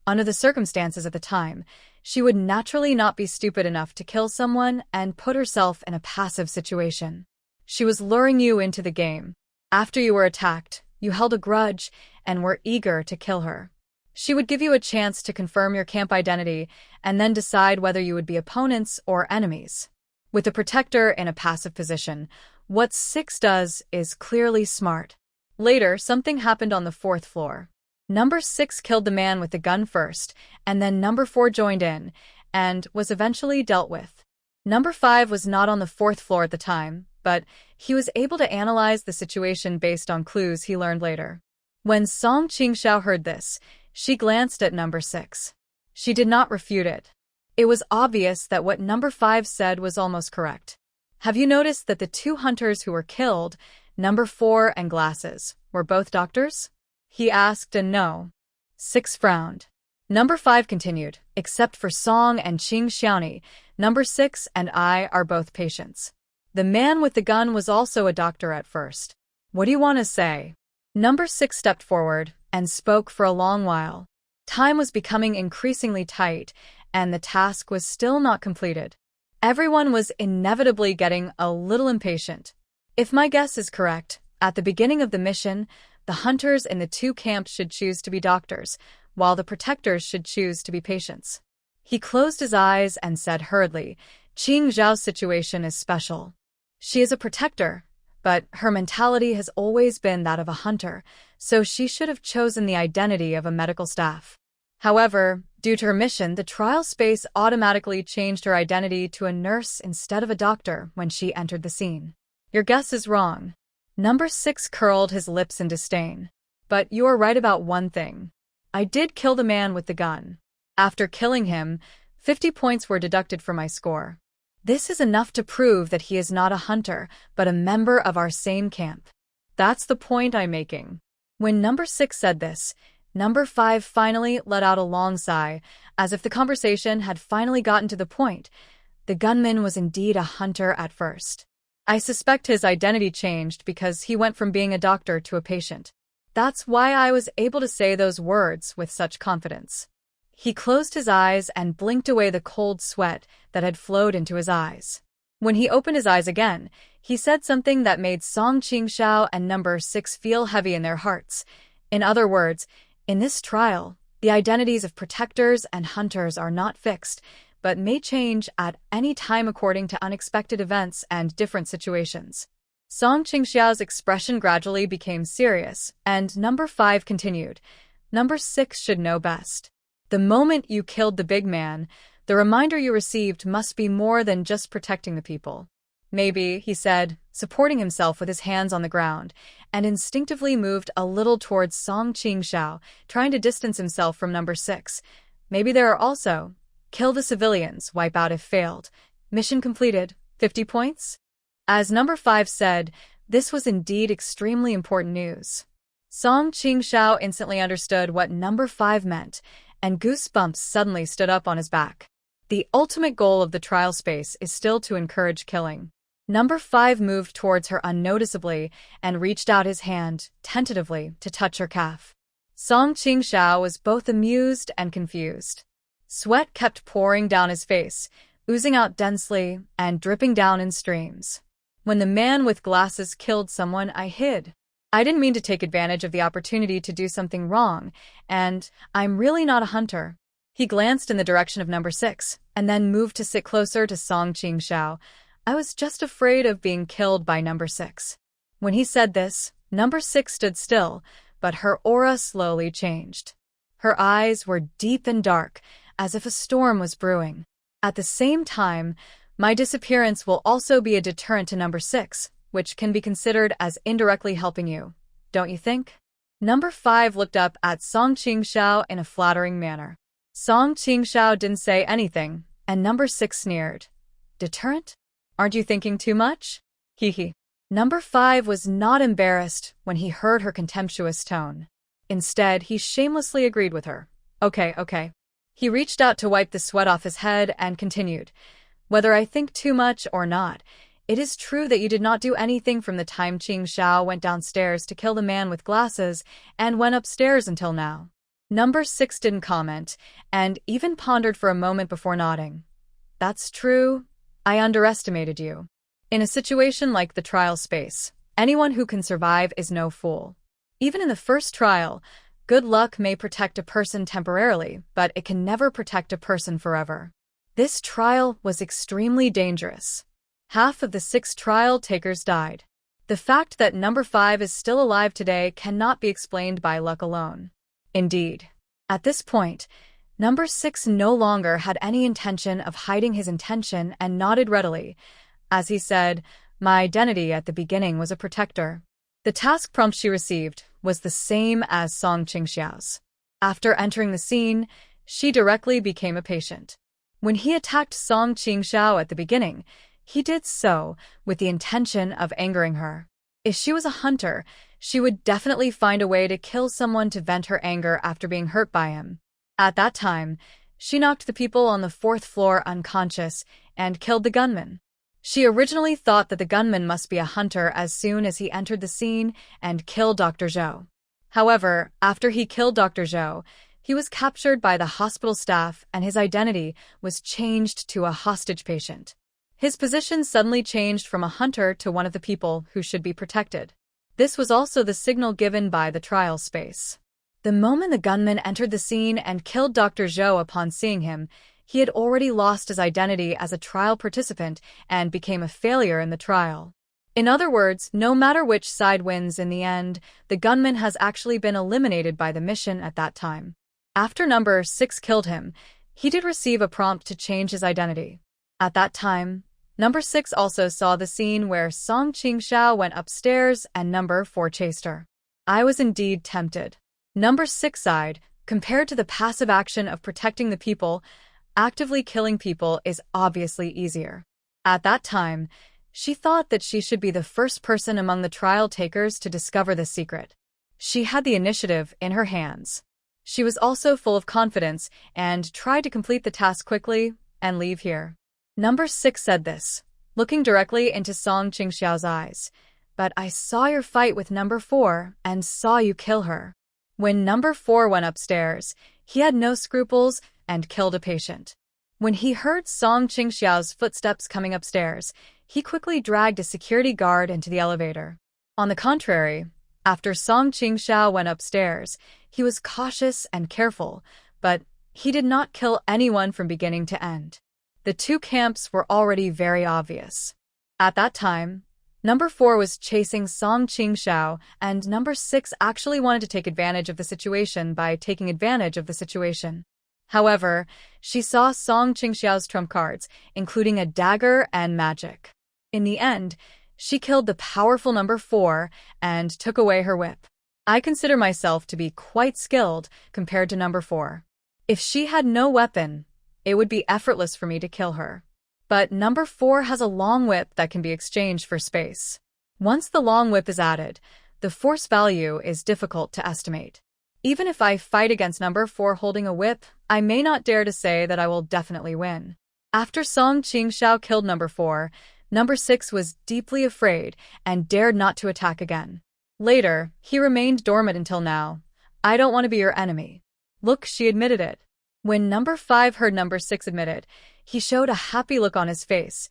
Speaker 1: under the circumstances at the time, she would naturally not be stupid enough to kill someone and put herself in a passive situation. She was luring you into the game. After you were attacked, you held a grudge and were eager to kill her. She would give you a chance to confirm your camp identity and then decide whether you would be opponents or enemies. With the protector in a passive position, what 6 does is clearly smart. Later, something happened on the 4th floor. Number 6 killed the man with the gun first, and then number 4 joined in, and was eventually dealt with. Number 5 was not on the 4th floor at the time, but he was able to analyze the situation based on clues he learned later. When Song Qingxiao heard this, she glanced at number 6. She did not refute it. It was obvious that what number 5 said was almost correct. Have you noticed that the 2 hunters who were killed, number 4 and Glasses, were both doctors? He asked, and no. 6 frowned. Number 5 continued, except for Song and Qingxiao, number 6 and I are both patients. The man with the gun was also a doctor at first. What do you want to say? Number 6 stepped forward and spoke for a long while. Time was becoming increasingly tight, and the task was still not completed. Everyone was inevitably getting a little impatient. If my guess is correct, at the beginning of the mission, the hunters in the 2 camps should choose to be doctors, while the protectors should choose to be patients. He closed his eyes and said hurriedly, Qing Zhao's situation is special. She is a protector, but her mentality has always been that of a hunter, so she should have chosen the identity of a medical staff. However, due to her mission, the trial space automatically changed her identity to a nurse instead of a doctor when she entered the scene. Your guess is wrong. Number 6 curled his lips in disdain. But you are right about one thing. I did kill the man with the gun. After killing him, 50 points were deducted from my score. This is enough to prove that he is not a hunter, but a member of our same camp. That's the point I'm making. When number 6 said this, number 5 finally let out a long sigh, as if the conversation had finally gotten to the point. The gunman was indeed a hunter at first. I suspect his identity changed because he went from being a doctor to a patient. That's why I was able to say those words with such confidence. He closed his eyes and blinked away the cold sweat that had flowed into his eyes. When he opened his eyes again, he said something that made Song Qingxiao and number 6 feel heavy in their hearts. In other words, in this trial, the identities of protectors and hunters are not fixed, but may change at any time according to unexpected events and different situations. Song Qingxiao's expression gradually became serious, and number 5 continued. Number 6 should know best. The moment you killed the big man, the reminder you received must be more than just protecting the people. Maybe, he said, supporting himself with his hands on the ground, and instinctively moved a little towards Song Qingxiao, trying to distance himself from number 6. Maybe there are also, kill the civilians, wipe out if failed. Mission completed, 50 points? As number 5 said, this was indeed extremely important news. Song Qingxiao instantly understood what number 5 meant, and goosebumps suddenly stood up on his back. The ultimate goal of the trial space is still to encourage killing. Number 5 moved towards her unnoticeably and reached out his hand, tentatively, to touch her calf. Song Qingxiao was both amused and confused. Sweat kept pouring down his face, oozing out densely and dripping down in streams. When the man with glasses killed someone, I hid. I didn't mean to take advantage of the opportunity to do something wrong, and I'm really not a hunter. He glanced in the direction of number 6, and then moved to sit closer to Song Qingxiao. I was just afraid of being killed by number 6. When he said this, number 6 stood still, but her aura slowly changed. Her eyes were deep and dark, as if a storm was brewing. At the same time, my disappearance will also be a deterrent to number 6, which can be considered as indirectly helping you, don't you think? Number 5 looked up at Song Qingxiao in a flattering manner. Song Qingxiao didn't say anything, and number 6 sneered. Deterrent? Aren't you thinking too much? Hee. Number 5 was not embarrassed when he heard her contemptuous tone. Instead, he shamelessly agreed with her. Okay. He reached out to wipe the sweat off his head and continued. Whether I think too much or not, it is true that you did not do anything from the time Qingxiao went downstairs to kill the man with glasses and went upstairs until now. Number 6 didn't comment, and even pondered for a moment before nodding. That's true. I underestimated you. In a situation like the trial space, anyone who can survive is no fool. Even in the first trial, good luck may protect a person temporarily, but it can never protect a person forever. This trial was extremely dangerous. Half of the 6 trial takers died. The fact that number 5 is still alive today cannot be explained by luck alone. Indeed, at this point, number 6 no longer had any intention of hiding his intention and nodded readily. As he said, my identity at the beginning was a protector. The task prompt she received was the same as Song Qingxiao's. After entering the scene, she directly became a patient. When he attacked Song Qingxiao at the beginning, he did so with the intention of angering her. If she was a hunter, she would definitely find a way to kill someone to vent her anger after being hurt by him. At that time, she knocked the people on the 4th floor unconscious and killed the gunman. She originally thought that the gunman must be a hunter as soon as he entered the scene and killed Dr. Zhou. However, after he killed Dr. Zhou, he was captured by the hospital staff and his identity was changed to a hostage patient. His position suddenly changed from a hunter to one of the people who should be protected. This was also the signal given by the trial space. The moment the gunman entered the scene and killed Dr. Zhou upon seeing him, he had already lost his identity as a trial participant and became a failure in the trial. In other words, no matter which side wins in the end, the gunman has actually been eliminated by the mission at that time. After number 6 killed him, he did receive a prompt to change his identity. At that time, number 6 also saw the scene where Song Qingxiao went upstairs and number 4 chased her. I was indeed tempted. Number 6 sighed. Compared to the passive action of protecting the people, actively killing people is obviously easier. At that time, she thought that she should be the first person among the trial takers to discover the secret. She had the initiative in her hands. She was also full of confidence and tried to complete the task quickly and leave here. Number 6 said this, looking directly into Song Qingxiao's eyes. But I saw your fight with number 4 and saw you kill her. When number 4 went upstairs, he had no scruples and killed a patient. When he heard Song Qingxiao's footsteps coming upstairs, he quickly dragged a security guard into the elevator. On the contrary, after Song Qingxiao went upstairs, he was cautious and careful, but he did not kill anyone from beginning to end. The two camps were already very obvious. At that time, number 4 was chasing Song Qingxiao, and number 6 actually wanted to take advantage of the situation by taking advantage of the situation. However, she saw Song Qingxiao's trump cards, including a dagger and magic. In the end, she killed the powerful number 4 and took away her whip. I consider myself to be quite skilled compared to number 4. If she had no weapon, it would be effortless for me to kill her. But number 4 has a long whip that can be exchanged for space. Once the long whip is added, the force value is difficult to estimate. Even if I fight against number 4 holding a whip, I may not dare to say that I will definitely win. After Song Qingxiao killed number 4, number 6 was deeply afraid and dared not to attack again. Later, he remained dormant until now. I don't want to be your enemy. Look, she admitted it. When number 5 heard number 6 admit it, he showed a happy look on his face.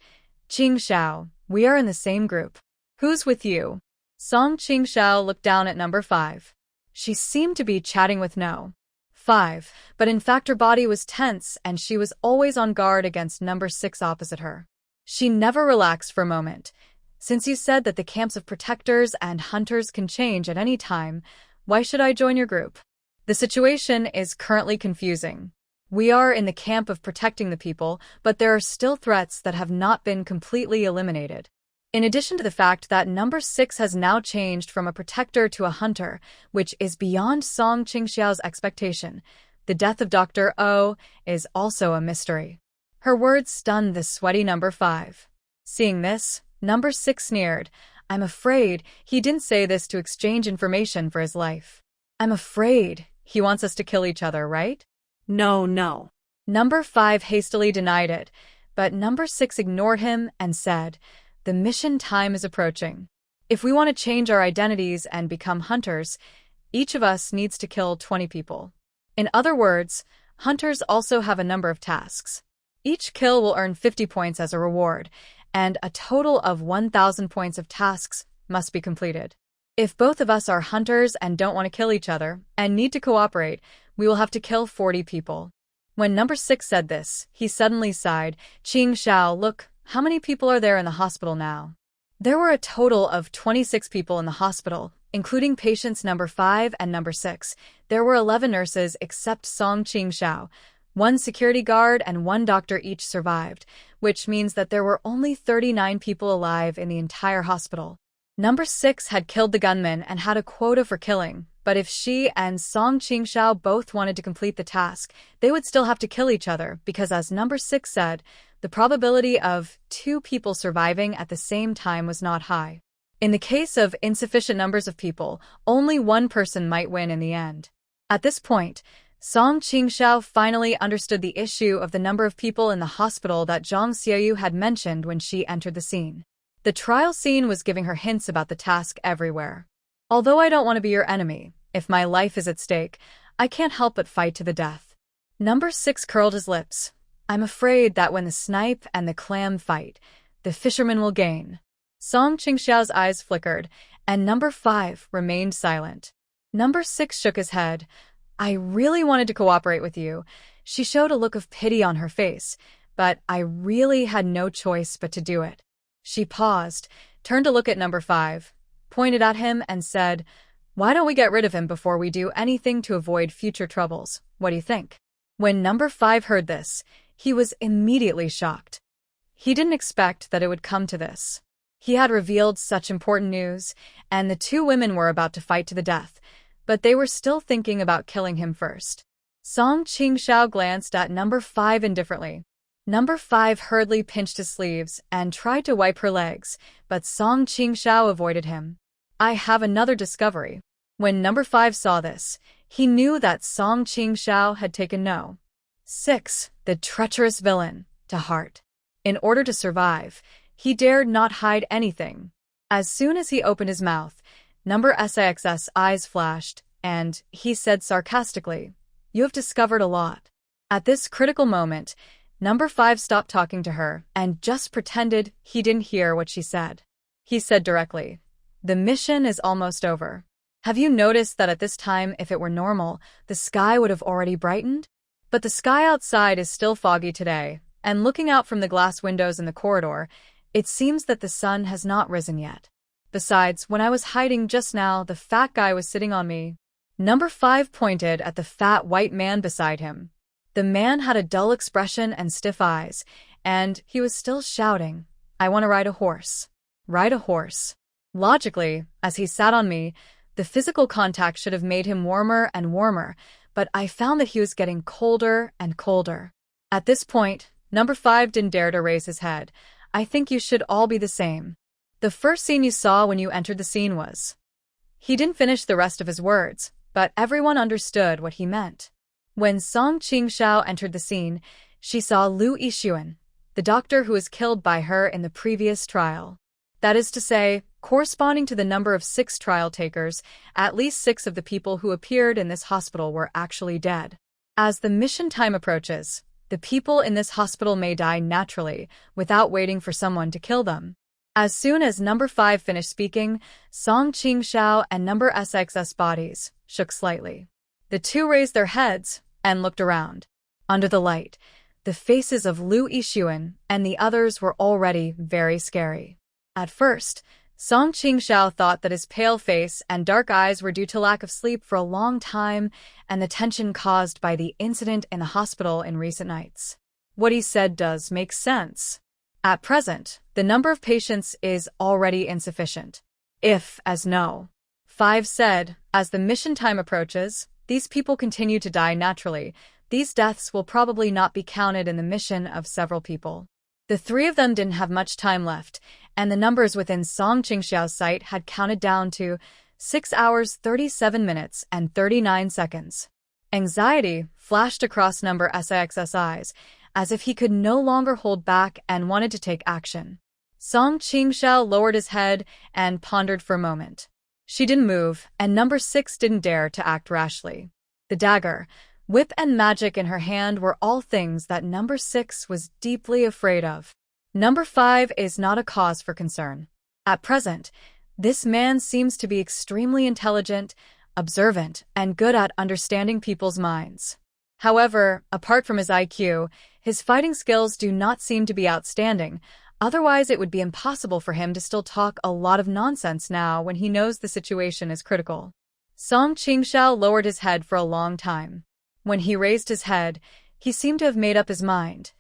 Speaker 1: Qingxiao, we are in the same group. Who's with you? Song Qingxiao looked down at number 5. She seemed to be chatting with no 5, but in fact her body was tense and she was always on guard against number 6 opposite her. She never relaxed for a moment. Since you said that the camps of protectors and hunters can change at any time, why should I join your group? The situation is currently confusing. We are in the camp of protecting the people, but there are still threats that have not been completely eliminated. In addition to the fact that number 6 has now changed from a protector to a hunter, which is beyond Song Qingxiao's expectation, the death of Dr. O is also a mystery. Her words stunned the sweaty number 5. Seeing this, number 6 sneered. I'm afraid he didn't say this to exchange information for his life. I'm afraid he wants us to kill each other, right?
Speaker 2: No.
Speaker 1: Number 5 hastily denied it, but number 6 ignored him and said, the mission time is approaching. If we want to change our identities and become hunters, each of us needs to kill 20 people. In other words, hunters also have a number of tasks. Each kill will earn 50 points as a reward, and a total of 1,000 points of tasks must be completed. If both of us are hunters and don't want to kill each other and need to cooperate, we will have to kill 40 people. When number 6 said this, he suddenly sighed. Qingxiao, look, how many people are there in the hospital now? There were a total of 26 people in the hospital, including patients number 5 and number 6. There were 11 nurses except Song Qingxiao. 1 security guard and 1 doctor each survived, which means that there were only 39 people alive in the entire hospital. Number 6 had killed the gunman and had a quota for killing, but if she and Song Qingxiao both wanted to complete the task, they would still have to kill each other because, as number 6 said, the probability of 2 people surviving at the same time was not high. In the case of insufficient numbers of people, only 1 person might win in the end. At this point, Song Qingxiao finally understood the issue of the number of people in the hospital that Zhang Xiaoyu had mentioned when she entered the scene. The trial scene was giving her hints about the task everywhere. Although I don't want to be your enemy, if my life is at stake, I can't help but fight to the death. Number 6 curled his lips. I'm afraid that when the snipe and the clam fight, the fisherman will gain. Song Qingxiao's eyes flickered, and number 5 remained silent. Number 6 shook his head. I really wanted to cooperate with you. She showed a look of pity on her face, but I really had no choice but to do it. She paused, turned to look at number 5, pointed at him and said, why don't we get rid of him before we do anything to avoid future troubles? What do you think? When number 5 heard this, he was immediately shocked. He didn't expect that it would come to this. He had revealed such important news, and the two women were about to fight to the death, but they were still thinking about killing him first. Song Qingxiao glanced at number 5 indifferently. Number 5 hurriedly pinched his sleeves and tried to wipe her legs, but Song Qingxiao avoided him. I have another discovery. When number 5 saw this, he knew that Song Qingxiao had taken No. 6, the treacherous villain, to heart. In order to survive, he dared not hide anything. As soon as he opened his mouth, number 6's eyes flashed, and he said sarcastically, "You have discovered a lot." At this critical moment, number 5 stopped talking to her and just pretended he didn't hear what she said. He said directly, "The mission is almost over. Have you noticed that at this time, if it were normal, the sky would have already brightened? But the sky outside is still foggy today, and looking out from the glass windows in the corridor, it seems that the sun has not risen yet. Besides, when I was hiding just now, the fat guy was sitting on me." Number 5 pointed at the fat white man beside him. The man had a dull expression and stiff eyes, and he was still shouting, "I want to ride a horse. Ride a horse." Logically, as he sat on me, the physical contact should have made him warmer and warmer, but I found that he was getting colder and colder. At this point, number 5 didn't dare to raise his head. "I think you should all be the same. The first scene you saw when you entered the scene was..." He didn't finish the rest of his words, but everyone understood what he meant. When Song Qingxiao entered the scene, she saw Lu Yixuan, the doctor who was killed by her in the previous trial. That is to say, corresponding to the number of 6 trial takers, at least 6 of the people who appeared in this hospital were actually dead. As the mission time approaches, the people in this hospital may die naturally, without waiting for someone to kill them. As soon as number 5 finished speaking, Song Qingxiao and number 6's bodies shook slightly. The two raised their heads and looked around. Under the light, the faces of Lu Yixuan and the others were already very scary. At first, Song Qingxiao thought that his pale face and dark eyes were due to lack of sleep for a long time and the tension caused by the incident in the hospital in recent nights. What he said does make sense. At present, the number of patients is already insufficient. If, as No. 5 said, as the mission time approaches, these people continue to die naturally, these deaths will probably not be counted in the mission of several people. The 3 of them didn't have much time left, and the numbers within Song Qingxiao's sight had counted down to 6 hours 37 minutes and 39 seconds. Anxiety flashed across number 6's eyes, as if he could no longer hold back and wanted to take action. Song Qingxiao lowered his head and pondered for a moment. She didn't move, and number 6 didn't dare to act rashly. The dagger, whip and magic in her hand were all things that number 6 was deeply afraid of. Number 5 is not a cause for concern. At present, this man seems to be extremely intelligent, observant, and good at understanding people's minds. However, apart from his IQ, his fighting skills do not seem to be outstanding, otherwise it would be impossible for him to still talk a lot of nonsense now when he knows the situation is critical. Song Qingxiao lowered his head for a long time. When he raised his head, he seemed to have made up his mind.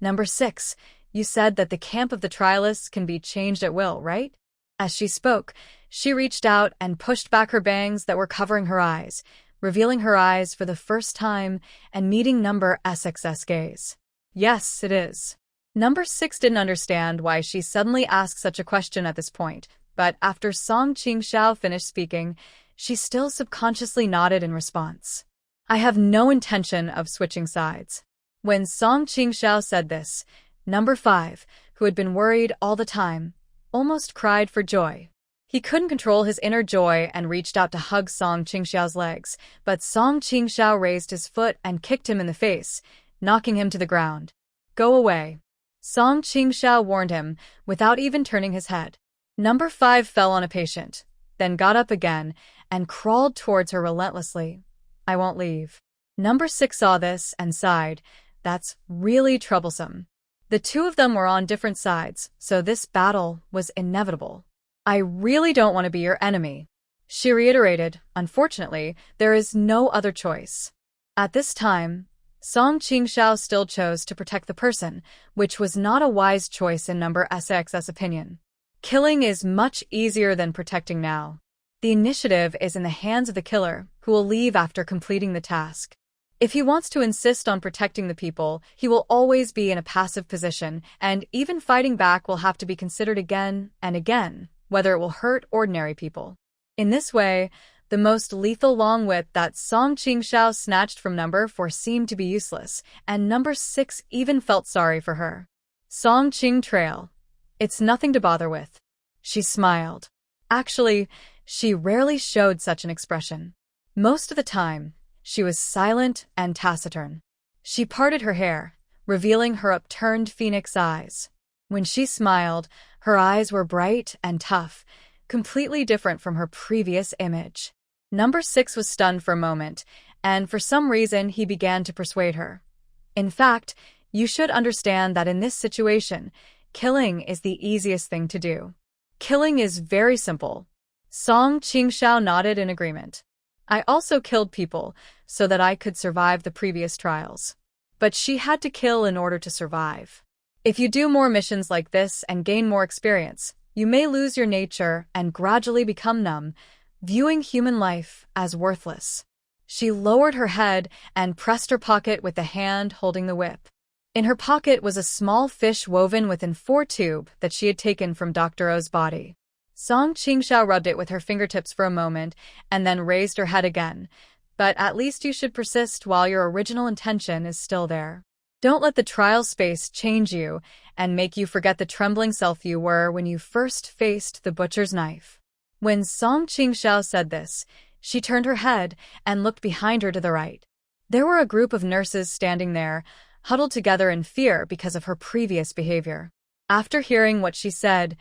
Speaker 1: "Number 6, you said that the camp of the trialists can be changed at will, right?" As she spoke, she reached out and pushed back her bangs that were covering her eyes, revealing her eyes for the first time and meeting number 6's gaze. "Yes, it is." Number 6 didn't understand why she suddenly asked such a question at this point, but after Song Qingxiao finished speaking, she still subconsciously nodded in response. "I have no intention of switching sides." When Song Qingxiao said this, number 5, who had been worried all the time, almost cried for joy. He couldn't control his inner joy and reached out to hug Song Qingxiao's legs, but Song Qingxiao raised his foot and kicked him in the face, knocking him to the ground. "Go away." Song Qingxiao warned him, without even turning his head. Number 5 fell on a patient, then got up again and crawled towards her relentlessly. "I won't leave." Number 6 saw this and sighed. That's really troublesome. The two of them were on different sides, so this battle was inevitable. "I really don't want to be your enemy," she reiterated. "Unfortunately, there is no other choice." At this time, Song Qingxiao still chose to protect the person, which was not a wise choice in number 6's opinion. Killing is much easier than protecting now. The initiative is in the hands of the killer, who will leave after completing the task. If he wants to insist on protecting the people, he will always be in a passive position, and even fighting back will have to be considered again and again, whether it will hurt ordinary people. In this way, the most lethal long whip that Song Qingxiao snatched from number 4 seemed to be useless, and number 6 even felt sorry for her. Song Qing Trail. It's nothing to bother with. She smiled. Actually, she rarely showed such an expression. Most of the time, she was silent and taciturn. She parted her hair, revealing her upturned phoenix eyes. When she smiled, her eyes were bright and tough, completely different from her previous image. Number 6 was stunned for a moment, and for some reason he began to persuade her. In fact, you should understand that in this situation, killing is the easiest thing to do. Killing is very simple. Song Qingxiao nodded in agreement. I also killed people so that I could survive the previous trials. But she had to kill in order to survive. If you do more missions like this and gain more experience, you may lose your nature and gradually become numb, viewing human life as worthless. She lowered her head and pressed her pocket with the hand holding the whip. In her pocket was a small fish woven within 4 tube that she had taken from Dr. O's body. Song Qingxiao rubbed it with her fingertips for a moment and then raised her head again. But at least you should persist while your original intention is still there. Don't let the trial space change you and make you forget the trembling self you were when you first faced the butcher's knife. When Song Qingxiao said this, she turned her head and looked behind her to the right. There were a group of nurses standing there, huddled together in fear because of her previous behavior. After hearing what she said,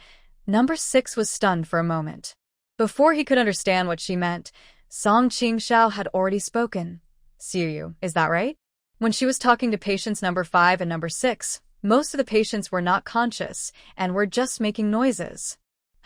Speaker 1: number 6 was stunned for a moment. Before he could understand what she meant, Song Qingxiao had already spoken. Xiuyu, is that right? When she was talking to patients number 5 and number 6, most of the patients were not conscious and were just making noises.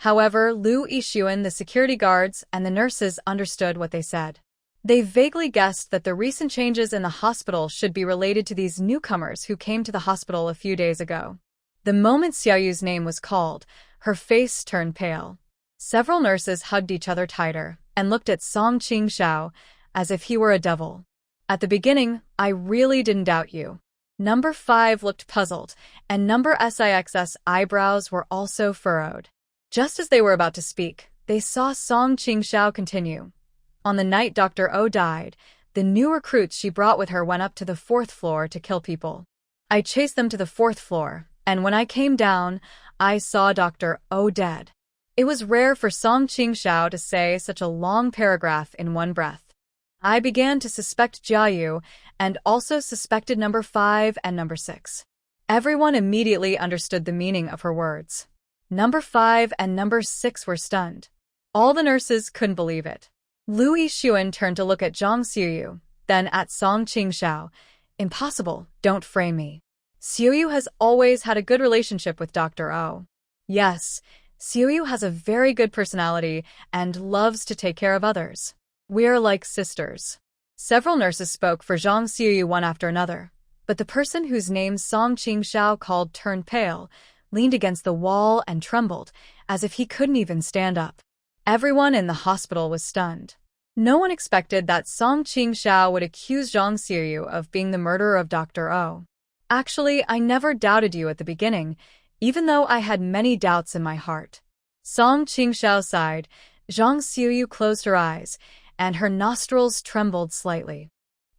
Speaker 1: However, Lu Yixuan, the security guards, and the nurses understood what they said. They vaguely guessed that the recent changes in the hospital should be related to these newcomers who came to the hospital a few days ago. The moment Xiaoyu's name was called, her face turned pale. Several nurses hugged each other tighter and looked at Song Qingxiao as if he were a devil. At the beginning, I really didn't doubt you. Number 5 looked puzzled, and number 6's eyebrows were also furrowed. Just as they were about to speak, they saw Song Qingxiao continue. On the night Dr. O died, the new recruits she brought with her went up to the 4th floor to kill people. I chased them to the 4th floor, and when I came down, I saw Dr. O dead. It was rare for Song Qingxiao to say such a long paragraph in one breath. I began to suspect Jiayu, and also suspected number 5 and number 6. Everyone immediately understood the meaning of her words. Number 5 and number 6 were stunned. All the nurses couldn't believe it. Lu Yixuan turned to look at Zhang Xiuyu, then at Song Qingxiao. Impossible, don't frame me. Xiuyu has always had a good relationship with Dr. O. Yes, Xiuyu has a very good personality and loves to take care of others. We're like sisters. Several nurses spoke for Zhang Xiuyu one after another, but the person whose name Song Qingxiao called turned pale, leaned against the wall and trembled, as if he couldn't even stand up. Everyone in the hospital was stunned. No one expected that Song Qingxiao would accuse Zhang Xiuyu of being the murderer of Dr. O. Actually, I never doubted you at the beginning, even though I had many doubts in my heart. Song Qingxiao sighed. Zhang Xiuyu closed her eyes, and her nostrils trembled slightly.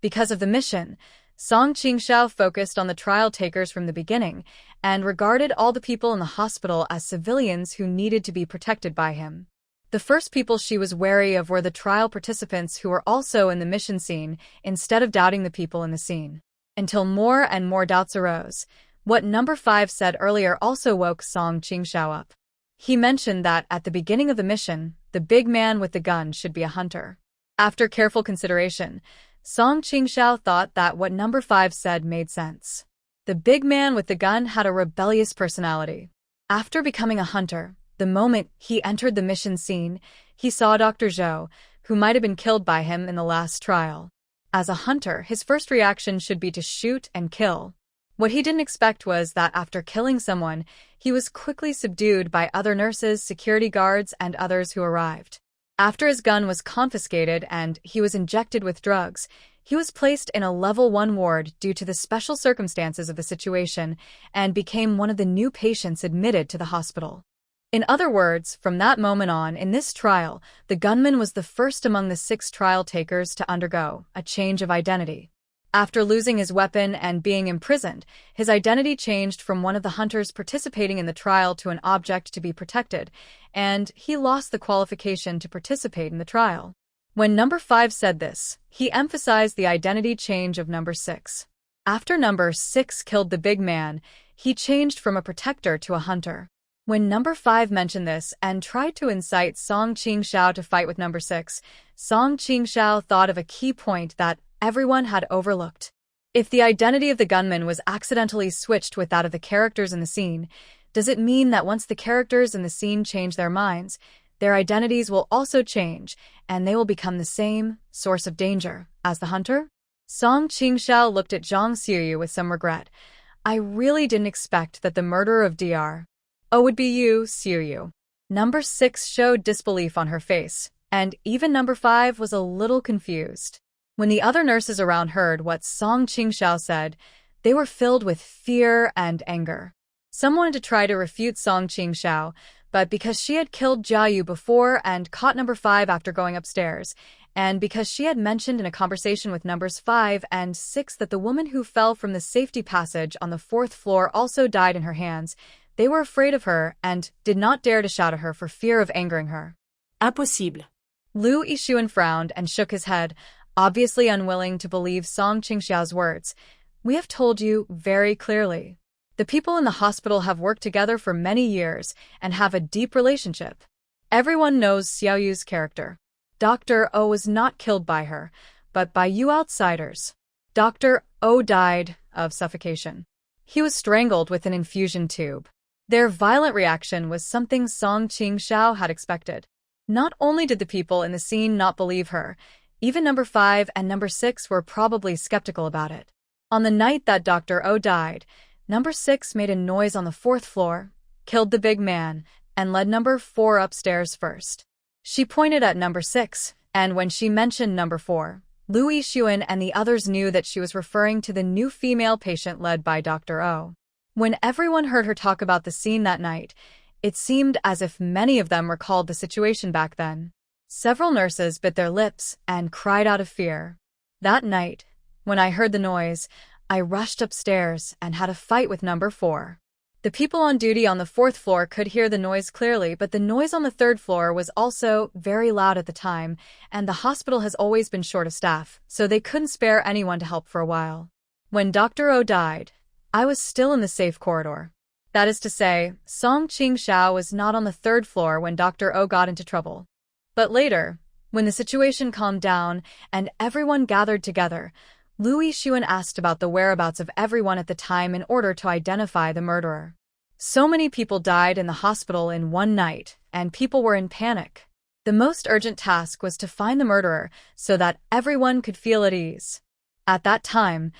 Speaker 1: Because of the mission, Song Qingxiao focused on the trial takers from the beginning and regarded all the people in the hospital as civilians who needed to be protected by him. The first people she was wary of were the trial participants who were also in the mission scene, instead of doubting the people in the scene. Until more and more doubts arose. What number 5 said earlier also woke Song Qingxiao up. He mentioned that at the beginning of the mission, the big man with the gun should be a hunter. After careful consideration, Song Qingxiao thought that what number 5 said made sense. The big man with the gun had a rebellious personality. After becoming a hunter, the moment he entered the mission scene, he saw Dr. Zhou, who might have been killed by him in the last trial. As a hunter, his first reaction should be to shoot and kill. What he didn't expect was that after killing someone, he was quickly subdued by other nurses, security guards, and others who arrived. After his gun was confiscated and he was injected with drugs, he was placed in a level 1 ward due to the special circumstances of the situation and became one of the new patients admitted to the hospital. In other words, from that moment on, in this trial, the gunman was the first among the 6 trial takers to undergo a change of identity. After losing his weapon and being imprisoned, his identity changed from one of the hunters participating in the trial to an object to be protected, and he lost the qualification to participate in the trial. When number 5 said this, he emphasized the identity change of number 6. After number 6 killed the big man, he changed from a protector to a hunter. When number 5 mentioned this and tried to incite Song Qingxiao to fight with number 6, Song Qingxiao thought of a key point that everyone had overlooked. If the identity of the gunman was accidentally switched with that of the characters in the scene, does it mean that once the characters in the scene change their minds, their identities will also change, and they will become the same source of danger as the hunter? Song Qingxiao looked at Zhang Xiuyu with some regret. I really didn't expect that the murderer of Dr. O would be you, Xiuyu. Number 6 showed disbelief on her face, and even number 5 was a little confused. When the other nurses around heard what Song Qingxiao said, they were filled with fear and anger. Some wanted to try to refute Song Qingxiao, but because she had killed Jiayu before and caught number 5 after going upstairs, and because she had mentioned in a conversation with numbers 5 and 6 that the woman who fell from the safety passage on the 4th floor also died in her hands, they were afraid of her and did not dare to shout at her for fear of angering her.
Speaker 2: Impossible.
Speaker 1: Lu Yixuan frowned and shook his head, obviously unwilling to believe Song Qingxiao's words. We have told you very clearly. The people in the hospital have worked together for many years and have a deep relationship. Everyone knows Xiaoyu's character. Dr. O was not killed by her, but by you outsiders. Dr. O died of suffocation. He was strangled with an infusion tube. Their violent reaction was something Song Qingxiao had expected. Not only did the people in the scene not believe her, even number 5 and number 6 were probably skeptical about it. On the night that Dr. O died, number 6 made a noise on the 4th floor, killed the big man, and led number 4 upstairs first. She pointed at number 6, and when she mentioned number 4, Lu Yixuan and the others knew that she was referring to the new female patient led by Dr. O. When everyone heard her talk about the scene that night, it seemed as if many of them recalled the situation back then. Several nurses bit their lips and cried out of fear. That night, when I heard the noise, I rushed upstairs and had a fight with number 4. The people on duty on the 4th floor could hear the noise clearly, but the noise on the 3rd floor was also very loud at the time, and the hospital has always been short of staff, so they couldn't spare anyone to help for a while. When Dr. O died, I was still in the safe corridor. That is to say, Song Qingxiao was not on the 3rd floor when Dr. O got into trouble. But later, when the situation calmed down and everyone gathered together, Lu Yixuan asked about the whereabouts of everyone at the time in order to identify the murderer. So many people died in the hospital in one night, and people were in panic. The most urgent task was to find the murderer so that everyone could feel at ease. At that time,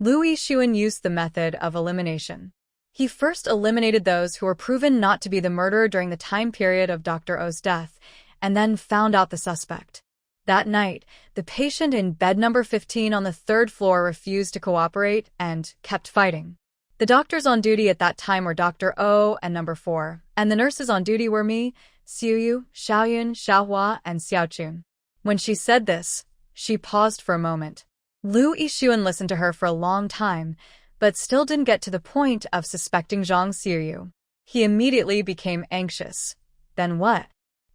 Speaker 1: Lu Yixuan used the method of elimination. He first eliminated those who were proven not to be the murderer during the time period of Dr. O's death, and then found out the suspect. That night, the patient in bed number 15 on the 3rd floor refused to cooperate and kept fighting. The doctors on duty at that time were Dr. O and number 4, and the nurses on duty were me, Xiuyu, Xiaoyun, Xiaohua, and Xiaochun. When she said this, she paused for a moment. Lu Yixuan listened to her for a long time, but still didn't get to the point of suspecting Zhang Xiuyu. He immediately became anxious. Then what?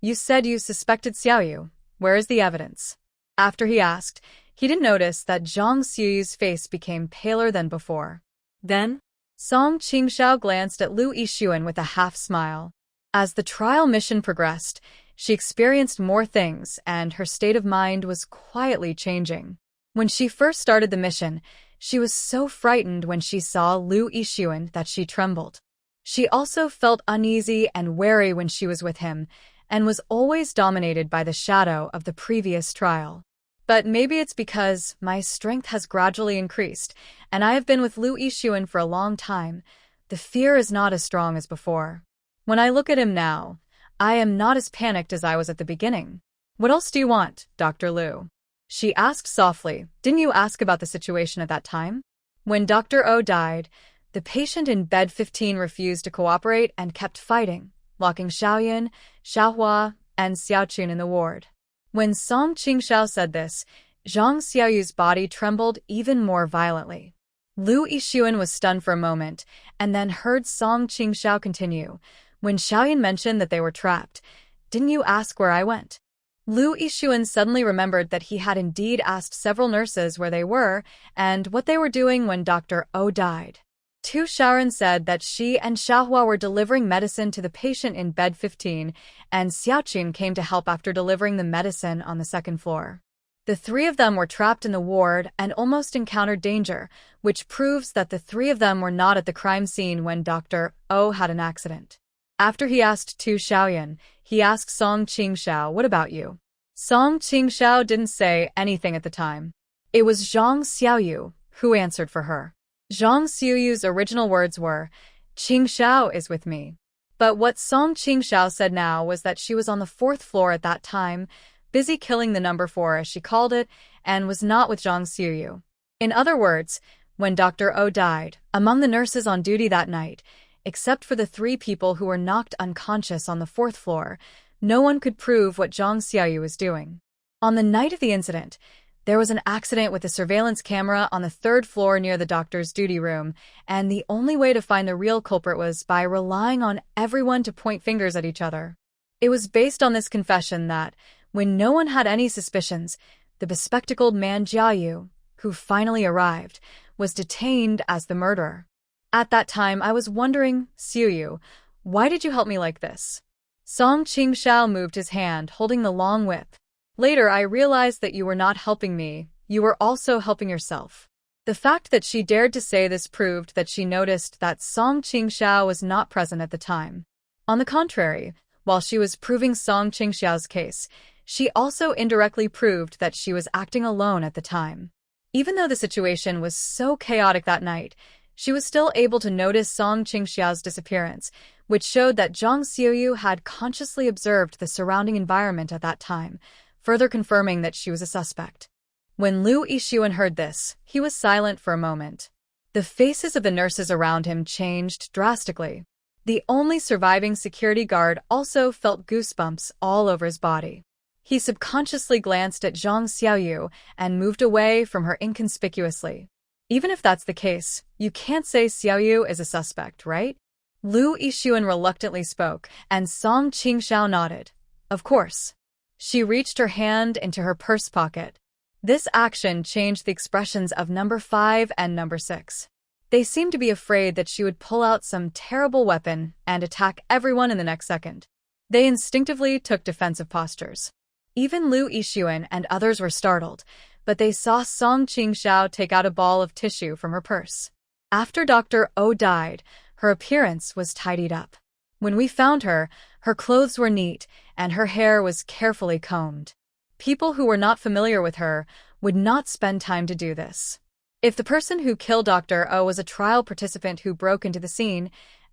Speaker 1: You said you suspected Xiaoyu. Where is the evidence? After he asked, he didn't notice that Zhang Xiuyu's face became paler than before. Then, Song Qingxiao glanced at Lu Yixuan with a half-smile. As the trial mission progressed, she experienced more things, and her state of mind was quietly changing. When she first started the mission, she was so frightened when she saw Lu Yixuan that she trembled. She also felt uneasy and wary when she was with him, and was always dominated by the shadow of the previous trial. But maybe it's because my strength has gradually increased, and I have been with Lu Yixuan for a long time. The fear is not as strong as before. When I look at him now, I am not as panicked as I was at the beginning. What else do you want, Dr. Liu? She asked softly. Didn't you ask about the situation at that time? When Dr. O died, the patient in bed 15 refused to cooperate and kept fighting, locking Xiaoyan, Xiaohua, and Xiaoqun in the ward. When Song Qingxiao said this, Zhang Xiaoyu's body trembled even more violently. Lu Yixuan was stunned for a moment, and then heard Song Qingxiao continue. When Xiaoyan mentioned that they were trapped, didn't you ask where I went? Lu Yixuan suddenly remembered that he had indeed asked several nurses where they were and what they were doing when Dr. O died. Tu Shaoran said that she and Xiaohua were delivering medicine to the patient in bed 15, and Xiaoqun came to help after delivering the medicine on the second floor. The three of them were trapped in the ward and almost encountered danger, which proves that the three of them were not at the crime scene when Dr. O had an accident. After he asked Tu Shaoyan, he asked Song Qingxiao, what about you? Song Qingxiao didn't say anything at the time. It was Zhang Xiaoyu who answered for her. Zhang Xiaoyu's original words were, Qingxiao is with me. But what Song Qingxiao said now was that she was on the fourth floor at that time, busy killing the number 4 as she called it, and was not with Zhang Xiaoyu. In other words, when Dr. O died, among the nurses on duty that night, except for the 3 people who were knocked unconscious on the 4th floor, no one could prove what Zhang Xiaoyu was doing. On the night of the incident, there was an accident with a surveillance camera on the 3rd floor near the doctor's duty room, and the only way to find the real culprit was by relying on everyone to point fingers at each other. It was based on this confession that, when no one had any suspicions, the bespectacled man Jiayu, who finally arrived, was detained as the murderer. At that time, I was wondering, Xiaoyu, why did you help me like this? Song Qingxiao moved his hand, holding the long whip. Later, I realized that you were not helping me, you were also helping yourself. The fact that she dared to say this proved that she noticed that Song Qingxiao was not present at the time. On the contrary, while she was proving Song Qingxiao's case, she also indirectly proved that she was acting alone at the time. Even though the situation was so chaotic that night, she was still able to notice Song Qingxiao's disappearance, which showed that Zhang Xiaoyu had consciously observed the surrounding environment at that time, further confirming that she was a suspect. When Lu Yixuan heard this, he was silent for a moment. The faces of the nurses around him changed drastically. The only surviving security guard also felt goosebumps all over his body. He subconsciously glanced at Zhang Xiaoyu and moved away from her inconspicuously. Even if that's the case, you can't say Xiaoyu is a suspect, right? Lu Yixuan reluctantly spoke, and Song Qingxiao nodded. Of course. She reached her hand into her purse pocket. This action changed the expressions of number 5 and number 6. They seemed to be afraid that she would pull out some terrible weapon and attack everyone in the next second. They instinctively took defensive postures. Even Lu Yixuan and others were startled, but they saw Song Qingxiao take out a ball of tissue from her purse. After Dr. O died, her appearance was tidied up. When we found her, her clothes were neat, and her hair was carefully combed. People who were not familiar with her would not spend time to do this. If the person who killed Dr. O was a trial participant who broke into the scene,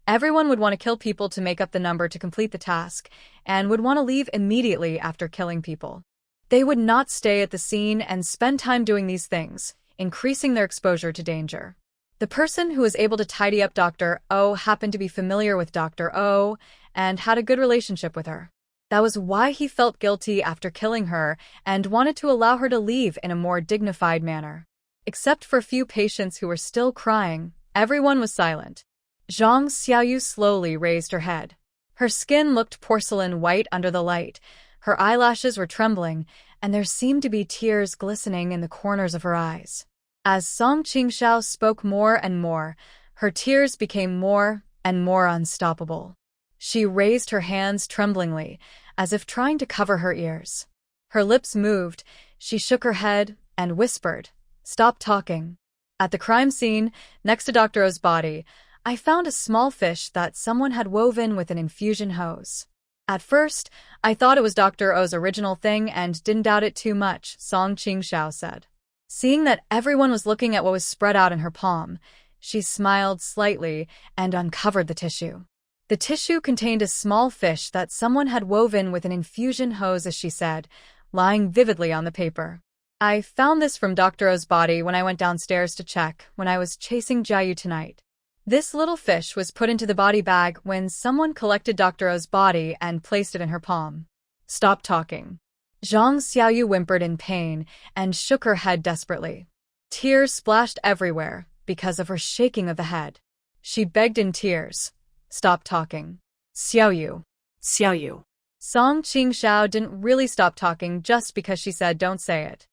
Speaker 1: everyone would want to kill people to make up the number to complete the task, and would want to leave immediately after killing people. They would not stay at the scene and spend time doing these things, increasing their exposure to danger. The person who was able to tidy up Dr. O happened to be familiar with Dr. O and had a good relationship with her. That was why he felt guilty after killing her and wanted to allow her to leave in a more dignified manner. Except for a few patients who were still crying, everyone was silent. Zhang Xiaoyu slowly raised her head. Her skin looked porcelain white under the light, her eyelashes were trembling, and there seemed to be tears glistening in the corners of her eyes. As Song Qingxiao spoke more and more, her tears became more and more unstoppable. She raised her hands tremblingly, as if trying to cover her ears. Her lips moved, she shook her head, and whispered, "Stop talking." At the crime scene, next to Dr. O's body, I found a small fish that someone had woven with an infusion hose. At first, I thought it was Dr. O's original thing and didn't doubt it too much, Song Qingxiao said. Seeing that everyone was looking at what was spread out in her palm, She smiled slightly and uncovered the tissue. The tissue contained a small fish that someone had woven with an infusion hose, as she said, lying vividly on the paper. I found this from Dr. O's body when I went downstairs to check when I was chasing Jiayu tonight. This little fish was put into the body bag when someone collected Dr. O's body and placed it in her palm. Stop talking. Zhang Xiaoyu whimpered in pain and shook her head desperately. Tears splashed everywhere because of her shaking of the head. She begged in tears. Stop talking. Xiaoyu.
Speaker 2: Xiaoyu.
Speaker 1: Song Qingxiao didn't really stop talking just because she said don't say it.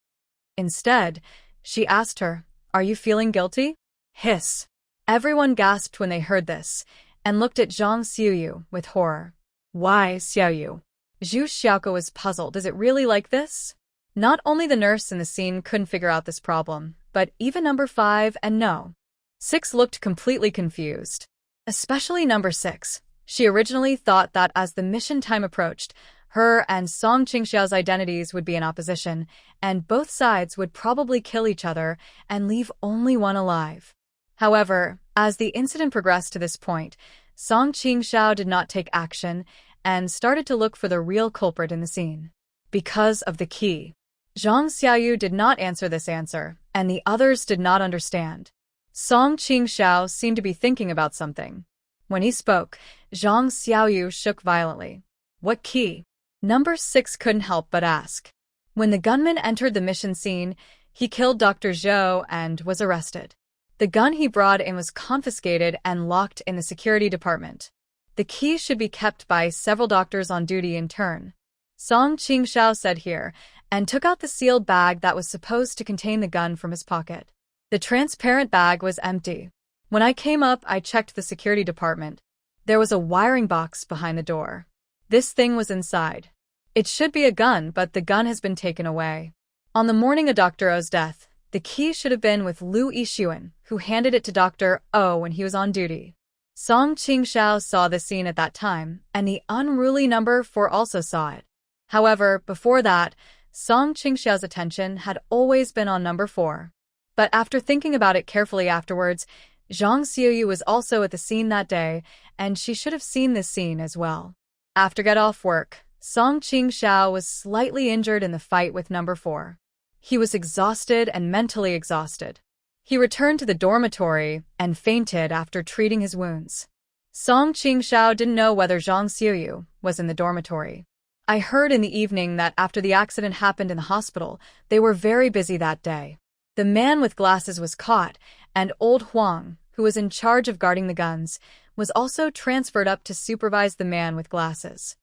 Speaker 1: Instead, she asked her, are you feeling guilty? Hiss. Everyone gasped when they heard this, and looked at Zhang Xiaoyu with horror. Why, Xiaoyu? Zhu Xiaoke was puzzled. Is it really like this? Not only the nurse in the scene couldn't figure out this problem, but even number 5 and no. 6 looked completely confused. Especially number 6. She originally thought that as the mission time approached, her and Song Qingxiao's identities would be in opposition, and both sides would probably kill each other and leave only one alive. However, as the incident progressed to this point, Song Qingxiao did not take action and started to look for the real culprit in the scene. Because of the key. Zhang Xiaoyu did not answer this answer, and the others did not understand. Song Qingxiao seemed to be thinking about something. When he spoke, Zhang Xiaoyu shook violently. What key? Number 6 couldn't help but ask. When the gunman entered the mission scene, he killed Dr. Zhou and was arrested. The gun he brought in was confiscated and locked in the security department. The key should be kept by several doctors on duty in turn. Song Qingxiao said here, and took out the sealed bag that was supposed to contain the gun from his pocket. The transparent bag was empty. When I came up, I checked the security department. There was a wiring box behind the door. This thing was inside. It should be a gun, but the gun has been taken away. On the morning of Dr. O's death, the key should have been with Lu Yixuan, who handed it to Dr. O when he was on duty. Song Qingxiao saw the scene at that time, and the unruly number 4 also saw it. However, before that, Song Qingxiao's attention had always been on number 4. But after thinking about it carefully afterwards, Zhang Xiaoyu was also at the scene that day, and she should have seen this scene as well. After get off work, Song Qingxiao was slightly injured in the fight with number 4. He was exhausted and mentally exhausted. He returned to the dormitory and fainted after treating his wounds. Song Qingxiao didn't know whether Zhang Xiaoyu was in the dormitory. I heard in the evening that after the accident happened in the hospital, they were very busy that day. The man with glasses was caught, and old Huang, who was in charge of guarding the guns, was also transferred up to supervise the man with glasses.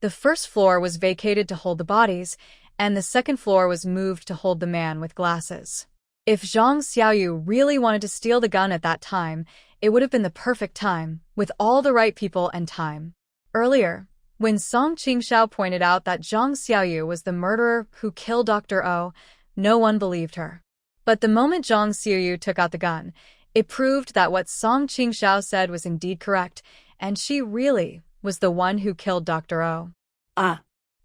Speaker 1: The first floor was vacated to hold the bodies, and the second floor was moved to hold the man with glasses. If Zhang Xiaoyu really wanted to steal the gun at that time, it would have been the perfect time, with all the right people and time. Earlier, when Song Qingxiao pointed out that Zhang Xiaoyu was the murderer who killed Dr. O, no one believed her. But the moment Zhang Xiaoyu took out the gun, it proved that what Song Qingxiao said was indeed correct, and she really was the one who killed Dr. O.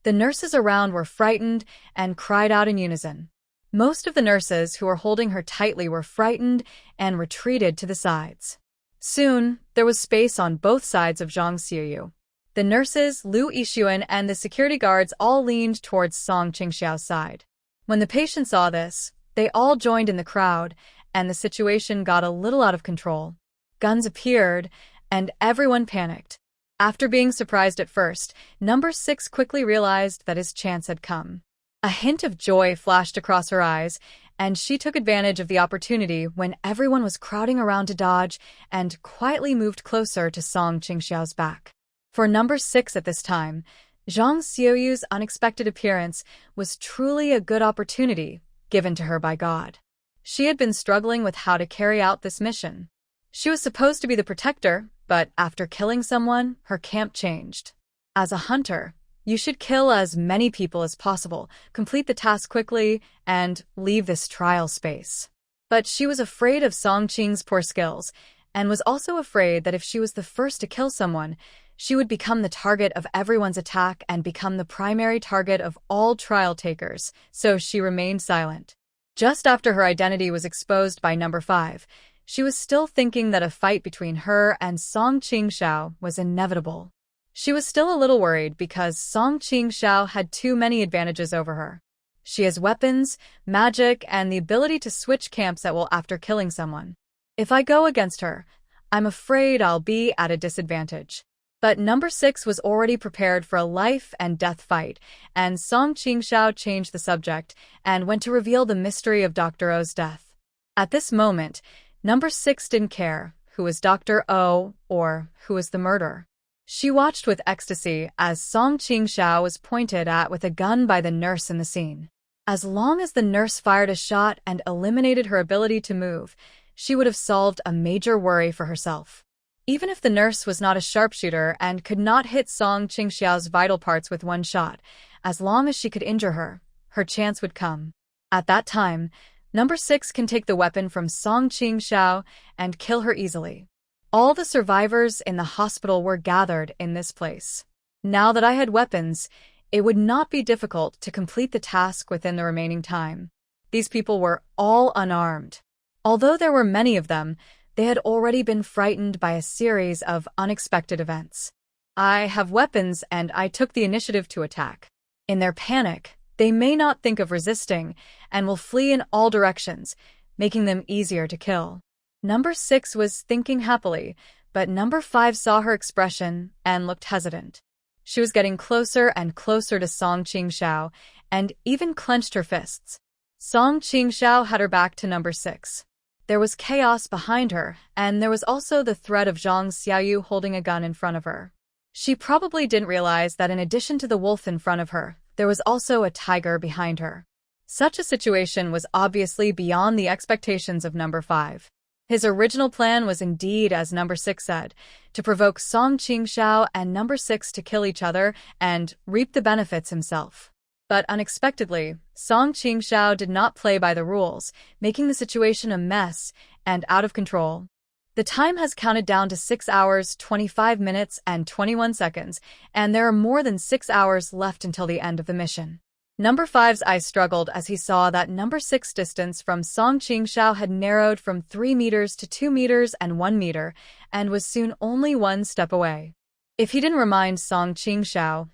Speaker 1: The nurses around were frightened and cried out in unison. Most of the nurses who were holding her tightly were frightened and retreated to the sides. Soon, there was space on both sides of Zhang Xiaoyu. The nurses, Lu Yixuan, and the security guards all leaned towards Song Qingxiao's side. When the patients saw this, they all joined in the crowd, and the situation got a little out of control. Guns appeared, and everyone panicked. After being surprised at first, number 6 quickly realized that his chance had come. A hint of joy flashed across her eyes, and she took advantage of the opportunity when everyone was crowding around to dodge and quietly moved closer to Song Qingxiao's back. For number 6 at this time, Zhang Xiaoyu's unexpected appearance was truly a good opportunity given to her by God. She had been struggling with how to carry out this mission. She was supposed to be the protector, but after killing someone, her camp changed. As a hunter, you should kill as many people as possible, complete the task quickly, and leave this trial space. But she was afraid of Song Qing's poor skills, and was also afraid that if she was the first to kill someone, she would become the target of everyone's attack and become the primary target of all trial takers, so she remained silent. Just after her identity was exposed by number 5, She was still thinking that a fight between her and Song Qingxiao was inevitable. She was still a little worried because Song Qingxiao had too many advantages over her. She has weapons, magic, and the ability to switch camps at will after killing someone. If I go against her, I'm afraid I'll be at a disadvantage. But number 6 was already prepared for a life and death fight, and Song Qingxiao changed the subject and went to reveal the mystery of Dr. O's death. At this moment, number 6 didn't care who was Dr. O or who was the murderer. She watched with ecstasy as Song Qingxiao was pointed at with a gun by the nurse in the scene. As long as the nurse fired a shot and eliminated her ability to move, she would have solved a major worry for herself. Even if the nurse was not a sharpshooter and could not hit Song Qingxiao's vital parts with one shot, as long as she could injure her, her chance would come. At that time, number 6 can take the weapon from Song Qingxiao and kill her easily. All the survivors in the hospital were gathered in this place. Now that I had weapons, it would not be difficult to complete the task within the remaining time. These people were all unarmed. Although there were many of them, they had already been frightened by a series of unexpected events. I have weapons and I took the initiative to attack. In their panic, they may not think of resisting and will flee in all directions, making them easier to kill. Number 6 was thinking happily, but number 5 saw her expression and looked hesitant. She was getting closer and closer to Song Qingxiao and even clenched her fists. Song Qingxiao had her back to number 6. There was chaos behind her, and there was also the threat of Zhang Xiaoyu holding a gun in front of her. She probably didn't realize that in addition to the wolf in front of her, there was also a tiger behind her. Such a situation was obviously beyond the expectations of number 5. His original plan was indeed, as number 6 said, to provoke Song Qingxiao and number 6 to kill each other and reap the benefits himself. But unexpectedly, Song Qingxiao did not play by the rules, making the situation a mess and out of control. The time has counted down to 6 hours, 25 minutes, and 21 seconds, and there are more than 6 hours left until the end of the mission. Number 5's eyes struggled as he saw that number 6's distance from Song Qingxiao had narrowed from 3 meters to 2 meters and 1 meter, and was soon only 1 step away. If he didn't remind Song Qingxiao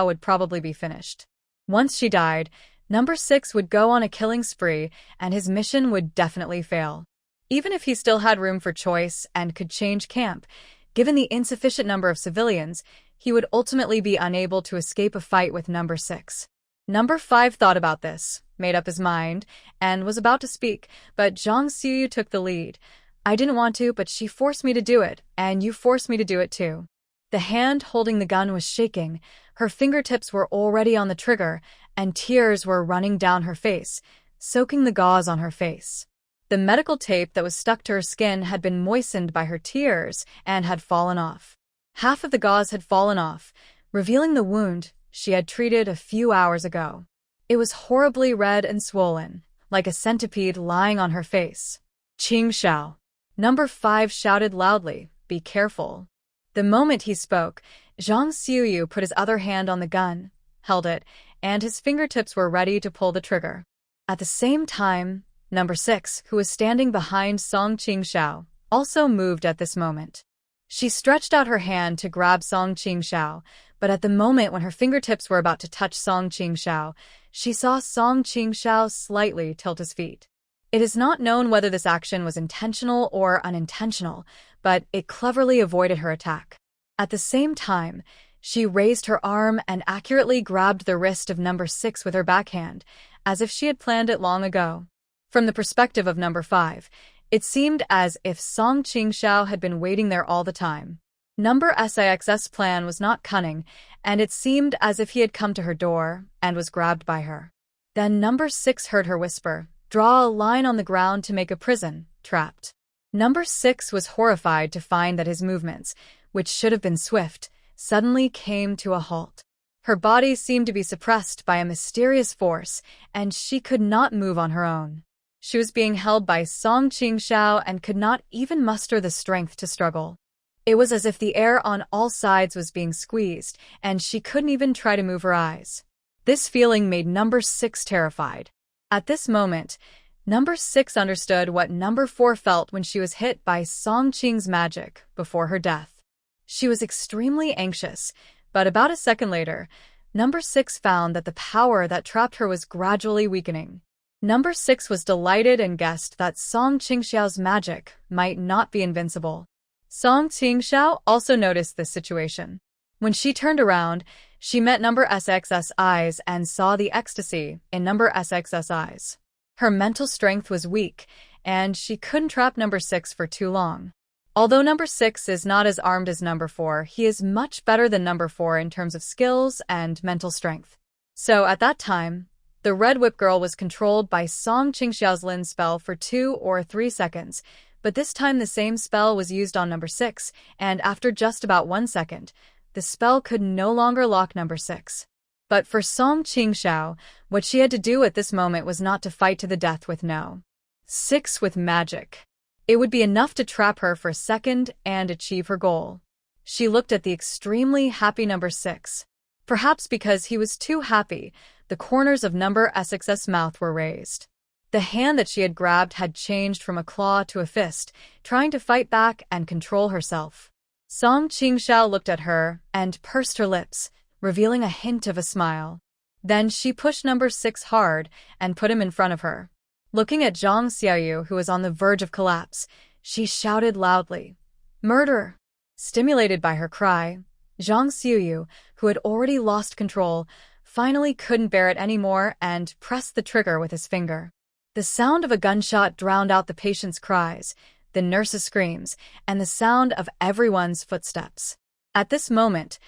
Speaker 1: would probably be finished. Once she died, number 6 would go on a killing spree, and his mission would definitely fail. Even if he still had room for choice and could change camp, given the insufficient number of civilians, he would ultimately be unable to escape a fight with number 6. Number 5 thought about this, made up his mind, and was about to speak, but Zhang Xiaoyu took the lead. I didn't want to, but she forced me to do it, and you forced me to do it too. The hand holding the gun was shaking, her fingertips were already on the trigger, and tears were running down her face, soaking the gauze on her face. The medical tape that was stuck to her skin had been moistened by her tears and had fallen off. Half of the gauze had fallen off, revealing the wound she had treated a few hours ago. It was horribly red and swollen, like a centipede lying on her face. Qingxiao. Number 5 shouted loudly, "Be careful." The moment he spoke, Zhang Xiaoyu put his other hand on the gun, held it, and his fingertips were ready to pull the trigger. At the same time, number 6, who was standing behind Song Qingxiao, also moved at this moment. She stretched out her hand to grab Song Qingxiao, but at the moment when her fingertips were about to touch Song Qingxiao, she saw Song Qingxiao slightly tilt his feet. It is not known whether this action was intentional or unintentional, but it cleverly avoided her attack. At the same time, she raised her arm and accurately grabbed the wrist of number 6 with her backhand, as if she had planned it long ago. From the perspective of number 5, it seemed as if Song Qingxiao had been waiting there all the time. Number 6's plan was not cunning, and it seemed as if he had come to her door and was grabbed by her. Then number 6 heard her whisper, "Draw a line on the ground to make a prison, trapped." Number 6 was horrified to find that his movements, which should have been swift, suddenly came to a halt. Her body seemed to be suppressed by a mysterious force, and she could not move on her own. She was being held by Song Qingxiao and could not even muster the strength to struggle. It was as if the air on all sides was being squeezed, and she couldn't even try to move her eyes. This feeling made number 6 terrified. At this moment, Number 6 understood what number 4 felt when she was hit by Song Qing's magic before her death. She was extremely anxious, but about a second later, number 6 found that the power that trapped her was gradually weakening. Number 6 was delighted and guessed that Song Qingxiao's magic might not be invincible. Song Qingxiao also noticed this situation. When she turned around, she met number SX's eyes and saw the ecstasy in number SX's eyes. Her mental strength was weak, and she couldn't trap number 6 for too long. Although number 6 is not as armed as number 4, he is much better than number 4 in terms of skills and mental strength. So at that time, the Red Whip Girl was controlled by Song Qingxiao's Lin spell for 2 or 3 seconds, but this time the same spell was used on number 6, and after just about 1 second, the spell could no longer lock number 6. But for Song Qingxiao, what she had to do at this moment was not to fight to the death with no 6 with magic. It would be enough to trap her for a second and achieve her goal. She looked at the extremely happy number 6. Perhaps because he was too happy, the corners of number SX's mouth were raised. The hand that she had grabbed had changed from a claw to a fist, trying to fight back and control herself. Song Qingxiao looked at her and pursed her lips, revealing a hint of a smile. Then she pushed number 6 hard and put him in front of her. Looking at Zhang Xiaoyu, who was on the verge of collapse, she shouted loudly, "Murder!" Stimulated by her cry, Zhang Xiaoyu, who had already lost control, finally couldn't bear it anymore and pressed the trigger with his finger. The sound of a gunshot drowned out the patient's cries, the nurse's screams, and the sound of everyone's footsteps. At this moment,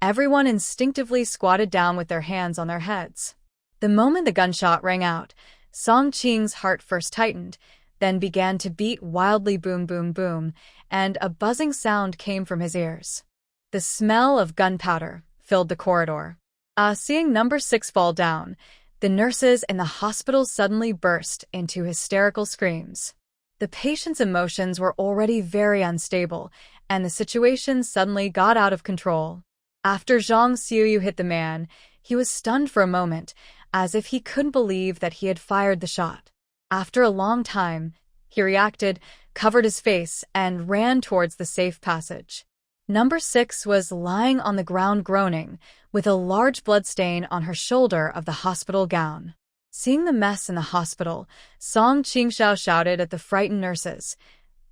Speaker 1: everyone instinctively squatted down with their hands on their heads. The moment the gunshot rang out, Song Qing's heart first tightened, then began to beat wildly, boom, boom, boom, and a buzzing sound came from his ears. The smell of gunpowder filled the corridor. Seeing number 6 fall down, the nurses in the hospital suddenly burst into hysterical screams. The patient's emotions were already very unstable, and the situation suddenly got out of control. After Zhang Xiaoyu hit the man, he was stunned for a moment, as if he couldn't believe that he had fired the shot. After a long time, he reacted, covered his face, and ran towards the safe passage. Number 6 was lying on the ground groaning, with a large bloodstain on her shoulder of the hospital gown. Seeing the mess in the hospital, Song Qingxiao shouted at the frightened nurses,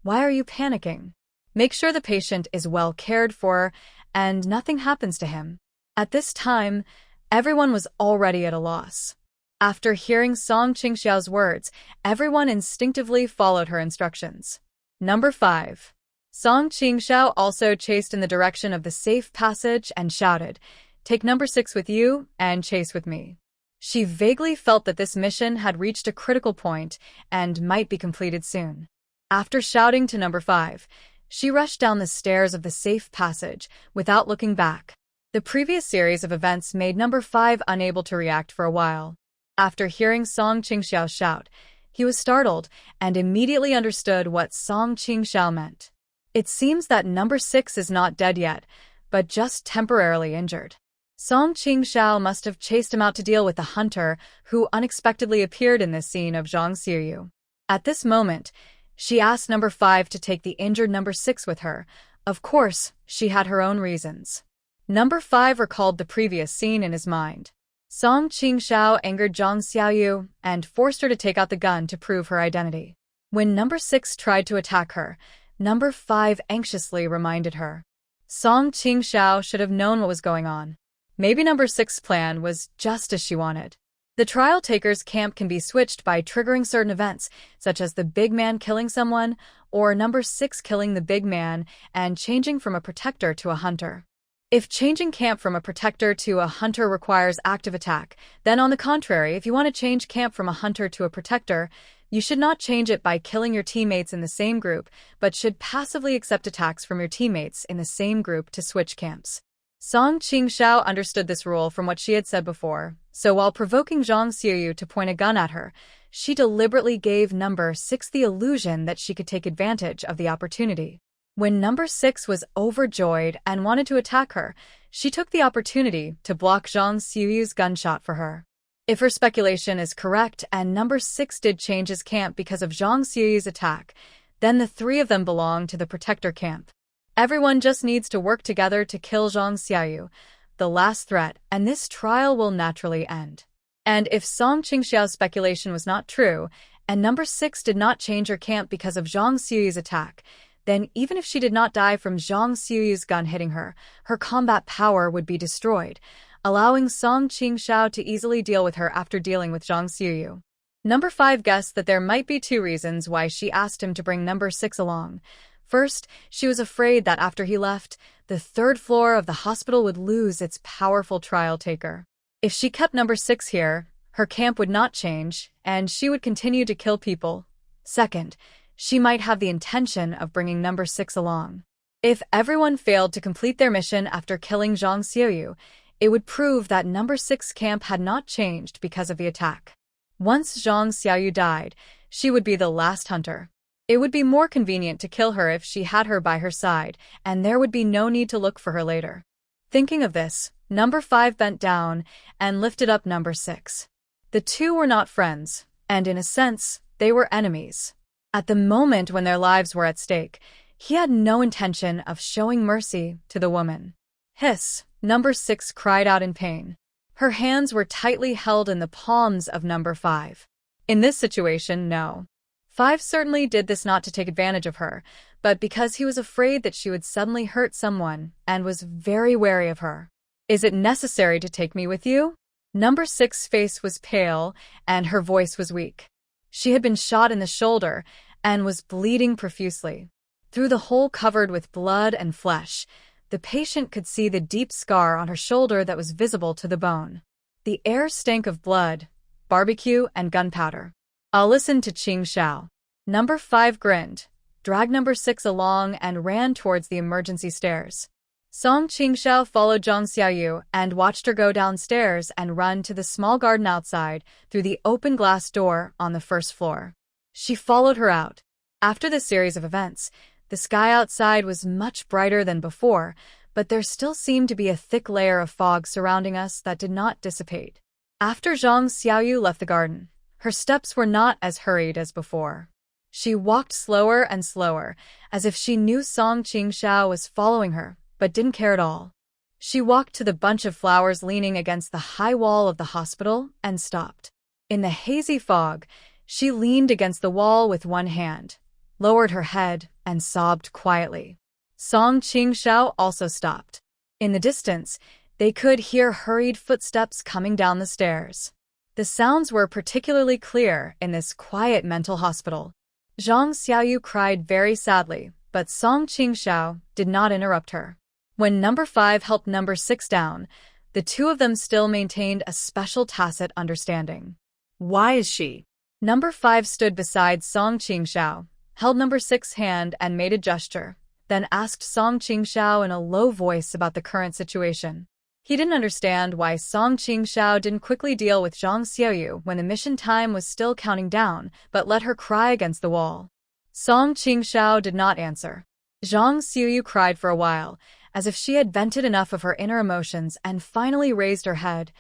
Speaker 1: "Why are you panicking? Make sure the patient is well cared for and nothing happens to him." At this time, everyone was already at a loss. After hearing Song Qingxiao's words, everyone instinctively followed her instructions. Number 5. Song Qingxiao also chased in the direction of the safe passage and shouted, "Take number 6 with you and chase with me." She vaguely felt that this mission had reached a critical point and might be completed soon. After shouting to number 5, she rushed down the stairs of the safe passage without looking back. The previous series of events made number 5 unable to react for a while. After hearing Song Qingxiao shout, he was startled and immediately understood what Song Qingxiao meant. It seems that number 6 is not dead yet, but just temporarily injured. Song Qingxiao must have chased him out to deal with the hunter who unexpectedly appeared in this scene of Zhang Xiaoyu. At this moment, she asked number 5 to take the injured number 6 with her. Of course, she had her own reasons. Number 5 recalled the previous scene in his mind. Song Qingxiao angered Zhang Xiaoyu and forced her to take out the gun to prove her identity. When number 6 tried to attack her, number 5 anxiously reminded her. Song Qingxiao should have known what was going on. Maybe number 6's plan was just as she wanted. The trial taker's camp can be switched by triggering certain events, such as the big man killing someone, or number 6 killing the big man and changing from a protector to a hunter. If changing camp from a protector to a hunter requires active attack, then on the contrary, if you want to change camp from a hunter to a protector, you should not change it by killing your teammates in the same group, but should passively accept attacks from your teammates in the same group to switch camps. Song Qingxiao understood this rule from what she had said before, so while provoking Zhang Xiaoyu to point a gun at her, she deliberately gave number 6 the illusion that she could take advantage of the opportunity. When number 6 was overjoyed and wanted to attack her, she took the opportunity to block Zhang Xiaoyu's gunshot for her. If her speculation is correct and number 6 did change his camp because of Zhang Xiuyu's attack, then the 3 of them belong to the protector camp. Everyone just needs to work together to kill Zhang Xiuyu, the last threat, and this trial will naturally end. And if Song Qingxiao's speculation was not true, and number 6 did not change her camp because of Zhang Xiuyu's attack, then even if she did not die from Zhang Xiuyu's gun hitting her, her combat power would be destroyed, allowing Song Qingxiao to easily deal with her after dealing with Zhang Xiuyu. Number 5 guessed that there might be 2 reasons why she asked him to bring number 6 along. First, she was afraid that after he left, the 3rd floor of the hospital would lose its powerful trial taker. If she kept number 6 here, her camp would not change, and she would continue to kill people. Second, she might have the intention of bringing number 6 along. If everyone failed to complete their mission after killing Zhang Xiuyu, it would prove that number 6 camp had not changed because of the attack. Once Zhang Xiuyu died, she would be the last hunter. It would be more convenient to kill her if she had her by her side, and there would be no need to look for her later. Thinking of this, number 5 bent down and lifted up number 6. The 2 were not friends, and in a sense, they were enemies. At the moment when their lives were at stake, he had no intention of showing mercy to the woman. Hiss, number 6 cried out in pain. Her hands were tightly held in the palms of number 5. In this situation, no. 5 certainly did this not to take advantage of her, but because he was afraid that she would suddenly hurt someone and was very wary of her. Is it necessary to take me with you? Number 6's face was pale and her voice was weak. She had been shot in the shoulder and was bleeding profusely. Through the hole covered with blood and flesh, the patient could see the deep scar on her shoulder that was visible to the bone. The air stank of blood, barbecue, and gunpowder. I'll listen to Qingxiao. Number 5 grinned, dragged number 6 along, and ran towards the emergency stairs. Song Qingxiao followed Zhang Xiuyu and watched her go downstairs and run to the small garden outside through the open glass door on the 1st floor. She followed her out. After this series of events, the sky outside was much brighter than before, but there still seemed to be a thick layer of fog surrounding us that did not dissipate. After Zhang Xiuyu left the garden, her steps were not as hurried as before. She walked slower and slower, as if she knew Song Qingxiao was following her, but didn't care at all. She walked to the bunch of flowers leaning against the high wall of the hospital and stopped. In the hazy fog, she leaned against the wall with one hand, lowered her head, and sobbed quietly. Song Qingxiao also stopped. In the distance, they could hear hurried footsteps coming down the stairs. The sounds were particularly clear in this quiet mental hospital. Zhang Xiuyu cried very sadly, but Song Qingxiao did not interrupt her. When number 5 helped number 6 down, the 2 of them still maintained a special tacit understanding.
Speaker 2: Why is she?
Speaker 1: Number 5 stood beside Song Qingxiao, held number 6's hand and made a gesture, then asked Song Qingxiao in a low voice about the current situation. He didn't understand why Song Qingxiao didn't quickly deal with Zhang Xiuyu when the mission time was still counting down, but let her cry against the wall. Song Qingxiao did not answer. Zhang Xiuyu cried for a while, as if she had vented enough of her inner emotions, and finally raised her head.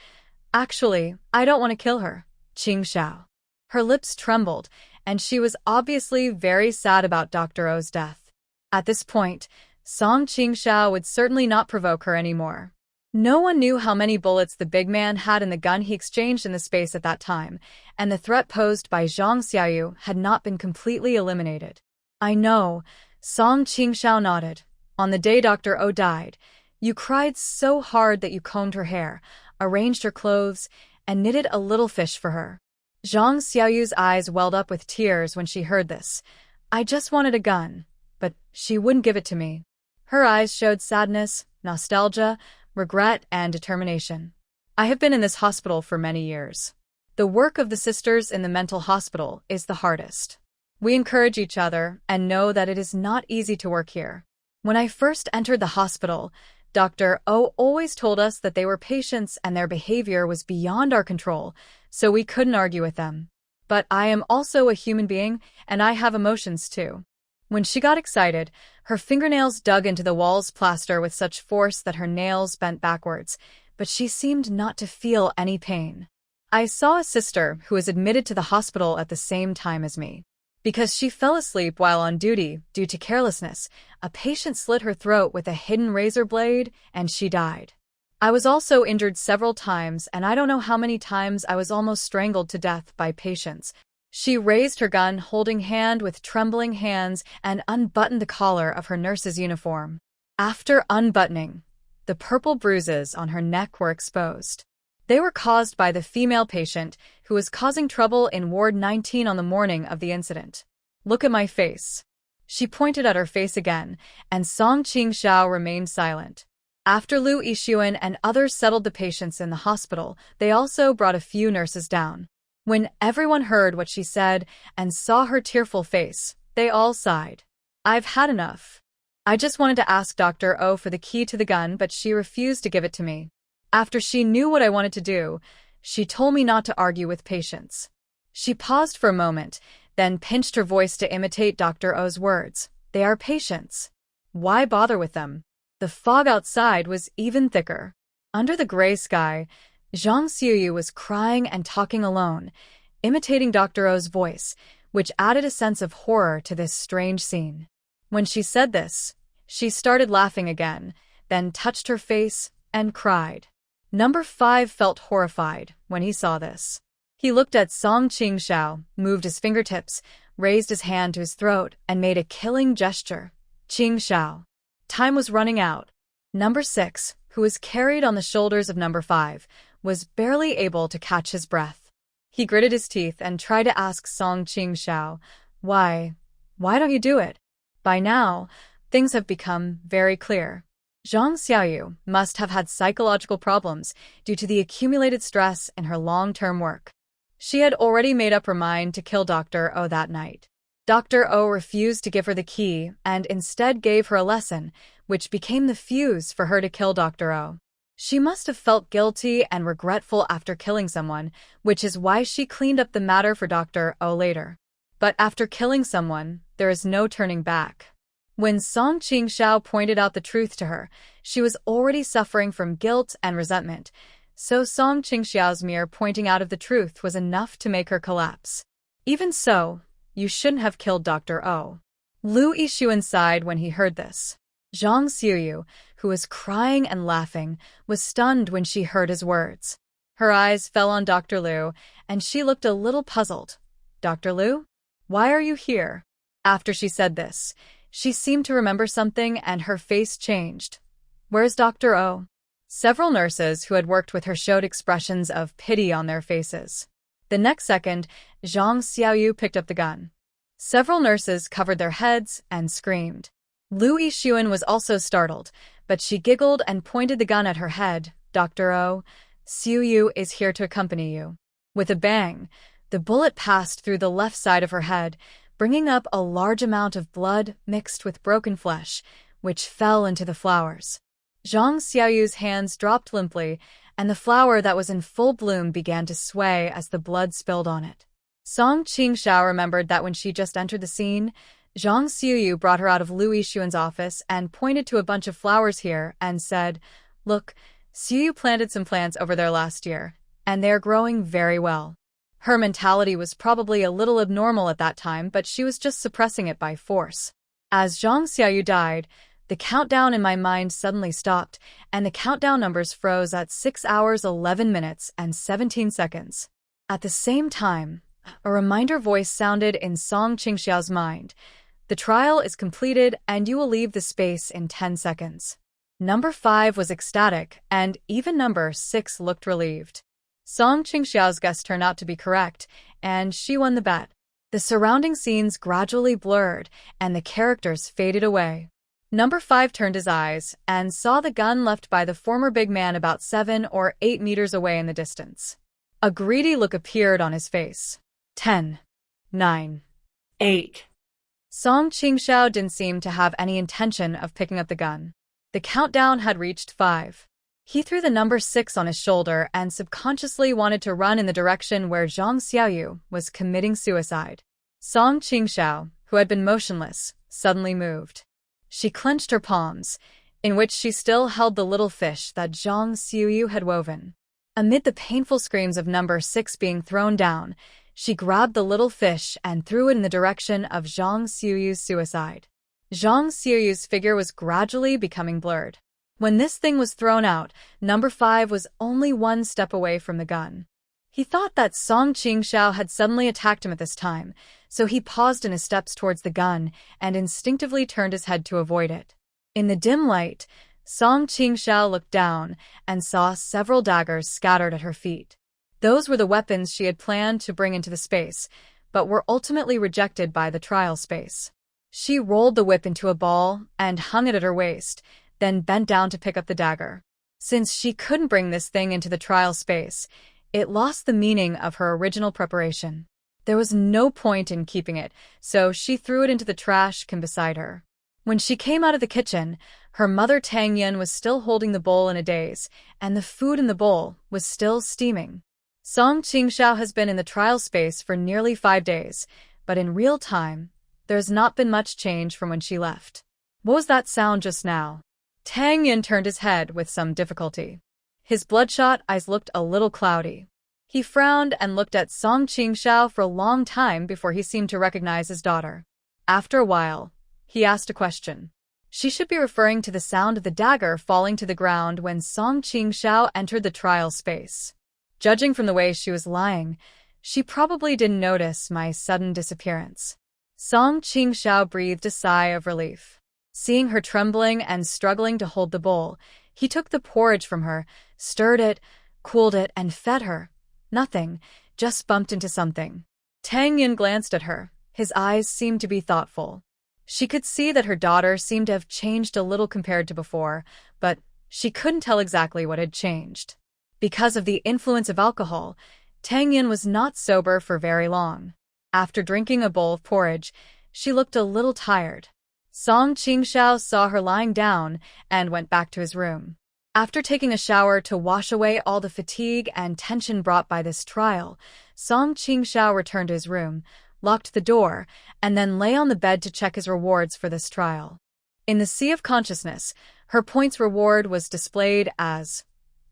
Speaker 1: Actually, I don't want to kill her, Qingxiao. Her lips trembled, and she was obviously very sad about Dr. O's death. At this point, Song Qingxiao would certainly not provoke her anymore. No one knew how many bullets the big man had in the gun he exchanged in the space at that time, and the threat posed by Zhang Xiuyu had not been completely eliminated. I know, Song Qingxiao nodded. On the day Dr. O died, you cried so hard that you combed her hair, arranged her clothes, and knitted a little fish for her. Zhang Xiaoyu's eyes welled up with tears when she heard this. I just wanted a gun, but she wouldn't give it to me. Her eyes showed sadness, nostalgia, regret, and determination. I have been in this hospital for many years. The work of the sisters in the mental hospital is the hardest. We encourage each other and know that it is not easy to work here. When I first entered the hospital, Dr. O always told us that they were patients and their behavior was beyond our control, so we couldn't argue with them. But I am also a human being, and I have emotions too. When she got excited, her fingernails dug into the wall's plaster with such force that her nails bent backwards, but she seemed not to feel any pain. I saw a sister who was admitted to the hospital at the same time as me. Because she fell asleep while on duty due to carelessness, a patient slit her throat with a hidden razor blade, and she died. I was also injured several times, and I don't know how many times I was almost strangled to death by patients. She raised her gun, holding hand with trembling hands, and unbuttoned the collar of her nurse's uniform. After unbuttoning, the purple bruises on her neck were exposed. They were caused by the female patient who was causing trouble in Ward 19 on the morning of the incident. Look at my face. She pointed at her face again, and Song Qingxiao remained silent. After Lu Yixuan and others settled the patients in the hospital, they also brought a few nurses down. When everyone heard what she said and saw her tearful face, they all sighed. I've had enough. I just wanted to ask Dr. O for the key to the gun, but she refused to give it to me. After she knew what I wanted to do, she told me not to argue with patients. She paused for a moment, then pinched her voice to imitate Dr. O's words. They are patients. Why bother with them? The fog outside was even thicker. Under the gray sky, Zhang Xiuyu was crying and talking alone, imitating Dr. O's voice, which added a sense of horror to this strange scene. When she said this, she started laughing again, then touched her face and cried. Number 5 felt horrified when he saw this. He looked at Song Qingxiao, moved his fingertips, raised his hand to his throat, and made a killing gesture. Qingxiao. Time was running out. Number 6, who was carried on the shoulders of number 5, was barely able to catch his breath. He gritted his teeth and tried to ask Song Qingxiao, Why don't you do it? By now, things have become very clear. Zhang Xiaoyu must have had psychological problems due to the accumulated stress in her long-term work. She had already made up her mind to kill Dr. O that night. Dr. O refused to give her the key and instead gave her a lesson, which became the fuse for her to kill Dr. O. She must have felt guilty and regretful after killing someone, which is why she cleaned up the matter for Dr. O later. But after killing someone, there is no turning back. When Song Qingxiao pointed out the truth to her, she was already suffering from guilt and resentment, so Song Qingxiao's mere pointing out of the truth was enough to make her collapse. Even so, you shouldn't have killed Dr. O. Lu Yixuan sighed when he heard this. Zhang Xiuyu, who was crying and laughing, was stunned when she heard his words. Her eyes fell on Dr. Lu, and she looked a little puzzled. Dr. Lu? Why are you here? After she said this, she seemed to remember something and her face changed. Where's Dr. O? Several nurses who had worked with her showed expressions of pity on their faces. The next second, Zhang Xiaoyu picked up the gun. Several nurses covered their heads and screamed. Lu Yixuan was also startled, but she giggled and pointed the gun at her head. Dr. O, Xiuyu is here to accompany you. With a bang, the bullet passed through the left side of her head, bringing up a large amount of blood mixed with broken flesh, which fell into the flowers. Zhang Xiaoyu's hands dropped limply, and the flower that was in full bloom began to sway as the blood spilled on it. Song Qingxiao remembered that when she just entered the scene, Zhang Xiuyu brought her out of Lu Yixuan's office and pointed to a bunch of flowers here and said, Look, Xiuyu planted some plants over there last year, and they are growing very well. Her mentality was probably a little abnormal at that time, but she was just suppressing it by force. As Zhang Xiaoyu died, the countdown in my mind suddenly stopped, and the countdown numbers froze at 6 hours 11 minutes and 17 seconds. At the same time, a reminder voice sounded in Song Qingxiao's mind. The trial is completed and you will leave the space in 10 seconds. Number 5 was ecstatic, and even number 6 looked relieved. Song Qingxiao's guess turned out to be correct, and she won the bet. The surrounding scenes gradually blurred, and the characters faded away. Number 5 turned his eyes and saw the gun left by the former big man about 7 or 8 meters away in the distance. A greedy look appeared on his face. 10, 9,
Speaker 2: 8.
Speaker 1: Song Qingxiao didn't seem to have any intention of picking up the gun. The countdown had reached 5. He threw the number 6 on his shoulder and subconsciously wanted to run in the direction where Zhang Xiaoyu was committing suicide. Song Qingxiao, who had been motionless, suddenly moved. She clenched her palms, in which she still held the little fish that Zhang Xiuyu had woven. Amid the painful screams of number 6 being thrown down, she grabbed the little fish and threw it in the direction of Zhang Xiuyu's suicide. Zhang Xiuyu's figure was gradually becoming blurred. When this thing was thrown out, number 5 was only one step away from the gun. He thought that Song Qingxiao had suddenly attacked him at this time, so he paused in his steps towards the gun and instinctively turned his head to avoid it. In the dim light, Song Qingxiao looked down and saw several daggers scattered at her feet. Those were the weapons she had planned to bring into the space, but were ultimately rejected by the trial space. She rolled the whip into a ball and hung it at her waist, then bent down to pick up the dagger. Since she couldn't bring this thing into the trial space, it lost the meaning of her original preparation. There was no point in keeping it, so she threw it into the trash can beside her. When she came out of the kitchen, her mother Tang Yin was still holding the bowl in a daze, and the food in the bowl was still steaming. Song Qingxiao has been in the trial space for nearly 5 days, but in real time, there's not been much change from when she left. What was that sound just now? Tang Yin turned his head with some difficulty. His bloodshot eyes looked a little cloudy. He frowned and looked at Song Qingxiao for a long time before he seemed to recognize his daughter. After a while, he asked a question. She should be referring to the sound of the dagger falling to the ground when Song Qingxiao entered the trial space. Judging from the way she was lying, she probably didn't notice my sudden disappearance. Song Qingxiao breathed a sigh of relief. Seeing her trembling and struggling to hold the bowl, he took the porridge from her, stirred it, cooled it, and fed her. Nothing, just bumped into something. Tang Yin glanced at her. His eyes seemed to be thoughtful. She could see that her daughter seemed to have changed a little compared to before, but she couldn't tell exactly what had changed. Because of the influence of alcohol, Tang Yin was not sober for very long. After drinking a bowl of porridge, she looked a little tired. Song Qingxiao saw her lying down and went back to his room. After taking a shower to wash away all the fatigue and tension brought by this trial, Song Qingxiao returned to his room, locked the door, and then lay on the bed to check his rewards for this trial. In the sea of consciousness, her points reward was displayed as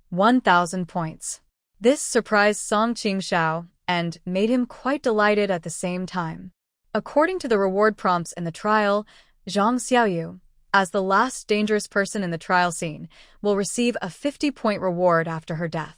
Speaker 1: 1,000 points. This surprised Song Qingxiao and made him quite delighted at the same time. According to the reward prompts in the trial, Zhang Xiaoyu, as the last dangerous person in the trial scene, will receive a 50-point reward after her death.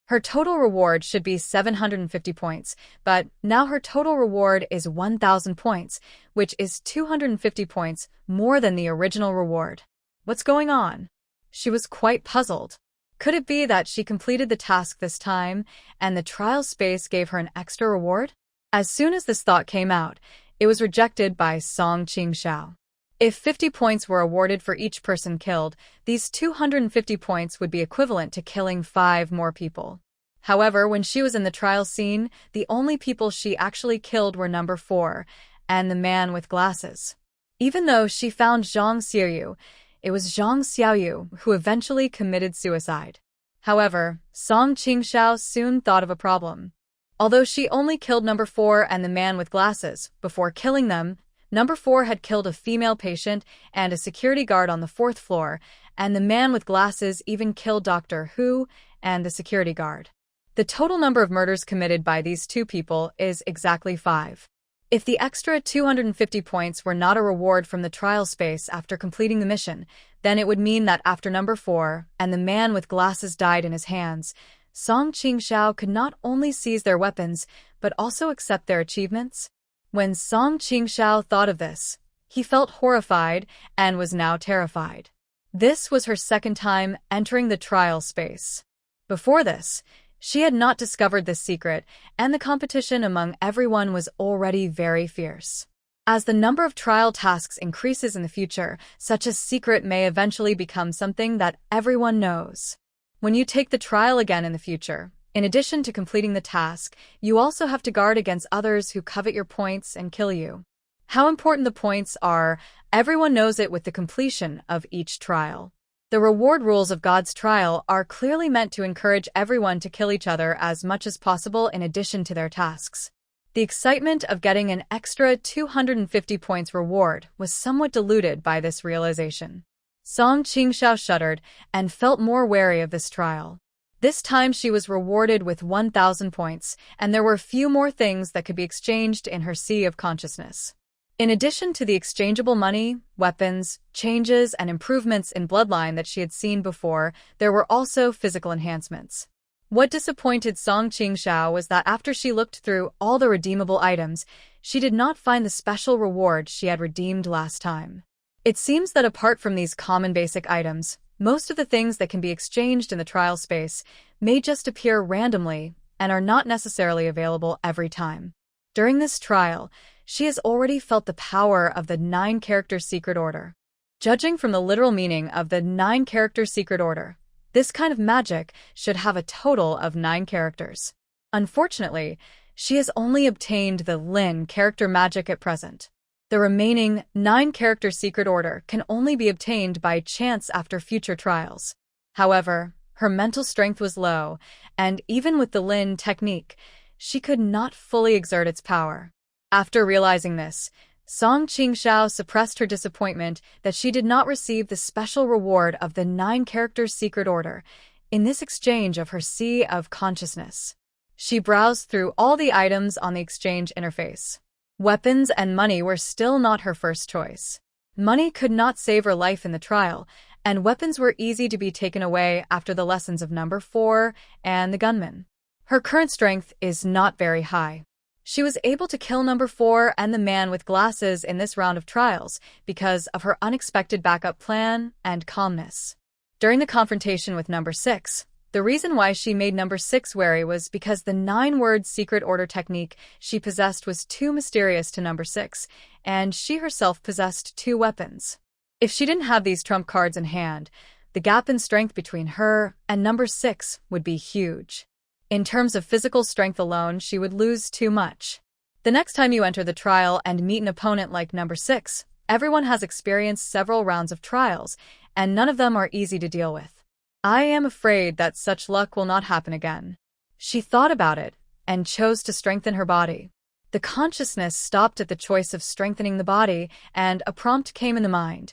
Speaker 1: Her total reward should be 750 points, but now her total reward is 1,000 points, which is 250 points more than the original reward. What's going on? She was quite puzzled. Could it be that she completed the task this time, and the trial space gave her an extra reward? As soon as this thought came out, it was rejected by Song Qingxiao. If 50 points were awarded for each person killed, these 250 points would be equivalent to killing 5 more people. However, when she was in the trial scene, the only people she actually killed were number 4 and the man with glasses. Even though she found Zhang Xiaoyu, it was Zhang Xiaoyu who eventually committed suicide. However, Song Qingxiao soon thought of a problem. Although she only killed number 4 and the man with glasses, before killing them, number 4 had killed a female patient and a security guard on the 4th floor, and the man with glasses even killed Dr. Hu and the security guard. The total number of murders committed by these 2 people is exactly 5. If the extra 250 points were not a reward from the trial space after completing the mission, then it would mean that after number 4 and the man with glasses died in his hands, Song Qingxiao could not only seize their weapons, but also accept their achievements. When Song Qingxiao thought of this, he felt horrified and was now terrified. This was her second time entering the trial space. Before this, she had not discovered this secret, and the competition among everyone was already very fierce. As the number of trial tasks increases in the future, such a secret may eventually become something that everyone knows. When you take the trial again in the future, in addition to completing the task, you also have to guard against others who covet your points and kill you. How important the points are, everyone knows it with the completion of each trial. The reward rules of God's trial are clearly meant to encourage everyone to kill each other as much as possible in addition to their tasks. The excitement of getting an extra 250 points reward was somewhat diluted by this realization. Song Qingxiao shuddered and felt more wary of this trial. This time she was rewarded with 1,000 points, and there were few more things that could be exchanged in her sea of consciousness. In addition to the exchangeable money, weapons, changes, and improvements in bloodline that she had seen before, there were also physical enhancements. What disappointed Song Qingxiao was that after she looked through all the redeemable items, she did not find the special reward she had redeemed last time. It seems that apart from these common basic items, most of the things that can be exchanged in the trial space may just appear randomly and are not necessarily available every time. During this trial, she has already felt the power of the 9-character secret order. Judging from the literal meaning of the 9-character secret order, this kind of magic should have a total of 9 characters. Unfortunately, she has only obtained the Lin character magic at present. The remaining 9-character secret order can only be obtained by chance after future trials. However, her mental strength was low, and even with the Lin technique, she could not fully exert its power. After realizing this, Song Qingxiao suppressed her disappointment that she did not receive the special reward of the 9-character secret order in this exchange of her sea of consciousness. She browsed through all the items on the exchange interface. Weapons and money were still not her first choice. Money could not save her life in the trial, and weapons were easy to be taken away after the lessons of number 4 and the gunman. Her current strength is not very high. She was able to kill number 4 and the man with glasses in this round of trials because of her unexpected backup plan and calmness. During the confrontation with number 6, the reason why she made number 6 wary was because the 9-word secret order technique she possessed was too mysterious to number 6, and she herself possessed 2 weapons. If she didn't have these trump cards in hand, the gap in strength between her and number 6 would be huge. In terms of physical strength alone, she would lose too much. The next time you enter the trial and meet an opponent like number 6, everyone has experienced several rounds of trials, and none of them are easy to deal with. I am afraid that such luck will not happen again. She thought about it and chose to strengthen her body. The consciousness stopped at the choice of strengthening the body, and a prompt came in the mind.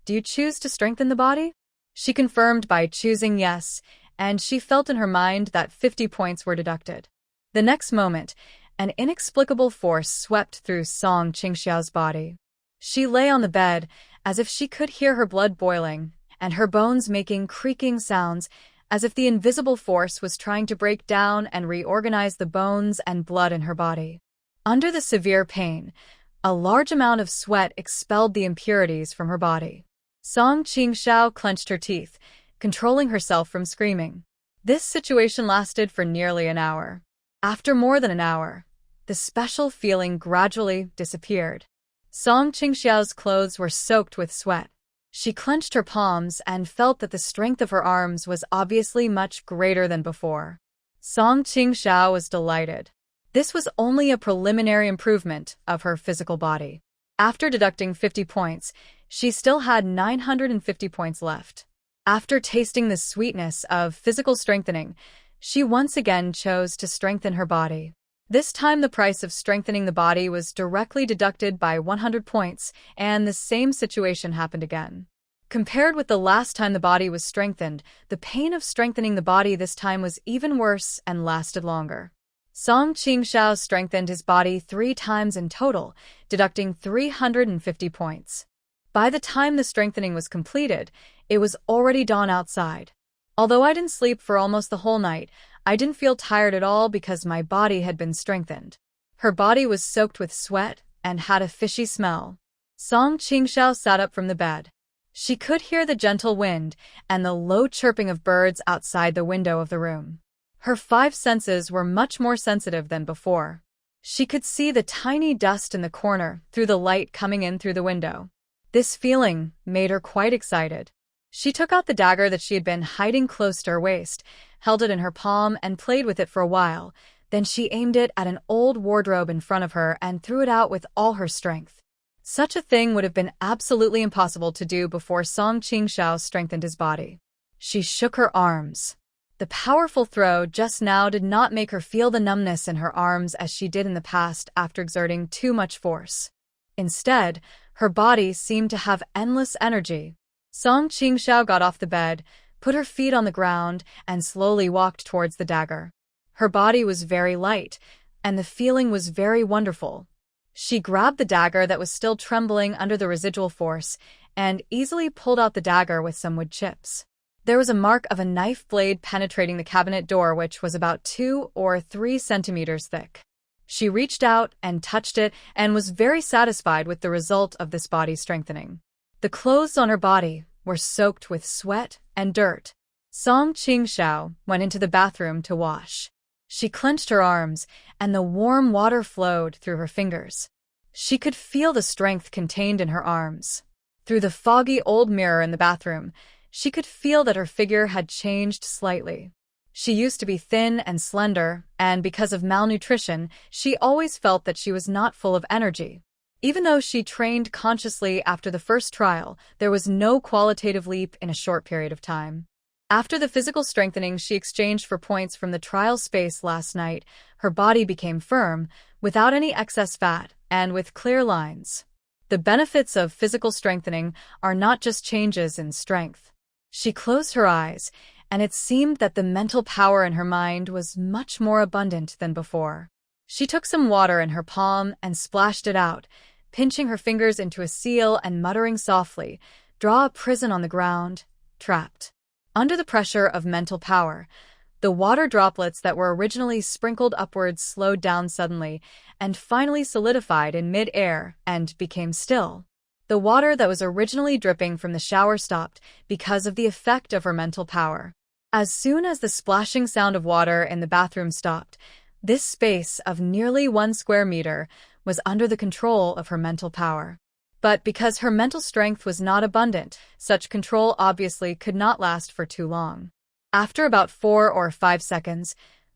Speaker 1: Do you choose to strengthen the body? She confirmed by choosing yes, and she felt in her mind that 50 points were deducted. The next moment, an inexplicable force swept through Song Qingxiao's body. She lay on the bed as if she could hear her blood boiling, and her bones making creaking sounds, as if the invisible force was trying to break down and reorganize the bones and blood in her body. Under the severe pain, a large amount of sweat expelled the impurities from her body. Song Qingxiao clenched her teeth, controlling herself from screaming. This situation lasted for nearly an hour. After more than an hour, the special feeling gradually disappeared. Song Qingxiao's clothes were soaked with sweat. She clenched her palms and felt that the strength of her arms was obviously much greater than before. Song Qingxiao was delighted. This was only a preliminary improvement of her physical body. After deducting 50 points, she still had 950 points left. After tasting the sweetness of physical strengthening, she once again chose to strengthen her body. This time the price of strengthening the body was directly deducted by 100 points, and the same situation happened again. Compared with the last time the body was strengthened, the pain of strengthening the body this time was even worse and lasted longer. Song Qingxiao strengthened his body 3 times in total, deducting 350 points. By the time the strengthening was completed, it was already dawn outside. Although I didn't sleep for almost the whole night, I didn't feel tired at all because my body had been strengthened. Her body was soaked with sweat and had a fishy smell. Song Qingxiao sat up from the bed. She could hear the gentle wind and the low chirping of birds outside the window of the room. Her 5 senses were much more sensitive than before. She could see the tiny dust in the corner through the light coming in through the window. This feeling made her quite excited. She took out the dagger that she had been hiding close to her waist, held it in her palm, and played with it for a while. Then she aimed it at an old wardrobe in front of her and threw it out with all her strength. Such a thing would have been absolutely impossible to do before Song Qingxiao strengthened his body. She shook her arms. The powerful throw just now did not make her feel the numbness in her arms as she did in the past after exerting too much force. Instead, her body seemed to have endless energy. Song Qingxiao got off the bed, put her feet on the ground, and slowly walked towards the dagger. Her body was very light, and the feeling was very wonderful. She grabbed the dagger that was still trembling under the residual force and easily pulled out the dagger with some wood chips. There was a mark of a knife blade penetrating the cabinet door, which was about 2 or 3 centimeters thick. She reached out and touched it and was very satisfied with the result of this body strengthening. The clothes on her body were soaked with sweat and dirt. Song Qingxiao went into the bathroom to wash. She clenched her arms, and the warm water flowed through her fingers. She could feel the strength contained in her arms. Through the foggy old mirror in the bathroom, she could feel that her figure had changed slightly. She used to be thin and slender, and because of malnutrition, she always felt that she was not full of energy. Even though she trained consciously after the first trial, there was no qualitative leap in a short period of time. After the physical strengthening she exchanged for points from the trial space last night, her body became firm, without any excess fat, and with clear lines. The benefits of physical strengthening are not just changes in strength. She closed her eyes, and it seemed that the mental power in her mind was much more abundant than before. She took some water in her palm and splashed it out, pinching her fingers into a seal and muttering softly, "Draw a prison on the ground, trapped." Under the pressure of mental power, the water droplets that were originally sprinkled upwards slowed down suddenly and finally solidified in mid-air and became still. The water that was originally dripping from the shower stopped because of the effect of her mental power. As soon as the splashing sound of water in the bathroom stopped, this space of nearly 1 square meter was under the control of her mental power. But because her mental strength was not abundant, such control obviously could not last for too long. After about 4 or 5 seconds,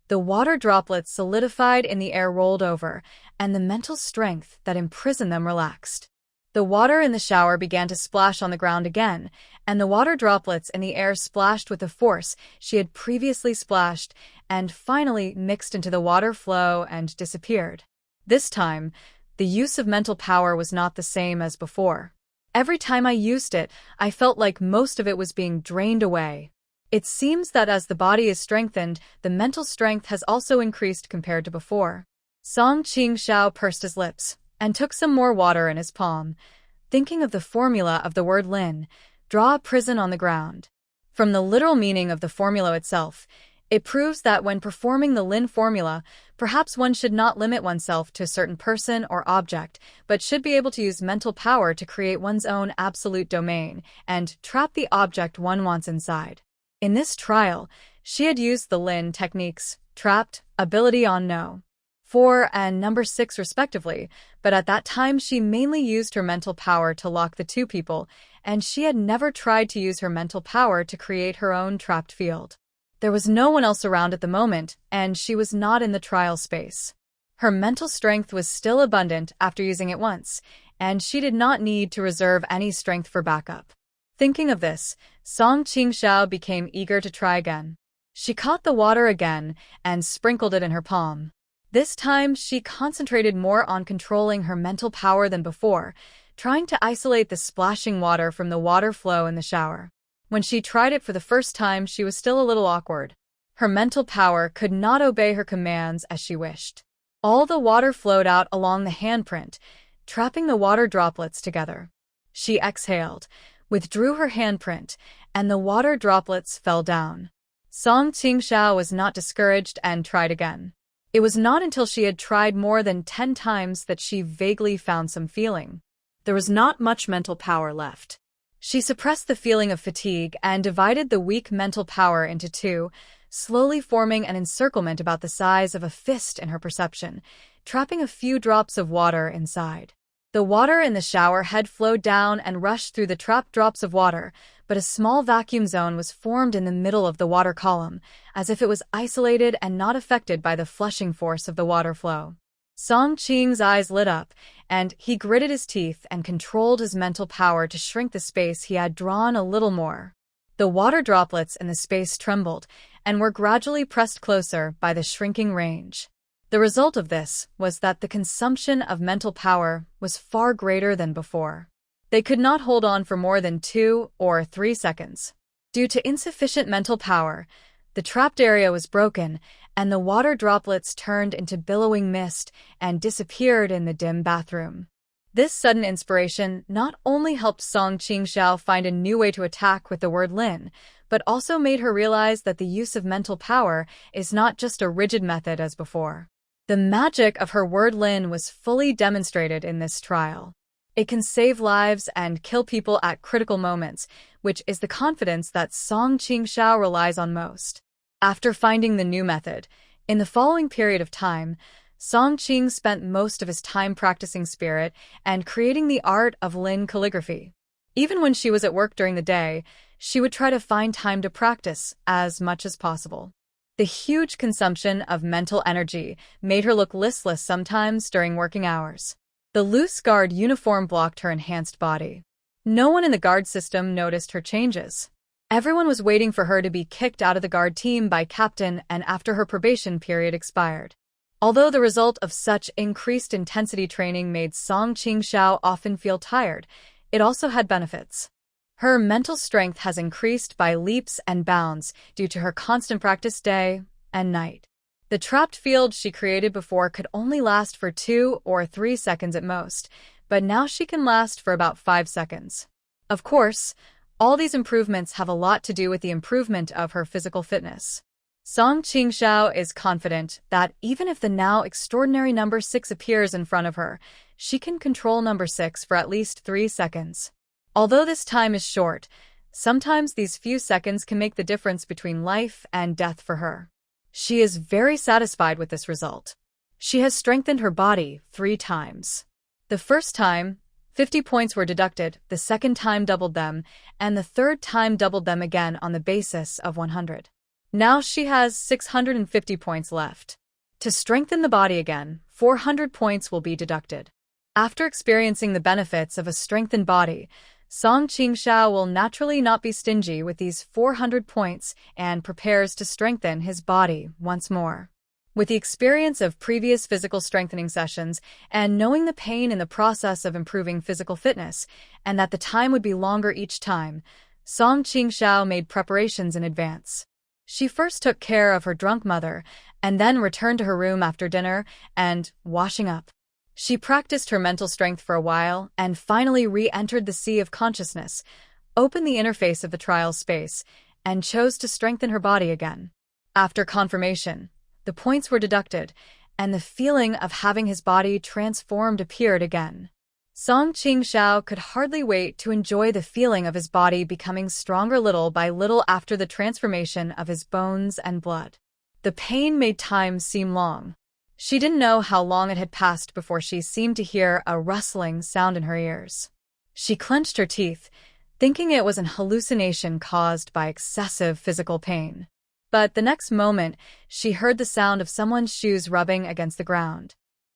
Speaker 1: the water droplets solidified in the air rolled over, and the mental strength that imprisoned them relaxed. The water in the shower began to splash on the ground again, and the water droplets in the air splashed with the force she had previously splashed and finally mixed into the water flow and disappeared. This time, the use of mental power was not the same as before. Every time I used it, I felt like most of it was being drained away. It seems that as the body is strengthened, the mental strength has also increased compared to before. Song Qingxiao pursed his lips and took some more water in his palm, thinking of the formula of the word Lin, draw a prison on the ground. From the literal meaning of the formula itself, it proves that when performing the Lin formula, perhaps one should not limit oneself to a certain person or object, but should be able to use mental power to create one's own absolute domain and trap the object one wants inside. In this trial, she had used the Lin techniques, trapped, ability on No. 4 and number 6 respectively, but at that time she mainly used her mental power to lock the two people, and she had never tried to use her mental power to create her own trapped field. There was no one else around at the moment, and she was not in the trial space. Her mental strength was still abundant after using it once, and she did not need to reserve any strength for backup. Thinking of this, Song Qingxiao became eager to try again. She caught the water again and sprinkled it in her palm. This time, she concentrated more on controlling her mental power than before, trying to isolate the splashing water from the water flow in the shower. When she tried it for the first time, she was still a little awkward. Her mental power could not obey her commands as she wished. All the water flowed out along the handprint, trapping the water droplets together. She exhaled, withdrew her handprint, and the water droplets fell down. Song Qingxiao was not discouraged and tried again. It was not until she had tried more than 10 times that she vaguely found some feeling. There was not much mental power left. She suppressed the feeling of fatigue and divided the weak mental power into 2, slowly forming an encirclement about the size of a fist in her perception, trapping a few drops of water inside. The water in the shower had flowed down and rushed through the trapped drops of water, but a small vacuum zone was formed in the middle of the water column, as if it was isolated and not affected by the flushing force of the water flow. Song Qing's eyes lit up, and he gritted his teeth and controlled his mental power to shrink the space he had drawn a little more. The water droplets in the space trembled and were gradually pressed closer by the shrinking range. The result of this was that the consumption of mental power was far greater than before. They could not hold on for more than 2 or 3 seconds. Due to insufficient mental power, the trapped area was broken, and the water droplets turned into billowing mist and disappeared in the dim bathroom. This sudden inspiration not only helped Song Qingxiao find a new way to attack with the word Lin, but also made her realize that the use of mental power is not just a rigid method as before. The magic of her word Lin was fully demonstrated in this trial. It can save lives and kill people at critical moments, which is the confidence that Song Qingxiao relies on most. After finding the new method, in the following period of time, Song Qing spent most of his time practicing spirit and creating the art of Lin calligraphy. Even when she was at work during the day, she would try to find time to practice as much as possible. The huge consumption of mental energy made her look listless sometimes during working hours. The loose guard uniform blocked her enhanced body. No one in the guard system noticed her changes. Everyone was waiting for her to be kicked out of the guard team by captain and after her probation period expired. Although the result of such increased intensity training made Song Qingxiao often feel tired, it also had benefits. Her mental strength has increased by leaps and bounds due to her constant practice day and night. The trapped field she created before could only last for 2 or 3 seconds at most, but now she can last for about 5 seconds. Of course, all these improvements have a lot to do with the improvement of her physical fitness. Song Qingxiao is confident that even if the now extraordinary number 6 appears in front of her, she can control number 6 for at least 3 seconds. Although this time is short, sometimes these few seconds can make the difference between life and death for her. She is very satisfied with this result. She has strengthened her body 3 times. The first time, 50 points were deducted, the second time doubled them, and the third time doubled them again on the basis of 100. Now she has 650 points left. To strengthen the body again, 400 points will be deducted. After experiencing the benefits of a strengthened body, Song Qingxiao will naturally not be stingy with these 400 points and prepares to strengthen his body once more. With the experience of previous physical strengthening sessions and knowing the pain in the process of improving physical fitness, and that the time would be longer each time, Song Qingxiao made preparations in advance. She first took care of her drunk mother, and then returned to her room after dinner and washing up. She practiced her mental strength for a while and finally re-entered the sea of consciousness, opened the interface of the trial space, and chose to strengthen her body again. After confirmation, the points were deducted, and the feeling of having his body transformed appeared again. Song Qingxiao could hardly wait to enjoy the feeling of his body becoming stronger little by little after the transformation of his bones and blood. The pain made time seem long. She didn't know how long it had passed before she seemed to hear a rustling sound in her ears. She clenched her teeth, thinking it was an hallucination caused by excessive physical pain. But the next moment, she heard the sound of someone's shoes rubbing against the ground.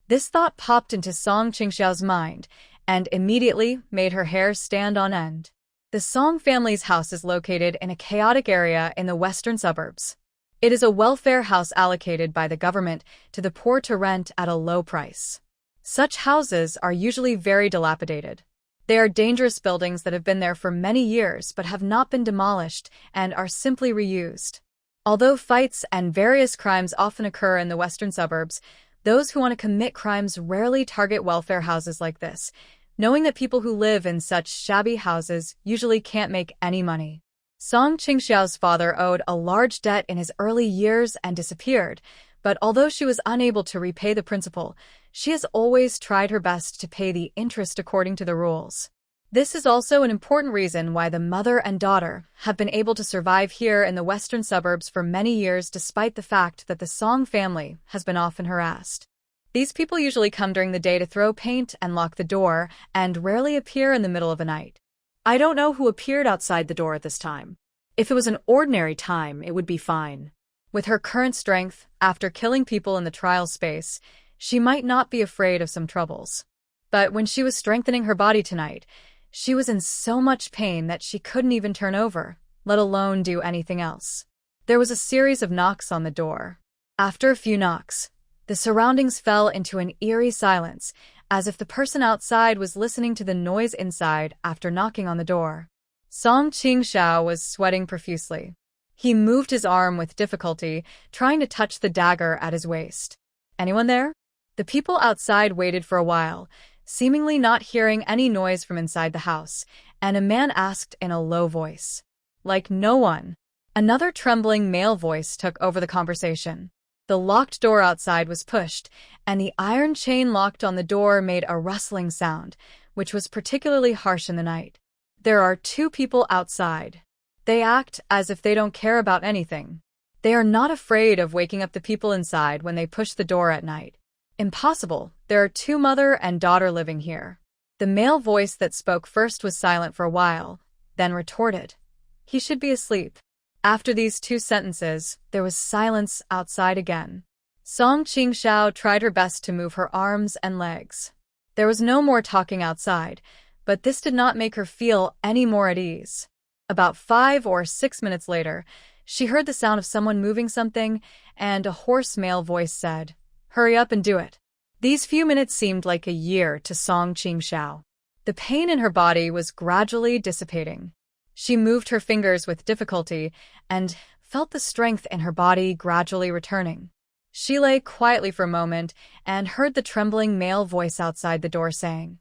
Speaker 1: This thought popped into Song Qingxiao's mind and immediately made her hair stand on end. The Song family's house is located in a chaotic area in the western suburbs. It is a welfare house allocated by the government to the poor to rent at a low price. Such houses are usually very dilapidated. They are dangerous buildings that have been there for many years but have not been demolished and are simply reused. Although fights and various crimes often occur in the western suburbs, those who want to commit crimes rarely target welfare houses like this, knowing that people who live in such shabby houses usually can't make any money. Song Qingxiao's father owed a large debt in his early years and disappeared, but although she was unable to repay the principal, she has always tried her best to pay the interest according to the rules. This is also an important reason why the mother and daughter have been able to survive here in the western suburbs for many years despite the fact that the Song family has been often harassed. These people usually come during the day to throw paint and lock the door, and rarely appear in the middle of the night.
Speaker 2: I don't know who appeared outside the door at this time. If it was an ordinary time, it would be fine.
Speaker 1: With her current strength, after killing people in the trial space, she might not be afraid of some troubles. But when she was strengthening her body tonight, she was in so much pain that she couldn't even turn over, let alone do anything else. There was a series of knocks on the door. After a few knocks, the surroundings fell into an eerie silence, as if the person outside was listening to the noise inside after knocking on the door. Song Qingxiao was sweating profusely. He moved his arm with difficulty, trying to touch the dagger at his waist. Anyone there? The people outside waited for a while, seemingly not hearing any noise from inside the house, and a man asked in a low voice. Like no one. Another trembling male voice took over the conversation. The locked door outside was pushed, and the iron chain locked on the door made a rustling sound, which was particularly harsh in the night. There are 2 people outside. They act as if they don't care about anything. They are not afraid of waking up the people inside when they push the door at night. Impossible. There are 2 mother and daughter living here. The male voice that spoke first was silent for a while, then retorted. He should be asleep. After these 2 sentences, there was silence outside again. Song Qingxiao tried her best to move her arms and legs. There was no more talking outside, but this did not make her feel any more at ease. About 5 or 6 minutes later, she heard the sound of someone moving something, and a hoarse male voice said, "Hurry up and do it." These few minutes seemed like a year to Song Qingxiao. The pain in her body was gradually dissipating. She moved her fingers with difficulty and felt the strength in her body gradually returning. She lay quietly for a moment and heard the trembling male voice outside the door saying,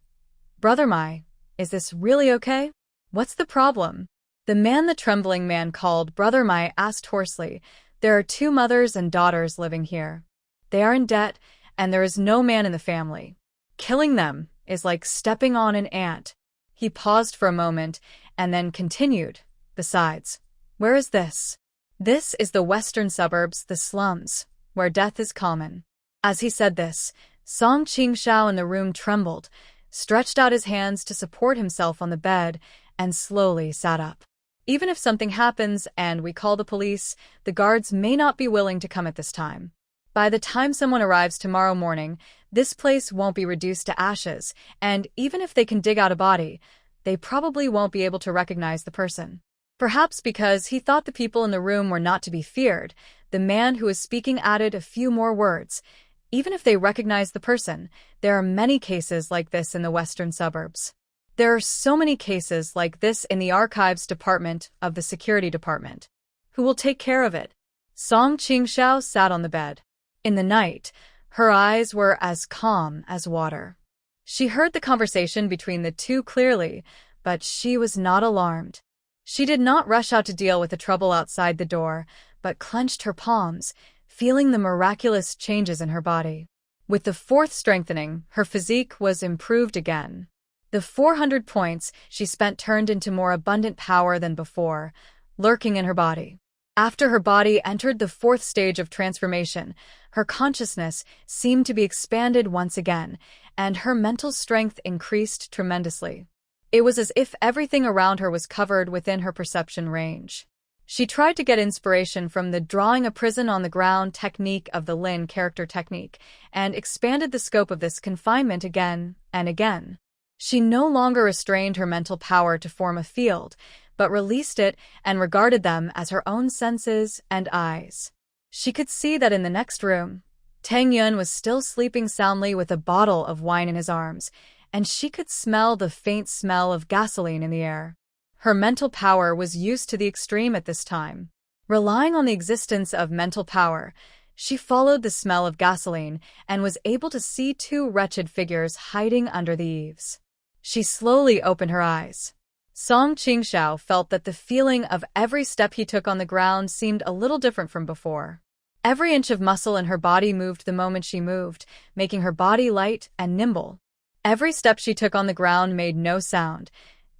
Speaker 1: "Brother Mai, is this really okay? What's the problem?" The man the trembling man called Brother Mai asked hoarsely, "There are 2 mothers and daughters living here. They are in debt, and there is no man in the family. Killing them is like stepping on an ant." He paused for a moment and then continued, "Besides, where is this? This is the western suburbs, the slums, where death is common." As he said this, Song Qingxiao in the room trembled, stretched out his hands to support himself on the bed, and slowly sat up. Even if something happens and we call the police, the guards may not be willing to come at this time. By the time someone arrives tomorrow morning, this place won't be reduced to ashes, and even if they can dig out a body, they probably won't be able to recognize the person. Perhaps because he thought the people in the room were not to be feared, the man who was speaking added a few more words. Even if they recognize the person, there are many cases like this in the western suburbs. There are so many cases like this in the archives department of the security department. Who will take care of it? Song Qingxiao sat on the bed. In the night, her eyes were as calm as water. She heard the conversation between the 2 clearly, but she was not alarmed. She did not rush out to deal with the trouble outside the door, but clenched her palms, feeling the miraculous changes in her body. With the 4th strengthening, her physique was improved again. The 400 points she spent turned into more abundant power than before, lurking in her body. After her body entered the 4th stage of transformation, her consciousness seemed to be expanded once again, and her mental strength increased tremendously. It was as if everything around her was covered within her perception range. She tried to get inspiration from the drawing a prison on the ground technique of the Lin character technique, and expanded the scope of this confinement again and again. She no longer restrained her mental power to form a field, but released it and regarded them as her own senses and eyes. She could see that in the next room, Tang Yun was still sleeping soundly with a bottle of wine in his arms, and she could smell the faint smell of gasoline in the air. Her mental power was used to the extreme at this time. Relying on the existence of mental power, she followed the smell of gasoline and was able to see 2 wretched figures hiding under the eaves. She slowly opened her eyes. Song Qingxiao felt that the feeling of every step he took on the ground seemed a little different from before. Every inch of muscle in her body moved the moment she moved, making her body light and nimble. Every step she took on the ground made no sound,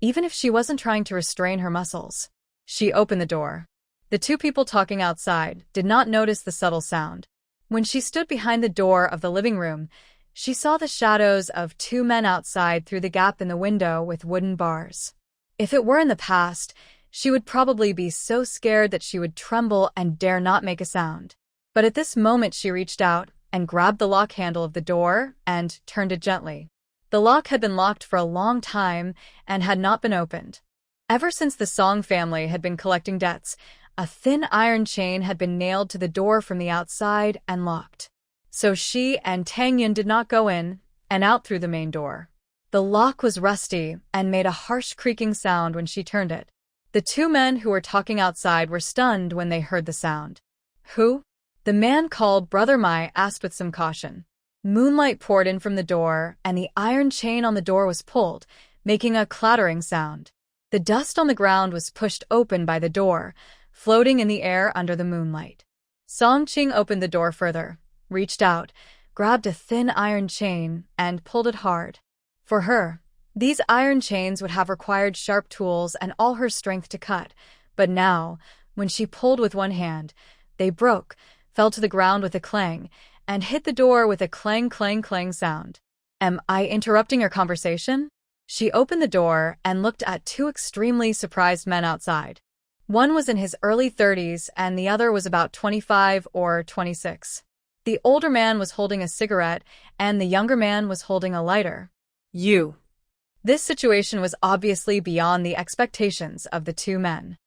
Speaker 1: even if she wasn't trying to restrain her muscles. She opened the door. The 2 people talking outside did not notice the subtle sound. When she stood behind the door of the living room, she saw the shadows of 2 men outside through the gap in the window with wooden bars. If it were in the past, she would probably be so scared that she would tremble and dare not make a sound. But at this moment she reached out and grabbed the lock handle of the door and turned it gently. The lock had been locked for a long time and had not been opened. Ever since the Song family had been collecting debts, a thin iron chain had been nailed to the door from the outside and locked. So she and Tang Yun did not go in and out through the main door. The lock was rusty and made a harsh creaking sound when she turned it. The two men who were talking outside were stunned when they heard the sound. Who? The man called Brother Mai asked with some caution. Moonlight poured in from the door, and the iron chain on the door was pulled, making a clattering sound. The dust on the ground was pushed open by the door, floating in the air under the moonlight. Song Qing opened the door further, reached out, grabbed a thin iron chain, and pulled it hard. For her, these iron chains would have required sharp tools and all her strength to cut, but now, when she pulled with one hand, they broke, fell to the ground with a clang, and hit the door with a clang clang clang sound. Am I interrupting your conversation? She opened the door and looked at two extremely surprised men outside. One was in his early 30s and the other was about 25 or 26. The older man was holding a cigarette and the younger man was holding a lighter. You. This situation was obviously beyond the expectations of the two men.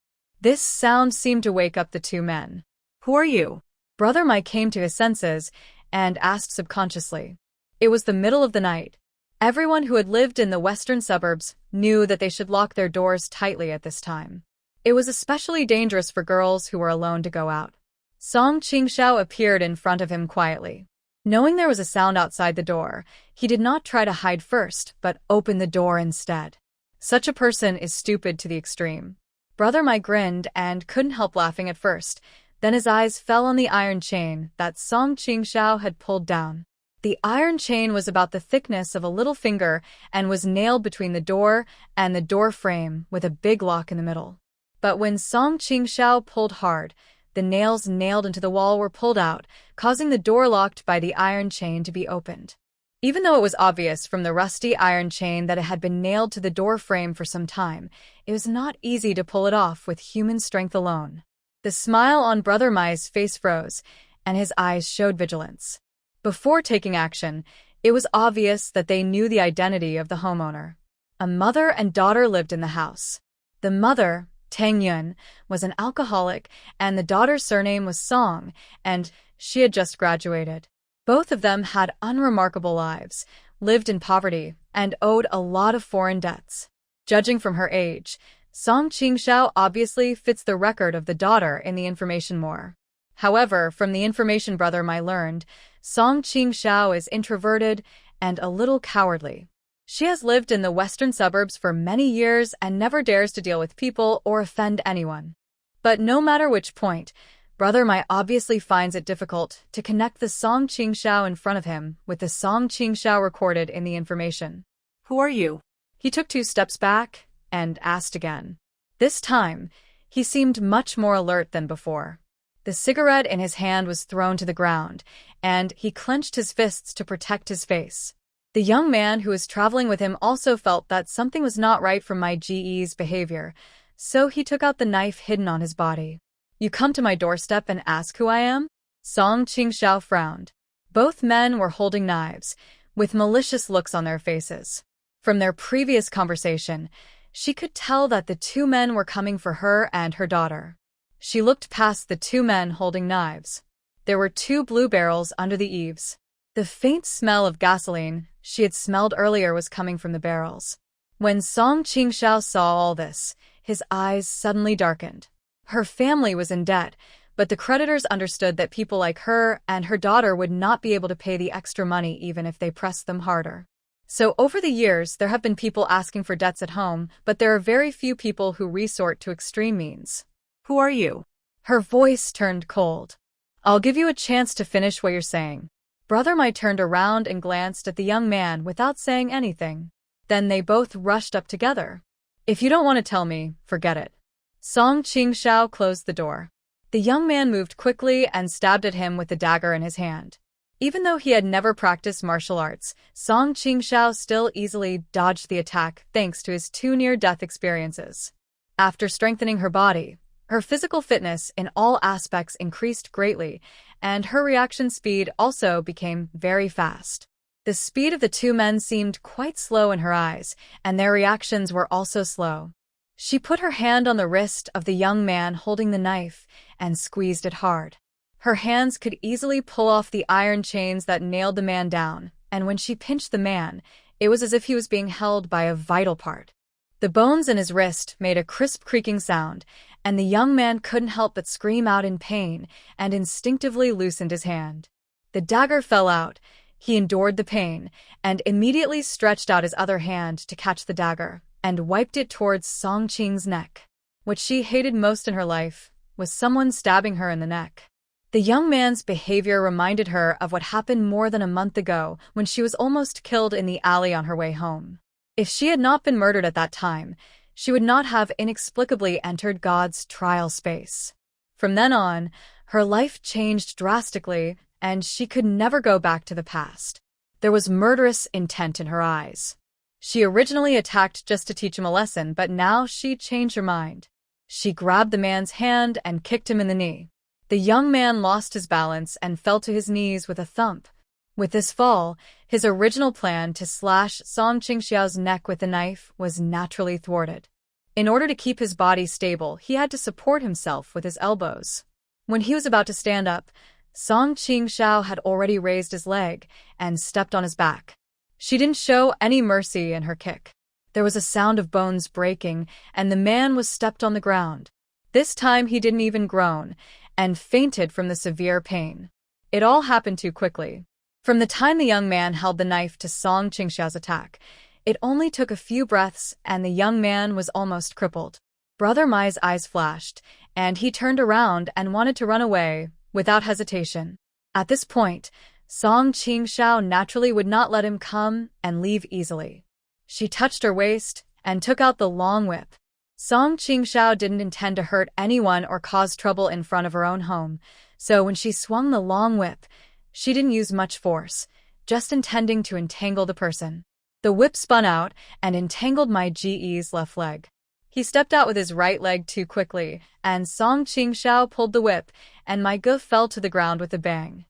Speaker 1: This sound seemed to wake up the two men. Who are you? Brother Mike came to his senses and asked subconsciously. It was the middle of the night. Everyone who had lived in the western suburbs knew that they should lock their doors tightly at this time. It was especially dangerous for girls who were alone to go out. Song Qingxiao appeared in front of him quietly. Knowing there was a sound outside the door, he did not try to hide first, but opened the door instead. Such a person is stupid to the extreme. Brother Mai grinned and couldn't help laughing at first. Then his eyes fell on the iron chain that Song Qingxiao had pulled down. The iron chain was about the thickness of a little finger and was nailed between the door and the door frame with a big lock in the middle. But when Song Qingxiao pulled hard, the nails nailed into the wall were pulled out, causing the door locked by the iron chain to be opened. Even though it was obvious from the rusty iron chain that it had been nailed to the door frame for some time, it was not easy to pull it off with human strength alone. The smile on Brother Mai's face froze, and his eyes showed vigilance. Before taking action, it was obvious that they knew the identity of the homeowner. A mother and daughter lived in the house. The mother, Tang Yun, was an alcoholic, and the daughter's surname was Song, and she had just graduated. Both of them had unremarkable lives, lived in poverty, and owed a lot of foreign debts. Judging from her age, Song Qingxiao obviously fits the record of the daughter in the information more. However, from the information Brother Mai learned, Song Qingxiao is introverted and a little cowardly. She has lived in the western suburbs for many years and never dares to deal with people or offend anyone. But no matter which point, Brother Mai obviously finds it difficult to connect the Song Qingxiao in front of him with the Song Qingxiao recorded in the information. Who are you? He took 2 steps back and asked again. This time, he seemed much more alert than before. The cigarette in his hand was thrown to the ground, and he clenched his fists to protect his face. The young man who was traveling with him also felt that something was not right from my GE's behavior, so he took out the knife hidden on his body. You come to my doorstep and ask who I am? Song Qingxiao frowned. Both men were holding knives, with malicious looks on their faces. From their previous conversation, she could tell that the 2 men were coming for her and her daughter. She looked past the 2 men holding knives. There were 2 blue barrels under the eaves. The faint smell of gasoline she had smelled earlier was coming from the barrels. When Song Qingxiao saw all this, his eyes suddenly darkened. Her family was in debt, but the creditors understood that people like her and her daughter would not be able to pay the extra money even if they pressed them harder. So over the years, there have been people asking for debts at home, but there are very few people who resort to extreme means. Who are you? Her voice turned cold. I'll give you a chance to finish what you're saying. Brother Mai turned around and glanced at the young man without saying anything. Then they both rushed up together. If you don't want to tell me, forget it. Song Qingxiao closed the door. The young man moved quickly and stabbed at him with the dagger in his hand. Even though he had never practiced martial arts, Song Qingxiao still easily dodged the attack thanks to his 2 near-death experiences. After strengthening her body, her physical fitness in all aspects increased greatly, and her reaction speed also became very fast. The speed of the 2 men seemed quite slow in her eyes, and their reactions were also slow. She put her hand on the wrist of the young man holding the knife and squeezed it hard. Her hands could easily pull off the iron chains that nailed the man down, and when she pinched the man, it was as if he was being held by a vital part. The bones in his wrist made a crisp creaking sound, and the young man couldn't help but scream out in pain and instinctively loosened his hand. The dagger fell out. He endured the pain and immediately stretched out his other hand to catch the dagger and wiped it towards Song Qing's neck. What she hated most in her life was someone stabbing her in the neck. The young man's behavior reminded her of what happened more than a month ago when she was almost killed in the alley on her way home. If she had not been murdered at that time, she would not have inexplicably entered God's trial space. From then on, her life changed drastically, and she could never go back to the past. There was murderous intent in her eyes. She originally attacked just to teach him a lesson, but now she changed her mind. She grabbed the man's hand and kicked him in the knee. The young man lost his balance and fell to his knees with a thump. With this fall, his original plan to slash Song Qingxiao's neck with a knife was naturally thwarted. In order to keep his body stable, he had to support himself with his elbows. When he was about to stand up, Song Qingxiao had already raised his leg and stepped on his back. She didn't show any mercy in her kick. There was a sound of bones breaking, and the man was stepped on the ground. This time he didn't even groan, and fainted from the severe pain. It all happened too quickly. From the time the young man held the knife to Song Qingxiao's attack, it only took a few breaths and the young man was almost crippled. Brother Mai's eyes flashed, and he turned around and wanted to run away without hesitation. At this point, Song Qingxiao naturally would not let him come and leave easily. She touched her waist and took out the long whip. Song Qingxiao didn't intend to hurt anyone or cause trouble in front of her own home, so when she swung the long whip, she didn't use much force, just intending to entangle the person. The whip spun out and entangled my GE's left leg. He stepped out with his right leg too quickly, and Song Qingxiao pulled the whip, and my ge fell to the ground with a bang.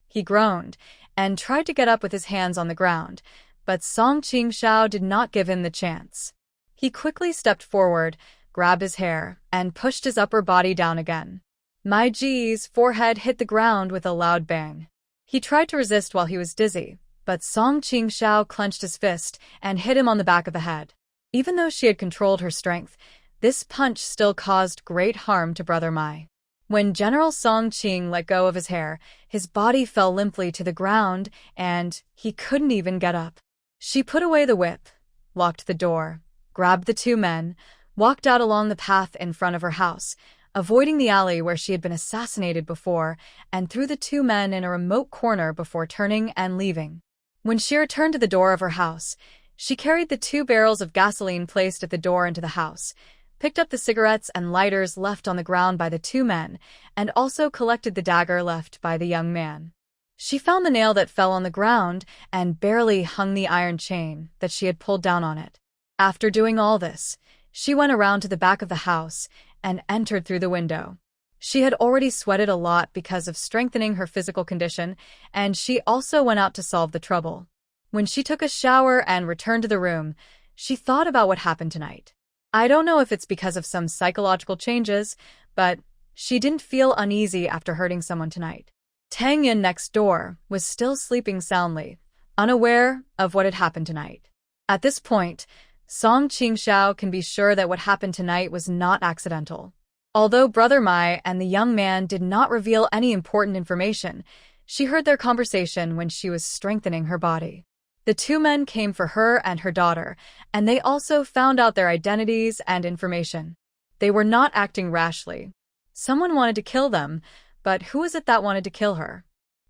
Speaker 1: He groaned and tried to get up with his hands on the ground, but Song Qingxiao did not give him the chance. He quickly stepped forward, grabbed his hair, and pushed his upper body down again. My GE's forehead hit the ground with a loud bang. He tried to resist while he was dizzy, but Song Qingxiao clenched his fist and hit him on the back of the head. Even though she had controlled her strength, this punch still caused great harm to Brother Mai. When General Song Qing let go of his hair, his body fell limply to the ground, and he couldn't even get up. She put away the whip, locked the door, grabbed the two men, walked out along the path in front of her house, avoiding the alley where she had been assassinated before, and threw the two men in a remote corner before turning and leaving. When she returned to the door of her house, she carried the 2 barrels of gasoline placed at the door into the house, picked up the cigarettes and lighters left on the ground by the 2 men, and also collected the dagger left by the young man. She found the nail that fell on the ground and barely hung the iron chain that she had pulled down on it. After doing all this, she went around to the back of the house and entered through the window. She had already sweated a lot because of strengthening her physical condition, and she also went out to solve the trouble. When she took a shower and returned to the room, she thought about what happened tonight. I don't know if it's because of some psychological changes, but she didn't feel uneasy after hurting someone tonight. Tang Yin next door was still sleeping soundly, unaware of what had happened tonight. At this point, Song Qingxiao can be sure that what happened tonight was not accidental. Although Brother Mai and the young man did not reveal any important information, she heard their conversation when she was strengthening her body. The 2 men came for her and her daughter, and they also found out their identities and information. They were not acting rashly. Someone wanted to kill them, but who was it that wanted to kill her?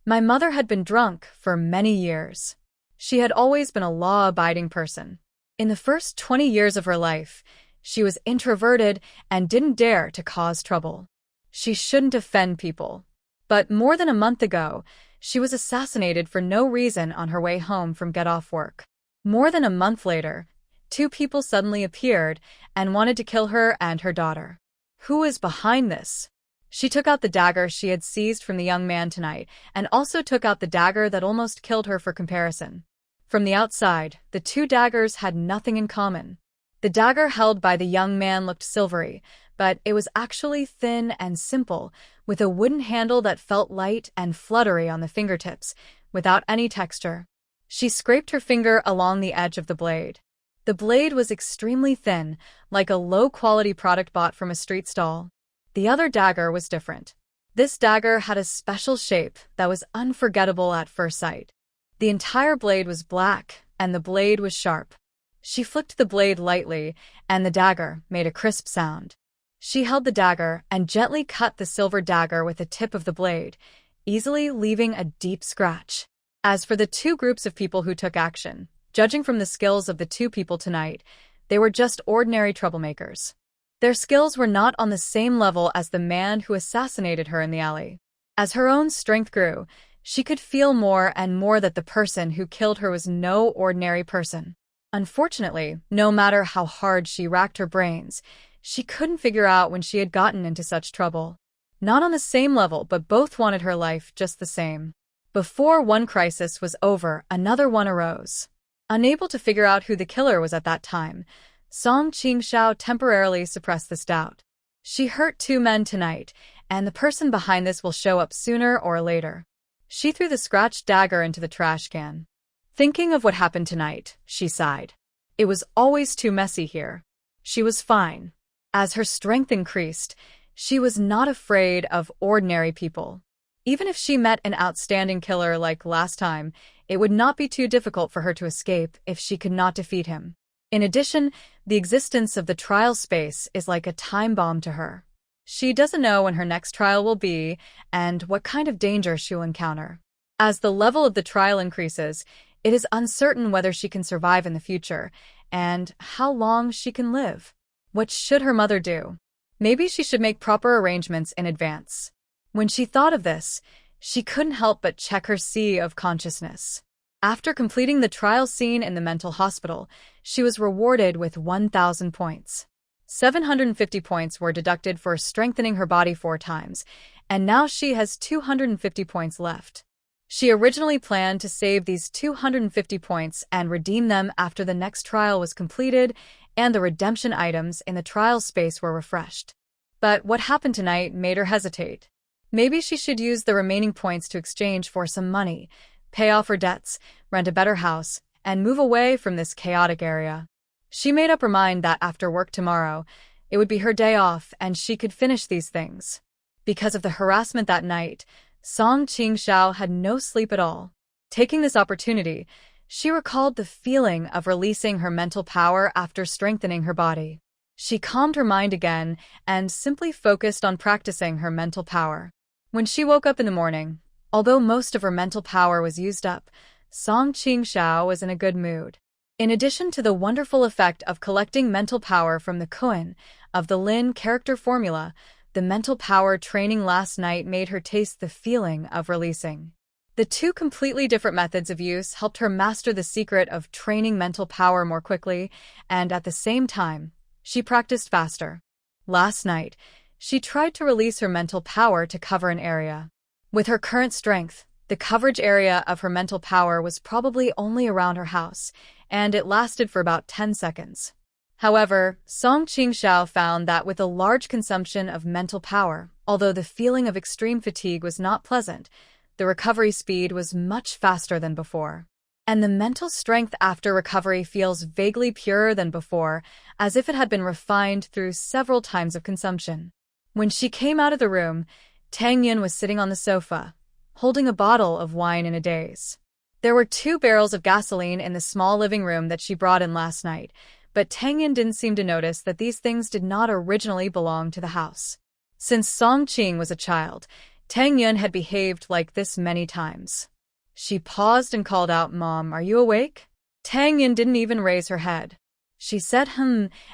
Speaker 1: My mother had been drunk for many years. She had always been a law-abiding person. In the first 20 years of her life, she was introverted and didn't dare to cause trouble. She shouldn't offend people. But more than a month ago, she was assassinated for no reason on her way home from get-off work. More than a month later, 2 people suddenly appeared and wanted to kill her and her daughter. Who is behind this? She took out the dagger she had seized from the young man tonight and also took out the dagger that almost killed her for comparison. From the outside, the 2 daggers had nothing in common. The dagger held by the young man looked silvery, but it was actually thin and simple, with a wooden handle that felt light and fluttery on the fingertips, without any texture. She scraped her finger along the edge of the blade. The blade was extremely thin, like a low-quality product bought from a street stall. The other dagger was different. This dagger had a special shape that was unforgettable at first sight. The entire blade was black, and the blade was sharp. She flicked the blade lightly, and the dagger made a crisp sound. She held the dagger and gently cut the silver dagger with the tip of the blade, easily leaving a deep scratch. As for the two groups of people who took action, judging from the skills of the two people tonight, they were just ordinary troublemakers. Their skills were not on the same level as the man who assassinated her in the alley. As her own strength grew, she could feel more and more that the person who killed her was no ordinary person. Unfortunately, no matter how hard she racked her brains, she couldn't figure out when she had gotten into such trouble. Not on the same level, but both wanted her life just the same. Before one crisis was over, another one arose. Unable to figure out who the killer was at that time, Song Qingxiao temporarily suppressed this doubt. She hurt two men tonight, and the person behind this will show up sooner or later. She threw the scratched dagger into the trash can. Thinking of what happened tonight, she sighed. It was always too messy here. She was fine. As her strength increased, she was not afraid of ordinary people. Even if she met an outstanding killer like last time, it would not be too difficult for her to escape if she could not defeat him. In addition, the existence of the trial space is like a time bomb to her. She doesn't know when her next trial will be and what kind of danger she'll encounter. As the level of the trial increases, it is uncertain whether she can survive in the future and how long she can live. What should her mother do? Maybe she should make proper arrangements in advance. When she thought of this, she couldn't help but check her sea of consciousness. After completing the trial scene in the mental hospital, she was rewarded with 1,000 points. 750 points were deducted for strengthening her body 4 times, and now she has 250 points left. She originally planned to save these 250 points and redeem them after the next trial was completed and the redemption items in the trial space were refreshed. But what happened tonight made her hesitate. Maybe she should use the remaining points to exchange for some money, pay off her debts, rent a better house, and move away from this chaotic area. She made up her mind that after work tomorrow, it would be her day off and she could finish these things. Because of the harassment that night, Song Qingxiao had no sleep at all. Taking this opportunity, she recalled the feeling of releasing her mental power after strengthening her body. She calmed her mind again and simply focused on practicing her mental power. When she woke up in the morning, although most of her mental power was used up, Song Qingxiao was in a good mood. In addition to the wonderful effect of collecting mental power from the koan of the Lin character formula, the mental power training last night made her taste the feeling of releasing. The two completely different methods of use helped her master the secret of training mental power more quickly, and at the same time, she practiced faster. Last night, she tried to release her mental power to cover an area. With her current strength, the coverage area of her mental power was probably only around her house, and it lasted for about 10 seconds. However, Song Qingxiao found that with a large consumption of mental power, although the feeling of extreme fatigue was not pleasant, the recovery speed was much faster than before. And the mental strength after recovery feels vaguely purer than before, as if it had been refined through several times of consumption. When she came out of the room, Tang Yun was sitting on the sofa, holding a bottle of wine in a daze. There were 2 barrels of gasoline in the small living room that she brought in last night, but Tang Yun didn't seem to notice that these things did not originally belong to the house. Since Song Qing was a child, Tang Yun had behaved like this many times. She paused and called out, "Mom, are you awake?" Tang Yun didn't even raise her head. She said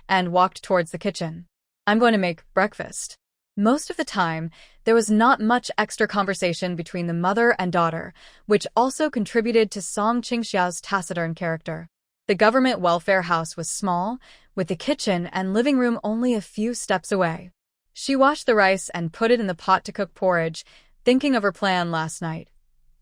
Speaker 1: and walked towards the kitchen. "I'm going to make breakfast." Most of the time, there was not much extra conversation between the mother and daughter, which also contributed to Song Qingxiao's taciturn character. The government welfare house was small, with the kitchen and living room only a few steps away. She washed the rice and put it in the pot to cook porridge, thinking of her plan last night.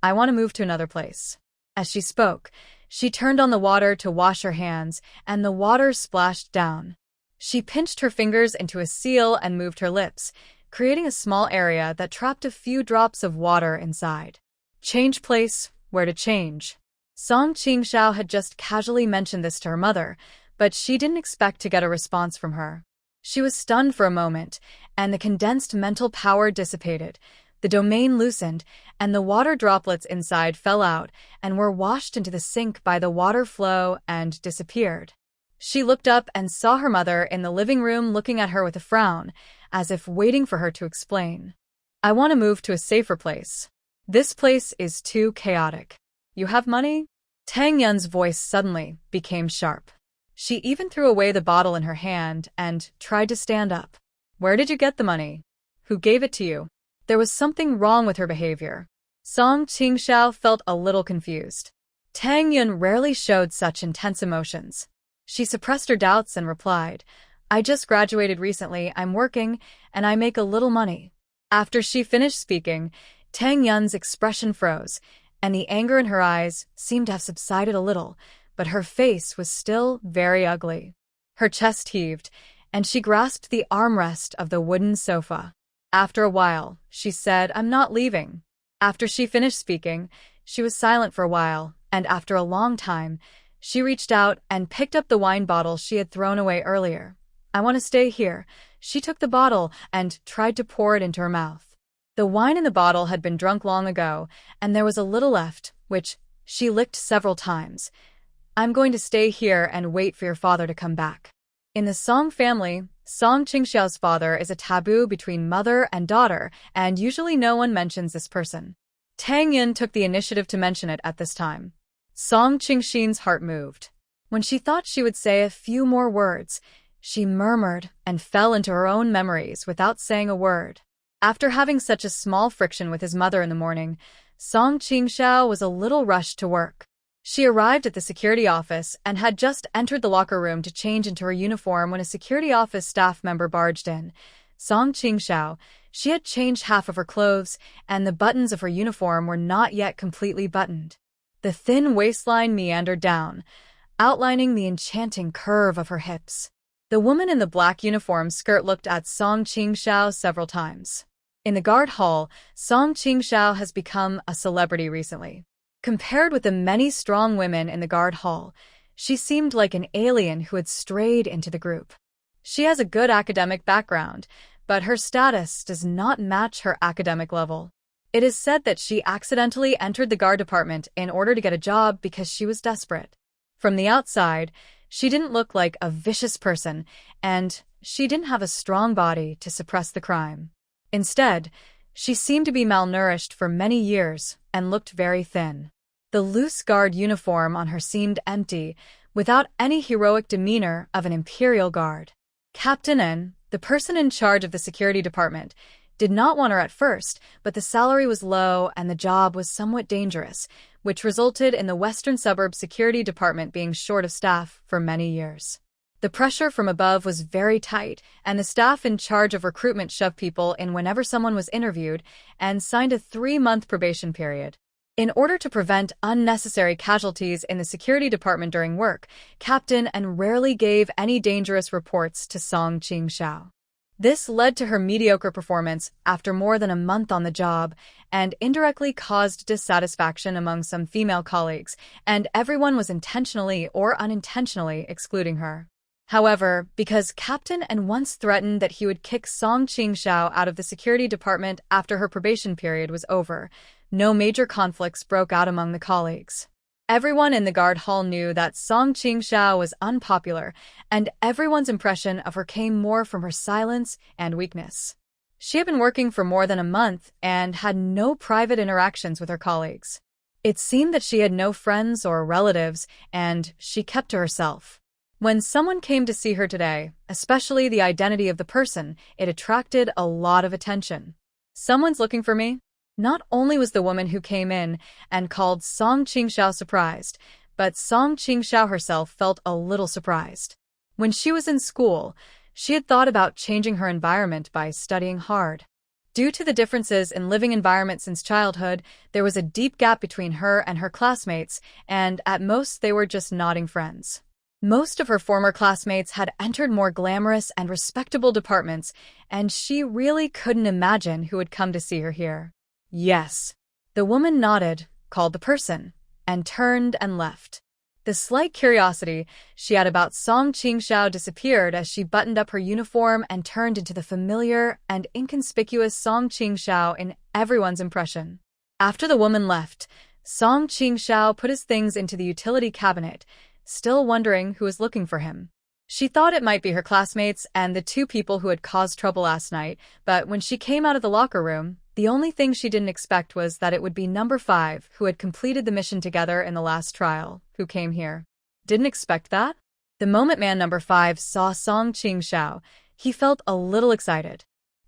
Speaker 1: "I want to move to another place." As she spoke, she turned on the water to wash her hands, and the water splashed down. She pinched her fingers into a seal and moved her lips, creating a small area that trapped a few drops of water inside. Change place, where to change. Song Qingxiao had just casually mentioned this to her mother, but she didn't expect to get a response from her. She was stunned for a moment, and the condensed mental power dissipated. The domain loosened, and the water droplets inside fell out and were washed into the sink by the water flow and disappeared. She looked up and saw her mother in the living room looking at her with a frown, as if waiting for her to explain. "I want to move to a safer place. This place is too chaotic. You have money?" Tang Yun's voice suddenly became sharp. She even threw away the bottle in her hand and tried to stand up. "Where did you get the money? Who gave it to you?" There was something wrong with her behavior. Song Qingxiao felt a little confused. Tang Yun rarely showed such intense emotions. She suppressed her doubts and replied, "I just graduated recently, I'm working, and I make a little money." After she finished speaking, Tang Yun's expression froze, and the anger in her eyes seemed to have subsided a little, but her face was still very ugly. Her chest heaved, and she grasped the armrest of the wooden sofa. After a while, she said, "I'm not leaving." After she finished speaking, she was silent for a while, and after a long time, she reached out and picked up the wine bottle she had thrown away earlier. "I want to stay here." She took the bottle and tried to pour it into her mouth. The wine in the bottle had been drunk long ago, and there was a little left, which she licked several times. "I'm going to stay here and wait for your father to come back." In the Song family, Song Qingxiao's father is a taboo between mother and daughter, and usually no one mentions this person. Tang Yun took the initiative to mention it at this time. Song Qingxin's heart moved. When she thought she would say a few more words, she murmured and fell into her own memories without saying a word. After having such a small friction with his mother in the morning, Song Qingxiao was a little rushed to work. She arrived at the security office and had just entered the locker room to change into her uniform when a security office staff member barged in. Song Qingxiao, she had changed half of her clothes, and the buttons of her uniform were not yet completely buttoned. The thin waistline meandered down, outlining the enchanting curve of her hips. The woman in the black uniform skirt looked at Song Qingxiao several times. In the guard hall, Song Qingxiao has become a celebrity recently. Compared with the many strong women in the guard hall, she seemed like an alien who had strayed into the group. She has a good academic background, but her status does not match her academic level. It is said that she accidentally entered the guard department in order to get a job because she was desperate. From the outside, she didn't look like a vicious person, and she didn't have a strong body to suppress the crime. Instead, she seemed to be malnourished for many years and looked very thin. The loose guard uniform on her seemed empty, without any heroic demeanor of an imperial guard. Captain N, the person in charge of the security department, did not want her at first, but the salary was low and the job was somewhat dangerous, which resulted in the Western Suburbs Security Department being short of staff for many years. The pressure from above was very tight, and the staff in charge of recruitment shoved people in whenever someone was interviewed and signed a 3-month probation period. In order to prevent unnecessary casualties in the security department during work, Captain N rarely gave any dangerous reports to Song Qingxiao. This led to her mediocre performance after more than a month on the job and indirectly caused dissatisfaction among some female colleagues, and everyone was intentionally or unintentionally excluding her. However, because Captain N once threatened that he would kick Song Qingxiao out of the security department after her probation period was over, no major conflicts broke out among the colleagues. Everyone in the guard hall knew that Song Qingxiao was unpopular, and everyone's impression of her came more from her silence and weakness. She had been working for more than a month and had no private interactions with her colleagues. It seemed that she had no friends or relatives, and she kept to herself. When someone came to see her today, especially the identity of the person, it attracted a lot of attention. "Someone's looking for me?" Not only was the woman who came in and called Song Qingxiao surprised, but Song Qingxiao herself felt a little surprised. When she was in school, she had thought about changing her environment by studying hard. Due to the differences in living environment since childhood, there was a deep gap between her and her classmates, and at most they were just nodding friends. Most of her former classmates had entered more glamorous and respectable departments, and she really couldn't imagine who would come to see her here. "Yes." The woman nodded, called the person, and turned and left. The slight curiosity she had about Song Qingxiao disappeared as she buttoned up her uniform and turned into the familiar and inconspicuous Song Qingxiao in everyone's impression. After the woman left, Song Qingxiao put his things into the utility cabinet, still wondering who was looking for him. She thought it might be her classmates and the two people who had caused trouble last night, but when she came out of the locker room, the only thing she didn't expect was that it would be number 5 who had completed the mission together in the last trial, who came here. Didn't expect that? The moment man number 5 saw Song Qingxiao, he felt a little excited.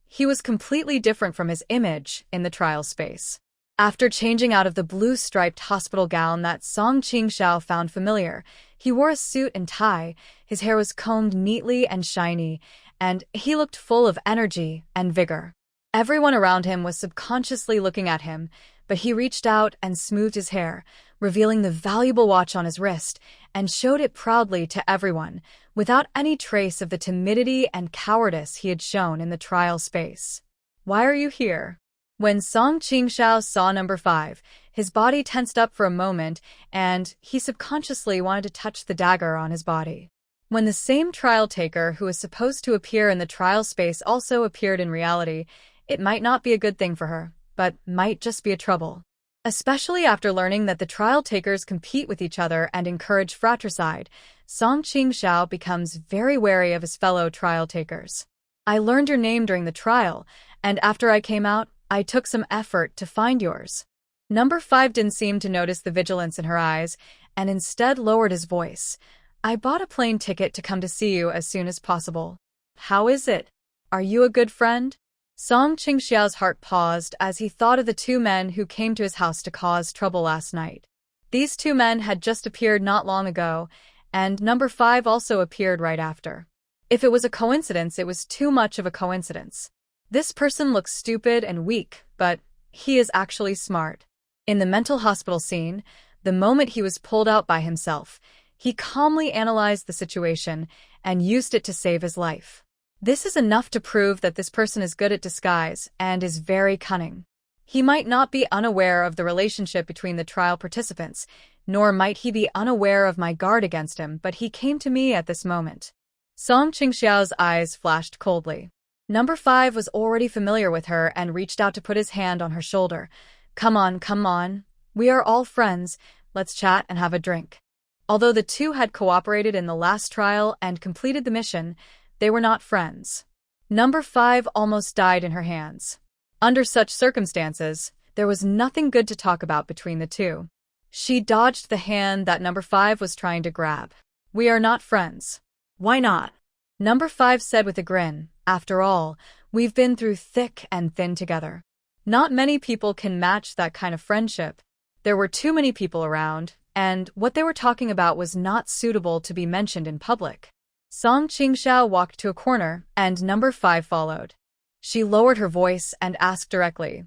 Speaker 1: He was completely different from his image in the trial space. After changing out of the blue-striped hospital gown that Song Qingxiao found familiar, he wore a suit and tie, his hair was combed neatly and shiny, and he looked full of energy and vigor. Everyone around him was subconsciously looking at him, but he reached out and smoothed his hair, revealing the valuable watch on his wrist, and showed it proudly to everyone, without any trace of the timidity and cowardice he had shown in the trial space. "Why are you here?" When Song Qingxiao saw number 5, his body tensed up for a moment, and he subconsciously wanted to touch the dagger on his body. When the same trial taker who was supposed to appear in the trial space also appeared in reality, it might not be a good thing for her, but might just be a trouble. Especially after learning that the trial takers compete with each other and encourage fratricide, Song Qingxiao becomes very wary of his fellow trial takers. "I learned your name during the trial, and after I came out, I took some effort to find yours." Number 5 didn't seem to notice the vigilance in her eyes, and instead lowered his voice. "I bought a plane ticket to come to see you as soon as possible. How is it? Are you a good friend?" Song Qingxiao's heart paused as he thought of the two men who came to his house to cause trouble last night. These two men had just appeared not long ago, and number 5 also appeared right after. If it was a coincidence, it was too much of a coincidence. This person looks stupid and weak, but he is actually smart. In the mental hospital scene, the moment he was pulled out by himself, he calmly analyzed the situation and used it to save his life. This is enough to prove that this person is good at disguise and is very cunning. He might not be unaware of the relationship between the trial participants, nor might he be unaware of my guard against him, but he came to me at this moment. Song Qingxiao's eyes flashed coldly. Number 5 was already familiar with her and reached out to put his hand on her shoulder. Come on. We are all friends. Let's chat and have a drink." Although the two had cooperated in the last trial and completed the mission, they were not friends. Number 5 almost died in her hands. Under such circumstances, there was nothing good to talk about between the two. She dodged the hand that number 5 was trying to grab. "We are not friends." "Why not?" Number 5 said with a grin. "After all, we've been through thick and thin together. Not many people can match that kind of friendship." There were too many people around, and what they were talking about was not suitable to be mentioned in public. Song Qingxiao walked to a corner, and number 5 followed. She lowered her voice and asked directly,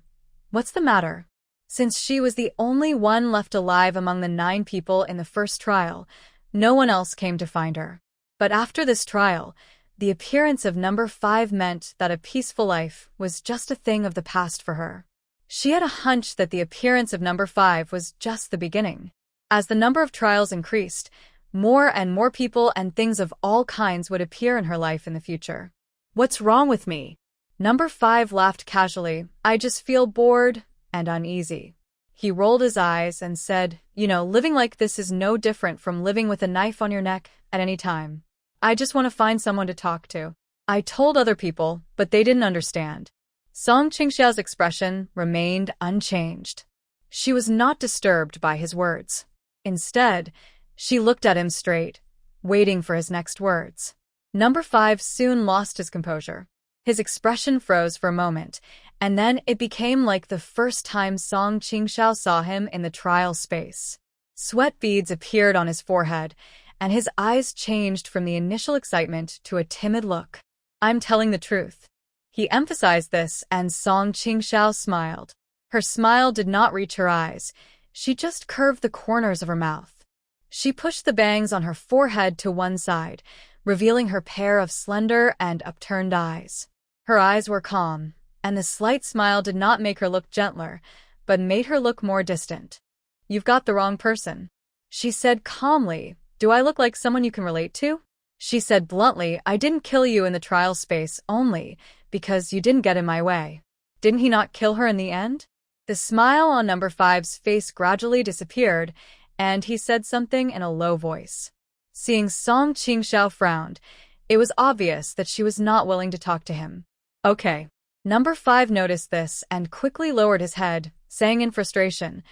Speaker 1: "What's the matter?" Since she was the only one left alive among the 9 people in the first trial, no one else came to find her. But after this trial, the appearance of number 5 meant that a peaceful life was just a thing of the past for her. She had a hunch that the appearance of number 5 was just the beginning. As the number of trials increased, more and more people and things of all kinds would appear in her life in the future. "What's wrong with me?" Number 5 laughed casually. "I just feel bored and uneasy." He rolled his eyes and said, "Living like this is no different from living with a knife on your neck at any time. I just want to find someone to talk to." I told other people, but they didn't understand. Song Qingxiao's expression remained unchanged. She was not disturbed by his words. Instead, she looked at him straight, waiting for his next words. Number 5 soon lost his composure. His expression froze for a moment, and then it became like the first time Song Qingxiao saw him in the trial space. Sweat beads appeared on his forehead, and his eyes changed from the initial excitement to a timid look. "I'm telling the truth." He emphasized this, and Song Qingxiao smiled. Her smile did not reach her eyes. She just curved the corners of her mouth. She pushed the bangs on her forehead to one side, revealing her pair of slender and upturned eyes. Her eyes were calm, and the slight smile did not make her look gentler, but made her look more distant. "You've got the wrong person." She said calmly, "Do I look like someone you can relate to?" She said bluntly, "I didn't kill you in the trial space only because you didn't get in my way." Didn't he not kill her in the end? The smile on number five's face gradually disappeared, and he said something in a low voice. Seeing Song Qingxiao frowned, it was obvious that she was not willing to talk to him. Okay. Number five noticed this and quickly lowered his head, saying in frustration,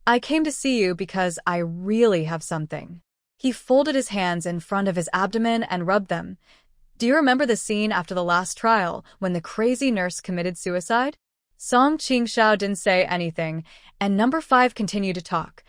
Speaker 1: "I came to see you because I really have something." He folded his hands in front of his abdomen and rubbed them. Do you remember the scene after the last trial when the crazy nurse committed suicide? Song Qingxiao didn't say anything, and number five continued to talk.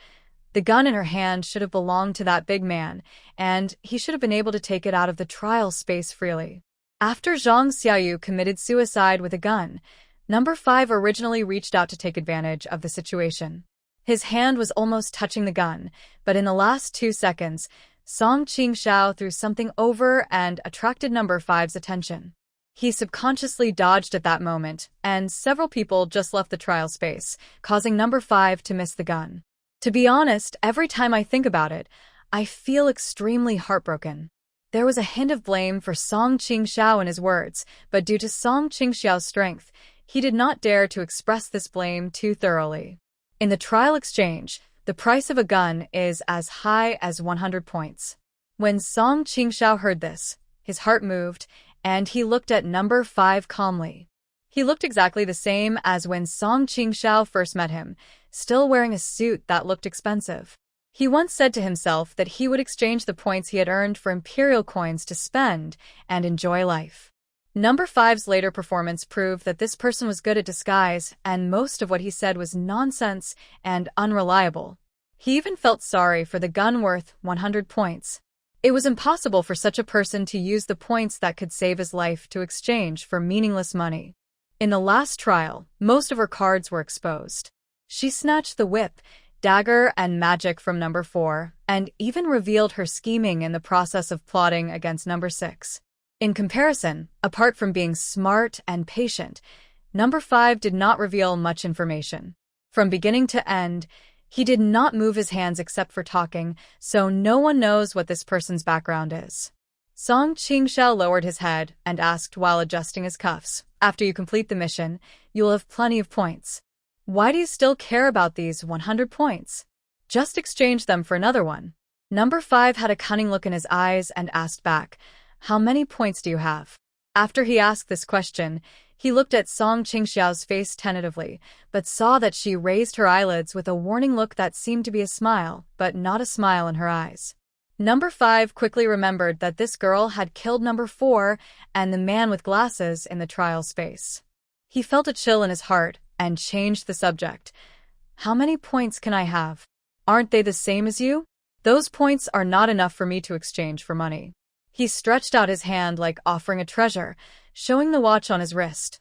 Speaker 1: The gun in her hand should have belonged to that big man, and he should have been able to take it out of the trial space freely. After Zhang Xiaoyu committed suicide with a gun, number five originally reached out to take advantage of the situation. His hand was almost touching the gun, but in the last 2 seconds, Song Qingxiao threw something over and attracted number five's attention. He subconsciously dodged at that moment, and several people just left the trial space, causing number five to miss the gun. To be honest, every time I think about it, I feel extremely heartbroken. There was a hint of blame for Song Qingxiao in his words, but due to Song Qingxiao's strength, he did not dare to express this blame too thoroughly. In the trial exchange, the price of a gun is as high as 100 points. When Song Qingxiao heard this, his heart moved, and he looked at number five calmly. He looked exactly the same as when Song Qingxiao first met him, still wearing a suit that looked expensive. He once said to himself that he would exchange the points he had earned for imperial coins to spend and enjoy life. Number five's later performance proved that this person was good at disguise, and most of what he said was nonsense and unreliable. He even felt sorry for the gun worth 100 points. It was impossible for such a person to use the points that could save his life to exchange for meaningless money. In the last trial, most of her cards were exposed. She snatched the whip, dagger, and magic from number four, and even revealed her scheming in the process of plotting against number six. In comparison, apart from being smart and patient, number five did not reveal much information. From beginning to end, he did not move his hands except for talking, so no one knows what this person's background is. Song Qingxiao lowered his head and asked while adjusting his cuffs, "After you complete the mission, you will have plenty of points. Why do you still care about these 100 points? Just exchange them for another one." Number five had a cunning look in his eyes and asked back, "How many points do you have?" After he asked this question, he looked at Song Qingxiao's face tentatively, but saw that she raised her eyelids with a warning look that seemed to be a smile, but not a smile in her eyes. Number five quickly remembered that this girl had killed number four and the man with glasses in the trial space. He felt a chill in his heart and changed the subject. "How many points can I have? Aren't they the same as you? Those points are not enough for me to exchange for money." He stretched out his hand like offering a treasure, showing the watch on his wrist.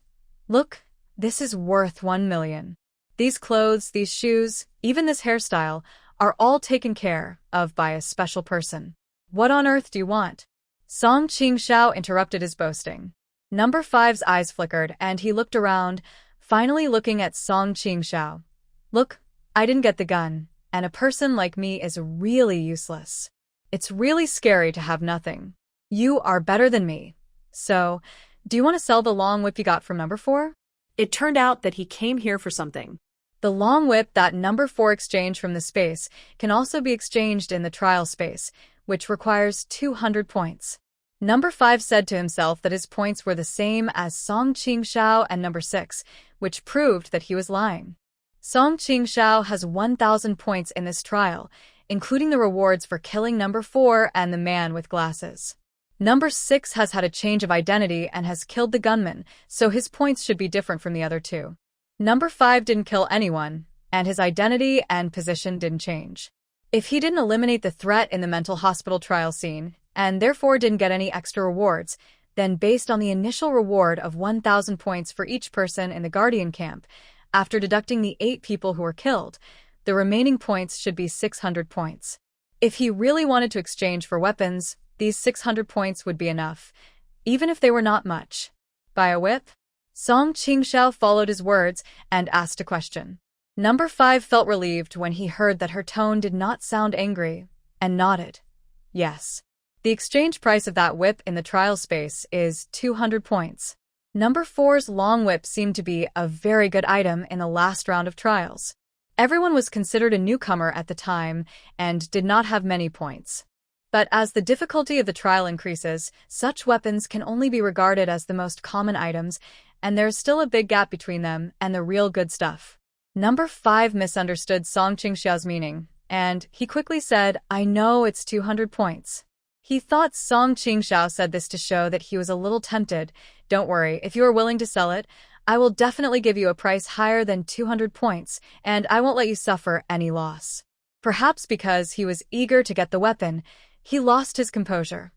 Speaker 1: "Look, this is worth 1 million. These clothes, these shoes, even this hairstyle, are all taken care of by a special person. What on earth do you want?" Song Qingxiao interrupted his boasting. Number five's eyes flickered and he looked around, finally looking at Song Qingxiao. "Look, I didn't get the gun, and a person like me is really useless. It's really scary to have nothing. You are better than me. So, do you want to sell the long whip you got from number four?"
Speaker 2: It turned out that he came here for something.
Speaker 1: The long whip that number four exchanged from the space can also be exchanged in the trial space, which requires 200 points. Number five said to himself that his points were the same as Song Qingxiao and number six, which proved that he was lying. Song Qingxiao has 1,000 points in this trial, including the rewards for killing number four and the man with glasses. Number six has had a change of identity and has killed the gunman, so his points should be different from the other two. Number five didn't kill anyone, and his identity and position didn't change. If he didn't eliminate the threat in the mental hospital trial scene, and therefore didn't get any extra rewards, then based on the initial reward of 1,000 points for each person in the Guardian camp, after deducting the 8 people who were killed, the remaining points should be 600 points. If he really wanted to exchange for weapons, these 600 points would be enough, even if they were not much. Buy a whip? Song Qingxiao followed his words and asked a question. Number 5 felt relieved when he heard that her tone did not sound angry, and nodded. Yes. The exchange price of that whip in the trial space is 200 points. Number 4's long whip seemed to be a very good item in the last round of trials. Everyone was considered a newcomer at the time and did not have many points. But as the difficulty of the trial increases, such weapons can only be regarded as the most common items, and there's still a big gap between them and the real good stuff. Number 5 misunderstood Song Qingxiao's meaning, and he quickly said, "I know it's 200 points." He thought Song Qingxiao said this to show that he was a little tempted. "Don't worry, if you are willing to sell it, I will definitely give you a price higher than 200 points, and I won't let you suffer any loss." Perhaps because he was eager to get the weapon, he lost his composure.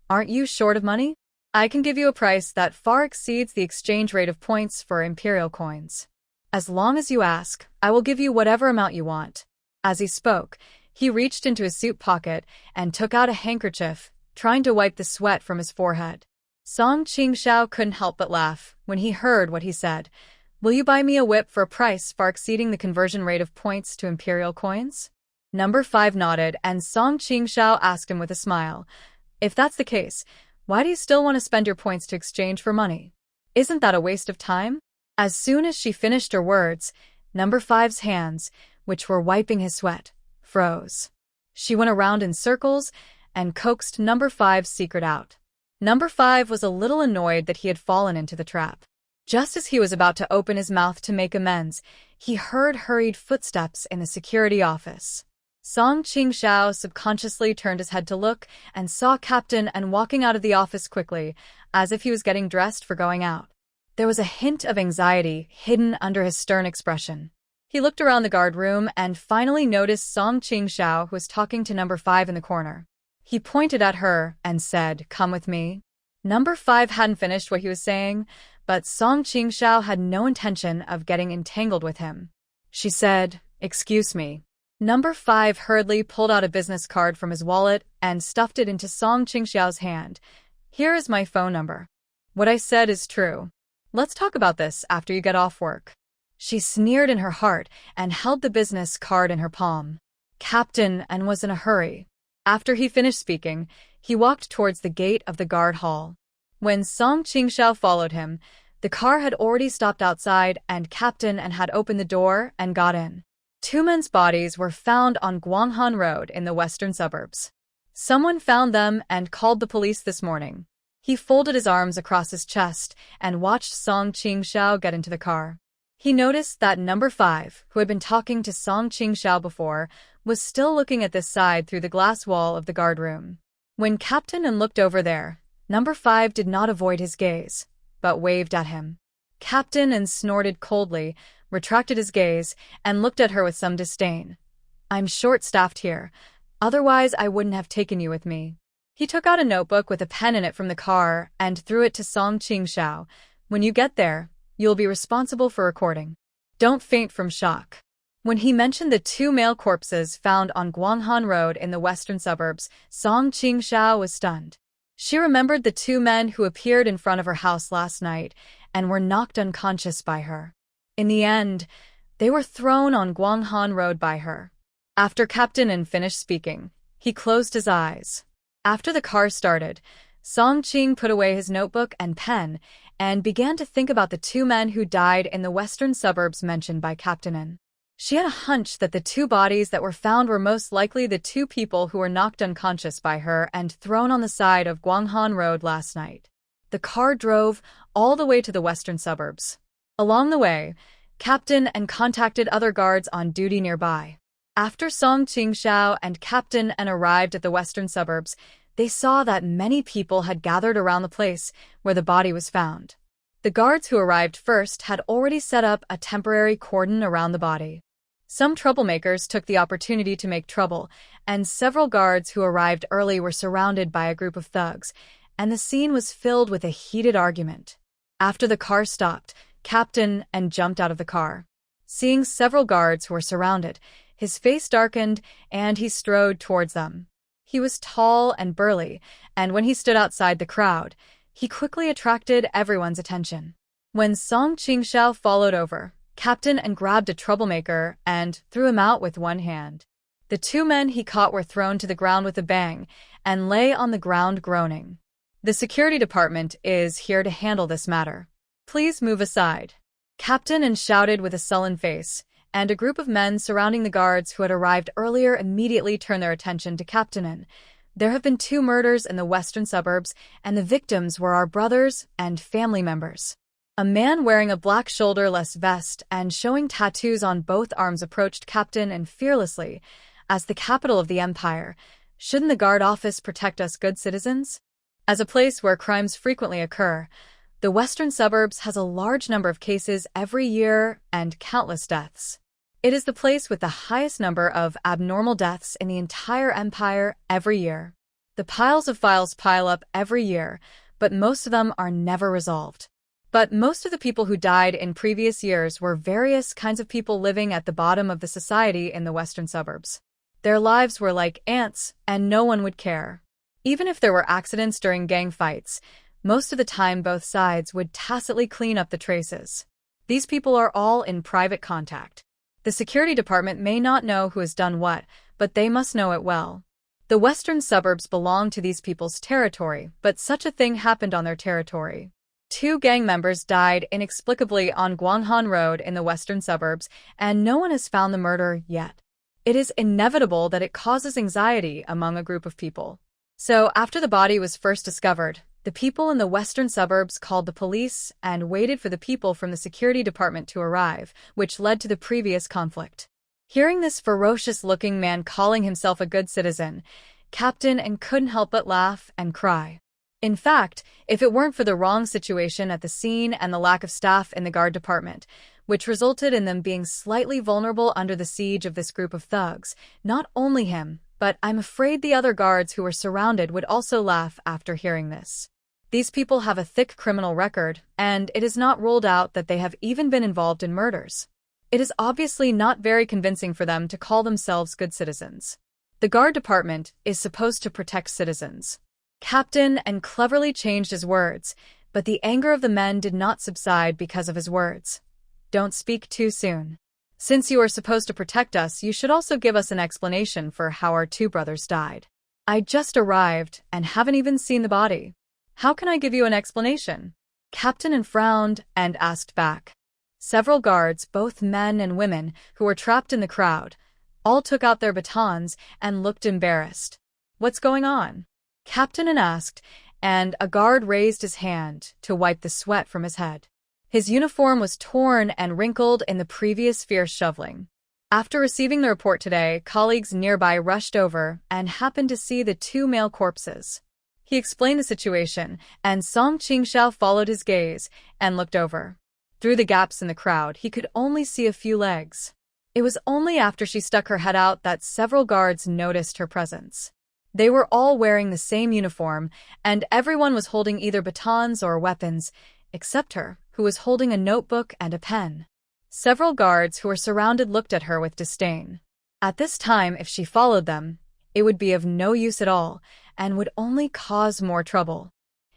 Speaker 1: "Aren't you short of money? I can give you a price that far exceeds the exchange rate of points for imperial coins. As long as you ask, I will give you whatever amount you want." As he spoke, he reached into his suit pocket and took out a handkerchief, trying to wipe the sweat from his forehead. Song Qingxiao couldn't help but laugh when he heard what he said. "Will you buy me a whip for a price far exceeding the conversion rate of points to imperial coins?" Number 5 nodded, and Song Qingxiao asked him with a smile, "If that's the case, why do you still want to spend your points to exchange for money? Isn't that a waste of time?" As soon as she finished her words, Number 5's hands, which were wiping his sweat, froze. She went around in circles and coaxed Number 5's secret out. Number 5 was a little annoyed that he had fallen into the trap. Just as he was about to open his mouth to make amends, he heard hurried footsteps in the security office. Song Qingxiao subconsciously turned his head to look and saw Captain and walking out of the office quickly, as if he was getting dressed for going out. There was a hint of anxiety hidden under his stern expression. He looked around the guard room and finally noticed Song Qingxiao, who was talking to Number 5 in the corner. He pointed at her and said, "Come with me." Number 5 hadn't finished what he was saying, but Song Qingxiao had no intention of getting entangled with him. She said, "Excuse me." Number 5 hurriedly pulled out a business card from his wallet and stuffed it into Song Qingxiao's hand. "Here is my phone number. What I said is true. Let's talk about this after you get off work." She sneered in her heart and held the business card in her palm. Captain and was in a hurry. After he finished speaking, he walked towards the gate of the guard hall. When Song Qingxiao followed him, the car had already stopped outside and Captain and had opened the door and got in. 2 men's bodies were found on Guanghan Road in the western suburbs. Someone found them and called the police this morning. He folded his arms across his chest and watched Song Qingxiao get into the car. He noticed that Number 5, who had been talking to Song Qingxiao before, was still looking at this side through the glass wall of the guard room. When Captain and looked over there, Number 5 did not avoid his gaze, but waved at him. Captain and snorted coldly, retracted his gaze, and looked at her with some disdain. "I'm short-staffed here. Otherwise, I wouldn't have taken you with me." He took out a notebook with a pen in it from the car and threw it to Song Qingxiao. "When you get there, you'll be responsible for recording. Don't faint from shock." When he mentioned the 2 male corpses found on Guanghan Road in the western suburbs, Song Qingxiao was stunned. She remembered the 2 men who appeared in front of her house last night and were knocked unconscious by her. In the end, they were thrown on Guanghan Road by her. After Captain and finished speaking, he closed his eyes. After the car started, Song Qing put away his notebook and pen and began to think about the 2 men who died in the western suburbs mentioned by Captain N. She had a hunch that the 2 bodies that were found were most likely the 2 people who were knocked unconscious by her and thrown on the side of Guanghan Road last night. The car drove all the way to the western suburbs. Along the way, Captain N contacted other guards on duty nearby. After Song Qingxiao and Captain N arrived at the western suburbs, they saw that many people had gathered around the place where the body was found. The guards who arrived first had already set up a temporary cordon around the body. Some troublemakers took the opportunity to make trouble, and several guards who arrived early were surrounded by a group of thugs, and the scene was filled with a heated argument. After the car stopped, Captain N jumped out of the car. Seeing several guards who were surrounded, his face darkened and he strode towards them. He was tall and burly, and when he stood outside the crowd, he quickly attracted everyone's attention. When Song Qingxiao followed over, Captain and grabbed a troublemaker and threw him out with one hand. The two men he caught were thrown to the ground with a bang and lay on the ground groaning. The security department is here to handle this matter. Please move aside. Captain and shouted with a sullen face, and a group of men surrounding the guards who had arrived earlier immediately turned their attention to Captain. There have been 2 murders in the western suburbs, and the victims were our brothers and family members. A man wearing a black shoulderless vest and showing tattoos on both arms approached Captain and fearlessly, as the capital of the empire, shouldn't the guard office protect us good citizens? As a place where crimes frequently occur, the western suburbs has a large number of cases every year and countless deaths. It is the place with the highest number of abnormal deaths in the entire empire every year. The piles of files pile up every year, but most of them are never resolved. But most of the people who died in previous years were various kinds of people living at the bottom of the society in the western suburbs. Their lives were like ants, and no one would care. Even if there were accidents during gang fights, most of the time both sides would tacitly clean up the traces. These people are all in private contact. The security department may not know who has done what, but they must know it well. The western suburbs belong to these people's territory, but such a thing happened on their territory. 2 gang members died inexplicably on Guanghan Road in the western suburbs, and no one has found the murderer yet. It is inevitable that it causes anxiety among a group of people. So, after the body was first discovered, the people in the western suburbs called the police and waited for the people from the security department to arrive, which led to the previous conflict. Hearing this ferocious-looking man calling himself a good citizen, Captain and couldn't help but laugh and cry. In fact, if it weren't for the wrong situation at the scene and the lack of staff in the guard department, which resulted in them being slightly vulnerable under the siege of this group of thugs, not only him, but I'm afraid the other guards who were surrounded would also laugh after hearing this. These people have a thick criminal record, and it is not ruled out that they have even been involved in murders. It is obviously not very convincing for them to call themselves good citizens. The guard department is supposed to protect citizens. Captain and cleverly changed his words, but the anger of the men did not subside because of his words. Don't speak too soon. Since you are supposed to protect us, you should also give us an explanation for how our 2 brothers died. I just arrived and haven't even seen the body. How can I give you an explanation? Captain frowned and asked back. Several guards, both men and women, who were trapped in the crowd, all took out their batons and looked embarrassed. What's going on? Captain asked, and a guard raised his hand to wipe the sweat from his head. His uniform was torn and wrinkled in the previous fierce shoveling. After receiving the report today, colleagues nearby rushed over and happened to see the 2 male corpses. He explained the situation, and Song Qingxiao followed his gaze and looked over. Through the gaps in the crowd, he could only see a few legs. It was only after she stuck her head out that several guards noticed her presence. They were all wearing the same uniform, and everyone was holding either batons or weapons, except her, who was holding a notebook and a pen. Several guards who were surrounded looked at her with disdain. At this time, if she followed them, it would be of no use at all, and would only cause more trouble.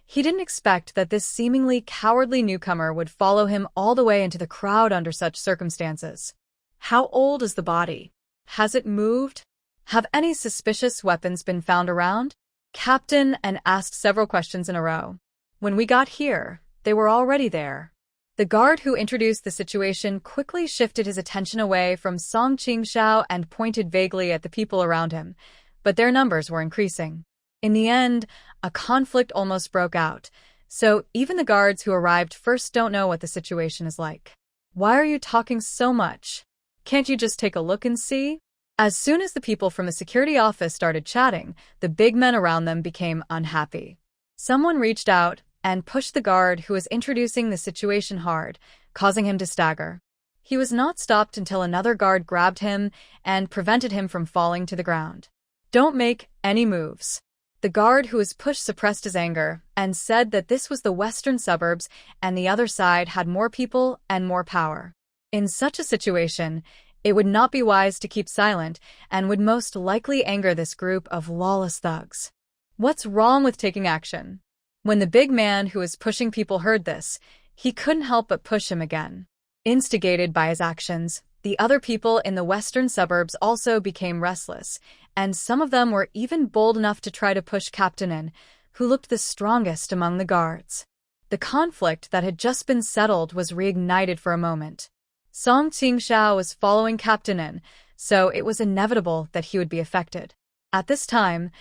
Speaker 1: He didn't expect that this seemingly cowardly newcomer would follow him all the way into the crowd under such circumstances. How old is the body? Has it moved? Have any suspicious weapons been found around? Captain asked several questions in a row. When we got here, they were already there. The guard who introduced the situation quickly shifted his attention away from Song Qingxiao and pointed vaguely at the people around him, but their numbers were increasing. In the end, a conflict almost broke out, so even the guards who arrived first don't know what the situation is like. Why are you talking so much? Can't you just take a look and see? As soon as the people from the security office started chatting, the big men around them became unhappy. Someone reached out and pushed the guard who was introducing the situation hard, causing him to stagger. He was not stopped until another guard grabbed him and prevented him from falling to the ground. Don't make any moves. The guard who was pushed suppressed his anger and said that this was the western suburbs and the other side had more people and more power. In such a situation, it would not be wise to keep silent and would most likely anger this group of lawless thugs. What's wrong with taking action? When the big man who was pushing people heard this, he couldn't help but push him again. Instigated by his actions, the other people in the western suburbs also became restless, and some of them were even bold enough to try to push Captain In, who looked the strongest among the guards. The conflict that had just been settled was reignited for a moment. Song Qingxiao was following Captain In, so it was inevitable that he would be affected. At this time,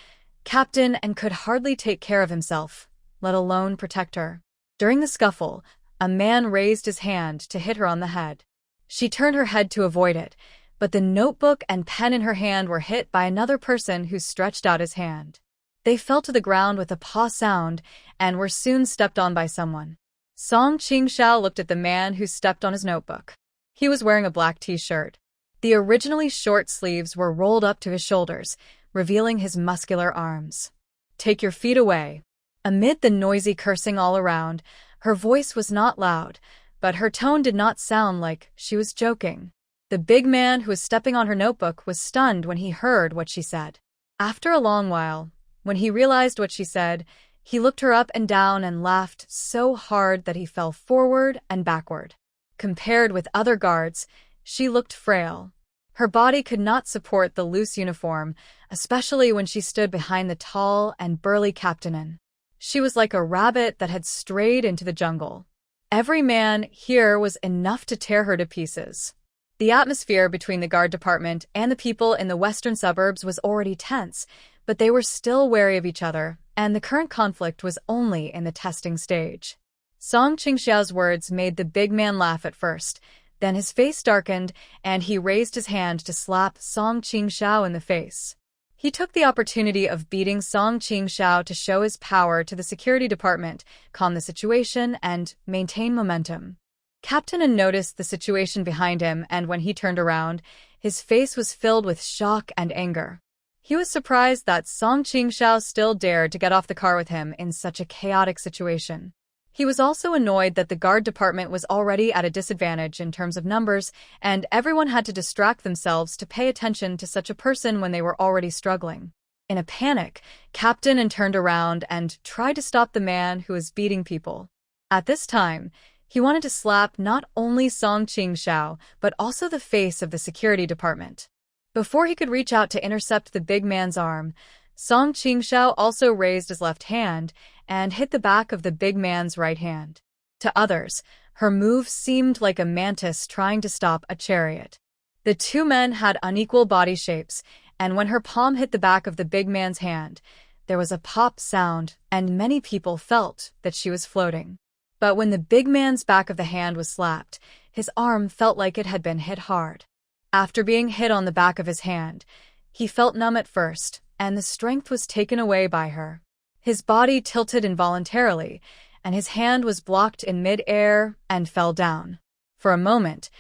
Speaker 1: Captain In could hardly take care of himself, let alone protect her. During the scuffle, a man raised his hand to hit her on the head. She turned her head to avoid it, but the notebook and pen in her hand were hit by another person who stretched out his hand. They fell to the ground with a paw sound and were soon stepped on by someone. Song Qingxiao looked at the man who stepped on his notebook. He was wearing a black t-shirt. The originally short sleeves were rolled up to his shoulders, revealing his muscular arms. "Take your feet away." Amid the noisy cursing all around, her voice was not loud, but her tone did not sound like she was joking. The big man who was stepping on her notebook was stunned when he heard what she said. After a long while, when he realized what she said, he looked her up and down and laughed so hard that he fell forward and backward. Compared with other guards, she looked frail. Her body could not support the loose uniform, especially when she stood behind the tall and burly Captain In. She was like a rabbit that had strayed into the jungle. Every man here was enough to tear her to pieces. The atmosphere between the guard department and the people in the western suburbs was already tense, but they were still wary of each other, and the current conflict was only in the testing stage. Song Qingxiao's words made the big man laugh at first, then his face darkened, and he raised his hand to slap Song Qingxiao in the face. He took the opportunity of beating Song Qingxiao to show his power to the security department, calm the situation, and maintain momentum. Captain In noticed the situation behind him, and when he turned around, his face was filled with shock and anger. He was surprised that Song Qingxiao still dared to get off the car with him in such a chaotic situation. He was also annoyed that the guard department was already at a disadvantage in terms of numbers, and everyone had to distract themselves to pay attention to such a person when they were already struggling. In a panic, Captain In turned around and tried to stop the man who was beating people. At this time, he wanted to slap not only Song Qingxiao, but also the face of the security department. Before he could reach out to intercept the big man's arm, Song Qingxiao also raised his left hand and hit the back of the big man's right hand. To others, her move seemed like a mantis trying to stop a chariot. The two men had unequal body shapes, and when her palm hit the back of the big man's hand, there was a pop sound, and many people felt that she was floating. But when the big man's back of the hand was slapped, his arm felt like it had been hit hard. After being hit on the back of his hand, he felt numb at first, and the strength was taken away by her. His body tilted involuntarily, and his hand was blocked in mid-air and fell down. For a moment,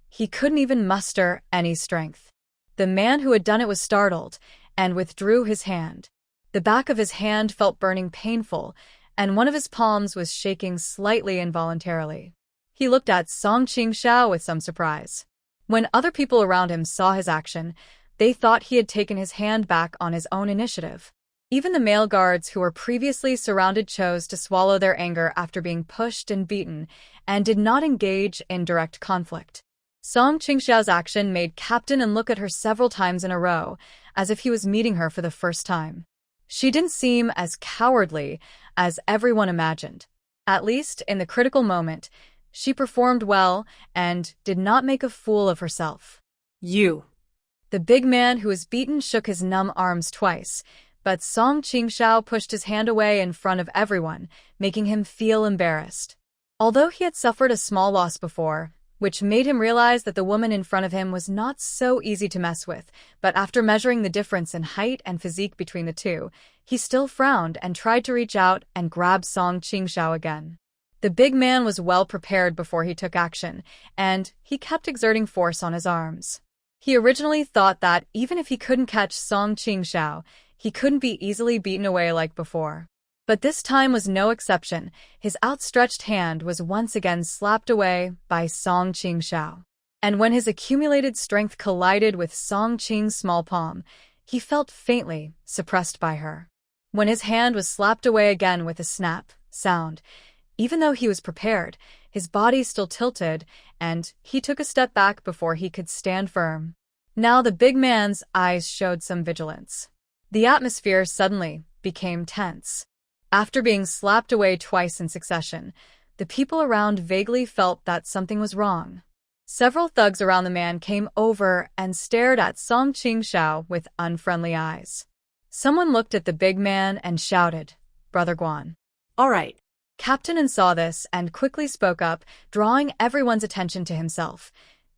Speaker 1: he couldn't even muster any strength. The man who had done it was startled and withdrew his hand. The back of his hand felt burning painful, and one of his palms was shaking slightly involuntarily. He looked at Song Qingxiao with some surprise. When other people around him saw his action, they thought he had taken his hand back on his own initiative. Even the male guards who were previously surrounded chose to swallow their anger after being pushed and beaten, and did not engage in direct conflict. Song Qingxiao's action made Captain In look at her several times in a row, as if he was meeting her for the first time. She didn't seem as cowardly as everyone imagined. At least, in the critical moment, she performed well and did not make a fool of herself.
Speaker 2: "You."
Speaker 1: The big man who was beaten shook his numb arms twice, but Song Qingxiao pushed his hand away in front of everyone, making him feel embarrassed. Although he had suffered a small loss before, which made him realize that the woman in front of him was not so easy to mess with, but after measuring the difference in height and physique between the two, he still frowned and tried to reach out and grab Song Qingxiao again. The big man was well prepared before he took action, and he kept exerting force on his arms. He originally thought that even if he couldn't catch Song Qingxiao, he couldn't be easily beaten away like before. But this time was no exception. His outstretched hand was once again slapped away by Song Qingxiao. And when his accumulated strength collided with Song Qing's small palm, he felt faintly suppressed by her. When his hand was slapped away again with a snap sound, Even though he was prepared, his body still tilted, and he took a step back before he could stand firm. Now the big man's eyes showed some vigilance. The atmosphere suddenly became tense. After being slapped away twice in succession, the people around vaguely felt that something was wrong. Several thugs around the man came over and stared at Song Qingxiao with unfriendly eyes. Someone looked at the big man and shouted, "Brother Guan."
Speaker 2: All right.
Speaker 1: Captain An saw this and quickly spoke up, drawing everyone's attention to himself.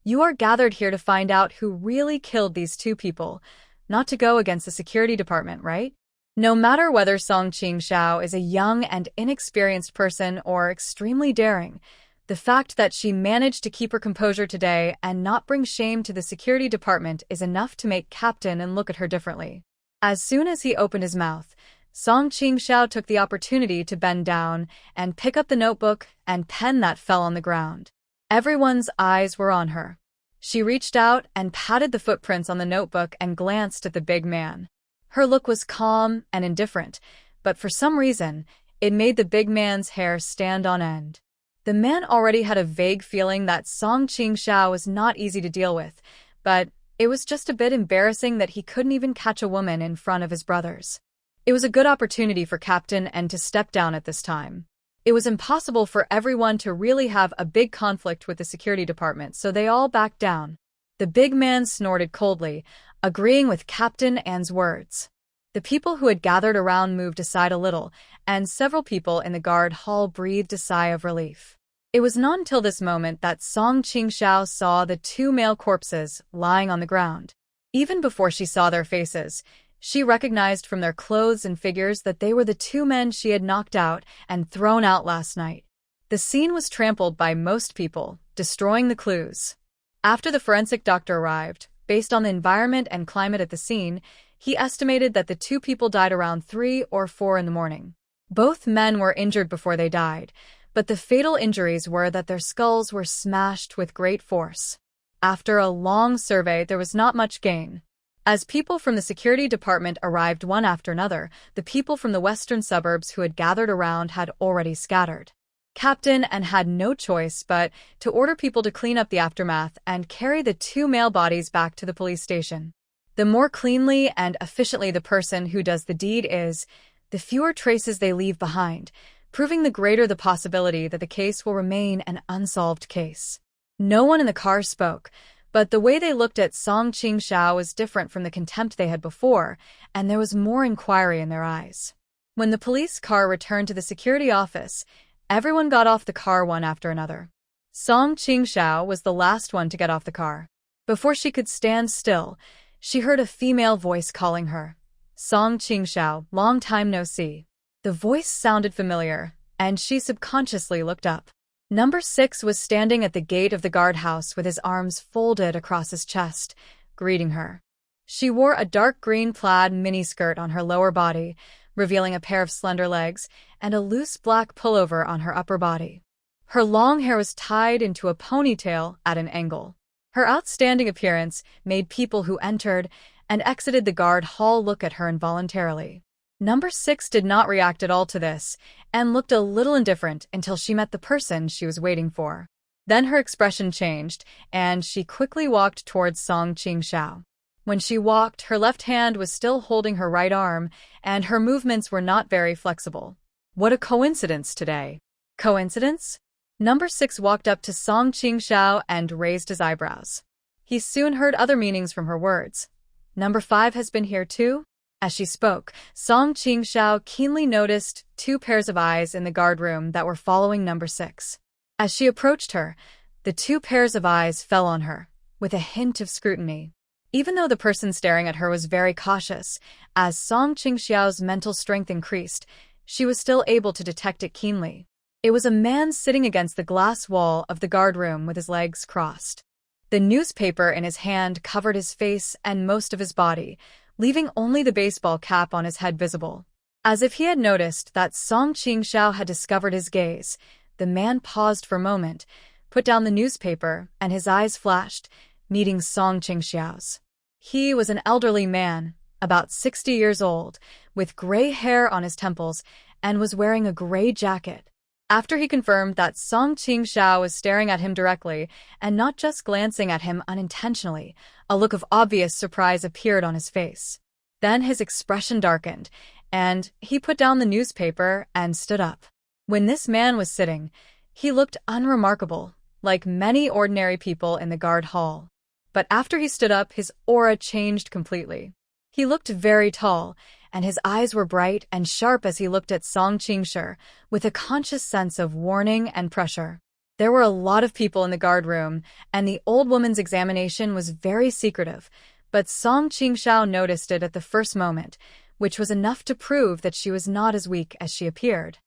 Speaker 1: "You are gathered here to find out who really killed these two people, not to go against the security department, right? No matter whether Song Qingxiao is a young and inexperienced person or extremely daring, the fact that she managed to keep her composure today and not bring shame to the security department is enough to make Captain An look at her differently." As soon as he opened his mouth, Song Qingxiao took the opportunity to bend down and pick up the notebook and pen that fell on the ground. Everyone's eyes were on her. She reached out and patted the footprints on the notebook and glanced at the big man. Her look was calm and indifferent, but for some reason, it made the big man's hair stand on end. The man already had a vague feeling that Song Qingxiao was not easy to deal with, but it was just a bit embarrassing that he couldn't even catch a woman in front of his brothers. It was a good opportunity for Captain N to step down at this time. It was impossible for everyone to really have a big conflict with the security department, so they all backed down. The big man snorted coldly, agreeing with Captain N's words. The people who had gathered around moved aside a little, and several people in the guard hall breathed a sigh of relief. It was not until this moment that Song Qingxiao saw the two male corpses lying on the ground. Even before she saw their faces, she recognized from their clothes and figures that they were the two men she had knocked out and thrown out last night. The scene was trampled by most people, destroying the clues. After the forensic doctor arrived, based on the environment and climate at the scene, he estimated that the two people died around 3 or 4 in the morning. Both men were injured before they died, but the fatal injuries were that their skulls were smashed with great force. After a long survey, there was not much gain. As people from the security department arrived one after another, the people from the western suburbs who had gathered around had already scattered. Captain N had no choice but to order people to clean up the aftermath and carry the two male bodies back to the police station. The more cleanly and efficiently the person who does the deed is, the fewer traces they leave behind, proving the greater the possibility that the case will remain an unsolved case. No one in the car spoke, but the way they looked at Song Qingxiao was different from the contempt they had before, and there was more inquiry in their eyes. When the police car returned to the security office, everyone got off the car one after another. Song Qingxiao was the last one to get off the car. Before she could stand still, she heard a female voice calling her. "Song Qingxiao, long time no see." The voice sounded familiar, and she subconsciously looked up. Number 6 was standing at the gate of the guardhouse with his arms folded across his chest, greeting her. She wore a dark green plaid miniskirt on her lower body, revealing a pair of slender legs, and a loose black pullover on her upper body. Her long hair was tied into a ponytail at an angle. Her outstanding appearance made people who entered and exited the guard hall look at her involuntarily. Number 6 did not react at all to this, and looked a little indifferent until she met the person she was waiting for. Then her expression changed, and she quickly walked towards Song Qingxiao. When she walked, her left hand was still holding her right arm, and her movements were not very flexible. What a coincidence today. Coincidence? Number 6 walked up to Song Qingxiao and raised his eyebrows. He soon heard other meanings from her words. Number 5 has been here too? As she spoke, Song Qingxiao keenly noticed 2 pairs of eyes in the guard room that were following Number 6. As she approached her, the 2 pairs of eyes fell on her, with a hint of scrutiny. Even though the person staring at her was very cautious, as Song Qingxiao's mental strength increased, she was still able to detect it keenly. It was a man sitting against the glass wall of the guard room with his legs crossed. The newspaper in his hand covered his face and most of his body, leaving only the baseball cap on his head visible. As if he had noticed that Song Qingxiao had discovered his gaze, the man paused for a moment, put down the newspaper, and his eyes flashed, meeting Song Qingxiao's. He was an elderly man, about 60 years old, with gray hair on his temples, and was wearing a gray jacket. After he confirmed that Song Qingxiao was staring at him directly and not just glancing at him unintentionally, a look of obvious surprise appeared on his face. Then his expression darkened, and he put down the newspaper and stood up. When this man was sitting, he looked unremarkable, like many ordinary people in the guard hall. But after he stood up, his aura changed completely. He looked very tall, and his eyes were bright and sharp as he looked at Song Qingshi, with a conscious sense of warning and pressure. There were a lot of people in the guard room, and the old woman's examination was very secretive, but Song Qingxiao noticed it at the first moment, which was enough to prove that she was not as weak as she appeared.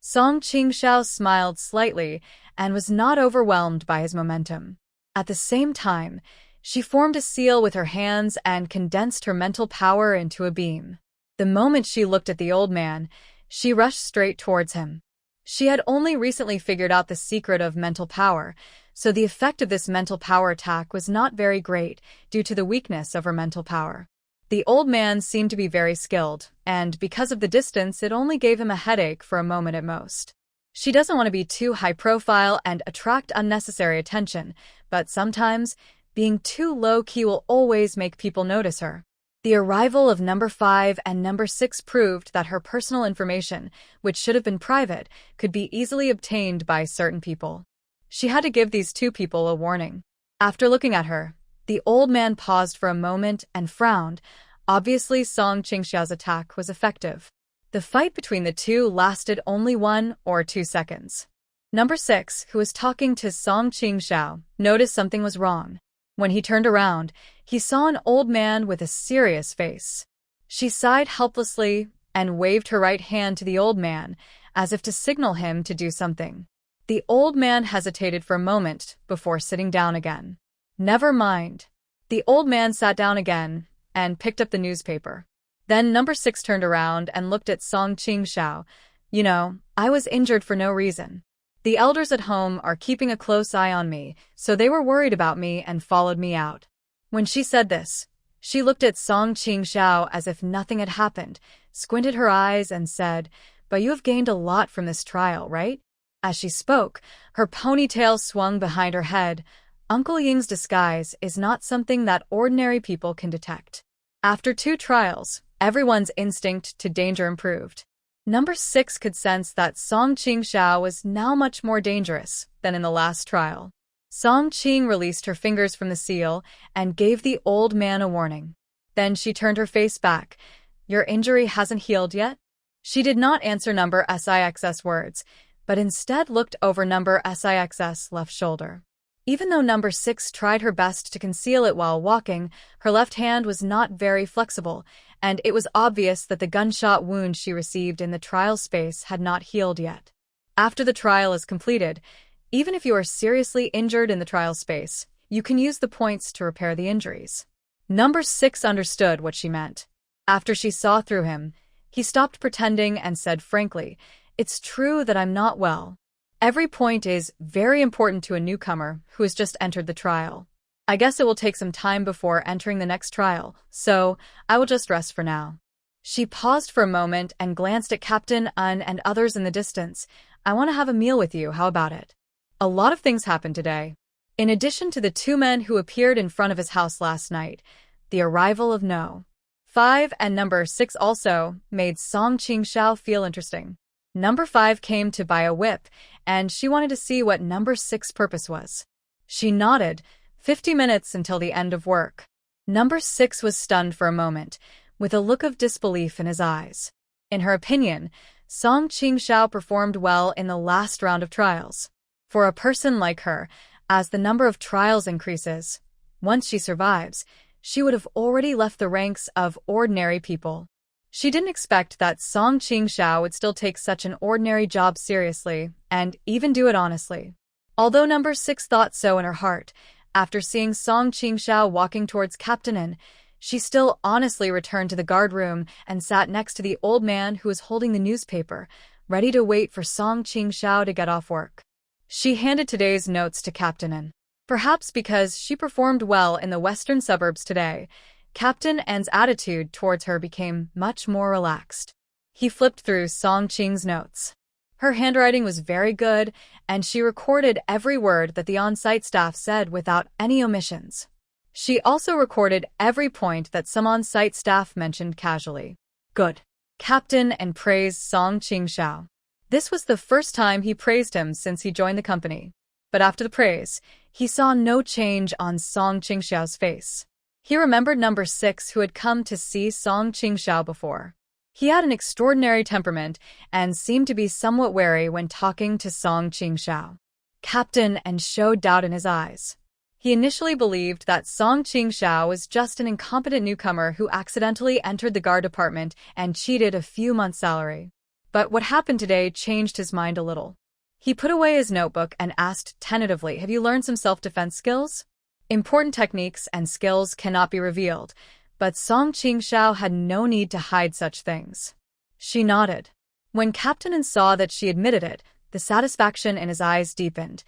Speaker 1: Song Qingxiao smiled slightly and was not overwhelmed by his momentum. At the same time, she formed a seal with her hands and condensed her mental power into a beam. The moment she looked at the old man, she rushed straight towards him. She had only recently figured out the secret of mental power, so the effect of this mental power attack was not very great due to the weakness of her mental power. The old man seemed to be very skilled, and because of the distance, it only gave him a headache for a moment at most. She doesn't want to be too high profile and attract unnecessary attention, but sometimes being too low-key will always make people notice her. The arrival of number 5 and number 6 proved that her personal information, which should have been private, could be easily obtained by certain people. She had to give these two people a warning. After looking at her, the old man paused for a moment and frowned. Obviously, Song Qingxiao's attack was effective. The fight between the two lasted only 1 or 2 seconds. Number 6, who was talking to Song Qingxiao, noticed something was wrong. When he turned around, he saw an old man with a serious face. She sighed helplessly and waved her right hand to the old man, as if to signal him to do something. The old man hesitated for a moment before sitting down again. Never mind. The old man sat down again and picked up the newspaper. Then number 6 turned around and looked at Song Qingxiao. You know, I was injured for no reason. The elders at home are keeping a close eye on me, so they were worried about me and followed me out. When she said this, she looked at Song Qingxiao as if nothing had happened, squinted her eyes and said, "But you have gained a lot from this trial, right?" As she spoke, her ponytail swung behind her head. Uncle Ying's disguise is not something that ordinary people can detect. After 2 trials, everyone's instinct to danger improved. Number 6 could sense that Song Qingxiao was now much more dangerous than in the last trial. Song Qing released her fingers from the seal and gave the old man a warning. Then she turned her face back. "Your injury hasn't healed yet?" She did not answer number 6's words, but instead looked over number 6's left shoulder. Even though number 6 tried her best to conceal it while walking, her left hand was not very flexible, and it was obvious that the gunshot wound she received in the trial space had not healed yet. After the trial is completed, even if you are seriously injured in the trial space, you can use the points to repair the injuries. Number 6 understood what she meant. After she saw through him, he stopped pretending and said frankly, "It's true that I'm not well. Every point is very important to a newcomer who has just entered the trial. I guess it will take some time before entering the next trial, so I will just rest for now." She paused for a moment and glanced at Captain Un and others in the distance. "I want to have a meal with you, how about it?" A lot of things happened today. In addition to the 2 men who appeared in front of his house last night, the arrival of No. 5 and number 6 also made Song Qingxiao feel interesting. Number 5 came to buy a whip, and she wanted to see what number 6's purpose was. She nodded. 50 minutes until the end of work. Number 6 was stunned for a moment, with a look of disbelief in his eyes. In her opinion, Song Qingxiao performed well in the last round of trials. For a person like her, as the number of trials increases, once she survives, she would have already left the ranks of ordinary people. She didn't expect that Song Qingxiao would still take such an ordinary job seriously, and even do it honestly. Although number 6 thought so in her heart, after seeing Song Qingxiao walking towards Captain N, she still honestly returned to the guard room and sat next to the old man who was holding the newspaper, ready to wait for Song Qingxiao to get off work. She handed today's notes to Captain N. Perhaps because she performed well in the western suburbs today, Captain N's attitude towards her became much more relaxed. He flipped through Song Qing's notes. Her handwriting was very good, and she recorded every word that the on-site staff said without any omissions. She also recorded every point that some on-site staff mentioned casually. Good. Captain and praised Song Qingxiao. This was the first time he praised him since he joined the company. But after the praise, he saw no change on Song Qingxiao's face. He remembered number 6 who had come to see Song Qingxiao before. He had an extraordinary temperament and seemed to be somewhat wary when talking to Song Qingxiao. Captain and showed doubt in his eyes. He initially believed that Song Qingxiao was just an incompetent newcomer who accidentally entered the guard department and cheated a few months' salary. But what happened today changed his mind a little. He put away his notebook and asked tentatively, "Have you learned some self-defense skills?" Important techniques and skills cannot be revealed, but Song Qingxiao had no need to hide such things. She nodded. When Captain saw that she admitted it, the satisfaction in his eyes deepened.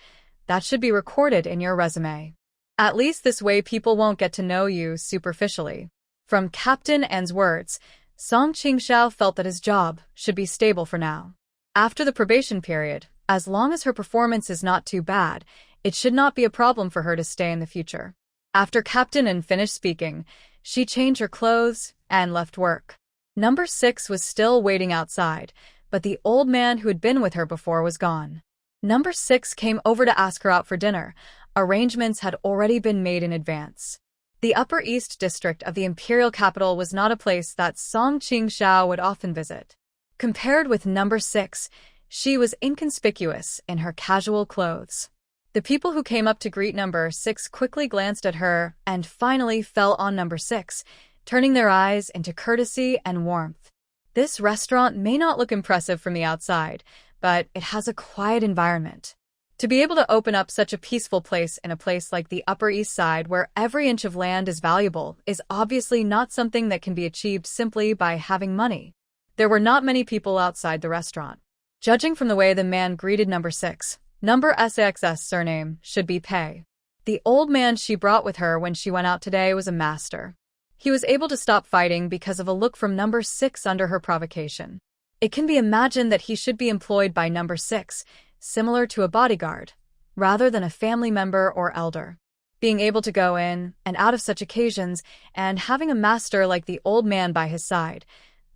Speaker 1: That should be recorded in your resume. At least this way people won't get to know you superficially. From Captain N's words, Song Qingxiao felt that his job should be stable for now. After the probation period, as long as her performance is not too bad, it should not be a problem for her to stay in the future. After Captain N finished speaking, she changed her clothes and left work. Number 6 was still waiting outside, but the old man who had been with her before was gone. Number 6 came over to ask her out for dinner. Arrangements had already been made in advance. The Upper East District of the imperial capital was not a place that Song Qingxiao would often visit. Compared with number 6, she was inconspicuous in her casual clothes. The people who came up to greet number 6 quickly glanced at her and finally fell on number 6, turning their eyes into courtesy and warmth. This restaurant may not look impressive from the outside, but it has a quiet environment. To be able to open up such a peaceful place in a place like the Upper East Side where every inch of land is valuable is obviously not something that can be achieved simply by having money. There were not many people outside the restaurant. Judging from the way the man greeted number 6, number 6's surname should be Pei. The old man she brought with her when she went out today was a master. He was able to stop fighting because of a look from number 6 under her provocation. It can be imagined that he should be employed by number 6, similar to a bodyguard, rather than a family member or elder. Being able to go in and out of such occasions and having a master like the old man by his side,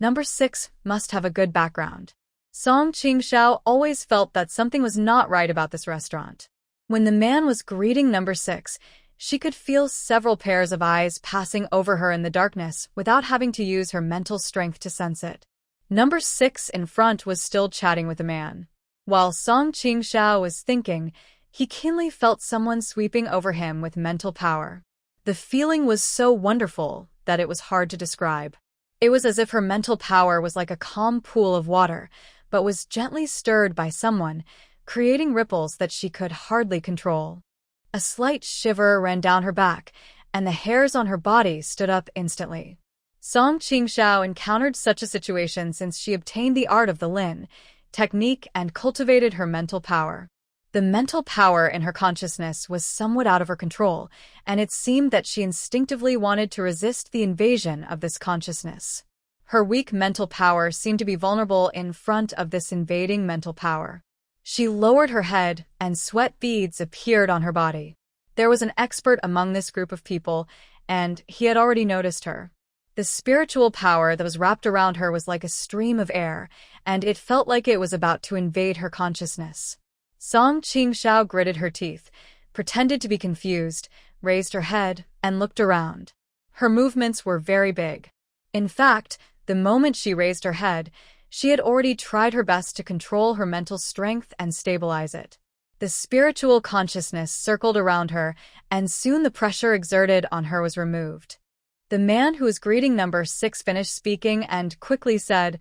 Speaker 1: number 6 must have a good background. Song Qingxiao always felt that something was not right about this restaurant. When the man was greeting number 6, she could feel several pairs of eyes passing over her in the darkness without having to use her mental strength to sense it. Number 6 in front was still chatting with the man. While Song Qingxiao was thinking, he keenly felt someone sweeping over him with mental power. The feeling was so wonderful that it was hard to describe. It was as if her mental power was like a calm pool of water, but was gently stirred by someone, creating ripples that she could hardly control. A slight shiver ran down her back, and the hairs on her body stood up instantly. Song Qingxiao encountered such a situation since she obtained the art of the Lin technique and cultivated her mental power. The mental power in her consciousness was somewhat out of her control, and it seemed that she instinctively wanted to resist the invasion of this consciousness. Her weak mental power seemed to be vulnerable in front of this invading mental power. She lowered her head, and sweat beads appeared on her body. There was an expert among this group of people, and he had already noticed her. The spiritual power that was wrapped around her was like a stream of air, and it felt like it was about to invade her consciousness. Song Qingxiao gritted her teeth, pretended to be confused, raised her head, and looked around. Her movements were very big. In fact, the moment she raised her head, she had already tried her best to control her mental strength and stabilize it. The spiritual consciousness circled around her, and soon the pressure exerted on her was removed. The man who was greeting number 6 finished speaking and quickly said,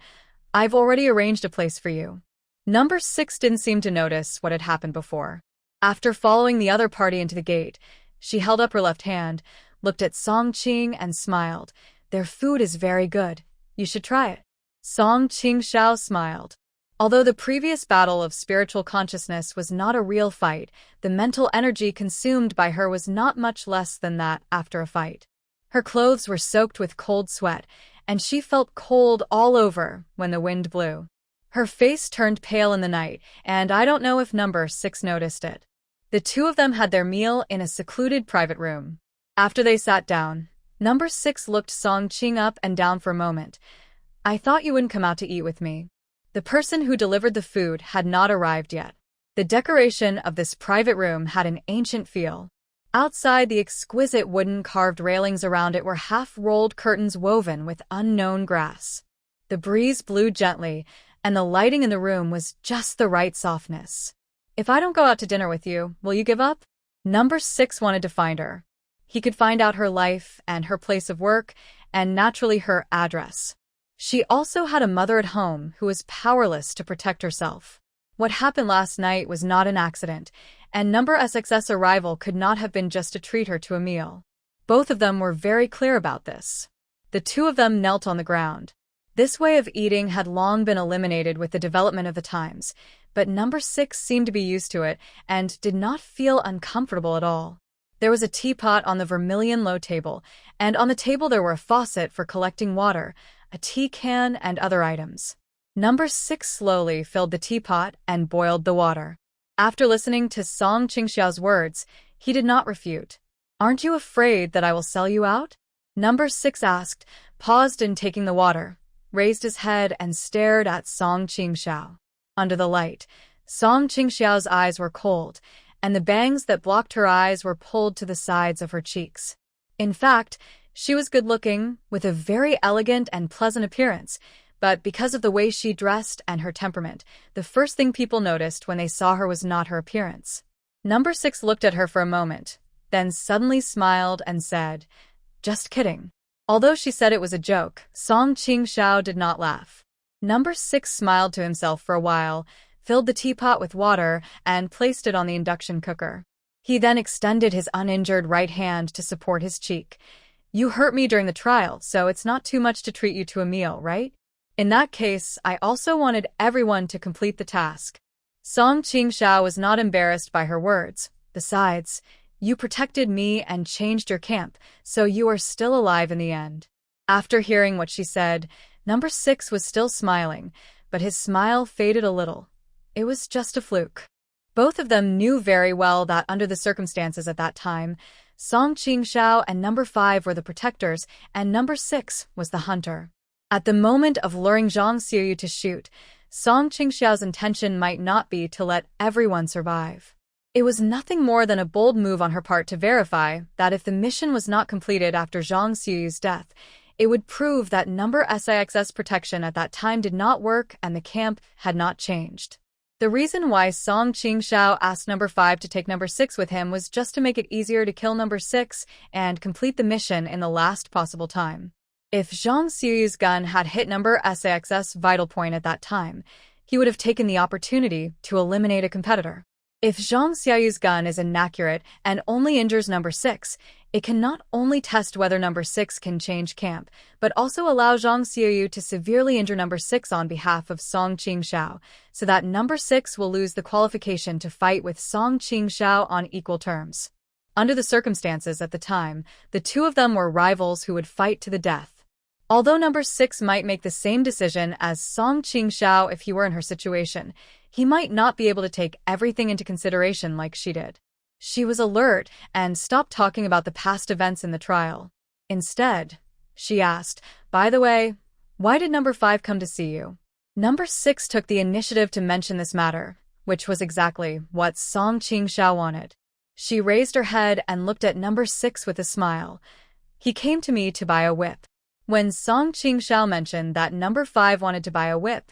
Speaker 1: "I've already arranged a place for you." Number 6 didn't seem to notice what had happened before. After following the other party into the gate, she held up her left hand, looked at Song Qing and smiled. "Their food is very good. You should try it." Song Qingxiao smiled. Although the previous battle of spiritual consciousness was not a real fight, the mental energy consumed by her was not much less than that after a fight. Her clothes were soaked with cold sweat, and she felt cold all over when the wind blew. Her face turned pale in the night, and I don't know if number 6 noticed it. The two of them had their meal in a secluded private room. After they sat down, number 6 looked Song Qing up and down for a moment. I thought you wouldn't come out to eat with me. The person who delivered the food had not arrived yet. The decoration of this private room had an ancient feel. Outside, the exquisite wooden carved railings around it were half-rolled curtains woven with unknown grass. The breeze blew gently, and the lighting in the room was just the right softness. If I don't go out to dinner with you, will you give up? Number 6 wanted to find her. He could find out her life and her place of work, and naturally her address. She also had a mother at home who was powerless to protect herself. What happened last night was not an accident, and number SX's arrival could not have been just to treat her to a meal. Both of them were very clear about this. The two of them knelt on the ground. This way of eating had long been eliminated with the development of the times, but number 6 seemed to be used to it and did not feel uncomfortable at all. There was a teapot on the vermilion low table, and on the table there were a faucet for collecting water, a tea can, and other items. Number 6 slowly filled the teapot and boiled the water. After listening to Song Qingxiao's words, he did not refute. Aren't you afraid that I will sell you out? Number 6 asked, paused in taking the water, raised his head and stared at Song Qingxiao. Under the light, Song Qingxiao's eyes were cold, and the bangs that blocked her eyes were pulled to the sides of her cheeks. In fact, she was good-looking, with a very elegant and pleasant appearance, but because of the way she dressed and her temperament, the first thing people noticed when they saw her was not her appearance. Number 6 looked at her for a moment, then suddenly smiled and said, "Just kidding." Although she said it was a joke, Song Qingxiao did not laugh. Number 6 smiled to himself for a while, filled the teapot with water, and placed it on the induction cooker. He then extended his uninjured right hand to support his cheek. "You hurt me during the trial, so it's not too much to treat you to a meal, right? In that case, I also wanted everyone to complete the task." Song Qingxiao was not embarrassed by her words. Besides, you protected me and changed your camp, so you are still alive in the end. After hearing what she said, number 6 was still smiling, but his smile faded a little. It was just a fluke. Both of them knew very well that under the circumstances at that time, Song Qingxiao and number 5 were the protectors, and number 6 was the hunter. At the moment of luring Zhang Xiuyu to shoot, Song Qingxiao's intention might not be to let everyone survive. It was nothing more than a bold move on her part to verify that if the mission was not completed after Zhang Xiuyu's death, it would prove that number 6's protection at that time did not work and the camp had not changed. The reason why Song Qingxiao asked number 5 to take number 6 with him was just to make it easier to kill number 6 and complete the mission in the last possible time. If Zhang Xiuyu's gun had hit number 6's vital point at that time, he would have taken the opportunity to eliminate a competitor. If Zhang Xiuyu's gun is inaccurate and only injures number 6, it can not only test whether number 6 can change camp, but also allow Zhang Xiuyu to severely injure number 6 on behalf of Song Qingxiao, so that number 6 will lose the qualification to fight with Song Qingxiao on equal terms. Under the circumstances at the time, the two of them were rivals who would fight to the death. Although number 6 might make the same decision as Song Qingxiao if he were in her situation, he might not be able to take everything into consideration like she did. She was alert and stopped talking about the past events in the trial. Instead, she asked, "By the way, why did number 5 come to see you?" Number 6 took the initiative to mention this matter, which was exactly what Song Qingxiao wanted. She raised her head and looked at number 6 with a smile. "He came to me to buy a whip." When Song Qingxiao mentioned that number 5 wanted to buy a whip,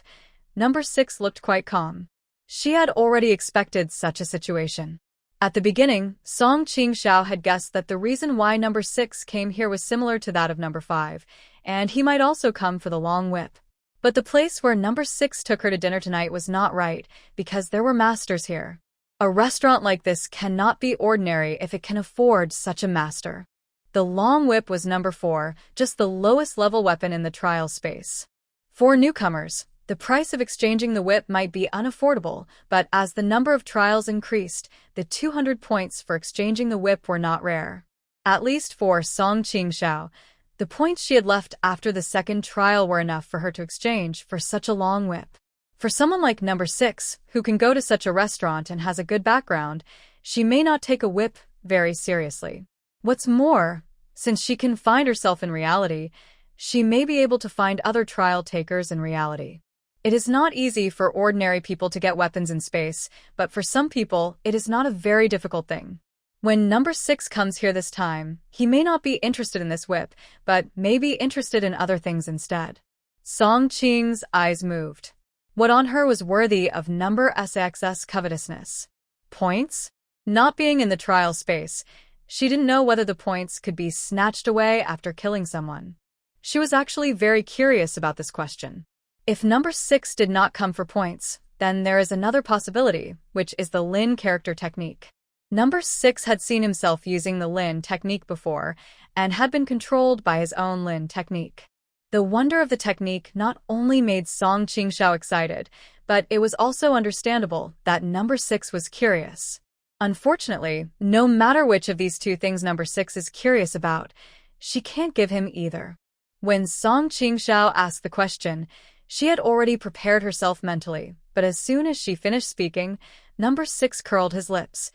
Speaker 1: number 6 looked quite calm. She had already expected such a situation. At the beginning, Song Qingxiao had guessed that the reason why number 6 came here was similar to that of number 5, and he might also come for the long whip. But the place where number 6 took her to dinner tonight was not right, because there were masters here. A restaurant like this cannot be ordinary if it can afford such a master. The long whip was number 4, just the lowest level weapon in the trial space. For newcomers, the price of exchanging the whip might be unaffordable, but as the number of trials increased, the 200 points for exchanging the whip were not rare. At least for Song Qingxiao, the points she had left after the second trial were enough for her to exchange for such a long whip. For someone like number 6, who can go to such a restaurant and has a good background, she may not take a whip very seriously. What's more, since she can find herself in reality, she may be able to find other trial takers in reality. It is not easy for ordinary people to get weapons in space, but for some people, it is not a very difficult thing. When number 6 comes here this time, he may not be interested in this whip, but may be interested in other things instead. Song Qing's eyes moved. What on her was worthy of number 6's covetousness? Points? Not being in the trial space, she didn't know whether the points could be snatched away after killing someone. She was actually very curious about this question. If number 6 did not come for points, then there is another possibility, which is the Lin character technique. Number 6 had seen himself using the Lin technique before, and had been controlled by his own Lin technique. The wonder of the technique not only made Song Qingxiao excited, but it was also understandable that number 6 was curious. Unfortunately, no matter which of these two things number 6 is curious about, she can't give him either. When Song Qingxiao asked the question, she had already prepared herself mentally, but as soon as she finished speaking, number 6 curled his lips.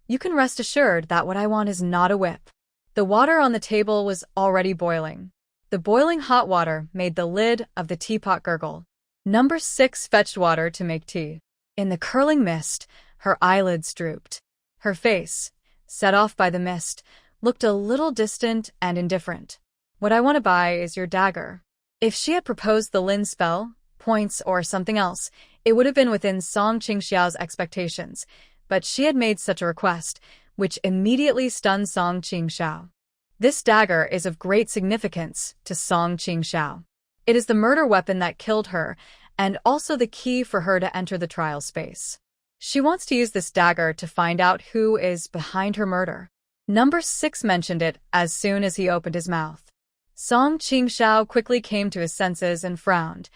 Speaker 1: You can rest assured that what I want is not a whip. The water on the table was already boiling. The boiling hot water made the lid of the teapot gurgle. Number 6 fetched water to make tea. In the curling mist, her eyelids drooped. Her face, set off by the mist, looked a little distant and indifferent. What I want to buy is your dagger. If she had proposed the Lin spell, points, or something else, it would have been within Song Qingxiao's expectations, but she had made such a request, which immediately stunned Song Qingxiao. This dagger is of great significance to Song Qingxiao. It is the murder weapon that killed her, and also the key for her to enter the trial space. She wants to use this dagger to find out who is behind her murder. Number 6 mentioned it as soon as he opened his mouth. Song Qingxiao quickly came to his senses and frowned.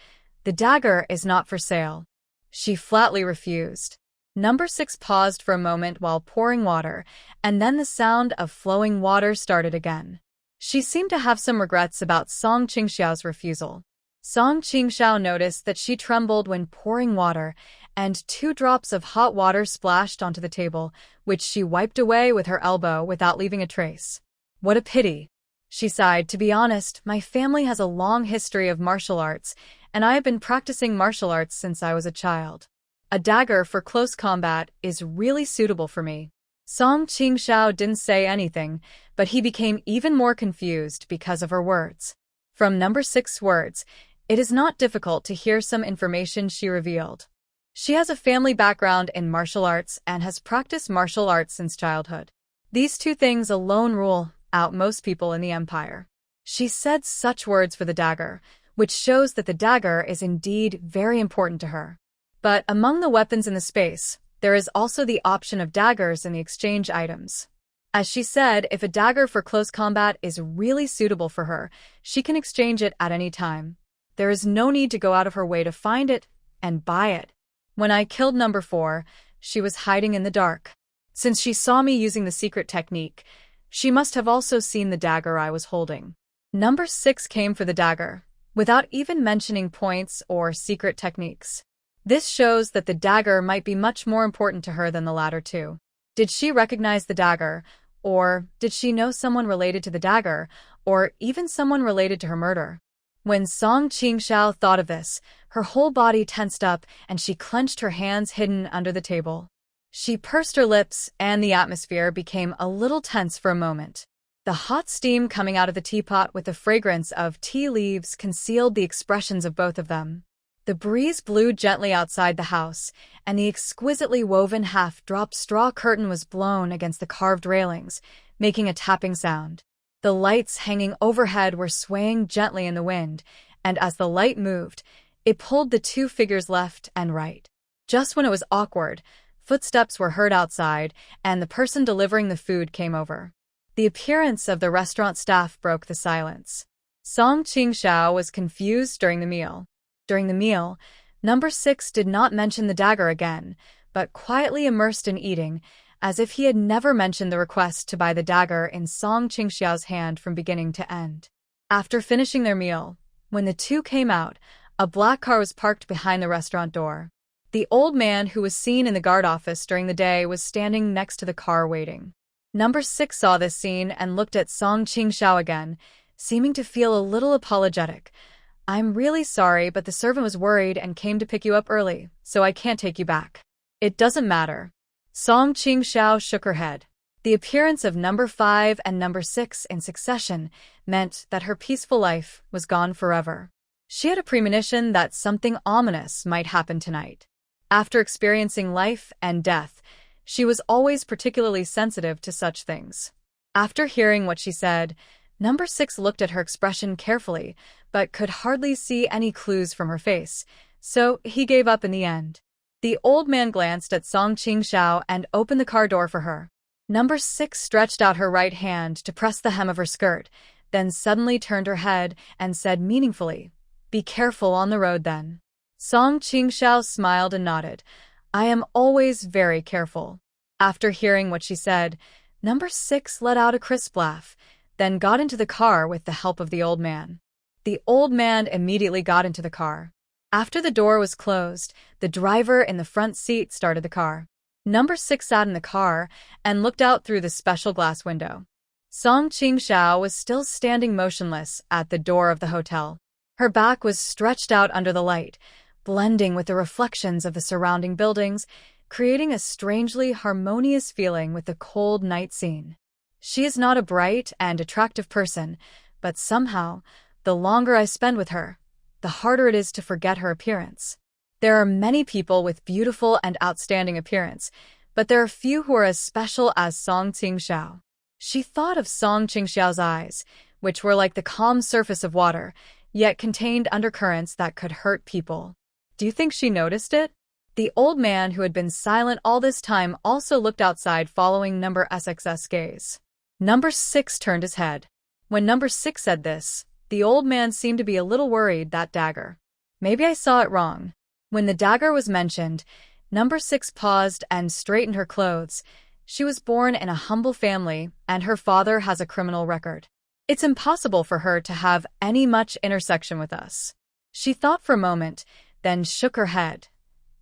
Speaker 1: The dagger is not for sale. She flatly refused. Number 6 paused for a moment while pouring water, and then the sound of flowing water started again. She seemed to have some regrets about Song Qingxiao's refusal. Song Qingxiao noticed that she trembled when pouring water, and 2 drops of hot water splashed onto the table, which she wiped away with her elbow without leaving a trace. What a pity. She sighed. To be honest, my family has a long history of martial arts, and I have been practicing martial arts since I was a child. A dagger for close combat is really suitable for me. Song Qingxiao didn't say anything, but he became even more confused because of her words. From number 6's words, it is not difficult to hear some information she revealed. She has a family background in martial arts and has practiced martial arts since childhood. These 2 things alone rule out most people in the empire. She said such words for the dagger, which shows that the dagger is indeed very important to her. But among the weapons in the space, there is also the option of daggers in the exchange items. As she said, if a dagger for close combat is really suitable for her, she can exchange it at any time. There is no need to go out of her way to find it and buy it. When I killed number 4, she was hiding in the dark. Since she saw me using the secret technique, she must have also seen the dagger I was holding. Number 6 came for the dagger, without even mentioning points or secret techniques. This shows that the dagger might be much more important to her than the latter 2. Did she recognize the dagger, or did she know someone related to the dagger, or even someone related to her murder? When Song Qingxiao thought of this, her whole body tensed up and she clenched her hands hidden under the table. She pursed her lips, and the atmosphere became a little tense for a moment. The hot steam coming out of the teapot with the fragrance of tea leaves concealed the expressions of both of them. The breeze blew gently outside the house, and the exquisitely woven half-drop straw curtain was blown against the carved railings, making a tapping sound. The lights hanging overhead were swaying gently in the wind, and as the light moved, it pulled the 2 figures left and right. Just when it was awkward, footsteps were heard outside, and the person delivering the food came over. The appearance of the restaurant staff broke the silence. Song Qingxiao was confused during the meal. During the meal, number 6 did not mention the dagger again, but quietly immersed in eating, as if he had never mentioned the request to buy the dagger in Song Qingxiao's hand from beginning to end. After finishing their meal, when the 2 came out, A black car was parked behind the restaurant door. The old man who was seen in the guard office during the day was standing next to the car waiting. Number 6 saw this scene and looked at Song Qingxiao again, seeming to feel a little apologetic. "I'm really sorry, but the servant was worried and came to pick you up early, so I can't take you back." "It doesn't matter." Song Qingxiao shook her head. The appearance of number 5 and number 6 in succession meant that her peaceful life was gone forever. She had a premonition that something ominous might happen tonight. After experiencing life and death, she was always particularly sensitive to such things. After hearing what she said, number 6 looked at her expression carefully, but could hardly see any clues from her face, so he gave up in the end. The old man glanced at Song Qingxiao and opened the car door for her. Number 6 stretched out her right hand to press the hem of her skirt, then suddenly turned her head and said meaningfully, "Be careful on the road then." Song Qingxiao smiled and nodded. "I am always very careful." After hearing what she said, number 6 let out a crisp laugh, then got into the car with the help of the old man. The old man immediately got into the car. After the door was closed, the driver in the front seat started the car. Number 6 sat in the car and looked out through the special glass window. Song Qingxiao was still standing motionless at the door of the hotel. Her back was stretched out under the light, blending with the reflections of the surrounding buildings, creating a strangely harmonious feeling with the cold night scene. She is not a bright and attractive person, but somehow, the longer I spend with her, the harder it is to forget her appearance. There are many people with beautiful and outstanding appearance, but there are few who are as special as Song Qingxiao. She thought of Song Qingxiao's eyes, which were like the calm surface of water, yet contained undercurrents that could hurt people. Do you think she noticed it? The old man who had been silent all this time also looked outside following number 6's gaze. Number 6 turned his head. When number 6 said this, the old man seemed to be a little worried. "That dagger. Maybe I saw it wrong." When the dagger was mentioned, number 6 paused and straightened her clothes. She was born in a humble family, and her father has a criminal record. It's impossible for her to have any much intersection with us. She thought for a moment, then shook her head.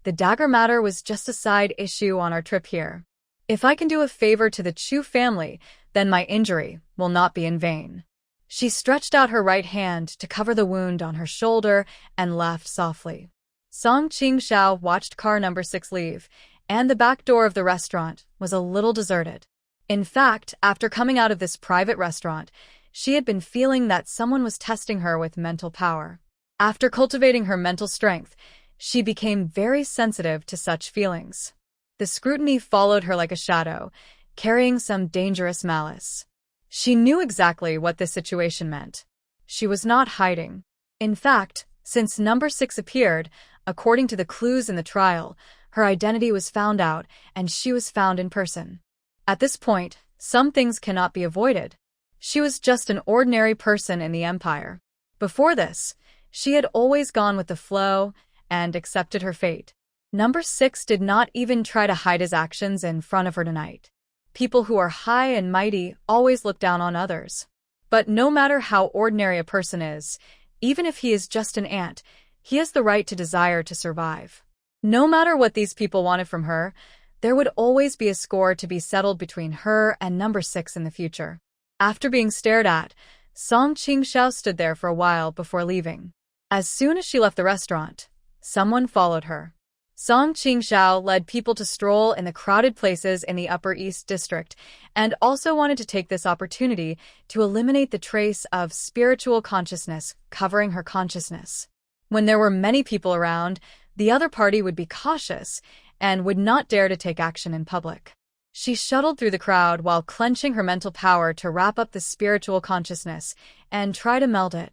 Speaker 1: "The dagger matter was just a side issue on our trip here. If I can do a favor to the Chu family, then my injury will not be in vain." She stretched out her right hand to cover the wound on her shoulder and laughed softly. Song Qingxiao watched car number 6 leave, and the back door of the restaurant was a little deserted. In fact, after coming out of this private restaurant, she had been feeling that someone was testing her with mental power. After cultivating her mental strength, she became very sensitive to such feelings. The scrutiny followed her like a shadow, carrying some dangerous malice. She knew exactly what this situation meant. She was not hiding. In fact, since number 6 appeared, according to the clues in the trial, her identity was found out and she was found in person. At this point, some things cannot be avoided. She was just an ordinary person in the empire. Before this, she had always gone with the flow and accepted her fate. Number 6 did not even try to hide his actions in front of her tonight. People who are high and mighty always look down on others. But no matter how ordinary a person is, even if he is just an ant, he has the right to desire to survive. No matter what these people wanted from her, there would always be a score to be settled between her and number 6 in the future. After being stared at, Song Qingxiao stood there for a while before leaving. As soon as she left the restaurant, someone followed her. Song Qingxiao led people to stroll in the crowded places in the Upper East District and also wanted to take this opportunity to eliminate the trace of spiritual consciousness covering her consciousness. When there were many people around, the other party would be cautious and would not dare to take action in public. She shuttled through the crowd while clenching her mental power to wrap up the spiritual consciousness and try to meld it.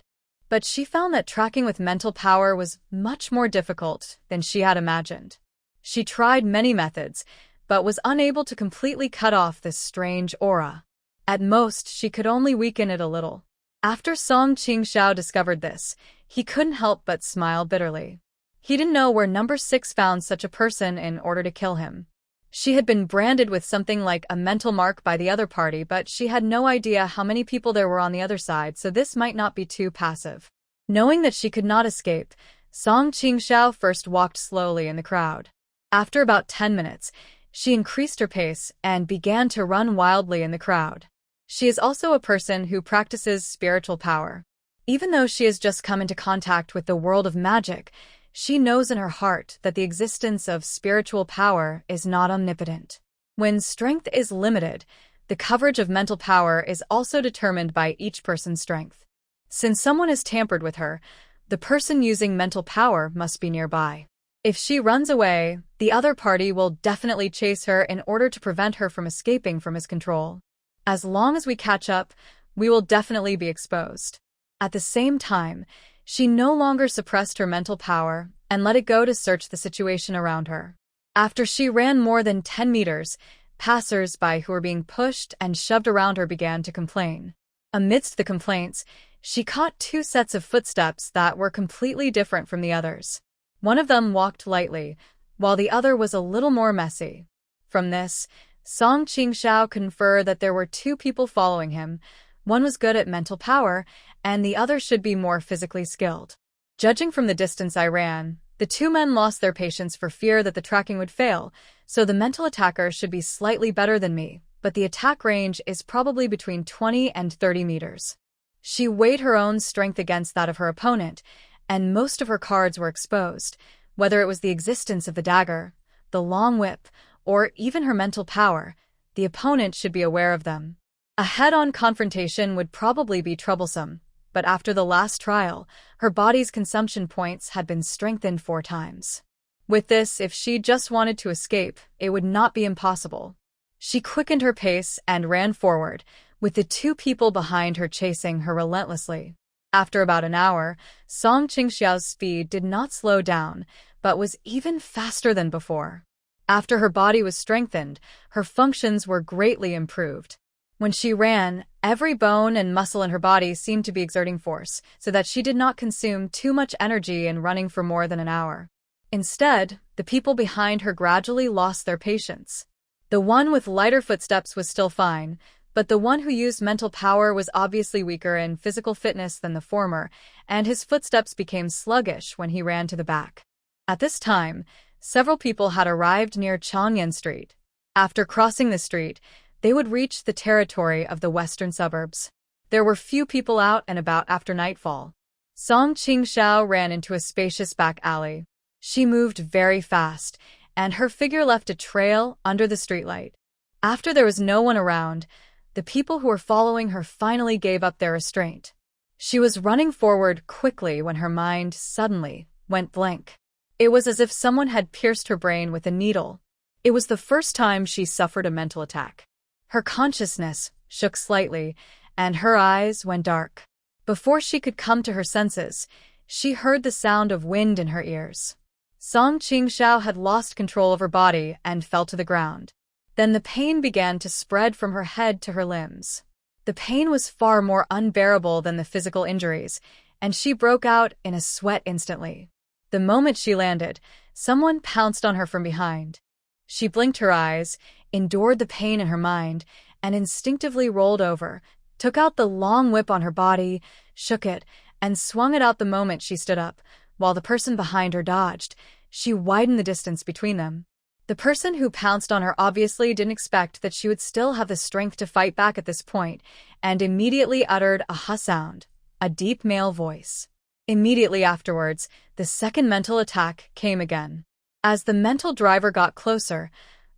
Speaker 1: But she found that tracking with mental power was much more difficult than she had imagined. She tried many methods, but was unable to completely cut off this strange aura. At most, she could only weaken it a little. After Song Qingxiao discovered this, he couldn't help but smile bitterly. He didn't know where number 6 found such a person in order to kill him. She had been branded with something like a mental mark by the other party, but she had no idea how many people there were on the other side, so this might not be too passive. Knowing that she could not escape, Song Qingxiao first walked slowly in the crowd. After about 10 minutes, she increased her pace and began to run wildly in the crowd. She is also a person who practices spiritual power. Even though she has just come into contact with the world of magic, she knows in her heart that the existence of spiritual power is not omnipotent. When strength is limited, the coverage of mental power is also determined by each person's strength. Since someone has tampered with her, the person using mental power must be nearby. If she runs away, the other party will definitely chase her in order to prevent her from escaping from his control. As long as we catch up, we will definitely be exposed. At the same time, she no longer suppressed her mental power and let it go to search the situation around her. After she ran more than 10 meters, passers-by who were being pushed and shoved around her began to complain. Amidst the complaints, she caught two sets of footsteps that were completely different from the others. One of them walked lightly, while the other was a little more messy. From this, Song Qingxiao could infer that there were two people following him. One was good at mental power, and the other should be more physically skilled. Judging from the distance I ran, the two men lost their patience for fear that the tracking would fail, so the mental attacker should be slightly better than me, but the attack range is probably between 20 and 30 meters. She weighed her own strength against that of her opponent, and most of her cards were exposed, whether it was the existence of the dagger, the long whip, or even her mental power. The opponent should be aware of them. A head-on confrontation would probably be troublesome, but after the last trial, her body's consumption points had been strengthened 4 times. With this, if she just wanted to escape, it would not be impossible. She quickened her pace and ran forward, with the two people behind her chasing her relentlessly. After about an hour, Song Qingxiao's speed did not slow down, but was even faster than before. After her body was strengthened, her functions were greatly improved. When she ran, every bone and muscle in her body seemed to be exerting force, so that she did not consume too much energy in running for more than an hour. Instead, the people behind her gradually lost their patience. The one with lighter footsteps was still fine, but the one who used mental power was obviously weaker in physical fitness than the former, and his footsteps became sluggish when he ran to the back. At this time, several people had arrived near Changyan Street. After crossing the street, they would reach the territory of the western suburbs. There were few people out and about after nightfall. Song Qingxiao ran into a spacious back alley. She moved very fast, and her figure left a trail under the streetlight. After there was no one around, the people who were following her finally gave up their restraint. She was running forward quickly when her mind suddenly went blank. It was as if someone had pierced her brain with a needle. It was the first time she suffered a mental attack. Her consciousness shook slightly, and her eyes went dark. Before she could come to her senses, she heard the sound of wind in her ears. Song Qingxiao had lost control of her body and fell to the ground. Then the pain began to spread from her head to her limbs. The pain was far more unbearable than the physical injuries, and she broke out in a sweat instantly. The moment she landed, someone pounced on her from behind. She blinked her eyes, endured the pain in her mind, and instinctively rolled over, took out the long whip on her body, shook it, and swung it out the moment she stood up. While the person behind her dodged, she widened the distance between them. The person who pounced on her obviously didn't expect that she would still have the strength to fight back at this point, and immediately uttered a "huh" sound, a deep male voice. Immediately afterwards, the second mental attack came again. As the mental driver got closer,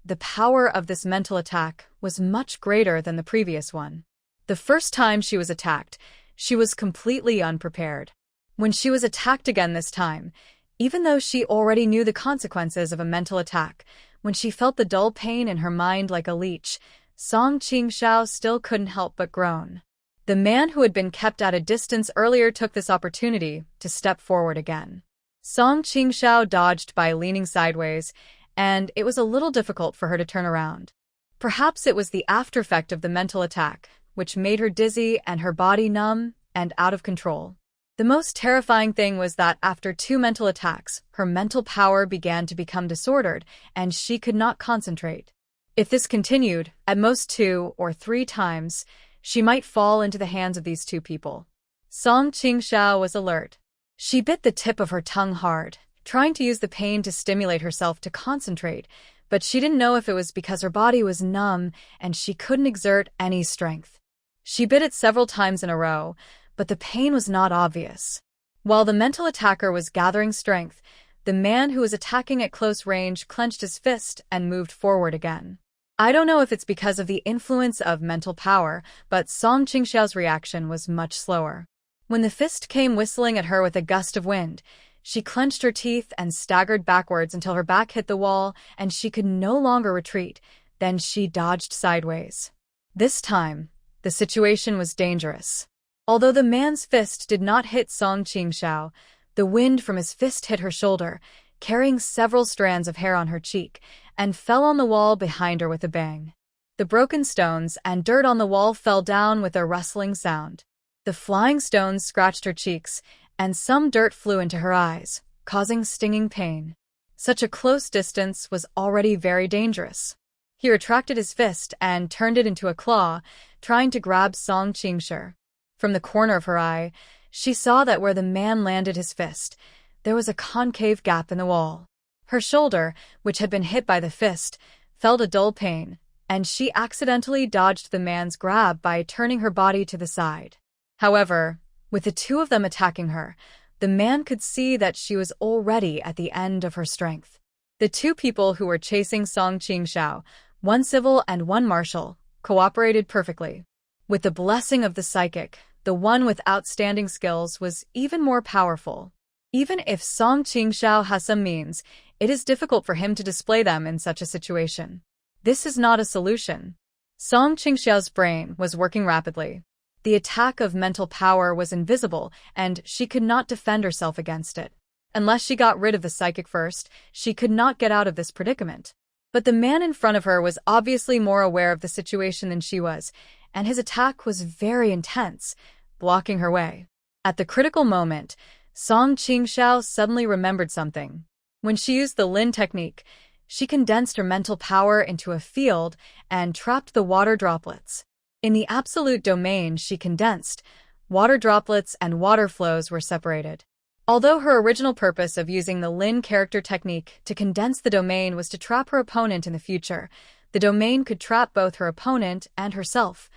Speaker 1: the power of this mental attack was much greater than the previous one. The first time she was attacked, she was completely unprepared. When she was attacked again this time, even though she already knew the consequences of a mental attack, when she felt the dull pain in her mind like a leech, Song Qingxiao still couldn't help but groan. The man who had been kept at a distance earlier took this opportunity to step forward again. Song Qingxiao dodged by leaning sideways, and it was a little difficult for her to turn around. Perhaps it was the aftereffect of the mental attack, which made her dizzy and her body numb and out of control. The most terrifying thing was that after 2 mental attacks, her mental power began to become disordered, and she could not concentrate. If this continued, at most 2 or 3 times, she might fall into the hands of these 2 people. Song Qingxiao was alert. She bit the tip of her tongue hard, trying to use the pain to stimulate herself to concentrate, but she didn't know if it was because her body was numb and she couldn't exert any strength. She bit it several times in a row, but the pain was not obvious. While the mental attacker was gathering strength, the man who was attacking at close range clenched his fist and moved forward again. I don't know if it's because of the influence of mental power, but Song Qingxiao's reaction was much slower. When the fist came whistling at her with a gust of wind, she clenched her teeth and staggered backwards until her back hit the wall and she could no longer retreat. Then she dodged sideways. This time, the situation was dangerous. Although the man's fist did not hit Song Qingxiao, the wind from his fist hit her shoulder, carrying several strands of hair on her cheek, and fell on the wall behind her with a bang. The broken stones and dirt on the wall fell down with a rustling sound. The flying stones scratched her cheeks, and some dirt flew into her eyes, causing stinging pain. Such a close distance was already very dangerous. He retracted his fist and turned it into a claw, trying to grab Song Qingxiao. From the corner of her eye, she saw that where the man landed his fist, there was a concave gap in the wall. Her shoulder, which had been hit by the fist, felt a dull pain, and she accidentally dodged the man's grab by turning her body to the side. However, with the two of them attacking her, the man could see that she was already at the end of her strength. The two people who were chasing Song Qingxiao, one civil and one martial, cooperated perfectly. With the blessing of the psychic, the one with outstanding skills was even more powerful. Even if Song Qingxiao has some means, it is difficult for him to display them in such a situation. This is not a solution. Song Qingxiao's brain was working rapidly. The attack of mental power was invisible, and she could not defend herself against it. Unless she got rid of the psychic first, she could not get out of this predicament. But the man in front of her was obviously more aware of the situation than she was, and his attack was very intense, blocking her way. At the critical moment, Song Qingxiao suddenly remembered something. When she used the Lin technique, she condensed her mental power into a field and trapped the water droplets. In the absolute domain she condensed, water droplets and water flows were separated. Although her original purpose of using the Lin character technique to condense the domain was to trap her opponent in the future, the domain could trap both her opponent and herself,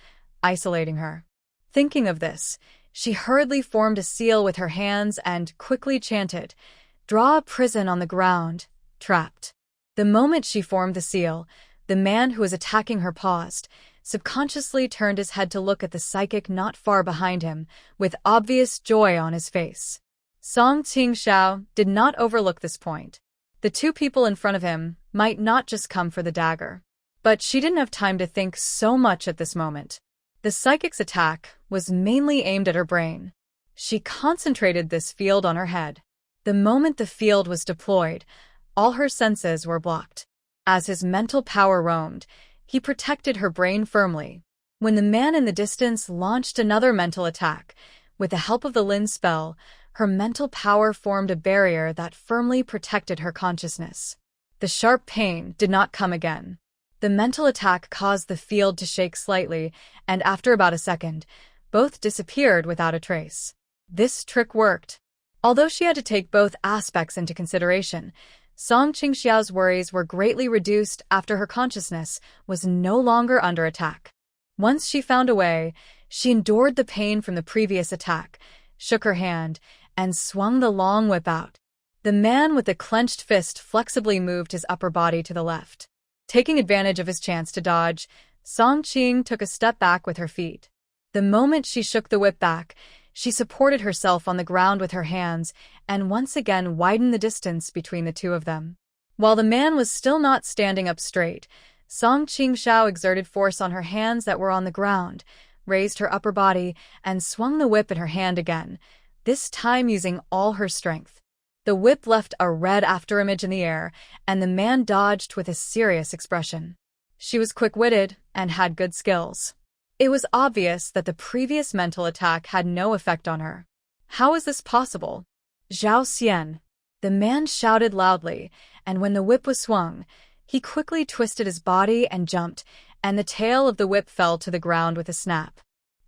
Speaker 1: isolating her. Thinking of this, she hurriedly formed a seal with her hands and quickly chanted, "Draw a prison on the ground, trapped." The moment she formed the seal, the man who was attacking her paused, subconsciously turned his head to look at the psychic not far behind him, with obvious joy on his face. Song Qingxiao did not overlook this point. The two people in front of him might not just come for the dagger. But she didn't have time to think so much at this moment. The psychic's attack was mainly aimed at her brain. She concentrated this field on her head. The moment the field was deployed, all her senses were blocked. As his mental power roamed, he protected her brain firmly. When the man in the distance launched another mental attack, with the help of the Lin spell, her mental power formed a barrier that firmly protected her consciousness. The sharp pain did not come again. The mental attack caused the field to shake slightly, and after about a second, both disappeared without a trace. This trick worked. Although she had to take both aspects into consideration, Song Qingxiao's worries were greatly reduced after her consciousness was no longer under attack. Once she found a way, she endured the pain from the previous attack, shook her hand, and swung the long whip out. The man with the clenched fist flexibly moved his upper body to the left. Taking advantage of his chance to dodge, Song Qing took a step back with her feet. The moment she shook the whip back, she supported herself on the ground with her hands and once again widened the distance between the two of them. While the man was still not standing up straight, Song Qingxiao exerted force on her hands that were on the ground, raised her upper body, and swung the whip in her hand again, this time using all her strength. The whip left a red afterimage in the air, and the man dodged with a serious expression. She was quick-witted and had good skills. It was obvious that the previous mental attack had no effect on her. How is this possible? Zhao Xian. The man shouted loudly, and when the whip was swung, he quickly twisted his body and jumped, and the tail of the whip fell to the ground with a snap.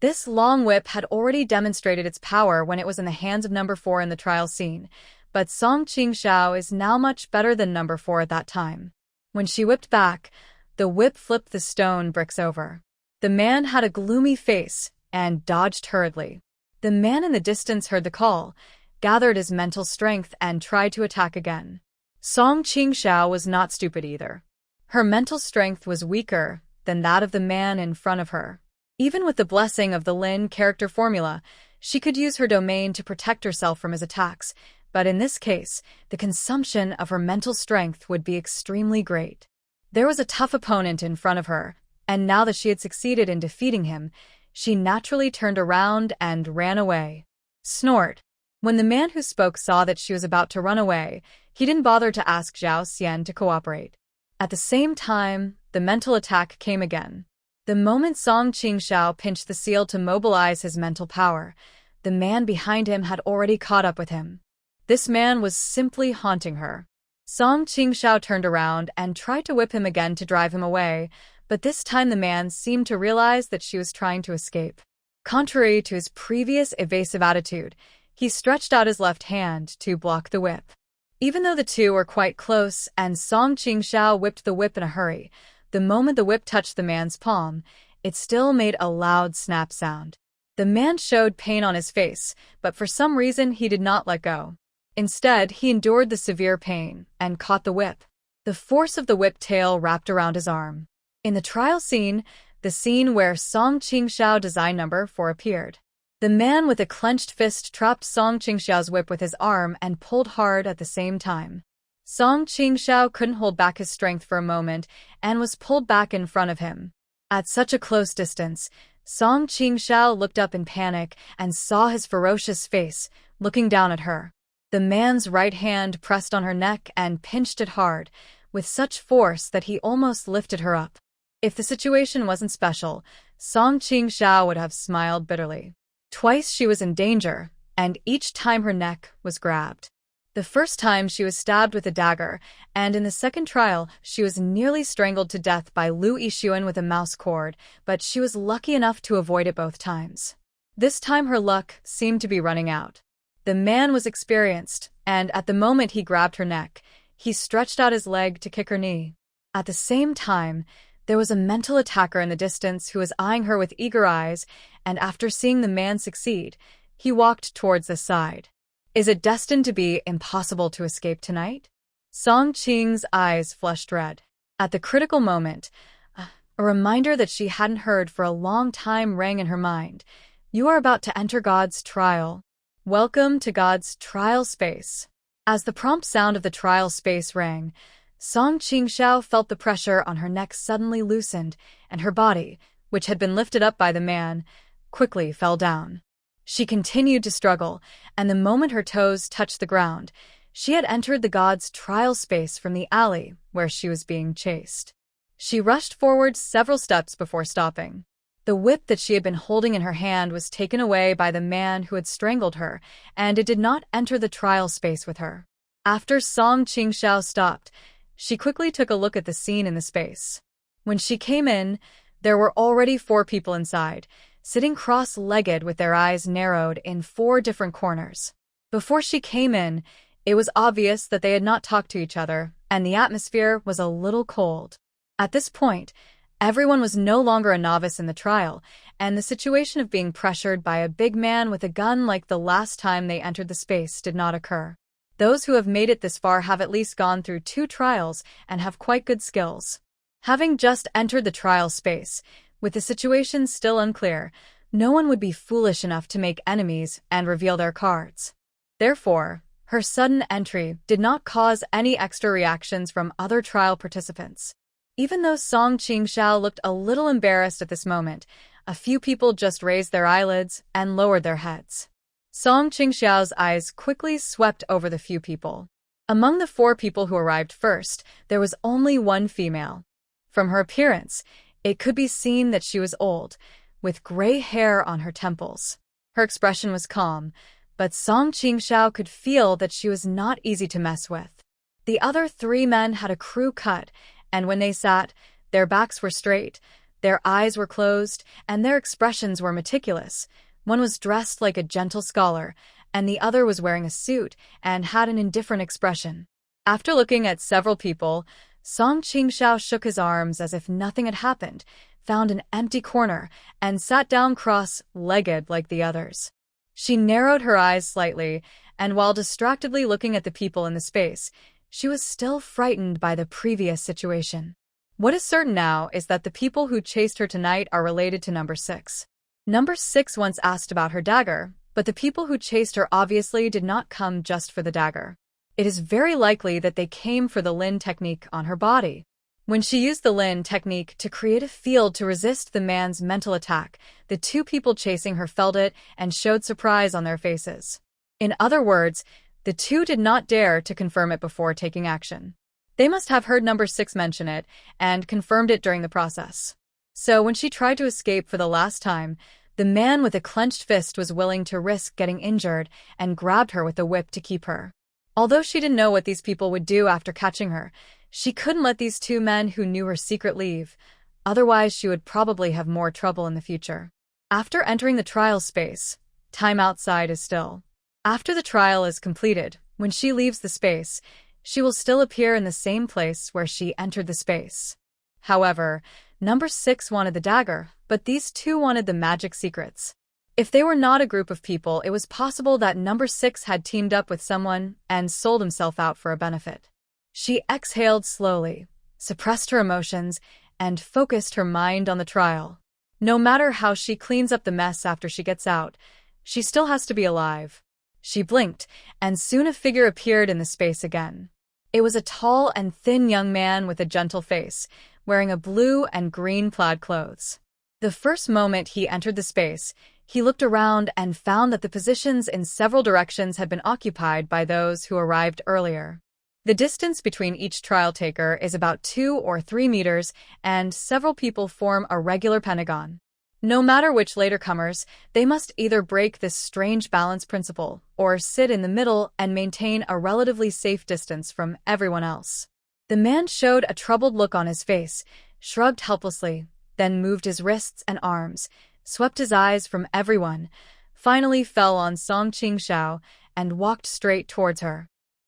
Speaker 1: This long whip had already demonstrated its power when it was in the hands of number 4 in the trial scene, but Song Qingxiao is now much better than number 4 at that time. When she whipped back, the whip flipped the stone bricks over. The man had a gloomy face and dodged hurriedly. The man in the distance heard the call, gathered his mental strength, and tried to attack again. Song Qingxiao was not stupid either. Her mental strength was weaker than that of the man in front of her. Even with the blessing of the Lin character formula, she could use her domain to protect herself from his attacks, but in this case, the consumption of her mental strength would be extremely great. There was a tough opponent in front of her, and now that she had succeeded in defeating him, she naturally turned around and ran away. Snort. When the man who spoke saw that she was about to run away, he didn't bother to ask Zhao Xian to cooperate. At the same time, the mental attack came again. The moment Song Qingxiao pinched the seal to mobilize his mental power, the man behind him had already caught up with him. This man was simply haunting her. Song Qingxiao turned around and tried to whip him again to drive him away, but this time the man seemed to realize that she was trying to escape. Contrary to his previous evasive attitude, he stretched out his left hand to block the whip. Even though the two were quite close and Song Qingxiao whipped the whip in a hurry, the moment the whip touched the man's palm, it still made a loud snap sound. The man showed pain on his face, but for some reason he did not let go. Instead, he endured the severe pain and caught the whip. The force of the whip tail wrapped around his arm. In the trial scene, the scene where Song Qingxiao design number 4 appeared. The man with a clenched fist trapped Song Qingxiao's whip with his arm and pulled hard at the same time. Song Qingxiao couldn't hold back his strength for a moment and was pulled back in front of him. At such a close distance, Song Qingxiao looked up in panic and saw his ferocious face, looking down at her. The man's right hand pressed on her neck and pinched it hard, with such force that he almost lifted her up. If the situation wasn't special, Song Qingxiao would have smiled bitterly. Twice she was in danger, and each time her neck was grabbed. The first time she was stabbed with a dagger, and in the second trial she was nearly strangled to death by Lu Yixuan with a mouse cord, but she was lucky enough to avoid it both times. This time her luck seemed to be running out. The man was experienced, and at the moment he grabbed her neck, he stretched out his leg to kick her knee. At the same time, there was a mental attacker in the distance who was eyeing her with eager eyes, and after seeing the man succeed, he walked towards the side. Is it destined to be impossible to escape tonight? Song Qing's eyes flushed red. At the critical moment, a reminder that she hadn't heard for a long time rang in her mind. You are about to enter God's trial. Welcome to God's trial space. As the prompt sound of the trial space rang, Song Qingxiao felt the pressure on her neck suddenly loosened, and her body, which had been lifted up by the man, quickly fell down. She continued to struggle, and the moment her toes touched the ground, she had entered the god's trial space from the alley where she was being chased. She rushed forward several steps before stopping. The whip that she had been holding in her hand was taken away by the man who had strangled her, and it did not enter the trial space with her. After Song Qingxiao stopped, she quickly took a look at the scene in the space. When she came in, there were already 4 people inside, sitting cross-legged with their eyes narrowed in 4 different corners. Before she came in, it was obvious that they had not talked to each other, and the atmosphere was a little cold. At this point, everyone was no longer a novice in the trial, and the situation of being pressured by a big man with a gun like the last time they entered the space did not occur. Those who have made it this far have at least gone through 2 trials and have quite good skills. Having just entered the trial space, with the situation still unclear, no one would be foolish enough to make enemies and reveal their cards. Therefore, her sudden entry did not cause any extra reactions from other trial participants. Even though Song Qingxiao looked a little embarrassed at this moment, a few people just raised their eyelids and lowered their heads. Song Qingxiao's eyes quickly swept over the few people. Among the 4 people who arrived first, there was only 1 female. From her appearance, it could be seen that she was old, with gray hair on her temples. Her expression was calm, but Song Qingxiao could feel that she was not easy to mess with. The other 3 men had a crew cut, and when they sat, their backs were straight, Their eyes were closed, and their expressions were meticulous. One was dressed like a gentle scholar, and the other was wearing a suit and had an indifferent expression. After looking at several people, Song Qingxiao shook his arms as if nothing had happened, found an empty corner, and sat down cross-legged like the others. She narrowed her eyes slightly, and while distractedly looking at the people in the space, she was still frightened by the previous situation. What is certain now is that the people who chased her tonight are related to Number 6. Number 6 once asked about her dagger, but the people who chased her obviously did not come just for the dagger. It is very likely that they came for the Lin technique on her body. When she used the Lin technique to create a field to resist the man's mental attack, the two people chasing her felt it and showed surprise on their faces. In other words, the two did not dare to confirm it before taking action. They must have heard Number 6 mention it and confirmed it during the process. So when she tried to escape for the last time, the man with a clenched fist was willing to risk getting injured and grabbed her with the whip to keep her. Although she didn't know what these people would do after catching her, she couldn't let these two men who knew her secret leave. Otherwise, she would probably have more trouble in the future. After entering the trial space, time outside is still. After the trial is completed, when she leaves the space, she will still appear in the same place where she entered the space. However, Number 6 wanted the dagger, but these two wanted the magic secrets. If they were not a group of people, it was possible that Number 6 had teamed up with someone and sold himself out for a benefit. She exhaled slowly, suppressed her emotions, and focused her mind on the trial. No matter how she cleans up the mess after she gets out, she still has to be alive. She blinked, and soon a figure appeared in the space again. It was a tall and thin young man with a gentle face, wearing a blue and green plaid clothes. The first moment he entered the space, he looked around and found that the positions in several directions had been occupied by those who arrived earlier. The distance between each trial taker is about 2 or 3 meters, and several people form a regular pentagon. No matter which latercomers, they must either break this strange balance principle or sit in the middle and maintain a relatively safe distance from everyone else. The man showed a troubled look on his face, shrugged helplessly, then moved his wrists and arms, swept his eyes from everyone, finally fell on Song Qingxiao, and walked straight towards her.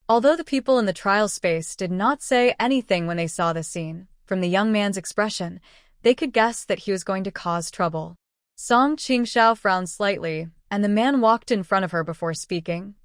Speaker 1: Although the people in the trial space did not say anything when they saw this scene, from the young man's expression, they could guess that he was going to cause trouble. Song Qingxiao frowned slightly, and the man walked in front of her before speaking.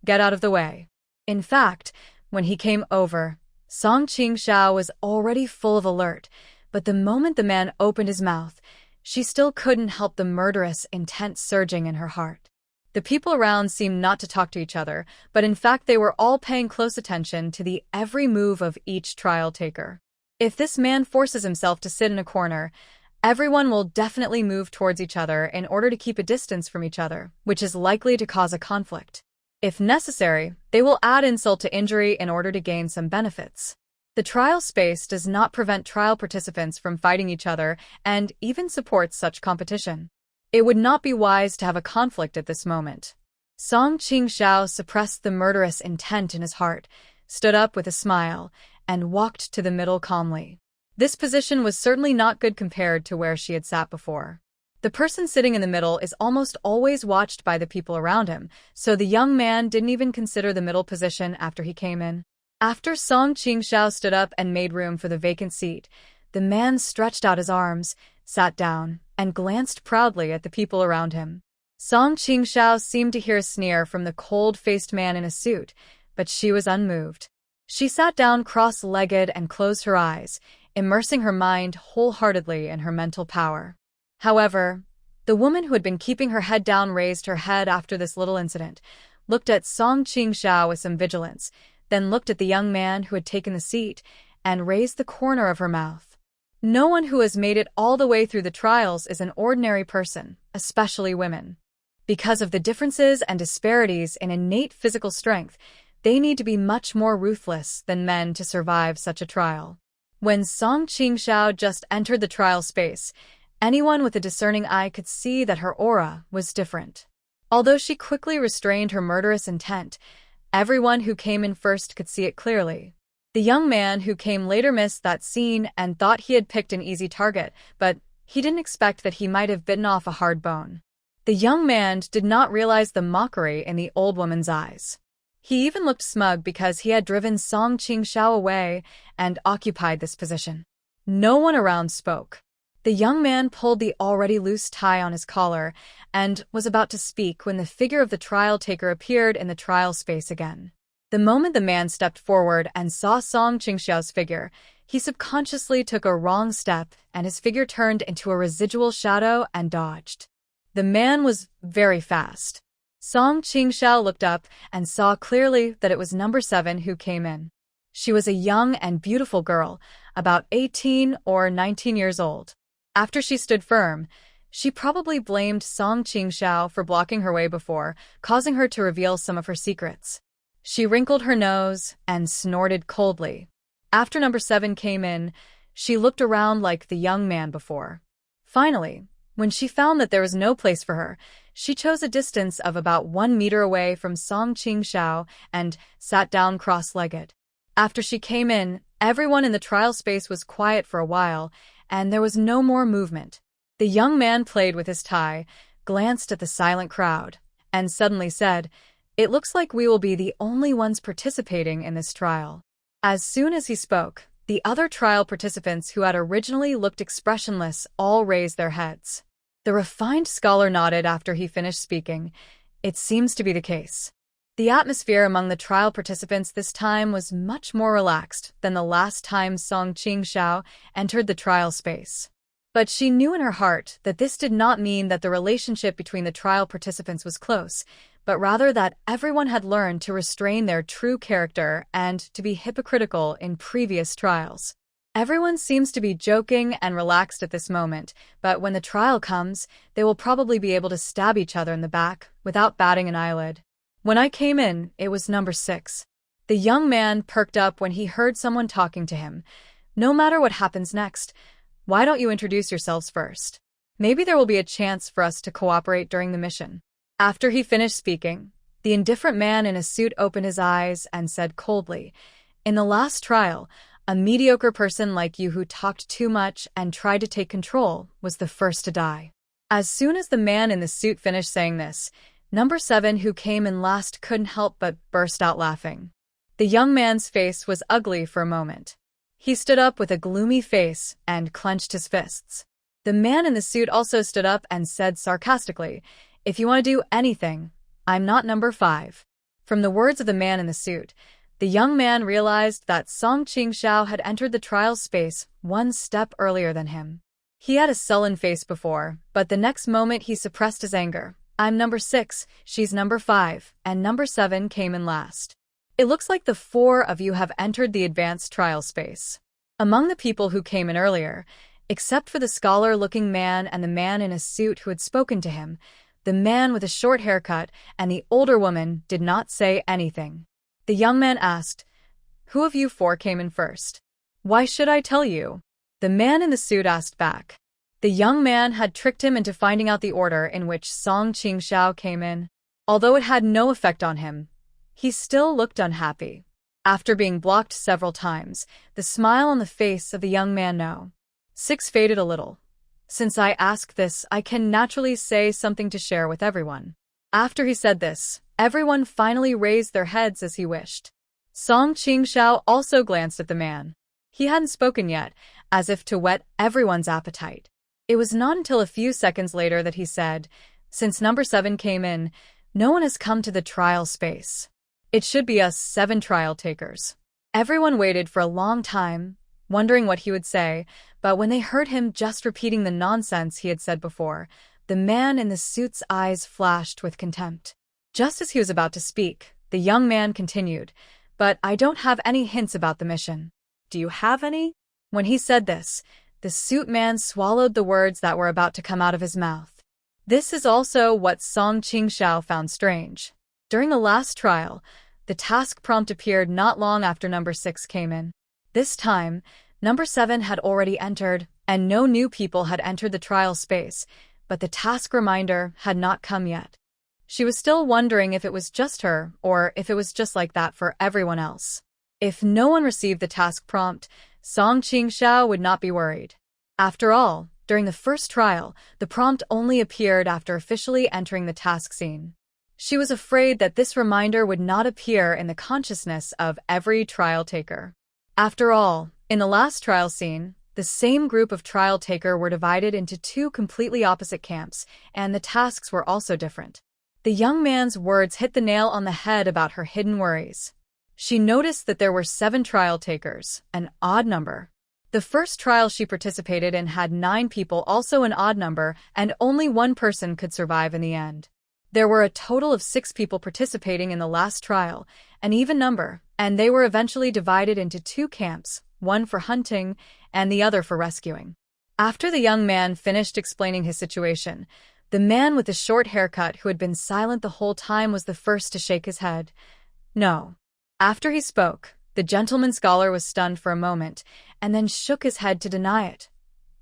Speaker 1: "Get out of the way." In fact, when he came over, Song Qingxiao was already full of alert, but the moment the man opened his mouth, she still couldn't help the murderous intent surging in her heart. The people around seemed not to talk to each other, but in fact they were all paying close attention to the every move of each trial taker. If this man forces himself to sit in a corner, everyone will definitely move towards each other in order to keep a distance from each other, which is likely to cause a conflict. If necessary, they will add insult to injury in order to gain some benefits. The trial space does not prevent trial participants from fighting each other and even supports such competition. It would not be wise to have a conflict at this moment. Song Qingxiao suppressed the murderous intent in his heart, stood up with a smile, and walked to the middle calmly. This position was certainly not good compared to where she had sat before. The person sitting in the middle is almost always watched by the people around him, so the young man didn't even consider the middle position after he came in. After Song Qingxiao stood up and made room for the vacant seat, the man stretched out his arms, sat down, and glanced proudly at the people around him. Song Qingxiao seemed to hear a sneer from the cold-faced man in a suit, but she was unmoved. She sat down cross-legged and closed her eyes, immersing her mind wholeheartedly in her mental power. However, the woman who had been keeping her head down raised her head after this little incident, looked at Song Qingxiao with some vigilance, then looked at the young man who had taken the seat, and raised the corner of her mouth. No one who has made it all the way through the trials is an ordinary person, especially women. Because of the differences and disparities in innate physical strength, they need to be much more ruthless than men to survive such a trial. When Song Qingxiao just entered the trial space, anyone with a discerning eye could see that her aura was different. Although she quickly restrained her murderous intent, everyone who came in first could see it clearly. The young man who came later missed that scene and thought he had picked an easy target, but He didn't expect that he might have bitten off a hard bone. The young man did not realize the mockery in the old woman's eyes. He even looked smug because he had driven Song Qingxiao away and occupied this position. No one around spoke. The young man pulled the already loose tie on his collar and was about to speak when the figure of the trial taker appeared in the trial space again. The moment the man stepped forward and saw Song Qingxiao's figure, he subconsciously took a wrong step and his figure turned into a residual shadow and dodged. The man was very fast. Song Qingxiao looked up and saw clearly that it was number 7 who came in. She was a young and beautiful girl, about 18 or 19 years old. After she stood firm, she probably blamed Song Qingxiao for blocking her way before, causing her to reveal some of her secrets. She wrinkled her nose and snorted coldly. After number 7 came in, she looked around like the young man before. Finally, when she found that there was no place for her, she chose a distance of about 1 meter away from Song Qingxiao and sat down cross-legged. After she came in, everyone in the trial space was quiet for a while, and there was no more movement. The young man played with his tie, glanced at the silent crowd, and suddenly said, "It looks like we will be the only ones participating in this trial." As soon as he spoke, the other trial participants who had originally looked expressionless all raised their heads. The refined scholar nodded after he finished speaking. It seems to be the case. The atmosphere among the trial participants this time was much more relaxed than the last time Song Qingxiao entered the trial space. But she knew in her heart that this did not mean that the relationship between the trial participants was close, but rather that everyone had learned to restrain their true character and to be hypocritical in previous trials. Everyone seems to be joking and relaxed at this moment, but when the trial comes, they will probably be able to stab each other in the back without batting an eyelid. When I came in, it was number 6. The young man perked up when he heard someone talking to him. No matter what happens next, why don't you introduce yourselves first? Maybe there will be a chance for us to cooperate during the mission. After he finished speaking, the indifferent man in a suit opened his eyes and said coldly, "In the last trial, a mediocre person like you who talked too much and tried to take control was the first to die." As soon as the man in the suit finished saying this, number 7 who came in last couldn't help but burst out laughing. The young man's face was ugly for a moment. He stood up with a gloomy face and clenched his fists. The man in the suit also stood up and said sarcastically, "If you want to do anything, I'm not number 5. From the words of the man in the suit, the young man realized that Song Qingxiao had entered the trial space 1 step earlier than him. He had a sullen face before, but the next moment he suppressed his anger. "I'm number 6, she's number 5, and number 7 came in last. It looks like the 4 of you have entered the advanced trial space." Among the people who came in earlier, except for the scholar-looking man and the man in a suit who had spoken to him, the man with a short haircut and the older woman did not say anything. The young man asked, "Who of you 4 came in first?" "Why should I tell you?" the man in the suit asked back. The young man had tricked him into finding out the order in which Song Qingxiao came in. Although it had no effect on him, he still looked unhappy. After being blocked several times, the smile on the face of the young man no. 6 faded a little. Since I ask this, I can naturally say something to share with everyone. After he said this, everyone finally raised their heads as he wished. Song Qingxiao also glanced at the man. He hadn't spoken yet, as if to whet everyone's appetite. It was not until a few seconds later that he said, "Since number 7 came in, no one has come to the trial space. It should be us 7 trial takers." Everyone waited for a long time, wondering what he would say, but when they heard him just repeating the nonsense he had said before, the man in the suit's eyes flashed with contempt. Just as he was about to speak, the young man continued, "But I don't have any hints about the mission. Do you have any?" When he said this, the suit man swallowed the words that were about to come out of his mouth. This is also what Song Qingxiao found strange. During the last trial, the task prompt appeared not long after number 6 came in. This time, number 7 had already entered, and no new people had entered the trial space, but the task reminder had not come yet. She was still wondering if it was just her, or if it was just like that for everyone else. If no one received the task prompt, Song Qingxiao would not be worried. After all, During the first trial, the prompt only appeared after officially entering the task scene. She was afraid that this reminder would not appear in the consciousness of every trial taker. After all, in the last trial scene, the same group of trial taker were divided into two completely opposite camps, and the tasks were also different. The young man's words hit the nail on the head about her hidden worries. She noticed that there were 7 trial takers, an odd number. The first trial she participated in had 9 people, also an odd number, and only one person could survive in the end. There were a total of 6 people participating in the last trial, an even number, and they were eventually divided into 2 camps, one for hunting and the other for rescuing. After the young man finished explaining his situation, the man with the short haircut who had been silent the whole time was the first to shake his head. No. After he spoke, the gentleman scholar was stunned for a moment, and then shook his head to deny it.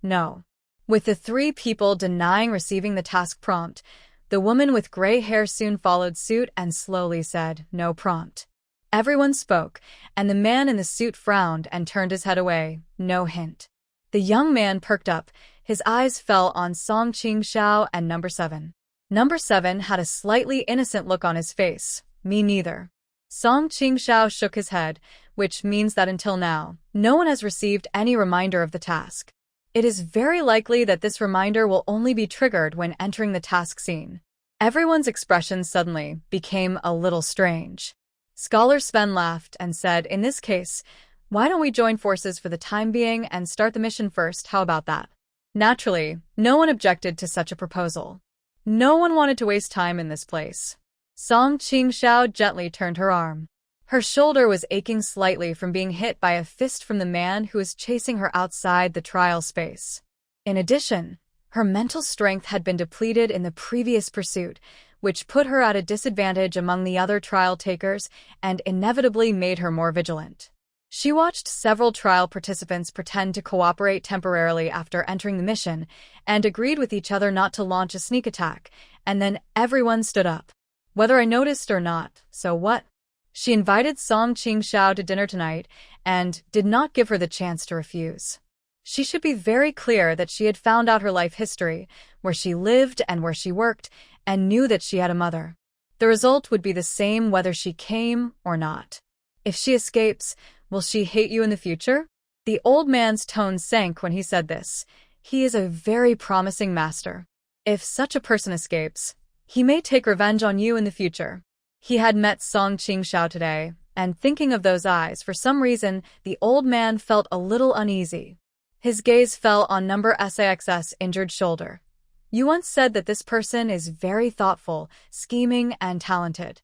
Speaker 1: No. With the 3 people denying receiving the task prompt, the woman with gray hair soon followed suit and slowly said, "No prompt." Everyone spoke, and the man in the suit frowned and turned his head away, no hint. The young man perked up. His eyes fell on Song Qingxiao and number 7. Number 7 had a slightly innocent look on his face. Me neither. Song Qingxiao shook his head, which means that until now, no one has received any reminder of the task. It is very likely that this reminder will only be triggered when entering the task scene. Everyone's expressions suddenly became a little strange. Scholar Sven laughed and said, "In this case, why don't we join forces for the time being and start the mission first? How about that?" Naturally, no one objected to such a proposal. No one wanted to waste time in this place. Song Qingxiao gently turned her arm. Her shoulder was aching slightly from being hit by a fist from the man who was chasing her outside the trial space. In addition, her mental strength had been depleted in the previous pursuit, which put her at a disadvantage among the other trial takers and inevitably made her more vigilant. She watched several trial participants pretend to cooperate temporarily after entering the mission and agreed with each other not to launch a sneak attack, and then everyone stood up. Whether I noticed or not, so what? She invited Song Qingxiao to dinner tonight and did not give her the chance to refuse. She should be very clear that she had found out her life history, where she lived and where she worked, and knew that she had a mother. The result would be the same whether she came or not. If she escapes, will she hate you in the future? The old man's tone sank when he said this. He is a very promising master. If such a person escapes, he may take revenge on you in the future. He had met Song Qingxiao today, and thinking of those eyes, for some reason, the old man felt a little uneasy. His gaze fell on number SAX's injured shoulder. You once said that this person is very thoughtful, scheming, and talented.